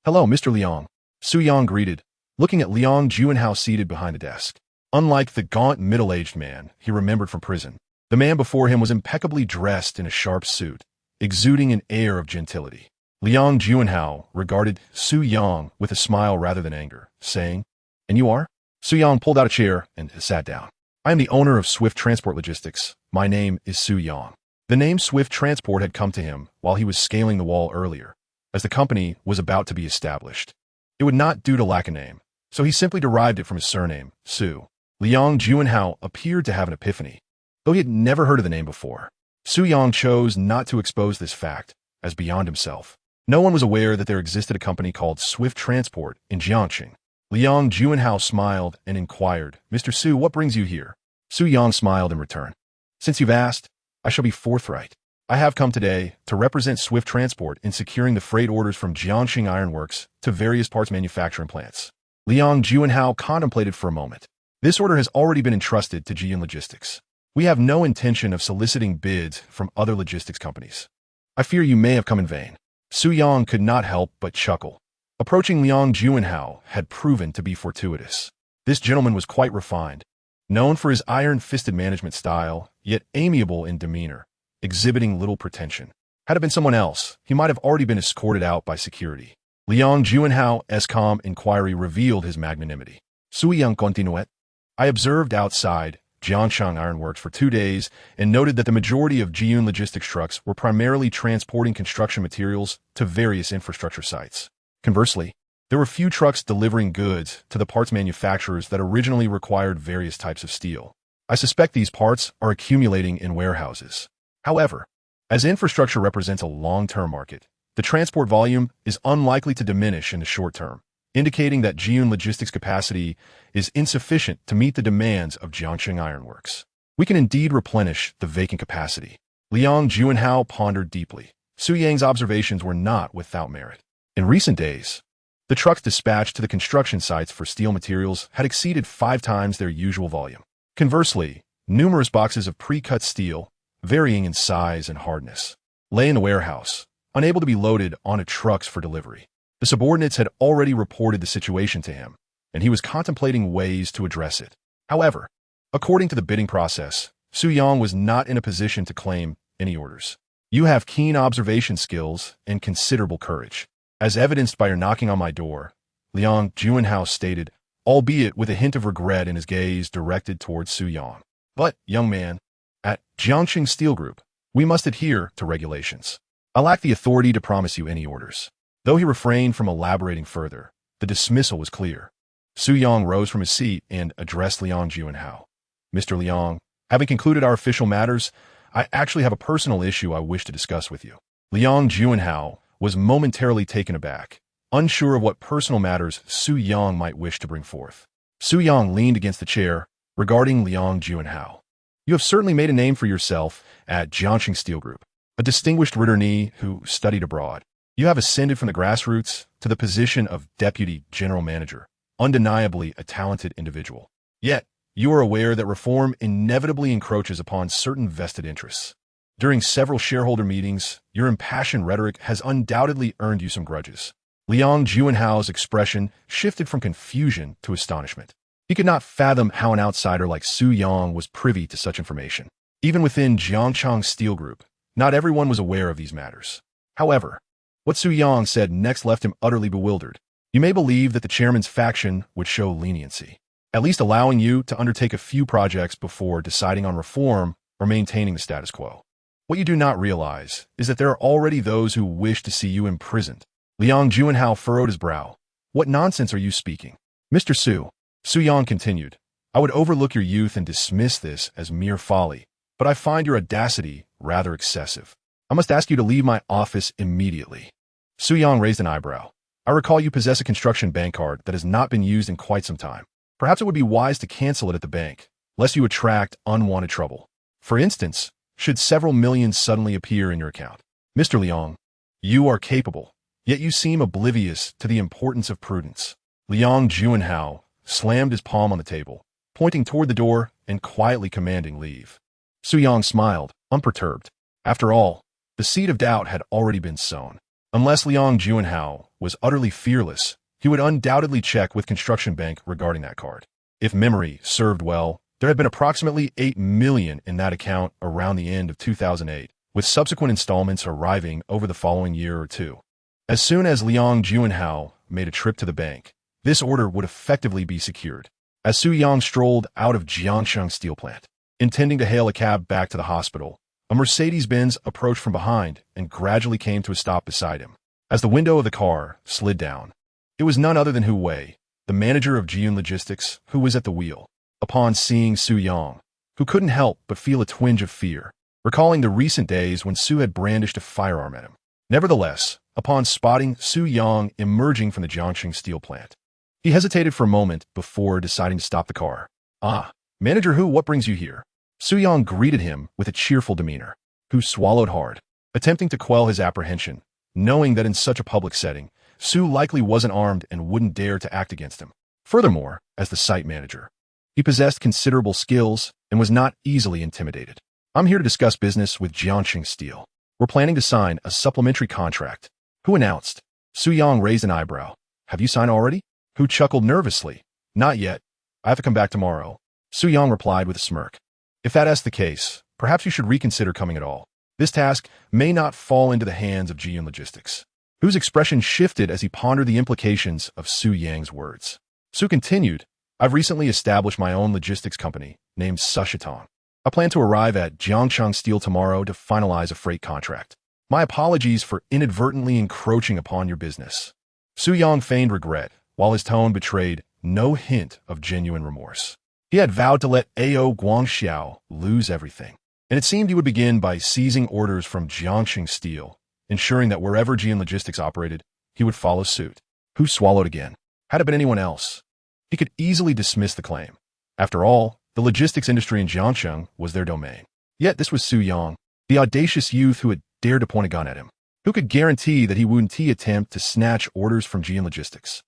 "Hello, Mr. Liang," Su Yang greeted, looking at Liang Juanhao seated behind the desk. Unlike the gaunt, middle-aged man he remembered from prison, the man before him was impeccably dressed in a sharp suit, exuding an air of gentility. Liang Juanhao regarded Su Yang with a smile rather than anger, saying, "And you are?" Su Yang pulled out a chair and sat down. "I am the owner of Swift Transport Logistics. My name is Su Yang." The name Swift Transport had come to him while he was scaling the wall earlier, as the company was about to be established. It would not do to lack a name, so he simply derived it from his surname, Su. Liang Juanhao appeared to have an epiphany, though he had never heard of the name before. Su Yang chose not to expose this fact as beyond himself. No one was aware that there existed a company called Swift Transport in Jiangxing. Liang Juanhao smiled and inquired, "Mr. Su, what brings you here?" Su Yang smiled in return. "Since you've asked, I shall be forthright. I have come today to represent Swift Transport in securing the freight orders from Jiangxing Ironworks to various parts manufacturing plants." Liang Juanhao contemplated for a moment. "This order has already been entrusted to Jian Logistics. We have no intention of soliciting bids from other logistics companies. I fear you may have come in vain." Su Yang could not help but chuckle. Approaching Liang Juanhao had proven to be fortuitous. This gentleman was quite refined, known for his iron-fisted management style, yet amiable in demeanor, exhibiting little pretension. Had it been someone else, he might have already been escorted out by security. Liang Juanhao's calm inquiry revealed his magnanimity. "Su Yang continued. I observed outside Jiangxing Ironworks for 2 days and noted that the majority of Jian logistics trucks were primarily transporting construction materials to various infrastructure sites. Conversely, there were few trucks delivering goods to the parts manufacturers that originally required various types of steel. I suspect these parts are accumulating in warehouses. However, as infrastructure represents a long-term market, the transport volume is unlikely to diminish in the short term, indicating that Jian logistics capacity is insufficient to meet the demands of Jiangxing Ironworks. We can indeed replenish the vacant capacity." Liang Juanhao pondered deeply. Su Yang's observations were not without merit. In recent days, the trucks dispatched to the construction sites for steel materials had exceeded 5 times their usual volume. Conversely, numerous boxes of pre-cut steel, varying in size and hardness, lay in the warehouse, unable to be loaded onto trucks for delivery. The subordinates had already reported the situation to him, and he was contemplating ways to address it. However, according to the bidding process, Su Yang was not in a position to claim any orders. "You have keen observation skills and considerable courage, as evidenced by your knocking on my door," Liang Juanhao stated, albeit with a hint of regret in his gaze directed towards Su Yang. "But, young man, at Jiangxing Steel Group, we must adhere to regulations. I lack the authority to promise you any orders." Though he refrained from elaborating further, the dismissal was clear. Su Yang rose from his seat and addressed Liang Juanhao. "Mr. Liang, having concluded our official matters, I actually have a personal issue I wish to discuss with you." Liang Juanhao was momentarily taken aback, unsure of what personal matters Su Yang might wish to bring forth. Su Yang leaned against the chair, regarding Liang Juanhao. "You have certainly made a name for yourself at Jiangxing Steel Group, a distinguished returnee who studied abroad. You have ascended from the grassroots to the position of Deputy General Manager, undeniably a talented individual. Yet, you are aware that reform inevitably encroaches upon certain vested interests. During several shareholder meetings, your impassioned rhetoric has undoubtedly earned you some grudges." Liang Juanhao's expression shifted from confusion to astonishment. He could not fathom how an outsider like Su Yang was privy to such information. Even within Jiangxing Steel Group, not everyone was aware of these matters. However, what Su Yang said next left him utterly bewildered. "You may believe that the chairman's faction would show leniency, at least allowing you to undertake a few projects before deciding on reform or maintaining the status quo. What you do not realize is that there are already those who wish to see you imprisoned." Liang Juanhao furrowed his brow. "What nonsense are you speaking?" "Mr. Su," Su Yang continued, "I would overlook your youth and dismiss this as mere folly, but I find your audacity rather excessive. I must ask you to leave my office immediately." Su Yang raised an eyebrow. "I recall you possess a construction bank card that has not been used in quite some time. Perhaps it would be wise to cancel it at the bank, lest you attract unwanted trouble. For instance, should several millions suddenly appear in your account. Mr. Liang, you are capable, yet you seem oblivious to the importance of prudence." Liang Juanhao slammed his palm on the table, pointing toward the door and quietly commanding leave. Su Yang smiled, unperturbed. After all, the seed of doubt had already been sown. Unless Liang Juanhao was utterly fearless, he would undoubtedly check with Construction Bank regarding that card. If memory served well, there had been approximately 8 million in that account around the end of 2008, with subsequent installments arriving over the following year or two. As soon as Liang Juanhao made a trip to the bank, this order would effectively be secured. As Su Yang strolled out of Jiangsheng steel plant, intending to hail a cab back to the hospital, a Mercedes-Benz approached from behind and gradually came to a stop beside him. As the window of the car slid down, it was none other than Hu Wei, the manager of Jiyun Logistics, who was at the wheel. Upon seeing Su Yang, who couldn't help but feel a twinge of fear, recalling the recent days when Su had brandished a firearm at him. Nevertheless, upon spotting Su Yang emerging from the Jiangsheng steel plant, he hesitated for a moment before deciding to stop the car. "Ah, Manager Hu, what brings you here?" Su Yang greeted him with a cheerful demeanor. Hu swallowed hard, attempting to quell his apprehension, knowing that in such a public setting, Su likely wasn't armed and wouldn't dare to act against him. Furthermore, as the site manager, he possessed considerable skills and was not easily intimidated. "I'm here to discuss business with Jiangsheng Steel. We're planning to sign a supplementary contract," Hu announced. Su Yang raised an eyebrow. "Have you signed already?" Hu chuckled nervously. "Not yet. I have to come back tomorrow." Su Yang replied with a smirk. "If that's the case, perhaps you should reconsider coming at all. This task may not fall into the hands of Jiyun Logistics." Hu's expression shifted as he pondered the implications of Su Yang's words. Su continued, "I've recently established my own logistics company named Sushitong. I plan to arrive at Jiangsheng Steel tomorrow to finalize a freight contract. My apologies for inadvertently encroaching upon your business." Su Yang feigned regret, while his tone betrayed no hint of genuine remorse. He had vowed to let Ao Guangxiao lose everything, and it seemed he would begin by seizing orders from Jiangsheng Steel, ensuring that wherever Jiyun Logistics operated, he would follow suit. Hu swallowed again. Had it been anyone else, he could easily dismiss the claim. After all, the logistics industry in Jiangsheng was their domain. Yet this was Su Yang, the audacious youth who had dared to point a gun at him. Who could guarantee that he wouldn't attempt to snatch orders from Jiyun Logistics?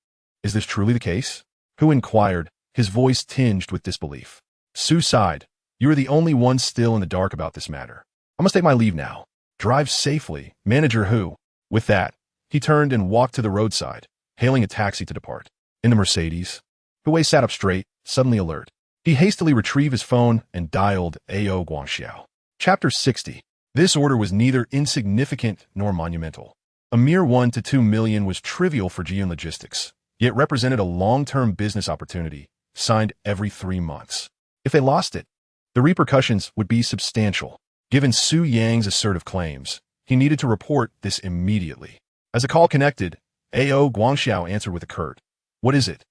"Is this truly the case?" Hu inquired, his voice tinged with disbelief. Su sighed. "You are the only one still in the dark about this matter. I must take my leave now. Drive safely, Manager Hu." With that, he turned and walked to the roadside, hailing a taxi to depart. In the Mercedes, Hu Wei sat up straight, suddenly alert. He hastily retrieved his phone and dialed Ao Guangxiao. Chapter 60. This order was neither insignificant nor monumental. A mere 1 to 2 million was trivial for Jiyun Logistics, yet represented a long-term business opportunity, signed every 3 months. If they lost it, the repercussions would be substantial. Given Su Yang's assertive claims, he needed to report this immediately. As the call connected, Ao Guangxiao answered with a curt, "What is it?"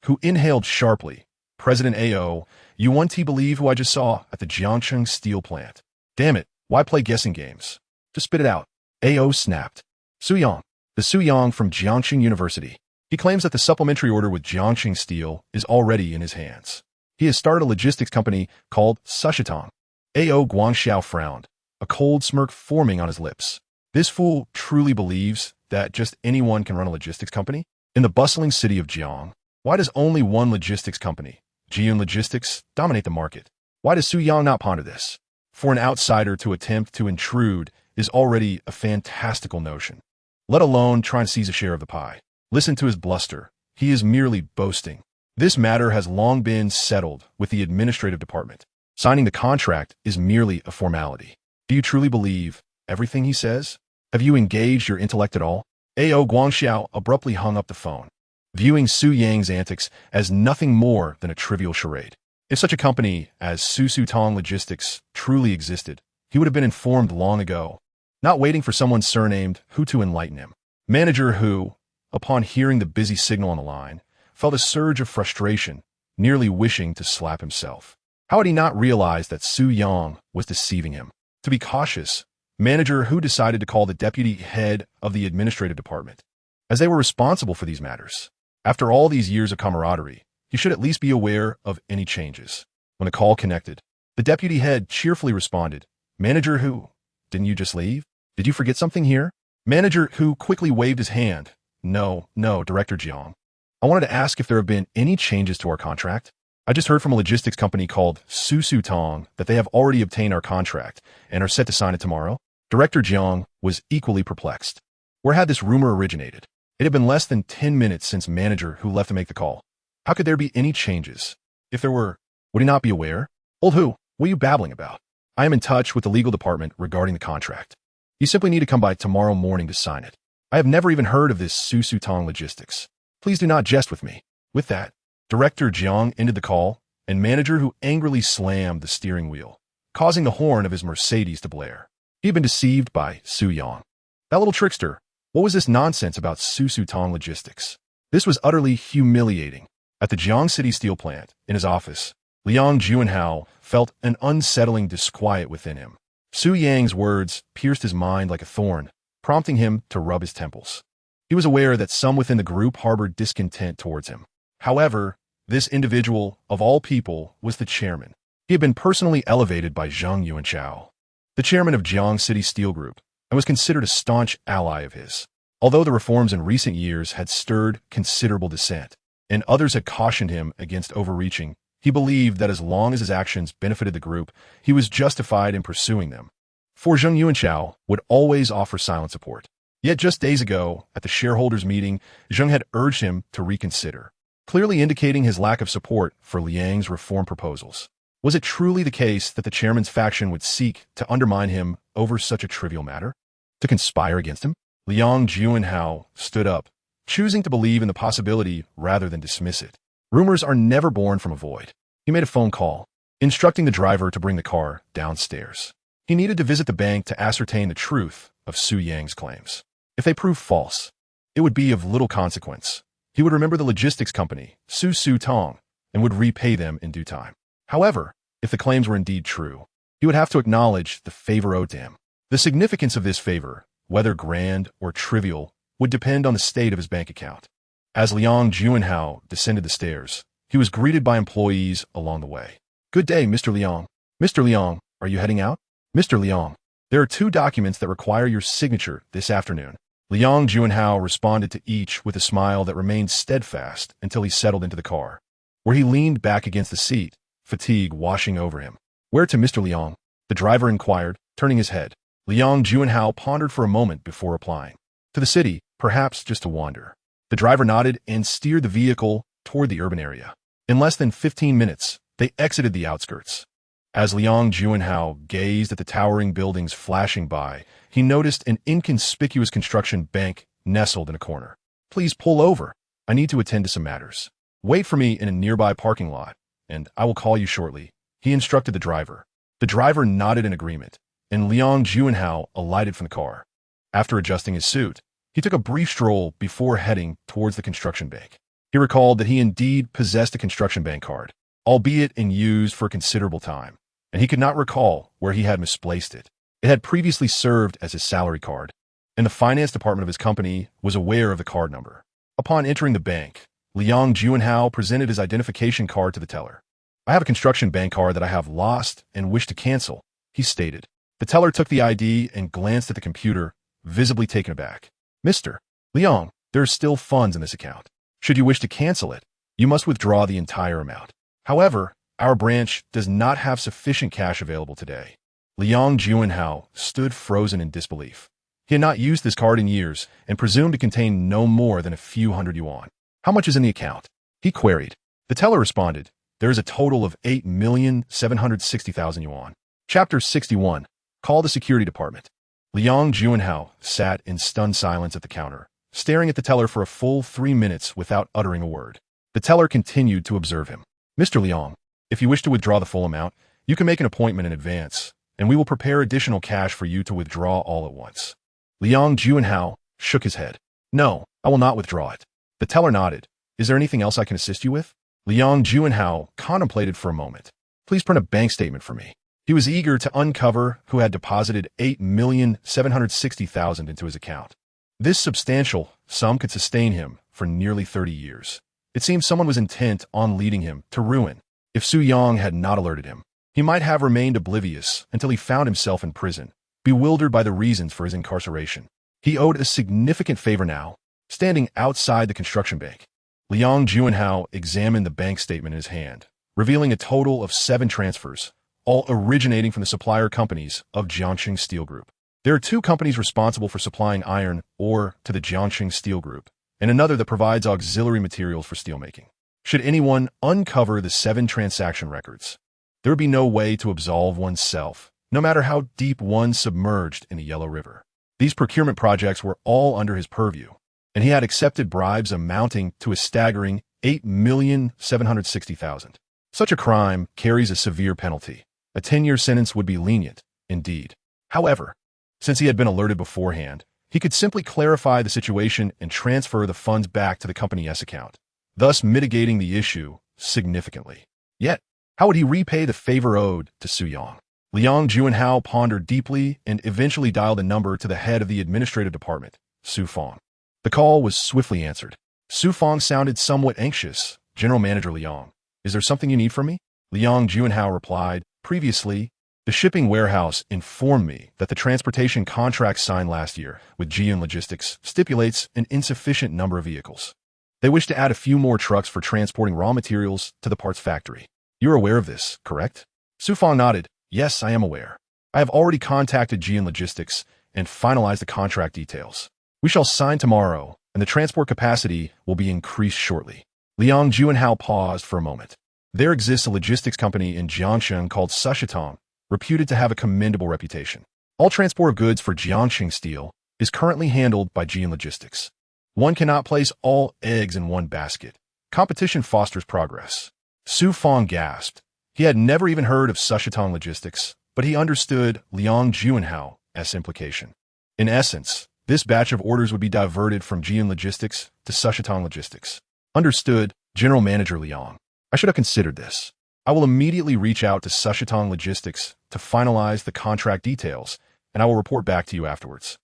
Hu inhaled sharply. "President Ao, you won't believe who I just saw at the Jiangsheng steel plant." "Damn it, why play guessing games? Just spit it out." Ao snapped. "Su Yang, the Su Yang from Jiangsheng University. He claims that the supplementary order with Jiangsheng Steel is already in his hands. He has started a logistics company called Sushitong." Ao Guangxiao frowned, a cold smirk forming on his lips. This fool truly believes that just anyone can run a logistics company? In the bustling city of Jiang, why does only one logistics company, Jiyun Logistics, dominate the market? Why does Su Yang not ponder this? For an outsider to attempt to intrude is already a fantastical notion, let alone trying to seize a share of the pie. Listen to his bluster. He is merely boasting. This matter has long been settled with the administrative department. Signing the contract is merely a formality. Do you truly believe everything he says? Have you engaged your intellect at all? Ao Guangxiao abruptly hung up the phone, viewing Su Yang's antics as nothing more than a trivial charade. If such a company as Sushitong Logistics truly existed, he would have been informed long ago, not waiting for someone surnamed Hu to enlighten him. Manager Hu, upon hearing the busy signal on the line, felt a surge of frustration, nearly wishing to slap himself. How had he not realized that Su Yang was deceiving him? To be cautious, Manager Hu decided to call the deputy head of the administrative department, as they were responsible for these matters. After all these years of camaraderie, he should at least be aware of any changes. When the call connected, the deputy head cheerfully responded, "Manager Hu, didn't you just leave? Did you forget something here?" Manager Hu quickly waved his hand. No, Director Jiang. I wanted to ask if there have been any changes to our contract. I just heard from a logistics company called Sushitong that they have already obtained our contract and are set to sign it tomorrow." Director Jiang was equally perplexed. Where had this rumor originated? It had been less than 10 minutes since Manager Hu left to make the call. How could there be any changes? If there were, would he not be aware? "Old Hu, what are you babbling about? I am in touch with the legal department regarding the contract. You simply need to come by tomorrow morning to sign it." I have never even heard of this Susutong Logistics. Please do not jest with me. With that, Director Jiang ended the call, and manager who angrily slammed the steering wheel, causing the horn of his Mercedes to blare. He had been deceived by Su Yang. That little trickster. What was this nonsense about Susutong Logistics? This was utterly humiliating. At the Jiang City Steel Plant, in his office, Liang Juanhao felt an unsettling disquiet within him. Su Yang's words pierced his mind like a thorn, prompting him to rub his temples. He was aware that some within the group harbored discontent towards him. However, this individual, of all people, was the chairman. He had been personally elevated by Zhang Yuanchao, the chairman of Jiang City Steel Group, and was considered a staunch ally of his. Although the reforms in recent years had stirred considerable dissent, and others had cautioned him against overreaching, he believed that as long as his actions benefited the group, he was justified in pursuing them. For Zhang Yuanchao would always offer silent support. Yet just days ago, at the shareholders' meeting, Zhang had urged him to reconsider, clearly indicating his lack of support for Liang's reform proposals. Was it truly the case that the chairman's faction would seek to undermine him over such a trivial matter? To conspire against him? Liang Juanhao stood up, choosing to believe in the possibility rather than dismiss it. Rumors are never born from a void. He made a phone call, instructing the driver to bring the car downstairs. He needed to visit the bank to ascertain the truth of Su Yang's claims. If they proved false, it would be of little consequence. He would remember the logistics company, Susutong, and would repay them in due time. However, if the claims were indeed true, he would have to acknowledge the favor owed to him. The significance of this favor, whether grand or trivial, would depend on the state of his bank account. As Liang Juanhao descended the stairs, he was greeted by employees along the way. "Good day, Mr. Liang. Mr. Liang, are you heading out?" "Mr. Liang, there are 2 documents that require your signature this afternoon." Liang Juanhao responded to each with a smile that remained steadfast until he settled into the car, where he leaned back against the seat, fatigue washing over him. "Where to, Mr. Liang?" the driver inquired, turning his head. Liang Juanhao pondered for a moment before replying. "To the city, perhaps just to wander." The driver nodded and steered the vehicle toward the urban area. In less than 15 minutes, they exited the outskirts. As Liang Juanhao gazed at the towering buildings flashing by, he noticed an inconspicuous construction bank nestled in a corner. "Please pull over. I need to attend to some matters. Wait for me in a nearby parking lot, and I will call you shortly," he instructed the driver. The driver nodded in agreement, and Liang Juanhao alighted from the car. After adjusting his suit, he took a brief stroll before heading towards the construction bank. He recalled that he indeed possessed a construction bank card, albeit in use for a considerable time, and he could not recall where he had misplaced it. It had previously served as his salary card, and the finance department of his company was aware of the card number. Upon entering the bank, Liang Juanhao presented his identification card to the teller. "I have a construction bank card that I have lost and wish to cancel," he stated. The teller took the ID and glanced at the computer, visibly taken aback. "Mr. Liang, there are still funds in this account. Should you wish to cancel it, you must withdraw the entire amount. However, our branch does not have sufficient cash available today." Liang Juanhao stood frozen in disbelief. He had not used this card in years and presumed to contain no more than a few hundred yuan. "How much is in the account?" he queried. The teller responded, "There is a total of 8,760,000 yuan. Chapter 61. Call the security department." Liang Juanhao sat in stunned silence at the counter, staring at the teller for a full 3 minutes without uttering a word. The teller continued to observe him. "Mr. Liang, if you wish to withdraw the full amount, you can make an appointment in advance, and we will prepare additional cash for you to withdraw all at once." Liang Juanhao shook his head. "No, I will not withdraw it." The teller nodded. "Is there anything else I can assist you with?" Liang Juanhao contemplated for a moment. "Please print a bank statement for me." He was eager to uncover who had deposited 8,760,000 into his account. This substantial sum could sustain him for nearly 30 years. It seemed someone was intent on leading him to ruin. If Su Yang had not alerted him, he might have remained oblivious until he found himself in prison, bewildered by the reasons for his incarceration. He owed a significant favor now. Standing outside the construction bank, Liang Juanhao examined the bank statement in his hand, revealing a total of 7 transfers, all originating from the supplier companies of Jiangxing Steel Group. There are 2 companies responsible for supplying iron ore to the Jiangxing Steel Group, and another that provides auxiliary materials for steelmaking. Should anyone uncover the 7 transaction records, there would be no way to absolve oneself, no matter how deep one submerged in the Yellow River. These procurement projects were all under his purview, and he had accepted bribes amounting to a staggering $8,760,000. Such a crime carries a severe penalty. A 10-year sentence would be lenient, indeed. However, since he had been alerted beforehand, he could simply clarify the situation and transfer the funds back to the Company S account, thus mitigating the issue significantly. Yet, how would he repay the favor owed to Su Yang? Liang Juanhao pondered deeply and eventually dialed a number to the head of the administrative department, Su Fong. The call was swiftly answered. Su Fong sounded somewhat anxious. General Manager Liang, is there something you need from me? Liang Juanhao replied, previously, the shipping warehouse informed me that the transportation contract signed last year with Jian Logistics stipulates an insufficient number of vehicles. They wish to add a few more trucks for transporting raw materials to the parts factory. You're aware of this, correct? Su Fong nodded. Yes, I am aware. I have already contacted Jian Logistics and finalized the contract details. We shall sign tomorrow, and the transport capacity will be increased shortly. Liang Juanhao paused for a moment. There exists a logistics company in Jiangxing called Sushitung, reputed to have a commendable reputation. All transport of goods for Jiangxing Steel is currently handled by Jian Logistics. One cannot place all eggs in one basket. Competition fosters progress. Su Fong gasped. He had never even heard of Sushitung Logistics, but he understood Liang Juanhao's implication. In essence, this batch of orders would be diverted from Jian Logistics to Sushitung Logistics. Understood, General Manager Liang. I should have considered this. I will immediately reach out to Sushitung Logistics to finalize the contract details, and I will report back to you afterwards.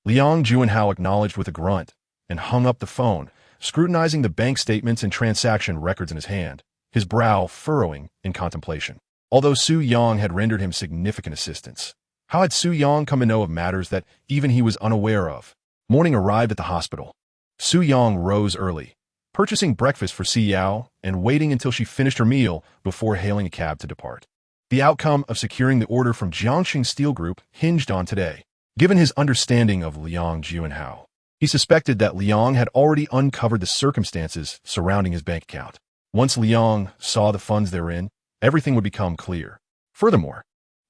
Liang Juanhao acknowledged with a grunt and hung up the phone, scrutinizing the bank statements and transaction records in his hand, his brow furrowing in contemplation. Although Su Yang had rendered him significant assistance, how had Su Yang come to know of matters that even he was unaware of? Morning arrived at the hospital. Su Yang rose early, purchasing breakfast for Si Yao and waiting until she finished her meal before hailing a cab to depart. The outcome of securing the order from Jiangxing Steel Group hinged on today. Given his understanding of Liang Juanhao, he suspected that Liang had already uncovered the circumstances surrounding his bank account. Once Liang saw the funds therein, everything would become clear. Furthermore,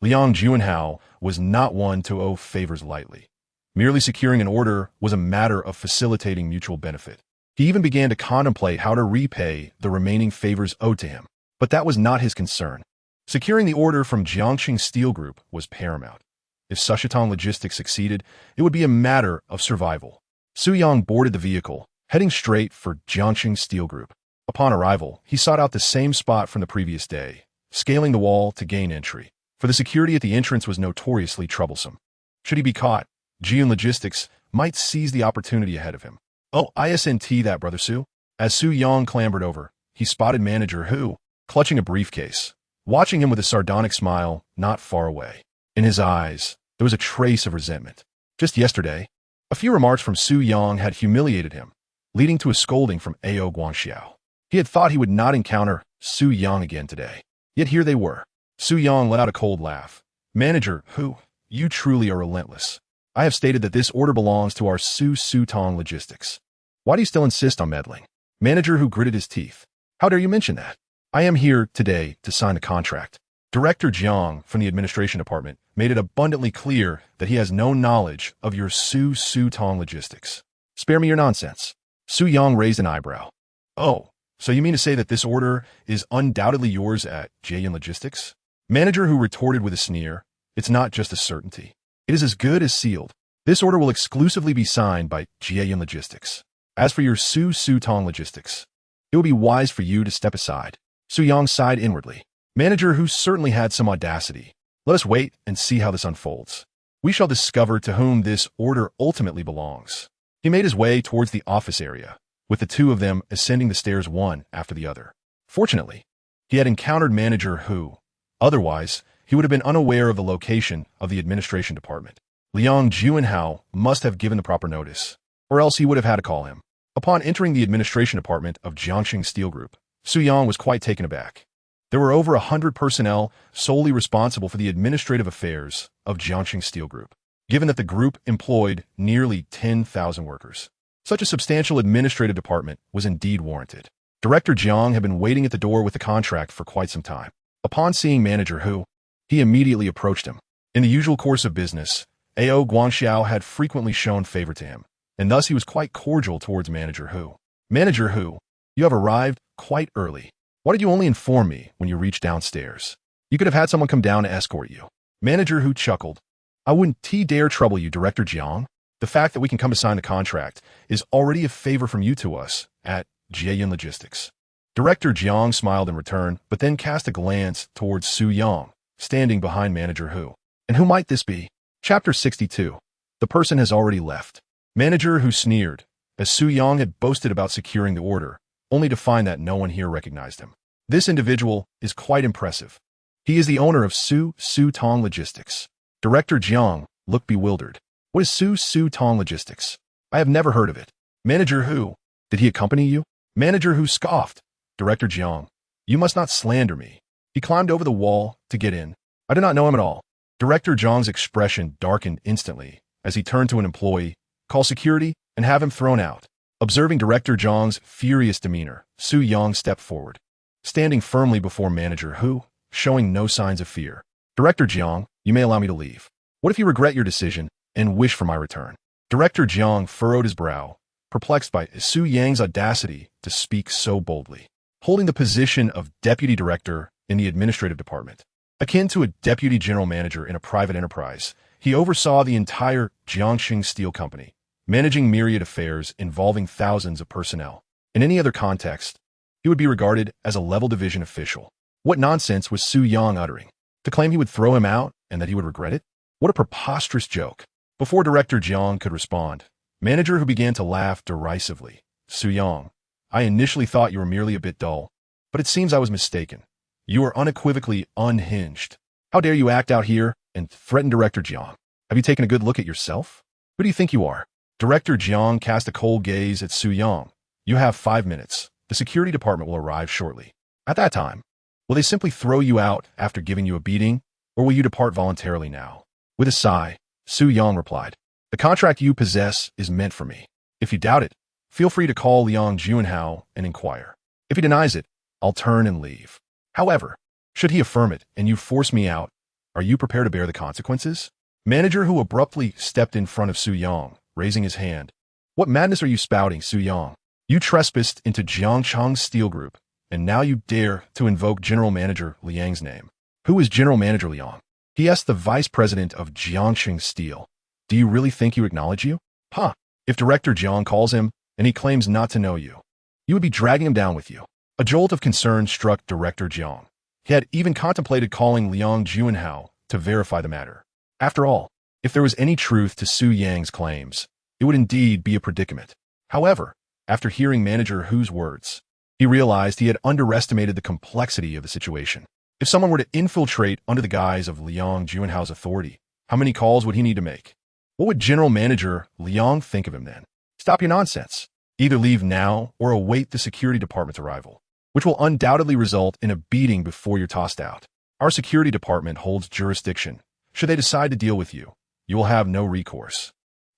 Liang Juanhao was not one to owe favors lightly. Merely securing an order was a matter of facilitating mutual benefit. He even began to contemplate how to repay the remaining favors owed to him. But that was not his concern. Securing the order from Jiangxing Steel Group was paramount. If Sushitung Logistics succeeded, it would be a matter of survival. Su Yang boarded the vehicle, heading straight for Jiangxing Steel Group. Upon arrival, he sought out the same spot from the previous day, scaling the wall to gain entry, for the security at the entrance was notoriously troublesome. Should he be caught, Jian Logistics might seize the opportunity ahead of him. Oh, ISNT that, Brother Su. As Su Yang clambered over, he spotted Manager Hu, clutching a briefcase, watching him with a sardonic smile not far away. In his eyes, there was a trace of resentment. Just yesterday, a few remarks from Su Yang had humiliated him, leading to a scolding from Ao Guangxiao. He had thought he would not encounter Su Yang again today. Yet here they were. Su Yang let out a cold laugh. Manager Hu, you truly are relentless. I have stated that this order belongs to our Sushitung Logistics. Why do you still insist on meddling? Manager Hu gritted his teeth. How dare you mention that? I am here today to sign the contract. Director Jiang from the administration department made it abundantly clear that he has no knowledge of your Sushitung Logistics. Spare me your nonsense. Su Yang raised an eyebrow. Oh, so you mean to say that this order is undoubtedly yours at Jian Logistics? Manager Hu retorted with a sneer. It's not just a certainty. It is as good as sealed. This order will exclusively be signed by Jian Logistics. As for your Sushitung Logistics, it will be wise for you to step aside. Su Yang sighed inwardly. Manager Hu certainly had some audacity. Let us wait and see how this unfolds. We shall discover to whom this order ultimately belongs. He made his way towards the office area, with the two of them ascending the stairs one after the other. Fortunately, he had encountered Manager Hu. Otherwise, he would have been unaware of the location of the administration department. Liang Juanhao must have given the proper notice, or else he would have had to call him. Upon entering the administration department of Jiangxing Steel Group, Su Yang was quite taken aback. There were over 100 personnel solely responsible for the administrative affairs of Jiangxing Steel Group, given that the group employed nearly 10,000 workers. Such a substantial administrative department was indeed warranted. Director Jiang had been waiting at the door with the contract for quite some time. Upon seeing Manager Hu, he immediately approached him. In the usual course of business, A.O. Guangxiao had frequently shown favor to him, and thus he was quite cordial towards Manager Hu. Manager Hu, you have arrived quite early. Why did you only inform me when you reached downstairs? You could have had someone come down to escort you. Manager Hu chuckled. I wouldn't dare trouble you, Director Jiang. The fact that we can come to sign the contract is already a favor from you to us at Jieyun Logistics. Director Jiang smiled in return, but then cast a glance towards Su Yang, standing behind Manager Hu. And who might this be? Chapter 62. The person has already left. Manager Hu sneered, as Su Yang had boasted about securing the order, only to find that no one here recognized him. This individual is quite impressive. He is the owner of Su Tong Logistics. Director Jiang looked bewildered. What is Su Tong Logistics? I have never heard of it. Manager Hu, did he accompany you? Manager Hu scoffed. Director Jiang, you must not slander me. He climbed over the wall to get in. I do not know him at all. Director Jiang's expression darkened instantly as he turned to an employee, call security, and have him thrown out. Observing Director Jiang's furious demeanor, Su Yang stepped forward, standing firmly before Manager Hu, showing no signs of fear. Director Jiang, you may allow me to leave. What if you regret your decision and wish for my return? Director Jiang furrowed his brow, perplexed by Su Yang's audacity to speak so boldly. Holding the position of deputy director in the administrative department, akin to a deputy general manager in a private enterprise, he oversaw the entire Jiangxing Steel Company, managing myriad affairs involving thousands of personnel. In any other context, he would be regarded as a level division official. What nonsense was Su Yang uttering? To claim he would throw him out and that he would regret it? What a preposterous joke. Before Director Jiang could respond, Manager Hu began to laugh derisively. Su Yang, I initially thought you were merely a bit dull, but it seems I was mistaken. You are unequivocally unhinged. How dare you act out here and threaten Director Jiang? Have you taken a good look at yourself? Who do you think you are? Director Jiang cast a cold gaze at Su Yang. You have 5 minutes. The security department will arrive shortly. At that time, will they simply throw you out after giving you a beating, or will you depart voluntarily now? With a sigh, Su Yang replied, the contract you possess is meant for me. If you doubt it, feel free to call Liang Junhao and inquire. If he denies it, I'll turn and leave. However, should he affirm it and you force me out, are you prepared to bear the consequences? Manager Hu abruptly stepped in front of Su Yang, raising his hand. What madness are you spouting, Su Yang? You trespassed into Jiangchang Steel Group, and now you dare to invoke General Manager Liang's name. Who is General Manager Liang? He asked the Vice President of Jiangxing Steel. Do you really think he would acknowledge you? Huh. If Director Jiang calls him, and he claims not to know you, you would be dragging him down with you. A jolt of concern struck Director Jiang. He had even contemplated calling Liang Junhao to verify the matter. After all, if there was any truth to Su Yang's claims, it would indeed be a predicament. However, after hearing Manager Hu's words, he realized he had underestimated the complexity of the situation. If someone were to infiltrate under the guise of Liang Junhao's authority, how many calls would he need to make? What would General Manager Liang think of him then? Stop your nonsense. Either leave now or await the security department's arrival, which will undoubtedly result in a beating before you're tossed out. Our security department holds jurisdiction. Should they decide to deal with you, you will have no recourse.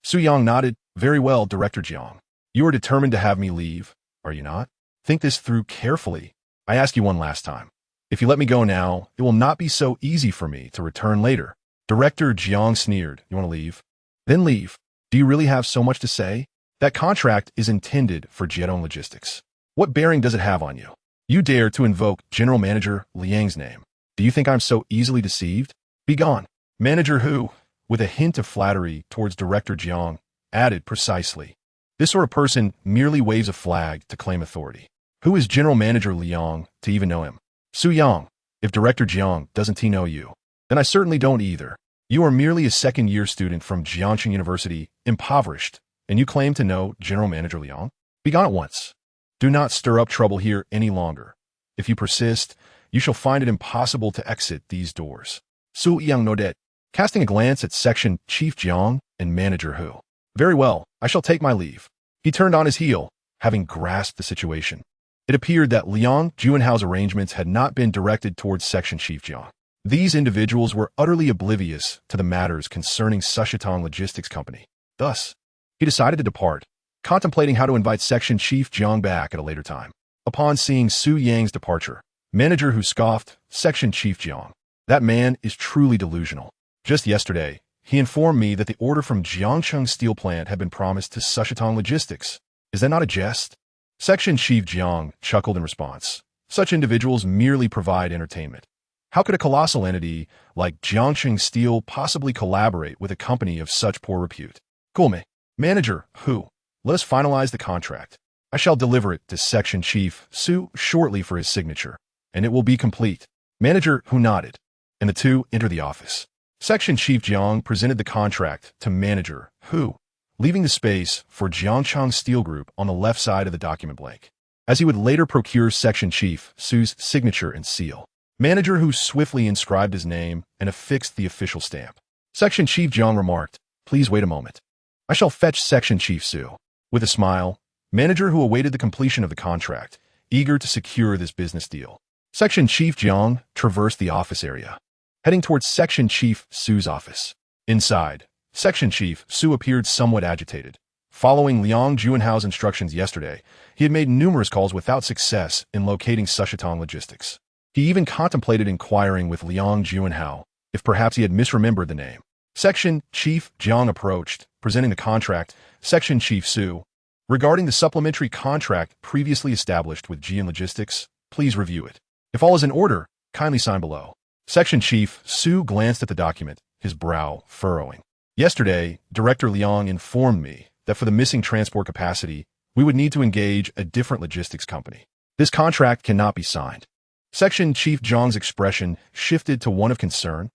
Su Yang nodded. Very well, Director Jiang. You are determined to have me leave, are you not? Think this through carefully. I ask you one last time. If you let me go now, it will not be so easy for me to return later. Director Jiang sneered. You want to leave? Then leave. Do you really have so much to say? That contract is intended for Jieyun Logistics. What bearing does it have on you? You dare to invoke General Manager Liang's name. Do you think I'm so easily deceived? Be gone. Manager Hu, with a hint of flattery towards Director Jiang, added precisely. This sort of person merely waves a flag to claim authority. Who is General Manager Liang to even know him? Su Yang, if Director Jiang doesn't he know you, then I certainly don't either. You are merely a second-year student from Jiangxing University, impoverished, and you claim to know General Manager Liang? Be gone at once. Do not stir up trouble here any longer. If you persist, you shall find it impossible to exit these doors. Su Yang nodded, casting a glance at Section Chief Jiang and Manager Hu. Very well, I shall take my leave. He turned on his heel, having grasped the situation. It appeared that Liang Junhao's arrangements had not been directed towards Section Chief Jiang. These individuals were utterly oblivious to the matters concerning Sushetong Logistics Company. Thus, he decided to depart, contemplating how to invite Section Chief Jiang back at a later time. Upon seeing Su Yang's departure, Manager Hu scoffed, Section Chief Jiang. That man is truly delusional. Just yesterday, He informed me that the order from Jiangcheng Steel Plant had been promised to Sushetong Logistics. Is that not a jest? Section Chief Jiang chuckled in response. Such individuals merely provide entertainment. How could a colossal entity like Jiangcheng Steel possibly collaborate with a company of such poor repute? Cool, Manager, who? Let us finalize the contract. I shall deliver it to Section Chief Su shortly for his signature, and it will be complete. Manager Hu nodded, and the two entered the office. Section Chief Jiang presented the contract to Manager Hu, leaving the space for Jiangcheng Steel Group on the left side of the document blank, as he would later procure Section Chief Su's signature and seal. Manager Hu swiftly inscribed his name and affixed the official stamp. Section Chief Jiang remarked, "Please wait a moment. I shall fetch Section Chief Su." With a smile, Manager Hu awaited the completion of the contract, eager to secure this business deal. Section Chief Jiang traversed the office area, heading towards Section Chief Su's office. Inside, Section Chief Su appeared somewhat agitated. Following Liang Juanhao's instructions yesterday, he had made numerous calls without success in locating Sushetong Logistics. He even contemplated inquiring with Liang Juanhao if perhaps he had misremembered the name. Section Chief Jiang approached, presenting the contract. Section Chief Su, regarding the supplementary contract previously established with Jian Logistics, please review it. If all is in order, kindly sign below. Section Chief Su glanced at the document, his brow furrowing. Yesterday, Director Liang informed me that for the missing transport capacity, we would need to engage a different logistics company. This contract cannot be signed. Section Chief Jiang's expression shifted to one of concern.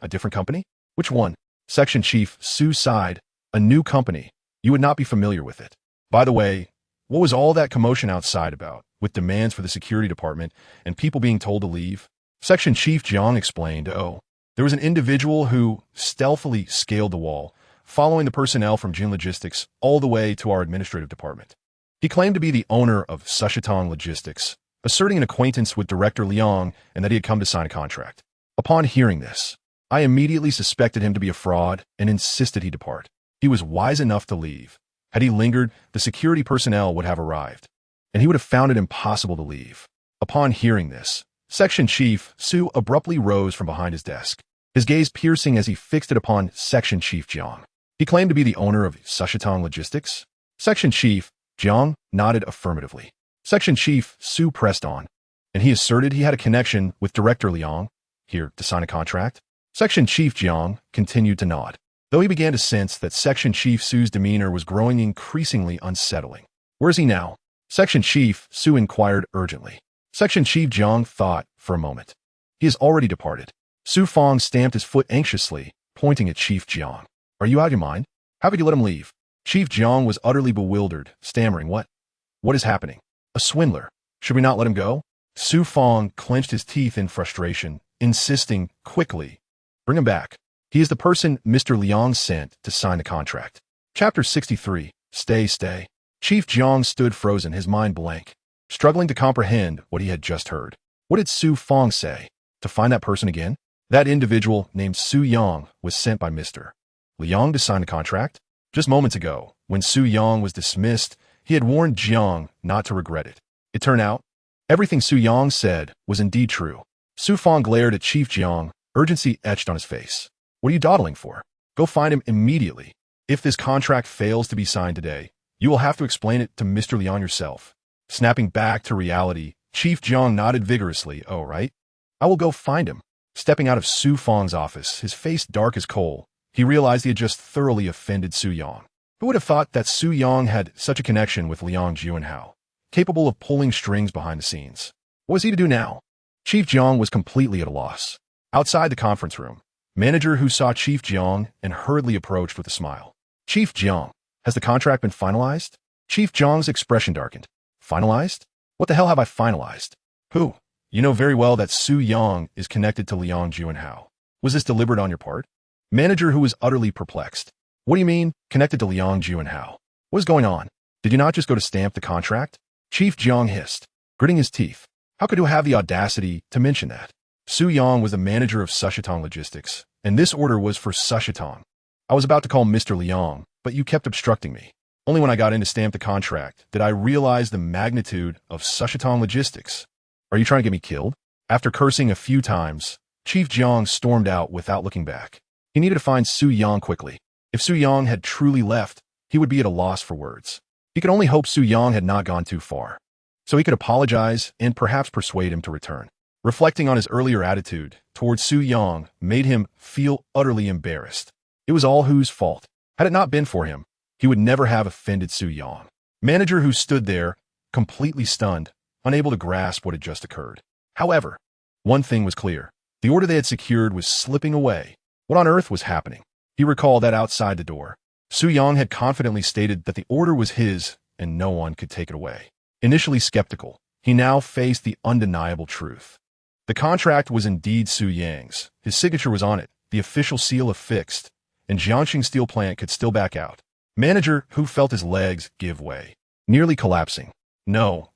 A different company? Which one? Section Chief Su sighed. A new company. You would not be familiar with it. By the way, what was all that commotion outside about, with demands for the security department and people being told to leave? Section Chief Jiang explained, there was an individual who stealthily scaled the wall, following the personnel from Jin Logistics all the way to our administrative department. He claimed to be the owner of Sushetong Logistics, asserting an acquaintance with Director Liang and that he had come to sign a contract. Upon hearing this, I immediately suspected him to be a fraud and insisted he depart. He was wise enough to leave. Had he lingered, the security personnel would have arrived, and he would have found it impossible to leave. Upon hearing this, Section Chief Su abruptly rose from behind his desk, his gaze piercing as he fixed it upon Section Chief Jiang. He claimed to be the owner of Sushetong Logistics? Section Chief Jiang nodded affirmatively. Section Chief Su pressed on, and he asserted he had a connection with Director Liang, here to sign a contract. Section Chief Jiang continued to nod, though he began to sense that Section Chief Su's demeanor was growing increasingly unsettling. Where is he now? Section Chief Su inquired urgently. Section Chief Jiang thought for a moment. He has already departed. Su Fong stamped his foot anxiously, pointing at Chief Jiang. Are you out of your mind? How could you let him leave? Chief Jiang was utterly bewildered, stammering, What is happening? A swindler. Should we not let him go? Su Fong clenched his teeth in frustration, insisting quickly, bring him back. He is the person Mr. Liang sent to sign the contract. Chapter 63. Stay. Chief Jiang stood frozen, his mind blank, struggling to comprehend what he had just heard. What did Su Fong say? To find that person again? That individual named Su Yang was sent by Mr. Liang to sign the contract? Just moments ago, when Su Yang was dismissed, he had warned Jiang not to regret it. It turned out, everything Su Yang said was indeed true. Su Fong glared at Chief Jiang, urgency etched on his face. What are you dawdling for? Go find him immediately. If this contract fails to be signed today, you will have to explain it to Mr. Liang yourself. Snapping back to reality, Chief Jiang nodded vigorously. Oh, right. I will go find him. Stepping out of Su Fong's office, his face dark as coal, he realized he had just thoroughly offended Su Yang. Who would have thought that Su Yang had such a connection with Liang Juanhao, capable of pulling strings behind the scenes? What was he to do now? Chief Jiang was completely at a loss. Outside the conference room, Manager Hu saw Chief Jiang and hurriedly approached with a smile. Chief Jiang, has the contract been finalized? Chief Jiang's expression darkened. Finalized? What the hell have I finalized? Who? You know very well that Su Yang is connected to Liang Juanhao. Was this deliberate on your part? Manager Hu was utterly perplexed. What do you mean, connected to Liang Juanhao? What is going on? Did you not just go to stamp the contract? Chief Jiang hissed, gritting his teeth. How could you have the audacity to mention that? Su Yang was the manager of Sushetong Logistics, and this order was for Sushetong. I was about to call Mr. Liang, but you kept obstructing me. Only when I got in to stamp the contract did I realize the magnitude of Sushetong Logistics. Are you trying to get me killed? After cursing a few times, Chief Jiang stormed out without looking back. He needed to find Su Yang quickly. If Su Yang had truly left, he would be at a loss for words. He could only hope Su Yang had not gone too far, so he could apologize and perhaps persuade him to return. Reflecting on his earlier attitude towards Su Yang made him feel utterly embarrassed. It was all Hu's fault. Had it not been for him, he would never have offended Su Yang. Manager Hu stood there, completely stunned, unable to grasp what had just occurred. However, one thing was clear. The order they had secured was slipping away. What on earth was happening? He recalled that outside the door, Su Yang had confidently stated that the order was his and no one could take it away. Initially skeptical, he now faced the undeniable truth. The contract was indeed Su Yang's. His signature was on it, the official seal affixed, and Jiangxing Steel Plant could still back out. Manager Hu felt his legs give way, nearly collapsing. No.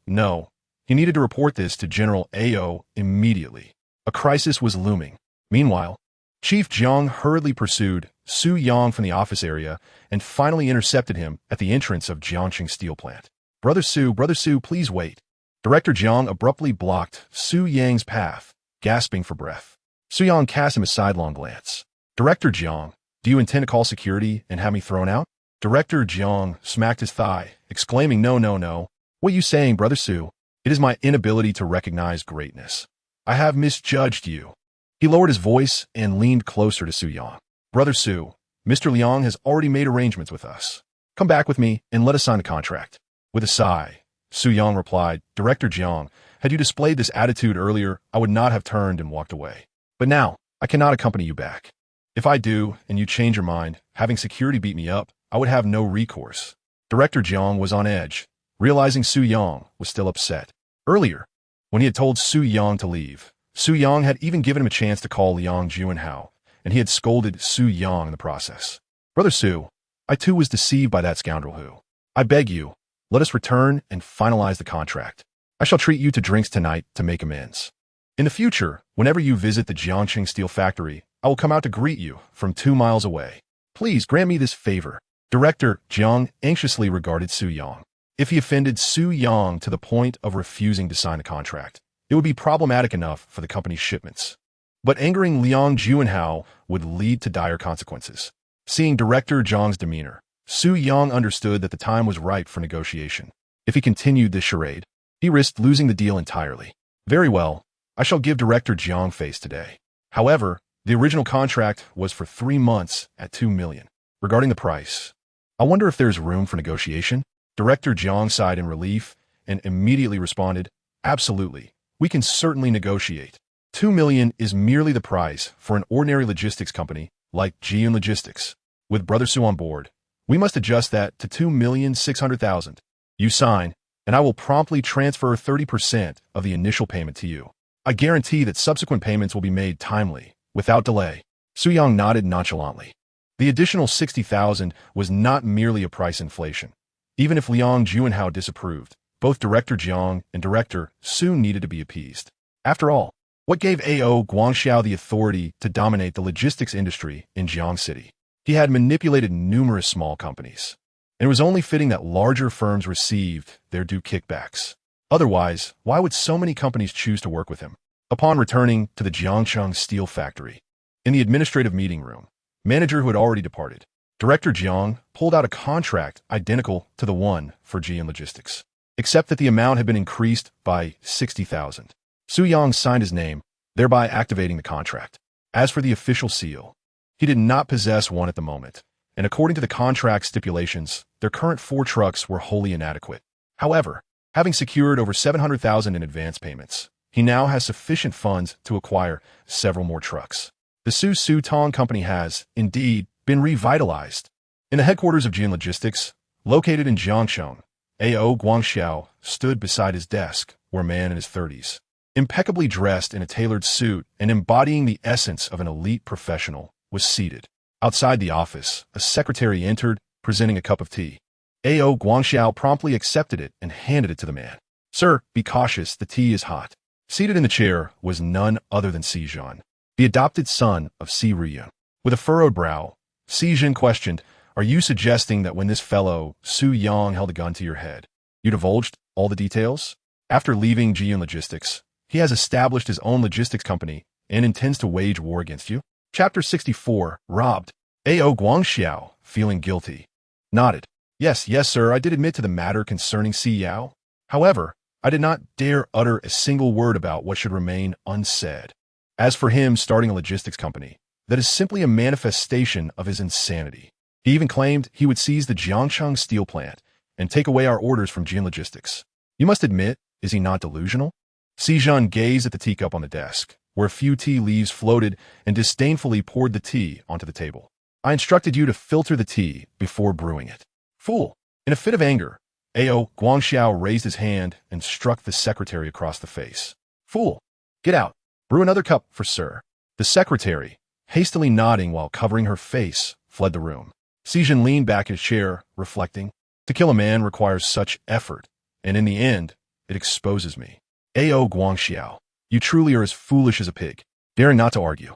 He needed to report this to General Ao immediately. A crisis was looming. Meanwhile, Chief Jiang hurriedly pursued Su Yang from the office area and finally intercepted him at the entrance of Jiangxing Steel Plant. Brother Su, please wait. Director Jiang abruptly blocked Su Yang's path, gasping for breath. Su Yang cast him a sidelong glance. Director Jiang, do you intend to call security and have me thrown out? Director Jiang smacked his thigh, exclaiming, No. What are you saying, Brother Su? It is my inability to recognize greatness. I have misjudged you. He lowered his voice and leaned closer to Su Yang. Brother Su, Mr. Liang has already made arrangements with us. Come back with me and let us sign a contract. With a sigh, Su Yang replied, Director Jiang, had you displayed this attitude earlier, I would not have turned and walked away. But now, I cannot accompany you back. If I do, and you change your mind, having security beat me up, I would have no recourse. Director Jiang was on edge, realizing Su Yang was still upset. Earlier, when he had told Su Yang to leave, Su Yang had even given him a chance to call Liang Juanhao, and he had scolded Su Yang in the process. Brother Su, I too was deceived by that scoundrel Hu. I beg you, let us return and finalize the contract. I shall treat you to drinks tonight to make amends. In the future, whenever you visit the Jiangxing Steel Factory, I will come out to greet you from 2 miles away. Please grant me this favor. Director Jiang anxiously regarded Su Yang. If he offended Su Yang to the point of refusing to sign a contract, it would be problematic enough for the company's shipments. But angering Liang Juanhao would lead to dire consequences. Seeing Director Jiang's demeanor, Su Yang understood that the time was ripe for negotiation. If he continued this charade, he risked losing the deal entirely. Very well, I shall give Director Jiang face today. However, the original contract was for 3 months at 2 million. Regarding the price, I wonder if there's room for negotiation? Director Jiang sighed in relief and immediately responded, Absolutely, we can certainly negotiate. 2 million is merely the price for an ordinary logistics company like Jian Logistics. With Brother Su on board, we must adjust that to 2,600,000. You sign, and I will promptly transfer 30% of the initial payment to you. I guarantee that subsequent payments will be made timely, without delay. Su Yang nodded nonchalantly. The additional 60,000 was not merely a price inflation. Even if Liang Juanhao disapproved, both Director Jiang and Director Su needed to be appeased. After all, what gave Ao Guangxiao the authority to dominate the logistics industry in Jiang City? He had manipulated numerous small companies, and it was only fitting that larger firms received their due kickbacks. Otherwise, why would so many companies choose to work with him? Upon returning to the Jiangxing Steel Factory, in the administrative meeting room, manager who had already departed, Director Jiang pulled out a contract identical to the one for Jian Logistics, except that the amount had been increased by 60,000. Su Yang signed his name, thereby activating the contract. As for the official seal, he did not possess one at the moment, and according to the contract stipulations, their current 4 trucks were wholly inadequate. However, having secured over 700,000 in advance payments, he now has sufficient funds to acquire several more trucks. The Su Tong Company has, indeed, been revitalized. In the headquarters of Jian Logistics, located in Jiangxing, Ao Guangxiao stood beside his desk, where a man in his 30s, impeccably dressed in a tailored suit and embodying the essence of an elite professional, was seated. Outside the office, a secretary entered, presenting a cup of tea. Ao Guangxiao promptly accepted it and handed it to the man. Sir, be cautious, the tea is hot. Seated in the chair was none other than Si Zhan, the adopted son of Si Ruyun. With a furrowed brow, Si Zhan questioned, Are you suggesting that when this fellow, Su Yang, held a gun to your head, you divulged all the details? After leaving Jian Logistics, he has established his own logistics company and intends to wage war against you? Chapter 64, Robbed. A.O. Guangxiao, feeling guilty, nodded. Yes, yes, sir, I did admit to the matter concerning Si Yao. However, I did not dare utter a single word about what should remain unsaid. As for him starting a logistics company, that is simply a manifestation of his insanity. He even claimed he would seize the Jiangcheng steel plant and take away our orders from Jin Logistics. You must admit, is he not delusional? Si Zhan gazed at the teacup on the desk, where a few tea leaves floated, and disdainfully poured the tea onto the table. I instructed you to filter the tea before brewing it. Fool! In a fit of anger, A.O. Guangxiao raised his hand and struck the secretary across the face. Fool! Get out! Brew another cup for sir. The secretary, hastily nodding while covering her face, fled the room. Si Zhan leaned back in his chair, reflecting. To kill a man requires such effort, and in the end, it exposes me. A.O. Guangxiao, you truly are as foolish as a pig. Daring not to argue.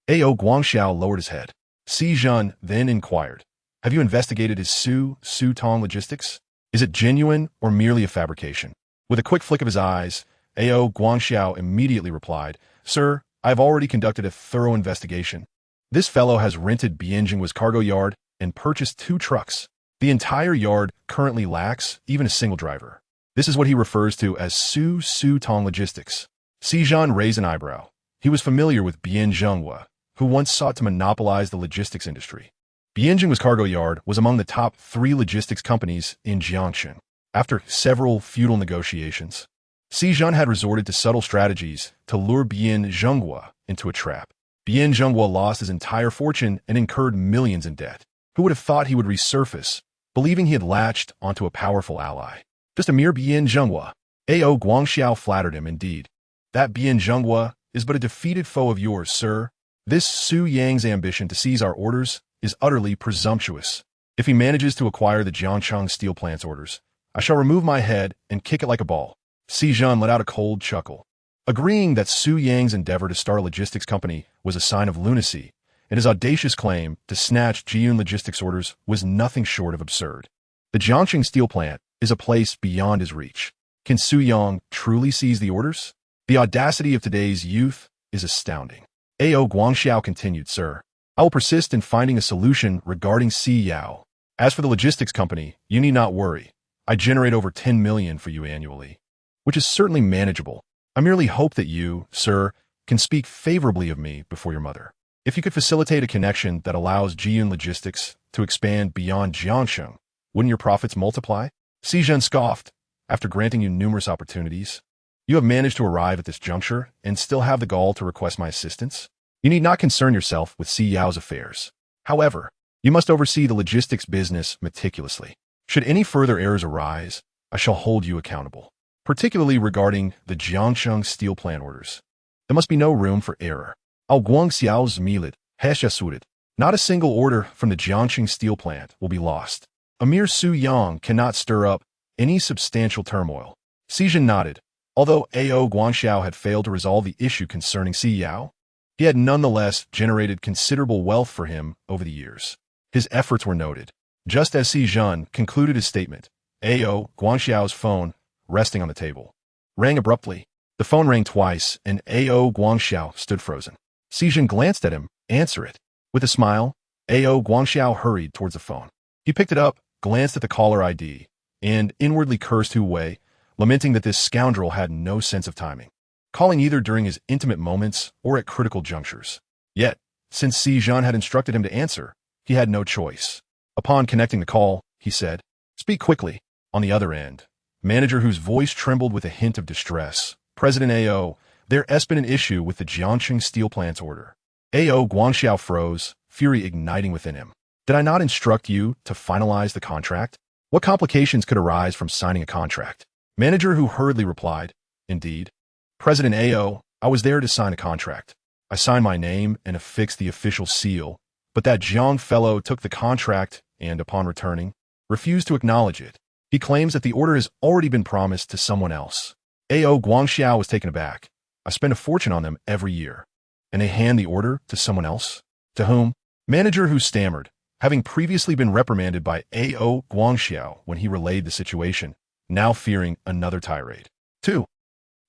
A.O. Guangxiao lowered his head. Si Zhan then inquired, have you investigated his Su Tong Logistics? Is it genuine or merely a fabrication? With a quick flick of his eyes, A.O. Guangxiao immediately replied, Sir, I have already conducted a thorough investigation. This fellow has rented Bianjingwa's cargo yard and purchased 2 trucks. The entire yard currently lacks even a single driver. This is what he refers to as Su Tong Logistics. Si Zhan raised an eyebrow. He was familiar with Bianjingwa, who once sought to monopolize the logistics industry. Bianjingwa's cargo yard was among the top 3 logistics companies in Jiangxing. After several futile negotiations, Si Zhan had resorted to subtle strategies to lure Bianjingwa into a trap. Bianjingwa lost his entire fortune and incurred millions in debt. Who would have thought he would resurface, believing he had latched onto a powerful ally? Just a mere Bianjingwa. A.O. Guangxiao flattered him indeed. That Bianjingwa is but a defeated foe of yours, sir. This Su Yang's ambition to seize our orders is utterly presumptuous. If he manages to acquire the Jiangcheng steel plant's orders, I shall remove my head and kick it like a ball. Si Zhan let out a cold chuckle. Agreeing that Su Yang's endeavor to start a logistics company was a sign of lunacy, and his audacious claim to snatch Jiyun Logistics orders was nothing short of absurd. The Jiangxing steel plant is a place beyond his reach. Can Su Yang truly seize the orders? The audacity of today's youth is astounding. A.O. Guangxiao continued, Sir, I will persist in finding a solution regarding Si Yao. As for the logistics company, you need not worry. I generate over 10 million for you annually, which is certainly manageable. I merely hope that you, sir, can speak favorably of me before your mother. If you could facilitate a connection that allows Jiyun Logistics to expand beyond Jiangxing, wouldn't your profits multiply? Si Zhan scoffed. After granting you numerous opportunities, you have managed to arrive at this juncture and still have the gall to request my assistance? You need not concern yourself with Si Yao's affairs. However, you must oversee the logistics business meticulously. Should any further errors arise, I shall hold you accountable, particularly regarding the Jiangcheng steel plant orders. There must be no room for error. Al Guangxiao's milet, Heshasurit. Not a single order from the Jiangxing steel plant will be lost. A mere Su Yang cannot stir up any substantial turmoil. Si Zhan nodded. Although A.O. Guangxiao had failed to resolve the issue concerning Si Yao, he had nonetheless generated considerable wealth for him over the years. His efforts were noted. Just as Si Zhan concluded his statement, A.O. Guangxiao's phone, resting on the table, rang abruptly. The phone rang twice, and A.O. Guangxiao stood frozen. Si Zhan glanced at him, answer it. With a smile, A.O. Guangxiao hurried towards the phone. He picked it up, glanced at the caller ID, and inwardly cursed Hu Wei, lamenting that this scoundrel had no sense of timing, calling either during his intimate moments or at critical junctures. Yet, since Si Zhan had instructed him to answer, he had no choice. Upon connecting the call, he said, Speak quickly. On the other end, manager whose voice trembled with a hint of distress, President A.O., there has been an issue with the Jiangxing steel plant's order. A.O. Guangxiao froze, fury igniting within him. Did I not instruct you to finalize the contract? What complications could arise from signing a contract? Manager who hurriedly replied, Indeed. President A.O., I was there to sign a contract. I signed my name and affixed the official seal, but that Jiang fellow took the contract and, upon returning, refused to acknowledge it. He claims that the order has already been promised to someone else. A.O. Guangxiao was taken aback. I spend a fortune on them every year. And they hand the order to someone else? To whom? Manager who stammered, having previously been reprimanded by A.O. Guangxiao when he relayed the situation, now fearing another tirade. 2.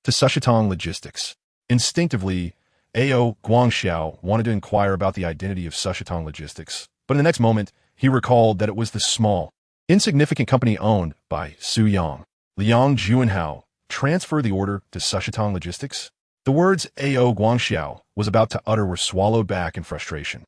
To Sushetong Logistics. Instinctively, A.O. Guangxiao wanted to inquire about the identity of Sushitong Logistics, but in the next moment, he recalled that it was the small, insignificant company owned by Su Yang. Liang Juanhao transferred the order to Sushitong Logistics? The words A.O. Guangxiao was about to utter were swallowed back in frustration.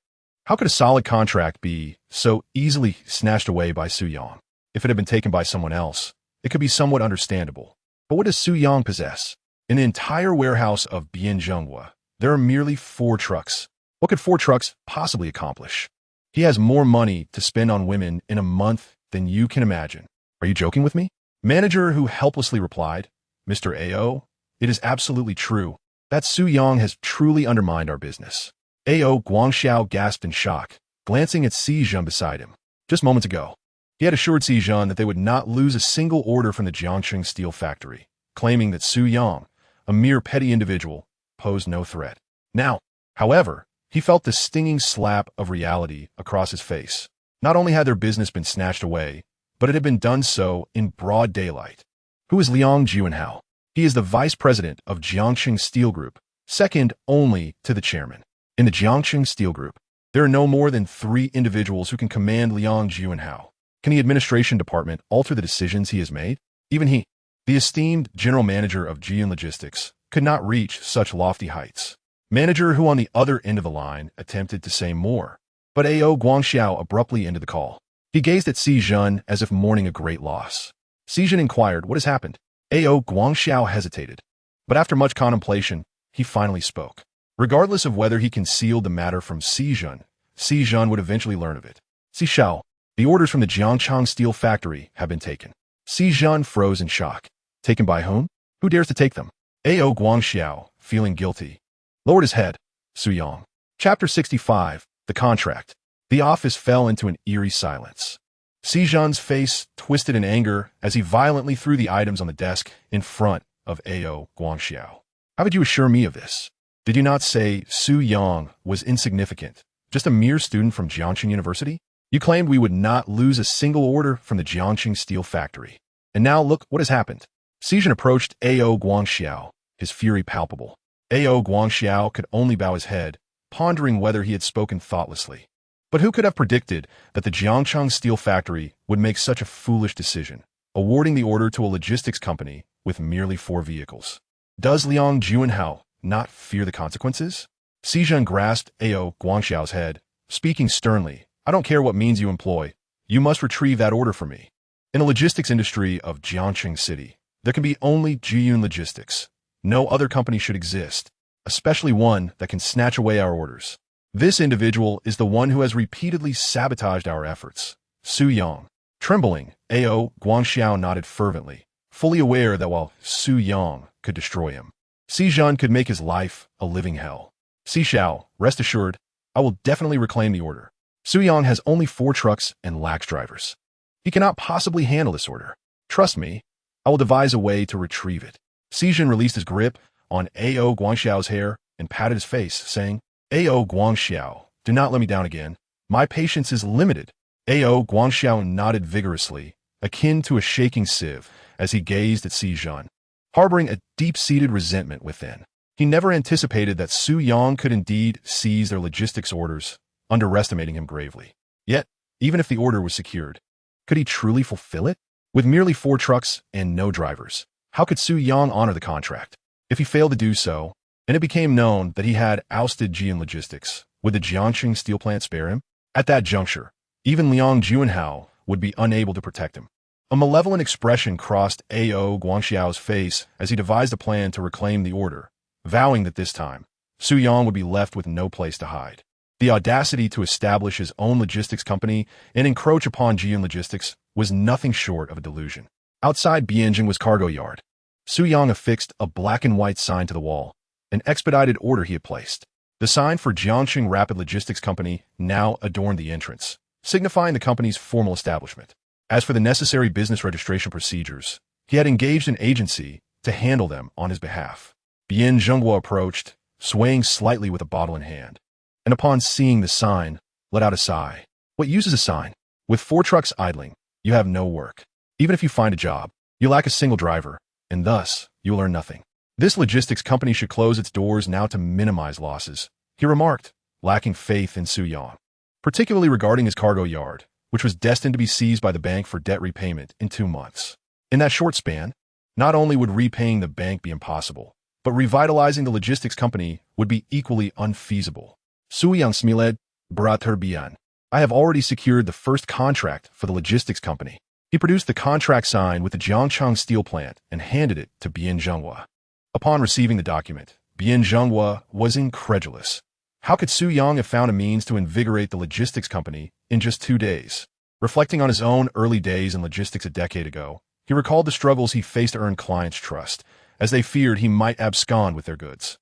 How could a solid contract be so easily snatched away by Su Yang? If it had been taken by someone else, it could be somewhat understandable. But what does Su Yang possess? In the entire warehouse of Bianzhonghua, there are merely 4 trucks. What could 4 trucks possibly accomplish? He has more money to spend on women in a month than you can imagine. Are you joking with me? Manager who helplessly replied, Mr. A.O., it is absolutely true. That Su Yang has truly undermined our business. A.O. Guangxiao gasped in shock, glancing at Si Zhen beside him. Just moments ago, he had assured Si Zhen that they would not lose a single order from the Jiangqing steel factory, claiming that Su Yang, a mere petty individual, posed no threat. Now, however, he felt the stinging slap of reality across his face. Not only had their business been snatched away, but it had been done so in broad daylight. Who is Liang Juanhao? He is the vice president of Jiangqing Steel Group, second only to the chairman. In the Jiangqing Steel Group, there are no more than 3 individuals who can command Liang Juanhao. Can the administration department alter the decisions he has made? Even he, the esteemed general manager of Jian Logistics, could not reach such lofty heights. Manager who on the other end of the line attempted to say more, but A.O. Guangxiao abruptly ended the call. He gazed at Si Zhen as if mourning a great loss. Si Zhen inquired, what has happened? A.O. Guangxiao hesitated, but after much contemplation, he finally spoke. Regardless of whether he concealed the matter from Si Zhen would eventually learn of it. Si Xiao, the orders from the Jiangqing steel factory have been taken. Si Zhen froze in shock. Taken by whom? Who dares to take them? A.O. Guangxiao, feeling guilty, lowered his head. Su Yang. Chapter 65, The Contract. The office fell into an eerie silence. Si Zhen's face twisted in anger as he violently threw the items on the desk in front of A.O. Guangxiao. How could you assure me of this? Did you not say Su Yang was insignificant, just a mere student from Jiangqing University? You claimed we would not lose a single order from the Jiangqing steel factory. And now look what has happened. Si Zhen approached A.O. Guangxiao, his fury palpable. A.O. Guangxiao could only bow his head, pondering whether he had spoken thoughtlessly. But who could have predicted that the Jiangqing steel factory would make such a foolish decision, awarding the order to a logistics company with merely 4 vehicles? Does Liang Juanhao not fear the consequences? Si Zhen grasped A.O. Guangxiao's head, speaking sternly, I don't care what means you employ. You must retrieve that order for me. In the logistics industry of Jiangqing City, there can be only Jiyun Logistics. No other company should exist, especially one that can snatch away our orders. This individual is the one who has repeatedly sabotaged our efforts. Su Yang. Trembling, A.O. Guangxiao nodded fervently, fully aware that while Su Yang could destroy him, Si Zhen could make his life a living hell. Si Xiao, rest assured, I will definitely reclaim the order. Su Yang has only 4 trucks and lacks drivers. He cannot possibly handle this order. Trust me, I will devise a way to retrieve it. Si Zhen released his grip on A.O. Guangxiao's hair and patted his face, saying, A.O. Guangxiao, do not let me down again. My patience is limited. A.O. Guangxiao nodded vigorously, akin to a shaking sieve, as he gazed at Si Zhen, harboring a deep-seated resentment within. He never anticipated that Su Yang could indeed seize their logistics orders, underestimating him gravely. Yet, even if the order was secured, could he truly fulfill it? With merely 4 trucks and no drivers, how could Su Yang honor the contract? If he failed to do so, and it became known that he had ousted Jian Logistics, would the Jiangqing steel plant spare him? At that juncture, even Liang Juanhao would be unable to protect him. A malevolent expression crossed A.O. Guangxiao's face as he devised a plan to reclaim the order, vowing that this time, Su Yang would be left with no place to hide. The audacity to establish his own logistics company and encroach upon Jian Logistics was nothing short of a delusion. Outside Bianjing's cargo yard, Su Yang affixed a black and white sign to the wall, an expedited order he had placed. The sign for Jiangqing Rapid Logistics Company now adorned the entrance, signifying the company's formal establishment. As for the necessary business registration procedures, he had engaged an agency to handle them on his behalf. Bianzhonghua approached, swaying slightly with a bottle in hand, and upon seeing the sign, let out a sigh. What use is a sign? With 4 trucks idling, you have no work. Even if you find a job, you lack a single driver, and thus, you will earn nothing. This logistics company should close its doors now to minimize losses, he remarked, lacking faith in Su Yang, particularly regarding his cargo yard, which was destined to be seized by the bank for debt repayment in 2 months. In that short span, not only would repaying the bank be impossible, but revitalizing the logistics company would be equally unfeasible. Su Yang smiled, breathtaking. I have already secured the first contract for the logistics company. He produced the contract signed with the Jiangcheng steel plant and handed it to Bian Zhenghua. Upon receiving the document, Bian Zhenghua was incredulous. How could Su Yang have found a means to invigorate the logistics company in just 2 days? Reflecting on his own early days in logistics a decade ago, he recalled the struggles he faced to earn clients' trust, as they feared he might abscond with their goods.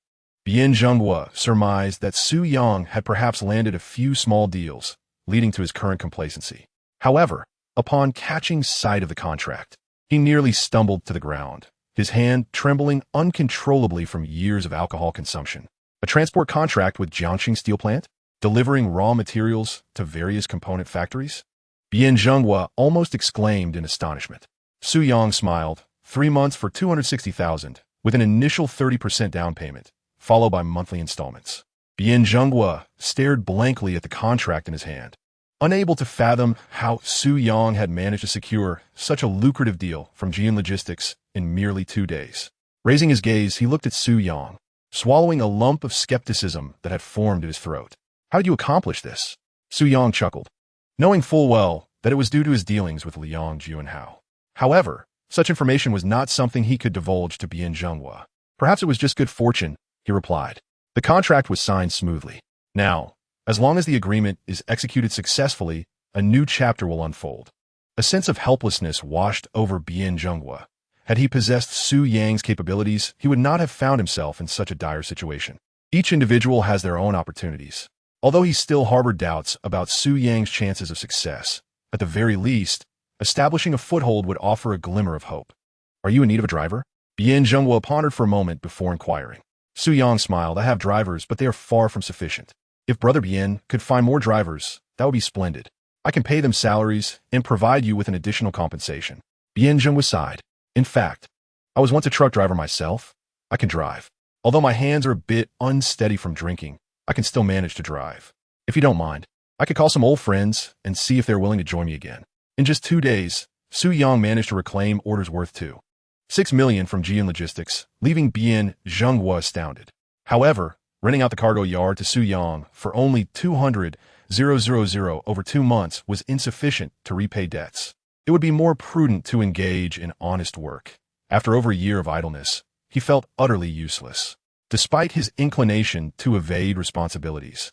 Bian Zhenghua surmised that Su Yang had perhaps landed a few small deals, leading to his current complacency. However, upon catching sight of the contract, he nearly stumbled to the ground, his hand trembling uncontrollably from years of alcohol consumption. A transport contract with Jiangxing Steel Plant, delivering raw materials to various component factories? Bian Zhenghua almost exclaimed in astonishment. Su Yang smiled, 3 months for 260,000, with an initial 30% down payment, followed by monthly installments. Bian Zhenghua stared blankly at the contract in his hand, unable to fathom how Su Yang had managed to secure such a lucrative deal from Jian Logistics in merely 2 days. Raising his gaze, he looked at Su Yang, swallowing a lump of skepticism that had formed in his throat. How did you accomplish this? Su Yang chuckled, knowing full well that it was due to his dealings with Liang Juanhao. However, such information was not something he could divulge to Bian Zhenghua. Perhaps it was just good fortune, he replied. The contract was signed smoothly. Now, as long as the agreement is executed successfully, a new chapter will unfold. A sense of helplessness washed over Bian Zhenghua. Had he possessed Su Yang's capabilities, he would not have found himself in such a dire situation. Each individual has their own opportunities. Although he still harbored doubts about Su Yang's chances of success, at the very least, establishing a foothold would offer a glimmer of hope. Are you in need of a driver? Bian Zhenghua pondered for a moment before inquiring. Su Yang smiled. I have drivers, but they are far from sufficient. If Brother Bian could find more drivers, that would be splendid. I can pay them salaries and provide you with an additional compensation. Bian Zhenghua sighed. In fact, I was once a truck driver myself. I can drive. Although my hands are a bit unsteady from drinking, I can still manage to drive. If you don't mind, I could call some old friends and see if they're willing to join me again. In just 2 days, Su Yang managed to reclaim orders worth 2.6 million from Jian Logistics, leaving Bian Zhenghua astounded. However, renting out the cargo yard to Su Yang for only 200,000 over 2 months was insufficient to repay debts. It would be more prudent to engage in honest work. After over a year of idleness, he felt utterly useless, despite his inclination to evade responsibilities.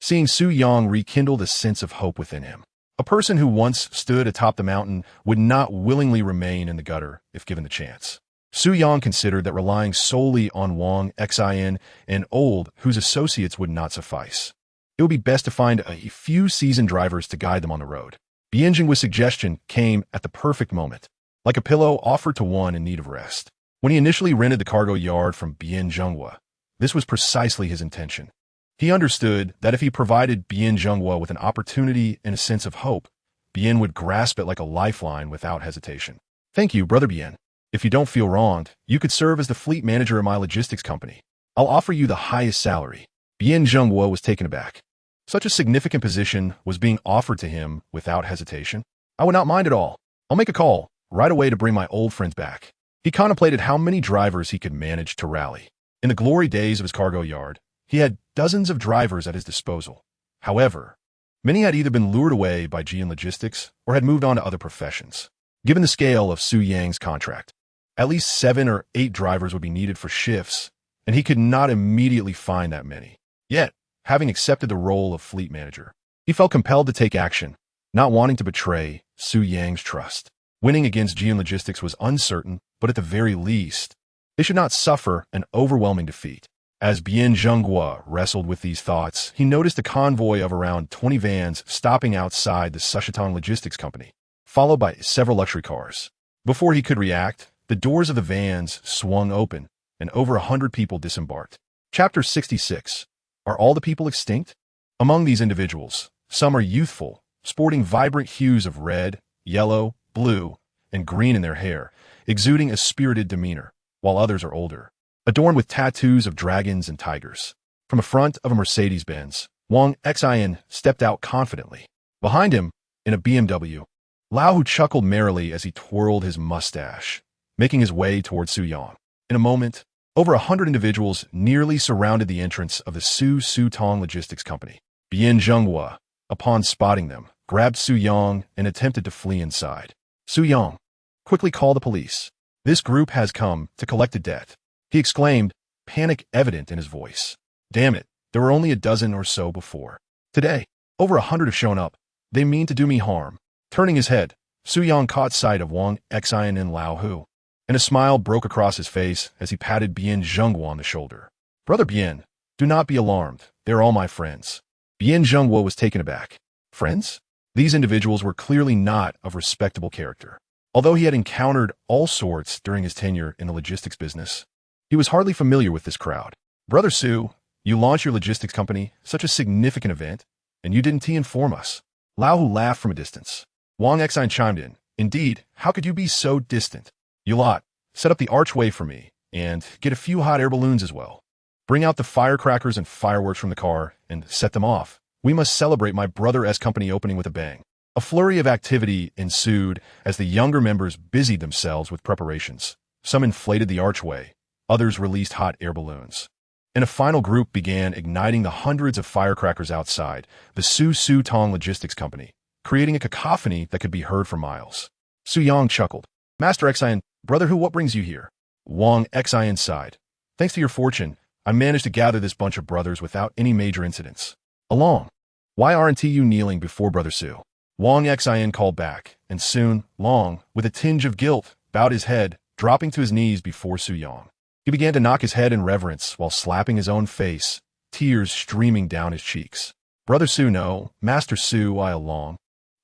Seeing Su Yang rekindled a sense of hope within him. A person who once stood atop the mountain would not willingly remain in the gutter if given the chance. Su Yang considered that relying solely on Wang Xin and Old, whose associates would not suffice. It would be best to find a few seasoned drivers to guide them on the road. Bian Zhenghua's suggestion came at the perfect moment, like a pillow offered to one in need of rest. When he initially rented the cargo yard from Bian Zhenghua, this was precisely his intention. He understood that if he provided Bian Zhenghua with an opportunity and a sense of hope, Bian would grasp it like a lifeline without hesitation. Thank you, Brother Bian. If you don't feel wronged, you could serve as the fleet manager of my logistics company. I'll offer you the highest salary. Bian Zhenghua was taken aback. Such a significant position was being offered to him without hesitation. I would not mind at all. I'll make a call right away to bring my old friends back. He contemplated how many drivers he could manage to rally. In the glory days of his cargo yard, he had dozens of drivers at his disposal. However, many had either been lured away by Jian Logistics or had moved on to other professions. Given the scale of Su Yang's contract, at least 7 or 8 drivers would be needed for shifts, and he could not immediately find that many. Yet, having accepted the role of fleet manager, he felt compelled to take action, not wanting to betray Su Yang's trust. Winning against Jian Logistics was uncertain, but at the very least, they should not suffer an overwhelming defeat. As Bian Zhenghua wrestled with these thoughts, he noticed a convoy of around 20 vans stopping outside the Sushitung Logistics Company, followed by several luxury cars. Before he could react, the doors of the vans swung open, and over 100 people disembarked. Chapter 66. Are all the people extinct? Among these individuals, some are youthful, sporting vibrant hues of red, yellow, blue, and green in their hair, exuding a spirited demeanor, while others are older, adorned with tattoos of dragons and tigers. From the front of a Mercedes-Benz, Wang Xian stepped out confidently. Behind him, in a BMW, Lao Hu chuckled merrily as he twirled his mustache, making his way towards Su Yang. In a moment, over 100 individuals nearly surrounded the entrance of the Su Tong Logistics Company. Bian Zhenghua, upon spotting them, grabbed Su Yang and attempted to flee inside. Su Yang, quickly call the police. This group has come to collect a debt, he exclaimed, panic evident in his voice. Damn it, there were only a dozen or so before. Today, over 100 have shown up. They mean to do me harm. Turning his head, Su Yang caught sight of Wang Xian and Lao Hu, and a smile broke across his face as he patted Bian Zhenghua on the shoulder. Brother Bian, do not be alarmed. They're all my friends. Bian Zhenghua was taken aback. Friends? These individuals were clearly not of respectable character. Although he had encountered all sorts during his tenure in the logistics business, he was hardly familiar with this crowd. Brother Su, you launched your logistics company, such a significant event, and you didn't inform us. Lao Hu laughed from a distance. Wang Xian chimed in. Indeed, how could you be so distant? You lot, set up the archway for me, and get a few hot air balloons as well. Bring out the firecrackers and fireworks from the car, and set them off. We must celebrate my brother-'s company opening with a bang. A flurry of activity ensued as the younger members busied themselves with preparations. Some inflated the archway, others released hot air balloons. And a final group began igniting the hundreds of firecrackers outside the Su Tong Logistics Company, creating a cacophony that could be heard for miles. Su Yang chuckled. Master Xian, Brother Hu, what brings you here? Wang Xian sighed. Thanks to your fortune, I managed to gather this bunch of brothers without any major incidents. Along. Why aren't you kneeling before Brother Su? Wang Xian called back, and soon, Long, with a tinge of guilt, bowed his head, dropping to his knees before Su Yang. He began to knock his head in reverence while slapping his own face, tears streaming down his cheeks. Brother Su, no, Master Su, I along,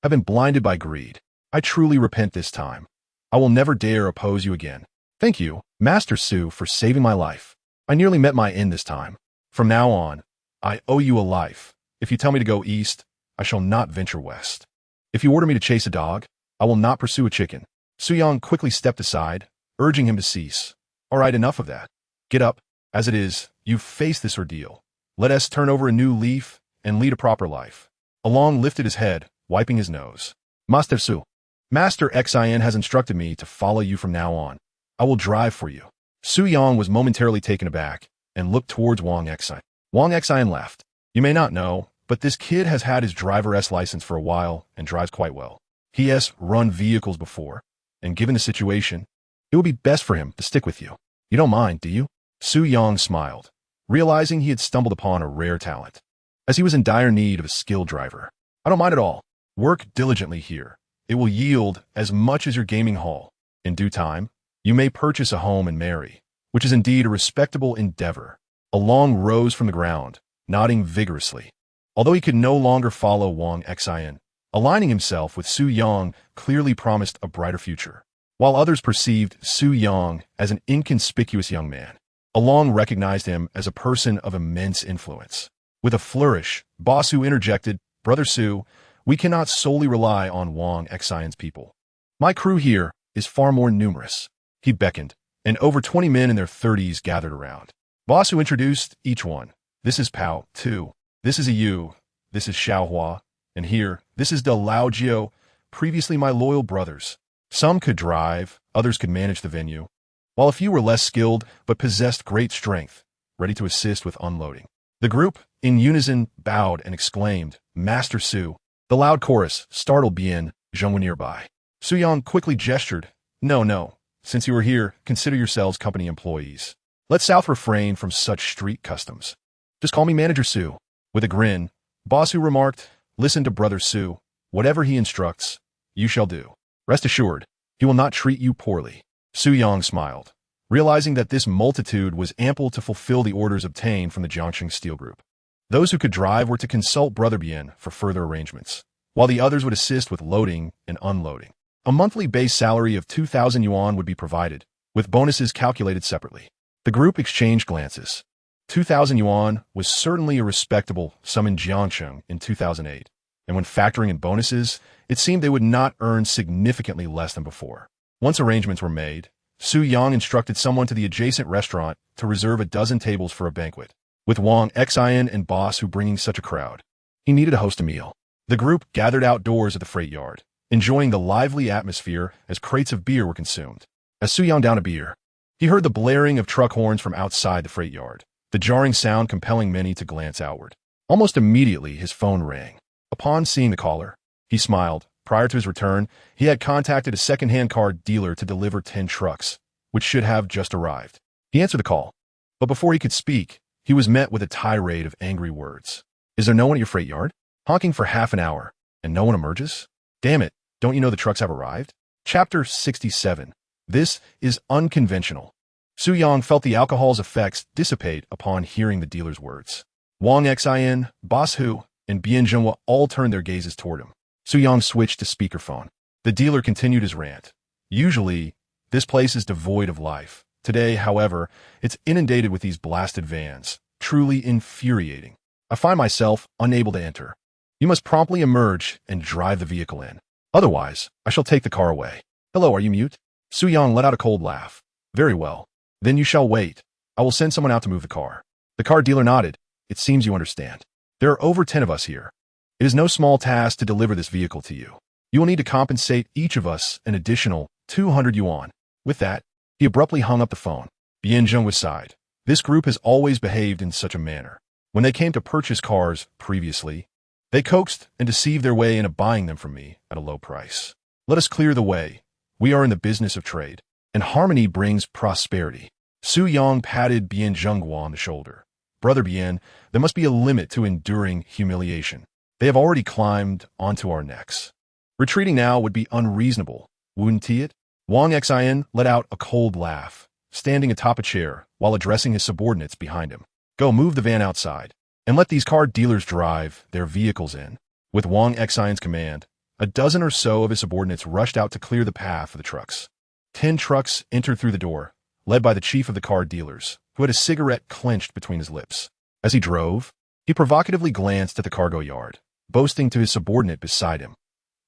have been blinded by greed. I truly repent this time. I will never dare oppose you again. Thank you, Master Su, for saving my life. I nearly met my end this time. From now on, I owe you a life. If you tell me to go east, I shall not venture west. If you order me to chase a dog, I will not pursue a chicken. Su Yang quickly stepped aside, urging him to cease. All right, enough of that. Get up. As it is, you've faced this ordeal. Let us turn over a new leaf and lead a proper life. Along lifted his head, wiping his nose. Master Su, Master Xian has instructed me to follow you from now on. I will drive for you. Su Yang was momentarily taken aback and looked towards Wang Xian. Wang Xian laughed. You may not know, but this kid has had his driver's license for a while and drives quite well. He has run vehicles before, and given the situation, it would be best for him to stick with you. You don't mind, do you? Su Yang smiled, realizing he had stumbled upon a rare talent, as he was in dire need of a skilled driver. I don't mind at all. Work diligently here. It will yield as much as your gaming hall. In due time, you may purchase a home and marry, which is indeed a respectable endeavor. Along rose from the ground, nodding vigorously. Although he could no longer follow Wang Xian, aligning himself with Su Yang clearly promised a brighter future. While others perceived Su Yang as an inconspicuous young man, Along recognized him as a person of immense influence. With a flourish, Basu interjected, Brother Su, we cannot solely rely on Wang Xian's people. My crew here is far more numerous. He beckoned, and over 20 men in their 30s gathered around. Basu introduced each one. This is Pao, Tu. This is Yu. This is Xiaohua. And here, this is De Lao Jiao, previously my loyal brothers. Some could drive, others could manage the venue, while a few were less skilled but possessed great strength, ready to assist with unloading. The group, in unison, bowed and exclaimed, Master Su. The loud chorus startled Bian Zhenghua nearby. Su Yang quickly gestured, No, since you are here, consider yourselves company employees. Let South refrain from such street customs. Just call me Manager Su. With a grin, Basu remarked, Listen to Brother Su. Whatever he instructs, you shall do. Rest assured, he will not treat you poorly. Su Yang smiled, realizing that this multitude was ample to fulfill the orders obtained from the Jiangxing Steel Group. Those who could drive were to consult Brother Bian for further arrangements, while the others would assist with loading and unloading. A monthly base salary of 2,000 yuan would be provided, with bonuses calculated separately. The group exchanged glances. 2,000 yuan was certainly a respectable sum in Jiangxing in 2008, and when factoring in bonuses, it seemed they would not earn significantly less than before. Once arrangements were made, Su Yang instructed someone to the adjacent restaurant to reserve a dozen tables for a banquet. With Wang Xin and Boss Hu bringing such a crowd, he needed to host a meal. The group gathered outdoors at the freight yard, enjoying the lively atmosphere as crates of beer were consumed. As Su Yang downed a beer, he heard the blaring of truck horns from outside the freight yard, the jarring sound compelling many to glance outward. Almost immediately, his phone rang. Upon seeing the caller, he smiled. Prior to his return, he had contacted a second-hand car dealer to deliver 10 trucks, which should have just arrived. He answered the call, but before he could speak, he was met with a tirade of angry words. Is there no one at your freight yard? Honking for half an hour, and no one emerges? Damn it, don't you know the trucks have arrived? Chapter 67. This is unconventional. Su Yang felt the alcohol's effects dissipate upon hearing the dealer's words. Wang Xin, Boss Hu, and Bian Zhenghua all turned their gazes toward him. Su Yang switched to speakerphone. The dealer continued his rant. Usually, this place is devoid of life. Today, however, it's inundated with these blasted vans. Truly infuriating. I find myself unable to enter. You must promptly emerge and drive the vehicle in. Otherwise, I shall take the car away. Hello, are you mute? Su Yang let out a cold laugh. Very well. Then you shall wait. I will send someone out to move the car. The car dealer nodded. It seems you understand. There are over 10 of us here. It is no small task to deliver this vehicle to you. You will need to compensate each of us an additional 200 yuan. With that, he abruptly hung up the phone. Bian Zhenghua sighed. This group has always behaved in such a manner. When they came to purchase cars previously, they coaxed and deceived their way into buying them from me at a low price. Let us clear the way. We are in the business of trade, and harmony brings prosperity. Su Yang patted Bian Zhenghua on the shoulder. Brother Bian, there must be a limit to enduring humiliation. They have already climbed onto our necks. Retreating now would be unreasonable, wouldn't it? Wang Xin let out a cold laugh, standing atop a chair while addressing his subordinates behind him. Go move the van outside, and let these car dealers drive their vehicles in. With Wang Xin's command, a dozen or so of his subordinates rushed out to clear the path for the trucks. 10 trucks entered through the door, led by the chief of the car dealers, who had a cigarette clenched between his lips. As he drove, he provocatively glanced at the cargo yard, boasting to his subordinate beside him.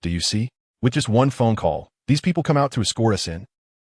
Do you see? With just one phone call, these people come out to escort us in.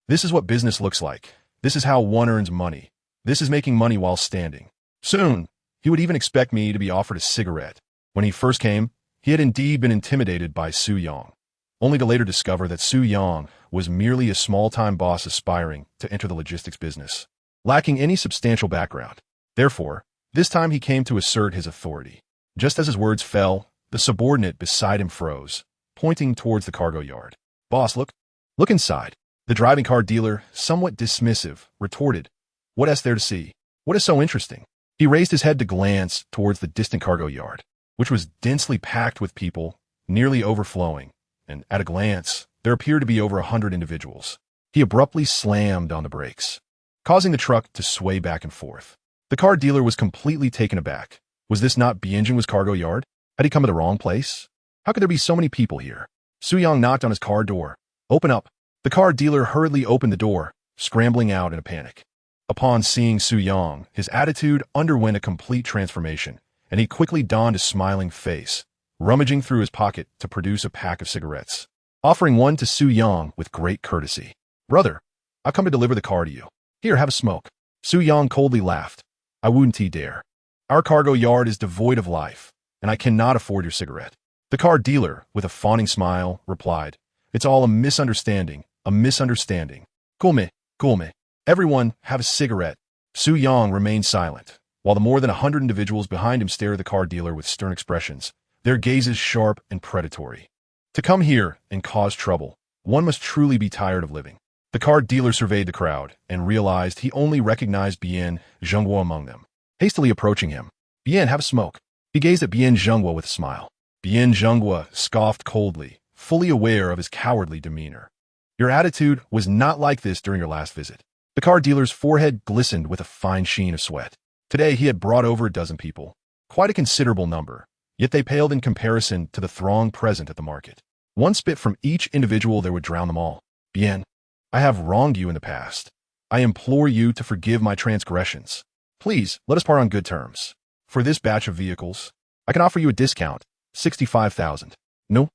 This is what business looks like. This is how one earns money. This is making money while standing. Soon, he would even expect me to be offered a cigarette. When he first came, he had indeed been intimidated by Su Yang, only to later discover that Su Yang was merely a small-time boss aspiring to enter the logistics business, lacking any substantial background. Therefore, this time he came to assert his authority. Just as his words fell, the subordinate beside him froze, pointing towards the cargo yard. Boss, look. Look inside. The driving car dealer, somewhat dismissive, retorted. What is there to see? What is so interesting? He raised his head to glance towards the distant cargo yard, which was densely packed with people, nearly overflowing, and at a glance, there appeared to be over 100 individuals. He abruptly slammed on the brakes, causing the truck to sway back and forth. The car dealer was completely taken aback. Was this not Bianjing's cargo yard? Had he come to the wrong place? How could there be so many people here? Su Yang knocked on his car door. Open up. The car dealer hurriedly opened the door, scrambling out in a panic. Upon seeing Su Yang, his attitude underwent a complete transformation, and he quickly donned a smiling face, rummaging through his pocket to produce a pack of cigarettes, offering one to Su Yang with great courtesy. Brother, I've come to deliver the car to you. Here, have a smoke. Su Yang coldly laughed. I wouldn't dare. Our cargo yard is devoid of life, and I cannot afford your cigarette. The car dealer, with a fawning smile, replied, It's all a misunderstanding, a misunderstanding. Cool me. Everyone, have a cigarette. Su Yang remained silent, while the more than 100 individuals behind him stared at the car dealer with stern expressions, their gazes sharp and predatory. To come here and cause trouble, one must truly be tired of living. The car dealer surveyed the crowd and realized he only recognized Bian Zhenghua among them. Hastily approaching him, Bian, have a smoke. He gazed at Bian Zhenghua with a smile. Bian Zhenghua scoffed coldly, fully aware of his cowardly demeanor. Your attitude was not like this during your last visit. The car dealer's forehead glistened with a fine sheen of sweat. Today he had brought over a dozen people, quite a considerable number, yet they paled in comparison to the throng present at the market. One spit from each individual there would drown them all. Bien, I have wronged you in the past. I implore you to forgive my transgressions. Please, let us part on good terms. For this batch of vehicles, I can offer you a discount, 65,000. No.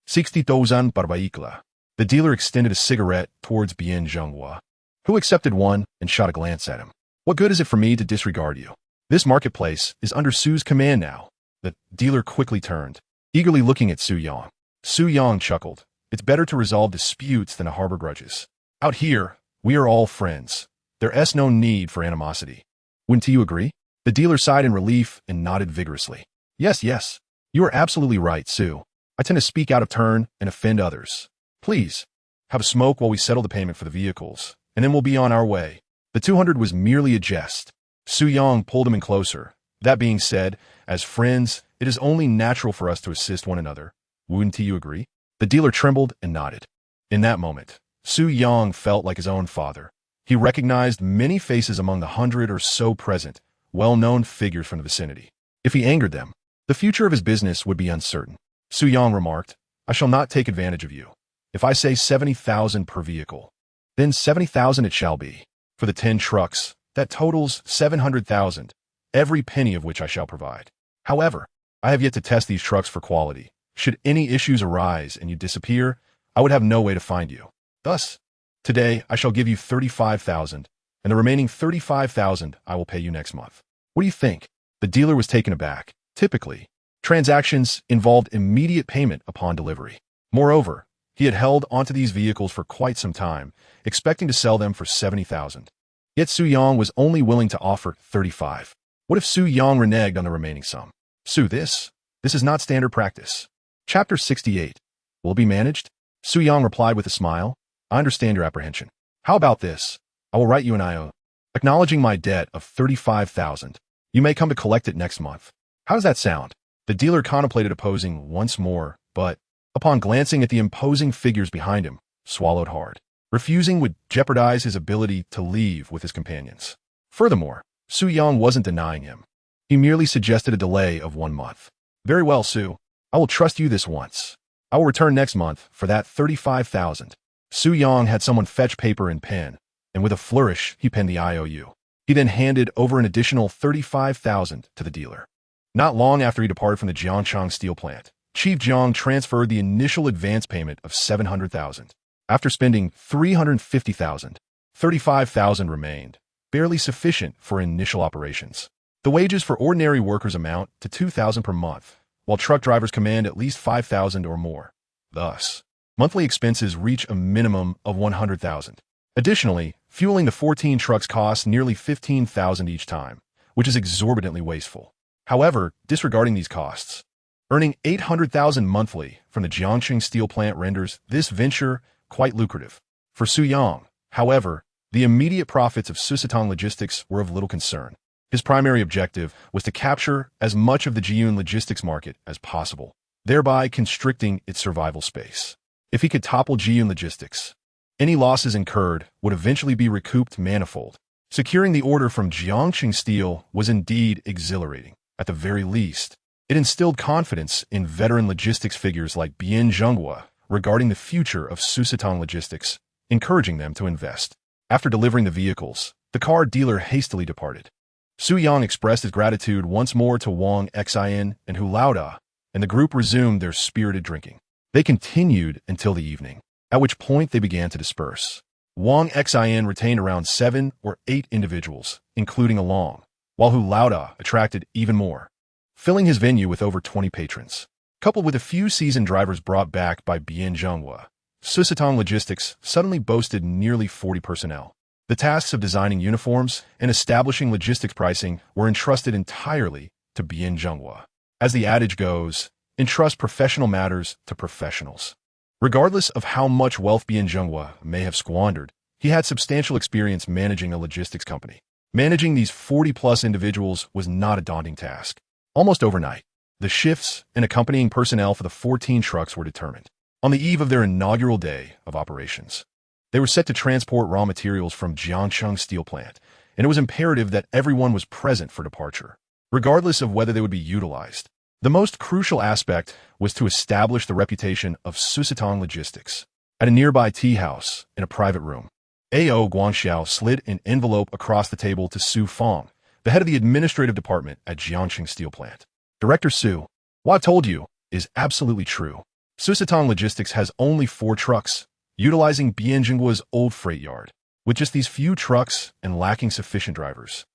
60,000 per vehicle. The dealer extended a cigarette towards Bien Zhenghua, who accepted one and shot a glance at him. What good is it for me to disregard you? This marketplace is under Su's command now. The dealer quickly turned, eagerly looking at Su Yang. Su Yang chuckled. It's better to resolve disputes than to harbor grudges. Out here, we are all friends. There's no need for animosity. Wouldn't you agree? The dealer sighed in relief and nodded vigorously. Yes, yes. You are absolutely right, Su. I tend to speak out of turn and offend others. Please, have a smoke while we settle the payment for the vehicles, and then we'll be on our way. The 200 was merely a jest. Su Yang pulled him in closer. That being said, as friends, it is only natural for us to assist one another. Wouldn't you agree? The dealer trembled and nodded. In that moment, Su Yang felt like his own father. He recognized many faces among the 100 or so present, well-known figures from the vicinity. If he angered them, the future of his business would be uncertain. Su Yang remarked, I shall not take advantage of you. If I say 70,000 per vehicle, then 70,000 it shall be. For the 10 trucks, that totals 700,000, every penny of which I shall provide. However, I have yet to test these trucks for quality. Should any issues arise and you disappear, I would have no way to find you. Thus, today I shall give you 35,000, and the remaining 35,000 I will pay you next month. What do you think? The dealer was taken aback. Typically, transactions involved immediate payment upon delivery. Moreover, he had held onto these vehicles for quite some time, expecting to sell them for 70,000. Yet Su Yang was only willing to offer 35. What if Su Yang reneged on the remaining sum? Su, this is not standard practice. Chapter 68. Will it be managed? Su Yang replied with a smile. I understand your apprehension. How about this? I will write you an IO, acknowledging my debt of 35,000. You may come to collect it next month. How does that sound? The dealer contemplated opposing once more, but, upon glancing at the imposing figures behind him, swallowed hard. Refusing would jeopardize his ability to leave with his companions. Furthermore, Su Yang wasn't denying him. He merely suggested a delay of 1 month. Very well, Su. I will trust you this once. I will return next month for that 35,000. Su Yang had someone fetch paper and pen, and with a flourish, he penned the IOU. He then handed over an additional 35,000 to the dealer. Not long after he departed from the Jiangchang steel plant, Chief Jiang transferred the initial advance payment of 700,000. After spending 350,000, 35,000 remained, barely sufficient for initial operations. The wages for ordinary workers amount to 2,000 per month, while truck drivers command at least 5,000 or more. Thus, monthly expenses reach a minimum of 100,000. Additionally, fueling the 14 trucks costs nearly 15,000 each time, which is exorbitantly wasteful. However, disregarding these costs, earning 800,000 monthly from the Jiangcheng steel plant renders this venture quite lucrative. For Su Yang, however, the immediate profits of Susitong Logistics were of little concern. His primary objective was to capture as much of the Jiyun logistics market as possible, thereby constricting its survival space. If he could topple Jiyun Logistics, any losses incurred would eventually be recouped manifold. Securing the order from Jiangcheng Steel was indeed exhilarating. At the very least, it instilled confidence in veteran logistics figures like Bien Zhenghua regarding the future of Susitong Logistics, encouraging them to invest. After delivering the vehicles, the car dealer hastily departed. Su Yang expressed his gratitude once more to Wang Xin and Hu Laoda, and the group resumed their spirited drinking. They continued until the evening, at which point they began to disperse. Wang Xin retained around 7 or 8 individuals, including Along, while Hu Laoda attracted even more, filling his venue with over 20 patrons. Coupled with a few seasoned drivers brought back by Bien Zhenghua, Susitong Logistics suddenly boasted nearly 40 personnel. The tasks of designing uniforms and establishing logistics pricing were entrusted entirely to Bien Zhenghua. As the adage goes, entrust professional matters to professionals. Regardless of how much wealth Bien Zhenghua may have squandered, he had substantial experience managing a logistics company. Managing these 40-plus individuals was not a daunting task. Almost overnight, the shifts and accompanying personnel for the 14 trucks were determined. On the eve of their inaugural day of operations, they were set to transport raw materials from Jiangcheng steel plant, and it was imperative that everyone was present for departure, regardless of whether they would be utilized. The most crucial aspect was to establish the reputation of Susitong Logistics. At a nearby tea house, in a private room, A.O. Guangxiao slid an envelope across the table to Su Fong, the head of the administrative department at Jiangcheng steel plant. Director Su, what I've told you is absolutely true. Susitong Logistics has only 4 trucks, utilizing Bianjinghua's old freight yard. With just these few trucks and lacking sufficient drivers,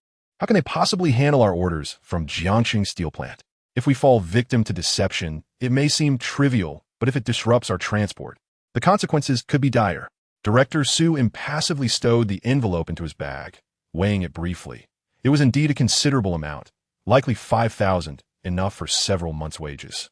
how can they possibly handle our orders from Jiangxing steel plant? If we fall victim to deception, it may seem trivial, but if it disrupts our transport, the consequences could be dire. Director Su impassively stowed the envelope into his bag, weighing it briefly. It was indeed a considerable amount, likely 5,000, enough for several months' wages.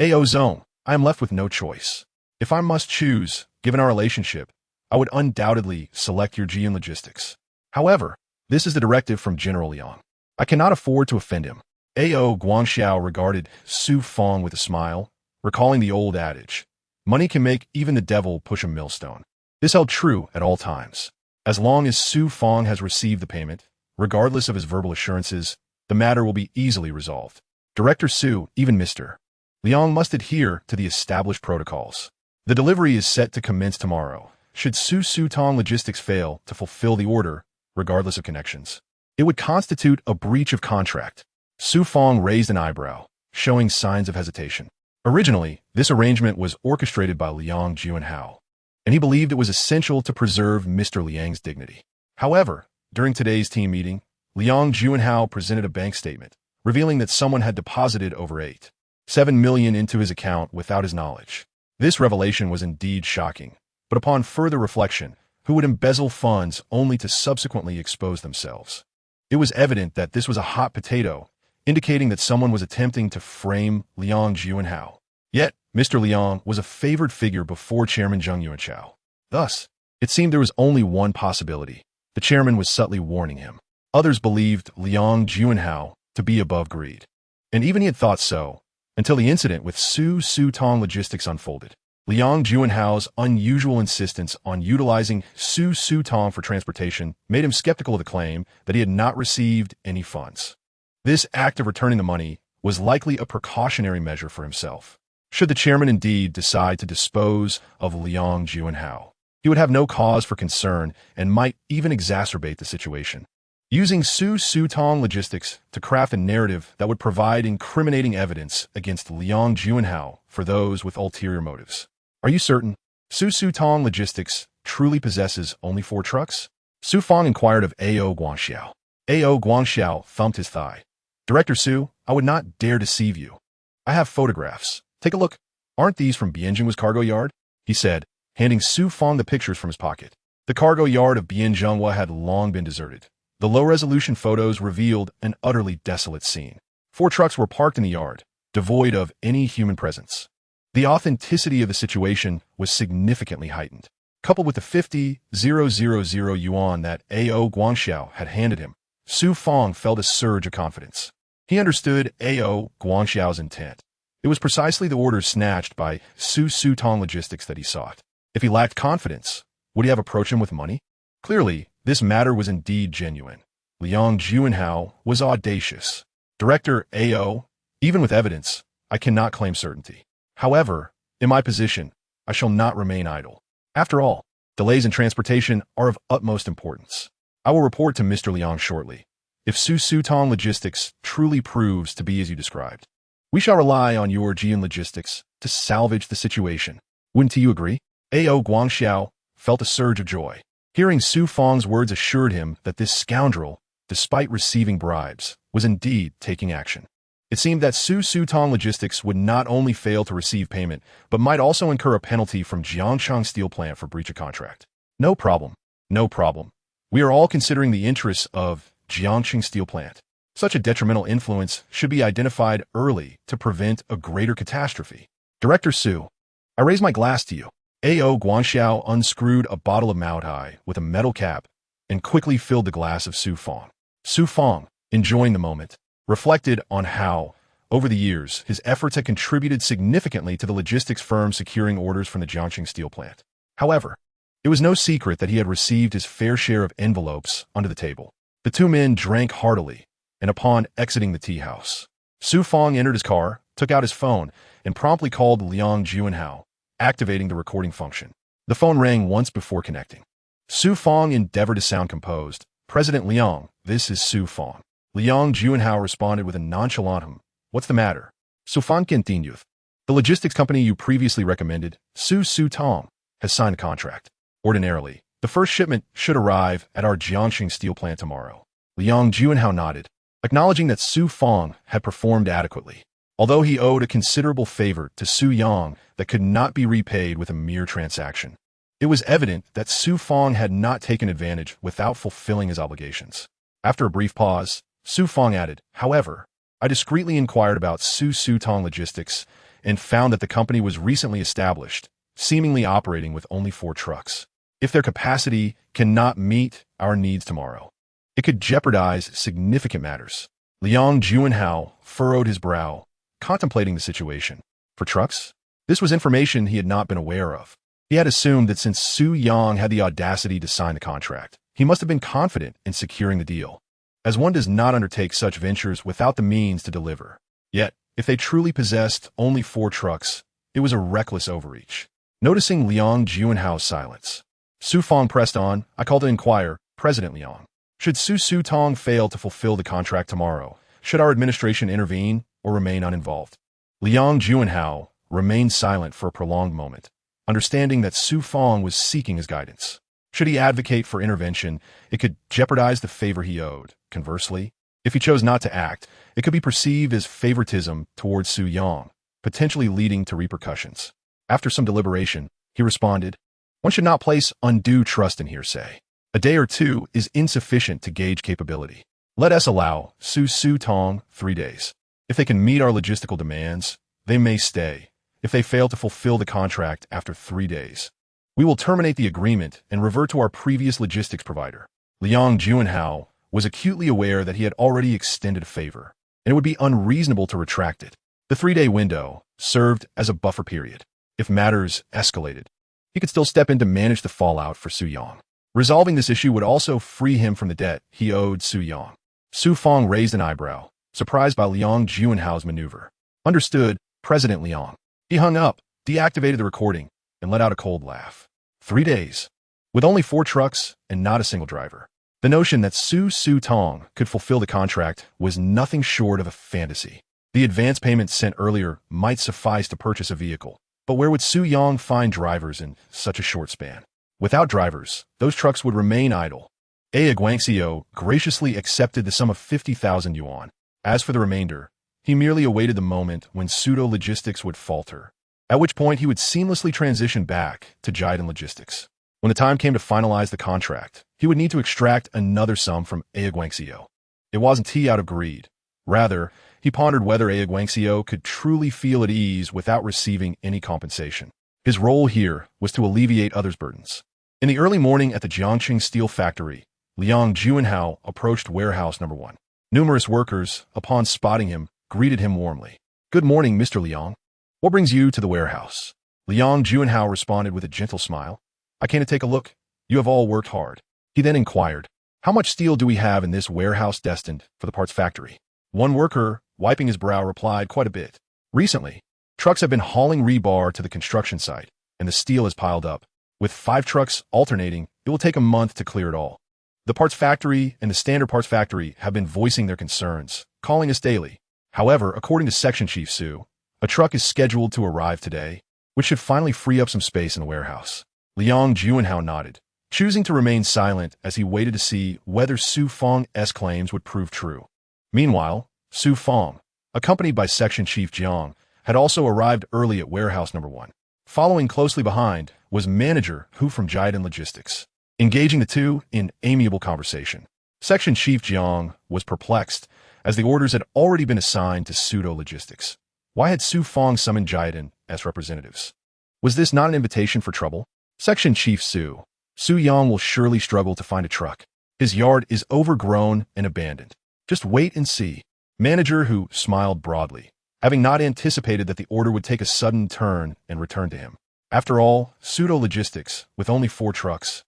AO Zone, I am left with no choice. If I must choose, given our relationship, I would undoubtedly select your GN Logistics. However, this is the directive from General Liang. I cannot afford to offend him. AO Guangxiao regarded Su Fong with a smile, recalling the old adage, money can make even the devil push a millstone. This held true at all times. As long as Su Fong has received the payment, regardless of his verbal assurances, the matter will be easily resolved. Director Su, even Mr. Liang must adhere to the established protocols. The delivery is set to commence tomorrow. Should Su Tong Logistics fail to fulfill the order, regardless of connections, it would constitute a breach of contract. Su Fong raised an eyebrow, showing signs of hesitation. Originally, this arrangement was orchestrated by Liang Juanhao, and he believed it was essential to preserve Mr. Liang's dignity. However, during today's team meeting, Liang Juanhao presented a bank statement, revealing that someone had deposited over 8.7 million into his account without his knowledge. This revelation was indeed shocking, but upon further reflection, who would embezzle funds only to subsequently expose themselves? It was evident that this was a hot potato, indicating that someone was attempting to frame Liang Juanhao. Yet, Mr. Liang was a favored figure before Chairman Zheng Yuanchao. Thus, it seemed there was only one possibility. The chairman was subtly warning him. Others believed Liang Juanhao to be above greed. And even he had thought so, until the incident with Su Tong Logistics unfolded. Liang Juanhao's unusual insistence on utilizing Su Tong for transportation made him skeptical of the claim that he had not received any funds. This act of returning the money was likely a precautionary measure for himself. Should the chairman indeed decide to dispose of Liang Juanhao, he would have no cause for concern and might even exacerbate the situation. Using Su Tong Logistics to craft a narrative that would provide incriminating evidence against Liang Juanhao for those with ulterior motives. Are you certain Su Tong Logistics truly possesses only 4 trucks? Su Fong inquired of AO Guangxiao. AO Guangxiao thumped his thigh. Director Su, I would not dare deceive you. I have photographs. Take a look. Aren't these from Bianjinghua's cargo yard? He said, handing Su Fong the pictures from his pocket. The cargo yard of Bianjinghua had long been deserted. The low-resolution photos revealed an utterly desolate scene. 4 trucks were parked in the yard, devoid of any human presence. The authenticity of the situation was significantly heightened. Coupled with the 50,000 yuan that AO Guangxiao had handed him, Su Fong felt a surge of confidence. He understood AO Guangxiao's intent. It was precisely the orders snatched by Su Tong Logistics that he sought. If he lacked confidence, would he have approached him with money? Clearly, this matter was indeed genuine. Liang Juanhao was audacious. Director AO, even with evidence, I cannot claim certainty. However, in my position, I shall not remain idle. After all, delays in transportation are of utmost importance. I will report to Mr. Liang shortly. If Su Tong Logistics truly proves to be as you described, we shall rely on your GN Logistics to salvage the situation. Wouldn't you agree? AO Guangxiao felt a surge of joy. Hearing Su Fong's words assured him that this scoundrel, despite receiving bribes, was indeed taking action. It seemed that Su Tong Logistics would not only fail to receive payment, but might also incur a penalty from Jiangchang Steel Plant for breach of contract. No problem. No problem. We are all considering the interests of Jiangchang Steel Plant. Such a detrimental influence should be identified early to prevent a greater catastrophe. Director Su, I raise my glass to you. AO Guangxiao unscrewed a bottle of Maotai with a metal cap and quickly filled the glass of Su Fong. Su Fong, enjoying the moment, reflected on how, over the years, his efforts had contributed significantly to the logistics firm securing orders from the Jiangxing Steel Plant. However, it was no secret that he had received his fair share of envelopes under the table. The two men drank heartily, and upon exiting the tea house, Su Fong entered his car, took out his phone, and promptly called Liang Juanhao, activating the recording function. The phone rang once before connecting. Su Fong endeavored to sound composed. President Liang, this is Su Fong. Liang Juanhao responded with a nonchalant What's the matter? Su Fong continued. The logistics company you previously recommended, Su Tong. has signed a contract. Ordinarily, the first shipment should arrive at our Jiangxing steel plant tomorrow. Liang Juanhao nodded, acknowledging that Su Fong had performed adequately. Although he owed a considerable favor to Su Yang that could not be repaid with a mere transaction. It was evident that Su Fong had not taken advantage without fulfilling his obligations. After a brief pause, Su Fong added, however, I discreetly inquired about Su Tong Logistics and found that the company was recently established, seemingly operating with only 4 trucks. If their capacity cannot meet our needs tomorrow, it could jeopardize significant matters. Liang Juanhao furrowed his brow, contemplating the situation. For trucks? This was information he had not been aware of. He had assumed that since Su Yang had the audacity to sign the contract, he must have been confident in securing the deal, as one does not undertake such ventures without the means to deliver. Yet, if they truly possessed only 4 trucks, it was a reckless overreach. Noticing Liang Juanhao's silence, Su Fong pressed on, I called to inquire, President Liang, should Su Tong fail to fulfill the contract tomorrow, should our administration intervene or remain uninvolved? Liang Juanhao remained silent for a prolonged moment, understanding that Su Fong was seeking his guidance. Should he advocate for intervention, it could jeopardize the favor he owed. Conversely, if he chose not to act, it could be perceived as favoritism towards Su Yang, potentially leading to repercussions. After some deliberation, he responded, one should not place undue trust in hearsay. A day or 2 is insufficient to gauge capability. Let us allow Su Tong 3 days. If they can meet our logistical demands, they may stay. If they fail to fulfill the contract after 3 days, we will terminate the agreement and revert to our previous logistics provider. Liang Juanhao was acutely aware that he had already extended a favor, and it would be unreasonable to retract it. The 3-day window served as a buffer period. If matters escalated, he could still step in to manage the fallout for Su Yang. Resolving this issue would also free him from the debt he owed Su Yang. Su Fong raised an eyebrow, surprised by Liang Juanhao's maneuver. Understood, President Liang. He hung up, deactivated the recording, and let out a cold laugh. 3 days. With only 4 trucks and not a single driver. The notion that Su Tong could fulfill the contract was nothing short of a fantasy. The advance payments sent earlier might suffice to purchase a vehicle, but where would Su Yang find drivers in such a short span? Without drivers, those trucks would remain idle. Guangxiu graciously accepted the sum of 50,000 yuan. As for the remainder, he merely awaited the moment when Pseudo Logistics would falter, at which point he would seamlessly transition back to Jidan Logistics. When the time came to finalize the contract, he would need to extract another sum from Guangxiu. It wasn't he out of greed. Rather, he pondered whether Guangxiu could truly feel at ease without receiving any compensation. His role here was to alleviate others' burdens. In the early morning at the Jiangxing steel factory, Liang Juanhao approached warehouse number 1. Numerous workers, upon spotting him, greeted him warmly. Good morning, Mr. Liang. What brings you to the warehouse? Liang Juanhao responded with a gentle smile. I came to take a look. You have all worked hard. He then inquired, how much steel do we have in this warehouse destined for the parts factory? One worker, wiping his brow, replied, quite a bit. Recently, trucks have been hauling rebar to the construction site, and the steel has piled up. With 5 trucks alternating, it will take a month to clear it all. The parts factory and the standard parts factory have been voicing their concerns, calling us daily. However, according to Section Chief Su, a truck is scheduled to arrive today, which should finally free up some space in the warehouse. Liang Juanhao nodded, choosing to remain silent as he waited to see whether Su Fong's claims would prove true. Meanwhile, Su Fong, accompanied by Section Chief Jiang, had also arrived early at warehouse number 1. Following closely behind was Manager Hu from Jidan Logistics, engaging the two in amiable conversation. Section Chief Jiang was perplexed, as the orders had already been assigned to Pseudo Logistics. Why had Su Fong summoned Jidan as representatives? Was this not an invitation for trouble? Section Chief Su Yang will surely struggle to find a truck. His yard is overgrown and abandoned. Just wait and see. Manager Hu smiled broadly, having not anticipated that the order would take a sudden turn and return to him. After all, Pseudo Logistics, with only 4 trucks,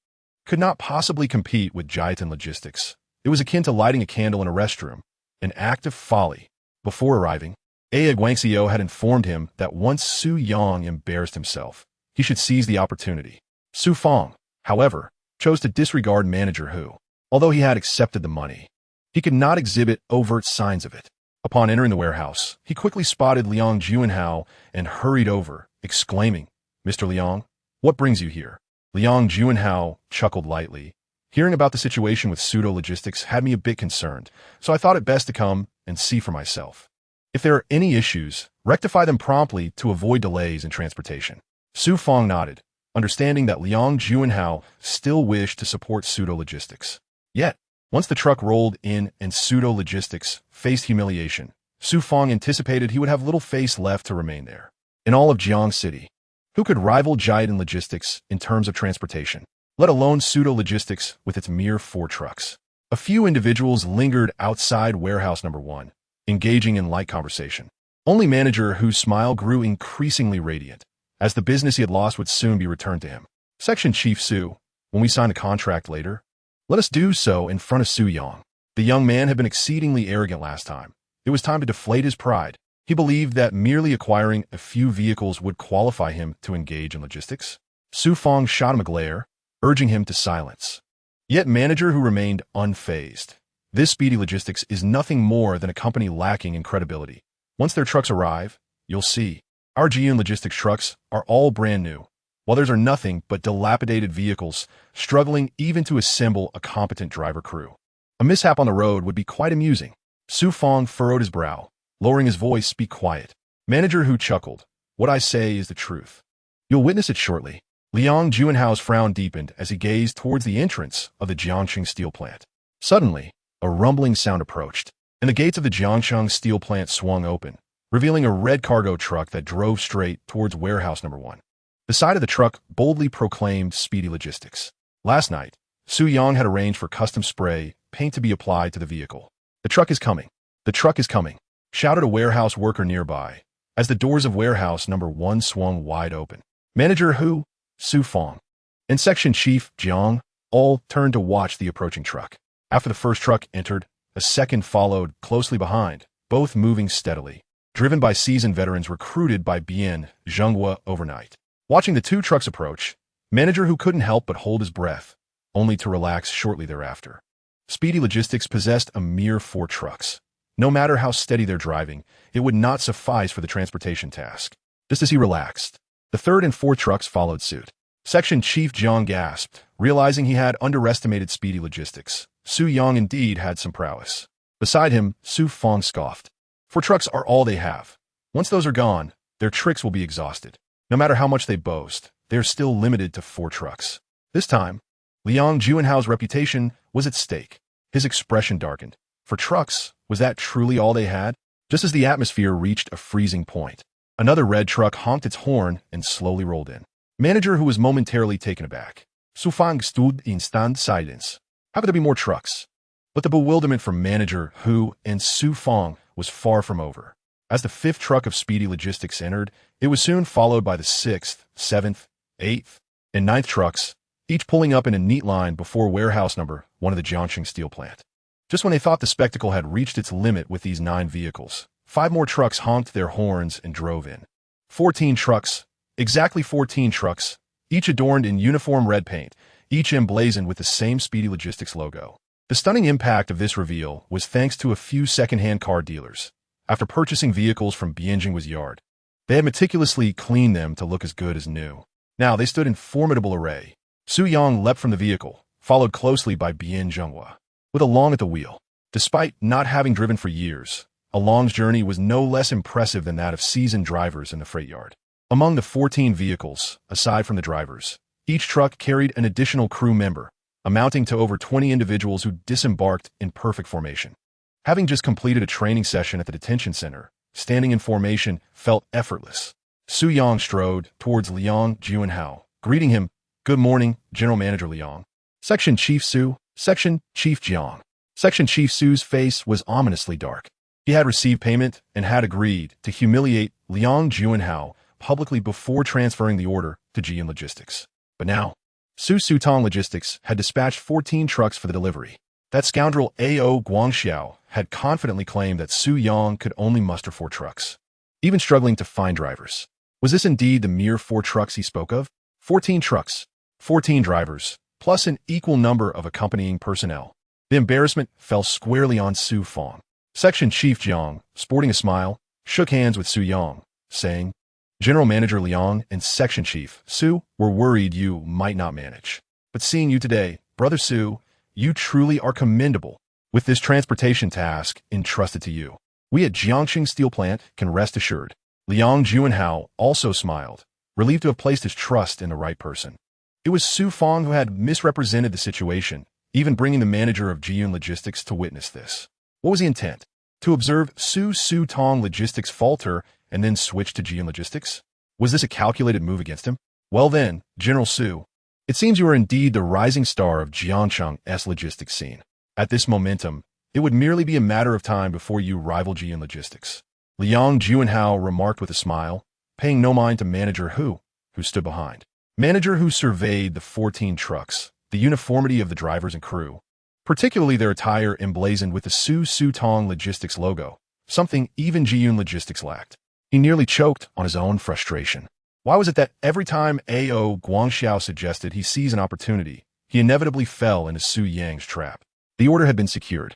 could not possibly compete with Jidan Logistics. It was akin to lighting a candle in a restroom, an act of folly. Before arriving, Guangxiu had informed him that once Su Yang embarrassed himself, he should seize the opportunity. Su Fong, however, chose to disregard Manager Hu. Although he had accepted the money, he could not exhibit overt signs of it. Upon entering the warehouse, he quickly spotted Liang Juanhao and hurried over, exclaiming, Mr. Liang, What brings you here? Liang Juanhao chuckled lightly. Hearing about the situation with Pseudo Logistics had me a bit concerned, so I thought it best to come and see for myself. If there are any issues, rectify them promptly to avoid delays in transportation. Su Fong nodded, understanding that Liang Juanhao still wished to support Pseudo Logistics. Yet, once the truck rolled in and Pseudo Logistics faced humiliation, Su Fong anticipated he would have little face left to remain there. In all of Jiang City, who could rival Jiadan Logistics in terms of transportation, let alone Pseudo Logistics with its mere 4 trucks? A few individuals lingered outside warehouse number 1, engaging in light conversation. Only manager Hu's smile grew increasingly radiant, as the business he had lost would soon be returned to him. Section Chief Su, when we sign a contract later, let us do so in front of Su Yang. The young man had been exceedingly arrogant last time. It was time to deflate his pride. He believed that merely acquiring a few vehicles would qualify him to engage in logistics. Su Fong shot him a glare, urging him to silence. Yet manager Hu remained unfazed. This Speedy Logistics is nothing more than a company lacking in credibility. Once their trucks arrive, you'll see. Our Jian Logistics trucks are all brand new, while theirs are nothing but dilapidated vehicles, struggling even to assemble a competent driver crew. A mishap on the road would be quite amusing. Su Fong furrowed his brow, lowering his voice. Be quiet. Manager Hu chuckled. What I say is the truth. You'll witness it shortly. Liang Juanhao's frown deepened as he gazed towards the entrance of the Jiangxing steel plant. Suddenly, a rumbling sound approached, and the gates of the Jiangxing steel plant swung open, revealing a red cargo truck that drove straight towards warehouse number 1. The side of the truck boldly proclaimed Speedy Logistics. Last night, Su Yang had arranged for custom spray paint to be applied to the vehicle. The truck is coming. The truck is coming, shouted a warehouse worker nearby, as the doors of warehouse number 1 swung wide open. Manager Hu, Su Fong, and Section Chief Jiang all turned to watch the approaching truck. After the first truck entered, a second followed closely behind, both moving steadily, driven by seasoned veterans recruited by Bian Zhenghua overnight. Watching the 2 trucks approach, manager Hu couldn't help but hold his breath, only to relax shortly thereafter. Speedy Logistics possessed a mere 4 trucks. No matter how steady their driving, it would not suffice for the transportation task. Just as he relaxed, the 3rd and 4th trucks followed suit. Section Chief Jiang gasped, realizing he had underestimated Speedy Logistics. Su Yang indeed had some prowess. Beside him, Su Fong scoffed. 4 trucks are all they have. Once those are gone, their tricks will be exhausted. No matter how much they boast, they are still limited to 4 trucks. This time, Liang Juanhao's reputation was at stake. His expression darkened. For trucks, was that truly all they had? Just as the atmosphere reached a freezing point, another red truck honked its horn and slowly rolled in. Manager Hu was momentarily taken aback. Su Fong stood in stunned silence. How could there be more trucks? But the bewilderment from Manager Hu and Su Fong was far from over. As the 5th truck of Speedy Logistics entered, it was soon followed by the 6th, 7th, 8th, and 9th trucks, each pulling up in a neat line before warehouse number 1 of the Jiangxing steel plant. Just when they thought the spectacle had reached its limit with these 9 vehicles, 5 more trucks honked their horns and drove in. 14 trucks, exactly 14 trucks, each adorned in uniform red paint, each emblazoned with the same Speedy Logistics logo. The stunning impact of this reveal was thanks to a few second-hand car dealers. After purchasing vehicles from Bianjing's yard, they had meticulously cleaned them to look as good as new. Now they stood in formidable array. Su Yang leapt from the vehicle, followed closely by Bian Zhenghua, with Along at the wheel. Despite not having driven for years, Along's journey was no less impressive than that of seasoned drivers in the freight yard. Among the 14 vehicles, aside from the drivers, each truck carried an additional crew member, amounting to over 20 individuals who disembarked in perfect formation. Having just completed a training session at the detention center, standing in formation felt effortless. Su Yang strode towards Liang Juanhao, greeting him. Good morning, General Manager Liang. Section Chief Su, Section Chief Jiang. Section Chief Su's face was ominously dark. He had received payment and had agreed to humiliate Liang Juanhao publicly before transferring the order to Jian Logistics. But now, Su Sutong Logistics had dispatched 14 trucks for the delivery. That scoundrel A.O. Guangxiao had confidently claimed that Su Yang could only muster 4 trucks, even struggling to find drivers. Was this indeed the mere 4 trucks he spoke of? 14 trucks, 14 drivers, plus an equal number of accompanying personnel. The embarrassment fell squarely on Su Fong. Section Chief Jiang, sporting a smile, shook hands with Su Yang, saying, General Manager Liang and Section Chief Su were worried you might not manage. But seeing you today, Brother Su, you truly are commendable. With this transportation task entrusted to you, we at Jiangxing Steel Plant can rest assured. Liang Juanhao also smiled, relieved to have placed his trust in the right person. It was Su Fong who had misrepresented the situation, even bringing the manager of Jiyun Logistics to witness this. What was the intent? To observe Su Tong Logistics falter and then switch to Jiyun Logistics? Was this a calculated move against him? Well then, General Su, it seems you are indeed the rising star of Jiangcheng's logistics scene. At this momentum, it would merely be a matter of time before you rival Jiyun Logistics. Liang Juanhao remarked with a smile, paying no mind to Manager who stood behind. Manager who surveyed the 14 trucks, the uniformity of the drivers and crew, particularly their attire emblazoned with the Su Tong Logistics logo, something even Jiyun Logistics lacked. He nearly choked on his own frustration. Why was it that every time A.O. Guangxiao suggested he seize an opportunity, he inevitably fell into Su Yang's trap? The order had been secured.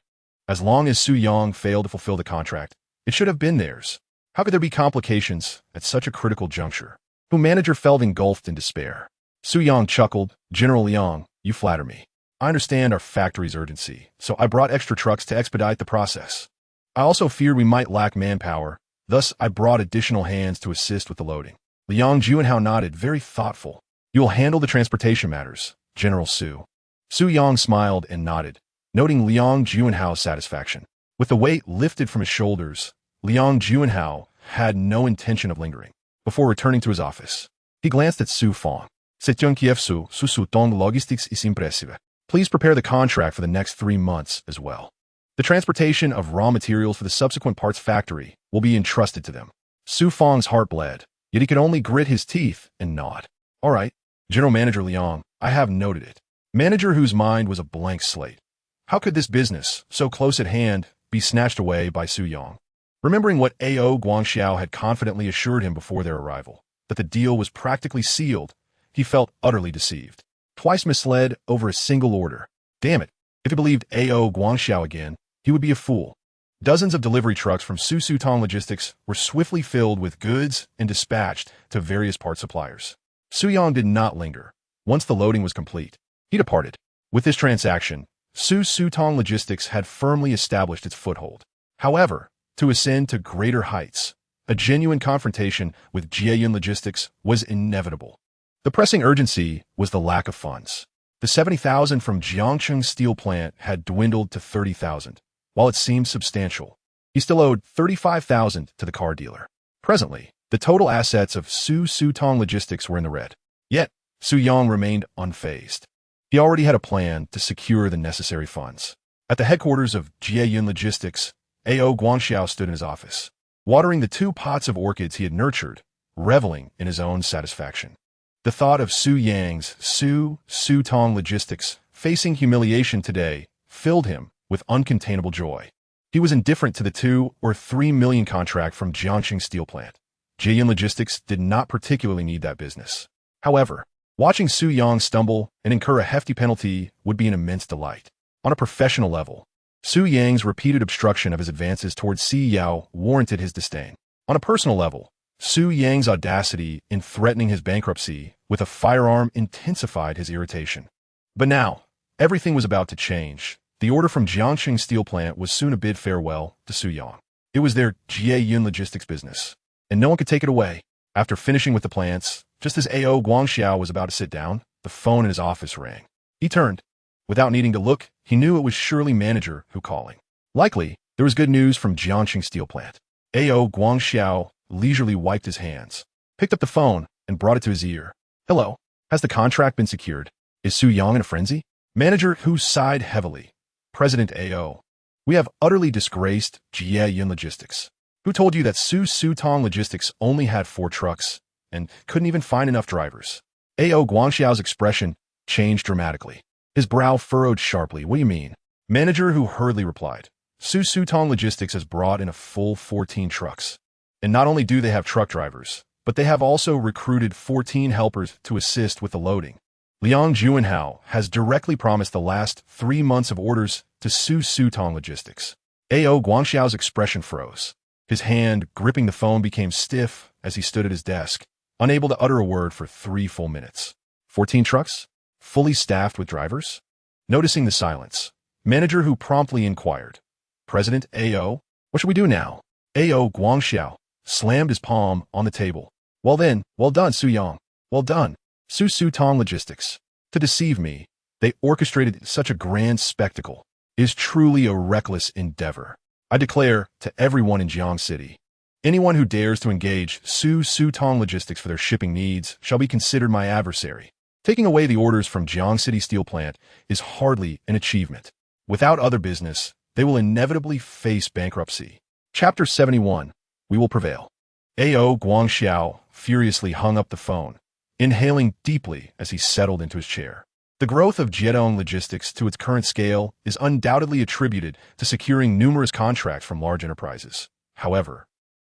As long as Su Yang failed to fulfill the contract, it should have been theirs. How could there be complications at such a critical juncture? Who Manager felt engulfed in despair. Su Yang chuckled, General Liang, you flatter me. I understand our factory's urgency, so I brought extra trucks to expedite the process. I also feared we might lack manpower, thus I brought additional hands to assist with the loading. Liang Juanhao nodded, very thoughtful. You will handle the transportation matters, General Su. Su Yang smiled and nodded, noting Liang Juanhao's satisfaction. With the weight lifted from his shoulders, Liang Juanhao had no intention of lingering. Before returning to his office, he glanced at Su Fong. Su Tong Logistics is impressive. Please prepare the contract for the next 3 months as well. The transportation of raw materials for the subsequent parts factory will be entrusted to them. Su Fong's heart bled, yet he could only grit his teeth and nod. All right, General Manager Liang, I have noted it. Manager whose mind was a blank slate. How could this business, so close at hand, be snatched away by Su Yang? Remembering what A.O. Guangxiao had confidently assured him before their arrival, that the deal was practically sealed, he felt utterly deceived. Twice misled over a single order. Damn it, if he believed A.O. Guangxiao again, he would be a fool. Dozens of delivery trucks from Su Tong Logistics were swiftly filled with goods and dispatched to various part suppliers. Su Yang did not linger. Once the loading was complete, he departed. With this transaction, Su Tong Logistics had firmly established its foothold. However, to ascend to greater heights, a genuine confrontation with Jiyun Logistics was inevitable. The pressing urgency was the lack of funds. The 70,000 from Jiangxing Steel Plant had dwindled to 30,000. While it seemed substantial, he still owed 35,000 to the car dealer. Presently, the total assets of Su Tong Logistics were in the red. Yet, Su Yang remained unfazed. He already had a plan to secure the necessary funds. At the headquarters of Jiyun Logistics, A.O. Guangxiao stood in his office, watering the 2 pots of orchids he had nurtured, reveling in his own satisfaction. The thought of Su Yang's Su Tong Logistics facing humiliation today filled him with uncontainable joy. He was indifferent to the 2 or 3 million contract from Jiangxing Steel Plant. Jiyun Logistics did not particularly need that business. However, watching Su Yang stumble and incur a hefty penalty would be an immense delight. On a professional level, Su Yang's repeated obstruction of his advances towards Si Yao warranted his disdain. On a personal level, Su Yang's audacity in threatening his bankruptcy with a firearm intensified his irritation. But now, everything was about to change. The order from Jiangxing Steel Plant was soon to bid farewell to Su Yang. It was their Jiyun Logistics business, and no one could take it away. After finishing with the plants, just as A.O. Guangxiao was about to sit down, the phone in his office rang. He turned. Without needing to look, he knew it was surely Manager who calling. Likely, there was good news from Jiangxing Steel Plant. A.O. Guangxiao leisurely wiped his hands, picked up the phone, and brought it to his ear. Hello, has the contract been secured? Is Su Yang in a frenzy? Manager who sighed heavily. President A.O. We have utterly disgraced Jiyun Logistics. Who told you that Su Tong Logistics only had 4 trucks and couldn't even find enough drivers? A.O. Guangxiao's expression changed dramatically. His brow furrowed sharply. What do you mean? Manager who hurriedly replied. Su Tong Logistics has brought in a full 14 trucks. And not only do they have truck drivers, but they have also recruited 14 helpers to assist with the loading. Liang Juanhao has directly promised the last 3 months of orders to Su Tong Logistics. A.O. Guangxiao's expression froze. His hand, gripping the phone, became stiff as he stood at his desk, unable to utter a word for 3 full minutes. 14 trucks? Fully staffed with drivers? Noticing the silence, manager Hu promptly inquired, President A.O., what should we do now? A.O. Guangxiao slammed his palm on the table. Well then, well done, Su Yang. Well done. Su Tong Logistics. To deceive me, they orchestrated such a grand spectacle. It is truly a reckless endeavor. I declare to everyone in Jiang City, anyone who dares to engage Su Tong Logistics for their shipping needs shall be considered my adversary. Taking away the orders from Jiang City Steel Plant is hardly an achievement. Without other business, they will inevitably face bankruptcy. Chapter 71. We will prevail. A.O. Guangxiao furiously hung up the phone, inhaling deeply as he settled into his chair. The growth of Jiedong Logistics to its current scale is undoubtedly attributed to securing numerous contracts from large enterprises. However,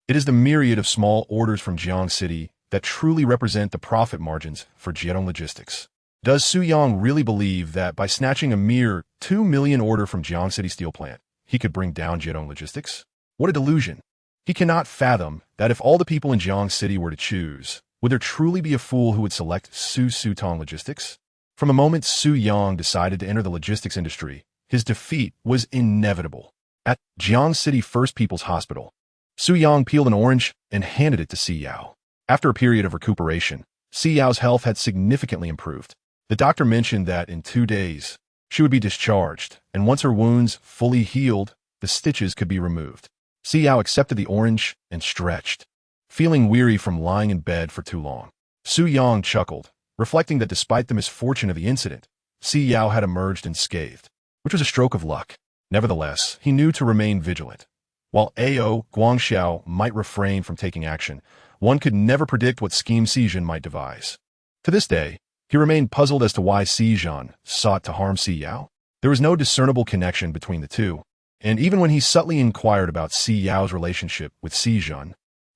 it is the myriad of small orders from Jiang City that truly represent the profit margins for Jiedong Logistics. Does Su Yang really believe that by snatching a mere 2 million order from Jiang City Steel Plant, he could bring down Jiedong Logistics? What a delusion. He cannot fathom that if all the people in Jiang City were to choose, would there truly be a fool who would select Su Tong Logistics? From the moment Su Yang decided to enter the logistics industry, his defeat was inevitable. At Jiang City First People's Hospital, Su Yang peeled an orange and handed it to Si Yao. After a period of recuperation, Si Yao's health had significantly improved. The doctor mentioned that in 2 days, she would be discharged, and once her wounds fully healed, the stitches could be removed. Si Yao accepted the orange and stretched, feeling weary from lying in bed for too long. Su Yang chuckled, reflecting that despite the misfortune of the incident, Si Yao had emerged unscathed, which was a stroke of luck. Nevertheless, he knew to remain vigilant. While A.O. Guangxiao might refrain from taking action, one could never predict what scheme Xizhen might devise. To this day, he remained puzzled as to why Xizhen sought to harm Si Yao. There was no discernible connection between the two, and even when he subtly inquired about Si Yao's relationship with Xizhen,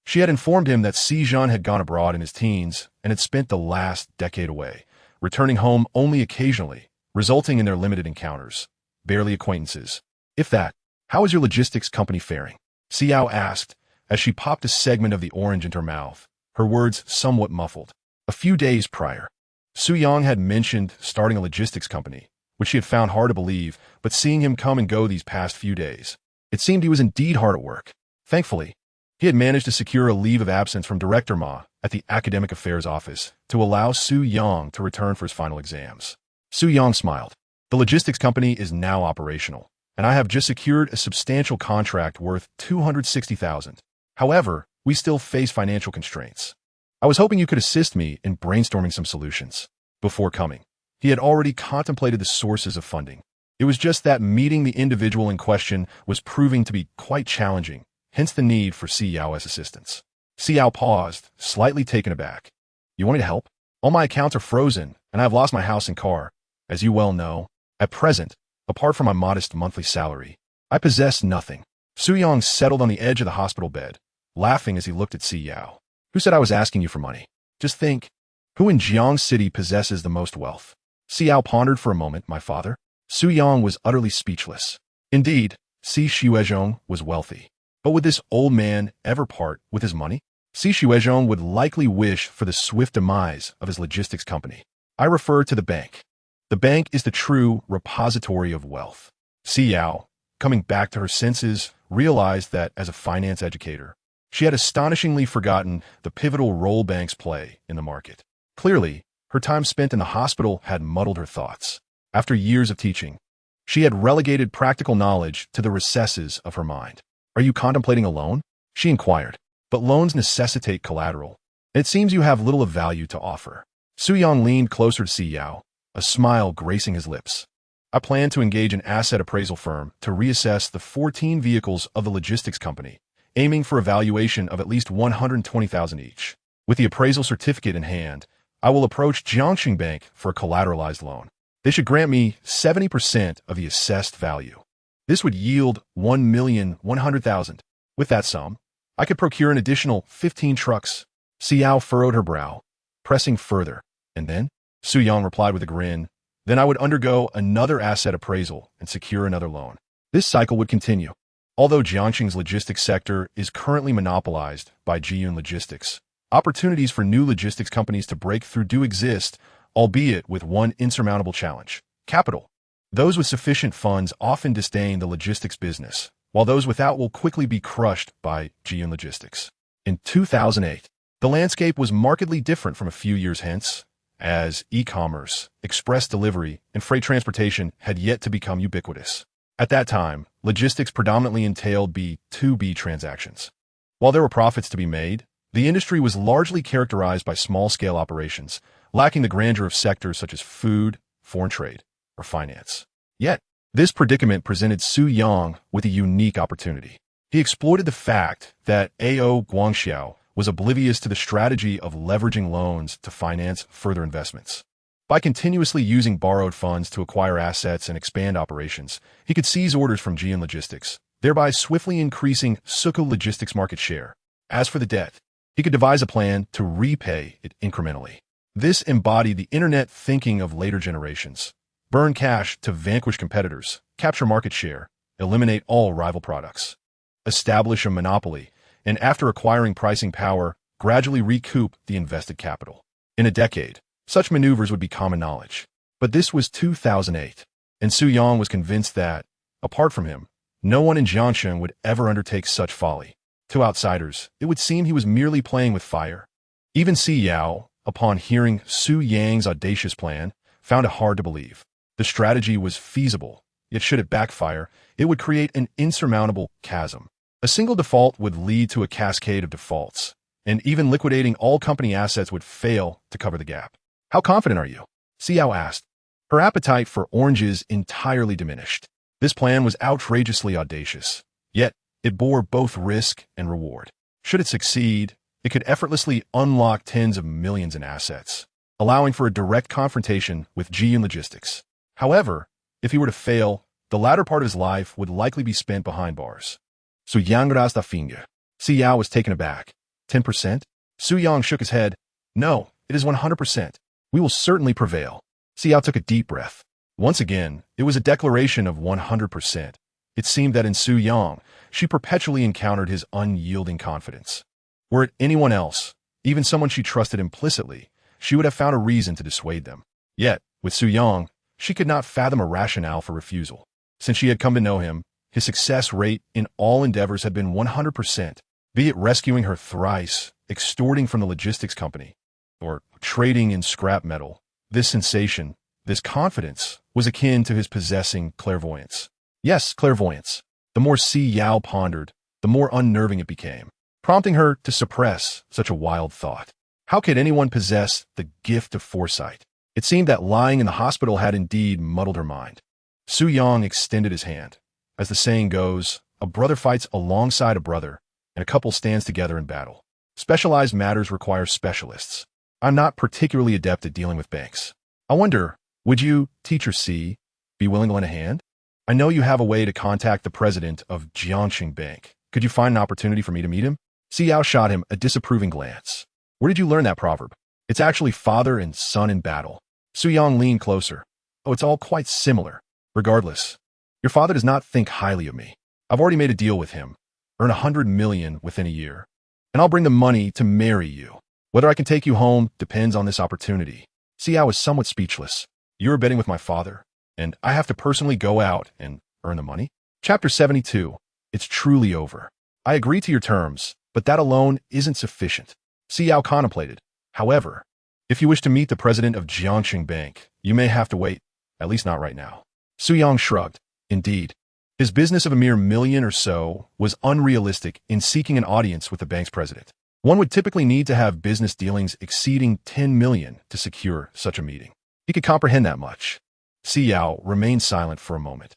she had informed him that Xizhen had gone abroad in his teens and had spent the last decade away, returning home only occasionally, resulting in their limited encounters, barely acquaintances. If that, how is your logistics company faring? Si Yao asked, as she popped a segment of the orange into her mouth, her words somewhat muffled. A few days prior, Su Yang had mentioned starting a logistics company, which she had found hard to believe, but seeing him come and go these past few days, it seemed he was indeed hard at work. Thankfully, he had managed to secure a leave of absence from Director Ma at the Academic Affairs Office to allow Su Yang to return for his final exams. Su Yang smiled. The logistics company is now operational, and I have just secured a substantial contract worth 260,000. However, we still face financial constraints. I was hoping you could assist me in brainstorming some solutions. Before coming, he had already contemplated the sources of funding. It was just that meeting the individual in question was proving to be quite challenging, hence the need for Si Yao as assistance. Si Yao paused, slightly taken aback. You want me to help? All my accounts are frozen, and I have lost my house and car. As you well know, at present, apart from my modest monthly salary, I possess nothing. Su Yang settled on the edge of the hospital bed, laughing as he looked at Si Yao. Who said I was asking you for money? Just think, who in Jiang City possesses the most wealth? Si Yao pondered for a moment, my father. Su Yang was utterly speechless. Indeed, Si Xuezhong was wealthy. But would this old man ever part with his money? Si Xuezhong would likely wish for the swift demise of his logistics company. I refer to the bank. The bank is the true repository of wealth. Si Yao, coming back to her senses, realized that as a finance educator, she had astonishingly forgotten the pivotal role banks play in the market. Clearly, her time spent in the hospital had muddled her thoughts. After years of teaching, she had relegated practical knowledge to the recesses of her mind. Are you contemplating a loan? She inquired. But loans necessitate collateral. It seems you have little of value to offer. Su Yang leaned closer to Si Yao, a smile gracing his lips. I plan to engage an asset appraisal firm to reassess the 14 vehicles of the logistics company, aiming for a valuation of at least 120,000 each. With the appraisal certificate in hand, I will approach Jiangxing Bank for a collateralized loan. They should grant me 70% of the assessed value. This would yield 1,100,000. With that sum, I could procure an additional 15 trucks. Si Yao furrowed her brow, pressing further. And then? Su Yang replied with a grin. Then I would undergo another asset appraisal and secure another loan. This cycle would continue. Although Jiangxing's logistics sector is currently monopolized by Jiyun Logistics, opportunities for new logistics companies to break through do exist, albeit with one insurmountable challenge: capital. Those with sufficient funds often disdain the logistics business, while those without will quickly be crushed by Jiyun Logistics. In 2008, the landscape was markedly different from a few years hence, as e-commerce, express delivery, and freight transportation had yet to become ubiquitous. At that time, logistics predominantly entailed B2B transactions. While there were profits to be made, the industry was largely characterized by small-scale operations, lacking the grandeur of sectors such as food, foreign trade, or finance. Yet, this predicament presented Su Yang with a unique opportunity. He exploited the fact that A.O. Guangxiao was oblivious to the strategy of leveraging loans to finance further investments. By continuously using borrowed funds to acquire assets and expand operations, he could seize orders from Jiyun Logistics, thereby swiftly increasing Suku Logistics' market share. As for the debt, he could devise a plan to repay it incrementally. This embodied the internet thinking of later generations: burn cash to vanquish competitors, capture market share, eliminate all rival products, establish a monopoly, and after acquiring pricing power, gradually recoup the invested capital. In a decade, such maneuvers would be common knowledge. But this was 2008, and Su Yang was convinced that, apart from him, no one in Jiangxing would ever undertake such folly. To outsiders, it would seem he was merely playing with fire. Even Si Yao, upon hearing Su Yang's audacious plan, found it hard to believe. The strategy was feasible, yet should it backfire, it would create an insurmountable chasm. A single default would lead to a cascade of defaults, and even liquidating all company assets would fail to cover the gap. "How confident are you?" Xiao asked. Her appetite for oranges entirely diminished. This plan was outrageously audacious, yet it bore both risk and reward. Should it succeed, it could effortlessly unlock tens of millions in assets, allowing for a direct confrontation with Jiyun Logistics. However, if he were to fail, the latter part of his life would likely be spent behind bars. Su Yang raised a finger. Xiao was taken aback. 10%? Su Yang shook his head. "No, it is 100%. We will certainly prevail." Xiao took a deep breath. Once again, it was a declaration of 100%. It seemed that in Su Yang, she perpetually encountered his unyielding confidence. Were it anyone else, even someone she trusted implicitly, she would have found a reason to dissuade them. Yet, with Su Yang, she could not fathom a rationale for refusal. Since she had come to know him, his success rate in all endeavors had been 100%, be it rescuing her thrice, extorting from the logistics company, or trading in scrap metal. This sensation, this confidence, was akin to his possessing clairvoyance. Yes, clairvoyance. The more Si Yao pondered, the more unnerving it became, prompting her to suppress such a wild thought. How could anyone possess the gift of foresight? It seemed that lying in the hospital had indeed muddled her mind. Su Yang extended his hand. As the saying goes, a brother fights alongside a brother, and a couple stands together in battle. Specialized matters require specialists. I'm not particularly adept at dealing with banks. I wonder, would you, Teacher C, be willing to lend a hand? I know you have a way to contact the president of Jiangxing Bank. Could you find an opportunity for me to meet him? Xiao shot him a disapproving glance. Where did you learn that proverb? It's actually father and son in battle. Su Yang leaned closer. Oh, it's all quite similar. Regardless, your father does not think highly of me. I've already made a deal with him. Earn 100 million within a year, and I'll bring the money to marry you. Whether I can take you home depends on this opportunity. Xiao was somewhat speechless. You're betting with my father, and I have to personally go out and earn the money? Chapter 72. It's truly over. I agree to your terms, but that alone isn't sufficient. Xiao contemplated. However, if you wish to meet the president of Jiangxing Bank, you may have to wait, at least not right now. Su Yang shrugged. Indeed, his business of a mere million or so was unrealistic in seeking an audience with the bank's president. One would typically need to have business dealings exceeding 10 million to secure such a meeting. He could comprehend that much. Xiao remained silent for a moment.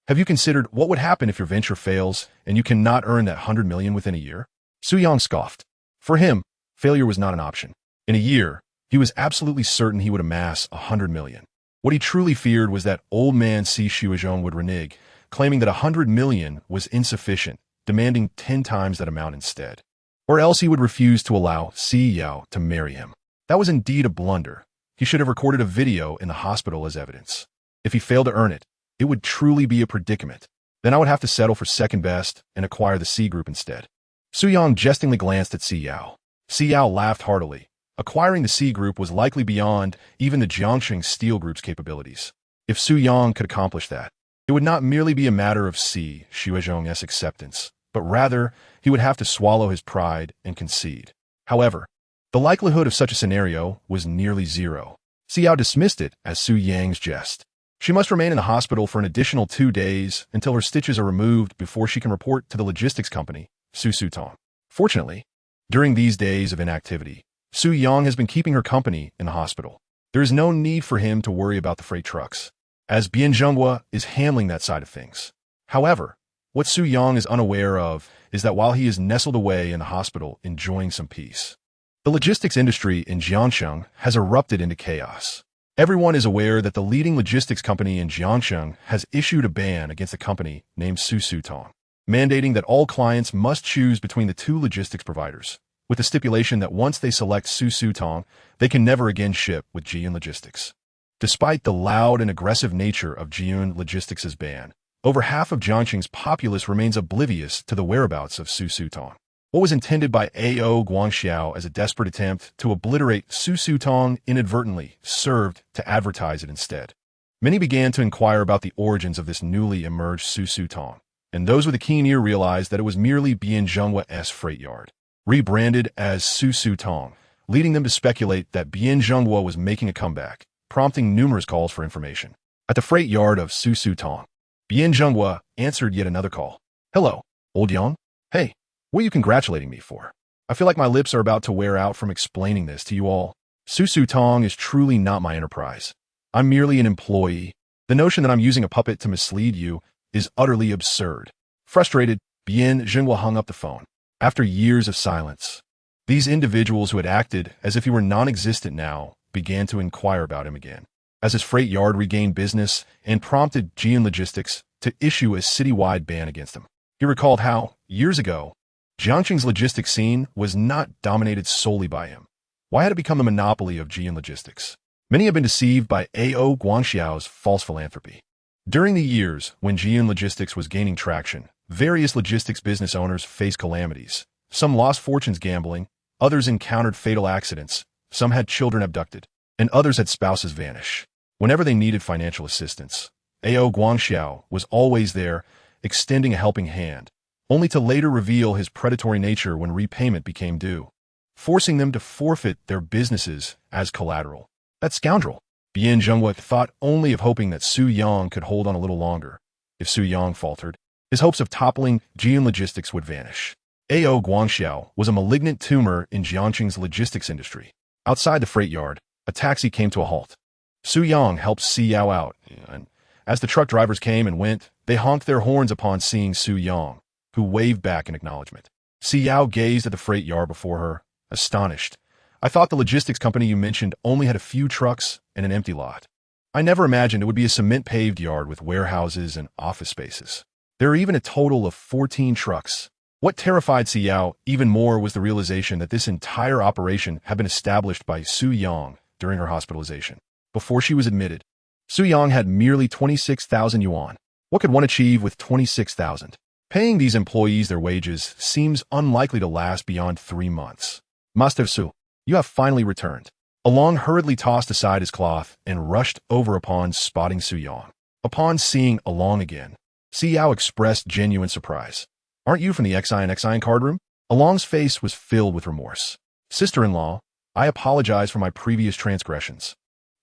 Have you considered what would happen if your venture fails and you cannot earn that 100 million within a year? Su Yang scoffed. For him, failure was not an option. In a year, he was absolutely certain he would amass 100 million. What he truly feared was that old man Si Shuizhong would renege, claiming that 100 million was insufficient, demanding 10 times that amount instead. Or else he would refuse to allow Si Yao to marry him. That was indeed a blunder. He should have recorded a video in the hospital as evidence. If he failed to earn it, it would truly be a predicament. Then I would have to settle for second best and acquire the C group instead. Su Yang jestingly glanced at Si Yao. Si Yao laughed heartily. Acquiring the C group was likely beyond even the Jiangxing Steel Group's capabilities. If Su Yang could accomplish that, it would not merely be a matter of Si Xuezhong's acceptance, but rather he would have to swallow his pride and concede. However, the likelihood of such a scenario was nearly zero. Si Yao dismissed it as Su Yang's jest. She must remain in the hospital for an additional 2 days until her stitches are removed before she can report to the logistics company, Su Tong. Fortunately, during these days of inactivity, Su Yang has been keeping her company in the hospital. There is no need for him to worry about the freight trucks, as Bian Zhenghua is handling that side of things. However, what Su Yang is unaware of is that while he is nestled away in the hospital enjoying some peace, the logistics industry in Jiangxing has erupted into chaos. Everyone is aware that the leading logistics company in Jiangxing has issued a ban against a company named Su Tong, mandating that all clients must choose between the 2 logistics providers, with the stipulation that once they select Su Tong, they can never again ship with Jiyun Logistics. Despite the loud and aggressive nature of Jiyun Logistics' ban, over half of Jiangxing's populace remains oblivious to the whereabouts of Su Tong. What was intended by A.O. Guangxiao as a desperate attempt to obliterate Su Tong inadvertently served to advertise it instead. Many began to inquire about the origins of this newly emerged Su Tong, and those with a keen ear realized that it was merely Bian Zhenghua's freight yard, rebranded as Su Tong, leading them to speculate that Bian Zhenghua was making a comeback, prompting numerous calls for information. At the freight yard of Su Tong, Bian Zhenghua answered yet another call. "Hello, old Yang? Hey, what are you congratulating me for? I feel like my lips are about to wear out from explaining this to you all. Su Tong is truly not my enterprise. I'm merely an employee. The notion that I'm using a puppet to mislead you is utterly absurd." Frustrated, Bian Zhenghua hung up the phone. After years of silence, these individuals who had acted as if he were non-existent now began to inquire about him again, as his freight yard regained business and prompted Jiyun Logistics to issue a citywide ban against him. He recalled how, years ago, Jiangxing's logistics scene was not dominated solely by him. Why had it become the monopoly of Jiyun Logistics? Many have been deceived by A.O. Guangxiao's false philanthropy. During the years when Jiyun Logistics was gaining traction, various logistics business owners faced calamities. Some lost fortunes gambling, others encountered fatal accidents, some had children abducted, and others had spouses vanish. Whenever they needed financial assistance, A.O. Guangxiao was always there, extending a helping hand, only to later reveal his predatory nature when repayment became due, forcing them to forfeit their businesses as collateral. That scoundrel! Bian Zhenghua thought only of hoping that Su Yang could hold on a little longer. If Su Yang faltered, his hopes of toppling Jiyun Logistics would vanish. A.O. Guangxiao was a malignant tumor in Jiangxing's logistics industry. Outside the freight yard, a taxi came to a halt. Su Yang helped Si Yao out, and as the truck drivers came and went, they honked their horns upon seeing Su Yang, who waved back in acknowledgement. Si Yao gazed at the freight yard before her, astonished. "I thought the logistics company you mentioned only had a few trucks and an empty lot. I never imagined it would be a cement-paved yard with warehouses and office spaces. There are even a total of 14 trucks." What terrified Si Yao even more was the realization that this entire operation had been established by Su Yang during her hospitalization. Before she was admitted, Su Yang had merely 26,000 yuan. What could one achieve with 26,000? Paying these employees their wages seems unlikely to last beyond 3 months. "Master Su, you have finally returned." Along hurriedly tossed aside his cloth and rushed over upon spotting Su Yang. Upon seeing Along again, Si Yao expressed genuine surprise. "Aren't you from the Xian card room?" Along's face was filled with remorse. "Sister-in-law, I apologize for my previous transgressions.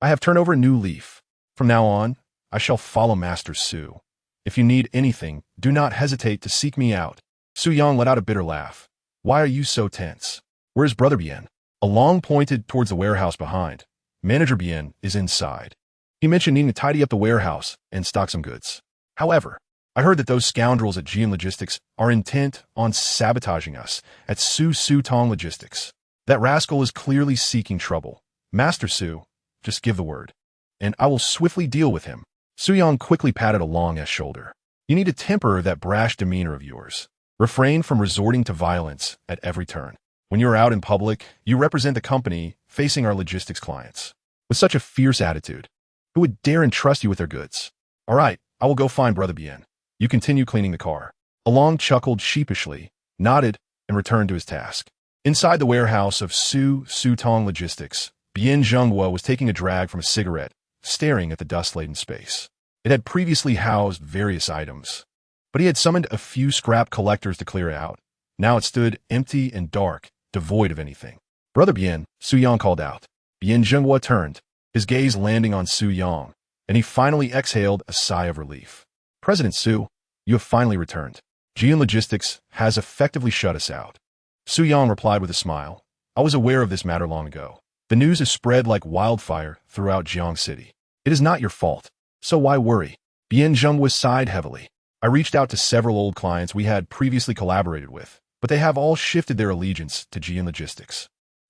I have turned over a new leaf. From now on, I shall follow Master Su. If you need anything, do not hesitate to seek me out." Su Yang let out a bitter laugh. "Why are you so tense? Where's Brother Bien?" Along pointed towards the warehouse behind. "Manager Bien is inside. He mentioned needing to tidy up the warehouse and stock some goods. However, I heard that those scoundrels at Jiyun Logistics are intent on sabotaging us at Su Tong Logistics. That rascal is clearly seeking trouble. Master Su, just give the word, and I will swiftly deal with him." Su Yang quickly patted Along's shoulder. "You need to temper that brash demeanor of yours. Refrain from resorting to violence at every turn. When you are out in public, you represent the company facing our logistics clients. With such a fierce attitude, who would dare entrust you with their goods? All right, I will go find Brother Bien. You continue cleaning the car. Along chuckled sheepishly, nodded, and returned to his task. Inside the warehouse of Su Tong Logistics, Bien Zhenghua was taking a drag from a cigarette, staring at the dust-laden space. It had previously housed various items, but he had summoned a few scrap collectors to clear it out. Now it stood empty and dark, devoid of anything. "Brother Bien," Su Yang called out. Bien Zhenghua turned, his gaze landing on Su Yang, and he finally exhaled a sigh of relief. "President Su, you have finally returned. Jian Logistics has effectively shut us out." Su Yang replied with a smile. "I was aware of this matter long ago. The news has spread like wildfire throughout Jiang City. It is not your fault, so why worry?" Bien Zhenghua sighed heavily. "I reached out to several old clients we had previously collaborated with, but they have all shifted their allegiance to Jian Logistics.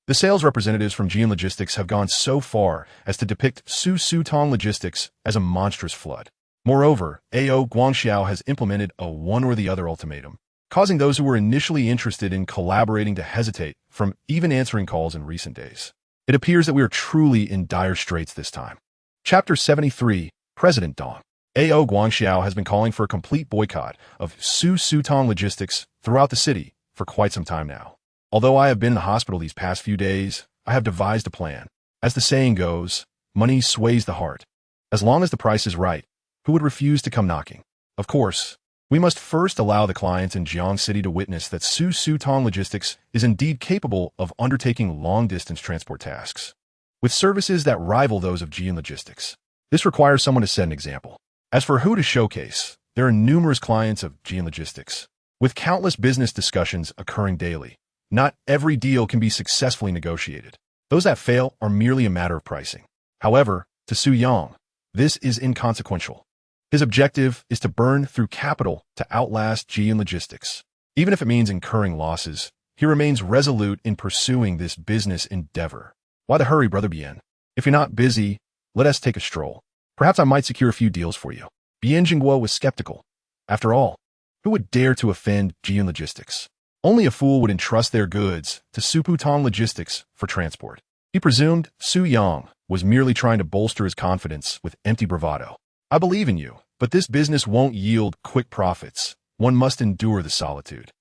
The sales representatives from Jian Logistics have gone so far as to depict Su Tong Logistics as a monstrous flood. Moreover, AO Guangxiao has implemented a one-or-the-other ultimatum, causing those who were initially interested in collaborating to hesitate from even answering calls in recent days. It appears that we are truly in dire straits this time." Chapter 73, President Dong. AO Guangxiao has been calling for a complete boycott of Su Tong Logistics throughout the city for quite some time now. Although I have been in the hospital these past few days, I have devised a plan. As the saying goes, money sways the heart. As long as the price is right, who would refuse to come knocking? Of course, we must first allow the clients in Jiang City to witness that Su Tong Logistics is indeed capable of undertaking long-distance transport tasks, with services that rival those of Jian Logistics. This requires someone to set an example. As for who to showcase, there are numerous clients of Jian Logistics, with countless business discussions occurring daily. Not every deal can be successfully negotiated. Those that fail are merely a matter of pricing. However, to Su Yang, this is inconsequential. His objective is to burn through capital to outlast Jian Logistics. Even if it means incurring losses, he remains resolute in pursuing this business endeavor. "Why the hurry, Brother Bien? If you're not busy, let us take a stroll. Perhaps I might secure a few deals for you." Bien Zhenghua was skeptical. After all, who would dare to offend Jian Logistics? Only a fool would entrust their goods to Su Tong Logistics for transport. He presumed Su Yang was merely trying to bolster his confidence with empty bravado. "I believe in you, but this business won't yield quick profits. One must endure the solitude."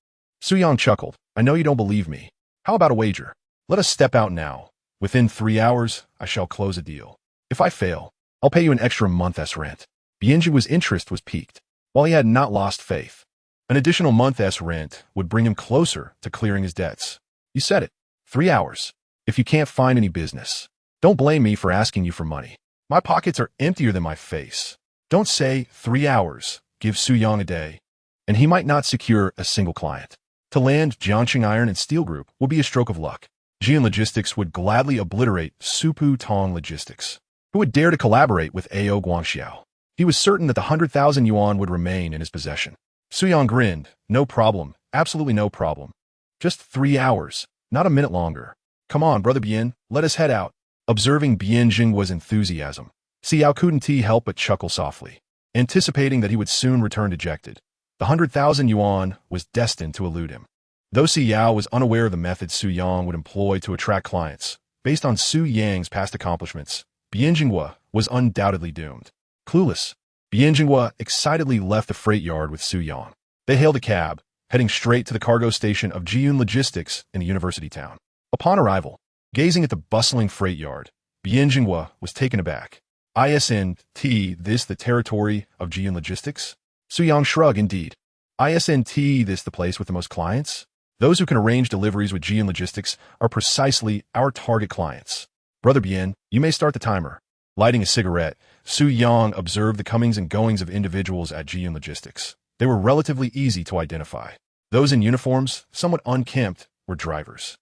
Su Yang chuckled. "I know you don't believe me. How about a wager? Let us step out now. Within 3 hours, I shall close a deal. If I fail, I'll pay you an extra month's rent." Bien Zhenghua's interest was piqued, while he had not lost faith. An additional month's rent would bring him closer to clearing his debts. "You said it. 3 hours. If you can't find any business, don't blame me for asking you for money. My pockets are emptier than my face. Don't say 3 hours. Give Su Yang a day, and he might not secure a single client. To land Jiangxing Iron and Steel Group would be a stroke of luck. Jian Logistics would gladly obliterate Su Tong Logistics. Who would dare to collaborate with AO Guangxiao? He was certain that the 100,000 yuan would remain in his possession. Su Yang grinned. "No problem. Absolutely no problem. Just 3 hours, not a minute longer. Come on, Brother Bien, let us head out." Observing Bien Zhenghua's enthusiasm, Xiao couldn't help but chuckle softly, anticipating that he would soon return dejected. The 100,000 yuan was destined to elude him. Though Xiao was unaware of the methods Su Yang would employ to attract clients, based on Su Yang's past accomplishments, Bien Zhenghua was undoubtedly doomed. Clueless, Bien Zhenghua excitedly left the freight yard with Su Yang. They hailed a cab, heading straight to the cargo station of Jian Logistics in the university town. Upon arrival, gazing at the bustling freight yard, Bien Zhenghua was taken aback. "ISNT, this the territory of Jian Logistics?" Su Yang shrugged. "Indeed. ISNT, this the place with the most clients? Those who can arrange deliveries with Jian Logistics are precisely our target clients. Brother Bien, you may start the timer." Lighting a cigarette, Su Yang observed the comings and goings of individuals at Jian Logistics. They were relatively easy to identify. Those in uniforms, somewhat unkempt, were drivers.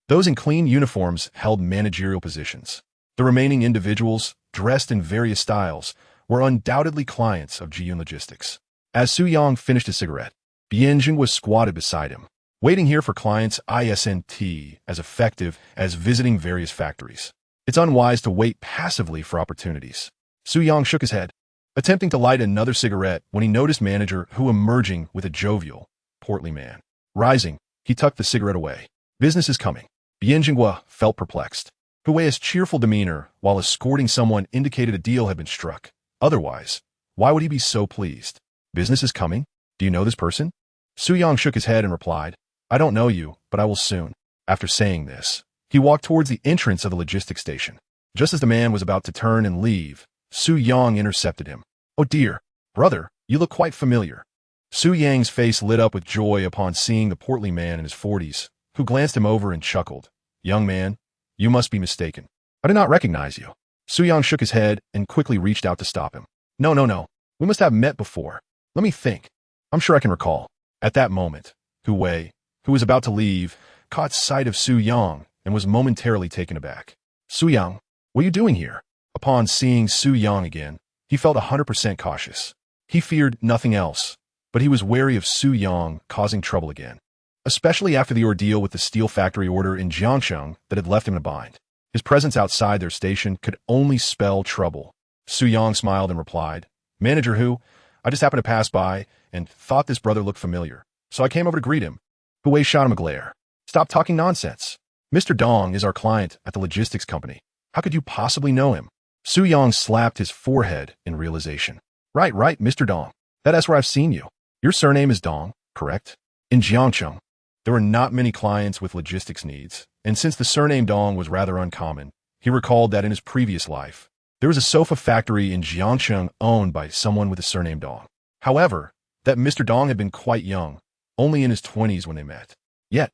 Those in clean uniforms held managerial positions. The remaining individuals, dressed in various styles, were undoubtedly clients of Jian Logistics. As Su Yang finished his cigarette, Bien Zhenghua squatted beside him, waiting here for clients ISNT as effective as visiting various factories. It's unwise to wait passively for opportunities. Su Yang shook his head, attempting to light another cigarette when he noticed manager Hu emerging with a jovial, portly man. Rising, he tucked the cigarette away. "Business is coming." Bien Zhenghua felt perplexed. Hui's cheerful demeanor while escorting someone indicated a deal had been struck. Otherwise, why would he be so pleased? Business is coming? Do you know this person? Su Yang shook his head and replied, I don't know you, but I will soon. After saying this, he walked towards the entrance of the logistics station. Just as the man was about to turn and leave, Su Yang intercepted him. Oh dear, brother, you look quite familiar. Su Yang's face lit up with joy upon seeing the portly man in his 40s, who glanced him over and chuckled. Young man, you must be mistaken. I do not recognize you. Su Yang shook his head and quickly reached out to stop him. No. We must have met before. Let me think. I'm sure I can recall. At that moment, Hu Wei, who was about to leave, caught sight of Su Yang and was momentarily taken aback. Su Yang, what are you doing here? Upon seeing Su Yang again, he felt 100% cautious. He feared nothing else, but he was wary of Su Yang causing trouble again, especially after the ordeal with the steel factory order in Jiangsheng that had left him in a bind. His presence outside their station could only spell trouble. Su Yang smiled and replied, Manager Hu, I just happened to pass by and thought this brother looked familiar, so I came over to greet him. Hu Wei shot him a glare. Stop talking nonsense. Mr. Dong is our client at the logistics company. How could you possibly know him? Su Yang slapped his forehead in realization. Right, Mr. Dong. That's where I've seen you. Your surname is Dong, correct? In Jiangcheng, there were not many clients with logistics needs, and since the surname Dong was rather uncommon, he recalled that in his previous life, there was a sofa factory in Jiangsheng owned by someone with the surname Dong. However, that Mr. Dong had been quite young, only in his 20s when they met. Yet,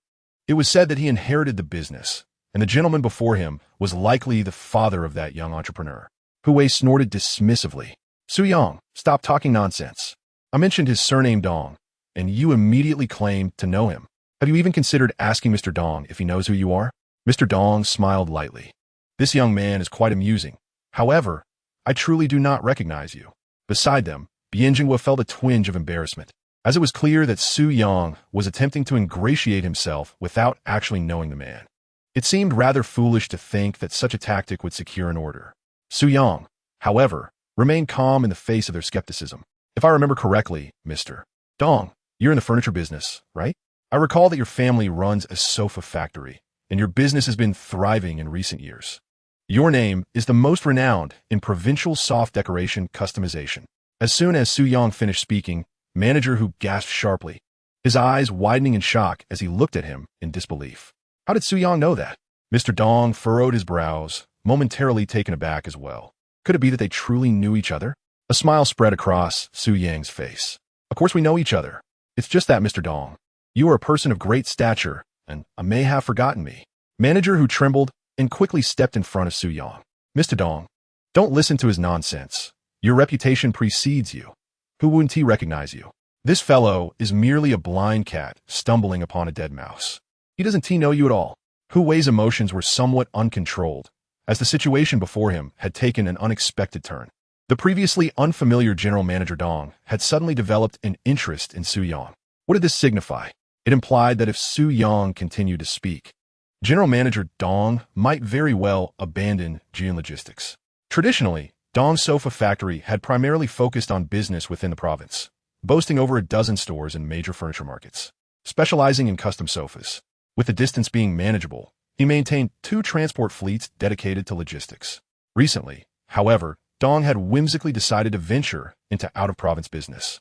it was said that he inherited the business, and the gentleman before him was likely the father of that young entrepreneur. Hu Wei snorted dismissively. Su Yang, stop talking nonsense. I mentioned his surname Dong, and you immediately claimed to know him. Have you even considered asking Mr. Dong if he knows who you are? Mr. Dong smiled lightly. This young man is quite amusing. However, I truly do not recognize you. Beside them, Bian Jinghua felt a twinge of embarrassment, as it was clear that Su Yang was attempting to ingratiate himself without actually knowing the man. It seemed rather foolish to think that such a tactic would secure an order. Su Yang, however, remained calm in the face of their skepticism. If I remember correctly, Mr. Dong, you're in the furniture business, right? I recall that your family runs a sofa factory, and your business has been thriving in recent years. Your name is the most renowned in provincial soft decoration customization. As soon as Su Yang finished speaking, Manager Hu gasped sharply, his eyes widening in shock as he looked at him in disbelief. How did Su Yang know that? Mr. Dong furrowed his brows, momentarily taken aback as well. Could it be that they truly knew each other? A smile spread across Su Yang's face. Of course we know each other. It's just that, Mr. Dong. You are a person of great stature, and I may have forgotten me. Manager Hu trembled and quickly stepped in front of Su Yang. Mr. Dong, don't listen to his nonsense. Your reputation precedes you. Who wouldn't he recognize you? This fellow is merely a blind cat stumbling upon a dead mouse. He doesn't know you at all. Hu Wei's emotions were somewhat uncontrolled, as the situation before him had taken an unexpected turn. The previously unfamiliar General Manager Dong had suddenly developed an interest in Su Yang. What did this signify? It implied that if Su Yang continued to speak, General Manager Dong might very well abandon Jian Logistics. Traditionally, Dong's sofa factory had primarily focused on business within the province, boasting over a dozen stores in major furniture markets, specializing in custom sofas. With the distance being manageable, he maintained 2 transport fleets dedicated to logistics. Recently, however, Dong had whimsically decided to venture into out-of-province business.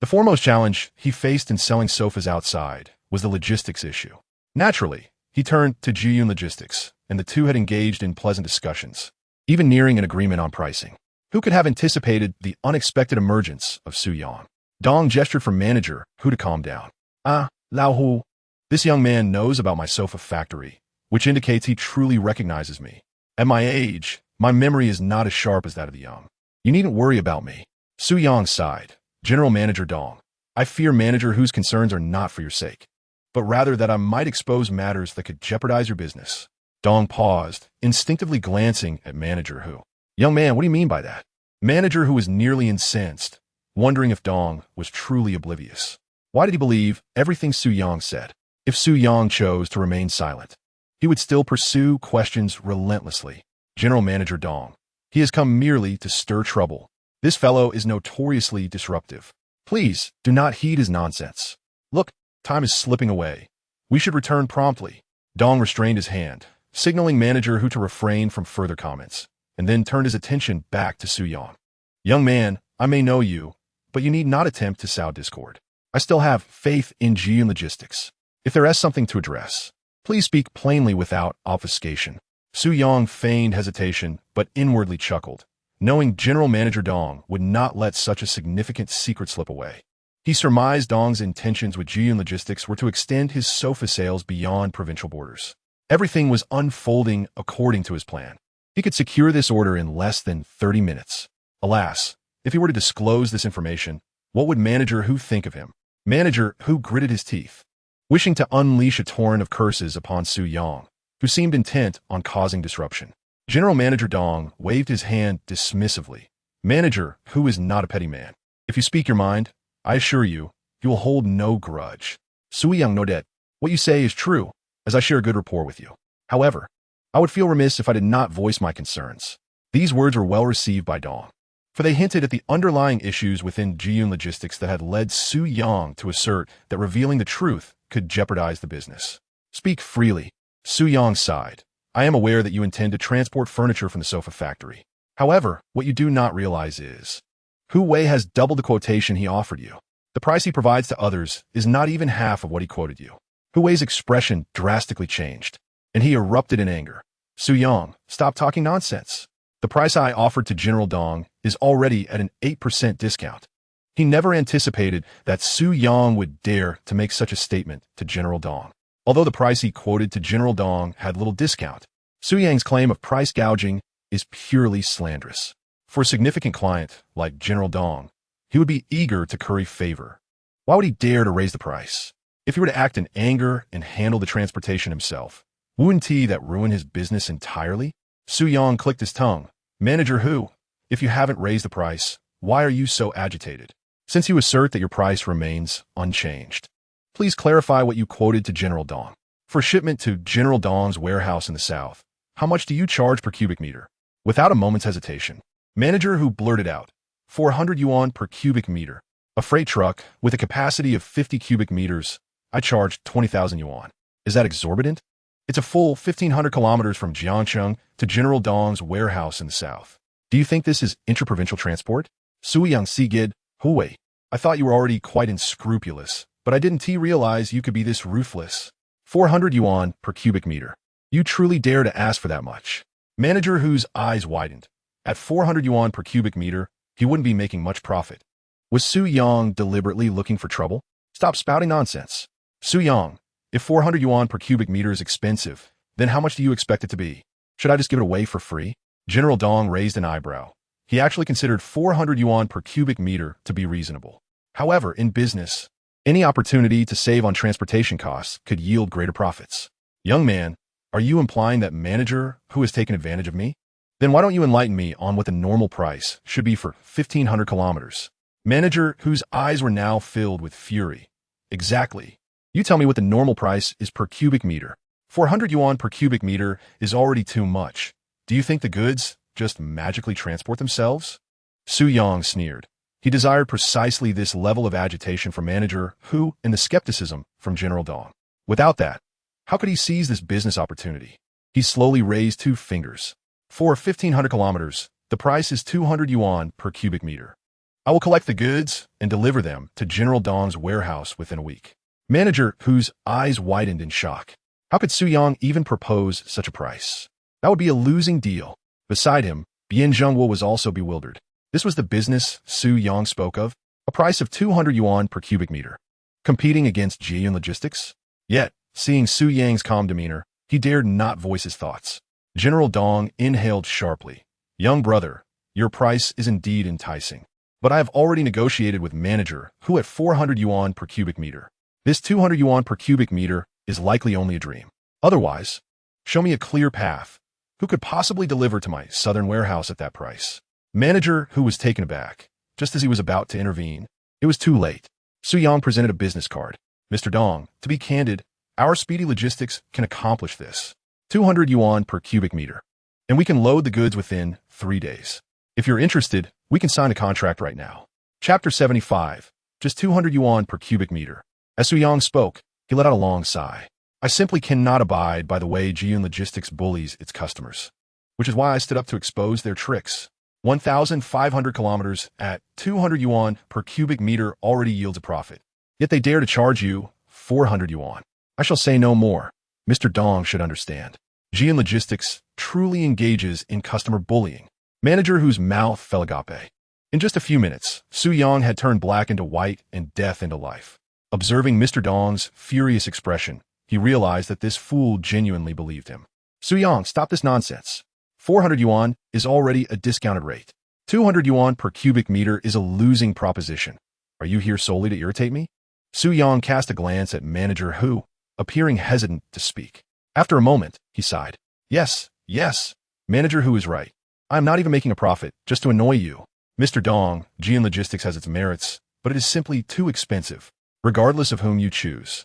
The foremost challenge he faced in selling sofas outside was the logistics issue. Naturally, he turned to Jiyun Logistics, and the two had engaged in pleasant discussions, even nearing an agreement on pricing. Who could have anticipated the unexpected emergence of Su Yang? Dong gestured for Manager Hu to calm down. Lao Hu, this young man knows about my sofa factory, which indicates he truly recognizes me. At my age, my memory is not as sharp as that of the young. You needn't worry about me. Su Yang sighed. General Manager Dong, I fear Manager Hu's concerns are not for your sake, but rather that I might expose matters that could jeopardize your business. Dong paused, instinctively glancing at Manager Hu. Young man, what do you mean by that? Manager Hu was nearly incensed, wondering if Dong was truly oblivious. Why did he believe everything Su Yang said? If Su Yang chose to remain silent, he would still pursue questions relentlessly. General Manager Dong, he has come merely to stir trouble. This fellow is notoriously disruptive. Please, do not heed his nonsense. Look, time is slipping away. We should return promptly. Dong restrained his hand, signaling Manager Hu to refrain from further comments, and then turned his attention back to Su Yang. Young man, I may know you, but you need not attempt to sow discord. I still have faith in Jiyun Logistics. If there is something to address, please speak plainly without obfuscation. Su Yang feigned hesitation, but inwardly chuckled, knowing General Manager Dong would not let such a significant secret slip away. He surmised Dong's intentions with Jiyun Logistics were to extend his sofa sales beyond provincial borders. Everything was unfolding according to his plan. He could secure this order in less than 30 minutes. Alas, if he were to disclose this information, what would Manager Hu think of him? Manager Hu gritted his teeth, wishing to unleash a torrent of curses upon Su Yang, who seemed intent on causing disruption. General Manager Dong waved his hand dismissively. Manager Hu is not a petty man. If you speak your mind, I assure you, he will hold no grudge. Su Yang nodded. What you say is true, as I share a good rapport with you. However, I would feel remiss if I did not voice my concerns. These words were well received by Dong, for they hinted at the underlying issues within Jiyun Logistics that had led Su Yang to assert that revealing the truth could jeopardize the business. Speak freely. Su Yang sighed. I am aware that you intend to transport furniture from the sofa factory. However, what you do not realize is, Hu Wei has doubled the quotation he offered you. The price he provides to others is not even half of what he quoted you. Hu Wei's expression drastically changed, and he erupted in anger. Su Yang, stop talking nonsense. The price I offered to General Dong is already at an 8% discount. He never anticipated that Su Yang would dare to make such a statement to General Dong. Although the price he quoted to General Dong had little discount, Su Yang's claim of price gouging is purely slanderous. For a significant client like General Dong, he would be eager to curry favor. Why would he dare to raise the price? If he were to act in anger and handle the transportation himself, wouldn't that ruin his business entirely? Su Yang clicked his tongue. Manager Hu, if you haven't raised the price, why are you so agitated? Since you assert that your price remains unchanged, please clarify what you quoted to General Dong. For shipment to General Dong's warehouse in the south, how much do you charge per cubic meter? Without a moment's hesitation, Manager Hu blurted out, 400 yuan per cubic meter. A freight truck with a capacity of 50 cubic meters, I charge 20,000 yuan. Is that exorbitant? It's a full 1,500 kilometers from Jiangcheng to General Dong's warehouse in the south. Do you think this is interprovincial transport? Su Yang sigid, Hu Wei. I thought you were already quite unscrupulous, but I didn't realize you could be this ruthless. 400 yuan per cubic meter. You truly dare to ask for that much? Manager Hu's eyes widened. At 400 yuan per cubic meter, he wouldn't be making much profit. Was Su Yang deliberately looking for trouble? Stop spouting nonsense. Su Yang, if 400 yuan per cubic meter is expensive, then how much do you expect it to be? Should I just give it away for free? General Dong raised an eyebrow. He actually considered 400 yuan per cubic meter to be reasonable. However, in business, any opportunity to save on transportation costs could yield greater profits. Young man, are you implying that Manager Hu has taken advantage of me? Then why don't you enlighten me on what the normal price should be for 1,500 kilometers? Manager Hu's eyes were now filled with fury. Exactly. You tell me what the normal price is per cubic meter. 400 yuan per cubic meter is already too much. Do you think the goods just magically transport themselves? Su Yang sneered. He desired precisely this level of agitation from Manager Hu and the skepticism from General Dong. Without that, how could he seize this business opportunity? He slowly raised 2 fingers. For 1,500 kilometers, the price is 200 yuan per cubic meter. I will collect the goods and deliver them to General Dong's warehouse within a week. Manager Hu's eyes widened in shock. How could Su Yang even propose such a price? That would be a losing deal. Beside him, Bian Zhengwo was also bewildered. This was the business Su Yang spoke of, a price of 200 yuan per cubic meter. Competing against Jiyun Logistics? Yet, seeing Su Yang's calm demeanor, he dared not voice his thoughts. General Dong inhaled sharply. Young brother, your price is indeed enticing, but I have already negotiated with Manager Hu at 400 yuan per cubic meter. This 200 yuan per cubic meter is likely only a dream. Otherwise, show me a clear path. Who could possibly deliver to my southern warehouse at that price? Manager Hu was taken aback. Just as he was about to intervene, it was too late. Su Yang presented a business card. Mr. Dong, to be candid, our speedy logistics can accomplish this. 200 yuan per cubic meter. And we can load the goods within 3 days. If you're interested, we can sign a contract right now. Chapter 75. Just 200 yuan per cubic meter. As Su Yang spoke, he let out a long sigh. I simply cannot abide by the way Jiyun Logistics bullies its customers, which is why I stood up to expose their tricks. 1,500 kilometers at 200 yuan per cubic meter already yields a profit. Yet they dare to charge you 400 yuan. I shall say no more. Mr. Dong should understand. Jian Logistics truly engages in customer bullying. Manager whose mouth fell agape. In just a few minutes, Su Yang had turned black into white and death into life. Observing Mr. Dong's furious expression, he realized that this fool genuinely believed him. Su Yang, stop this nonsense. 400 yuan is already a discounted rate. 200 yuan per cubic meter is a losing proposition. Are you here solely to irritate me? Su Yang cast a glance at Manager Hu, appearing hesitant to speak. After a moment, he sighed. Yes, Manager Hu is right. I am not even making a profit, just to annoy you. Mr. Dong, Jian Logistics has its merits, but it is simply too expensive, regardless of whom you choose.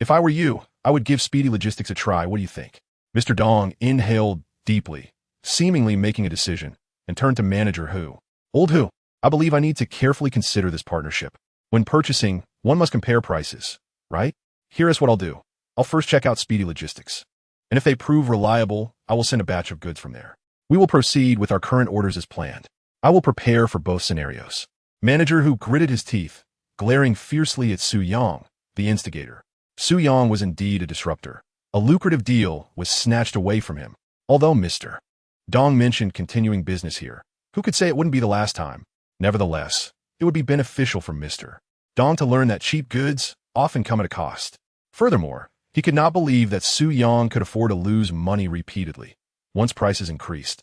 If I were you, I would give Speedy Logistics a try. What do you think? Mr. Dong inhaled deeply, seemingly making a decision, and turned to Manager Hu. Old Hu, I believe I need to carefully consider this partnership. When purchasing, one must compare prices, right? Here is what I'll do. I'll first check out Speedy Logistics. And if they prove reliable, I will send a batch of goods from there. We will proceed with our current orders as planned. I will prepare for both scenarios. Manager Hu gritted his teeth, glaring fiercely at Su Yang, the instigator. Su Yang was indeed a disruptor. A lucrative deal was snatched away from him. Although Mr. Dong mentioned continuing business here, who could say it wouldn't be the last time? Nevertheless, it would be beneficial for Mr. Dong to learn that cheap goods often come at a cost. Furthermore, he could not believe that Su Yang could afford to lose money repeatedly. Once prices increased,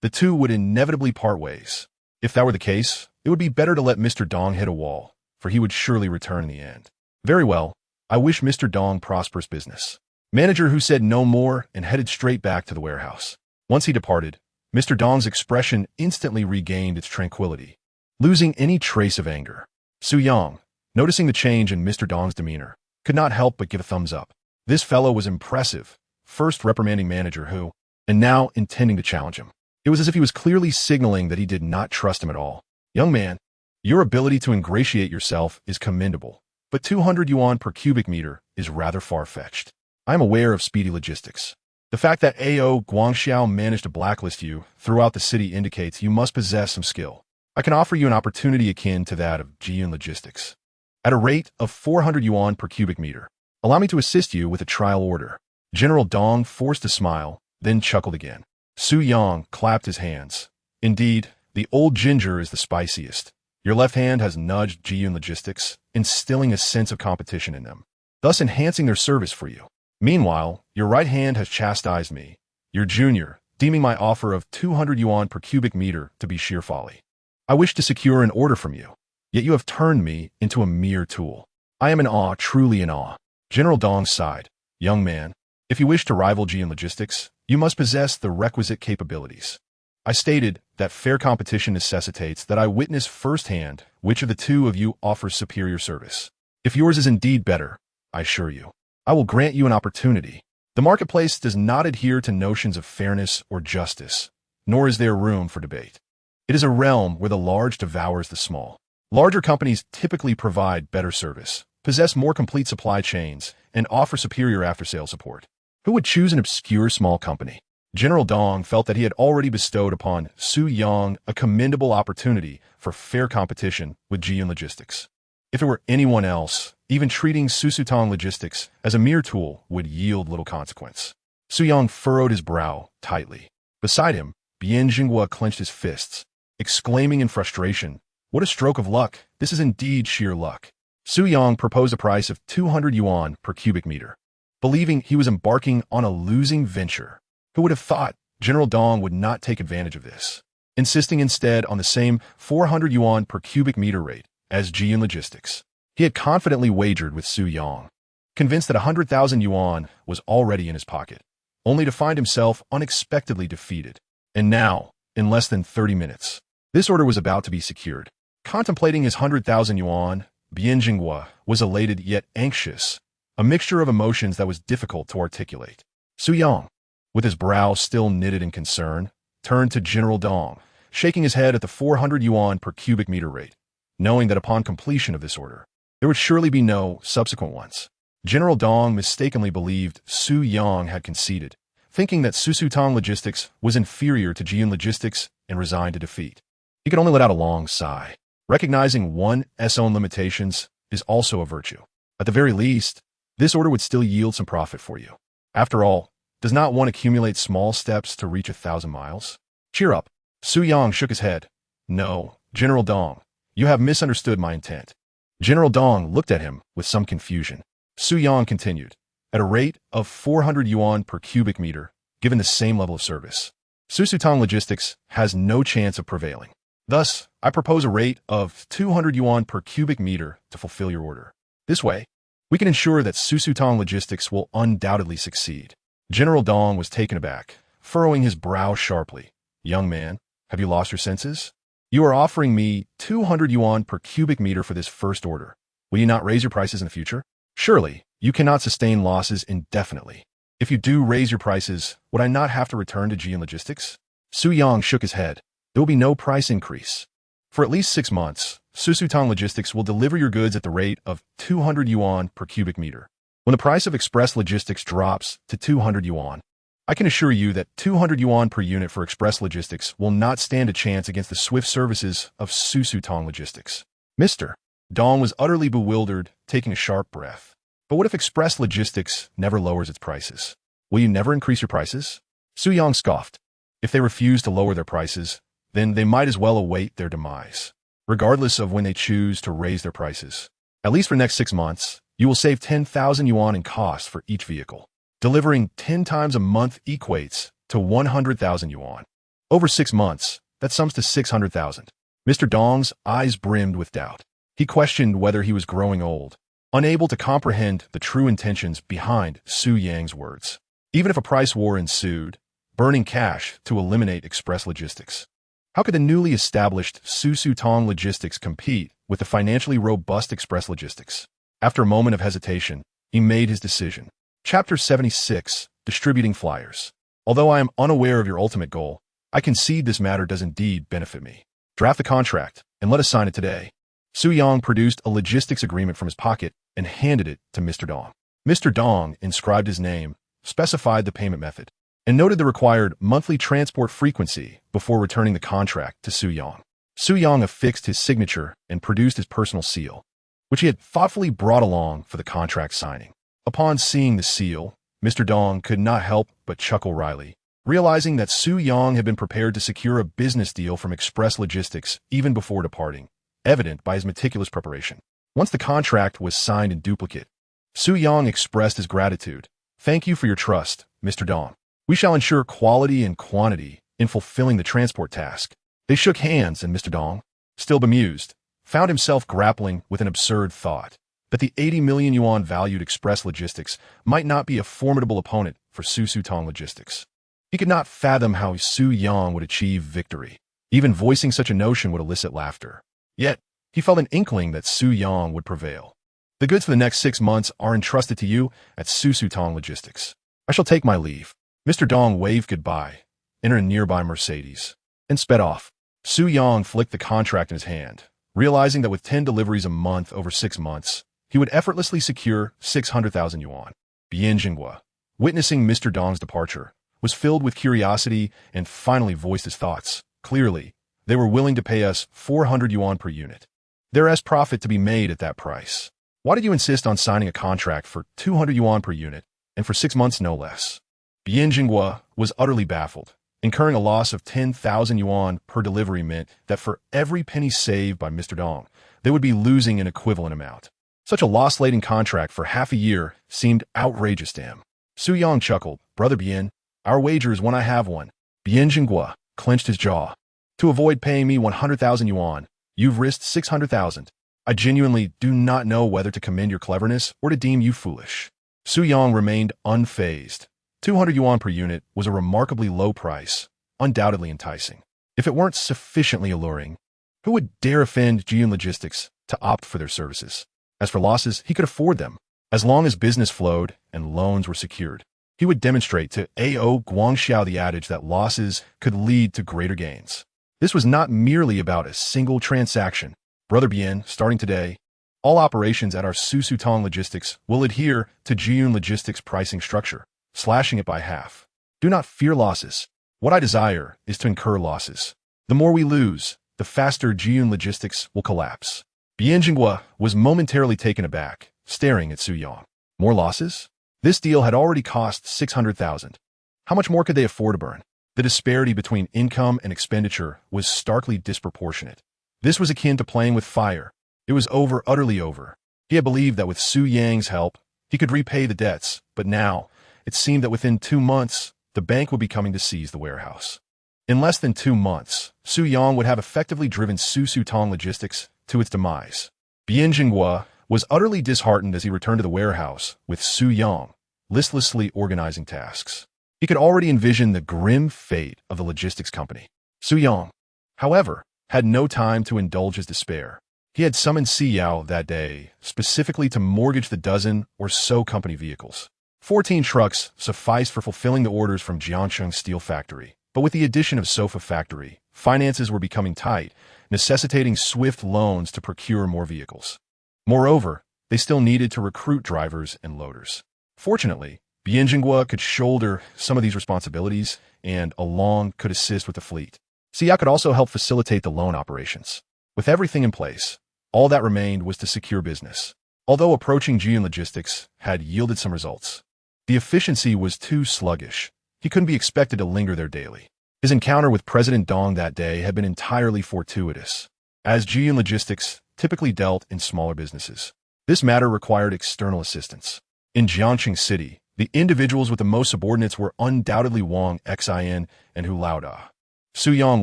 the two would inevitably part ways. If that were the case, it would be better to let Mr. Dong hit a wall, for he would surely return in the end. Very well, I wish Mr. Dong prosperous business. Manager Hu said no more and headed straight back to the warehouse. Once he departed, Mr. Dong's expression instantly regained its tranquility, losing any trace of anger. Su Yang, noticing the change in Mr. Dong's demeanor, could not help but give a thumbs up. This fellow was impressive, first reprimanding Manager Hu, and now intending to challenge him. It was as if he was clearly signaling that he did not trust him at all. Young man, your ability to ingratiate yourself is commendable, but 200 yuan per cubic meter is rather far-fetched. I am aware of Speedy Logistics. The fact that AO Guangxiao managed to blacklist you throughout the city indicates you must possess some skill. I can offer you an opportunity akin to that of Jian Logistics. At a rate of 400 yuan per cubic meter, allow me to assist you with a trial order. General Dong forced a smile, then chuckled again. Su Yang clapped his hands. Indeed, the old ginger is the spiciest. Your left hand has nudged Jian Logistics, instilling a sense of competition in them, thus enhancing their service for you. Meanwhile, your right hand has chastised me, your junior, deeming my offer of 200 yuan per cubic meter to be sheer folly. I wish to secure an order from you, yet you have turned me into a mere tool. I am in awe, truly in awe. General Dong sighed. Young man, if you wish to rival Jian Logistics, you must possess the requisite capabilities. I stated that fair competition necessitates that I witness firsthand which of the two of you offers superior service. If yours is indeed better, I assure you, I will grant you an opportunity. The marketplace does not adhere to notions of fairness or justice, nor is there room for debate. It is a realm where the large devours the small. Larger companies typically provide better service, possess more complete supply chains, and offer superior after-sales support. Who would choose an obscure small company? General Dong felt that he had already bestowed upon Su Yang a commendable opportunity for fair competition with Jian Logistics. If it were anyone else, even treating Susutong Logistics as a mere tool would yield little consequence. Su Yang furrowed his brow tightly. Beside him, Bian Jinghua clenched his fists, exclaiming in frustration, "What a stroke of luck! This is indeed sheer luck." Su Yang proposed a price of 200 yuan per cubic meter, believing he was embarking on a losing venture. Who would have thought General Dong would not take advantage of this, insisting instead on the same 400 yuan per cubic meter rate as Jian Logistics. He had confidently wagered with Su Yang, convinced that 100,000 yuan was already in his pocket, only to find himself unexpectedly defeated. And now, in less than 30 minutes, this order was about to be secured. Contemplating his 100,000 yuan, Bian Jinghua was elated yet anxious, a mixture of emotions that was difficult to articulate. Su Yang, with his brow still knitted in concern, turned to General Dong, shaking his head at the 400 yuan per cubic meter rate, knowing that upon completion of this order, there would surely be no subsequent ones. General Dong mistakenly believed Su Yang had conceded, thinking that Susutong Logistics was inferior to Jian Logistics and resigned to defeat. He could only let out a long sigh. Recognizing one's own limitations is also a virtue. At the very least, this order would still yield some profit for you. After all, does not one accumulate small steps to reach 1,000 miles? Cheer up. Su Yang shook his head. No, General Dong, you have misunderstood my intent. General Dong looked at him with some confusion. Su Yang continued, at a rate of 400 yuan per cubic meter, given the same level of service, Susutong Logistics has no chance of prevailing. Thus, I propose a rate of 200 yuan per cubic meter to fulfill your order. This way, we can ensure that Susutong Logistics will undoubtedly succeed. General Dong was taken aback, furrowing his brow sharply. Young man, have you lost your senses? You are offering me 200 yuan per cubic meter for this first order. Will you not raise your prices in the future? Surely, you cannot sustain losses indefinitely. If you do raise your prices, would I not have to return to GN Logistics? Su Yang shook his head. There will be no price increase. For at least 6 months, Susutong Logistics will deliver your goods at the rate of 200 yuan per cubic meter. When the price of express logistics drops to 200 yuan, I can assure you that 200 yuan per unit for express logistics will not stand a chance against the swift services of Susutong Logistics. Mr. Dong was utterly bewildered, taking a sharp breath. But what if express logistics never lowers its prices? Will you never increase your prices? Su Yang scoffed. If they refuse to lower their prices, then they might as well await their demise, regardless of when they choose to raise their prices. At least for the next 6 months, you will save 10,000 yuan in costs for each vehicle. Delivering 10 times a month equates to 100,000 yuan. Over 6 months, that sums to 600,000. Mr. Dong's eyes brimmed with doubt. He questioned whether he was growing old, unable to comprehend the true intentions behind Su Yang's words. Even if a price war ensued, burning cash to eliminate express logistics, how could the newly established Susutong Logistics compete with the financially robust express logistics? After a moment of hesitation, he made his decision. Chapter 76, Distributing Flyers. Although I am unaware of your ultimate goal, I concede this matter does indeed benefit me. Draft the contract, and let us sign it today. Su Yang produced a logistics agreement from his pocket and handed it to Mr. Dong. Mr. Dong inscribed his name, specified the payment method, and noted the required monthly transport frequency before returning the contract to Su Yang. Su Yang affixed his signature and produced his personal seal, which he had thoughtfully brought along for the contract signing. Upon seeing the seal, Mr. Dong could not help but chuckle wryly, realizing that Su Yang had been prepared to secure a business deal from Express Logistics even before departing, evident by his meticulous preparation. Once the contract was signed in duplicate, Su Yang expressed his gratitude. Thank you for your trust, Mr. Dong. We shall ensure quality and quantity in fulfilling the transport task. They shook hands, and Mr. Dong, still bemused, found himself grappling with an absurd thought that the 80 million yuan valued Express Logistics might not be a formidable opponent for Susutong Logistics. He could not fathom how Su Yang would achieve victory. Even voicing such a notion would elicit laughter. Yet, he felt an inkling that Su Yang would prevail. The goods for the next 6 months are entrusted to you at Susutong Logistics. I shall take my leave. Mr. Dong waved goodbye, entered a nearby Mercedes, and sped off. Su Yang flicked the contract in his hand, realizing that with 10 deliveries a month over 6 months, he would effortlessly secure 600,000 yuan. Bien Jinghua, witnessing Mr. Dong's departure, was filled with curiosity and finally voiced his thoughts. Clearly, they were willing to pay us 400 yuan per unit. There is profit to be made at that price. Why did you insist on signing a contract for 200 yuan per unit, and for 6 months no less? Bien Jinghua was utterly baffled. Incurring a loss of 10,000 yuan per delivery meant that for every penny saved by Mr. Dong, they would be losing an equivalent amount. Such a loss-laden contract for half a year seemed outrageous to him. Su Yang chuckled. Brother Bien, our wager is when I have one. Bien Jinghua clenched his jaw. To avoid paying me 100,000 yuan, you've risked 600,000. I genuinely do not know whether to commend your cleverness or to deem you foolish. Su Yang remained unfazed. 200 yuan per unit was a remarkably low price, undoubtedly enticing. If it weren't sufficiently alluring, who would dare offend GN Logistics to opt for their services? As for losses, he could afford them. As long as business flowed and loans were secured, he would demonstrate to A.O. Guangxiao the adage that losses could lead to greater gains. This was not merely about a single transaction. Brother Bien, starting today, all operations at our Susutong Logistics will adhere to GN Logistics pricing structure, slashing it by half. Do not fear losses. What I desire is to incur losses. The more we lose, the faster Jiyun Logistics will collapse. Bianjingwa was momentarily taken aback, staring at Su Yang. More losses? This deal had already cost 600,000. How much more could they afford to burn? The disparity between income and expenditure was starkly disproportionate. This was akin to playing with fire. It was over, utterly over. He had believed that with Su Yang's help, he could repay the debts, but now, it seemed that within 2 months, the bank would be coming to seize the warehouse. In less than 2 months, Su Yang would have effectively driven Susutong Logistics to its demise. Bian Jinghua was utterly disheartened as he returned to the warehouse, with Su Yang listlessly organizing tasks. He could already envision the grim fate of the logistics company. Su Yang, however, had no time to indulge his despair. He had summoned Si Yao that day, specifically to mortgage the dozen or so company vehicles. 14 trucks sufficed for fulfilling the orders from Jiangcheng Steel Factory, but with the addition of Sofa Factory, finances were becoming tight, necessitating swift loans to procure more vehicles. Moreover, they still needed to recruit drivers and loaders. Fortunately, Bianjingwa could shoulder some of these responsibilities, and Along could assist with the fleet. Xia could also help facilitate the loan operations. With everything in place, all that remained was to secure business. Although approaching Jiyun Logistics had yielded some results, the efficiency was too sluggish. He couldn't be expected to linger there daily. His encounter with President Dong that day had been entirely fortuitous, as Jiyun Logistics typically dealt in smaller businesses. This matter required external assistance. In Jiangcheng City, the individuals with the most subordinates were undoubtedly Wang Xin and Hu Laoda. Su Yang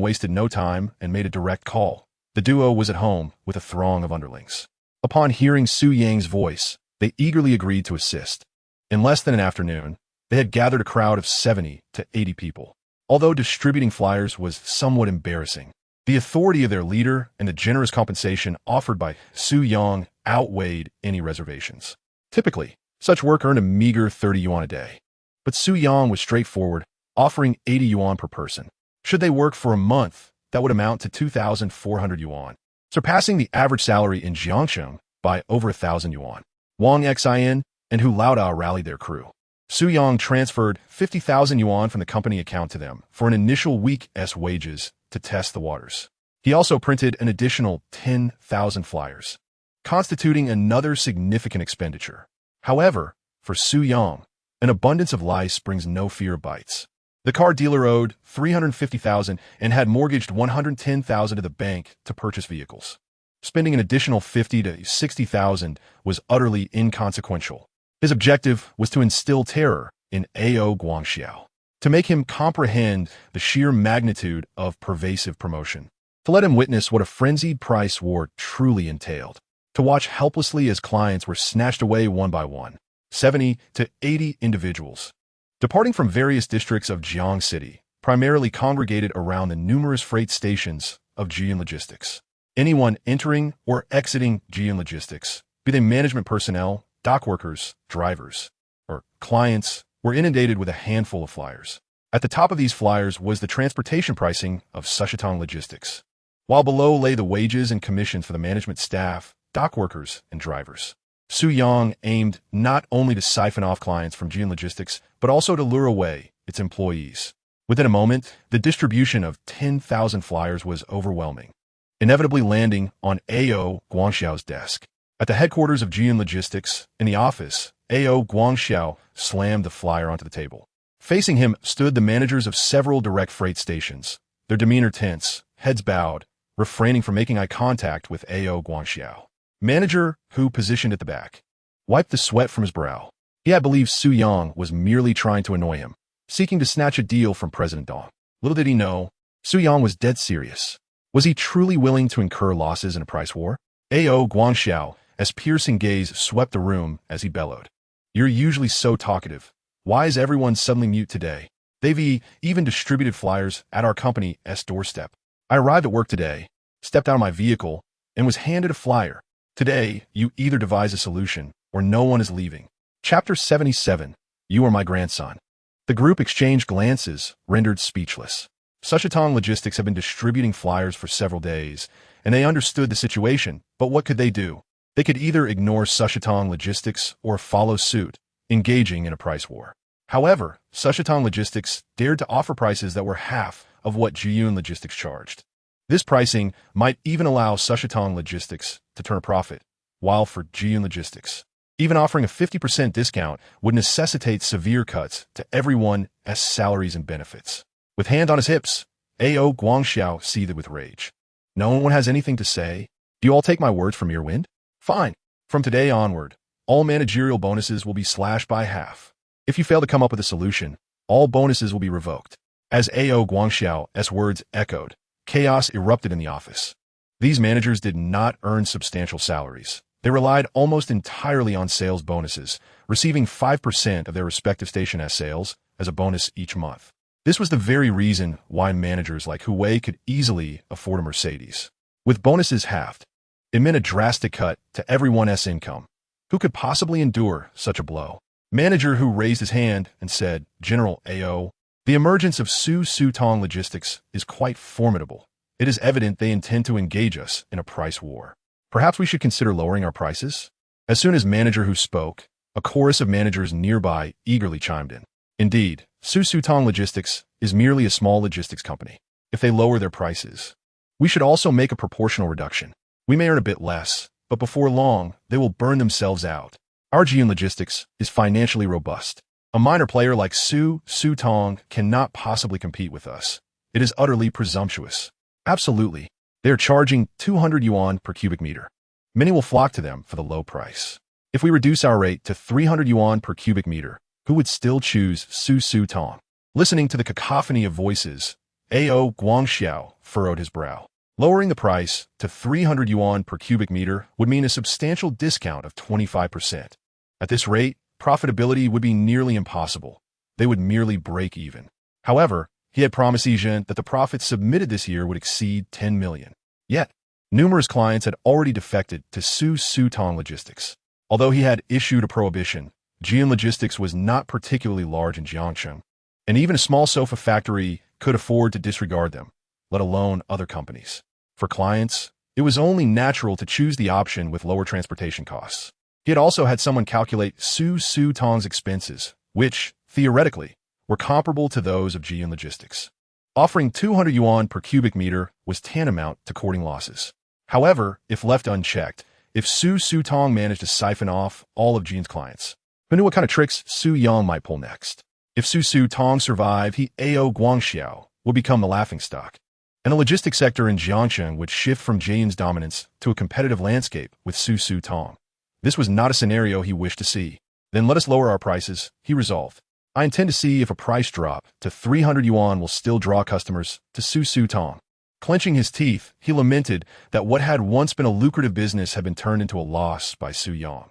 wasted no time and made a direct call. The duo was at home with a throng of underlings. Upon hearing Su Yang's voice, they eagerly agreed to assist. In less than an afternoon, they had gathered a crowd of 70 to 80 people. Although distributing flyers was somewhat embarrassing, the authority of their leader and the generous compensation offered by Su Yang outweighed any reservations. Typically, such work earned a meager 30 yuan a day. But Su Yang was straightforward, offering 80 yuan per person. Should they work for a month, that would amount to 2,400 yuan, surpassing the average salary in Jiangcheng by over 1,000 yuan. Wang Xin and Hu Laoda rallied their crew. Su Yang transferred 50,000 yuan from the company account to them for an initial week's wages to test the waters. He also printed an additional 10,000 flyers, constituting another significant expenditure. However, for Su Yang, an abundance of lice brings no fear of bites. The car dealer owed 350,000 and had mortgaged 110,000 to the bank to purchase vehicles. Spending an additional 50 to 60,000 was utterly inconsequential. His objective was to instill terror in A.O. Guangxiao, to make him comprehend the sheer magnitude of pervasive promotion, to let him witness what a frenzied price war truly entailed, to watch helplessly as clients were snatched away one by one. 70 to 80 individuals, departing from various districts of Jiang City, primarily congregated around the numerous freight stations of Jiyun Logistics. Anyone entering or exiting Jiyun Logistics, be they management personnel, dock workers, drivers, or clients, were inundated with a handful of flyers. At the top of these flyers was the transportation pricing of Sushetong Logistics, while below lay the wages and commissions for the management staff, dock workers, and drivers. Su Yang aimed not only to siphon off clients from Jiyun Logistics, but also to lure away its employees. Within a moment, the distribution of 10,000 flyers was overwhelming, inevitably landing on A.O. Guangxiao's desk. At the headquarters of Jiyun Logistics, in the office, A.O. Guangxiao slammed the flyer onto the table. Facing him stood the managers of several direct freight stations, their demeanor tense, heads bowed, refraining from making eye contact with A.O. Guangxiao. Manager, who positioned at the back, wiped the sweat from his brow. He had believed Su Yang was merely trying to annoy him, seeking to snatch a deal from President Dong. Little did he know, Su Yang was dead serious. Was he truly willing to incur losses in a price war? A.O. Guangxiao, as piercing gaze swept the room as he bellowed. You're usually so talkative. Why is everyone suddenly mute today? They've even distributed flyers at our company's doorstep. I arrived at work today, stepped out of my vehicle, and was handed a flyer. Today, you either devise a solution, or no one is leaving. Chapter 77. You are my grandson. The group exchanged glances, rendered speechless. Sushetong Logistics had been distributing flyers for several days, and they understood the situation, but what could they do? They could either ignore Sushetong Logistics or follow suit, engaging in a price war. However, Sushetong Logistics dared to offer prices that were half of what Jiyun Logistics charged. This pricing might even allow Sushitung Logistics to turn a profit, while for Jiyun Logistics, even offering a 50% discount would necessitate severe cuts to everyone's salaries and benefits. With hand on his hips, A.O. Guangxiao seethed with rage. No one has anything to say? Do you all take my words for mere wind? Fine. From today onward, all managerial bonuses will be slashed by half. If you fail to come up with a solution, all bonuses will be revoked. As A.O. Guangxiao's words echoed, chaos erupted in the office. These managers did not earn substantial salaries. They relied almost entirely on sales bonuses, receiving 5% of their respective station as sales as a bonus each month. This was the very reason why managers like Hu Wei could easily afford a Mercedes. With bonuses halved, it meant a drastic cut to everyone's income. Who could possibly endure such a blow? Manager Hu raised his hand and said, General A.O., the emergence of Sushitung Logistics is quite formidable. It is evident they intend to engage us in a price war. Perhaps we should consider lowering our prices? As soon as Manager Hu spoke, a chorus of managers nearby eagerly chimed in. Indeed, Sushitung Logistics is merely a small logistics company. If they lower their prices, we should also make a proportional reduction. We may earn a bit less, but before long, they will burn themselves out. Our Jiyun Logistics is financially robust. A minor player like Sushitung cannot possibly compete with us. It is utterly presumptuous. Absolutely. They are charging 200 yuan per cubic meter. Many will flock to them for the low price. If we reduce our rate to 300 yuan per cubic meter, who would still choose Sushitung? Listening to the cacophony of voices, A.O. Guangxiao furrowed his brow. Lowering the price to 300 yuan per cubic meter would mean a substantial discount of 25%. At this rate, profitability would be nearly impossible. They would merely break even. However, he had promised Zhizhen that the profits submitted this year would exceed 10 million. Yet, numerous clients had already defected to Sushitung Logistics. Although he had issued a prohibition, Jiyun Logistics was not particularly large in Jiangcheng, and even a small sofa factory could afford to disregard them, let alone other companies. For clients, it was only natural to choose the option with lower transportation costs. He had also had someone calculate Sushitung's expenses, which, theoretically, were comparable to those of Jiyun Logistics. Offering 200 yuan per cubic meter was tantamount to courting losses. However, if left unchecked, if Sushitung managed to siphon off all of Jiyun's clients, who knew what kind of tricks Su Yang might pull next? If Sushitung survived, he A.O. Guangxiao would become the laughingstock, and the logistics sector in Jiangcheng would shift from Jiyun's dominance to a competitive landscape with Sushitung. This was not a scenario he wished to see. Then let us lower our prices, he resolved. I intend to see if a price drop to 300 yuan will still draw customers to Sushitung. Clenching his teeth, he lamented that what had once been a lucrative business had been turned into a loss by Su Yang.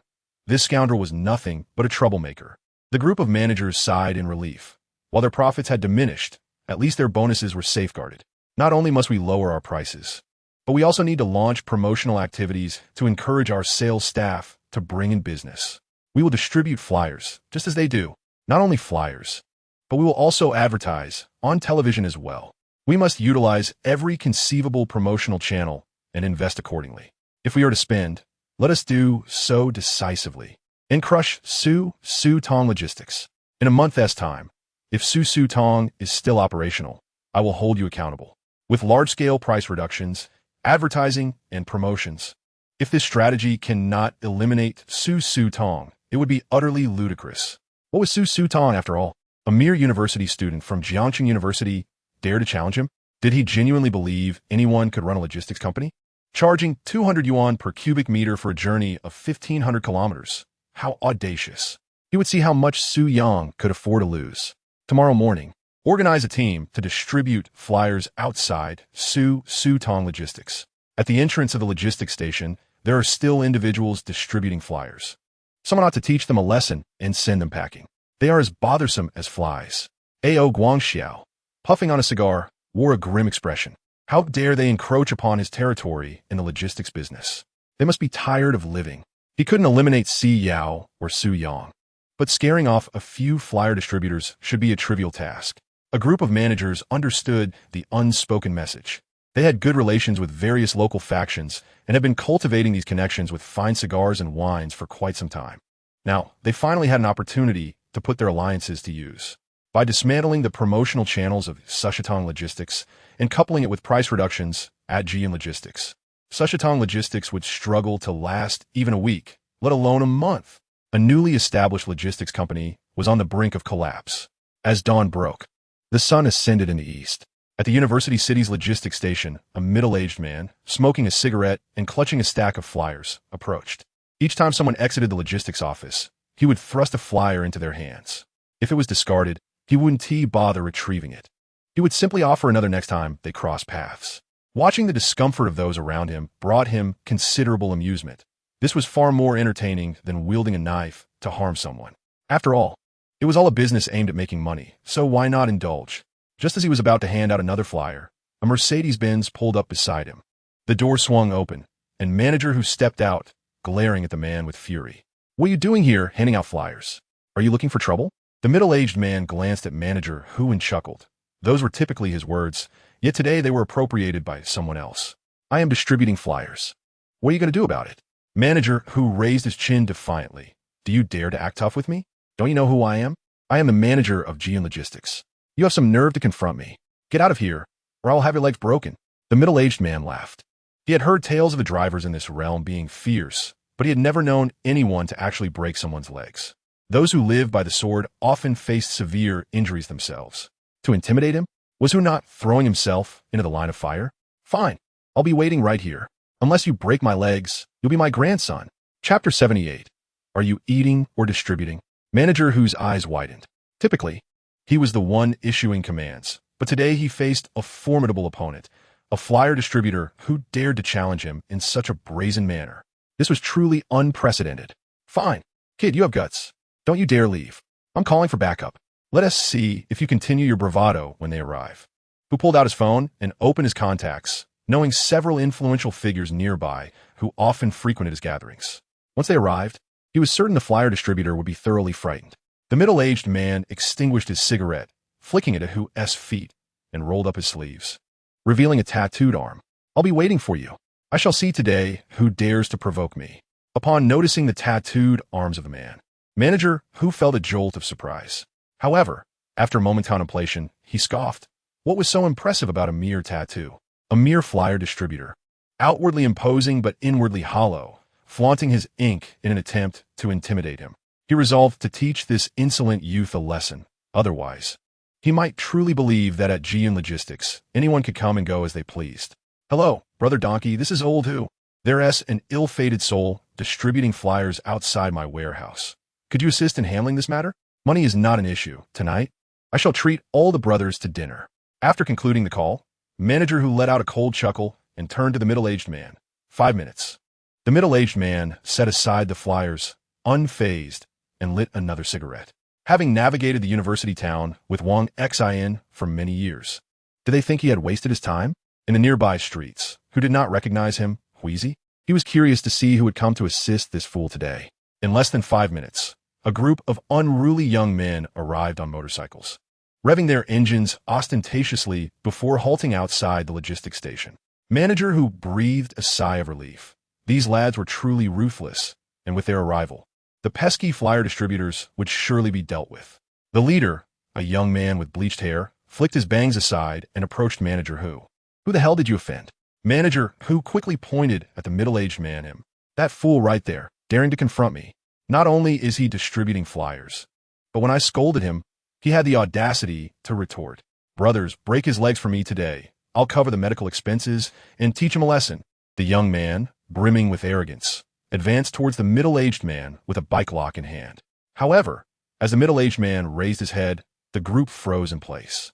This scoundrel was nothing but a troublemaker. The group of managers sighed in relief. While their profits had diminished, at least their bonuses were safeguarded. Not only must we lower our prices, but we also need to launch promotional activities to encourage our sales staff to bring in business. We will distribute flyers, just as they do. Not only flyers, but we will also advertise on television as well. We must utilize every conceivable promotional channel and invest accordingly. If we are to spend, let us do so decisively and crush Sushitung Logistics. In a month's time, if Sushitung is still operational, I will hold you accountable. With large-scale price reductions, advertising, and promotions. If this strategy cannot eliminate Sushitung, it would be utterly ludicrous. What was Sushitung after all? A mere university student from Jiangcheng University dared to challenge him? Did he genuinely believe anyone could run a logistics company? Charging 200 yuan per cubic meter for a journey of 1,500 kilometers. How audacious. He would see how much Su Yang could afford to lose. Tomorrow morning, organize a team to distribute flyers outside Sushitung Logistics. At the entrance of the logistics station, there are still individuals distributing flyers. Someone ought to teach them a lesson and send them packing. They are as bothersome as flies. A.O. Guangxiao, puffing on a cigar, wore a grim expression. How dare they encroach upon his territory in the logistics business? They must be tired of living. He couldn't eliminate Si Yao or Su Yang, but scaring off a few flyer distributors should be a trivial task. A group of managers understood the unspoken message. They had good relations with various local factions and had been cultivating these connections with fine cigars and wines for quite some time. Now, they finally had an opportunity to put their alliances to use. By dismantling the promotional channels of Sushitung Logistics and coupling it with price reductions, at GM Logistics. Sushetong Logistics would struggle to last even a week, let alone a month. A newly established logistics company was on the brink of collapse. As dawn broke, the sun ascended in the east. At the University City's logistics station, a middle-aged man, smoking a cigarette and clutching a stack of flyers, approached. Each time someone exited the logistics office, he would thrust a flyer into their hands. If it was discarded, he wouldn't bother retrieving it. He would simply offer another next time they crossed paths. Watching the discomfort of those around him brought him considerable amusement. This was far more entertaining than wielding a knife to harm someone. After all, it was all a business aimed at making money, so why not indulge? Just as he was about to hand out another flyer, a Mercedes-Benz pulled up beside him. The door swung open, and manager who stepped out, glaring at the man with fury. "What are you doing here, handing out flyers? Are you looking for trouble?" The middle-aged man glanced at manager who and chuckled. Those were typically his words, yet today they were appropriated by someone else. "I am distributing flyers. What are you going to do about it?" Manager who raised his chin defiantly. "Do you dare to act tough with me? Don't you know who I am? I am the manager of GM Logistics. You have some nerve to confront me. Get out of here, or I'll have your legs broken." The middle-aged man laughed. He had heard tales of the drivers in this realm being fierce, but he had never known anyone to actually break someone's legs. Those who lived by the sword often faced severe injuries themselves. To intimidate him? Was who not throwing himself into the line of fire? "Fine, I'll be waiting right here. Unless you break my legs, you'll be my grandson." Chapter 78. Are you eating or distributing? Manager whose eyes widened. Typically, he was the one issuing commands, but today he faced a formidable opponent, a flyer distributor who dared to challenge him in such a brazen manner. This was truly unprecedented. "Fine. Kid, you have guts. Don't you dare leave. I'm calling for backup. Let us see if you continue your bravado when they arrive." Who pulled out his phone and opened his contacts, knowing several influential figures nearby who often frequented his gatherings. Once they arrived, he was certain the flyer distributor would be thoroughly frightened. The middle-aged man extinguished his cigarette, flicking it at Who's feet, and rolled up his sleeves, revealing a tattooed arm. "I'll be waiting for you. I shall see today who dares to provoke me." Upon noticing the tattooed arms of the man, manager who felt a jolt of surprise. However, after a moment's contemplation, he scoffed. What was so impressive about a mere tattoo? A mere flyer distributor, outwardly imposing but inwardly hollow, flaunting his ink in an attempt to intimidate him. He resolved to teach this insolent youth a lesson. Otherwise, he might truly believe that at GM Logistics, anyone could come and go as they pleased. "Hello, Brother Donkey, this is old who. There's an ill-fated soul distributing flyers outside my warehouse. Could you assist in handling this matter? Money is not an issue. Tonight, I shall treat all the brothers to dinner." After concluding the call, manager who let out a cold chuckle and turned to the middle-aged man. 5 minutes. The middle-aged man set aside the flyers, unfazed, and lit another cigarette. Having navigated the university town with Wang Xin for many years, did they think he had wasted his time? In the nearby streets, who did not recognize him, Wheezy? He was curious to see who would come to assist this fool today. In less than 5 minutes, a group of unruly young men arrived on motorcycles, revving their engines ostentatiously before halting outside the logistics station. Manager who breathed a sigh of relief. These lads were truly ruthless, and with their arrival, the pesky flyer distributors would surely be dealt with. The leader, a young man with bleached hair, flicked his bangs aside and approached manager who. "Who the hell did you offend?" Manager who quickly pointed at the middle-aged man. "Him. That fool right there, daring to confront me. Not only is he distributing flyers, but when I scolded him, he had the audacity to retort, 'Brothers, break his legs for me today. I'll cover the medical expenses and teach him a lesson.'" The young man, brimming with arrogance, advanced towards the middle-aged man with a bike lock in hand. However, as the middle-aged man raised his head, the group froze in place.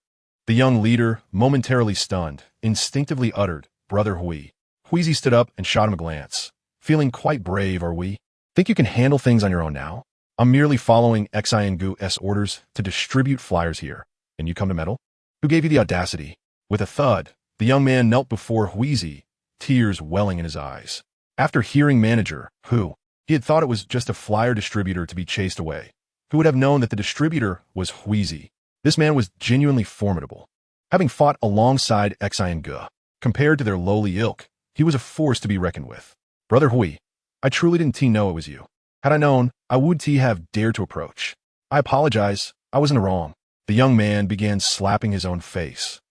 The young leader, momentarily stunned, instinctively uttered, "Brother Hui." Wheezy stood up and shot him a glance. "Feeling quite brave, are we? Think you can handle things on your own now? I'm merely following Xiangu's orders to distribute flyers here, and you come to meddle? Who gave you the audacity?" With a thud, the young man knelt before Wheezy, tears welling in his eyes. After hearing manager, who, he had thought it was just a flyer distributor to be chased away. Who would have known that the distributor was Wheezy? This man was genuinely formidable. Having fought alongside Xiangu, compared to their lowly ilk, he was a force to be reckoned with. "Brother Hui, I truly didn't know it was you. Had I known, I would have dared to approach. I apologize, I was in the wrong." The young man began slapping his own face.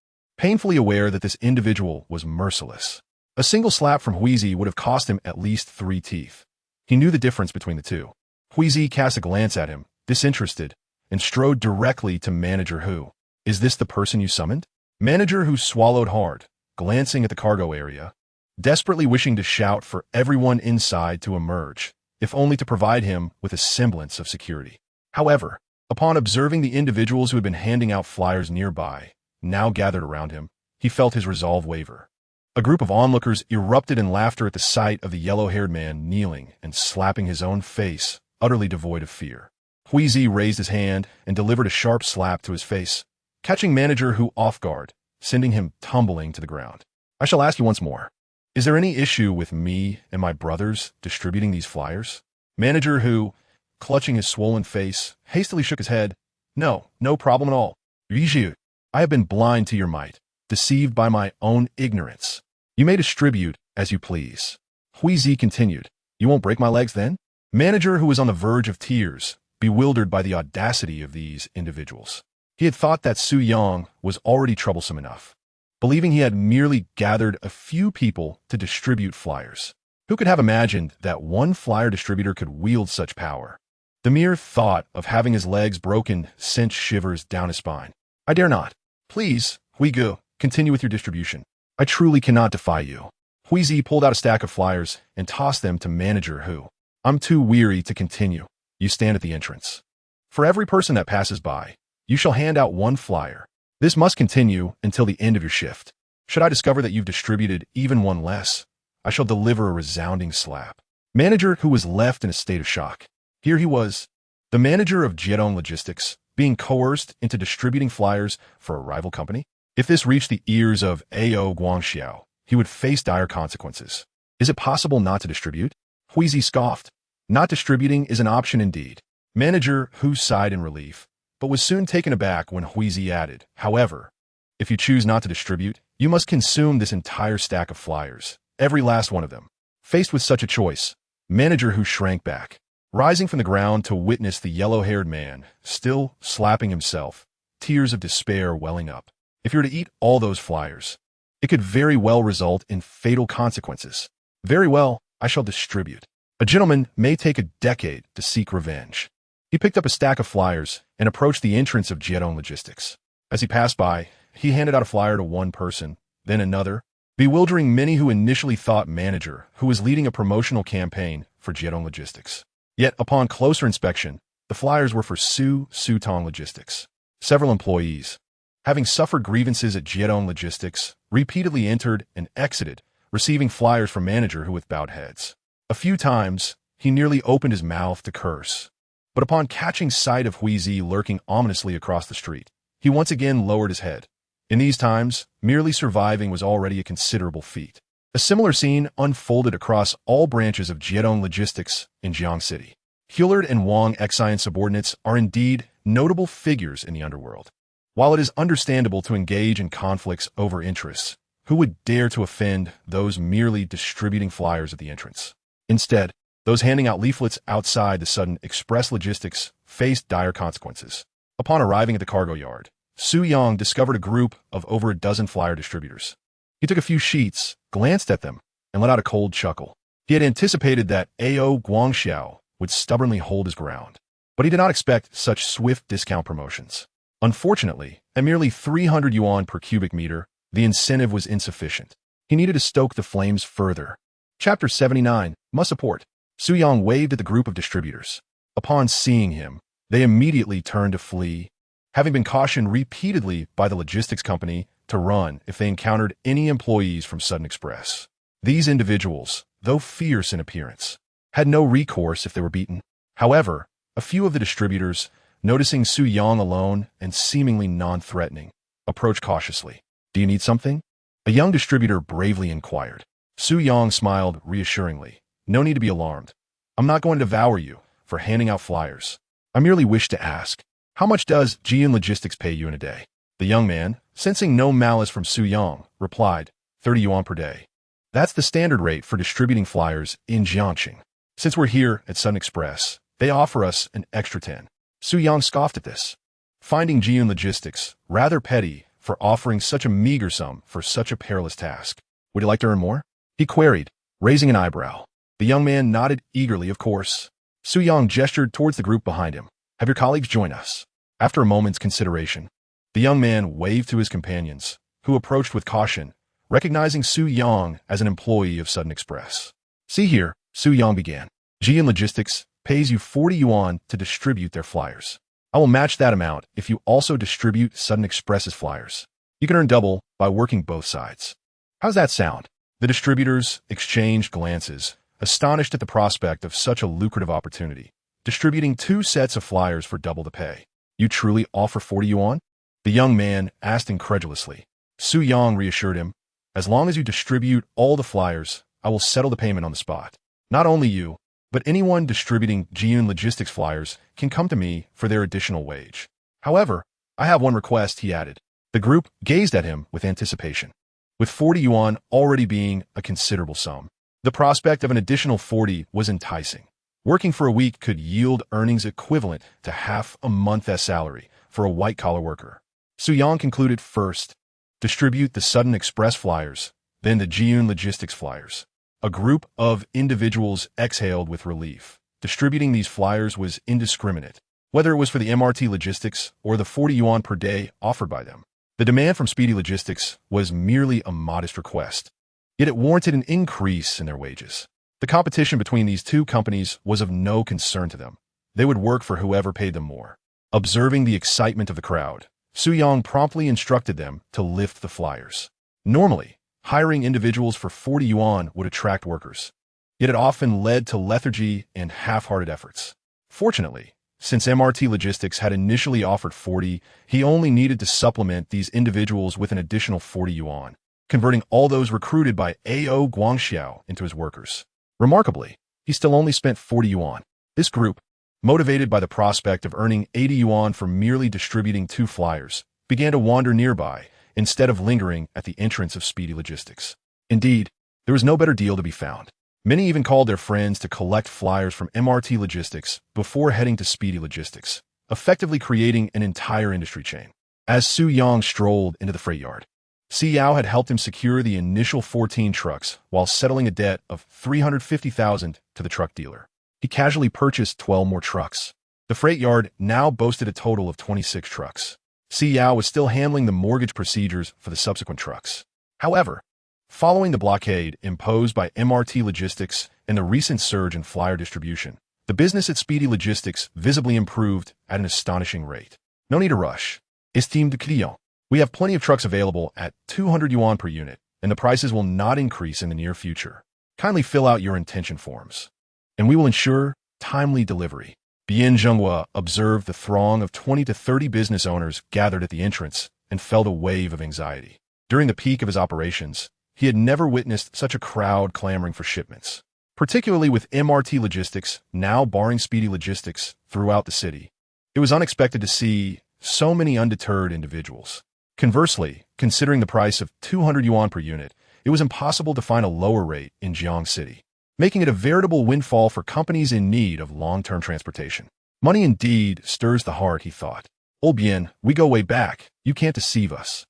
painfully aware that this individual was merciless. A single slap from Huizi would have cost him at least 3 teeth. He knew the difference between the two. Huizi cast a glance at him, disinterested, and strode directly to Manager Hu. "Is this the person you summoned?" Manager Hu swallowed hard, glancing at the cargo area, desperately wishing to shout for everyone inside to emerge, if only to provide him with a semblance of security. However, upon observing the individuals who had been handing out flyers nearby, now gathered around him, he felt his resolve waver. A group of onlookers erupted in laughter at the sight of the yellow-haired man kneeling and slapping his own face, utterly devoid of fear. Huizi raised his hand and delivered a sharp slap to his face, catching Manager Hu off guard, sending him tumbling to the ground. "I shall ask you once more. Is there any issue with me and my brothers distributing these flyers?" Manager Hu, clutching his swollen face, hastily shook his head. "No, no problem at all. Rizhu, I have been blind to your might, deceived by my own ignorance. You may distribute as you please." Huizi continued. "You won't break my legs then?" Manager Hu was on the verge of tears, bewildered by the audacity of these individuals. He had thought that Su Yang was already troublesome enough, believing he had merely gathered a few people to distribute flyers. Who could have imagined that one flyer distributor could wield such power? The mere thought of having his legs broken sent shivers down his spine. "I dare not. Please, Huigu, continue with your distribution. I truly cannot defy you." Huizi pulled out a stack of flyers and tossed them to Manager Hu. "I'm too weary to continue. You stand at the entrance. For every person that passes by, you shall hand out 1 flyer. This must continue until the end of your shift. Should I discover that you've distributed even one less, I shall deliver a resounding slap." Manager Hu was left in a state of shock. Here he was, the manager of Jiedong Logistics, being coerced into distributing flyers for a rival company. If this reached the ears of A.O. Guangxiao, he would face dire consequences. "Is it possible not to distribute?" Huizi scoffed. "Not distributing is an option indeed." Manager Hu sighed in relief, but was soon taken aback when Huizi added, "However, if you choose not to distribute, you must consume this entire stack of flyers, every last one of them." Faced with such a choice, Manager Hu shrank back, rising from the ground to witness the yellow-haired man, still slapping himself, tears of despair welling up. "If you're to eat all those flyers, it could very well result in fatal consequences." "Very well, I shall distribute. A gentleman may take a decade to seek revenge." He picked up a stack of flyers and approached the entrance of Jiedong Logistics. As he passed by, he handed out a flyer to one person, then another, bewildering many who initially thought Manager Hu was leading a promotional campaign for Jiedong Logistics. Yet, upon closer inspection, the flyers were for Sutong Logistics. Several employees, having suffered grievances at Jiedong Logistics, repeatedly entered and exited, receiving flyers from Manager Hu with bowed heads. A few times, he nearly opened his mouth to curse. But upon catching sight of Huizi lurking ominously across the street, he once again lowered his head. In these times, merely surviving was already a considerable feat. A similar scene unfolded across all branches of Jiedong Logistics in Jiang City. Hewlett and Wang Xian subordinates are indeed notable figures in the underworld. While it is understandable to engage in conflicts over interests, who would dare to offend those merely distributing flyers at the entrance? Instead, those handing out leaflets outside the sudden express logistics faced dire consequences. Upon arriving at the cargo yard, Su Yang discovered a group of over a dozen flyer distributors. He took a few sheets, glanced at them, and let out a cold chuckle. He had anticipated that A.O. Guangxiao would stubbornly hold his ground, but he did not expect such swift discount promotions. Unfortunately, at merely 300 yuan per cubic meter, the incentive was insufficient. He needed to stoke the flames further. Chapter 79, Must Support. Su Yang waved at the group of distributors. Upon seeing him, they immediately turned to flee, having been cautioned repeatedly by the logistics company to run if they encountered any employees from Sudden Express. These individuals, though fierce in appearance, had no recourse if they were beaten. However, a few of the distributors, noticing Su Yang alone and seemingly non-threatening, approached cautiously. "Do you need something?" A young distributor bravely inquired. Su Yang smiled reassuringly. "No need to be alarmed. I'm not going to devour you for handing out flyers. I merely wish to ask, how much does Jian Logistics pay you in a day?" The young man, sensing no malice from Su Yang, replied, 30 yuan per day. That's the standard rate for distributing flyers in Jiangxing. Since we're here at Sun Express, they offer us an extra 10. Su Yang scoffed at this, finding Jian Logistics rather petty for for offering such a meager sum for such a perilous task. Would you like to earn more? He queried, raising an eyebrow. The young man nodded eagerly, of course. Su Yang gestured towards the group behind him. Have your colleagues join us. After a moment's consideration, the young man waved to his companions, who approached with caution, recognizing Su Yang as an employee of Sudden Express. See here, Su Yang began. Jian Logistics pays you 40 yuan to distribute their flyers. I will match that amount if you also distribute Sudden Express's flyers. You can earn double by working both sides. How's that sound? The distributors exchanged glances, astonished at the prospect of such a lucrative opportunity, distributing 2 sets of flyers for double the pay. You truly offer 40 yuan? The young man asked incredulously. Su Yang reassured him, as long as you distribute all the flyers, I will settle the payment on the spot. Not only you, but anyone distributing Jian Logistics flyers can come to me for their additional wage. However, I have one request, he added. The group gazed at him with anticipation. With 40 yuan already being a considerable sum, the prospect of an additional 40 was enticing. Working for a week could yield earnings equivalent to half a month's salary for a white-collar worker. Su Yang concluded first, distribute the Sudden Express flyers, then the Jian Logistics flyers. A group of individuals exhaled with relief. Distributing these flyers was indiscriminate, whether it was for the MRT Logistics or the 40 yuan per day offered by them. The demand from Speedy Logistics was merely a modest request, yet it warranted an increase in their wages. The competition between these two companies was of no concern to them. They would work for whoever paid them more. Observing the excitement of the crowd, Su Yang promptly instructed them to lift the flyers. Normally, hiring individuals for 40 yuan would attract workers, yet it often led to lethargy and half-hearted efforts. Fortunately, since MRT Logistics had initially offered 40, he only needed to supplement these individuals with an additional 40 yuan, converting all those recruited by A.O. Guangxiao into his workers. Remarkably, he still only spent 40 yuan. This group, motivated by the prospect of earning 80 yuan for merely distributing 2 flyers, began to wander nearby instead of lingering at the entrance of Speedy Logistics. Indeed, there was no better deal to be found. Many even called their friends to collect flyers from MRT Logistics before heading to Speedy Logistics, effectively creating an entire industry chain. As Su Yang strolled into the freight yard, Si Yao had helped him secure the initial 14 trucks while settling a debt of 350,000 to the truck dealer. He casually purchased 12 more trucks. The freight yard now boasted a total of 26 trucks. Si Yao was still handling the mortgage procedures for the subsequent trucks. However, following the blockade imposed by MRT Logistics and the recent surge in flyer distribution, the business at Speedy Logistics visibly improved at an astonishing rate. No need to rush. Esteemed client, we have plenty of trucks available at 200 yuan per unit, and the prices will not increase in the near future. Kindly fill out your intention forms, and we will ensure timely delivery. Bian Zhenghua observed the throng of 20 to 30 business owners gathered at the entrance and felt a wave of anxiety. During the peak of his operations, he had never witnessed such a crowd clamoring for shipments, particularly with MRT Logistics now barring Speedy Logistics throughout the city. It was unexpected to see so many undeterred individuals. Conversely, considering the price of 200 yuan per unit, it was impossible to find a lower rate in Jiang City, making it a veritable windfall for companies in need of long-term transportation. Money indeed stirs the heart, he thought. Old Bien, we go way back. You can't deceive us.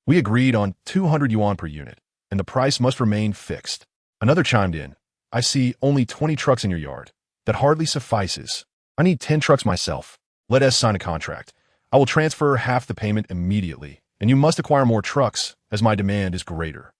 We agreed on 200 yuan per unit, and the price must remain fixed. Another chimed in. I see only 20 trucks in your yard. That hardly suffices. I need 10 trucks myself. Let us sign a contract. I will transfer half the payment immediately, and you must acquire more trucks, as my demand is greater.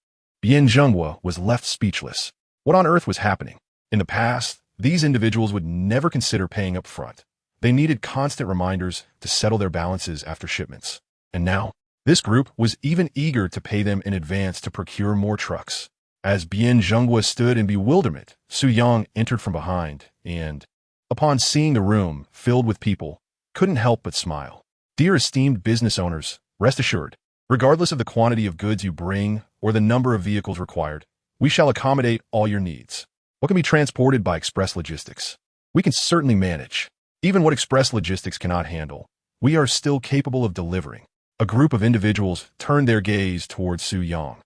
Bian Zhenghua was left speechless. What on earth was happening? In the past, these individuals would never consider paying up front. They needed constant reminders to settle their balances after shipments. And now, this group was even eager to pay them in advance to procure more trucks. As Bian Zhenghua stood in bewilderment, Su Yang entered from behind and, upon seeing the room filled with people, couldn't help but smile. Dear esteemed business owners, rest assured, regardless of the quantity of goods you bring or the number of vehicles required, we shall accommodate all your needs. What can be transported by Express Logistics? We can certainly manage. Even what Express Logistics cannot handle, we are still capable of delivering. A group of individuals turned their gaze towards Su Yang,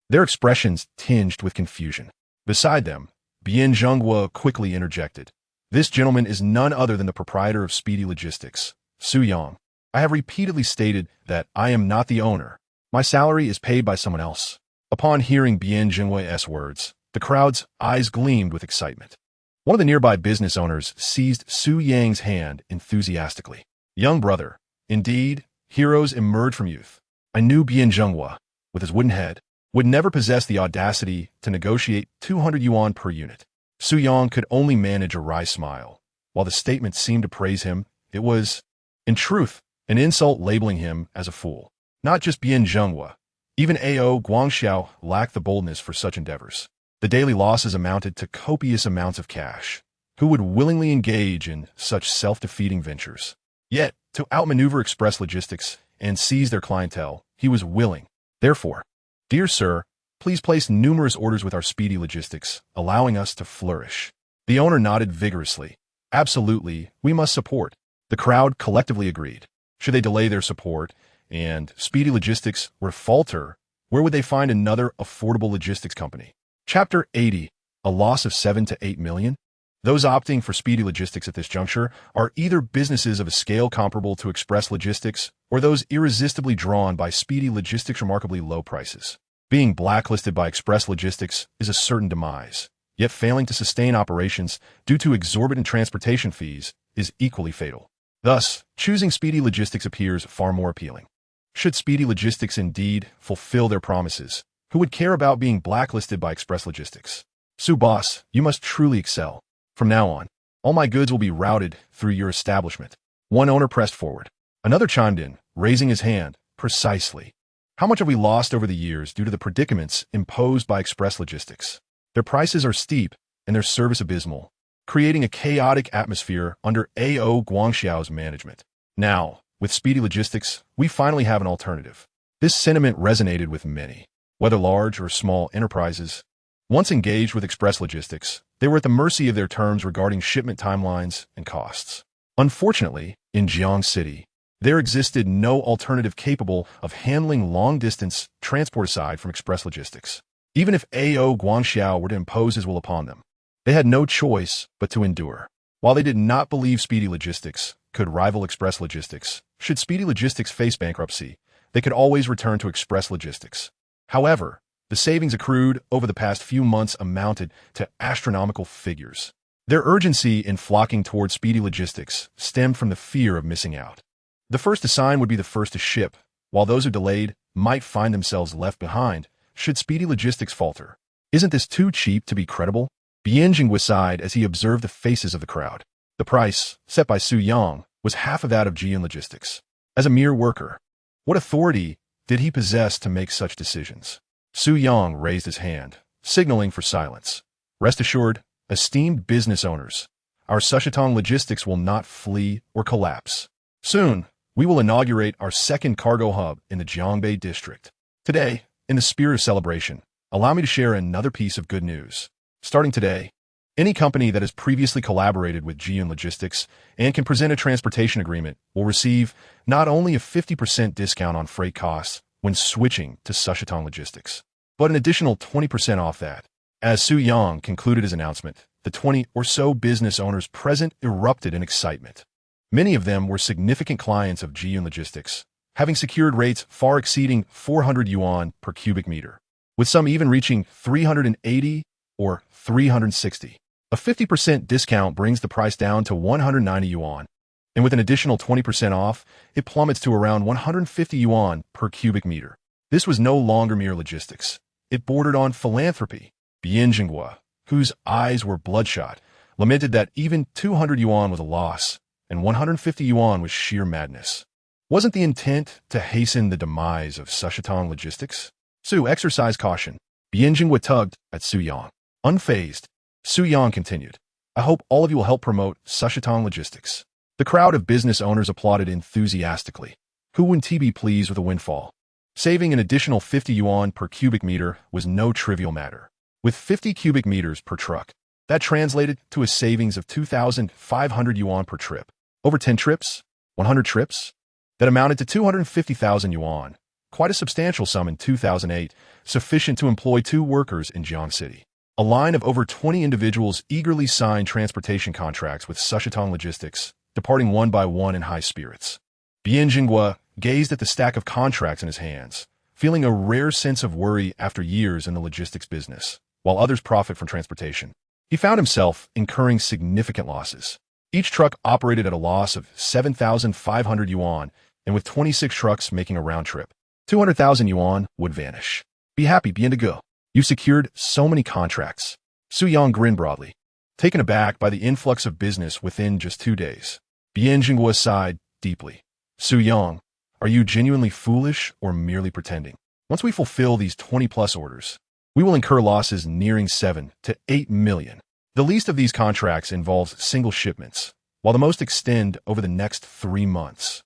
their expressions tinged with confusion. Beside them, Bian Zhenghua quickly interjected. This gentleman is none other than the proprietor of Speedy Logistics, Su Yang. I have repeatedly stated that I am not the owner. My salary is paid by someone else. Upon hearing Bian Jingwe's words, the crowd's eyes gleamed with excitement. One of the nearby business owners seized Su Yang's hand enthusiastically. Young brother, indeed, heroes emerge from youth. I knew Bian Zhenghua, with his wooden head, would never possess the audacity to negotiate 200 yuan per unit. Su Yang could only manage a wry smile. While the statement seemed to praise him, it was, in truth, an insult labeling him as a fool. Not just Bian Zhenghua. Even A.O. Guangxiao lacked the boldness for such endeavors. The daily losses amounted to copious amounts of cash. Who would willingly engage in such self-defeating ventures? Yet, to outmaneuver Express Logistics and seize their clientele, he was willing. Therefore, dear sir, please place numerous orders with our Speedy Logistics, allowing us to flourish. The owner nodded vigorously. Absolutely, we must support. The crowd collectively agreed. Should they delay their support, and Speedy Logistics were to falter, where would they find another affordable logistics company? Chapter 80. A loss of 7 to 8 million? Those opting for Speedy Logistics at this juncture are either businesses of a scale comparable to Express Logistics or those irresistibly drawn by Speedy Logistics' remarkably low prices. Being blacklisted by Express Logistics is a certain demise, yet failing to sustain operations due to exorbitant transportation fees is equally fatal. Thus, choosing Speedy Logistics appears far more appealing. Should Speedy Logistics indeed fulfill their promises, who would care about being blacklisted by Express Logistics? Su boss, you must truly excel. From now on, all my goods will be routed through your establishment. One owner pressed forward. Another chimed in, raising his hand. Precisely. How much have we lost over the years due to the predicaments imposed by Express Logistics? Their prices are steep and their service abysmal, creating a chaotic atmosphere under A.O. Guangxiao's management. Now, with Speedy Logistics, we finally have an alternative. This sentiment resonated with many, whether large or small enterprises. Once engaged with Express Logistics, they were at the mercy of their terms regarding shipment timelines and costs. Unfortunately, in Jiang City, there existed no alternative capable of handling long-distance transport aside from Express Logistics. Even if A.O. Guangxiao were to impose his will upon them, they had no choice but to endure. While they did not believe Speedy Logistics could rival Express Logistics, should Speedy Logistics face bankruptcy, they could always return to Express Logistics. However, the savings accrued over the past few months amounted to astronomical figures. Their urgency in flocking towards Speedy Logistics stemmed from the fear of missing out. The first to sign would be the first to ship, while those who delayed might find themselves left behind should Speedy Logistics falter. Isn't this too cheap to be credible? Bian Jingwe sighed as he observed the faces of the crowd. The price, set by Su Yang, was half of that of Jian Logistics. As a mere worker, what authority did he possess to make such decisions? Su Yang raised his hand, signaling for silence. Rest assured, esteemed business owners, our Sushetong Logistics will not flee or collapse. Soon, we will inaugurate our second cargo hub in the Jiangbei district. Today, in the spirit of celebration, allow me to share another piece of good news. Starting today, any company that has previously collaborated with Jian Logistics and can present a transportation agreement will receive not only a 50% discount on freight costs when switching to Sushetong Logistics, but an additional 20% off that. As Su Yang concluded his announcement, the 20 or so business owners present erupted in excitement. Many of them were significant clients of Jian Logistics, having secured rates far exceeding 400 yuan per cubic meter, with some even reaching 380 or 360. A 50% discount brings the price down to 190 yuan, and with an additional 20% off, it plummets to around 150 yuan per cubic meter. This was no longer mere logistics. It bordered on philanthropy. Bian Jingwe, whose eyes were bloodshot, lamented that even 200 yuan was a loss, and 150 yuan was sheer madness. Wasn't the intent to hasten the demise of Sushetong Logistics? Su exercised caution. Bian Jingwe tugged at Su Yang. Unfazed, Su Yang continued, I hope all of you will help promote Sushetong Logistics. The crowd of business owners applauded enthusiastically. Who wouldn't be pleased with a windfall? Saving an additional 50 yuan per cubic meter was no trivial matter. With 50 cubic meters per truck, that translated to a savings of 2,500 yuan per trip. Over 10 trips? 100 trips? That amounted to 250,000 yuan. Quite a substantial sum in 2008, sufficient to employ 2 workers in Jiang City. A line of over 20 individuals eagerly signed transportation contracts with Sushetong Logistics, departing one by one in high spirits. Bian Jingwe gazed at the stack of contracts in his hands, feeling a rare sense of worry after years in the logistics business, while others profit from transportation. He found himself incurring significant losses. Each truck operated at a loss of 7,500 yuan, and with 26 trucks making a round trip, 200,000 yuan would vanish. Be happy, be indigo. You've secured so many contracts. Su Yang grinned broadly, taken aback by the influx of business within just 2 days. Bian Jingguo sighed deeply. Su Yang, are you genuinely foolish or merely pretending? Once we fulfill these 20-plus orders, we will incur losses nearing 7 to 8 million. The least of these contracts involves single shipments, while the most extend over the next 3 months.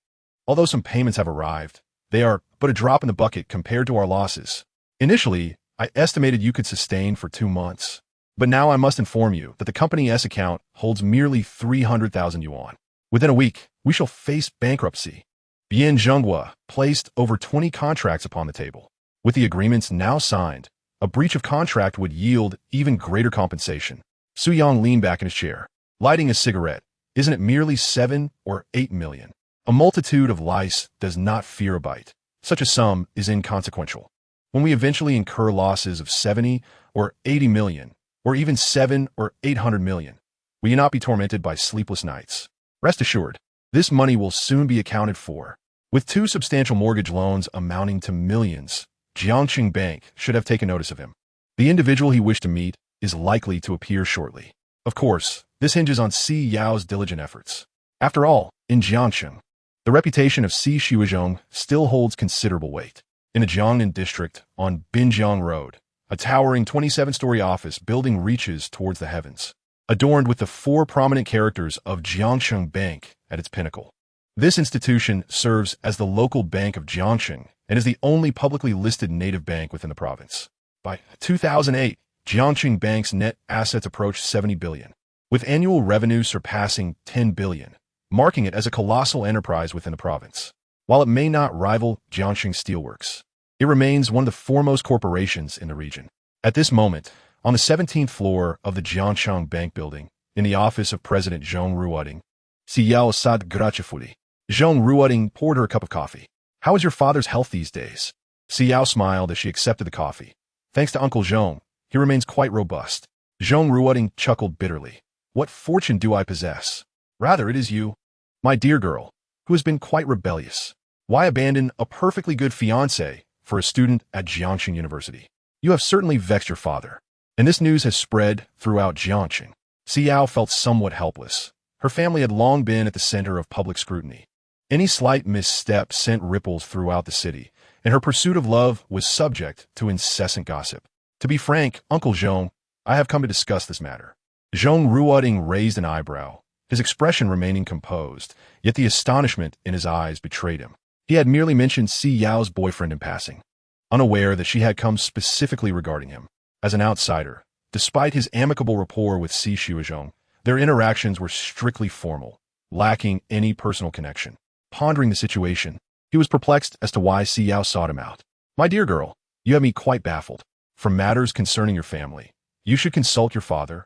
Although some payments have arrived, they are but a drop in the bucket compared to our losses. Initially, I estimated you could sustain for 2 months, but now I must inform you that the company's account holds merely 300,000 yuan. Within a week, we shall face bankruptcy. Bian Zhenghua placed over 20 contracts upon the table. With the agreements now signed, a breach of contract would yield even greater compensation. Su Yang leaned back in his chair, lighting a cigarette. Isn't it merely 7 or 8 million? A multitude of lice does not fear a bite. Such a sum is inconsequential. When we eventually incur losses of 70 or 80 million, or even 7 or 800 million, will you not be tormented by sleepless nights? Rest assured, this money will soon be accounted for. With 2 substantial mortgage loans amounting to millions, Jiangqing Bank should have taken notice of him. The individual he wished to meet is likely to appear shortly. Of course, this hinges on Si Yao's diligent efforts. After all, in Jiangqing, the reputation of Si Shuizhong still holds considerable weight. In the Jiangnan district, on Binjiang Road, a towering 27-story office building reaches towards the heavens, adorned with the 4 prominent characters of Jiangqing Bank at its pinnacle. This institution serves as the local bank of Jiangqing and is the only publicly listed native bank within the province. By 2008, Jiangqing Bank's net assets approached 70 billion, with annual revenue surpassing 10 billion, marking it as a colossal enterprise within the province. While it may not rival Jiangqing Steelworks, it remains one of the foremost corporations in the region. At this moment, on the 17th floor of the Jiangqing Bank building, in the office of President Zhong Ruoding, Si Yao sat gratefully. Zhong Ruoding poured her a cup of coffee. How is your father's health these days? Si Yao smiled as she accepted the coffee. Thanks to Uncle Zhong, he remains quite robust. Zhong Ruoding chuckled bitterly. What fortune do I possess? Rather, it is you, my dear girl, who has been quite rebellious. Why abandon a perfectly good fiancé for a student at Jiangqing University? You have certainly vexed your father, and this news has spread throughout Jiangqing. Si Yao felt somewhat helpless. Her family had long been at the center of public scrutiny. Any slight misstep sent ripples throughout the city, and her pursuit of love was subject to incessant gossip. To be frank, Uncle Zhong, I have come to discuss this matter. Zhong Ruoding raised an eyebrow, his expression remaining composed, yet the astonishment in his eyes betrayed him. He had merely mentioned Si Yao's boyfriend in passing, unaware that she had come specifically regarding him. As an outsider, despite his amicable rapport with Si Shuizhong, their interactions were strictly formal, lacking any personal connection. Pondering the situation, he was perplexed as to why Si Yao sought him out. My dear girl, you have me quite baffled. For matters concerning your family, you should consult your father.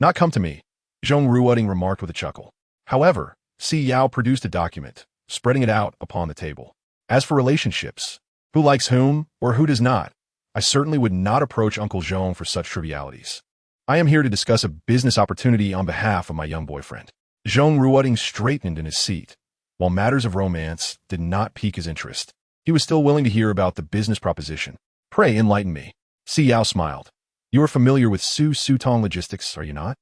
Not come to me, Zhong Ruoding remarked with a chuckle. However, Si Yao produced a document, spreading it out upon the table. As for relationships, who likes whom or who does not, I certainly would not approach Uncle Zhong for such trivialities. I am here to discuss a business opportunity on behalf of my young boyfriend. Zhong Ruoding straightened in his seat. While matters of romance did not pique his interest, he was still willing to hear about the business proposition. Pray enlighten me. Si Yao smiled. You are familiar with Su Sutong Logistics, are you not?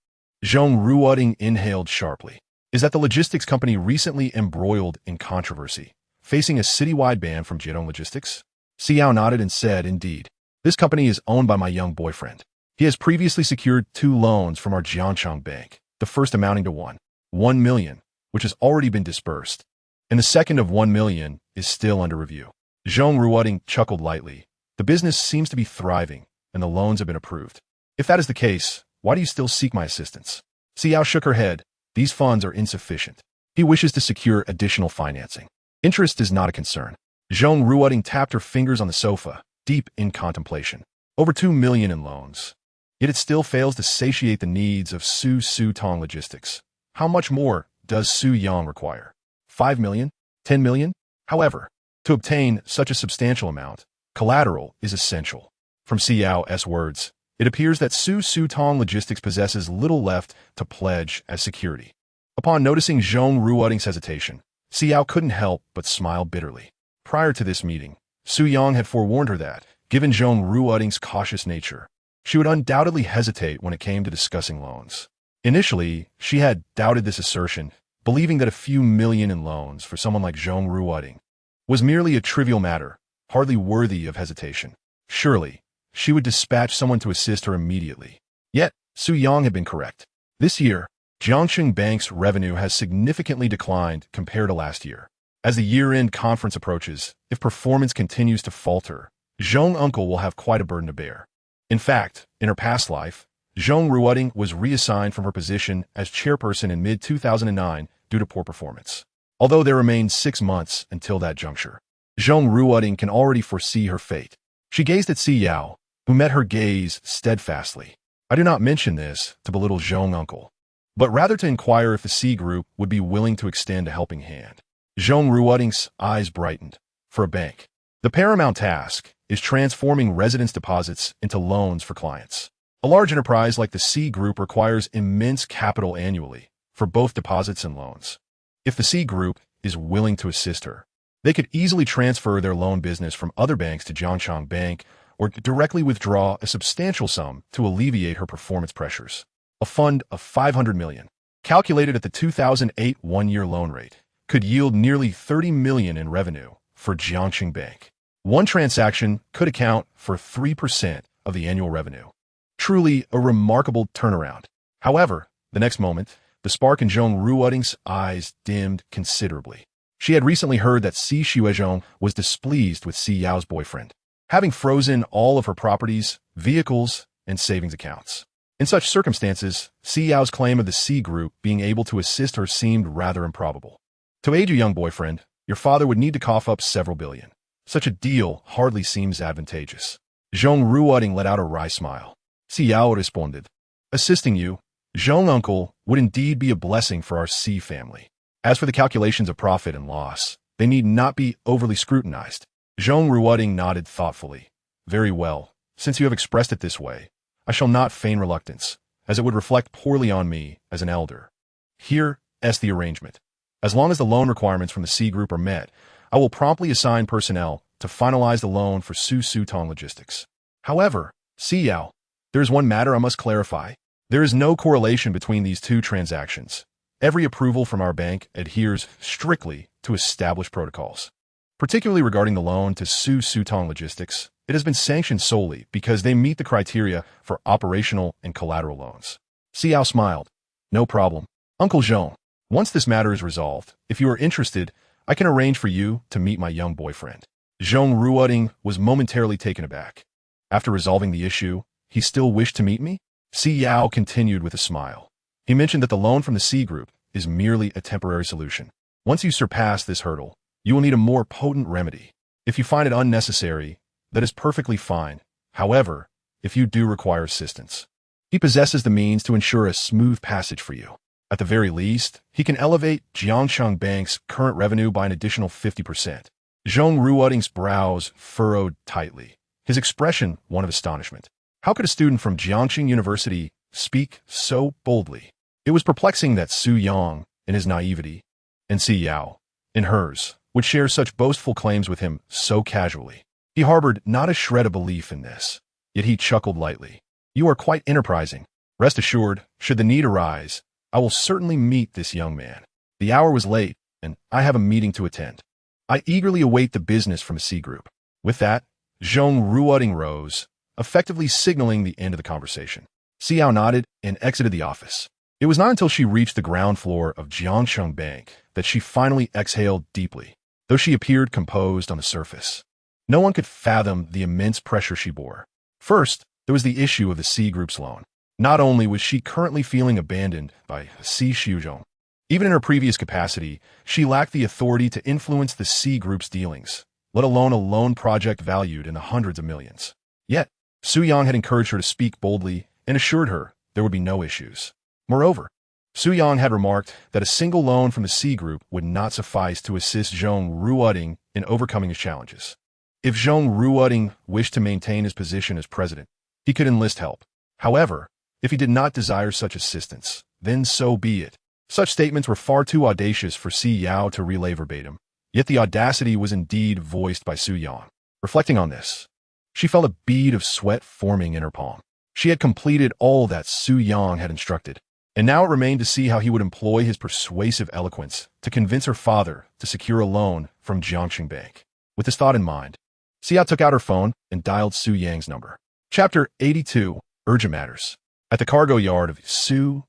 Zhong Ruoding inhaled sharply. Is that the logistics company recently embroiled in controversy, facing a citywide ban from Jiedong Logistics? Si Yao nodded and said, indeed. This company is owned by my young boyfriend. He has previously secured 2 loans from our Jiangqing Bank, the first amounting to 1 million, which has already been disbursed, and the second of 1 million is still under review. Zhong Ruoding chuckled lightly. The business seems to be thriving, and the loans have been approved. If that is the case, why do you still seek my assistance? Si Yao shook her head. These funds are insufficient. He wishes to secure additional financing. Interest is not a concern. Zhong Ruoding tapped her fingers on the sofa, deep in contemplation. Over 2 million in loans. Yet it still fails to satiate the needs of Su Sutong Logistics. How much more does Su Yang require? 5 million? 10 million? However, to obtain such a substantial amount, Collateral is essential. From Xiao's words, it appears that Su Tong Logistics possesses little left to pledge as security. Upon noticing Zhong Ruoting's hesitation, Xiao couldn't help but smile bitterly. Prior to this meeting, Su Yang had forewarned her that, given Zhong Ruoting's cautious nature, she would undoubtedly hesitate when it came to discussing loans. Initially, she had doubted this assertion, believing that a few million in loans for someone like Zhong Ruoting was merely a trivial matter, hardly worthy of hesitation. Surely, she would dispatch someone to assist her immediately. Yet, Su Yang had been correct. This year, Jiangxing Bank's revenue has significantly declined compared to last year. As the year-end conference approaches, if performance continues to falter, Zhong Uncle will have quite a burden to bear. In fact, in her past life, Zhong Ruoting was reassigned from her position as chairperson in mid-2009 due to poor performance. Although there remained 6 months until that juncture, Zhong Ruoting can already foresee her fate. She gazed at Xiao, who met her gaze steadfastly. I do not mention this to belittle Zhong Uncle, but rather to inquire if the C Group would be willing to extend a helping hand. Zhong Ruoting's eyes brightened. For a bank, the paramount task is transforming residence deposits into loans for clients. A large enterprise like the C Group requires immense capital annually for both deposits and loans. If the C Group is willing to assist her, they could easily transfer their loan business from other banks to Jiangxing Bank or directly withdraw a substantial sum to alleviate her performance pressures. A fund of 500 million, calculated at the 2008 one-year loan rate, could yield nearly 30 million in revenue for Jiangxing Bank. One transaction could account for 3% of the annual revenue. Truly a remarkable turnaround. However, the next moment, the spark in Zhong Ruoting's eyes dimmed considerably. She had recently heard that Si Xuezhong was displeased with Si Yao's boyfriend, having frozen all of her properties, vehicles, and savings accounts. In such circumstances, Si Yao's claim of the C Group being able to assist her seemed rather improbable. To aid your young boyfriend, your father would need to cough up several billion. Such a deal hardly seems advantageous. Zhong Ruoting let out a wry smile. Si Yao responded, assisting you, Zhong Uncle, would indeed be a blessing for our C family. As for the calculations of profit and loss, they need not be overly scrutinized. Zhong Ruoting nodded thoughtfully. Very well, since you have expressed it this way, I shall not feign reluctance, as it would reflect poorly on me as an elder. Here is the arrangement. As long as the loan requirements from the C Group are met, I will promptly assign personnel to finalize the loan for Su Tong Logistics. However, Xiao, there is one matter I must clarify. There is no correlation between these two transactions. Every approval from our bank adheres strictly to established protocols. Particularly regarding the loan to Su Tong Logistics, it has been sanctioned solely because they meet the criteria for operational and collateral loans. Xiao smiled. No problem. Uncle Zhong, once this matter is resolved, if you are interested, I can arrange for you to meet my young boyfriend. Zhong Ruoting was momentarily taken aback. After resolving the issue, he still wished to meet me? Xiao continued with a smile. He mentioned that the loan from the C Group is merely a temporary solution. Once you surpass this hurdle, you will need a more potent remedy. If you find it unnecessary, that is perfectly fine. However, if you do require assistance, he possesses the means to ensure a smooth passage for you. At the very least, he can elevate Jiangxing Bank's current revenue by an additional 50%. Zhong Ruoting's brows furrowed tightly, his expression one of astonishment. How could a student from Jiangxing University speak so boldly? It was perplexing that Su Yang, in his naivety, and Si Yao, in hers, would share such boastful claims with him so casually. He harbored not a shred of belief in this, yet he chuckled lightly. You are quite enterprising. Rest assured, should the need arise, I will certainly meet this young man. The hour was late, and I have a meeting to attend. I eagerly await the business from the C Group. With that, Zhong Ruoting rose, effectively signaling the end of the conversation. Xiao nodded and exited the office. It was not until she reached the ground floor of Jiangxing Bank that she finally exhaled deeply, though she appeared composed on the surface. No one could fathom the immense pressure she bore. First, there was the issue of the C Group's loan. Not only was she currently feeling abandoned by Si Xuezhong, even in her previous capacity, she lacked the authority to influence the C Group's dealings, let alone a loan project valued in the hundreds of millions. Yet, Su Yang had encouraged her to speak boldly and assured her there would be no issues. Moreover, Su Yang had remarked that a single loan from the C Group would not suffice to assist Zhong Ruoting in overcoming his challenges. If Zhong Ruoding wished to maintain his position as president, he could enlist help. However, if he did not desire such assistance, then so be it. Such statements were far too audacious for Si Yao to relay verbatim, yet the audacity was indeed voiced by Su Yang. Reflecting on this, she felt a bead of sweat forming in her palm. She had completed all that Su Yang had instructed, and now it remained to see how he would employ his persuasive eloquence to convince her father to secure a loan from Jiangxing Bank. With this thought in mind, Xia took out her phone and dialed Su Yang's number. Chapter 82, Urgent Matters. At the cargo yard of Su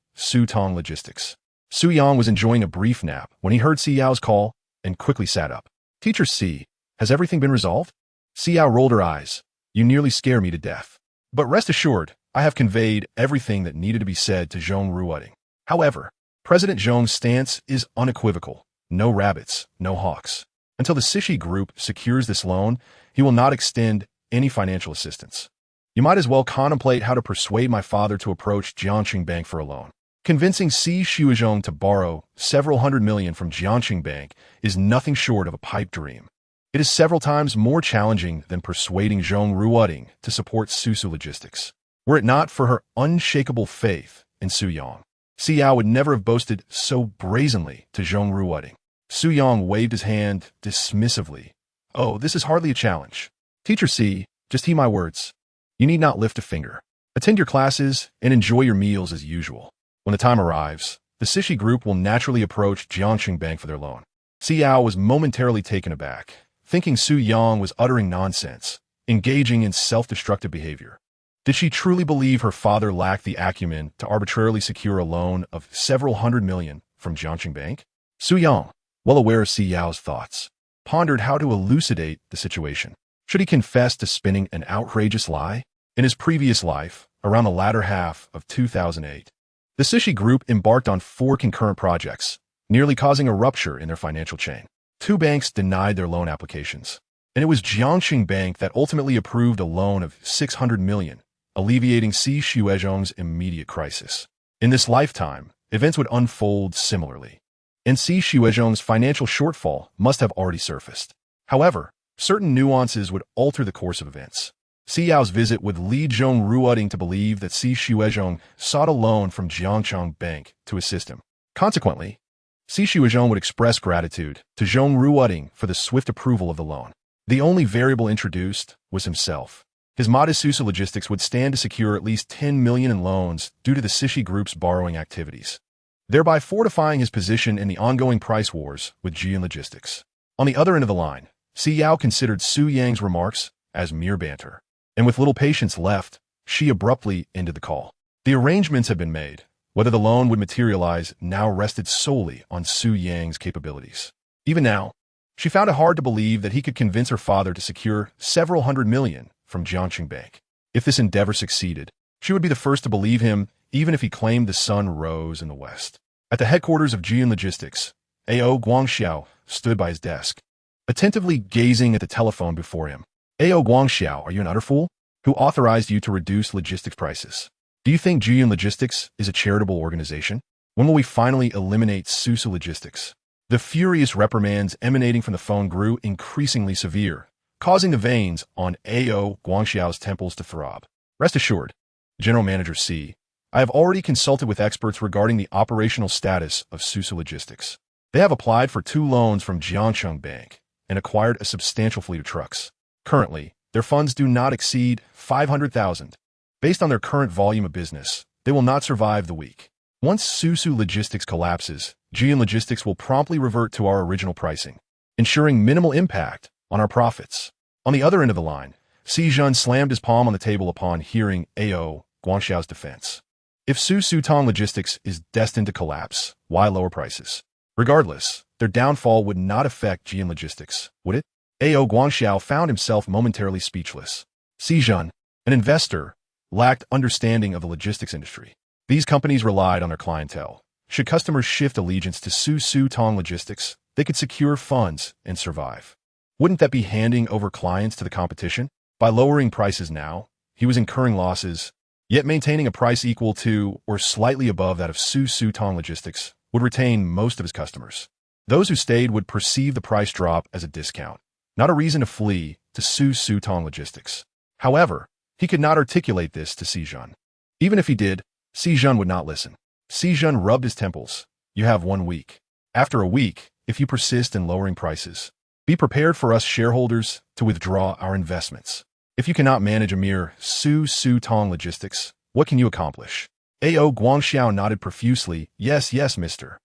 Tong Logistics, Su Yang was enjoying a brief nap when he heard Si Yao's call and quickly sat up. Teacher Si, has everything been resolved? Si Yao rolled her eyes. You nearly scare me to death. But rest assured, I have conveyed everything that needed to be said to Zhong Ruoding. However, President Zhong's stance is unequivocal. No rabbits, no hawks. Until the Cixi Group secures this loan, he will not extend any financial assistance. You might as well contemplate how to persuade my father to approach Jiangxing Bank for a loan. Convincing Si Shuizhong to borrow several hundred million from Jiangxing Bank is nothing short of a pipe dream. It is several times more challenging than persuading Zhong Ruoding to support Susu Logistics. Were it not for her unshakable faith in Su Yang, Si Yao would never have boasted so brazenly to Zhong Ruoding. Su Yang waved his hand dismissively. Oh, this is hardly a challenge. Teacher Si, just heed my words. You need not lift a finger. Attend your classes and enjoy your meals as usual. When the time arrives, the Cixi Group will naturally approach Jiangxing Bank for their loan. Si Yao was momentarily taken aback, thinking Su Yang was uttering nonsense, engaging in self-destructive behavior. Did she truly believe her father lacked the acumen to arbitrarily secure a loan of several hundred million from Jiangxing Bank? Su Yang, well aware of Si Yao's thoughts, pondered how to elucidate the situation. Should he confess to spinning an outrageous lie? In his previous life, around the latter half of 2008, the Cixi Group embarked on 4 concurrent projects, nearly causing a rupture in their financial chain. 2 banks denied their loan applications, and it was Jiangxing Bank that ultimately approved a loan of 600 million, alleviating Si Shuizhong's immediate crisis. In this lifetime, events would unfold similarly, and Si Shuizhong's financial shortfall must have already surfaced. However, certain nuances would alter the course of events. Si Yao's visit would lead Zhong Ruoding to believe that Si Shuizhong sought a loan from Jiangxing Bank to assist him. Consequently, Si Shuizhong would express gratitude to Zhong Ruoding for the swift approval of the loan. The only variable introduced was himself. His modest Susu Logistics would stand to secure at least 10 million in loans due to the Cixi Group's borrowing activities, thereby fortifying his position in the ongoing price wars with Jian Logistics. On the other end of the line, Si Yao considered Su Yang's remarks as mere banter, and with little patience left, she abruptly ended the call. The arrangements had been made. Whether the loan would materialize now rested solely on Su Yang's capabilities. Even now, she found it hard to believe that he could convince her father to secure several hundred million from Jiangxing Bank. If this endeavor succeeded, she would be the first to believe him, even if he claimed the sun rose in the west. At the headquarters of Jian Logistics, A.O. Guangxiao stood by his desk, attentively gazing at the telephone before him. A.O. Guangxiao, are you an utter fool? Who authorized you to reduce logistics prices? Do you think Jian Logistics is a charitable organization? When will we finally eliminate Susu Logistics? The furious reprimands emanating from the phone grew increasingly severe, causing the veins on A.O. Guangxiao's temples to throb. Rest assured, General Manager C, I have already consulted with experts regarding the operational status of Susu Logistics. They have applied for 2 loans from Jiangxing Bank and acquired a substantial fleet of trucks. Currently, their funds do not exceed 500,000. Based on their current volume of business, they will not survive the week. Once Susu Logistics collapses, Jian Logistics will promptly revert to our original pricing, ensuring minimal impact on our profits. On the other end of the line, Si Zhen slammed his palm on the table upon hearing A.O. Guangxiao's defense. If Su Tong Logistics is destined to collapse, why lower prices? Regardless, their downfall would not affect Jian Logistics, would it? A.O. Guangxiao found himself momentarily speechless. Si Zhen, an investor, lacked understanding of the logistics industry. These companies relied on their clientele. Should customers shift allegiance to Su Tong Logistics, they could secure funds and survive. Wouldn't that be handing over clients to the competition? By lowering prices now, he was incurring losses, yet maintaining a price equal to or slightly above that of Su Tong Logistics would retain most of his customers. Those who stayed would perceive the price drop as a discount, not a reason to flee to Su Tong Logistics. However, he could not articulate this to Si Jun. Even if he did, Si Jun would not listen. Si Jun rubbed his temples. You have 1 week. After a week, if you persist in lowering prices, be prepared for us shareholders to withdraw our investments. If you cannot manage a mere Su Tong Logistics, what can you accomplish? A.O. Guangxiao nodded profusely. Yes, Mr.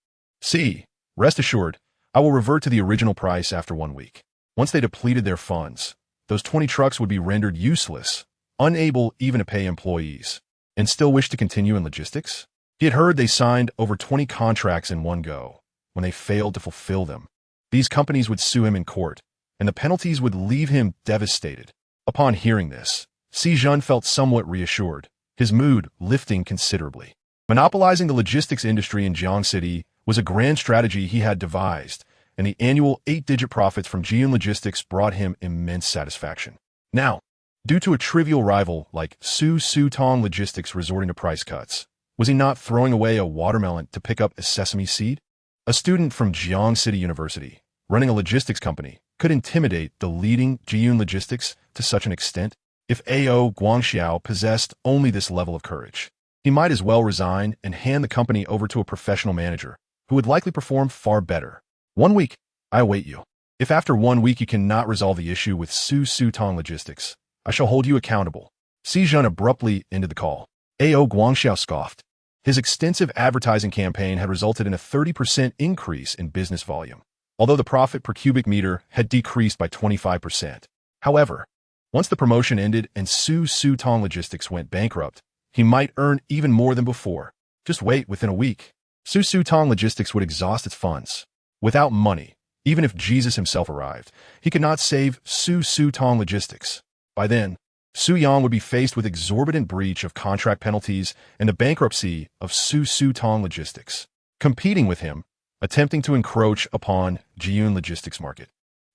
C. Rest assured, I will revert to the original price after 1 week. Once they depleted their funds, those 20 trucks would be rendered useless, unable even to pay employees, and still wish to continue in logistics? He had heard they signed over 20 contracts in one go. When they failed to fulfill them, these companies would sue him in court, and the penalties would leave him devastated. Upon hearing this, Si Jun felt somewhat reassured, his mood lifting considerably. Monopolizing the logistics industry in Jiang City was a grand strategy he had devised, and the annual 8-digit profits from Jian Logistics brought him immense satisfaction. Now, due to a trivial rival like Su Tong Logistics resorting to price cuts, was he not throwing away a watermelon to pick up a sesame seed? A student from Jiang City University, running a logistics company, could intimidate the leading Jian Logistics to such an extent? If A.O. Guangxiao possessed only this level of courage, he might as well resign and hand the company over to a professional manager, who would likely perform far better. 1 week, I await you. If after 1 week you cannot resolve the issue with Su Tong Logistics, I shall hold you accountable. Si Jun abruptly ended the call. A.O. Guangxiao scoffed. His extensive advertising campaign had resulted in a 30% increase in business volume, although the profit per cubic meter had decreased by 25%. However, once the promotion ended and Su Tong Logistics went bankrupt, he might earn even more than before. Just wait, within a week, Su Tong Logistics would exhaust its funds. Without money, even if Jesus himself arrived, he could not save Su Tong Logistics. By then, Su Yang would be faced with exorbitant breach of contract penalties and the bankruptcy of Su Tong Logistics. Competing with him, attempting to encroach upon Jian Logistics market,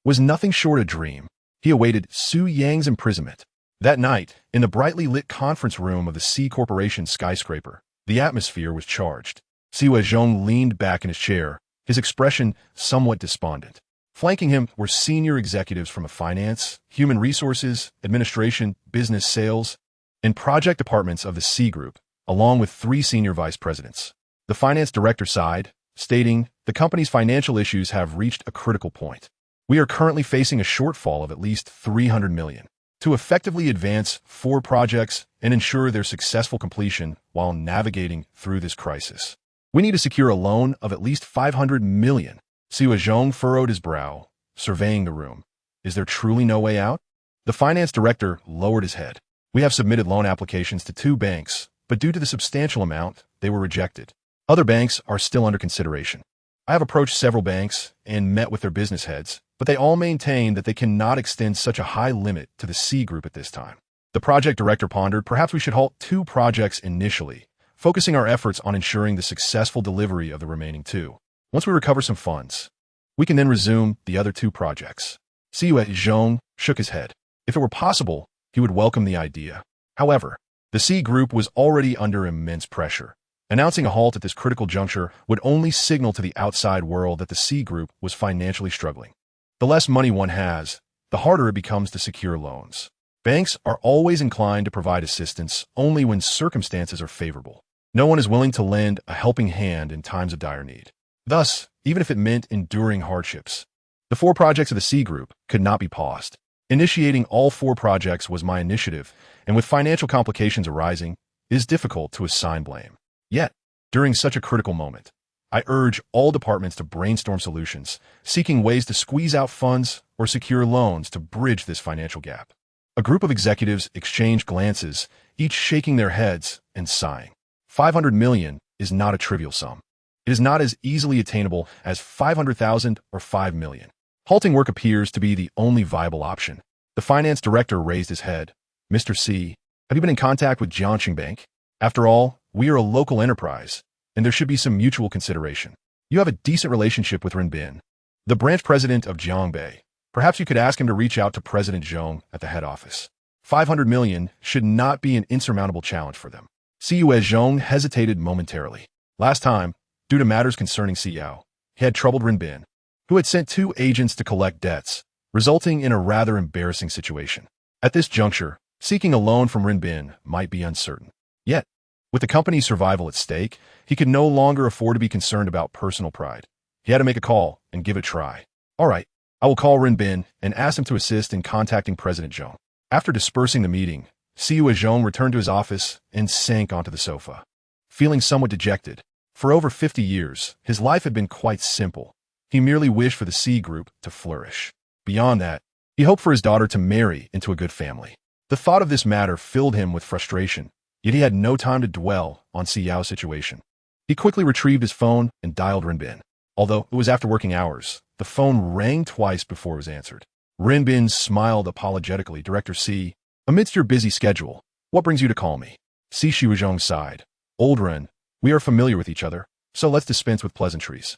was nothing short of a dream. He awaited Su Yang's imprisonment. That night, in the brightly lit conference room of the C Corporation skyscraper, the atmosphere was charged. Si Weizhong leaned back in his chair, his expression somewhat despondent. Flanking him were senior executives from finance, human resources, administration, business sales, and project departments of the C Group, along with 3 senior vice presidents. The finance director sighed, stating, "The company's financial issues have reached a critical point. We are currently facing a shortfall of at least 300 million. To effectively advance 4 projects and ensure their successful completion while navigating through this crisis, we need to secure a loan of at least 500 million. Si Weizhong furrowed his brow, surveying the room. Is there truly no way out? The finance director lowered his head. We have submitted loan applications to 2 banks, but due to the substantial amount, they were rejected. Other banks are still under consideration. I have approached several banks and met with their business heads, but they all maintain that they cannot extend such a high limit to the C Group at this time. The project director pondered, perhaps we should halt 2 projects initially, focusing our efforts on ensuring the successful delivery of the remaining 2. Once we recover some funds, we can then resume the other 2 projects. Si Weizhong shook his head. If it were possible, he would welcome the idea. However, the C Group was already under immense pressure. Announcing a halt at this critical juncture would only signal to the outside world that the C Group was financially struggling. The less money one has, the harder it becomes to secure loans. Banks are always inclined to provide assistance only when circumstances are favorable. No one is willing to lend a helping hand in times of dire need. Thus, even if it meant enduring hardships, the 4 projects of the C Group could not be paused. Initiating all 4 projects was my initiative, and with financial complications arising, it is difficult to assign blame. Yet, during such a critical moment, I urge all departments to brainstorm solutions, seeking ways to squeeze out funds or secure loans to bridge this financial gap. A group of executives exchanged glances, each shaking their heads and sighing. 500 million is not a trivial sum. It is not as easily attainable as 500,000 or 5 million. Halting work appears to be the only viable option. The finance director raised his head. Mr. C, have you been in contact with Jiangxing Bank? After all, we are a local enterprise, and there should be some mutual consideration. You have a decent relationship with Renbin, the branch president of Jiangbei. Perhaps you could ask him to reach out to President Zhong at the head office. 500 million should not be an insurmountable challenge for them. Si Weizhong hesitated momentarily. Last time, due to matters concerning Si Yao, he had troubled Renbin, who had sent 2 agents to collect debts, resulting in a rather embarrassing situation. At this juncture, seeking a loan from Renbin might be uncertain. Yet, with the company's survival at stake, he could no longer afford to be concerned about personal pride. He had to make a call and give it a try. All right, I will call Renbin and ask him to assist in contacting President Zhong. After dispersing the meeting, Siyu Zhong returned to his office and sank onto the sofa. Feeling somewhat dejected, for over 50 years, his life had been quite simple. He merely wished for the C Group to flourish. Beyond that, he hoped for his daughter to marry into a good family. The thought of this matter filled him with frustration, yet he had no time to dwell on Si Yao's situation. He quickly retrieved his phone and dialed Renbin. Although it was after working hours, the phone rang twice before it was answered. Renbin smiled apologetically. Director C, amidst your busy schedule, what brings you to call me? Si Shuizhong sighed. Old Ren, we are familiar with each other, so let's dispense with pleasantries.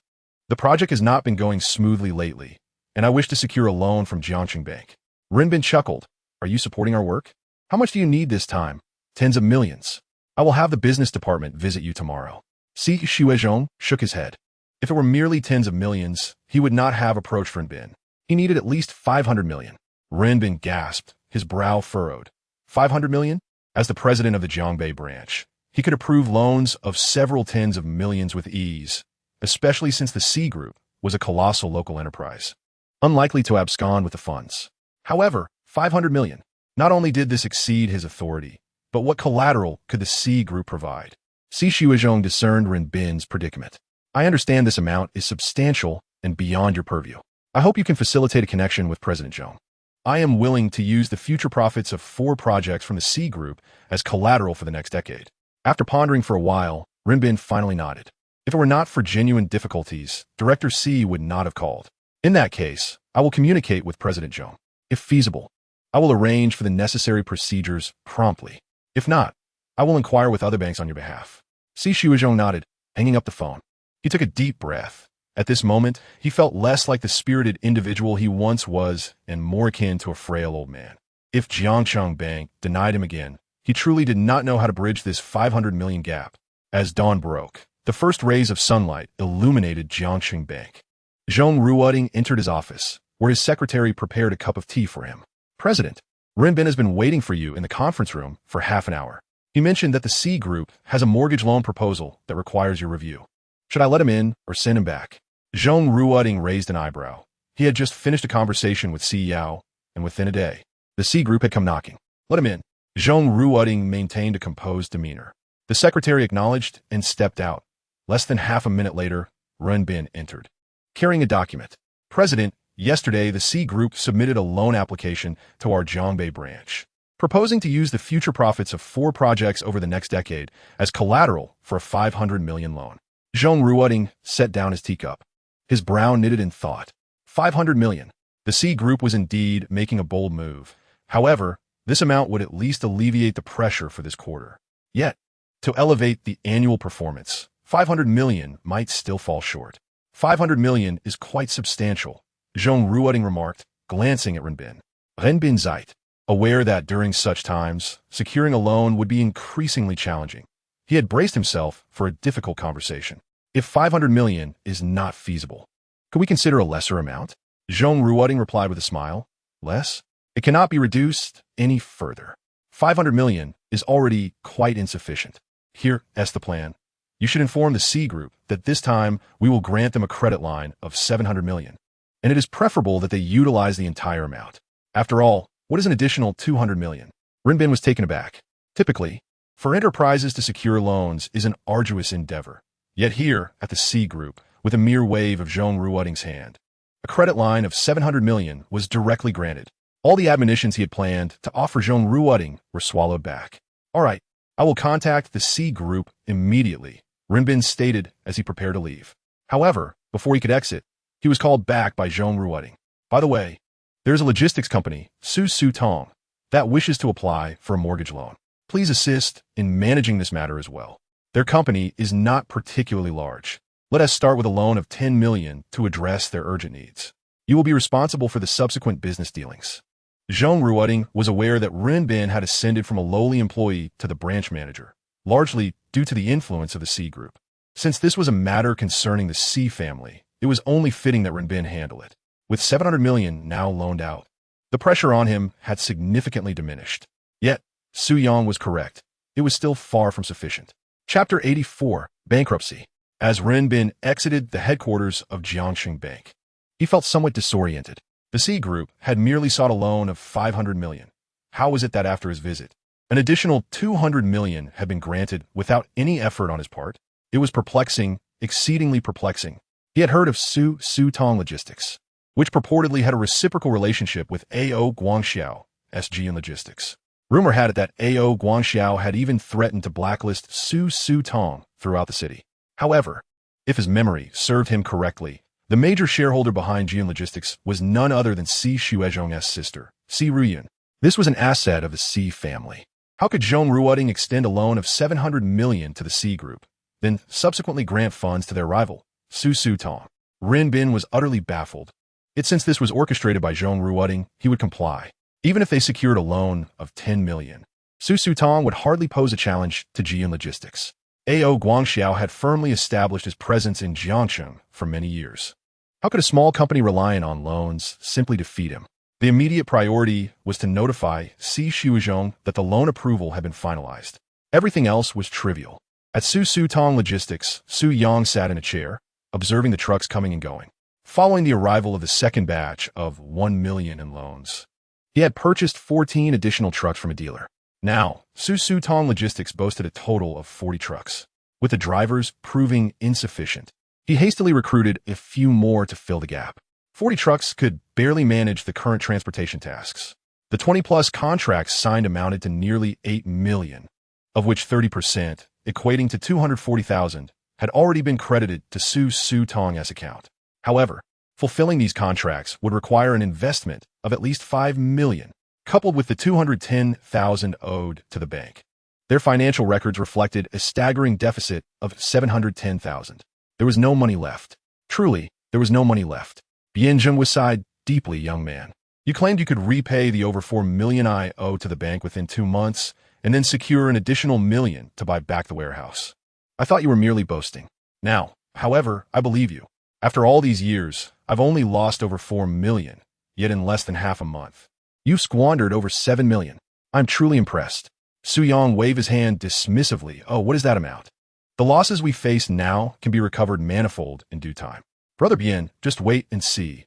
The project has not been going smoothly lately, and I wish to secure a loan from Jiangxing Bank. Renbin chuckled. Are you supporting our work? How much do you need this time? Tens of millions. I will have the business department visit you tomorrow. Si Shuizhong shook his head. If it were merely tens of millions, he would not have approached Renbin. He needed at least 500 million. Renbin gasped, his brow furrowed. 500 million? As the president of the Jiangbei branch, he could approve loans of several tens of millions with ease, especially since the C Group was a colossal local enterprise, unlikely to abscond with the funds. However, 500 million. Not only did this exceed his authority, but what collateral could the C Group provide? Si Shuizhong discerned Renbin's predicament. I understand this amount is substantial and beyond your purview. I hope you can facilitate a connection with President Zhong. I am willing to use the future profits of 4 projects from the C Group as collateral for the next decade. After pondering for a while, Renbin finally nodded. If it were not for genuine difficulties, Director C would not have called. In that case, I will communicate with President Zhong. If feasible, I will arrange for the necessary procedures promptly. If not, I will inquire with other banks on your behalf. Si Shuizhong nodded, hanging up the phone. He took a deep breath. At this moment, he felt less like the spirited individual he once was and more akin to a frail old man. If Jiangxing Bank denied him again, he truly did not know how to bridge this 500 million gap. As dawn broke, the first rays of sunlight illuminated Jiangxing Bank. Zhong Ruoding entered his office, where his secretary prepared a cup of tea for him. President, Renbin has been waiting for you in the conference room for half an hour. He mentioned that the C Group has a mortgage loan proposal that requires your review. Should I let him in or send him back? Zhong Ruoding raised an eyebrow. He had just finished a conversation with Si Yao, and within a day, the C Group had come knocking. Let him in. Zhong Ruoding maintained a composed demeanor. The secretary acknowledged and stepped out. Less than half a minute later, Renbin entered, carrying a document. President, yesterday the C Group submitted a loan application to our Jiangbei branch, proposing to use the future profits of 4 projects over the next decade as collateral for a 500 million loan. Zhong Ruoding set down his teacup. His brow knitted in thought. 500 million. The C Group was indeed making a bold move. However, this amount would at least alleviate the pressure for this quarter. Yet, to elevate the annual performance, 500 million might still fall short. 500 million is quite substantial, Zhong Ruoding remarked, glancing at Renbin. Renbin sighed, aware that during such times, securing a loan would be increasingly challenging. He had braced himself for a difficult conversation. If 500 million is not feasible, could we consider a lesser amount? Zhong Ruoding replied with a smile. Less? It cannot be reduced any further. 500 million is already quite insufficient. Here's the plan. You should inform the C Group that this time we will grant them a credit line of 700 million, and it is preferable that they utilize the entire amount. After all, what is an additional 200 million? Renbin was taken aback. Typically, for enterprises to secure loans is an arduous endeavor. Yet here, at the C Group, with a mere wave of Zhong Ruoding's hand, a credit line of 700 million was directly granted. All the admonitions he had planned to offer Zhong Ruoding were swallowed back. All right, I will contact the C Group immediately, Renbin stated as he prepared to leave. However, before he could exit, he was called back by Zhong Ruoding. By the way, there's a logistics company, Su Tong, that wishes to apply for a mortgage loan. Please assist in managing this matter as well. Their company is not particularly large. Let us start with a loan of 10 million to address their urgent needs. You will be responsible for the subsequent business dealings. Zhong Ruoding was aware that Renbin had ascended from a lowly employee to the branch manager, largely due to the influence of the C Group. Since this was a matter concerning the C family, it was only fitting that Renbin handle it. with 700 million now loaned out. The pressure on him had significantly diminished. Yet, Su Yang was correct. It was still far from sufficient. Chapter 84, Bankruptcy. As Ren Bin exited the headquarters of Jiangxing Bank, he felt somewhat disoriented. The C Group had merely sought a loan of 500 million. How was it that after his visit, an additional 200 million had been granted without any effort on his part? It was perplexing, exceedingly perplexing. He had heard of Su Tong Logistics, which purportedly had a reciprocal relationship with A.O. Guangxiao, SG in Logistics. Rumor had it that A.O. Guangxiao had even threatened to blacklist Su Tong throughout the city. However, if his memory served him correctly, the major shareholder behind Jian Logistics was none other than Si Shuizhong's sister, Si Ruyun. This was an asset of the Si family. How could Zhong Ruoding extend a loan of 700 million to the Si Group, then subsequently grant funds to their rival, Su Tong? Ren Bin was utterly baffled. Yet since this was orchestrated by Zhong Ruoding, he would comply. Even if they secured a loan of 10 million, Su Tong would hardly pose a challenge to Jian Logistics. A.O. Guangxiao had firmly established his presence in Jiangxing for many years. How could a small company relying on loans simply defeat him? The immediate priority was to notify Si Shuizhong that the loan approval had been finalized. Everything else was trivial. At Su Tong Logistics, Su Yang sat in a chair, observing the trucks coming and going. Following the arrival of the second batch of 1 million in loans, he had purchased 14 additional trucks from a dealer. Now, Su Tong Logistics boasted a total of 40 trucks, with the drivers proving insufficient. He hastily recruited a few more to fill the gap. 40 trucks could barely manage the current transportation tasks. The 20-plus contracts signed amounted to nearly 8 million, of which 30%, equating to 240,000, had already been credited to Su Tong's account. However, fulfilling these contracts would require an investment of at least 5 million, coupled with the 210,000 owed to the bank. Their financial records reflected a staggering deficit of 710,000. There was no money left. Truly, there was no money left. Bian Zhengwa sighed deeply, young man. You claimed you could repay the over 4 million I owe to the bank within 2 months, and then secure an additional million to buy back the warehouse. I thought you were merely boasting. Now, however, I believe you. After all these years, I've only lost over 4 million, yet in less than half a month. You've squandered over 7 million. I'm truly impressed. Su Yang waved his hand dismissively. Oh, what is that amount? The losses we face now can be recovered manifold in due time. Brother Bian, just wait and see.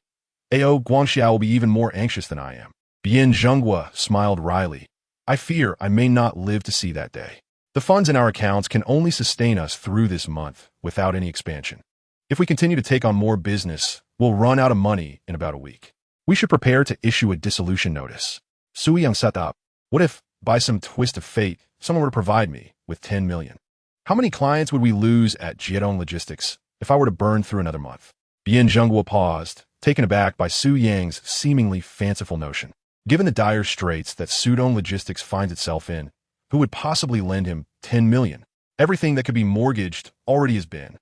A.O. Guangxiao will be even more anxious than I am. Bian Zhengwa smiled wryly. I fear I may not live to see that day. The funds in our accounts can only sustain us through this month without any expansion. If we continue to take on more business, we'll run out of money in about a week. We should prepare to issue a dissolution notice. Su Yang sat up. What if, by some twist of fate, someone were to provide me with 10 million? How many clients would we lose at Jiedong Logistics if I were to burn through another month? Bian Zhengwa paused, taken aback by Su Yang's seemingly fanciful notion. Given the dire straits that Sudong Logistics finds itself in, who would possibly lend him 10 million? Everything that could be mortgaged already has been.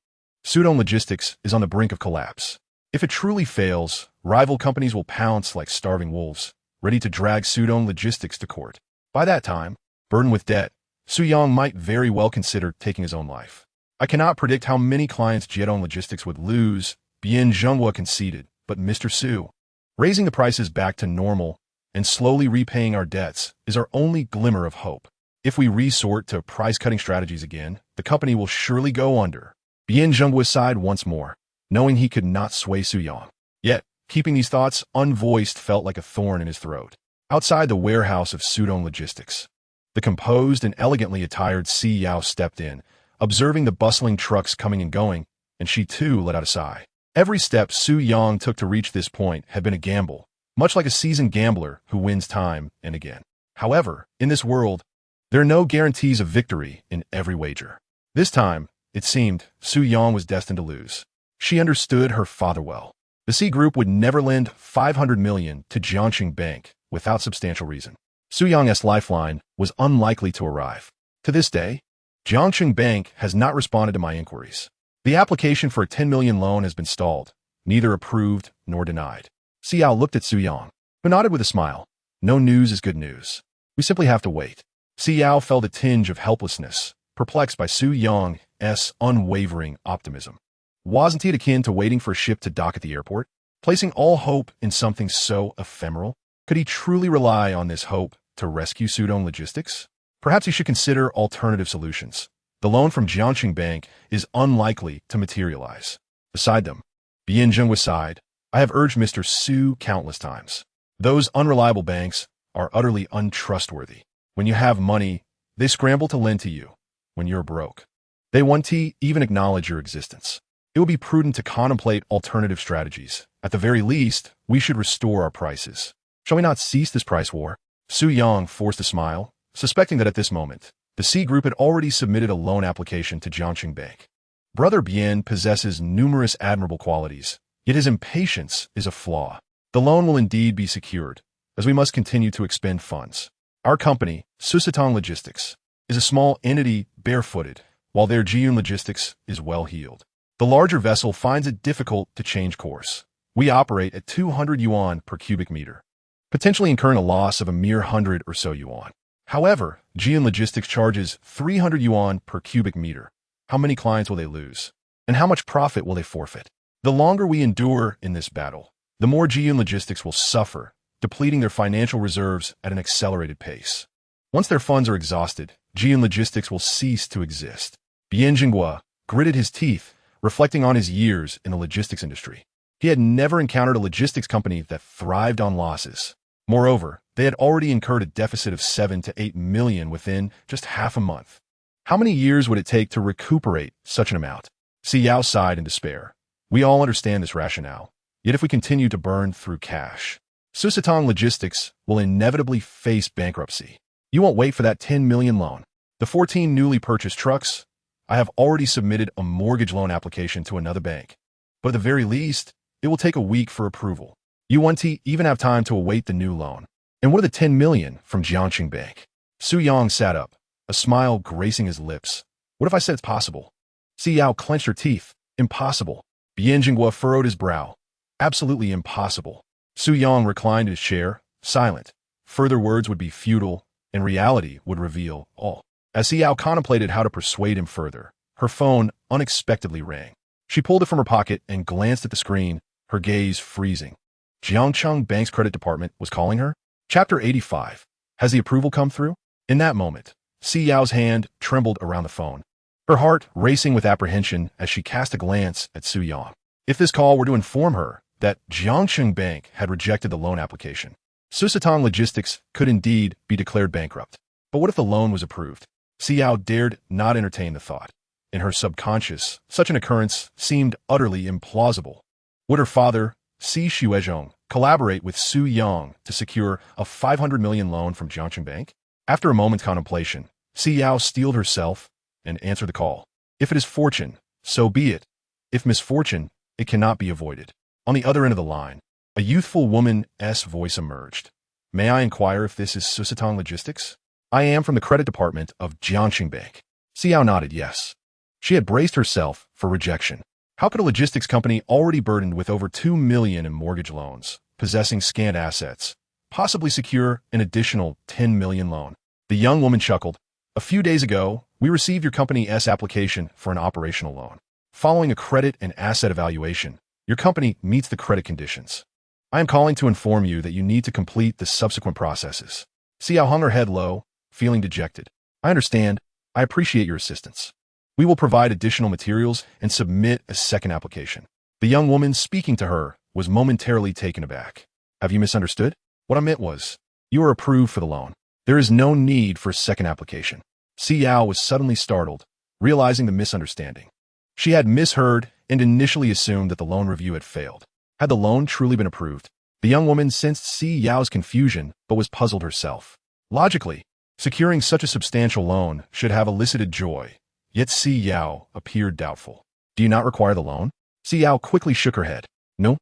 Sudong Logistics is on the brink of collapse. If it truly fails, rival companies will pounce like starving wolves, ready to drag Sudong Logistics to court. By that time, burdened with debt, Su Yang might very well consider taking his own life. I cannot predict how many clients Jiedong Logistics would lose, Bian Zhengwa conceded, but Mr. Su, raising the prices back to normal and slowly repaying our debts is our only glimmer of hope. If we resort to price-cutting strategies again, the company will surely go under. Bian Zhengwa sighed once more, knowing he could not sway Su Yang. Yet, keeping these thoughts unvoiced felt like a thorn in his throat. Outside the warehouse of Sudong Logistics, the composed and elegantly attired Si Yao stepped in, observing the bustling trucks coming and going, and she too let out a sigh. Every step Su Yang took to reach this point had been a gamble, much like a seasoned gambler who wins time and again. However, in this world, there are no guarantees of victory in every wager. This time, it seemed, Su Yang was destined to lose. She understood her father well. The C Group would never lend 500 million to Jiangxing Bank without substantial reason. Su Yang's lifeline was unlikely to arrive. To this day, Jiangxing Bank has not responded to my inquiries. The application for a 10 million loan has been stalled, neither approved nor denied. Xiao looked at Su Yang, who nodded with a smile. No news is good news. We simply have to wait. Xiao felt a tinge of helplessness, perplexed by Su Yang's unwavering optimism. Wasn't it akin to waiting for a ship to dock at the airport? Placing all hope in something so ephemeral? Could he truly rely on this hope to rescue Sudong Logistics? Perhaps he should consider alternative solutions. The loan from Jiangxing Bank is unlikely to materialize. Beside them, Bian Zhenghua sighed. I have urged Mr. Su countless times. Those unreliable banks are utterly untrustworthy. When you have money, they scramble to lend to you. When you're broke, they won't even acknowledge your existence. It would be prudent to contemplate alternative strategies. At the very least, we should restore our prices. Shall we not cease this price war? Su Yang forced a smile, suspecting that at this moment, the C Group had already submitted a loan application to Jiangxing Bank. Brother Bian possesses numerous admirable qualities, yet his impatience is a flaw. The loan will indeed be secured, as we must continue to expend funds. Our company, Susitong Logistics, is a small entity barefooted, while their Jiyun Logistics is well-heeled. The larger vessel finds it difficult to change course. We operate at 200 yuan per cubic meter, potentially incurring a loss of a mere 100 or so yuan. However, Jiyun Logistics charges 300 yuan per cubic meter. How many clients will they lose? And how much profit will they forfeit? The longer we endure in this battle, the more Jiyun Logistics will suffer, depleting their financial reserves at an accelerated pace. Once their funds are exhausted, Jiyun Logistics will cease to exist. Bian Zhenghua gritted his teeth, reflecting on his years in the logistics industry. He had never encountered a logistics company that thrived on losses. Moreover, they had already incurred a deficit of 7 to 8 million within just half a month. How many years would it take to recuperate such an amount? Si Yao sighed in despair. We all understand this rationale. Yet if we continue to burn through cash, Susitong Logistics will inevitably face bankruptcy. You won't wait for that 10 million loan. The 14 newly purchased trucks, I have already submitted a mortgage loan application to another bank. But at the very least, it will take a week for approval. You won't even have time to await the new loan. And what are the 10 million from Jiangxing Bank? Su Yang sat up, a smile gracing his lips. What if I said it's possible? Si Yao clenched her teeth. Impossible. Bian Zhenghua furrowed his brow. Absolutely impossible. Su Yang reclined in his chair, silent. Further words would be futile, and reality would reveal all. As Si Yao contemplated how to persuade him further, her phone unexpectedly rang. She pulled it from her pocket and glanced at the screen, her gaze freezing. Jiangxing Bank's credit department was calling her? Chapter 85. Has the approval come through? In that moment, Si Yao's hand trembled around the phone, her heart racing with apprehension as she cast a glance at Su Yang. If this call were to inform her that Jiangxing Bank had rejected the loan application, Susitong Logistics could indeed be declared bankrupt. But what if the loan was approved? Si Yao dared not entertain the thought. In her subconscious, such an occurrence seemed utterly implausible. Would her father, Si Xuezhong, collaborate with Su Yang to secure a 500 million loan from Jiangxing Bank? After a moment's contemplation, Si Yao steeled herself and answered the call. If it is fortune, so be it. If misfortune, it cannot be avoided. On the other end of the line, a youthful woman's voice emerged. May I inquire if this is Susitong Logistics? I am from the credit department of Jiangxing Bank. Si Yao nodded yes. She had braced herself for rejection. How could a logistics company already burdened with over 2 million in mortgage loans, possessing scant assets, possibly secure an additional 10 million loan? The young woman chuckled. A few days ago, we received your company's application for an operational loan. Following a credit and asset evaluation, your company meets the credit conditions. I am calling to inform you that you need to complete the subsequent processes. Si Yao hung her head low, feeling dejected. I understand. I appreciate your assistance. We will provide additional materials and submit a second application. The young woman speaking to her was momentarily taken aback. Have you misunderstood? What I meant was, you are approved for the loan. There is no need for a second application. Si Yao was suddenly startled, realizing the misunderstanding. She had misheard and initially assumed that the loan review had failed. Had the loan truly been approved? The young woman sensed Si Yao's confusion, but was puzzled herself. Logically, securing such a substantial loan should have elicited joy. Yet Si Yao appeared doubtful. Do you not require the loan? Si Yao quickly shook her head. No.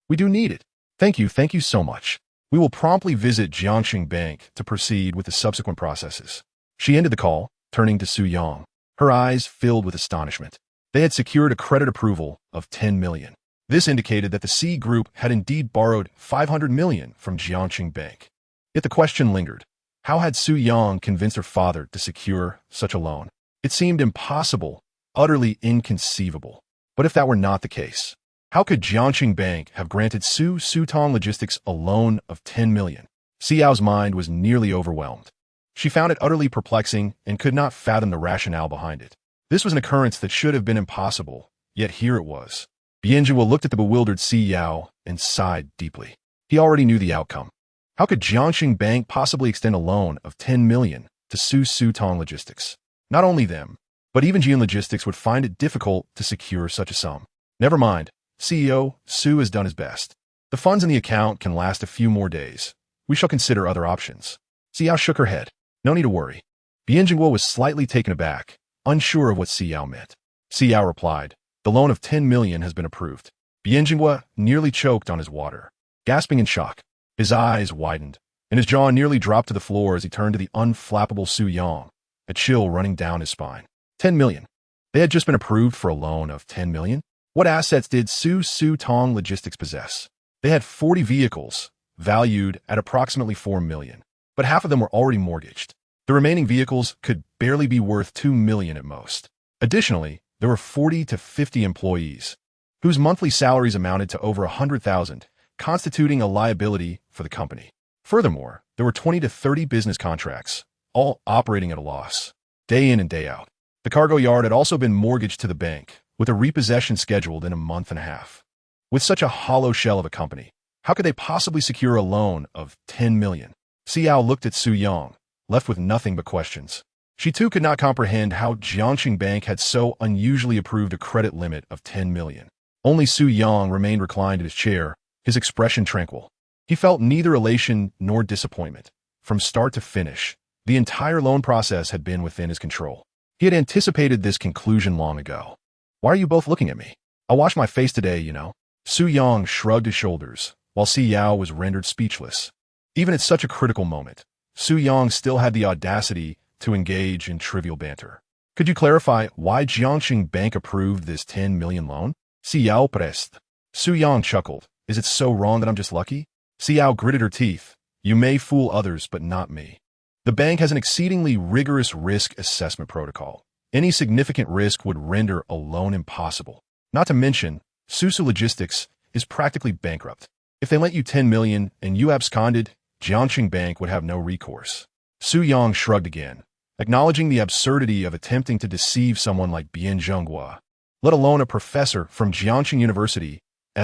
We do need it. Thank you so much. We will promptly visit Jiangxing Bank to proceed with the subsequent processes. She ended the call, turning to Su Yang. Her eyes filled with astonishment. They had secured a credit approval of 10 million. This indicated that the C Group had indeed borrowed 500 million from Jiangxing Bank. Yet the question lingered. How had Su Yang convinced her father to secure such a loan? It seemed impossible, utterly inconceivable. But if that were not the case, How could Jiangxing Bank have granted Su Sutong Logistics a loan of 10 million? Xiao's mind was nearly overwhelmed. She found it utterly perplexing and could not fathom the rationale behind it. This was an occurrence that should have been impossible, yet here it was. Bianjua looked at the bewildered Xiao and sighed deeply. He already knew the outcome. How could Jiangxing Bank possibly extend a loan of 10 million to Su Sutong Logistics? Not only them, but even Jian Logistics would find it difficult to secure such a sum. Never mind, CEO, Su has done his best. The funds in the account can last a few more days. We shall consider other options. Xiao shook her head. No need to worry. Bianjingguo was slightly taken aback, unsure of what Xiao meant. Xiao replied, the loan of 10 million has been approved. Bianjingguo nearly choked on his water. Gasping in shock, his eyes widened, and his jaw nearly dropped to the floor as he turned to the unflappable Su Yang, a chill running down his spine. 10 million. They had just been approved for a loan of 10 million? What assets did Su Sutong Logistics possess? They had 40 vehicles, valued at approximately 4 million, but half of them were already mortgaged. The remaining vehicles could barely be worth 2 million at most. Additionally, there were 40 to 50 employees, whose monthly salaries amounted to over 100,000, constituting a liability for the company. Furthermore, there were 20 to 30 business contracts, all operating at a loss, day in and day out. The cargo yard had also been mortgaged to the bank, with a repossession scheduled in a month and a half. With such a hollow shell of a company, how could they possibly secure a loan of 10 million? Xiao looked at Su Yang, left with nothing but questions. She too could not comprehend how Jiangxing Bank had so unusually approved a credit limit of 10 million. Only Su Yang remained reclined in his chair, his expression tranquil. He felt neither elation nor disappointment. From start to finish, the entire loan process had been within his control. He had anticipated this conclusion long ago. Why are you both looking at me? I'll wash my face today, you know. Su Yang shrugged his shoulders, while Xiao was rendered speechless. Even at such a critical moment, Su Yang still had the audacity to engage in trivial banter. Could you clarify why Jiangxing Bank approved this 10 million loan? Xiao pressed. Su Yang chuckled. Is it so wrong that I'm just lucky? Xiao gritted her teeth. You may fool others, but not me. The bank has an exceedingly rigorous risk assessment protocol. Any significant risk would render a loan impossible. Not to mention, Susu Logistics is practically bankrupt. If they lent you 10 million and you absconded, Jiangxing Bank would have no recourse. Su Yang shrugged again, acknowledging the absurdity of attempting to deceive someone like Bian Zhenghua, let alone a professor from Jiangxing University's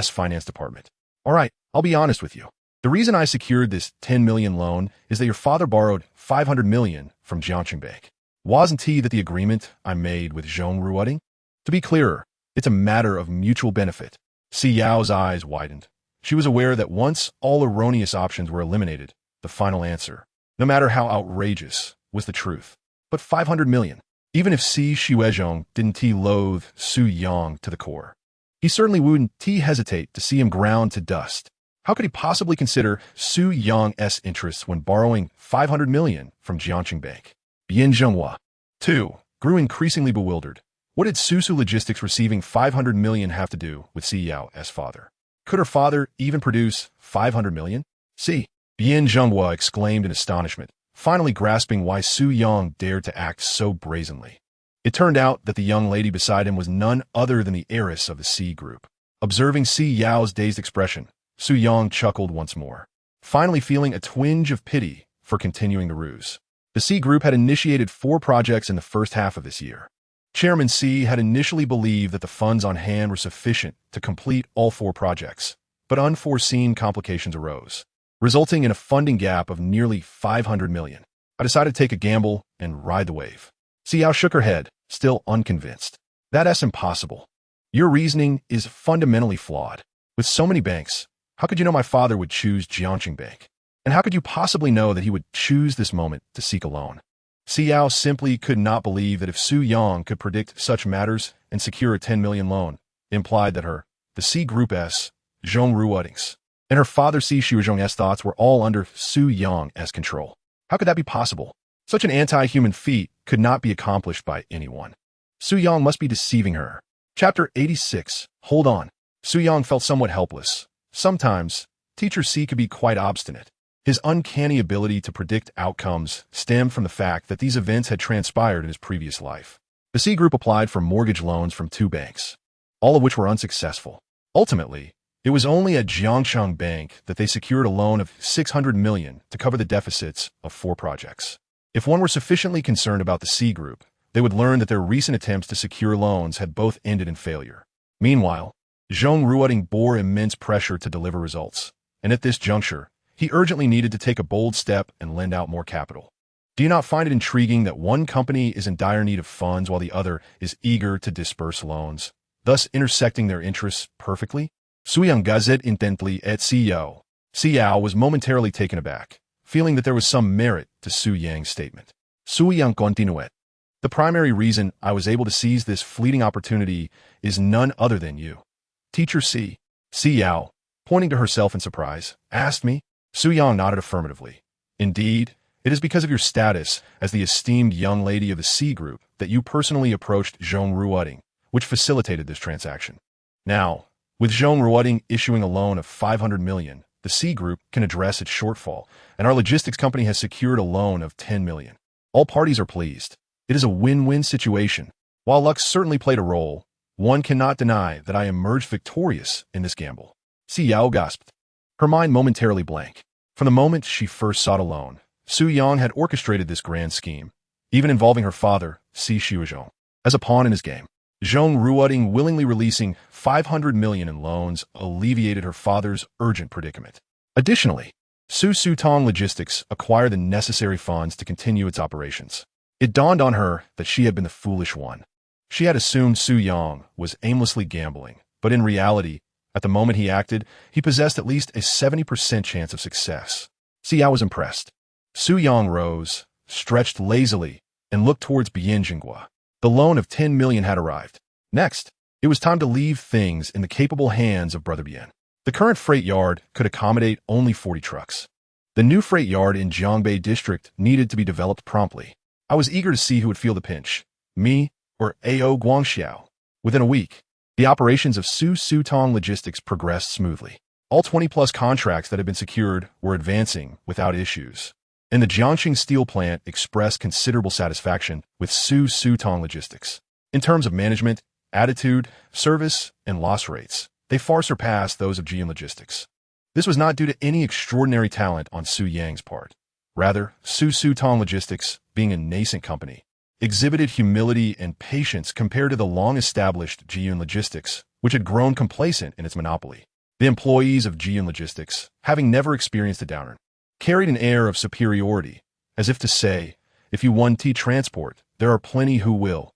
finance department. All right, I'll be honest with you. The reason I secured this 10 million loan is that your father borrowed 500 million from Jiangxing Bank. Wasn't it that the agreement I made with Zhong Ruoding? To be clearer, it's a matter of mutual benefit. Xiao's eyes widened. She was aware that once all erroneous options were eliminated, the final answer, no matter how outrageous, was the truth. But 500 million. Even if Si Shuezhong didn't loathe Su Yang to the core, he certainly wouldn't hesitate to see him ground to dust. How could he possibly consider Su Yang's interests when borrowing 500 million from Jiangxing Bank? Bian Zhenghua, too, grew increasingly bewildered. What did Susu Logistics receiving 500 million have to do with Xiao's father? Could her father even produce 500 million? See, Bian Zhenghua exclaimed in astonishment, finally grasping why Su Yang dared to act so brazenly. It turned out that the young lady beside him was none other than the heiress of the C Group. Observing Xiao's dazed expression, Su Yang chuckled once more, finally feeling a twinge of pity for continuing the ruse. The C Group had initiated 4 projects in the first half of this year. Chairman C had initially believed that the funds on hand were sufficient to complete all 4 projects, but unforeseen complications arose, resulting in a funding gap of nearly 500 million. I decided to take a gamble and ride the wave. Xiao shook her head, still unconvinced. That's impossible. Your reasoning is fundamentally flawed. With so many banks, how could you know my father would choose Jiangxing Bank? And how could you possibly know that he would choose this moment to seek a loan? Xiao simply could not believe that if Su Yang could predict such matters and secure a 10 million loan, implied that her, the C Group's, Zhong Ruoding's, and her father Si Shuizhong's thoughts were all under Su Yang's control. How could that be possible? Such an anti-human feat could not be accomplished by anyone. Su Yang must be deceiving her. Chapter 86. Hold on. Su Yang felt somewhat helpless. Sometimes, Teacher C could be quite obstinate. His uncanny ability to predict outcomes stemmed from the fact that these events had transpired in his previous life. The C Group applied for mortgage loans from 2 banks, all of which were unsuccessful. Ultimately, it was only at Jiangshang Bank that they secured a loan of 600 million to cover the deficits of 4 projects. If one were sufficiently concerned about the C Group, they would learn that their recent attempts to secure loans had both ended in failure. Meanwhile, Zhong Ruoding bore immense pressure to deliver results, and at this juncture, he urgently needed to take a bold step and lend out more capital. Do you not find it intriguing that one company is in dire need of funds while the other is eager to disperse loans, thus intersecting their interests perfectly? Suyang Gazette intently at Xiao. Xiao was momentarily taken aback, feeling that there was some merit to Su Yang's statement. Suyang continued. The primary reason I was able to seize this fleeting opportunity is none other than you. Teacher C. Xiao, pointing to herself in surprise, asked me. Su Yang nodded affirmatively. Indeed, it is because of your status as the esteemed young lady of the C Group that you personally approached Zhong Ruoding, which facilitated this transaction. Now, with Zhong Ruoding issuing a loan of 500 million, the C Group can address its shortfall, and our logistics company has secured a loan of 10 million. All parties are pleased. It is a win-win situation. While luck certainly played a role, one cannot deny that I emerged victorious in this gamble. Xiao gasped, her mind momentarily blank. From the moment she first sought a loan, Su Yang had orchestrated this grand scheme, even involving her father, Si Xiuzhong, as a pawn in his game. Zhong Ruoding willingly releasing 500 million in loans alleviated her father's urgent predicament. Additionally, Su Sutong Logistics acquired the necessary funds to continue its operations. It dawned on her that she had been the foolish one. She had assumed Su Yang was aimlessly gambling, but in reality, at the moment he acted, he possessed at least a 70% chance of success. Xiao was impressed. Su Yang rose, stretched lazily, and looked towards Bianjingua. The loan of 10 million had arrived. Next, it was time to leave things in the capable hands of Brother Bian. The current freight yard could accommodate only 40 trucks. The new freight yard in Jiangbei District needed to be developed promptly. I was eager to see who would feel the pinch, me or A.O. Guangxiao. Within a week, the operations of Su Sutong Logistics progressed smoothly. All 20-plus contracts that had been secured were advancing without issues, and the Jiangxing steel plant expressed considerable satisfaction with Su Sutong Logistics. In terms of management, attitude, service, and loss rates, they far surpassed those of Jian Logistics. This was not due to any extraordinary talent on Su Yang's part. Rather, Su Sutong Logistics, being a nascent company, exhibited humility and patience compared to the long-established Jian Logistics, which had grown complacent in its monopoly. The employees of Jian Logistics, having never experienced a downturn, carried an air of superiority, as if to say, if you won T-Transport, there are plenty who will.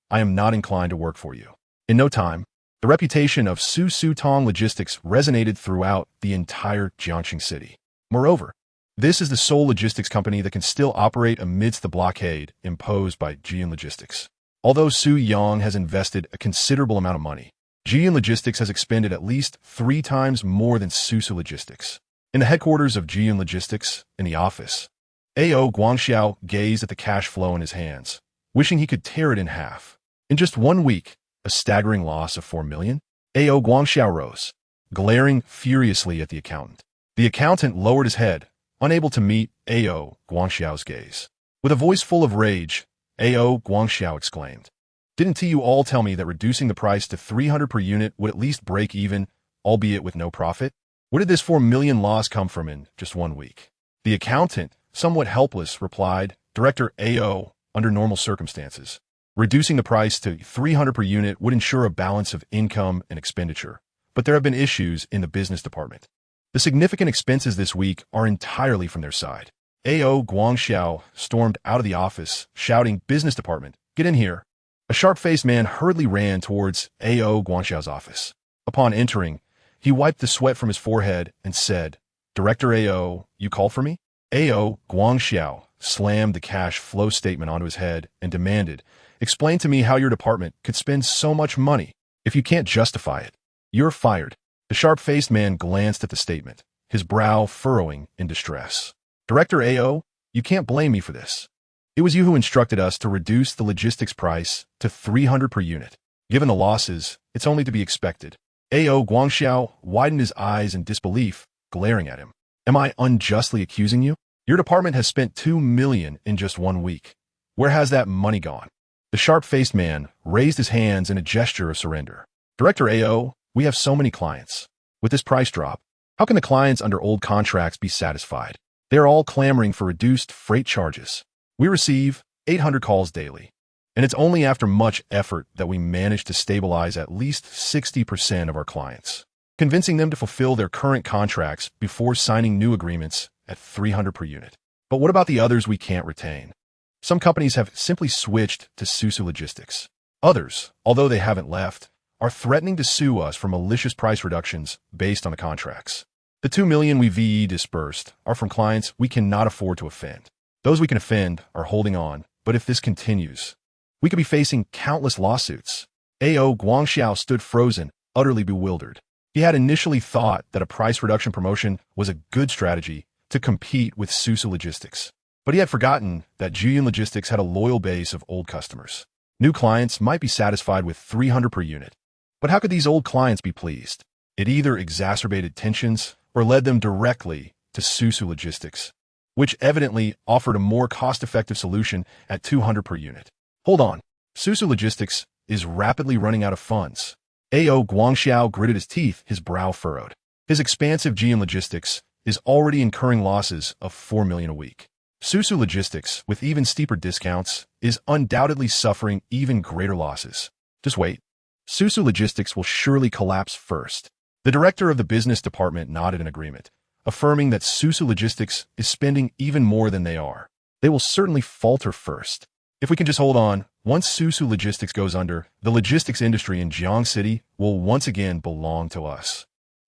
I am not inclined to work for you. In no time, the reputation of Su Sutong Logistics resonated throughout the entire Jiangxing city. Moreover, this is the sole logistics company that can still operate amidst the blockade imposed by Jian Logistics. Although Su Yang has invested a considerable amount of money, Jian Logistics has expended at least 3 times more than Susu Logistics. In the headquarters of Jian Logistics, in the office, A.O. Guangxiao gazed at the cash flow in his hands, wishing he could tear it in half. In just 1 week, a staggering loss of 4 million? A.O. Guangxiao rose, glaring furiously at the accountant. The accountant lowered his head, unable to meet A.O. Guangxiao's gaze. With a voice full of rage, A.O. Guangxiao exclaimed, "Didn't you all tell me that reducing the price to 300 per unit would at least break even, albeit with no profit? Where did this 4 million loss come from in just 1 week?" The accountant, somewhat helpless, replied, "Director A.O., under normal circumstances, reducing the price to 300 per unit would ensure a balance of income and expenditure, but there have been issues in the business department. The significant expenses this week are entirely from their side." A.O. Guangxiao stormed out of the office, shouting, "Business department, get in here." A sharp-faced man hurriedly ran towards A.O. Guangxiao's office. Upon entering, he wiped the sweat from his forehead and said, "Director A.O., you called for me?" A.O. Guangxiao slammed the cash flow statement onto his head and demanded, "Explain to me how your department could spend so much money. If you can't justify it, you're fired." The sharp-faced man glanced at the statement, his brow furrowing in distress. "Director A.O., you can't blame me for this. It was you who instructed us to reduce the logistics price to 300 per unit. Given the losses, it's only to be expected." A.O. Guangxiao widened his eyes in disbelief, glaring at him. "Am I unjustly accusing you? Your department has spent 2 million in just 1 week. Where has that money gone?" The sharp-faced man raised his hands in a gesture of surrender. "Director A.O., We have so many clients. With this price drop, how can the clients under old contracts be satisfied? They are all clamoring for reduced freight charges. We receive 800 calls daily, and it's only after much effort that we manage to stabilize at least 60% of our clients, convincing them to fulfill their current contracts before signing new agreements at 300 per unit. But what about the others we can't retain? Some companies have simply switched to Susu Logistics. Others, although they haven't left, are threatening to sue us for malicious price reductions based on the contracts. The 2 million we VE dispersed are from clients we cannot afford to offend. Those we can offend are holding on, but if this continues, we could be facing countless lawsuits. A.O. Guangxiao stood frozen, utterly bewildered. He had initially thought that a price reduction promotion was a good strategy to compete with Susu Logistics, but he had forgotten that Jiyun Logistics had a loyal base of old customers. New clients might be satisfied with 300 per unit, but how could these old clients be pleased? It either exacerbated tensions or led them directly to Susu Logistics, which evidently offered a more cost-effective solution at 200 per unit. Hold on, Susu Logistics is rapidly running out of funds. A.O. Guangxiao gritted his teeth, his brow furrowed. His expansive Jiyun Logistics is already incurring losses of 4 million a week. Susu Logistics, with even steeper discounts, is undoubtedly suffering even greater losses. Just wait. Susu Logistics will surely collapse first. The director of the business department nodded in agreement, affirming that Susu Logistics is spending even more than they are. They will certainly falter first. If we can just hold on, once Susu Logistics goes under, the logistics industry in Jiang City will once again belong to us.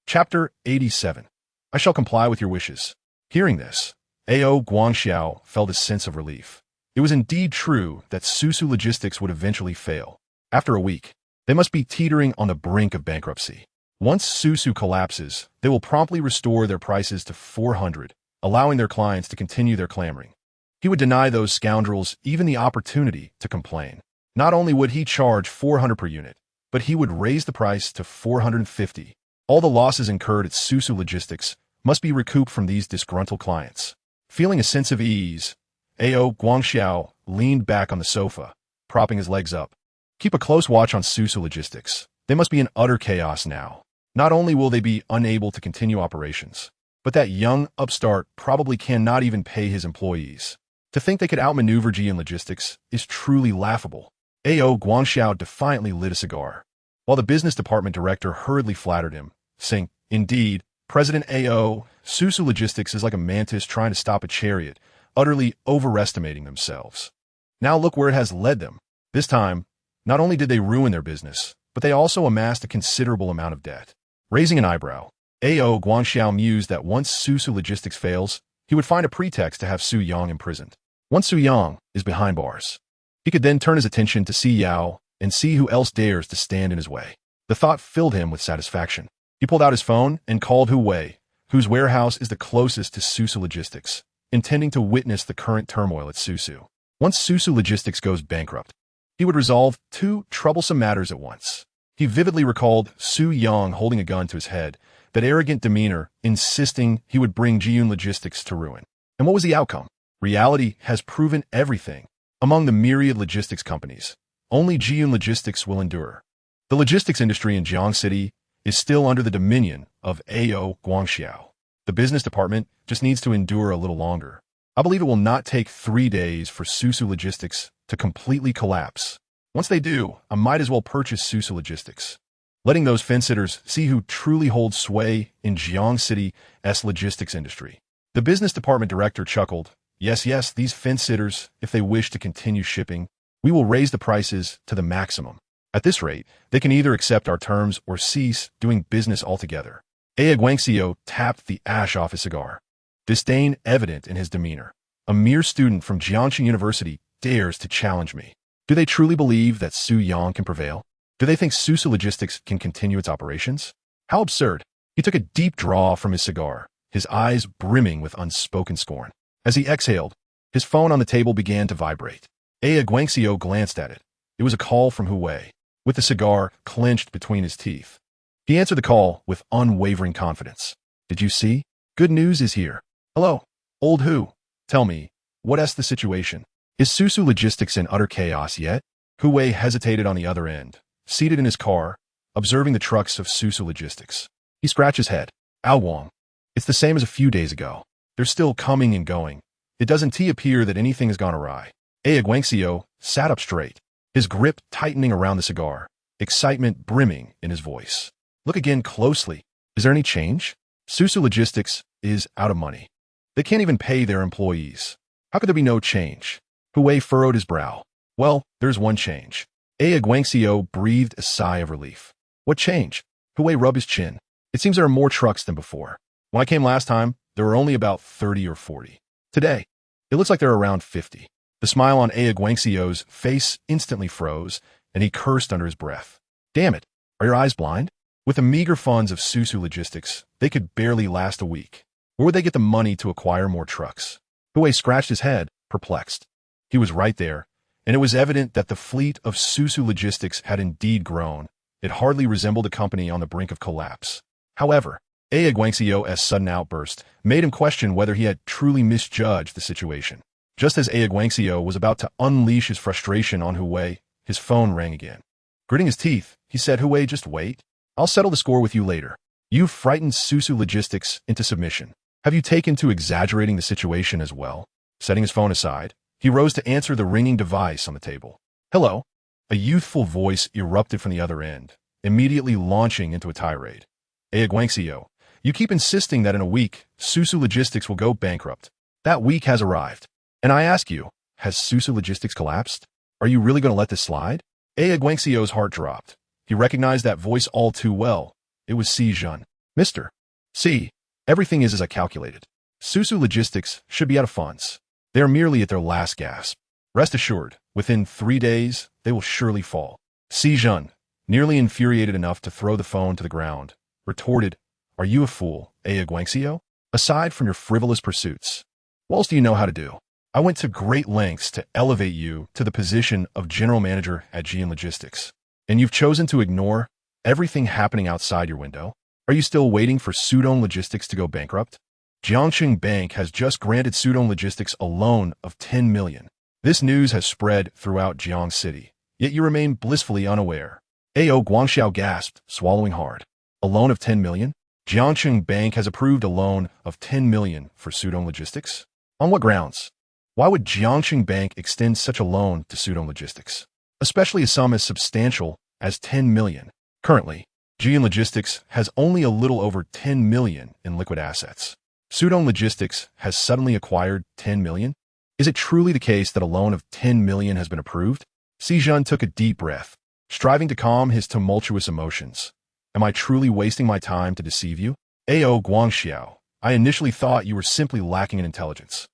Chapter 87. I shall comply with your wishes. Hearing this, A.O. Guangxiao felt a sense of relief. It was indeed true that Susu Logistics would eventually fail. After a week, they must be teetering on the brink of bankruptcy. Once Susu collapses, they will promptly restore their prices to 400, allowing their clients to continue their clamoring. He would deny those scoundrels even the opportunity to complain. Not only would he charge 400 per unit, but he would raise the price to 450. All the losses incurred at Susu Logistics must be recouped from these disgruntled clients. Feeling a sense of ease, A.O. Guangxiao leaned back on the sofa, propping his legs up. Keep a close watch on Susu Logistics. They must be in utter chaos now. Not only will they be unable to continue operations, but that young upstart probably cannot even pay his employees. To think they could outmaneuver Jiyun Logistics is truly laughable. A.O. Guangxiao defiantly lit a cigar, while the business department director hurriedly flattered him, saying, "Indeed, President A.O., Susu Logistics is like a mantis trying to stop a chariot, utterly overestimating themselves. Now look where it has led them. This time, not only did they ruin their business, but they also amassed a considerable amount of debt." Raising an eyebrow, A.O. Guangxiao mused that once Susu Logistics fails, he would find a pretext to have Su Yang imprisoned. Once Su Yang is behind bars, he could then turn his attention to Si Yao and see who else dares to stand in his way. The thought filled him with satisfaction. He pulled out his phone and called Hu Wei, whose warehouse is the closest to Susu Logistics, intending to witness the current turmoil at Susu. Once Susu Logistics goes bankrupt, he would resolve two troublesome matters at once. He vividly recalled Su Yang holding a gun to his head, that arrogant demeanor, insisting he would bring Jiyun Logistics to ruin. And what was the outcome? Reality has proven everything. Among the myriad logistics companies, only Jiyun Logistics will endure. The logistics industry in Jiang City is still under the dominion of A.O. Guangxiao. The business department just needs to endure a little longer. I believe it will not take 3 days for Susu Logistics to completely collapse. Once they do, I might as well purchase Susu Logistics, letting those fence-sitters see who truly holds sway in Jiang City's logistics industry. The business department director chuckled. Yes, these fence-sitters, if they wish to continue shipping, we will raise the prices to the maximum. At this rate, they can either accept our terms or cease doing business altogether. A.O. Guangxiao tapped the ash off his cigar, disdain evident in his demeanor. A mere student from Jiangxi University dares to challenge me. Do they truly believe that Su Yang can prevail? Do they think Susu Logistics can continue its operations? How absurd. He took a deep draw from his cigar, his eyes brimming with unspoken scorn. As he exhaled, his phone on the table began to vibrate. A.O. Guangxiao glanced at it. It was a call from Hu Wei, with the cigar clenched between his teeth. He answered the call with unwavering confidence. Did you see? Good news is here. Hello, old Hu. Tell me, what's the situation? Is Susu Logistics in utter chaos yet? Hu Wei hesitated on the other end, seated in his car, observing the trucks of Susu Logistics. He scratched his head. Ao Guang. It's the same as a few days ago. They're still coming and going. It doesn't appear that anything has gone awry. Guangxiu sat up straight, his grip tightening around the cigar, excitement brimming in his voice. Look again closely. Is there any change? Susu Logistics is out of money. They can't even pay their employees. How could there be no change? Hui furrowed his brow. Well, there's one change. Guangxiu breathed a sigh of relief. What change? Hui rubbed his chin. It seems there are more trucks than before. When I came last time, there were only about 30 or 40. Today, it looks like there are around 50. The smile on Guangxiu's face instantly froze, and he cursed under his breath. Damn it, are your eyes blind? With the meager funds of Susu Logistics, they could barely last a week. Where would they get the money to acquire more trucks? Hui scratched his head, perplexed. He was right there, and it was evident that the fleet of Susu Logistics had indeed grown. It hardly resembled a company on the brink of collapse. However, Guangxiu's sudden outburst made him question whether he had truly misjudged the situation. Just as Guangxiu was about to unleash his frustration on Hui, his phone rang again. Gritting his teeth, he said, Hui, just wait. I'll settle the score with you later. You've frightened Susu Logistics into submission. Have you taken to exaggerating the situation as well? Setting his phone aside, he rose to answer the ringing device on the table. Hello? A youthful voice erupted from the other end, immediately launching into a tirade. Guangxiu, you keep insisting that in a week, Susu Logistics will go bankrupt. That week has arrived. And I ask you, has Susu Logistics collapsed? Are you really going to let this slide? Guangxiu's heart dropped. He recognized that voice all too well. It was Si Jun. Mr. Si, everything is as I calculated. Susu Logistics should be out of funds. They are merely at their last gasp. Rest assured, within 3 days, they will surely fall. Si Jun, nearly infuriated enough to throw the phone to the ground, retorted, Are you a fool, Guangxiu? Aside from your frivolous pursuits, what else do you know how to do? I went to great lengths to elevate you to the position of general manager at GN Logistics. And you've chosen to ignore everything happening outside your window? Are you still waiting for Sudong Logistics to go bankrupt? Jiangxing Bank has just granted Sudong Logistics a loan of 10 million. This news has spread throughout Jiang City, yet you remain blissfully unaware. Guangxiu gasped, swallowing hard. A loan of 10 million? Jiangxing Bank has approved a loan of 10 million for Sudong Logistics? On what grounds? Why would Jiangxing Bank extend such a loan to Sudong Logistics? Especially a sum as substantial as 10 million. Currently, GN Logistics has only a little over 10 million in liquid assets. Sudong Logistics has suddenly acquired 10 million? Is it truly the case that a loan of 10 million has been approved? Si Jun took a deep breath, striving to calm his tumultuous emotions. Am I truly wasting my time to deceive you? Guangxiu, I initially thought you were simply lacking in intelligence.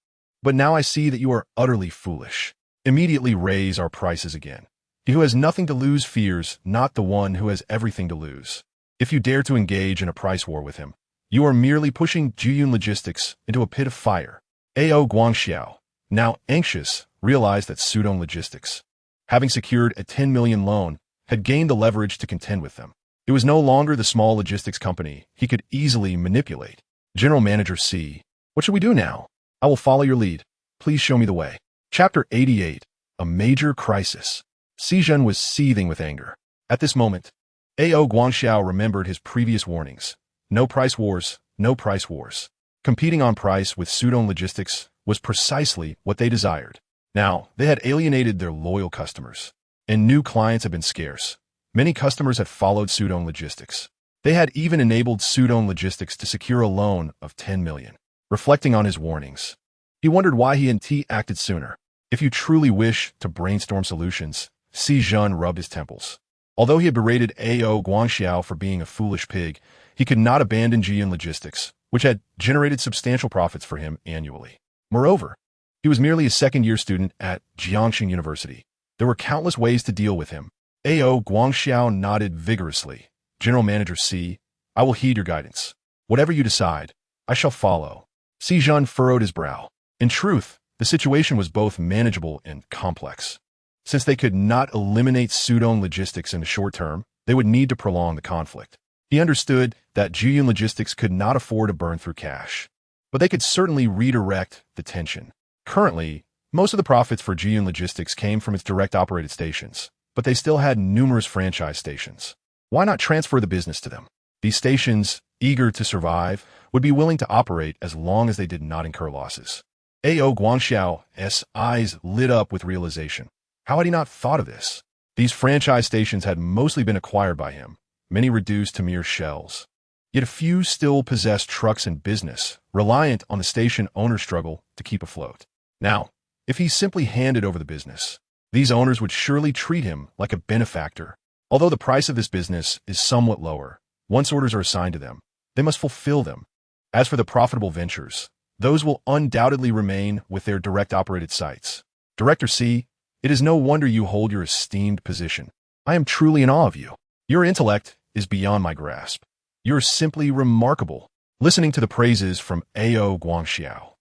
But now I see that you are utterly foolish. Immediately raise our prices again. He who has nothing to lose fears not the one who has everything to lose. If you dare to engage in a price war with him, you are merely pushing Jiyun Logistics into a pit of fire. Guangxiu, now anxious, realized that Sudong Logistics, having secured a 10 million loan, had gained the leverage to contend with them. It was no longer the small logistics company he could easily manipulate. General Manager C, what should we do now? I will follow your lead. Please show me the way. Chapter 88, A Major Crisis. Si Jun was seething with anger. At this moment, Guangxiu remembered his previous warnings. No price wars, no price wars. Competing on price with Sudong Logistics was precisely what they desired. Now, they had alienated their loyal customers, and new clients had been scarce. Many customers had followed Sudong Logistics. They had even enabled Sudong Logistics to secure a loan of 10 million. Reflecting on his warnings, he wondered why he hadn't acted sooner. If you truly wish to brainstorm solutions, Si Jun rubbed his temples. Although he had berated Guangxiu for being a foolish pig, he could not abandon GN Logistics, which had generated substantial profits for him annually. Moreover, he was merely a second-year student at Jiangxing University. There were countless ways to deal with him. Guangxiu nodded vigorously. General Manager C, I will heed your guidance. Whatever you decide, I shall follow. Si Jun furrowed his brow. In truth, the situation was both manageable and complex. Since they could not eliminate Sudong Logistics in the short term, they would need to prolong the conflict. He understood that Jiyun Logistics could not afford to burn through cash, but they could certainly redirect the tension. Currently, most of the profits for Jiyun Logistics came from its direct operated stations, but they still had numerous franchise stations. Why not transfer the business to them? These stations, eager to survive, would be willing to operate as long as they did not incur losses. A.O. Guangxiao's eyes lit up with realization. How had he not thought of this? These franchise stations had mostly been acquired by him, many reduced to mere shells. Yet a few still possessed trucks and business, reliant on the station owner's struggle to keep afloat. Now, if he simply handed over the business, these owners would surely treat him like a benefactor. Although the price of this business is somewhat lower, once orders are assigned to them, they must fulfill them. As for the profitable ventures, those will undoubtedly remain with their direct operated sites. Director C, it is no wonder you hold your esteemed position. I am truly in awe of you. Your intellect is beyond my grasp. You're simply remarkable. Listening to the praises from A.O. Guangxiao,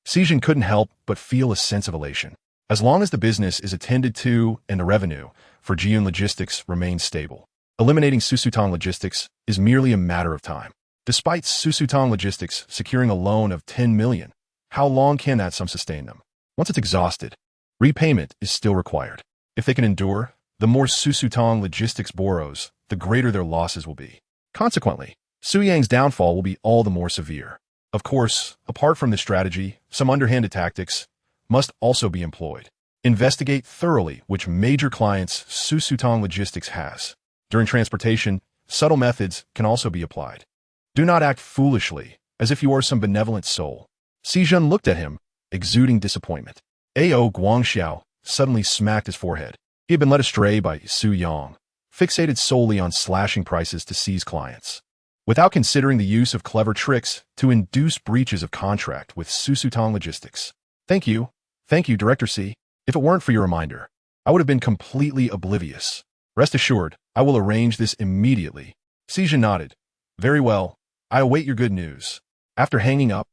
Xijin couldn't help but feel a sense of elation. As long as the business is attended to and the revenue for Jiyun Logistics remains stable, eliminating Susutong Logistics is merely a matter of time. Despite Susutong Logistics securing a loan of 10 million, how long can that sum sustain them? Once it's exhausted, repayment is still required. If they can endure, the more Susutong Logistics borrows, the greater their losses will be. Consequently, Su Yang's downfall will be all the more severe. Of course, apart from this strategy, some underhanded tactics must also be employed. Investigate thoroughly which major clients Susutong Logistics has. During transportation, subtle methods can also be applied. Do not act foolishly, as if you are some benevolent soul. Xijin looked at him, exuding disappointment. A.O. Guangxiao suddenly smacked his forehead. He had been led astray by Su Yang, fixated solely on slashing prices to seize clients, without considering the use of clever tricks to induce breaches of contract with Susutong Logistics. Thank you, Director C. If it weren't for your reminder, I would have been completely oblivious. Rest assured, I will arrange this immediately. Xijin nodded. Very well, I await your good news. After hanging up,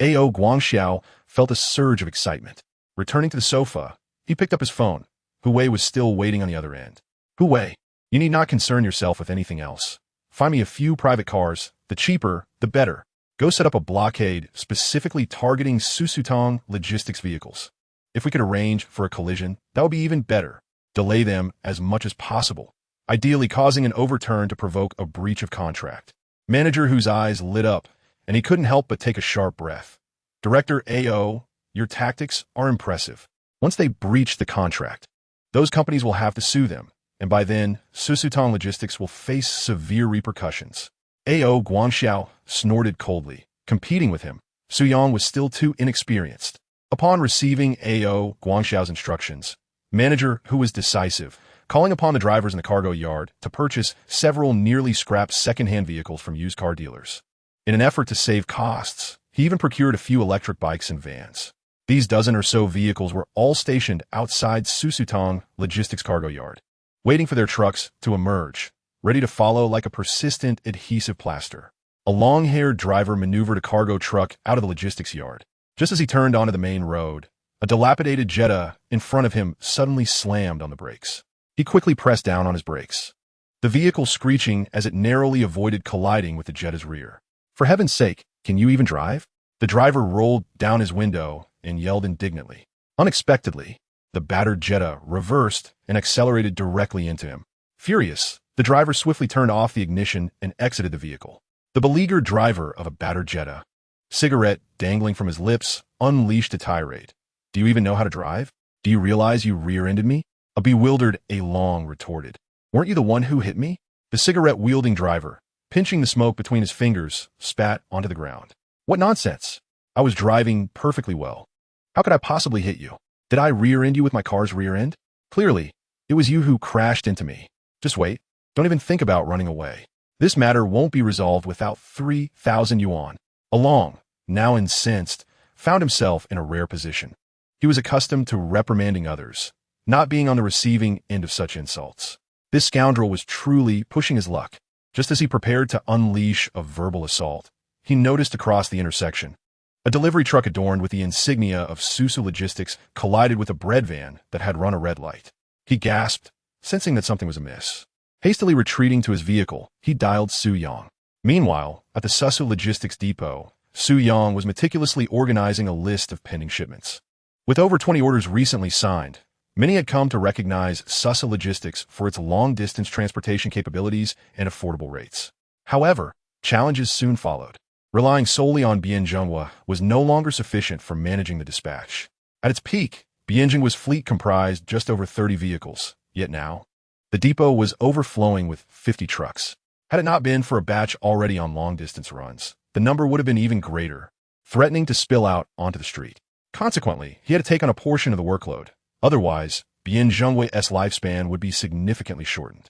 A.O. Guangxiao felt a surge of excitement. Returning to the sofa, he picked up his phone. Hu Wei was still waiting on the other end. Hu Wei, you need not concern yourself with anything else. Find me a few private cars, the cheaper, the better. Go set up a blockade specifically targeting Susutong Logistics vehicles. If we could arrange for a collision, that would be even better. Delay them as much as possible, ideally causing an overturn to provoke a breach of contract. Manager Hu's eyes lit up, and he couldn't help but take a sharp breath. Director A.O., your tactics are impressive. Once they breach the contract, those companies will have to sue them, and by then, Susutong Logistics will face severe repercussions. A.O. Guangxiao snorted coldly. Competing with him, Su Yang was still too inexperienced. Upon receiving A.O. Guangxiao's instructions, Manager Hu was decisive, calling upon the drivers in the cargo yard to purchase several nearly scrapped second-hand vehicles from used car dealers. In an effort to save costs, he even procured a few electric bikes and vans. These dozen or so vehicles were all stationed outside Susutong Logistics cargo yard, waiting for their trucks to emerge, ready to follow like a persistent adhesive plaster. A long-haired driver maneuvered a cargo truck out of the logistics yard. Just as he turned onto the main road, a dilapidated Jetta in front of him suddenly slammed on the brakes. He quickly pressed down on his brakes, the vehicle screeching as it narrowly avoided colliding with the Jetta's rear. For heaven's sake, can you even drive? The driver rolled down his window and yelled indignantly. Unexpectedly, the battered Jetta reversed and accelerated directly into him. Furious, the driver swiftly turned off the ignition and exited the vehicle. The beleaguered driver of a battered Jetta, cigarette dangling from his lips, unleashed a tirade. Do you even know how to drive? Do you realize you rear-ended me? A bewildered A Long retorted. Weren't you the one who hit me? The cigarette-wielding driver, pinching the smoke between his fingers, spat onto the ground. What nonsense! I was driving perfectly well. How could I possibly hit you? Did I rear-end you with my car's rear end? Clearly, it was you who crashed into me. Just wait. Don't even think about running away. This matter won't be resolved without 3,000 yuan. A Long, now incensed, found himself in a rare position. He was accustomed to reprimanding others, not being on the receiving end of such insults. This scoundrel was truly pushing his luck. Just as he prepared to unleash a verbal assault, he noticed across the intersection, a delivery truck adorned with the insignia of Susu Logistics collided with a bread van that had run a red light. He gasped, sensing that something was amiss. Hastily retreating to his vehicle, he dialed Su Yang. Meanwhile, at the Susu Logistics depot, Su Yang was meticulously organizing a list of pending shipments. With over 20 orders recently signed, Many had come to recognize Susa Logistics for its long-distance transportation capabilities and affordable rates. However, challenges soon followed. Relying solely on Bianzhonghua was no longer sufficient for managing the dispatch. At its peak, Bianzhonghua's fleet comprised just over 30 vehicles, yet now, the depot was overflowing with 50 trucks. Had it not been for a batch already on long-distance runs, the number would have been even greater, threatening to spill out onto the street. Consequently, he had to take on a portion of the workload. Otherwise, Bianzhonghua's lifespan would be significantly shortened.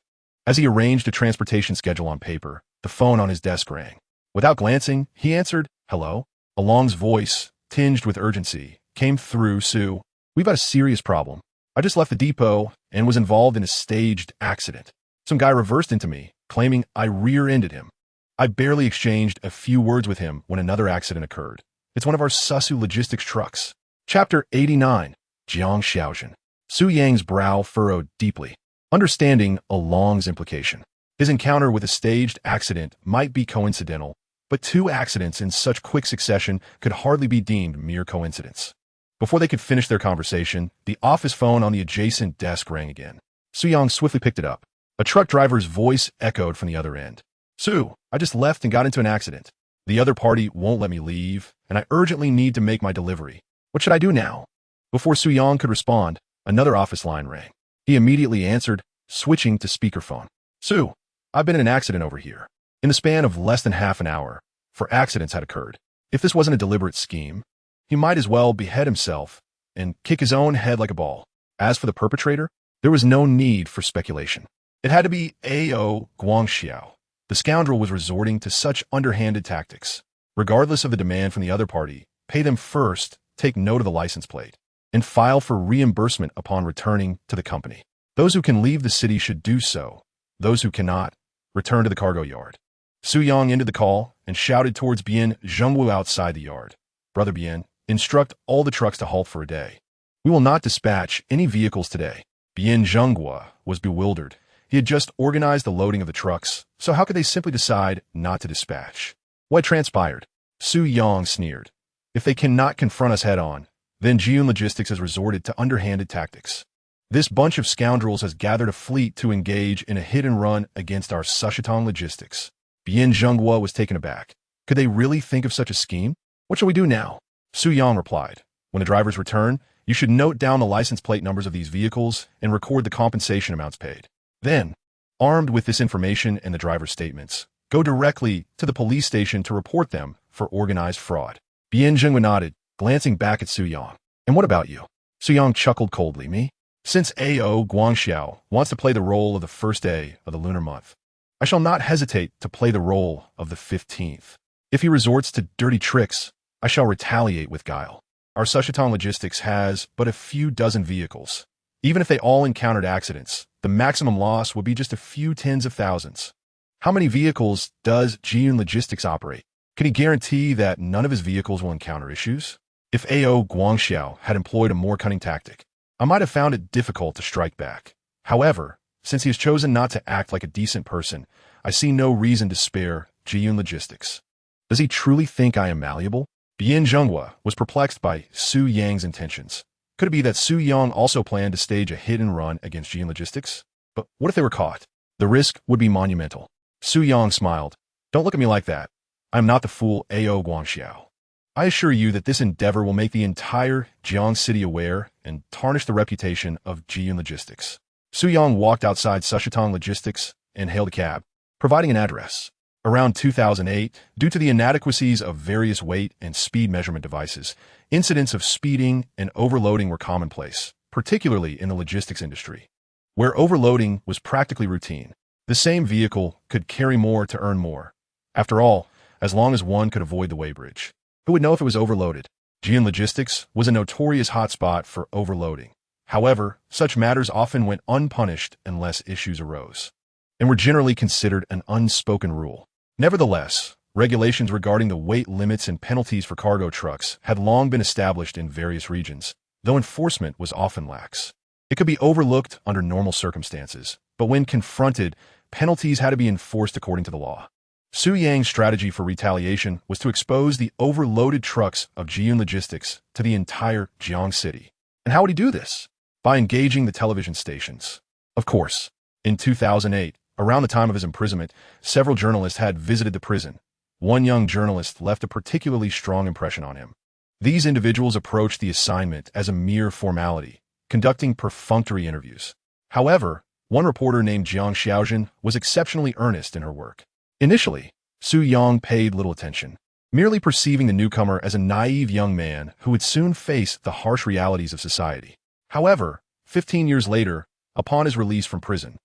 As he arranged a transportation schedule on paper, the phone on his desk rang. Without glancing, he answered, "Hello?" Along's voice, tinged with urgency, came through. "Sue, we've got a serious problem. I just left the depot and was involved in a staged accident. Some guy reversed into me, claiming I rear-ended him. I barely exchanged a few words with him when another accident occurred. It's one of our Susu Logistics trucks." Chapter 89. Jiang Xiaozhen. Su Yang's brow furrowed deeply, understanding Along's implication. His encounter with a staged accident might be coincidental, but two accidents in such quick succession could hardly be deemed mere coincidence. Before they could finish their conversation, the office phone on the adjacent desk rang again. Su Yang swiftly picked it up. A truck driver's voice echoed from the other end. "Sue, I just left and got into an accident. The other party won't let me leave, and I urgently need to make my delivery. What should I do now?" Before Su Yang could respond, another office line rang. He immediately answered, switching to speakerphone. "Sue, I've been in an accident over here. In the span of less than half an hour, 4 accidents had occurred. If this wasn't a deliberate scheme, he might as well behead himself and kick his own head like a ball. As for the perpetrator, there was no need for speculation. It had to be A.O. Guangxiao. The scoundrel was resorting to such underhanded tactics. Regardless of the demand from the other party, pay them first, take note of the license plate, and file for reimbursement upon returning to the company. Those who can leave the city should do so. Those who cannot, return to the cargo yard." Su Yang ended the call and shouted towards Bian Zhongwu outside the yard. "Brother Bian, instruct all the trucks to halt for a day. We will not dispatch any vehicles today." Bian Zhonghua was bewildered. He had just organized the loading of the trucks, so how could they simply decide not to dispatch? What transpired? Su Yang sneered. "If they cannot confront us head-on, then Jiun Logistics has resorted to underhanded tactics. This bunch of scoundrels has gathered a fleet to engage in a hit-and-run against our Sushitan Logistics." Bian Zhonghua was taken aback. Could they really think of such a scheme? "What shall we do now?" Su Yang replied. "When the drivers return, you should note down the license plate numbers of these vehicles and record the compensation amounts paid. Then, armed with this information and the driver's statements, go directly to the police station to report them for organized fraud." Bian Zhonghua nodded, glancing back at Su Yang. "And what about you?" Su Yang chuckled coldly. "Me? Since A.O. Guangxiao wants to play the role of the first day of the lunar month, I shall not hesitate to play the role of the 15th. If he resorts to dirty tricks, I shall retaliate with guile. Our Sushitan Logistics has but a few dozen vehicles. Even if they all encountered accidents, the maximum loss would be just a few tens of thousands. How many vehicles does Jiun Logistics operate? Can he guarantee that none of his vehicles will encounter issues? If A.O. Guangxiao had employed a more cunning tactic, I might have found it difficult to strike back. However, since he has chosen not to act like a decent person, I see no reason to spare Jiun Logistics. Does he truly think I am malleable?" Bian Zhonghua was perplexed by Su Yang's intentions. Could it be that Su Yang also planned to stage a hit-and-run against Jiun Logistics? But what if they were caught? The risk would be monumental. Su Yang smiled. "Don't look at me like that. I am not the fool A.O. Guangxiao. I assure you that this endeavor will make the entire Jiang city aware and tarnish the reputation of Jiun Logistics." Su Yang walked outside Sushitan Logistics and hailed a cab, providing an address. Around 2008, due to the inadequacies of various weight and speed measurement devices, incidents of speeding and overloading were commonplace, particularly in the logistics industry, where overloading was practically routine. The same vehicle could carry more to earn more. After all, as long as one could avoid the weighbridge, who would know if it was overloaded? Jiun Logistics was a notorious hotspot for overloading. However, such matters often went unpunished unless issues arose, and were generally considered an unspoken rule. Nevertheless, regulations regarding the weight limits and penalties for cargo trucks had long been established in various regions, though enforcement was often lax. It could be overlooked under normal circumstances, but when confronted, penalties had to be enforced according to the law. Su Yang's strategy for retaliation was to expose the overloaded trucks of Jiun Logistics to the entire Jiang city. And how would he do this? by engaging the television stations. Of course, in 2008, around the time of his imprisonment, several journalists had visited the prison. One young journalist left a particularly strong impression on him. These individuals approached the assignment as a mere formality, conducting perfunctory interviews. However, one reporter named Jiang Xiaojun was exceptionally earnest in her work. Initially, Su Yang paid little attention, merely perceiving the newcomer as a naive young man who would soon face the harsh realities of society. However, 15 years later, upon his release from prison,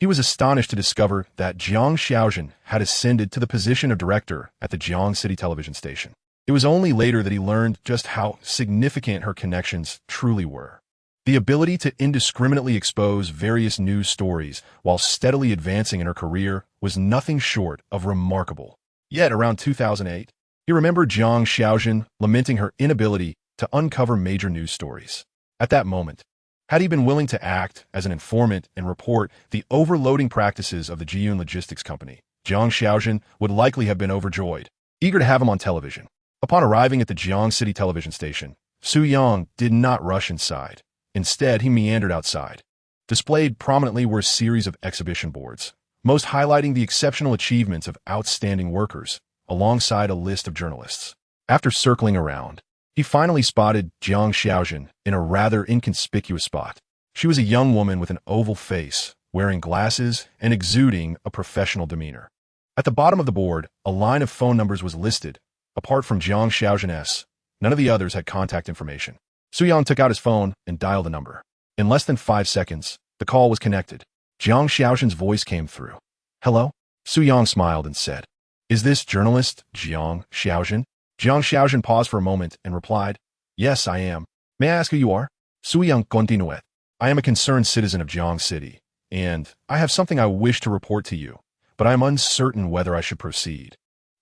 he was astonished to discover that Jiang Xiaojun had ascended to the position of director at the Jiang City television station. It was only later that he learned just how significant her connections truly were. The ability to indiscriminately expose various news stories while steadily advancing in her career was nothing short of remarkable. Yet, around 2008, he remembered Jiang Xiaojun lamenting her inability to uncover major news stories. At that moment, had he been willing to act as an informant and report the overloading practices of the Jiyun Logistics Company, Jiang Xiaojun would likely have been overjoyed, eager to have him on television. Upon arriving at the Jiang City television station, Su Yang did not rush inside. Instead, he meandered outside. Displayed prominently were a series of exhibition boards, most highlighting the exceptional achievements of outstanding workers, alongside a list of journalists. After circling around, he finally spotted Jiang Xiaojun in a rather inconspicuous spot. She was a young woman with an oval face, wearing glasses and exuding a professional demeanor. At the bottom of the board, a line of phone numbers was listed. Apart from Jiang Xiaojun's, none of the others had contact information. Su Yang took out his phone and dialed the number. In less than 5 seconds, the call was connected. Jiang Xiaojun's voice came through. "Hello?" Su Yang smiled and said, "Is this journalist Jiang Xiaojun?" Jiang Xiaojun paused for a moment and replied, "Yes, I am. May I ask who you are?" Su Yang continued, "I am a concerned citizen of Jiang City, and I have something I wish to report to you, but I am uncertain whether I should proceed.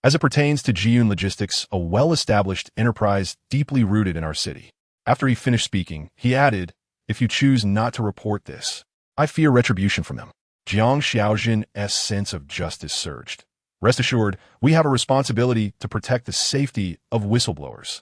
As it pertains to Jiyun Logistics, a well-established enterprise deeply rooted in our city." After he finished speaking, he added, "If you choose not to report this, I fear retribution from them." Jiang Xiaojun's sense of justice surged. "Rest assured, we have a responsibility to protect the safety of whistleblowers.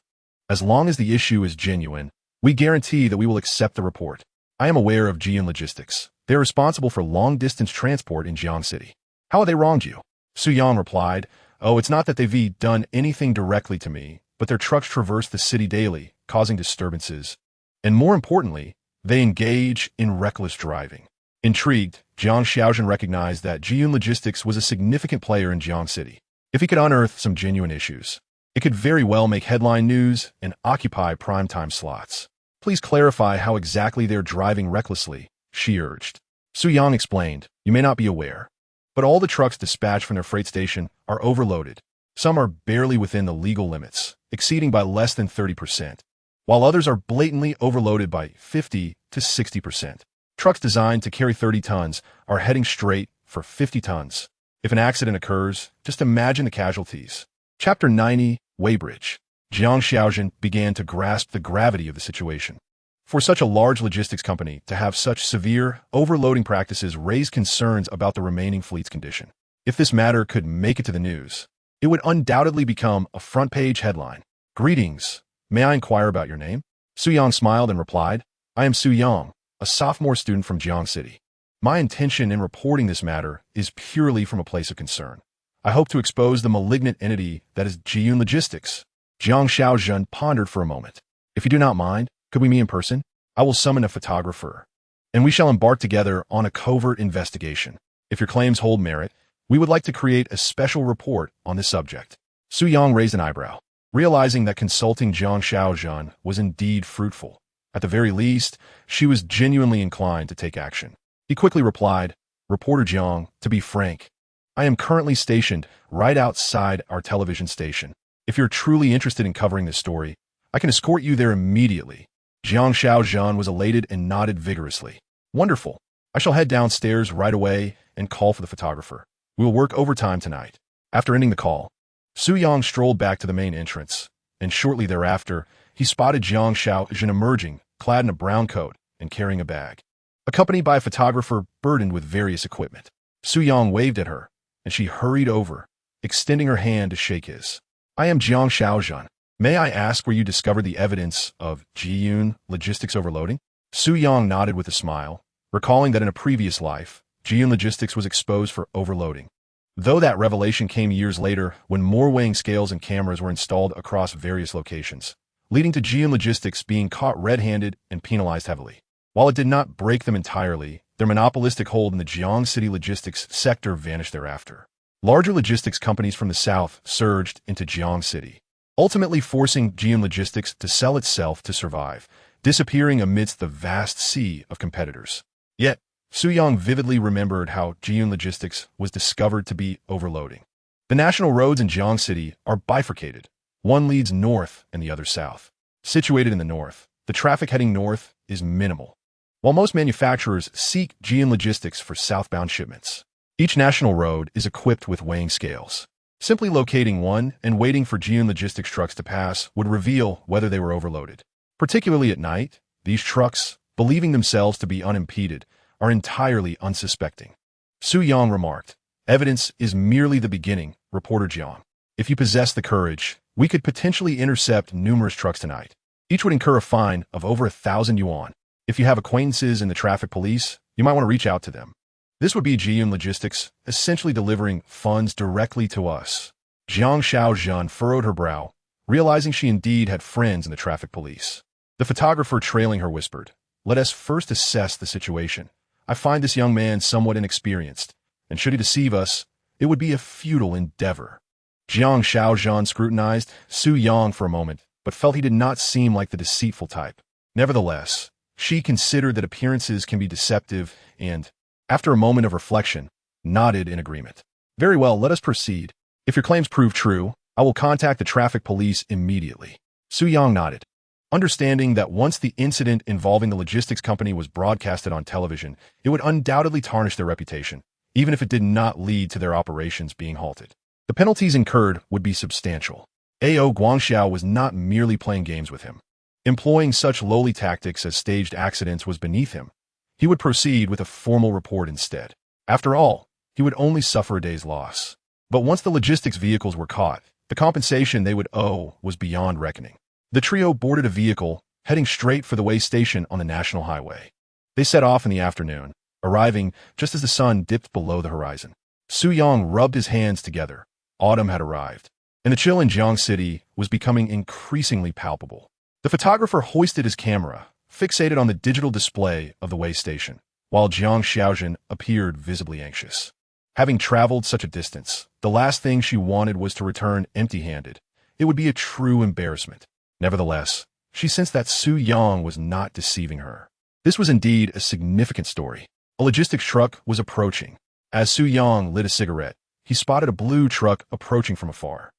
As long as the issue is genuine, we guarantee that we will accept the report. I am aware of Jiyun Logistics. They are responsible for long-distance transport in Jiang City. How have they wronged you?" Su Yang replied, "Oh, it's not that they've done anything directly to me, but their trucks traverse the city daily, causing disturbances. And more importantly, they engage in reckless driving." Intrigued, Jiang Xiaojun recognized that Jiyun Logistics was a significant player in Jiang City. If he could unearth some genuine issues, it could very well make headline news and occupy primetime slots. "Please clarify how exactly they're driving recklessly," she urged. Su Yang explained, "You may not be aware, but all the trucks dispatched from their freight station are overloaded. Some are barely within the legal limits, exceeding by less than 30%, while others are blatantly overloaded by 50 to 60%. Trucks designed to carry 30 tons are heading straight for 50 tons. If an accident occurs, just imagine the casualties." Chapter 90, Weighbridge. Jiang Xiaojun began to grasp the gravity of the situation. For such a large logistics company to have such severe, overloading practices raised concerns about the remaining fleet's condition. If this matter could make it to the news, it would undoubtedly become a front-page headline. "Greetings. May I inquire about your name?" Su Yang smiled and replied, "I am Su Yang, a sophomore student from Jiang City. My intention in reporting this matter is purely from a place of concern. I hope to expose the malignant entity that is Jiyun Logistics." Jiang Xiaojun pondered for a moment. "If you do not mind, could we meet in person? I will summon a photographer, and we shall embark together on a covert investigation. If your claims hold merit, we would like to create a special report on this subject." Su Yang raised an eyebrow, realizing that consulting Jiang Xiaojun was indeed fruitful. At the very least, she was genuinely inclined to take action. He quickly replied, "Reporter Jiang, to be frank, I am currently stationed right outside our television station. If you're truly interested in covering this story, I can escort you there immediately." Jiang Xiaojun was elated and nodded vigorously. "Wonderful. I shall head downstairs right away and call for the photographer. We will work overtime tonight." After ending the call, Su Yang strolled back to the main entrance, and shortly thereafter, he spotted Jiang Xiaojun emerging, clad in a brown coat and carrying a bag, accompanied by a photographer burdened with various equipment. Su Yang waved at her, and she hurried over, extending her hand to shake his. "I am Jiang Xiaojun. May I ask where you discovered the evidence of Jiyun Logistics overloading?" Su Yang nodded with a smile, recalling that in a previous life, Jian Logistics was exposed for overloading. Though that revelation came years later when more weighing scales and cameras were installed across various locations, leading to Jian Logistics being caught red-handed and penalized heavily. While it did not break them entirely, their monopolistic hold in the Jiang City logistics sector vanished thereafter. Larger logistics companies from the south surged into Jiang City, ultimately forcing Jian Logistics to sell itself to survive, disappearing amidst the vast sea of competitors. Yet, Su Yang vividly remembered how Jian Logistics was discovered to be overloading. The national roads in Jiang City are bifurcated. One leads north and the other south. Situated in the north, the traffic heading north is minimal, while most manufacturers seek Jian Logistics for southbound shipments. Each national road is equipped with weighing scales. Simply locating one and waiting for Jian Logistics trucks to pass would reveal whether they were overloaded. Particularly at night, these trucks, believing themselves to be unimpeded, are entirely unsuspecting. Su Yang remarked, "Evidence is merely the beginning, Reporter Jiang. If you possess the courage, we could potentially intercept numerous trucks tonight. Each would incur a fine of over 1,000 yuan. If you have acquaintances in the traffic police, you might want to reach out to them. This would be Jian Logistics essentially delivering funds directly to us." Jiang Xiaozhen furrowed her brow, realizing she indeed had friends in the traffic police. The photographer trailing her whispered, "Let us first assess the situation. I find this young man somewhat inexperienced, and should he deceive us, it would be a futile endeavor." Jiang Xiaozhen scrutinized Su Yang for a moment, but felt he did not seem like the deceitful type. Nevertheless, she considered that appearances can be deceptive and, after a moment of reflection, nodded in agreement. "Very well, let us proceed. If your claims prove true, I will contact the traffic police immediately." Su Yang nodded, understanding that once the incident involving the logistics company was broadcasted on television, it would undoubtedly tarnish their reputation, even if it did not lead to their operations being halted. The penalties incurred would be substantial. A.O. Guangxiao was not merely playing games with him. Employing such lowly tactics as staged accidents was beneath him. He would proceed with a formal report instead. After all, he would only suffer a day's loss. But once the logistics vehicles were caught, the compensation they would owe was beyond reckoning. The trio boarded a vehicle, heading straight for the way station on the national highway. They set off in the afternoon, arriving just as the sun dipped below the horizon. Su Yang rubbed his hands together. Autumn had arrived, and the chill in Jiang City was becoming increasingly palpable. The photographer hoisted his camera, fixated on the digital display of the way station, while Jiang Xiaozhen appeared visibly anxious. Having traveled such a distance, the last thing she wanted was to return empty-handed. It would be a true embarrassment. Nevertheless, she sensed that Su Yang was not deceiving her. This was indeed a significant story. A logistics truck was approaching. As Su Yang lit a cigarette, he spotted a blue truck approaching from afar.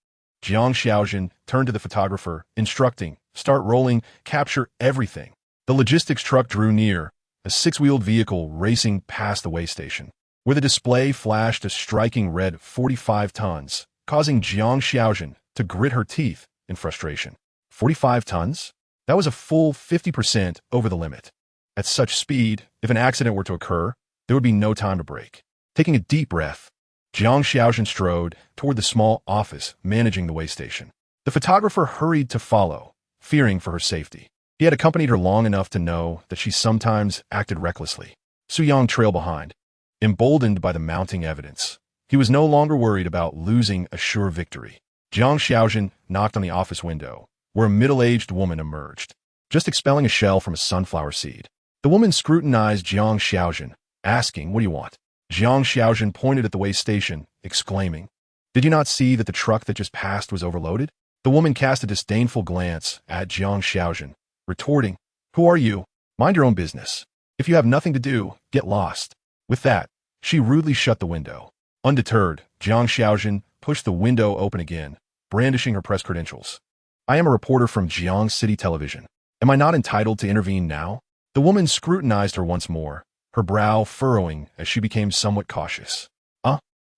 Jiang Xiaozhen turned to the photographer, instructing, "Start rolling, capture everything." The logistics truck drew near, a six-wheeled vehicle racing past the way station, where the display flashed a striking red 45 tons, causing Jiang Xiaozhen to grit her teeth in frustration. 45 tons? That was a full 50% over the limit. At such speed, if an accident were to occur, there would be no time to brake. Taking a deep breath, Jiang Xiaozhen strode toward the small office managing the way station. The photographer hurried to follow, fearing for her safety. He had accompanied her long enough to know that she sometimes acted recklessly. Su Yang trailed behind, emboldened by the mounting evidence. He was no longer worried about losing a sure victory. Jiang Xiaozhen knocked on the office window, where a middle-aged woman emerged, just expelling a shell from a sunflower seed. The woman scrutinized Jiang Xiaozhen, asking, "What do you want?" Jiang Xiaozhen pointed at the way station, exclaiming, "Did you not see that the truck that just passed was overloaded?" The woman cast a disdainful glance at Jiang Xiaozhen, retorting, "Who are you? Mind your own business. If you have nothing to do, get lost." With that, she rudely shut the window. Undeterred, Jiang Xiaozhen pushed the window open again, brandishing her press credentials. "I am a reporter from Jiang City Television. Am I not entitled to intervene now?" The woman scrutinized her once more, her brow furrowing as she became somewhat cautious.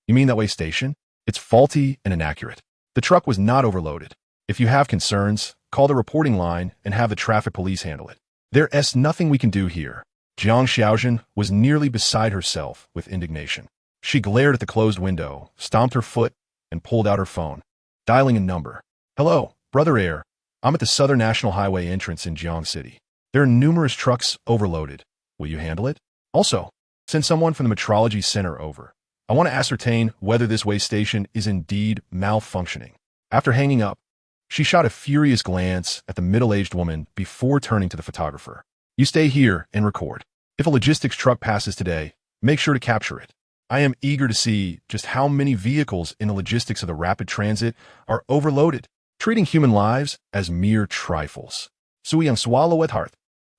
You mean that way station? It's faulty and inaccurate. The truck was not overloaded. If you have concerns, call the reporting line and have the traffic police handle it. There's nothing we can do here." Jiang Xiaozhen was nearly beside herself with indignation. She glared at the closed window, stomped her foot, and pulled out her phone, dialing a number. "Hello, Brother Air. I'm at the Southern National Highway entrance in Jiang City. There are numerous trucks overloaded. Will you handle it? Also, send someone from the metrology center over. I want to ascertain whether this way station is indeed malfunctioning. After hanging up, she shot a furious glance at the middle-aged woman before turning to the photographer. You stay here and record. If a logistics truck passes today, make sure to capture it. I am eager to see just how many vehicles in the logistics of the rapid transit are overloaded, treating human lives as mere trifles. Sui Yang swallow at heart,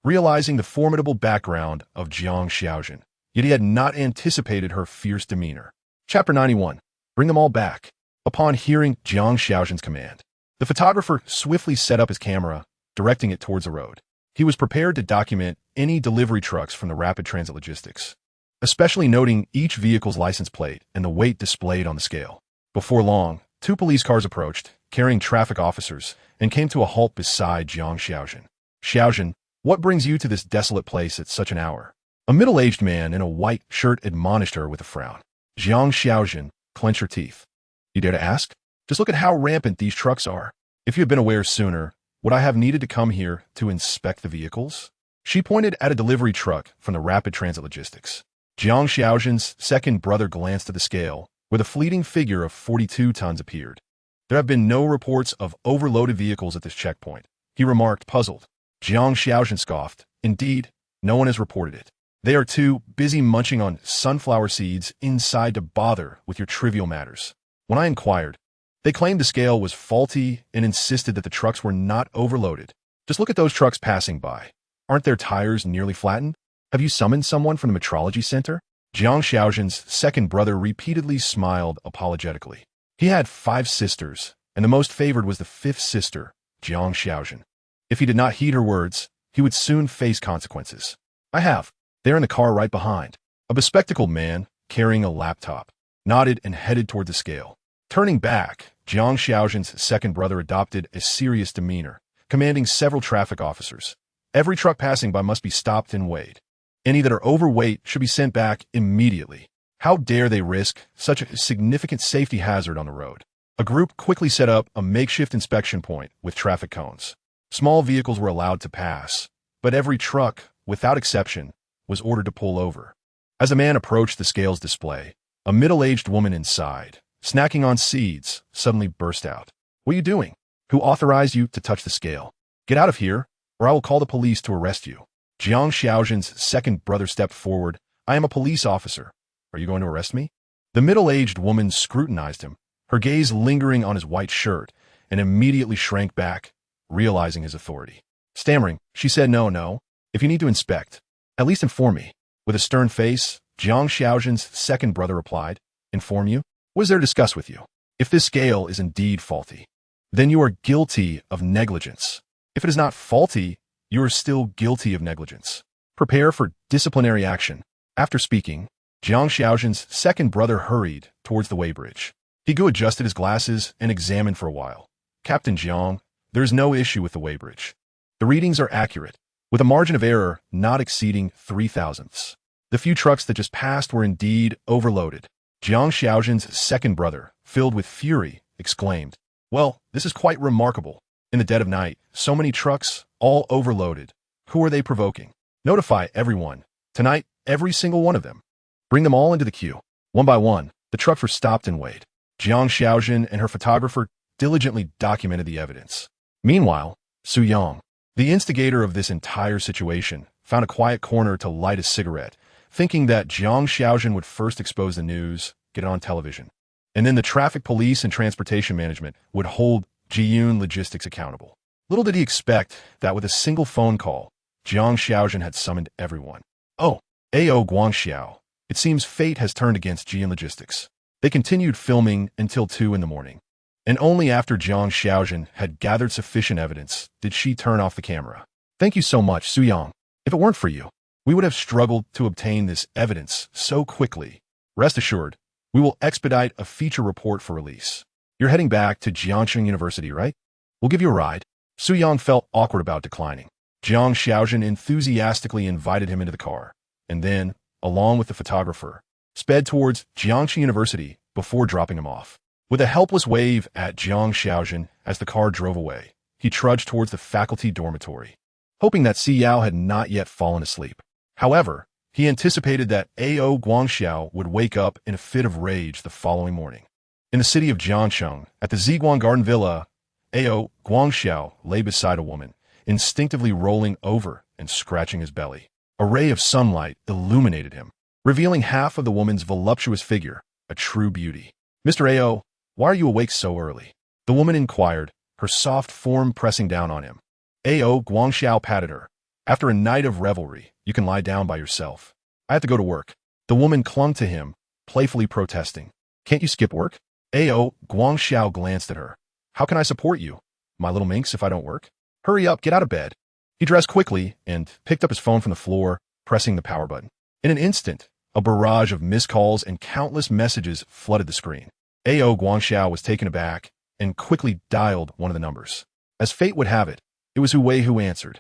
realizing the formidable background of Jiang Xiaojun, yet he had not anticipated her fierce demeanor. Chapter 91. Bring them all back. Upon hearing Jiang Xiaojun's command, the photographer swiftly set up his camera, directing it towards the road. He was prepared to document any delivery trucks from the rapid transit logistics, especially noting each vehicle's license plate and the weight displayed on the scale. Before long, 2 police cars approached, carrying traffic officers, and came to a halt beside Jiang Xiaojun. Xiaojun, what brings you to this desolate place at such an hour? A middle-aged man in a white shirt admonished her with a frown. Jiang Xiaojun clenched her teeth. You dare to ask? Just look at how rampant these trucks are. If you had been aware sooner, would I have needed to come here to inspect the vehicles? She pointed at a delivery truck from the rapid transit logistics. Jiang Xiaojun's second brother glanced at the scale, where the fleeting figure of 42 tons appeared. There have been no reports of overloaded vehicles at this checkpoint, he remarked, puzzled. Jiang Xiaojun scoffed. Indeed, no one has reported it. They are too busy munching on sunflower seeds inside to bother with your trivial matters. When I inquired, they claimed the scale was faulty and insisted that the trucks were not overloaded. Just look at those trucks passing by. Aren't their tires nearly flattened? Have you summoned someone from the metrology center? Jiang Xiaojun's second brother repeatedly smiled apologetically. He had 5 sisters, and the most favored was the 5th sister, Jiang Xiaojun. If he did not heed her words, he would soon face consequences. I have. They're in the car right behind. A bespectacled man, carrying a laptop, nodded and headed toward the scale. Turning back, Jiang Xiaojun's second brother adopted a serious demeanor, commanding several traffic officers. Every truck passing by must be stopped and weighed. Any that are overweight should be sent back immediately. How dare they risk such a significant safety hazard on the road? A group quickly set up a makeshift inspection point with traffic cones. Small vehicles were allowed to pass, but every truck, without exception, was ordered to pull over. As a man approached the scales display, a middle-aged woman inside, snacking on seeds, suddenly burst out. What are you doing? Who authorized you to touch the scale? Get out of here, or I will call the police to arrest you. Jiang Xiaojun's second brother stepped forward. I am a police officer. Are you going to arrest me? The middle-aged woman scrutinized him, her gaze lingering on his white shirt, and immediately shrank back, realizing his authority. Stammering, she said, No. If you need to inspect, at least inform me. With a stern face, Jiang Xiaojun's second brother replied, Inform you? What is there to discuss with you? If this scale is indeed faulty, then you are guilty of negligence. If it is not faulty, you are still guilty of negligence. Prepare for disciplinary action. After speaking, Jiang Xiaojun's second brother hurried towards the weighbridge. Higu adjusted his glasses and examined for a while. Captain Jiang, there is no issue with the weighbridge. The readings are accurate, with a margin of error not exceeding 0.03. The few trucks that just passed were indeed overloaded. Jiang Xiaojun's second brother, filled with fury, exclaimed, Well, this is quite remarkable. In the dead of night, so many trucks, all overloaded. Who are they provoking? Notify everyone. Tonight, every single one of them. Bring them all into the queue. One by one, the trucks were stopped and weighed. Jiang Xiaojun and her photographer diligently documented the evidence. Meanwhile, Su Yang, the instigator of this entire situation, found a quiet corner to light a cigarette, thinking that Jiang Xiaojun would first expose the news, get it on television, and then the traffic police and transportation management would hold Jiyun Logistics accountable. Little did he expect that with a single phone call, Jiang Xiaojun had summoned everyone. Oh, A.O. Guangxiao, it seems fate has turned against Jiyun Logistics. They continued filming until 2 in the morning, and only after Jiang Xiaojun had gathered sufficient evidence did she turn off the camera. Thank you so much, Su Yang. If it weren't for you, we would have struggled to obtain this evidence so quickly. Rest assured, we will expedite a feature report for release. You're heading back to Jiangxing University, right? We'll give you a ride. Su Yang felt awkward about declining. Jiang Xiaojun enthusiastically invited him into the car, and then, along with the photographer, sped towards Jiangxing University before dropping him off. With a helpless wave at Jiang Xiaojun as the car drove away, he trudged towards the faculty dormitory. hoping that Si Yao had not yet fallen asleep. However, he anticipated that Ao Guangxiao would wake up in a fit of rage the following morning. In the city of Jiangcheng, at the Ziguang Garden Villa, Ao Guangxiao lay beside a woman, instinctively rolling over and scratching his belly. A ray of sunlight illuminated him, revealing half of the woman's voluptuous figure, a true beauty. "Mr. Ao, why are you awake so early?" the woman inquired, her soft form pressing down on him. Ao Guangxiao patted her. "After a night of revelry, you can lie down by yourself. I have to go to work." The woman clung to him, playfully protesting. "Can't you skip work?" Ao Guangxiao glanced at her. "How can I support you, my little minx, if I don't work? Hurry up, get out of bed." He dressed quickly and picked up his phone from the floor, pressing the power button. In an instant, a barrage of missed calls and countless messages flooded the screen. Ao Guangxiao was taken aback and quickly dialed one of the numbers. As fate would have it, it was Hu Wei who answered.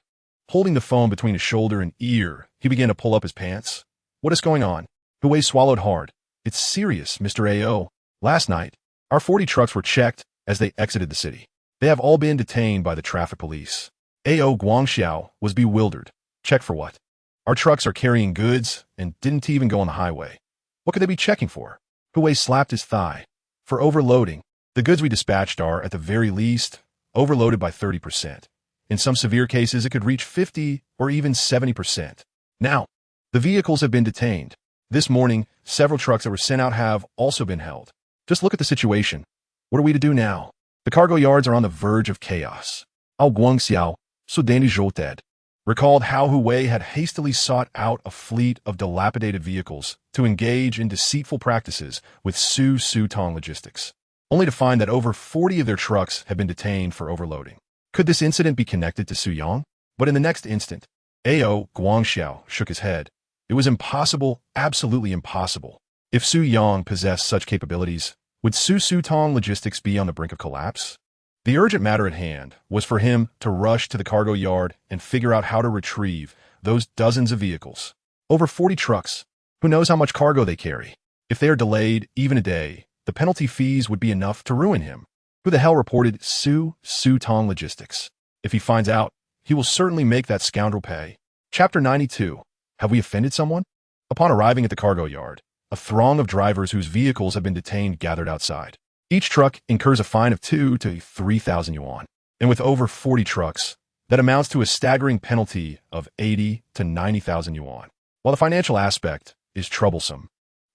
Holding the phone between his shoulder and ear, he began to pull up his pants. "What is going on?" Hu Wei swallowed hard. "It's serious, Mr. Ao. Last night, our 40 trucks were checked as they exited the city. They have all been detained by the traffic police." Ao Guangxiao was bewildered. "Check for what? Our trucks are carrying goods and didn't even go on the highway. What could they be checking for?" Hu Wei slapped his thigh. "For overloading. The goods we dispatched are, at the very least, overloaded by 30%. In some severe cases, it could reach 50 or even 70%. Now, the vehicles have been detained. This morning, several trucks that were sent out have also been held. Just look at the situation. What are we to do now? The cargo yards are on the verge of chaos." Ao Guangxiao, Sudani Zhouted, recalled how Hu Wei had hastily sought out a fleet of dilapidated vehicles to engage in deceitful practices with Su Tong Logistics, only to find that over 40 of their trucks had been detained for overloading. Could this incident be connected to Su Yang? But in the next instant, Ao Guangxiao shook his head. It was impossible, absolutely impossible. If Su Yang possessed such capabilities, would Su Tong Logistics be on the brink of collapse? The urgent matter at hand was for him to rush to the cargo yard and figure out how to retrieve those dozens of vehicles. Over 40 trucks. Who knows how much cargo they carry? If they are delayed even a day, the penalty fees would be enough to ruin him. Who the hell reported Su Tong Logistics? If he finds out, he will certainly make that scoundrel pay. Chapter 92. Have we offended someone? Upon arriving at the cargo yard, a throng of drivers whose vehicles have been detained gathered outside. Each truck incurs a fine of 2,000 to 3,000 yuan. And with over 40 trucks, that amounts to a staggering penalty of 80 to 90,000 yuan. While the financial aspect is troublesome,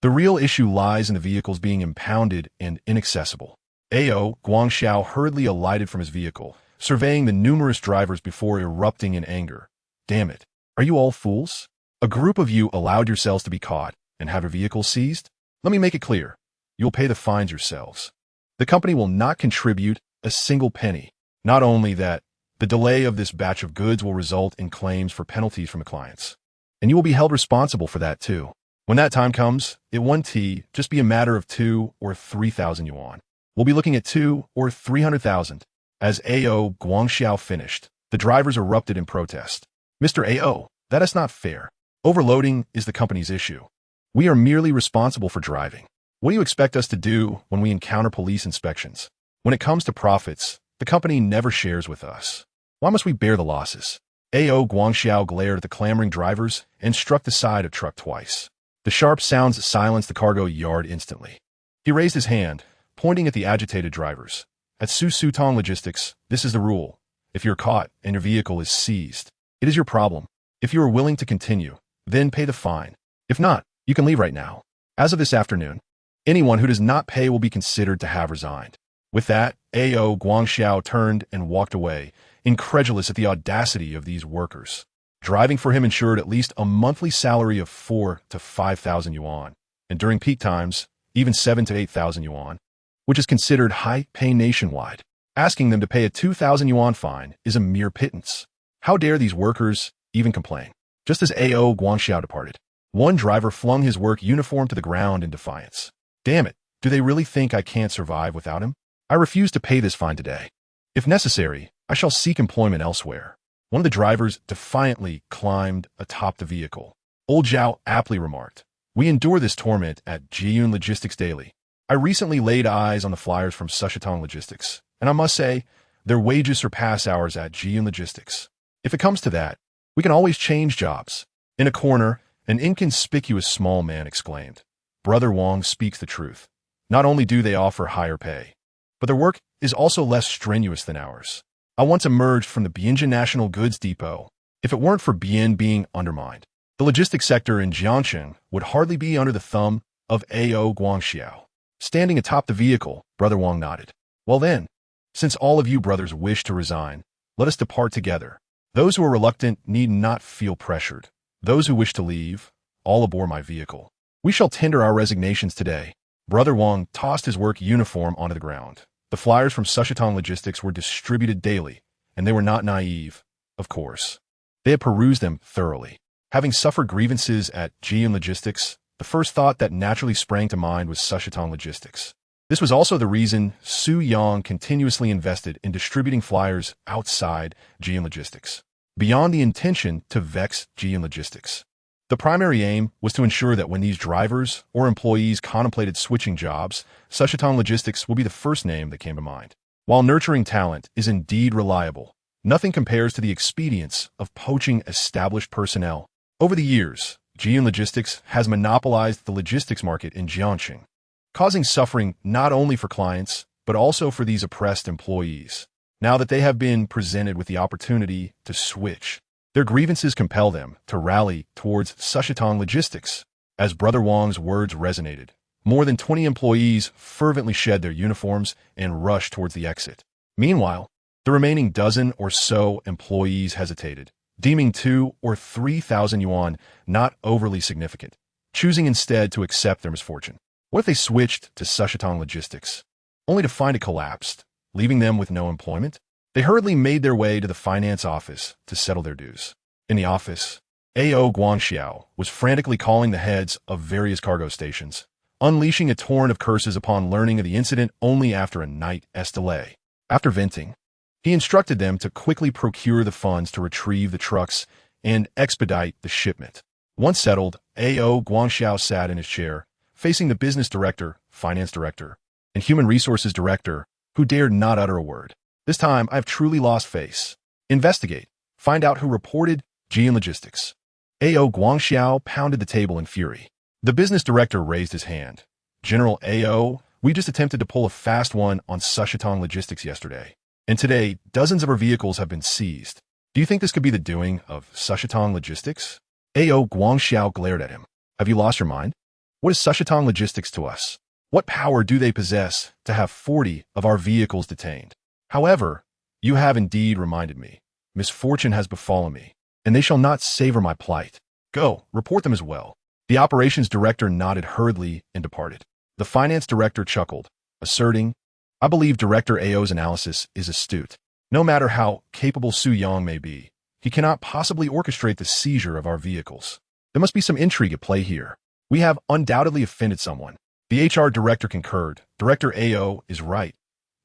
the real issue lies in the vehicles being impounded and inaccessible. Ao Guangxiao hurriedly alighted from his vehicle, surveying the numerous drivers before erupting in anger. "Damn it. Are you all fools? A group of you allowed yourselves to be caught and have your vehicles seized? Let me make it clear. You'll pay the fines yourselves. The company will not contribute a single penny. Not only that, the delay of this batch of goods will result in claims for penalties from the clients. And you will be held responsible for that too. When that time comes, it won't just be a matter of 2,000 or 3,000 yuan. We'll be looking at 200,000 or 300,000. As Ao Guangxiao finished, the drivers erupted in protest. "Mr. Ao, that is not fair. Overloading is the company's issue. We are merely responsible for driving. What do you expect us to do when we encounter police inspections? When it comes to profits, the company never shares with us. Why must we bear the losses?" Ao Guangxiao glared at the clamoring drivers and struck the side of the truck twice. The sharp sounds silenced the cargo yard instantly. He raised his hand, pointing at the agitated drivers. "At Su Tong Logistics, this is the rule. If you're caught and your vehicle is seized, it is your problem. If you are willing to continue, then pay the fine. If not, you can leave right now. As of this afternoon, anyone who does not pay will be considered to have resigned." With that, Ao Guangxiao turned and walked away, incredulous at the audacity of these workers. Driving for him ensured at least a monthly salary of 4,000 to 5,000 yuan, and during peak times, even 7,000 to 8,000 yuan, which is considered high pay nationwide. Asking them to pay a 2,000 yuan fine is a mere pittance. How dare these workers even complain? Just as Ao Guangxiao departed, one driver flung his work uniform to the ground in defiance. "Damn it, do they really think I can't survive without him? I refuse to pay this fine today. If necessary, I shall seek employment elsewhere." One of the drivers defiantly climbed atop the vehicle. Old Zhao aptly remarked, "We endure this torment at Jiyun Logistics daily. I recently laid eyes on the flyers from Sushetong Logistics, and I must say, their wages surpass ours at Jiyun Logistics. If it comes to that, we can always change jobs. In a corner, an inconspicuous small man exclaimed. Brother Wong speaks the truth. Not only do they offer higher pay, but their work is also less strenuous than ours. I once emerged from the Bianjin National Goods Depot. If it weren't for Bian being undermined, the logistics sector in Jiangxing would hardly be under the thumb of A.O. Guangxiao. Standing atop the vehicle, Brother Wong nodded. Well then, since all of you brothers wish to resign, let us depart together. Those who are reluctant need not feel pressured. Those who wish to leave, all aboard my vehicle. We shall tender our resignations today. Brother Wong tossed his work uniform onto the ground. The flyers from Sushitung Logistics were distributed daily, and they were not naive, of course. They had perused them thoroughly. Having suffered grievances at GM Logistics, the first thought that naturally sprang to mind was Sushitung Logistics. This was also the reason Su Yang continuously invested in distributing flyers outside GM Logistics, beyond the intention to vex GM Logistics. The primary aim was to ensure that when these drivers or employees contemplated switching jobs, Sushitung Logistics will be the first name that came to mind. While nurturing talent is indeed reliable, nothing compares to the expedience of poaching established personnel. Over the years, GM Logistics has monopolized the logistics market in Jiangxing, causing suffering not only for clients, but also for these oppressed employees. Now that they have been presented with the opportunity to switch, their grievances compel them to rally towards Sushitung Logistics. As Brother Wong's words resonated, more than 20 employees fervently shed their uniforms and rushed towards the exit. Meanwhile, the remaining dozen or so employees hesitated, deeming 2,000 or 3,000 yuan not overly significant, choosing instead to accept their misfortune. What if they switched to Sushitung Logistics, only to find it collapsed, leaving them with no employment? They hurriedly made their way to the finance office to settle their dues. In the office, A.O. Guangxiao was frantically calling the heads of various cargo stations, unleashing a torrent of curses upon learning of the incident only after a night's delay. After venting, he instructed them to quickly procure the funds to retrieve the trucks and expedite the shipment. Once settled, A.O. Guangxiao sat in his chair, facing the business director, finance director, and human resources director, who dared not utter a word. This time, I have truly lost face. Investigate. Find out who reported GM Logistics. A.O. Guangxiao pounded the table in fury. The business director raised his hand. General A.O., we just attempted to pull a fast one on Sushitung Logistics yesterday, and today, dozens of our vehicles have been seized. Do you think this could be the doing of Sushitung Logistics? A.O. Guangxiao glared at him. Have you lost your mind? What is Sushitung Logistics to us? What power do they possess to have 40 of our vehicles detained? However, you have indeed reminded me. Misfortune has befallen me, and they shall not savor my plight. Go, report them as well. The operations director nodded hurriedly and departed. The finance director chuckled, asserting, I believe Director A.O.'s analysis is astute. No matter how capable Su Yang may be, he cannot possibly orchestrate the seizure of our vehicles. There must be some intrigue at play here. We have undoubtedly offended someone. The HR director concurred. Director A.O. is right.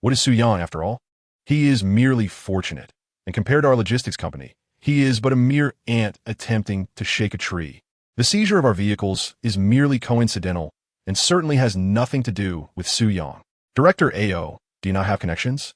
What is Su Yang, after all? He is merely fortunate, and compared to our logistics company, he is but a mere ant attempting to shake a tree. The seizure of our vehicles is merely coincidental and certainly has nothing to do with Su Yang. Director A.O., do you not have connections?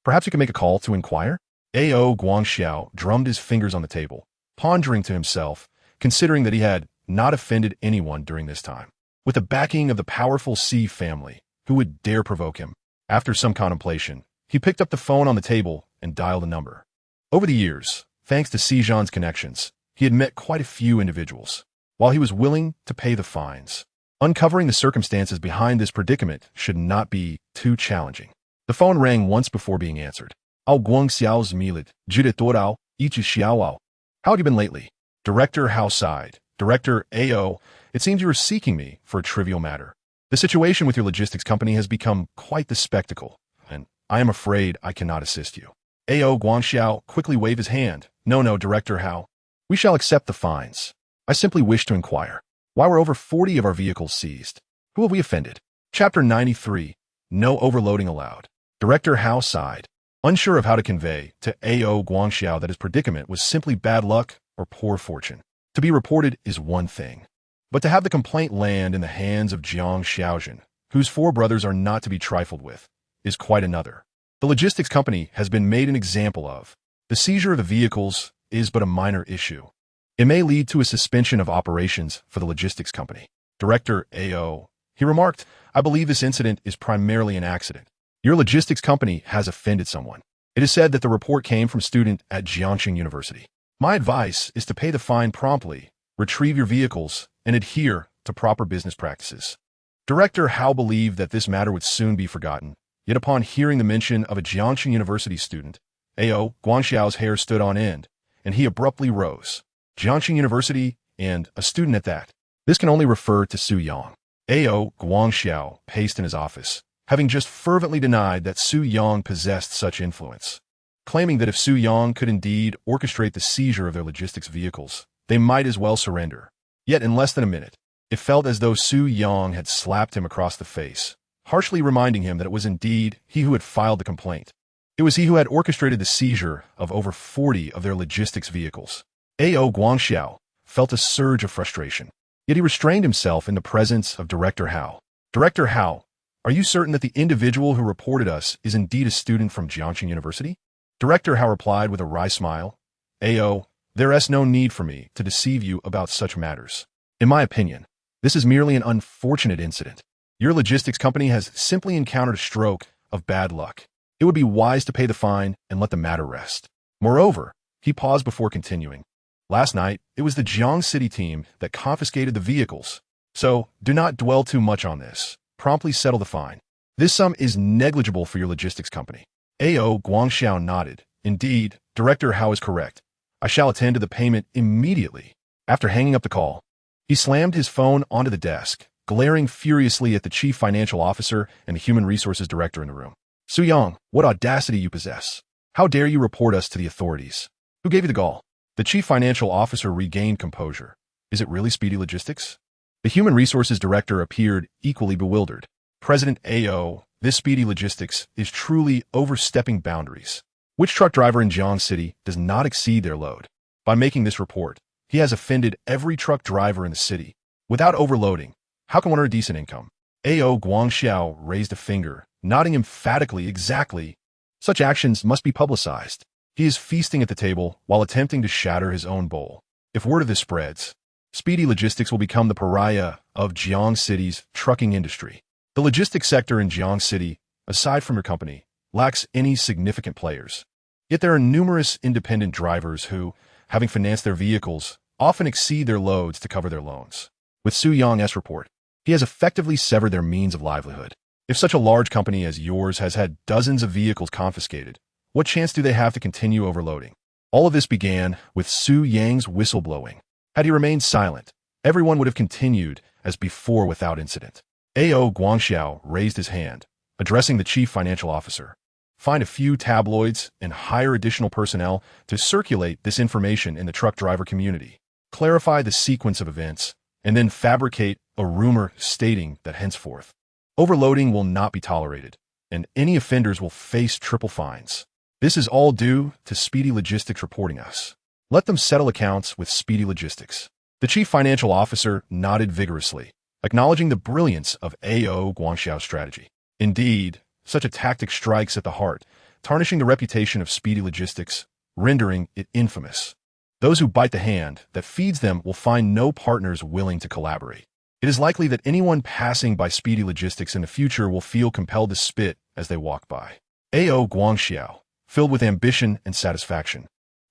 Perhaps you can make a call to inquire? A.O. Guangxiao drummed his fingers on the table, pondering to himself, considering that he had not offended anyone during this time. With the backing of the powerful C family, who would dare provoke him? After some contemplation, he picked up the phone on the table and dialed a number. Over the years, thanks to Sijan's connections, he had met quite a few individuals. While he was willing to pay the fines, uncovering the circumstances behind this predicament should not be too challenging. The phone rang once before being answered. Ao Guangxiao's Milit, Jiditorao, Ichi Xiaoao. How have you been lately? Director Hao sighed. Director A.O., it seems you are seeking me for a trivial matter. The situation with your logistics company has become quite the spectacle, and I am afraid I cannot assist you. A.O. Guangxiao quickly waved his hand. No, Director Hao. We shall accept the fines. I simply wish to inquire. Why were over 40 of our vehicles seized? Who have we offended? Chapter 93. No overloading allowed. Director Hao sighed, unsure of how to convey to A.O. Guangxiao that his predicament was simply bad luck or poor fortune. To be reported is one thing, but to have the complaint land in the hands of Jiang Xiaojun, whose 4 brothers are not to be trifled with, is quite another. The logistics company has been made an example of. The seizure of the vehicles is but a minor issue. It may lead to a suspension of operations for the logistics company. Director AO, he remarked, I believe this incident is primarily an accident. Your logistics company has offended someone. It is said that the report came from a student at Jiangxing University. My advice is to pay the fine promptly, retrieve your vehicles, and adhere to proper business practices. Director Hao believed that this matter would soon be forgotten, yet upon hearing the mention of a Jiangxing University student, AO Guangxiao's hair stood on end, and he abruptly rose. Jiangxing University, and a student at that. This can only refer to Su Yang. AO Guangxiao paced in his office, having just fervently denied that Su Yang possessed such influence, claiming that if Su Yang could indeed orchestrate the seizure of their logistics vehicles, they might as well surrender. Yet in less than a minute, it felt as though Su Yang had slapped him across the face, harshly reminding him that it was indeed he who had filed the complaint. It was he who had orchestrated the seizure of over 40 of their logistics vehicles. AO Guangxiao felt a surge of frustration, yet he restrained himself in the presence of Director Hao. Director Hao, are you certain that the individual who reported us is indeed a student from Jiangxing University? Director Hao replied with a wry smile, AO, there is no need for me to deceive you about such matters. In my opinion, this is merely an unfortunate incident. Your logistics company has simply encountered a stroke of bad luck. It would be wise to pay the fine and let the matter rest. Moreover, he paused before continuing. Last night, it was the Jiang City team that confiscated the vehicles. So, do not dwell too much on this. Promptly settle the fine. This sum is negligible for your logistics company. AO Guangxiao nodded. Indeed, Director Hao is correct. I shall attend to the payment immediately. After hanging up the call, he slammed his phone onto the desk, glaring furiously at the chief financial officer and the human resources director in the room. Su Yang, what audacity you possess. How dare you report us to the authorities? Who gave you the gall? The chief financial officer regained composure. Is it really Speedy Logistics? The human resources director appeared equally bewildered. President AO, this Speedy Logistics is truly overstepping boundaries. Which truck driver in Jiang City does not exceed their load? By making this report, he has offended every truck driver in the city. Without overloading, how can one earn a decent income? AO Guangxiao raised a finger, nodding emphatically exactly. Such actions must be publicized. He is feasting at the table while attempting to shatter his own bowl. If word of this spreads, Speedy Logistics will become the pariah of Jiang City's trucking industry. The logistics sector in Jiang City, aside from your company, lacks any significant players. Yet there are numerous independent drivers who, having financed their vehicles, often exceed their loads to cover their loans. With Su Yang's report, he has effectively severed their means of livelihood. If such a large company as yours has had dozens of vehicles confiscated, what chance do they have to continue overloading? All of this began with Su Yang's whistleblowing. Had he remained silent, everyone would have continued as before without incident. AO Guangxiao raised his hand, addressing the chief financial officer. Find a few tabloids and hire additional personnel to circulate this information in the truck driver community. Clarify the sequence of events, and then fabricate a rumor stating that henceforth, overloading will not be tolerated, and any offenders will face triple fines. This is all due to Speedy Logistics reporting us. Let them settle accounts with Speedy Logistics. The chief financial officer nodded vigorously, acknowledging the brilliance of AO Guangxiao's strategy. Indeed, such a tactic strikes at the heart, tarnishing the reputation of Speedy Logistics, rendering it infamous. Those who bite the hand that feeds them will find no partners willing to collaborate. It is likely that anyone passing by Speedy Logistics in the future will feel compelled to spit as they walk by. AO Guangxiao, filled with ambition and satisfaction,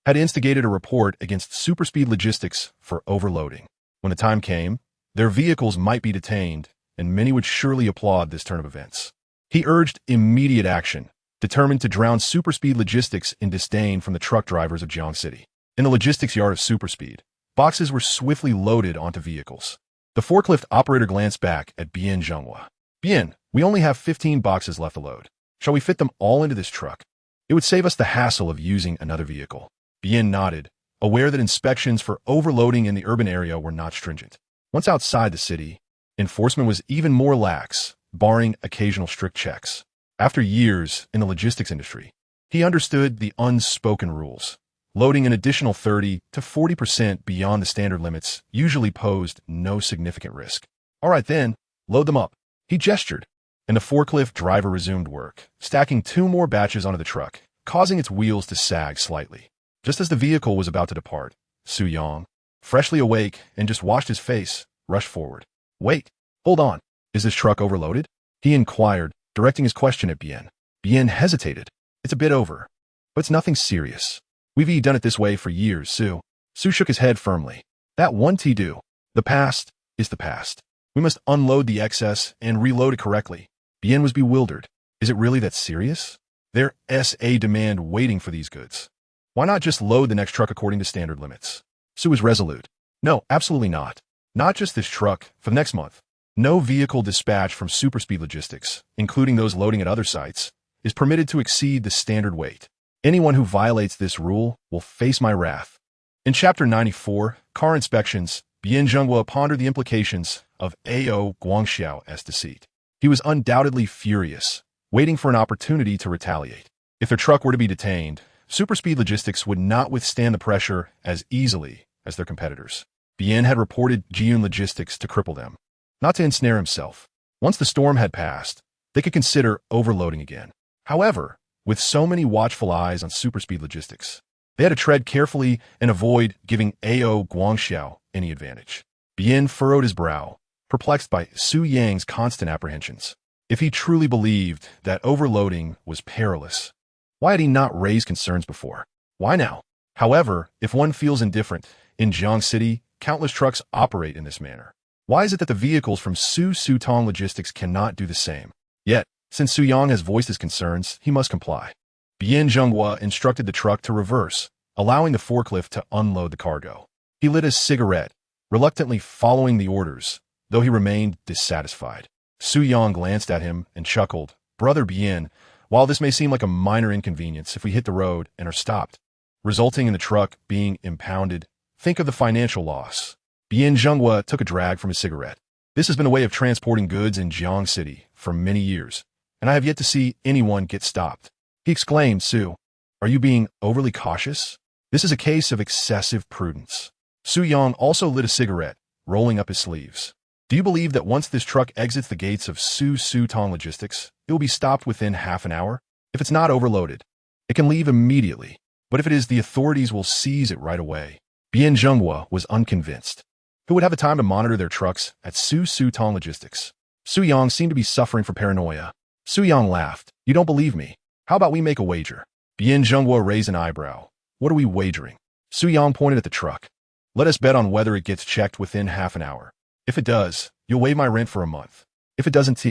had instigated a report against Superspeed Logistics for overloading. When the time came, their vehicles might be detained, and many would surely applaud this turn of events. He urged immediate action, determined to drown Superspeed Logistics in disdain from the truck drivers of Jiang City. In the logistics yard of Superspeed, boxes were swiftly loaded onto vehicles. The forklift operator glanced back at Bien Zhenghua. Bien, we only have 15 boxes left to load. Shall we fit them all into this truck? It would save us the hassle of using another vehicle. Bien nodded, aware that inspections for overloading in the urban area were not stringent. Once outside the city, enforcement was even more lax, barring occasional strict checks. After years in the logistics industry, he understood the unspoken rules. Loading an additional 30 to 40% beyond the standard limits usually posed no significant risk. All right then, load them up. He gestured, and the forklift driver resumed work, stacking 2 more batches onto the truck, causing its wheels to sag slightly. Just as the vehicle was about to depart, Su Yang, freshly awake and just washed his face, rushed forward. Wait, hold on. Is this truck overloaded? He inquired, directing his question at Bien. Bien hesitated. It's a bit over. But it's nothing serious. We've done it this way for years, Su. Su shook his head firmly. That won't do. The past is the past. We must unload the excess and reload it correctly. Bien was bewildered. Is it really that serious? There's a demand waiting for these goods. Why not just load the next truck according to standard limits? Su was resolute. No, absolutely not. Not just this truck, for the next month. No vehicle dispatch from Superspeed Logistics, including those loading at other sites, is permitted to exceed the standard weight. Anyone who violates this rule will face my wrath. In Chapter 94, Car Inspections, Bien Zhenghua pondered the implications of A.O. Guangxiao's deceit. He was undoubtedly furious, waiting for an opportunity to retaliate. If their truck were to be detained, Superspeed Logistics would not withstand the pressure as easily as their competitors. Bien had reported Jiyun Logistics to cripple them, not to ensnare himself. Once the storm had passed, they could consider overloading again. However, with so many watchful eyes on Superspeed Logistics, they had to tread carefully and avoid giving A.O. Guangxiao any advantage. Bien furrowed his brow, perplexed by Su Yang's constant apprehensions. If he truly believed that overloading was perilous, why had he not raised concerns before? Why now? However, if one feels indifferent, in Jiang City, countless trucks operate in this manner. Why is it that the vehicles from Su Tong Logistics cannot do the same? Yet, since Su Yang has voiced his concerns, he must comply. Bien Zhenghua instructed the truck to reverse, allowing the forklift to unload the cargo. He lit a cigarette, reluctantly following the orders, though he remained dissatisfied. Su Yang glanced at him and chuckled. Brother Bien, while this may seem like a minor inconvenience if we hit the road and are stopped, resulting in the truck being impounded, think of the financial loss. Bien Zhenghua took a drag from his cigarette. This has been a way of transporting goods in Jiang City for many years, and I have yet to see anyone get stopped. He exclaimed, Su, are you being overly cautious? This is a case of excessive prudence. Su Yang also lit a cigarette, rolling up his sleeves. Do you believe that once this truck exits the gates of Su Tong Logistics, it will be stopped within half an hour? If it's not overloaded, it can leave immediately. But if it is, the authorities will seize it right away. Bien Zhenghua was unconvinced. Who would have the time to monitor their trucks at Su Tong Logistics? Su Yang seemed to be suffering from paranoia. Su Yang laughed. You don't believe me? How about we make a wager? Bien Zhenghua raised an eyebrow. What are we wagering? Su Yang pointed at the truck. Let us bet on whether it gets checked within half an hour. If it does, you'll waive my rent for a month. If it doesn't,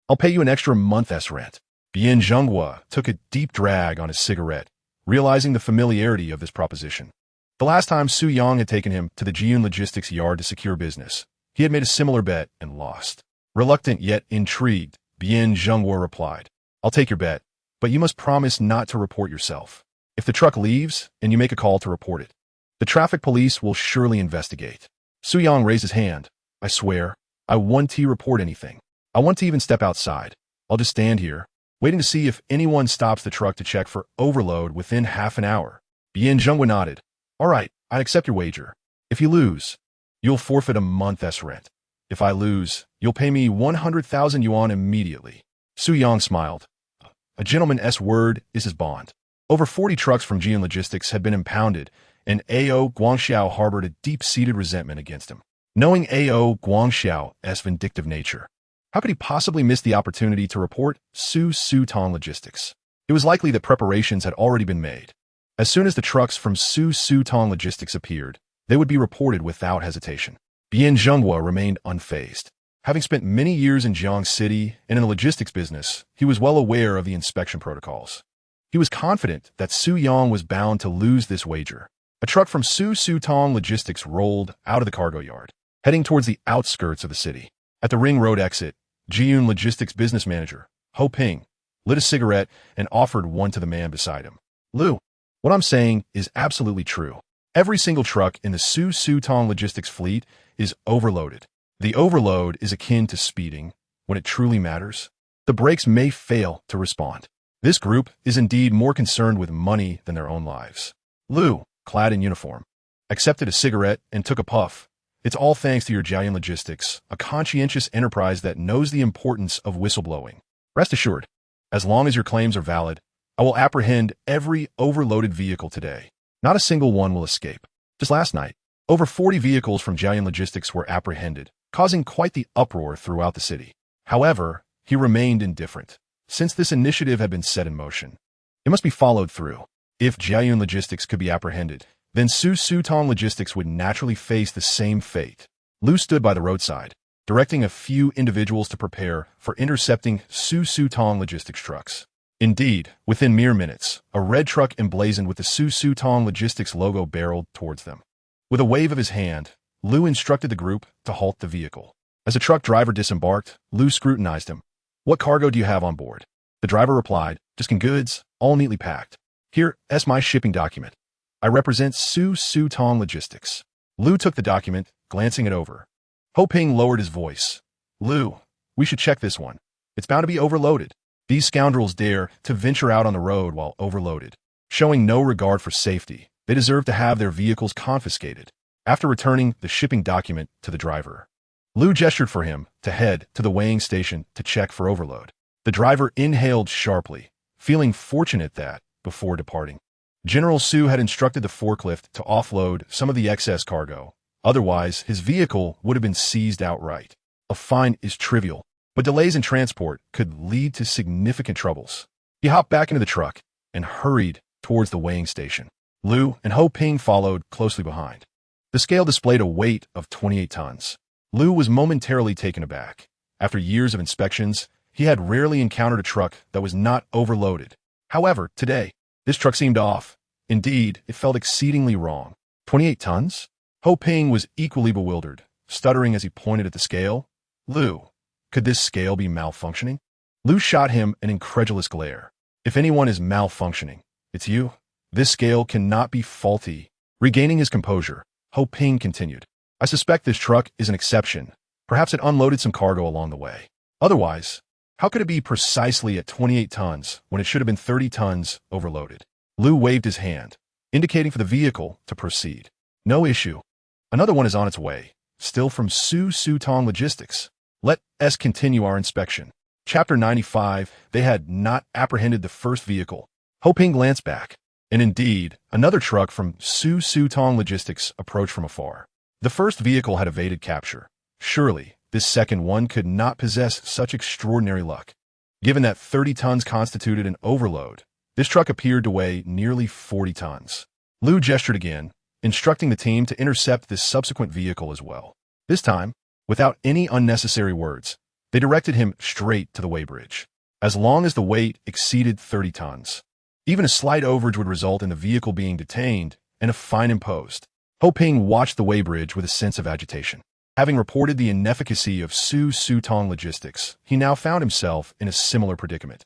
I'll pay you an extra month's rent. Bien Zhenghua took a deep drag on his cigarette, realizing the familiarity of this proposition. The last time Su Yang had taken him to the Jiyun Logistics yard to secure business, he had made a similar bet and lost. Reluctant yet intrigued, Bien Zhenghua replied, I'll take your bet, but you must promise not to report yourself. If the truck leaves and you make a call to report it, the traffic police will surely investigate. Su Yang raised his hand. I swear, I won't report anything. I won't even step outside. I'll just stand here, waiting to see if anyone stops the truck to check for overload within half an hour. Bien Zhenghua nodded. All right, I accept your wager. If you lose, you'll forfeit a month's rent. If I lose, you'll pay me 100,000 yuan immediately. Su Yang smiled. A gentleman's word is his bond. Over 40 trucks from Jiyun Logistics had been impounded, and A.O. Guangxiao harbored a deep-seated resentment against him. Knowing A.O. Guangxiao's vindictive nature, how could he possibly miss the opportunity to report Su Tong Logistics? It was likely that preparations had already been made. As soon as the trucks from Su Tong Logistics appeared, they would be reported without hesitation. Bien Zhenghua remained unfazed. Having spent many years in Jiang City and in the logistics business, he was well aware of the inspection protocols. He was confident that Su Yang was bound to lose this wager. A truck from Su Tong Logistics rolled out of the cargo yard, heading towards the outskirts of the city. At the Ring Road exit, Jiyun Logistics business manager, Ho Ping, lit a cigarette and offered one to the man beside him. Lu, what I'm saying is absolutely true. Every single truck in the Su Tong Logistics fleet is overloaded. The overload is akin to speeding when it truly matters. The brakes may fail to respond. This group is indeed more concerned with money than their own lives. Lu, clad in uniform, accepted a cigarette and took a puff. It's all thanks to your Jiayuan Logistics, a conscientious enterprise that knows the importance of whistleblowing. Rest assured, as long as your claims are valid, I will apprehend every overloaded vehicle today. Not a single one will escape. Just last night, over 40 vehicles from Jiayan Logistics were apprehended, causing quite the uproar throughout the city. However, he remained indifferent, since this initiative had been set in motion. It must be followed through. If Jiayan Logistics could be apprehended, then Su Tong Logistics would naturally face the same fate. Lu stood by the roadside, directing a few individuals to prepare for intercepting Su Tong Logistics trucks. Indeed, within mere minutes, a red truck emblazoned with the Su Tong Logistics logo barreled towards them. With a wave of his hand, Lu instructed the group to halt the vehicle. As the truck driver disembarked, Lu scrutinized him. "What cargo do you have on board?" The driver replied, "Just in goods, all neatly packed. Here's my shipping document. I represent Su Tong Logistics." Lu took the document, glancing it over. Ho Ping lowered his voice. "Lu, we should check this one. It's bound to be overloaded. These scoundrels dare to venture out on the road while overloaded. Showing no regard for safety, they deserve to have their vehicles confiscated." After returning the shipping document to the driver, Lu gestured for him to head to the weighing station to check for overload. The driver inhaled sharply, feeling fortunate that, before departing, General Su had instructed the forklift to offload some of the excess cargo. Otherwise, his vehicle would have been seized outright. A fine is trivial, but delays in transport could lead to significant troubles. He hopped back into the truck and hurried towards the weighing station. Lu and Ho Ping followed closely behind. The scale displayed a weight of 28 tons. Lu was momentarily taken aback. After years of inspections, he had rarely encountered a truck that was not overloaded. However, today, this truck seemed off. Indeed, it felt exceedingly wrong. 28 tons? Ho Ping was equally bewildered, stuttering as he pointed at the scale. "Lu, could this scale be malfunctioning?" Lu shot him an incredulous glare. "If anyone is malfunctioning, it's you. This scale cannot be faulty." Regaining his composure, Ho Ping continued, "I suspect this truck is an exception. Perhaps it unloaded some cargo along the way. Otherwise, how could it be precisely at 28 tons when it should have been 30 tons overloaded?" Lu waved his hand, indicating for the vehicle to proceed. "No issue. Another one is on its way, still from Su Tong Logistics. Let us continue our inspection." Chapter 95. They had not apprehended the first vehicle. Ho Ping glanced back, and indeed, another truck from Su Tong Logistics approached from afar. The first vehicle had evaded capture. Surely, this second one could not possess such extraordinary luck. Given that 30 tons constituted an overload, this truck appeared to weigh nearly 40 tons. Lu gestured again, instructing the team to intercept this subsequent vehicle as well. This time, without any unnecessary words, they directed him straight to the weighbridge. As long as the weight exceeded 30 tons, even a slight overage would result in the vehicle being detained and a fine imposed. Ho Ping watched the weighbridge with a sense of agitation. Having reported the inefficacy of Su Tong Logistics, he now found himself in a similar predicament.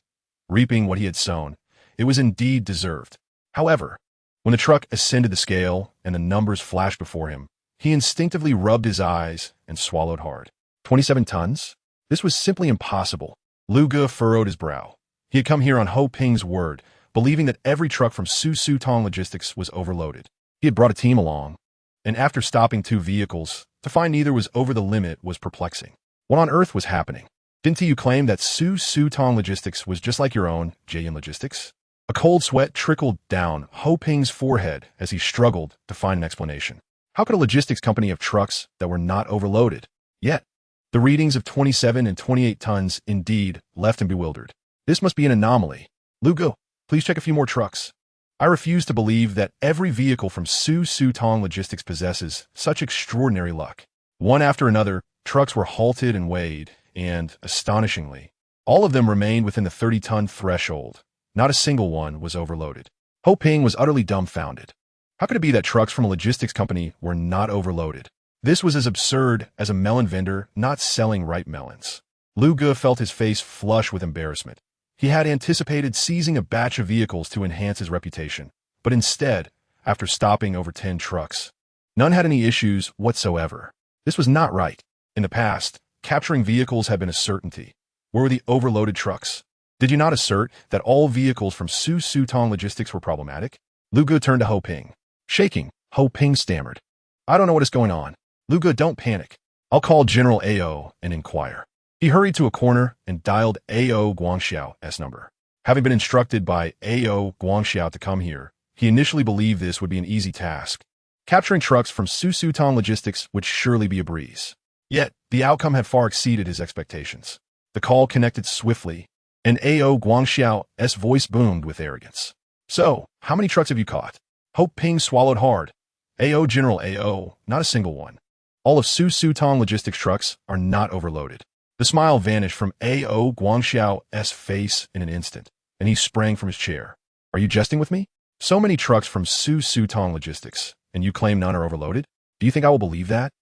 Reaping what he had sown, it was indeed deserved. However, when the truck ascended the scale and the numbers flashed before him, he instinctively rubbed his eyes and swallowed hard. 27 tons? This was simply impossible. Lu Ge furrowed his brow. He had come here on Ho Ping's word, believing that every truck from Su Tong Logistics was overloaded. He had brought a team along, and after stopping 2 vehicles, to find neither was over the limit was perplexing. What on earth was happening? Didn't you claim that Su Tong Logistics was just like your own Jiayan Logistics? A cold sweat trickled down Ho Ping's forehead as he struggled to find an explanation. How could a logistics company have trucks that were not overloaded? Yet, the readings of 27 and 28 tons indeed left him bewildered. This must be an anomaly. "Lu Ge, please check a few more trucks. I refuse to believe that every vehicle from Su Tong Logistics possesses such extraordinary luck." One after another, trucks were halted and weighed, and, astonishingly, all of them remained within the 30-ton threshold. Not a single one was overloaded. Ho Ping was utterly dumbfounded. How could it be that trucks from a logistics company were not overloaded? This was as absurd as a melon vendor not selling ripe melons. Lu Ge felt his face flush with embarrassment. He had anticipated seizing a batch of vehicles to enhance his reputation, but instead, after stopping over 10 trucks, none had any issues whatsoever. This was not right. In the past, capturing vehicles had been a certainty. Where were the overloaded trucks? Did you not assert that all vehicles from Su Tong Logistics were problematic? Lu Ge turned to Ho Ping. Shaking, Ho Ping stammered. "I don't know what is going on. Lu Ge, don't panic. I'll call General AO and inquire." He hurried to a corner and dialed AO Guangxiao's number. Having been instructed by AO Guangxiao to come here, He initially believed this would be an easy task. Capturing trucks from Su Logistics would surely be a breeze. Yet, the outcome had far exceeded his expectations. The call connected swiftly, and A.O. Guangxiao's voice boomed with arrogance. "So, how many trucks have you caught?" Hope Ping swallowed hard. "A.O. General A.O., not a single one. All of Su Logistics trucks are not overloaded." The smile vanished from A.O. Guangxiao's face in an instant, and he sprang from his chair. "Are you jesting with me? So many trucks from Su Logistics, and you claim none are overloaded? Do you think I will believe that?"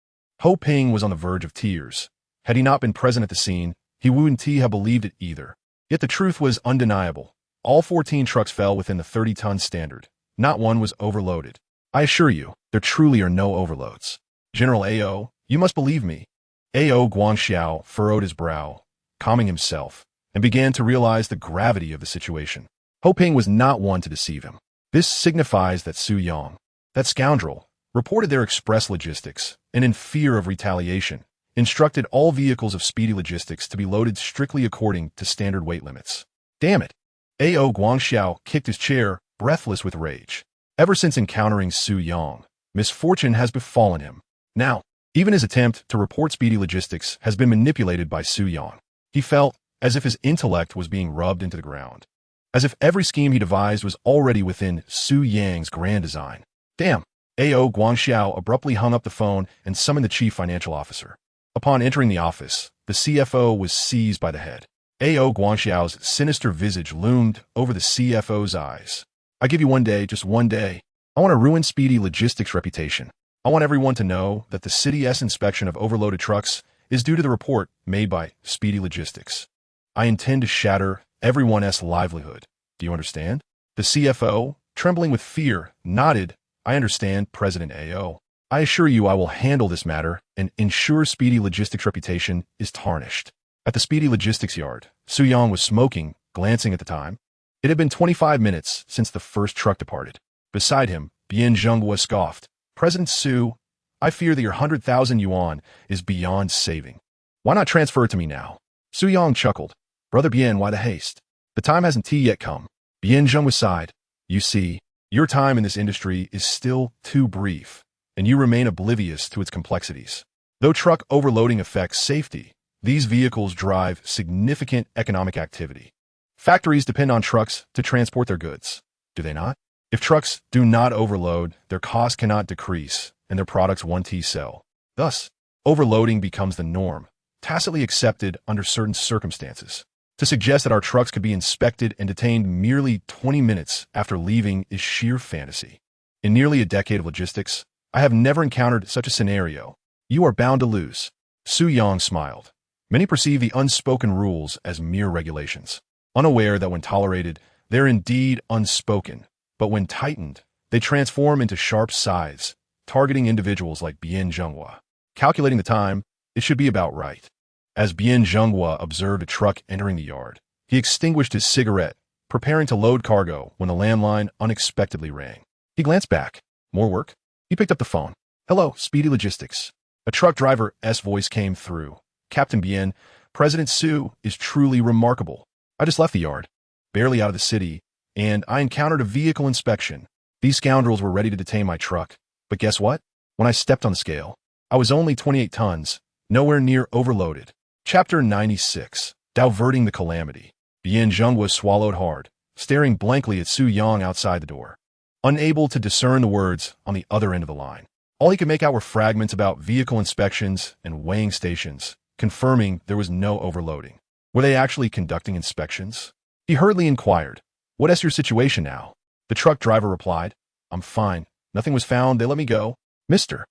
Ho Ping was on the verge of tears. Had he not been present at the scene, he wouldn't have believed it either. Yet the truth was undeniable. All 14 trucks fell within the 30-ton standard. Not one was overloaded. "I assure you, there truly are no overloads. General A.O., you must believe me." A.O. Guangxiao furrowed his brow, calming himself, and began to realize the gravity of the situation. Ho Ping was not one to deceive him. This signifies that Su Yang, that scoundrel, reported their express logistics, and in fear of retaliation, instructed all vehicles of Speedy Logistics to be loaded strictly according to standard weight limits. Damn it! A.O. Guangxiao kicked his chair, breathless with rage. Ever since encountering Su Yang, misfortune has befallen him. Now, even his attempt to report Speedy Logistics has been manipulated by Su Yang. He felt as if his intellect was being rubbed into the ground, as if every scheme he devised was already within Su Yang's grand design. Damn! A.O. Guangxiao abruptly hung up the phone and summoned the chief financial officer. Upon entering the office, the CFO was seized by the head. A.O. Guangxiao's sinister visage loomed over the CFO's eyes. "I give you 1 day, just 1 day. I want to ruin Speedy Logistics' reputation. I want everyone to know that the city's inspection of overloaded trucks is due to the report made by Speedy Logistics. I intend to shatter everyone's livelihood. Do you understand?" The CFO, trembling with fear, nodded. "I understand, President A.O. I assure you I will handle this matter and ensure Speedy Logistics' reputation is tarnished." At the Speedy Logistics yard, Su Yang was smoking, glancing at the time. It had been 25 minutes since the first truck departed. Beside him, Bian Zhenghua scoffed. "President Su, I fear that your 100,000 yuan is beyond saving. Why not transfer it to me now?" Su Yang chuckled. "Brother Bian, why the haste? The time hasn't yet come." Bian Zhenghua sighed. "You see, your time in this industry is still too brief, and you remain oblivious to its complexities. Though truck overloading affects safety, these vehicles drive significant economic activity. Factories depend on trucks to transport their goods, do they not? If trucks do not overload, their costs cannot decrease, and their products won't sell. Thus, overloading becomes the norm, tacitly accepted under certain circumstances. To suggest that our trucks could be inspected and detained merely 20 minutes after leaving is sheer fantasy. In nearly a decade of logistics, I have never encountered such a scenario. You are bound to lose." Su Yang smiled. Many perceive the unspoken rules as mere regulations, unaware that when tolerated, they're indeed unspoken, but when tightened, they transform into sharp scythes, targeting individuals like Bian Zhenghua. Calculating the time, it should be about right. As Bian Zhenghua observed a truck entering the yard, he extinguished his cigarette, preparing to load cargo when the landline unexpectedly rang. He glanced back. More work? He picked up the phone. "Hello, Speedy Logistics." A truck driver's voice came through. "Captain Bian, President Su is truly remarkable. I just left the yard, barely out of the city, and I encountered a vehicle inspection. These scoundrels were ready to detain my truck. But guess what? When I stepped on the scale, I was only 28 tons, nowhere near overloaded." Chapter 96. Diverting the Calamity. Bian Zhenghua swallowed hard, staring blankly at Su Yang outside the door, unable to discern the words on the other end of the line. All he could make out were fragments about vehicle inspections and weighing stations, confirming there was no overloading. Were they actually conducting inspections? He hurriedly inquired, "What is your situation now?" The truck driver replied, "I'm fine. Nothing was found. They let me go." "Mr.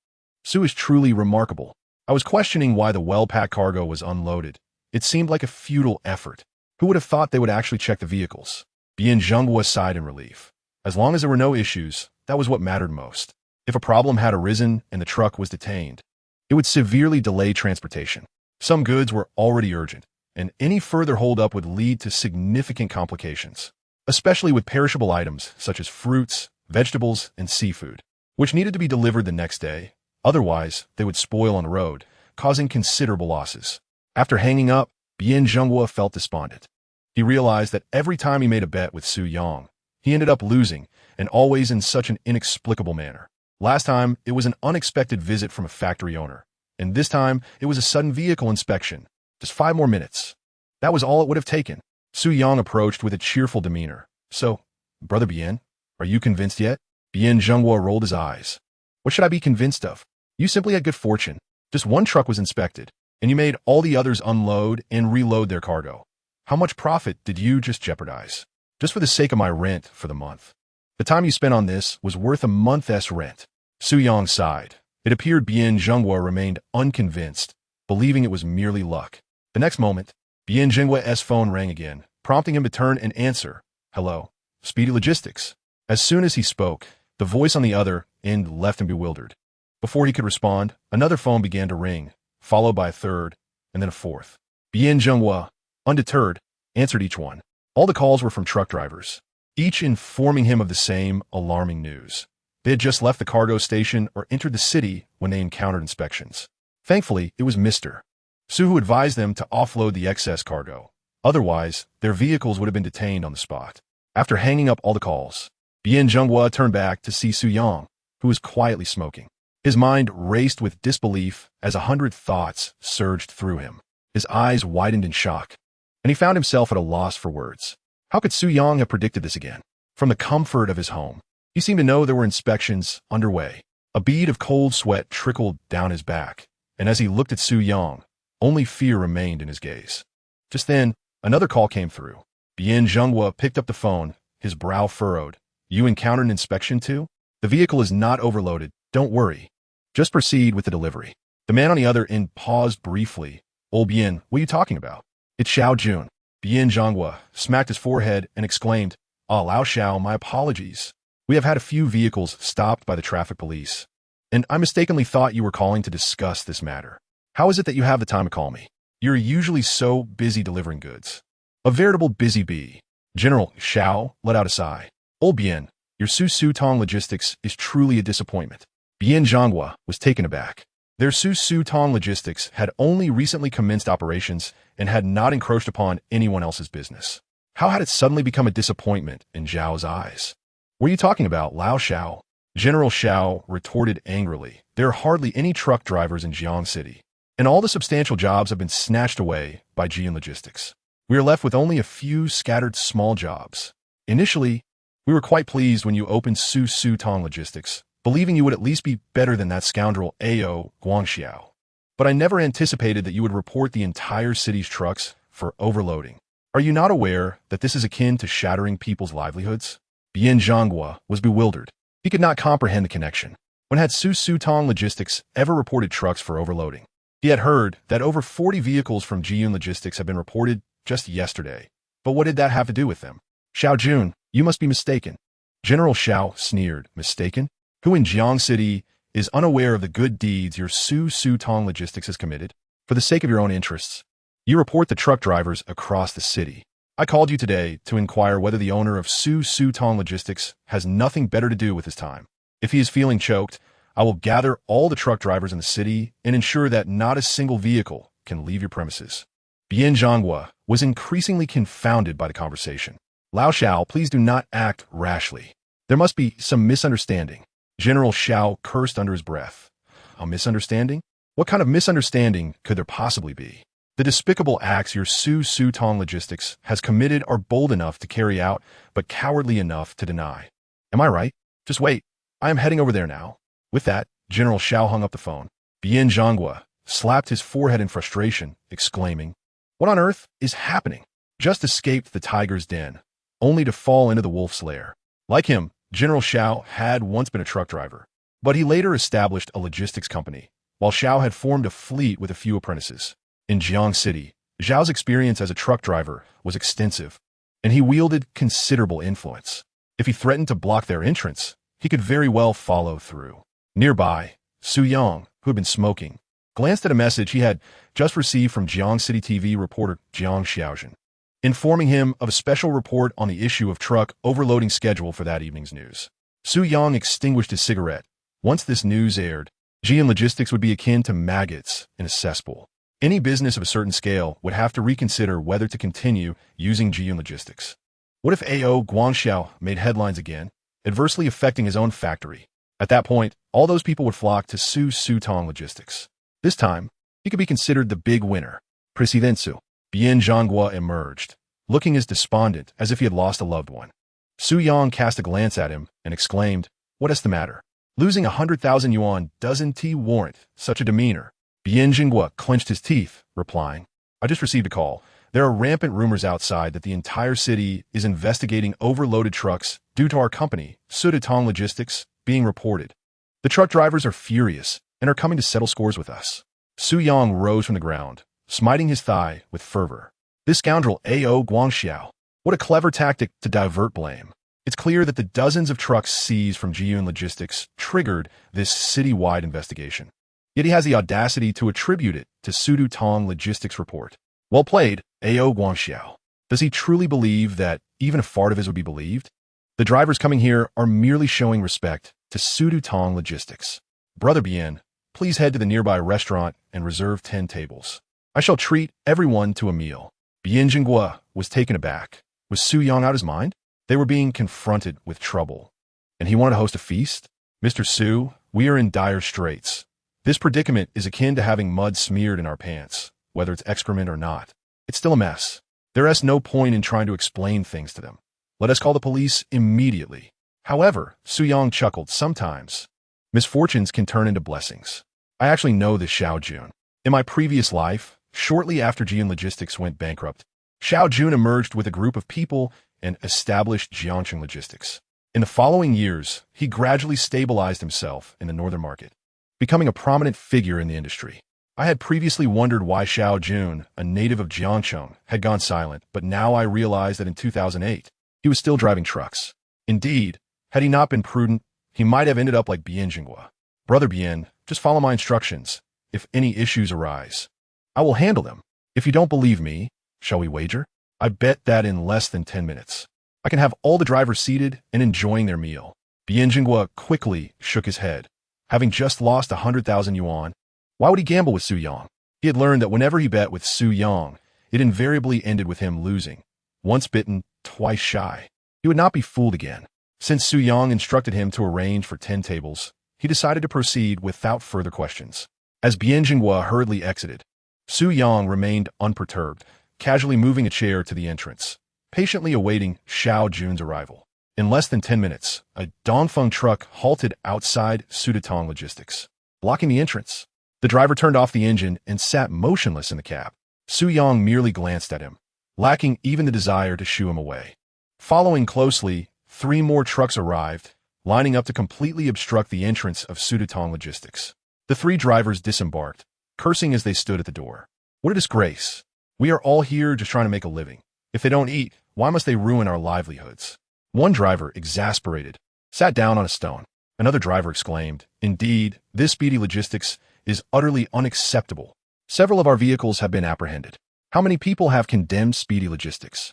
Su is truly remarkable. I was questioning why the well-packed cargo was unloaded. It seemed like a futile effort. Who would have thought they would actually check the vehicles?" Bian Zhenghua sighed in relief. As long as there were no issues, that was what mattered most. If a problem had arisen and the truck was detained, it would severely delay transportation. Some goods were already urgent, and any further holdup would lead to significant complications, especially with perishable items such as fruits, vegetables, and seafood, which needed to be delivered the next day. Otherwise, they would spoil on the road, causing considerable losses. After hanging up, Bian Zhenghua felt despondent. He realized that every time he made a bet with Su Yang, He ended up losing, and always in such an inexplicable manner. Last time, it was an unexpected visit from a factory owner, and this time, it was a sudden vehicle inspection. Just 5 more minutes. That was all it would have taken. Su Yang approached with a cheerful demeanor. So, Brother Bien, are you convinced yet? Bien Zhenghua rolled his eyes. What should I be convinced of? You simply had good fortune. Just one truck was inspected, and you made all the others unload and reload their cargo. How much profit did you just jeopardize? Just for the sake of my rent for the month. The time you spent on this was worth a month's rent. Su Yang sighed. It appeared Bien Zhenghua remained unconvinced, believing it was merely luck. The next moment, Bien Zhenghua's phone rang again, prompting him to turn and answer. Hello, Speedy Logistics. As soon as he spoke, the voice on the other end left him bewildered. Before he could respond, another phone began to ring, followed by a third, and then a fourth. Bien Zhenghua, undeterred, answered each one. All the calls were from truck drivers, each informing him of the same alarming news. They had just left the cargo station or entered the city when they encountered inspections. Thankfully, it was Mr. Su who advised them to offload the excess cargo. Otherwise, their vehicles would have been detained on the spot. After hanging up all the calls, Bien Zhenghua turned back to see Su Yang, who was quietly smoking. His mind raced with disbelief as 100 thoughts surged through him. His eyes widened in shock, and he found himself at a loss for words. How could Su Yang have predicted this again? From the comfort of his home, he seemed to know there were inspections underway. A bead of cold sweat trickled down his back, and as he looked at Su Yang, only fear remained in his gaze. Just then, another call came through. Bien Zhenghua picked up the phone, his brow furrowed. You encountered an inspection too? The vehicle is not overloaded, don't worry. Just proceed with the delivery. The man on the other end paused briefly. Old Bien, what are you talking about? It's Xiao Jun. Bien Zhenghua smacked his forehead and exclaimed, Lao Xiao, my apologies. We have had a few vehicles stopped by the traffic police, and I mistakenly thought you were calling to discuss this matter. How is it that you have the time to call me? You're usually so busy delivering goods. A veritable busy bee. General Xiao let out a sigh. Old Bien, your Su Tong Logistics is truly a disappointment. Bien Zhenghua was taken aback. Their Su Tong Logistics had only recently commenced operations and had not encroached upon anyone else's business. How had it suddenly become a disappointment in Zhao's eyes? What are you talking about, Lao Xiao? General Xiao retorted angrily. There are hardly any truck drivers in Jiang City, and all the substantial jobs have been snatched away by Jian Logistics. We are left with only a few scattered small jobs. Initially, we were quite pleased when you opened Su Tong Logistics, believing you would at least be better than that scoundrel Ao Guangxiao. But I never anticipated that you would report the entire city's trucks for overloading. Are you not aware that this is akin to shattering people's livelihoods? Bien Zhenghua was bewildered. He could not comprehend the connection. When had Su Tong Logistics ever reported trucks for overloading? He had heard that over 40 vehicles from Jiyun Logistics had been reported just yesterday. But what did that have to do with them? Xiao Jun, you must be mistaken. General Xiao sneered. Mistaken? Who in Jiang City is unaware of the good deeds your Su Tong Logistics has committed? For the sake of your own interests, you report the truck drivers across the city. I called you today to inquire whether the owner of Su Tong Logistics has nothing better to do with his time. If he is feeling choked, I will gather all the truck drivers in the city and ensure that not a single vehicle can leave your premises. Bien Zhenghua was increasingly confounded by the conversation. Lao Xiao, please do not act rashly. There must be some misunderstanding. General Xiao cursed under his breath. A misunderstanding? What kind of misunderstanding could there possibly be? The despicable acts your Su Tong Logistics has committed are bold enough to carry out, but cowardly enough to deny. Am I right? Just wait. I am heading over there now. With that, General Xiao hung up the phone. Bien Zhenghua slapped his forehead in frustration, exclaiming, What on earth is happening? Just escaped the tiger's den, only to fall into the wolf's lair. Like him, General Xiao had once been a truck driver, but he later established a logistics company, while Xiao had formed a fleet with a few apprentices. In Jiang City, Zhao's experience as a truck driver was extensive, and he wielded considerable influence. If he threatened to block their entrance, he could very well follow through. Nearby, Su Yang, who had been smoking, glanced at a message he had just received from Jiang City TV reporter Jiang Xiaojun, informing him of a special report on the issue of truck overloading schedule for that evening's news. Su Yang extinguished his cigarette. Once this news aired, Jian Logistics would be akin to maggots in a cesspool. Any business of a certain scale would have to reconsider whether to continue using Jian Logistics. What if A.O. Guangxiao made headlines again, adversely affecting his own factory? At that point, all those people would flock to Su Sutong Logistics. This time, he could be considered the big winner. Presidensu. Bien Zhonghua emerged, looking as despondent as if he had lost a loved one. Su Yang cast a glance at him and exclaimed, "What is the matter? Losing 100,000 yuan doesn't warrant such a demeanor." Bien Zhonghua clenched his teeth, replying, "I just received a call. There are rampant rumors outside that the entire city is investigating overloaded trucks due to our company, Sutong Logistics, being reported. The truck drivers are furious and are coming to settle scores with us." Su Yang rose from the ground, smiting his thigh with fervor. This scoundrel A.O. Guangxiao. What a clever tactic to divert blame. It's clear that the dozens of trucks seized from Jiyun Logistics triggered this city-wide investigation. Yet he has the audacity to attribute it to Sutong Logistics report. Well played, A.O. Guangxiao. Does he truly believe that even a fart of his would be believed? The drivers coming here are merely showing respect to Sutong Logistics. Brother Bien, please head to the nearby restaurant and reserve 10 tables. I shall treat everyone to a meal. Bien Zhonghua was taken aback. Was Su Yang out of his mind? They were being confronted with trouble, and he wanted to host a feast? Mr. Su, we are in dire straits. This predicament is akin to having mud smeared in our pants, whether it's excrement or not. It's still a mess. There is no point in trying to explain things to them. Let us call the police immediately. However, Su Yang chuckled, sometimes misfortunes can turn into blessings. I actually know this Xiao Jun. In my previous life, shortly after Jiyun Logistics went bankrupt, Xiao Jun emerged with a group of people and established Jiangcheng Logistics. In the following years, he gradually stabilized himself in the northern market, becoming a prominent figure in the industry. I had previously wondered why Xiao Jun, a native of Jiangcheng, had gone silent, but now I realized that in 2008, he was still driving trucks. Indeed, had he not been prudent, he might have ended up like Bien Zhonghua. Brother Bien, just follow my instructions. If any issues arise, I will handle them. If you don't believe me, shall we wager? I bet that in less than 10 minutes, I can have all the drivers seated and enjoying their meal. Bien Zhonghua quickly shook his head. Having just lost 100,000 yuan, why would he gamble with Su Yang? He had learned that whenever he bet with Su Yang, it invariably ended with him losing. Once bitten, twice shy. He would not be fooled again. Since Su Yang instructed him to arrange for 10 tables, he decided to proceed without further questions. As Bien Zhonghua hurriedly exited, Su Yang remained unperturbed, casually moving a chair to the entrance, patiently awaiting Xiao Jun's arrival. In less than 10 minutes, a Dongfeng truck halted outside Sutong Logistics, blocking the entrance. The driver turned off the engine and sat motionless in the cab. Su Yang merely glanced at him, lacking even the desire to shoo him away. Following closely, 3 more trucks arrived, lining up to completely obstruct the entrance of Sutong Logistics. The 3 drivers disembarked, cursing as they stood at the door. What a disgrace. We are all here just trying to make a living. If they don't eat, why must they ruin our livelihoods? One driver, exasperated, sat down on a stone. Another driver exclaimed, "Indeed, this speedy logistics is utterly unacceptable. Several of our vehicles have been apprehended. How many people have condemned speedy logistics?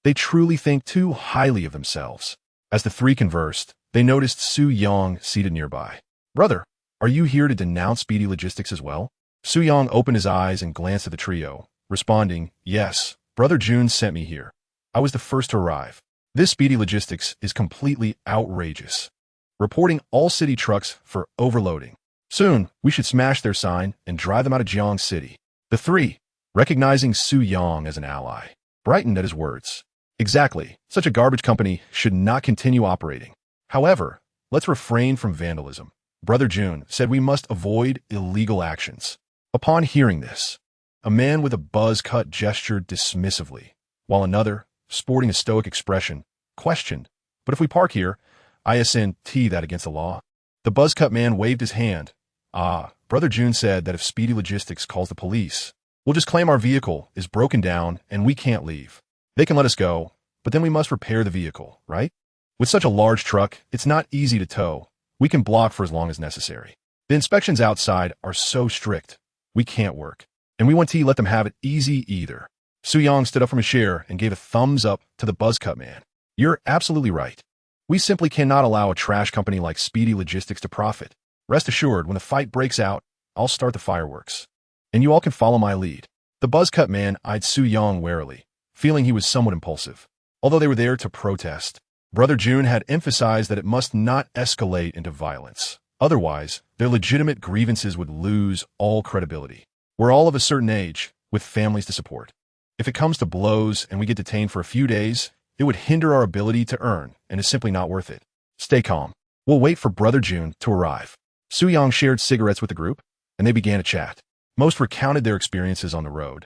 They truly think too highly of themselves." As the 3 conversed, they noticed Su Yang seated nearby. "Brother, are you here to denounce speedy logistics as well?" Su Yang opened his eyes and glanced at the trio, responding, "Yes, Brother Jun sent me here. I was the first to arrive. This speedy logistics is completely outrageous, reporting all city trucks for overloading. Soon, we should smash their sign and drive them out of Jiang City." The 3, recognizing Su Yang as an ally, brightened at his words. Exactly, such a garbage company should not continue operating. However, let's refrain from vandalism. Brother Jun said we must avoid illegal actions. Upon hearing this, a man with a buzz cut gestured dismissively, while another, sporting a stoic expression, questioned, "But if we park here, I ascend that against the law?" The buzz-cut man waved his hand. Brother Jun said that if Speedy Logistics calls the police, we'll just claim our vehicle is broken down and we can't leave. They can let us go, but then we must repair the vehicle, right? With such a large truck, it's not easy to tow. We can block for as long as necessary. The inspections outside are so strict, we can't work. And we won't let them have it easy either. Su Yang stood up from his chair and gave a thumbs up to the buzz-cut man. "You're absolutely right. We simply cannot allow a trash company like Speedy Logistics to profit. Rest assured, when the fight breaks out, I'll start the fireworks. And you all can follow my lead." The buzz-cut man eyed Su Yang warily, feeling he was somewhat impulsive. Although they were there to protest, Brother June had emphasized that it must not escalate into violence. Otherwise, their legitimate grievances would lose all credibility. We're all of a certain age, with families to support. If it comes to blows and we get detained for a few days, it would hinder our ability to earn and is simply not worth it. Stay calm. We'll wait for Brother June to arrive. Su Yang shared cigarettes with the group, and they began to chat. Most recounted their experiences on the road,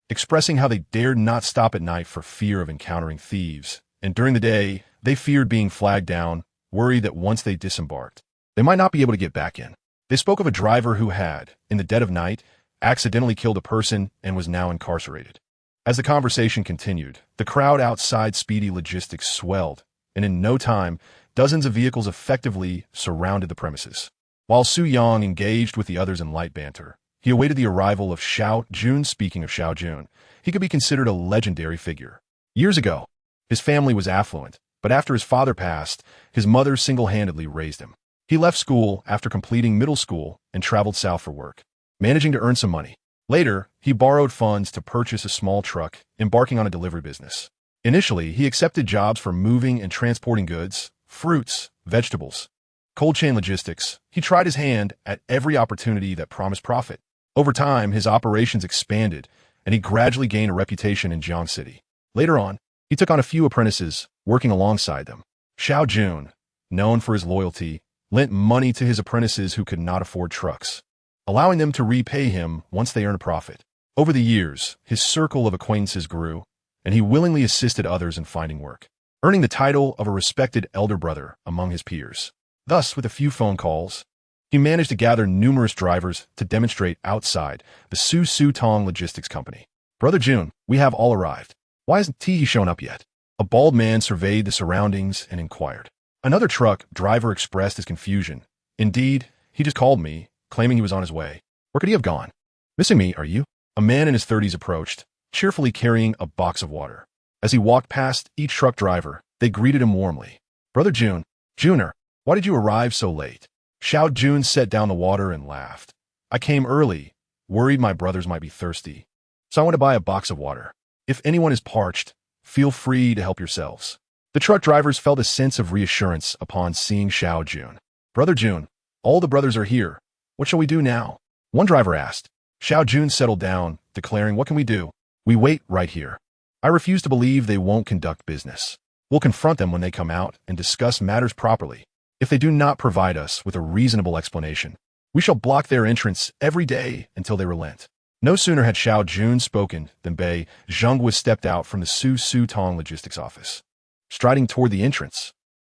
expressing how they dared not stop at night for fear of encountering thieves, and during the day, they feared being flagged down, worried that once they disembarked, they might not be able to get back in. They spoke of a driver who had, in the dead of night, accidentally killed a person and was now incarcerated. As the conversation continued, the crowd outside Speedy Logistics swelled, and in no time, dozens of vehicles effectively surrounded the premises. While Su Yang engaged with the others in light banter, he awaited the arrival of Xiao Jun. Speaking of Xiao Jun, he could be considered a legendary figure. Years ago, his family was affluent, but after his father passed, his mother single-handedly raised him. He left school after completing middle school and traveled south for work, managing to earn some money. Later, he borrowed funds to purchase a small truck, embarking on a delivery business. Initially, he accepted jobs for moving and transporting goods, fruits, vegetables. Cold chain logistics, he tried his hand at every opportunity that promised profit. Over time, his operations expanded, and he gradually gained a reputation in Jiang City. Later on, he took on a few apprentices, working alongside them. Xiao Jun, known for his loyalty, lent money to his apprentices who could not afford trucks, allowing them to repay him once they earned a profit. Over the years, his circle of acquaintances grew, and he willingly assisted others in finding work, earning the title of a respected elder brother among his peers. Thus, with a few phone calls, he managed to gather numerous drivers to demonstrate outside the Su Tong Logistics Company. Brother June, we have all arrived. Why hasn't Teehee shown up yet? A bald man surveyed the surroundings and inquired. Another truck driver expressed his confusion. Indeed, he just called me, claiming he was on his way. Where could he have gone? Missing me, are you? A man in his 30s approached, cheerfully carrying a box of water. As he walked past each truck driver, they greeted him warmly. Brother June, Juner, why did you arrive so late? Xiao Jun set down the water and laughed. I came early, worried my brothers might be thirsty, so I went to buy a box of water. If anyone is parched, feel free to help yourselves. The truck drivers felt a sense of reassurance upon seeing Xiao Jun. Brother Jun, all the brothers are here. What shall we do now? One driver asked. Xiao Jun settled down, declaring, what can we do? We wait right here. I refuse to believe they won't conduct business. We'll confront them when they come out and discuss matters properly. If they do not provide us with a reasonable explanation, we shall block their entrance every day until they relent. No sooner had Xiao Jun spoken than Bei Zhengwa stepped out from the Su Tong Logistics office. Striding toward the entrance,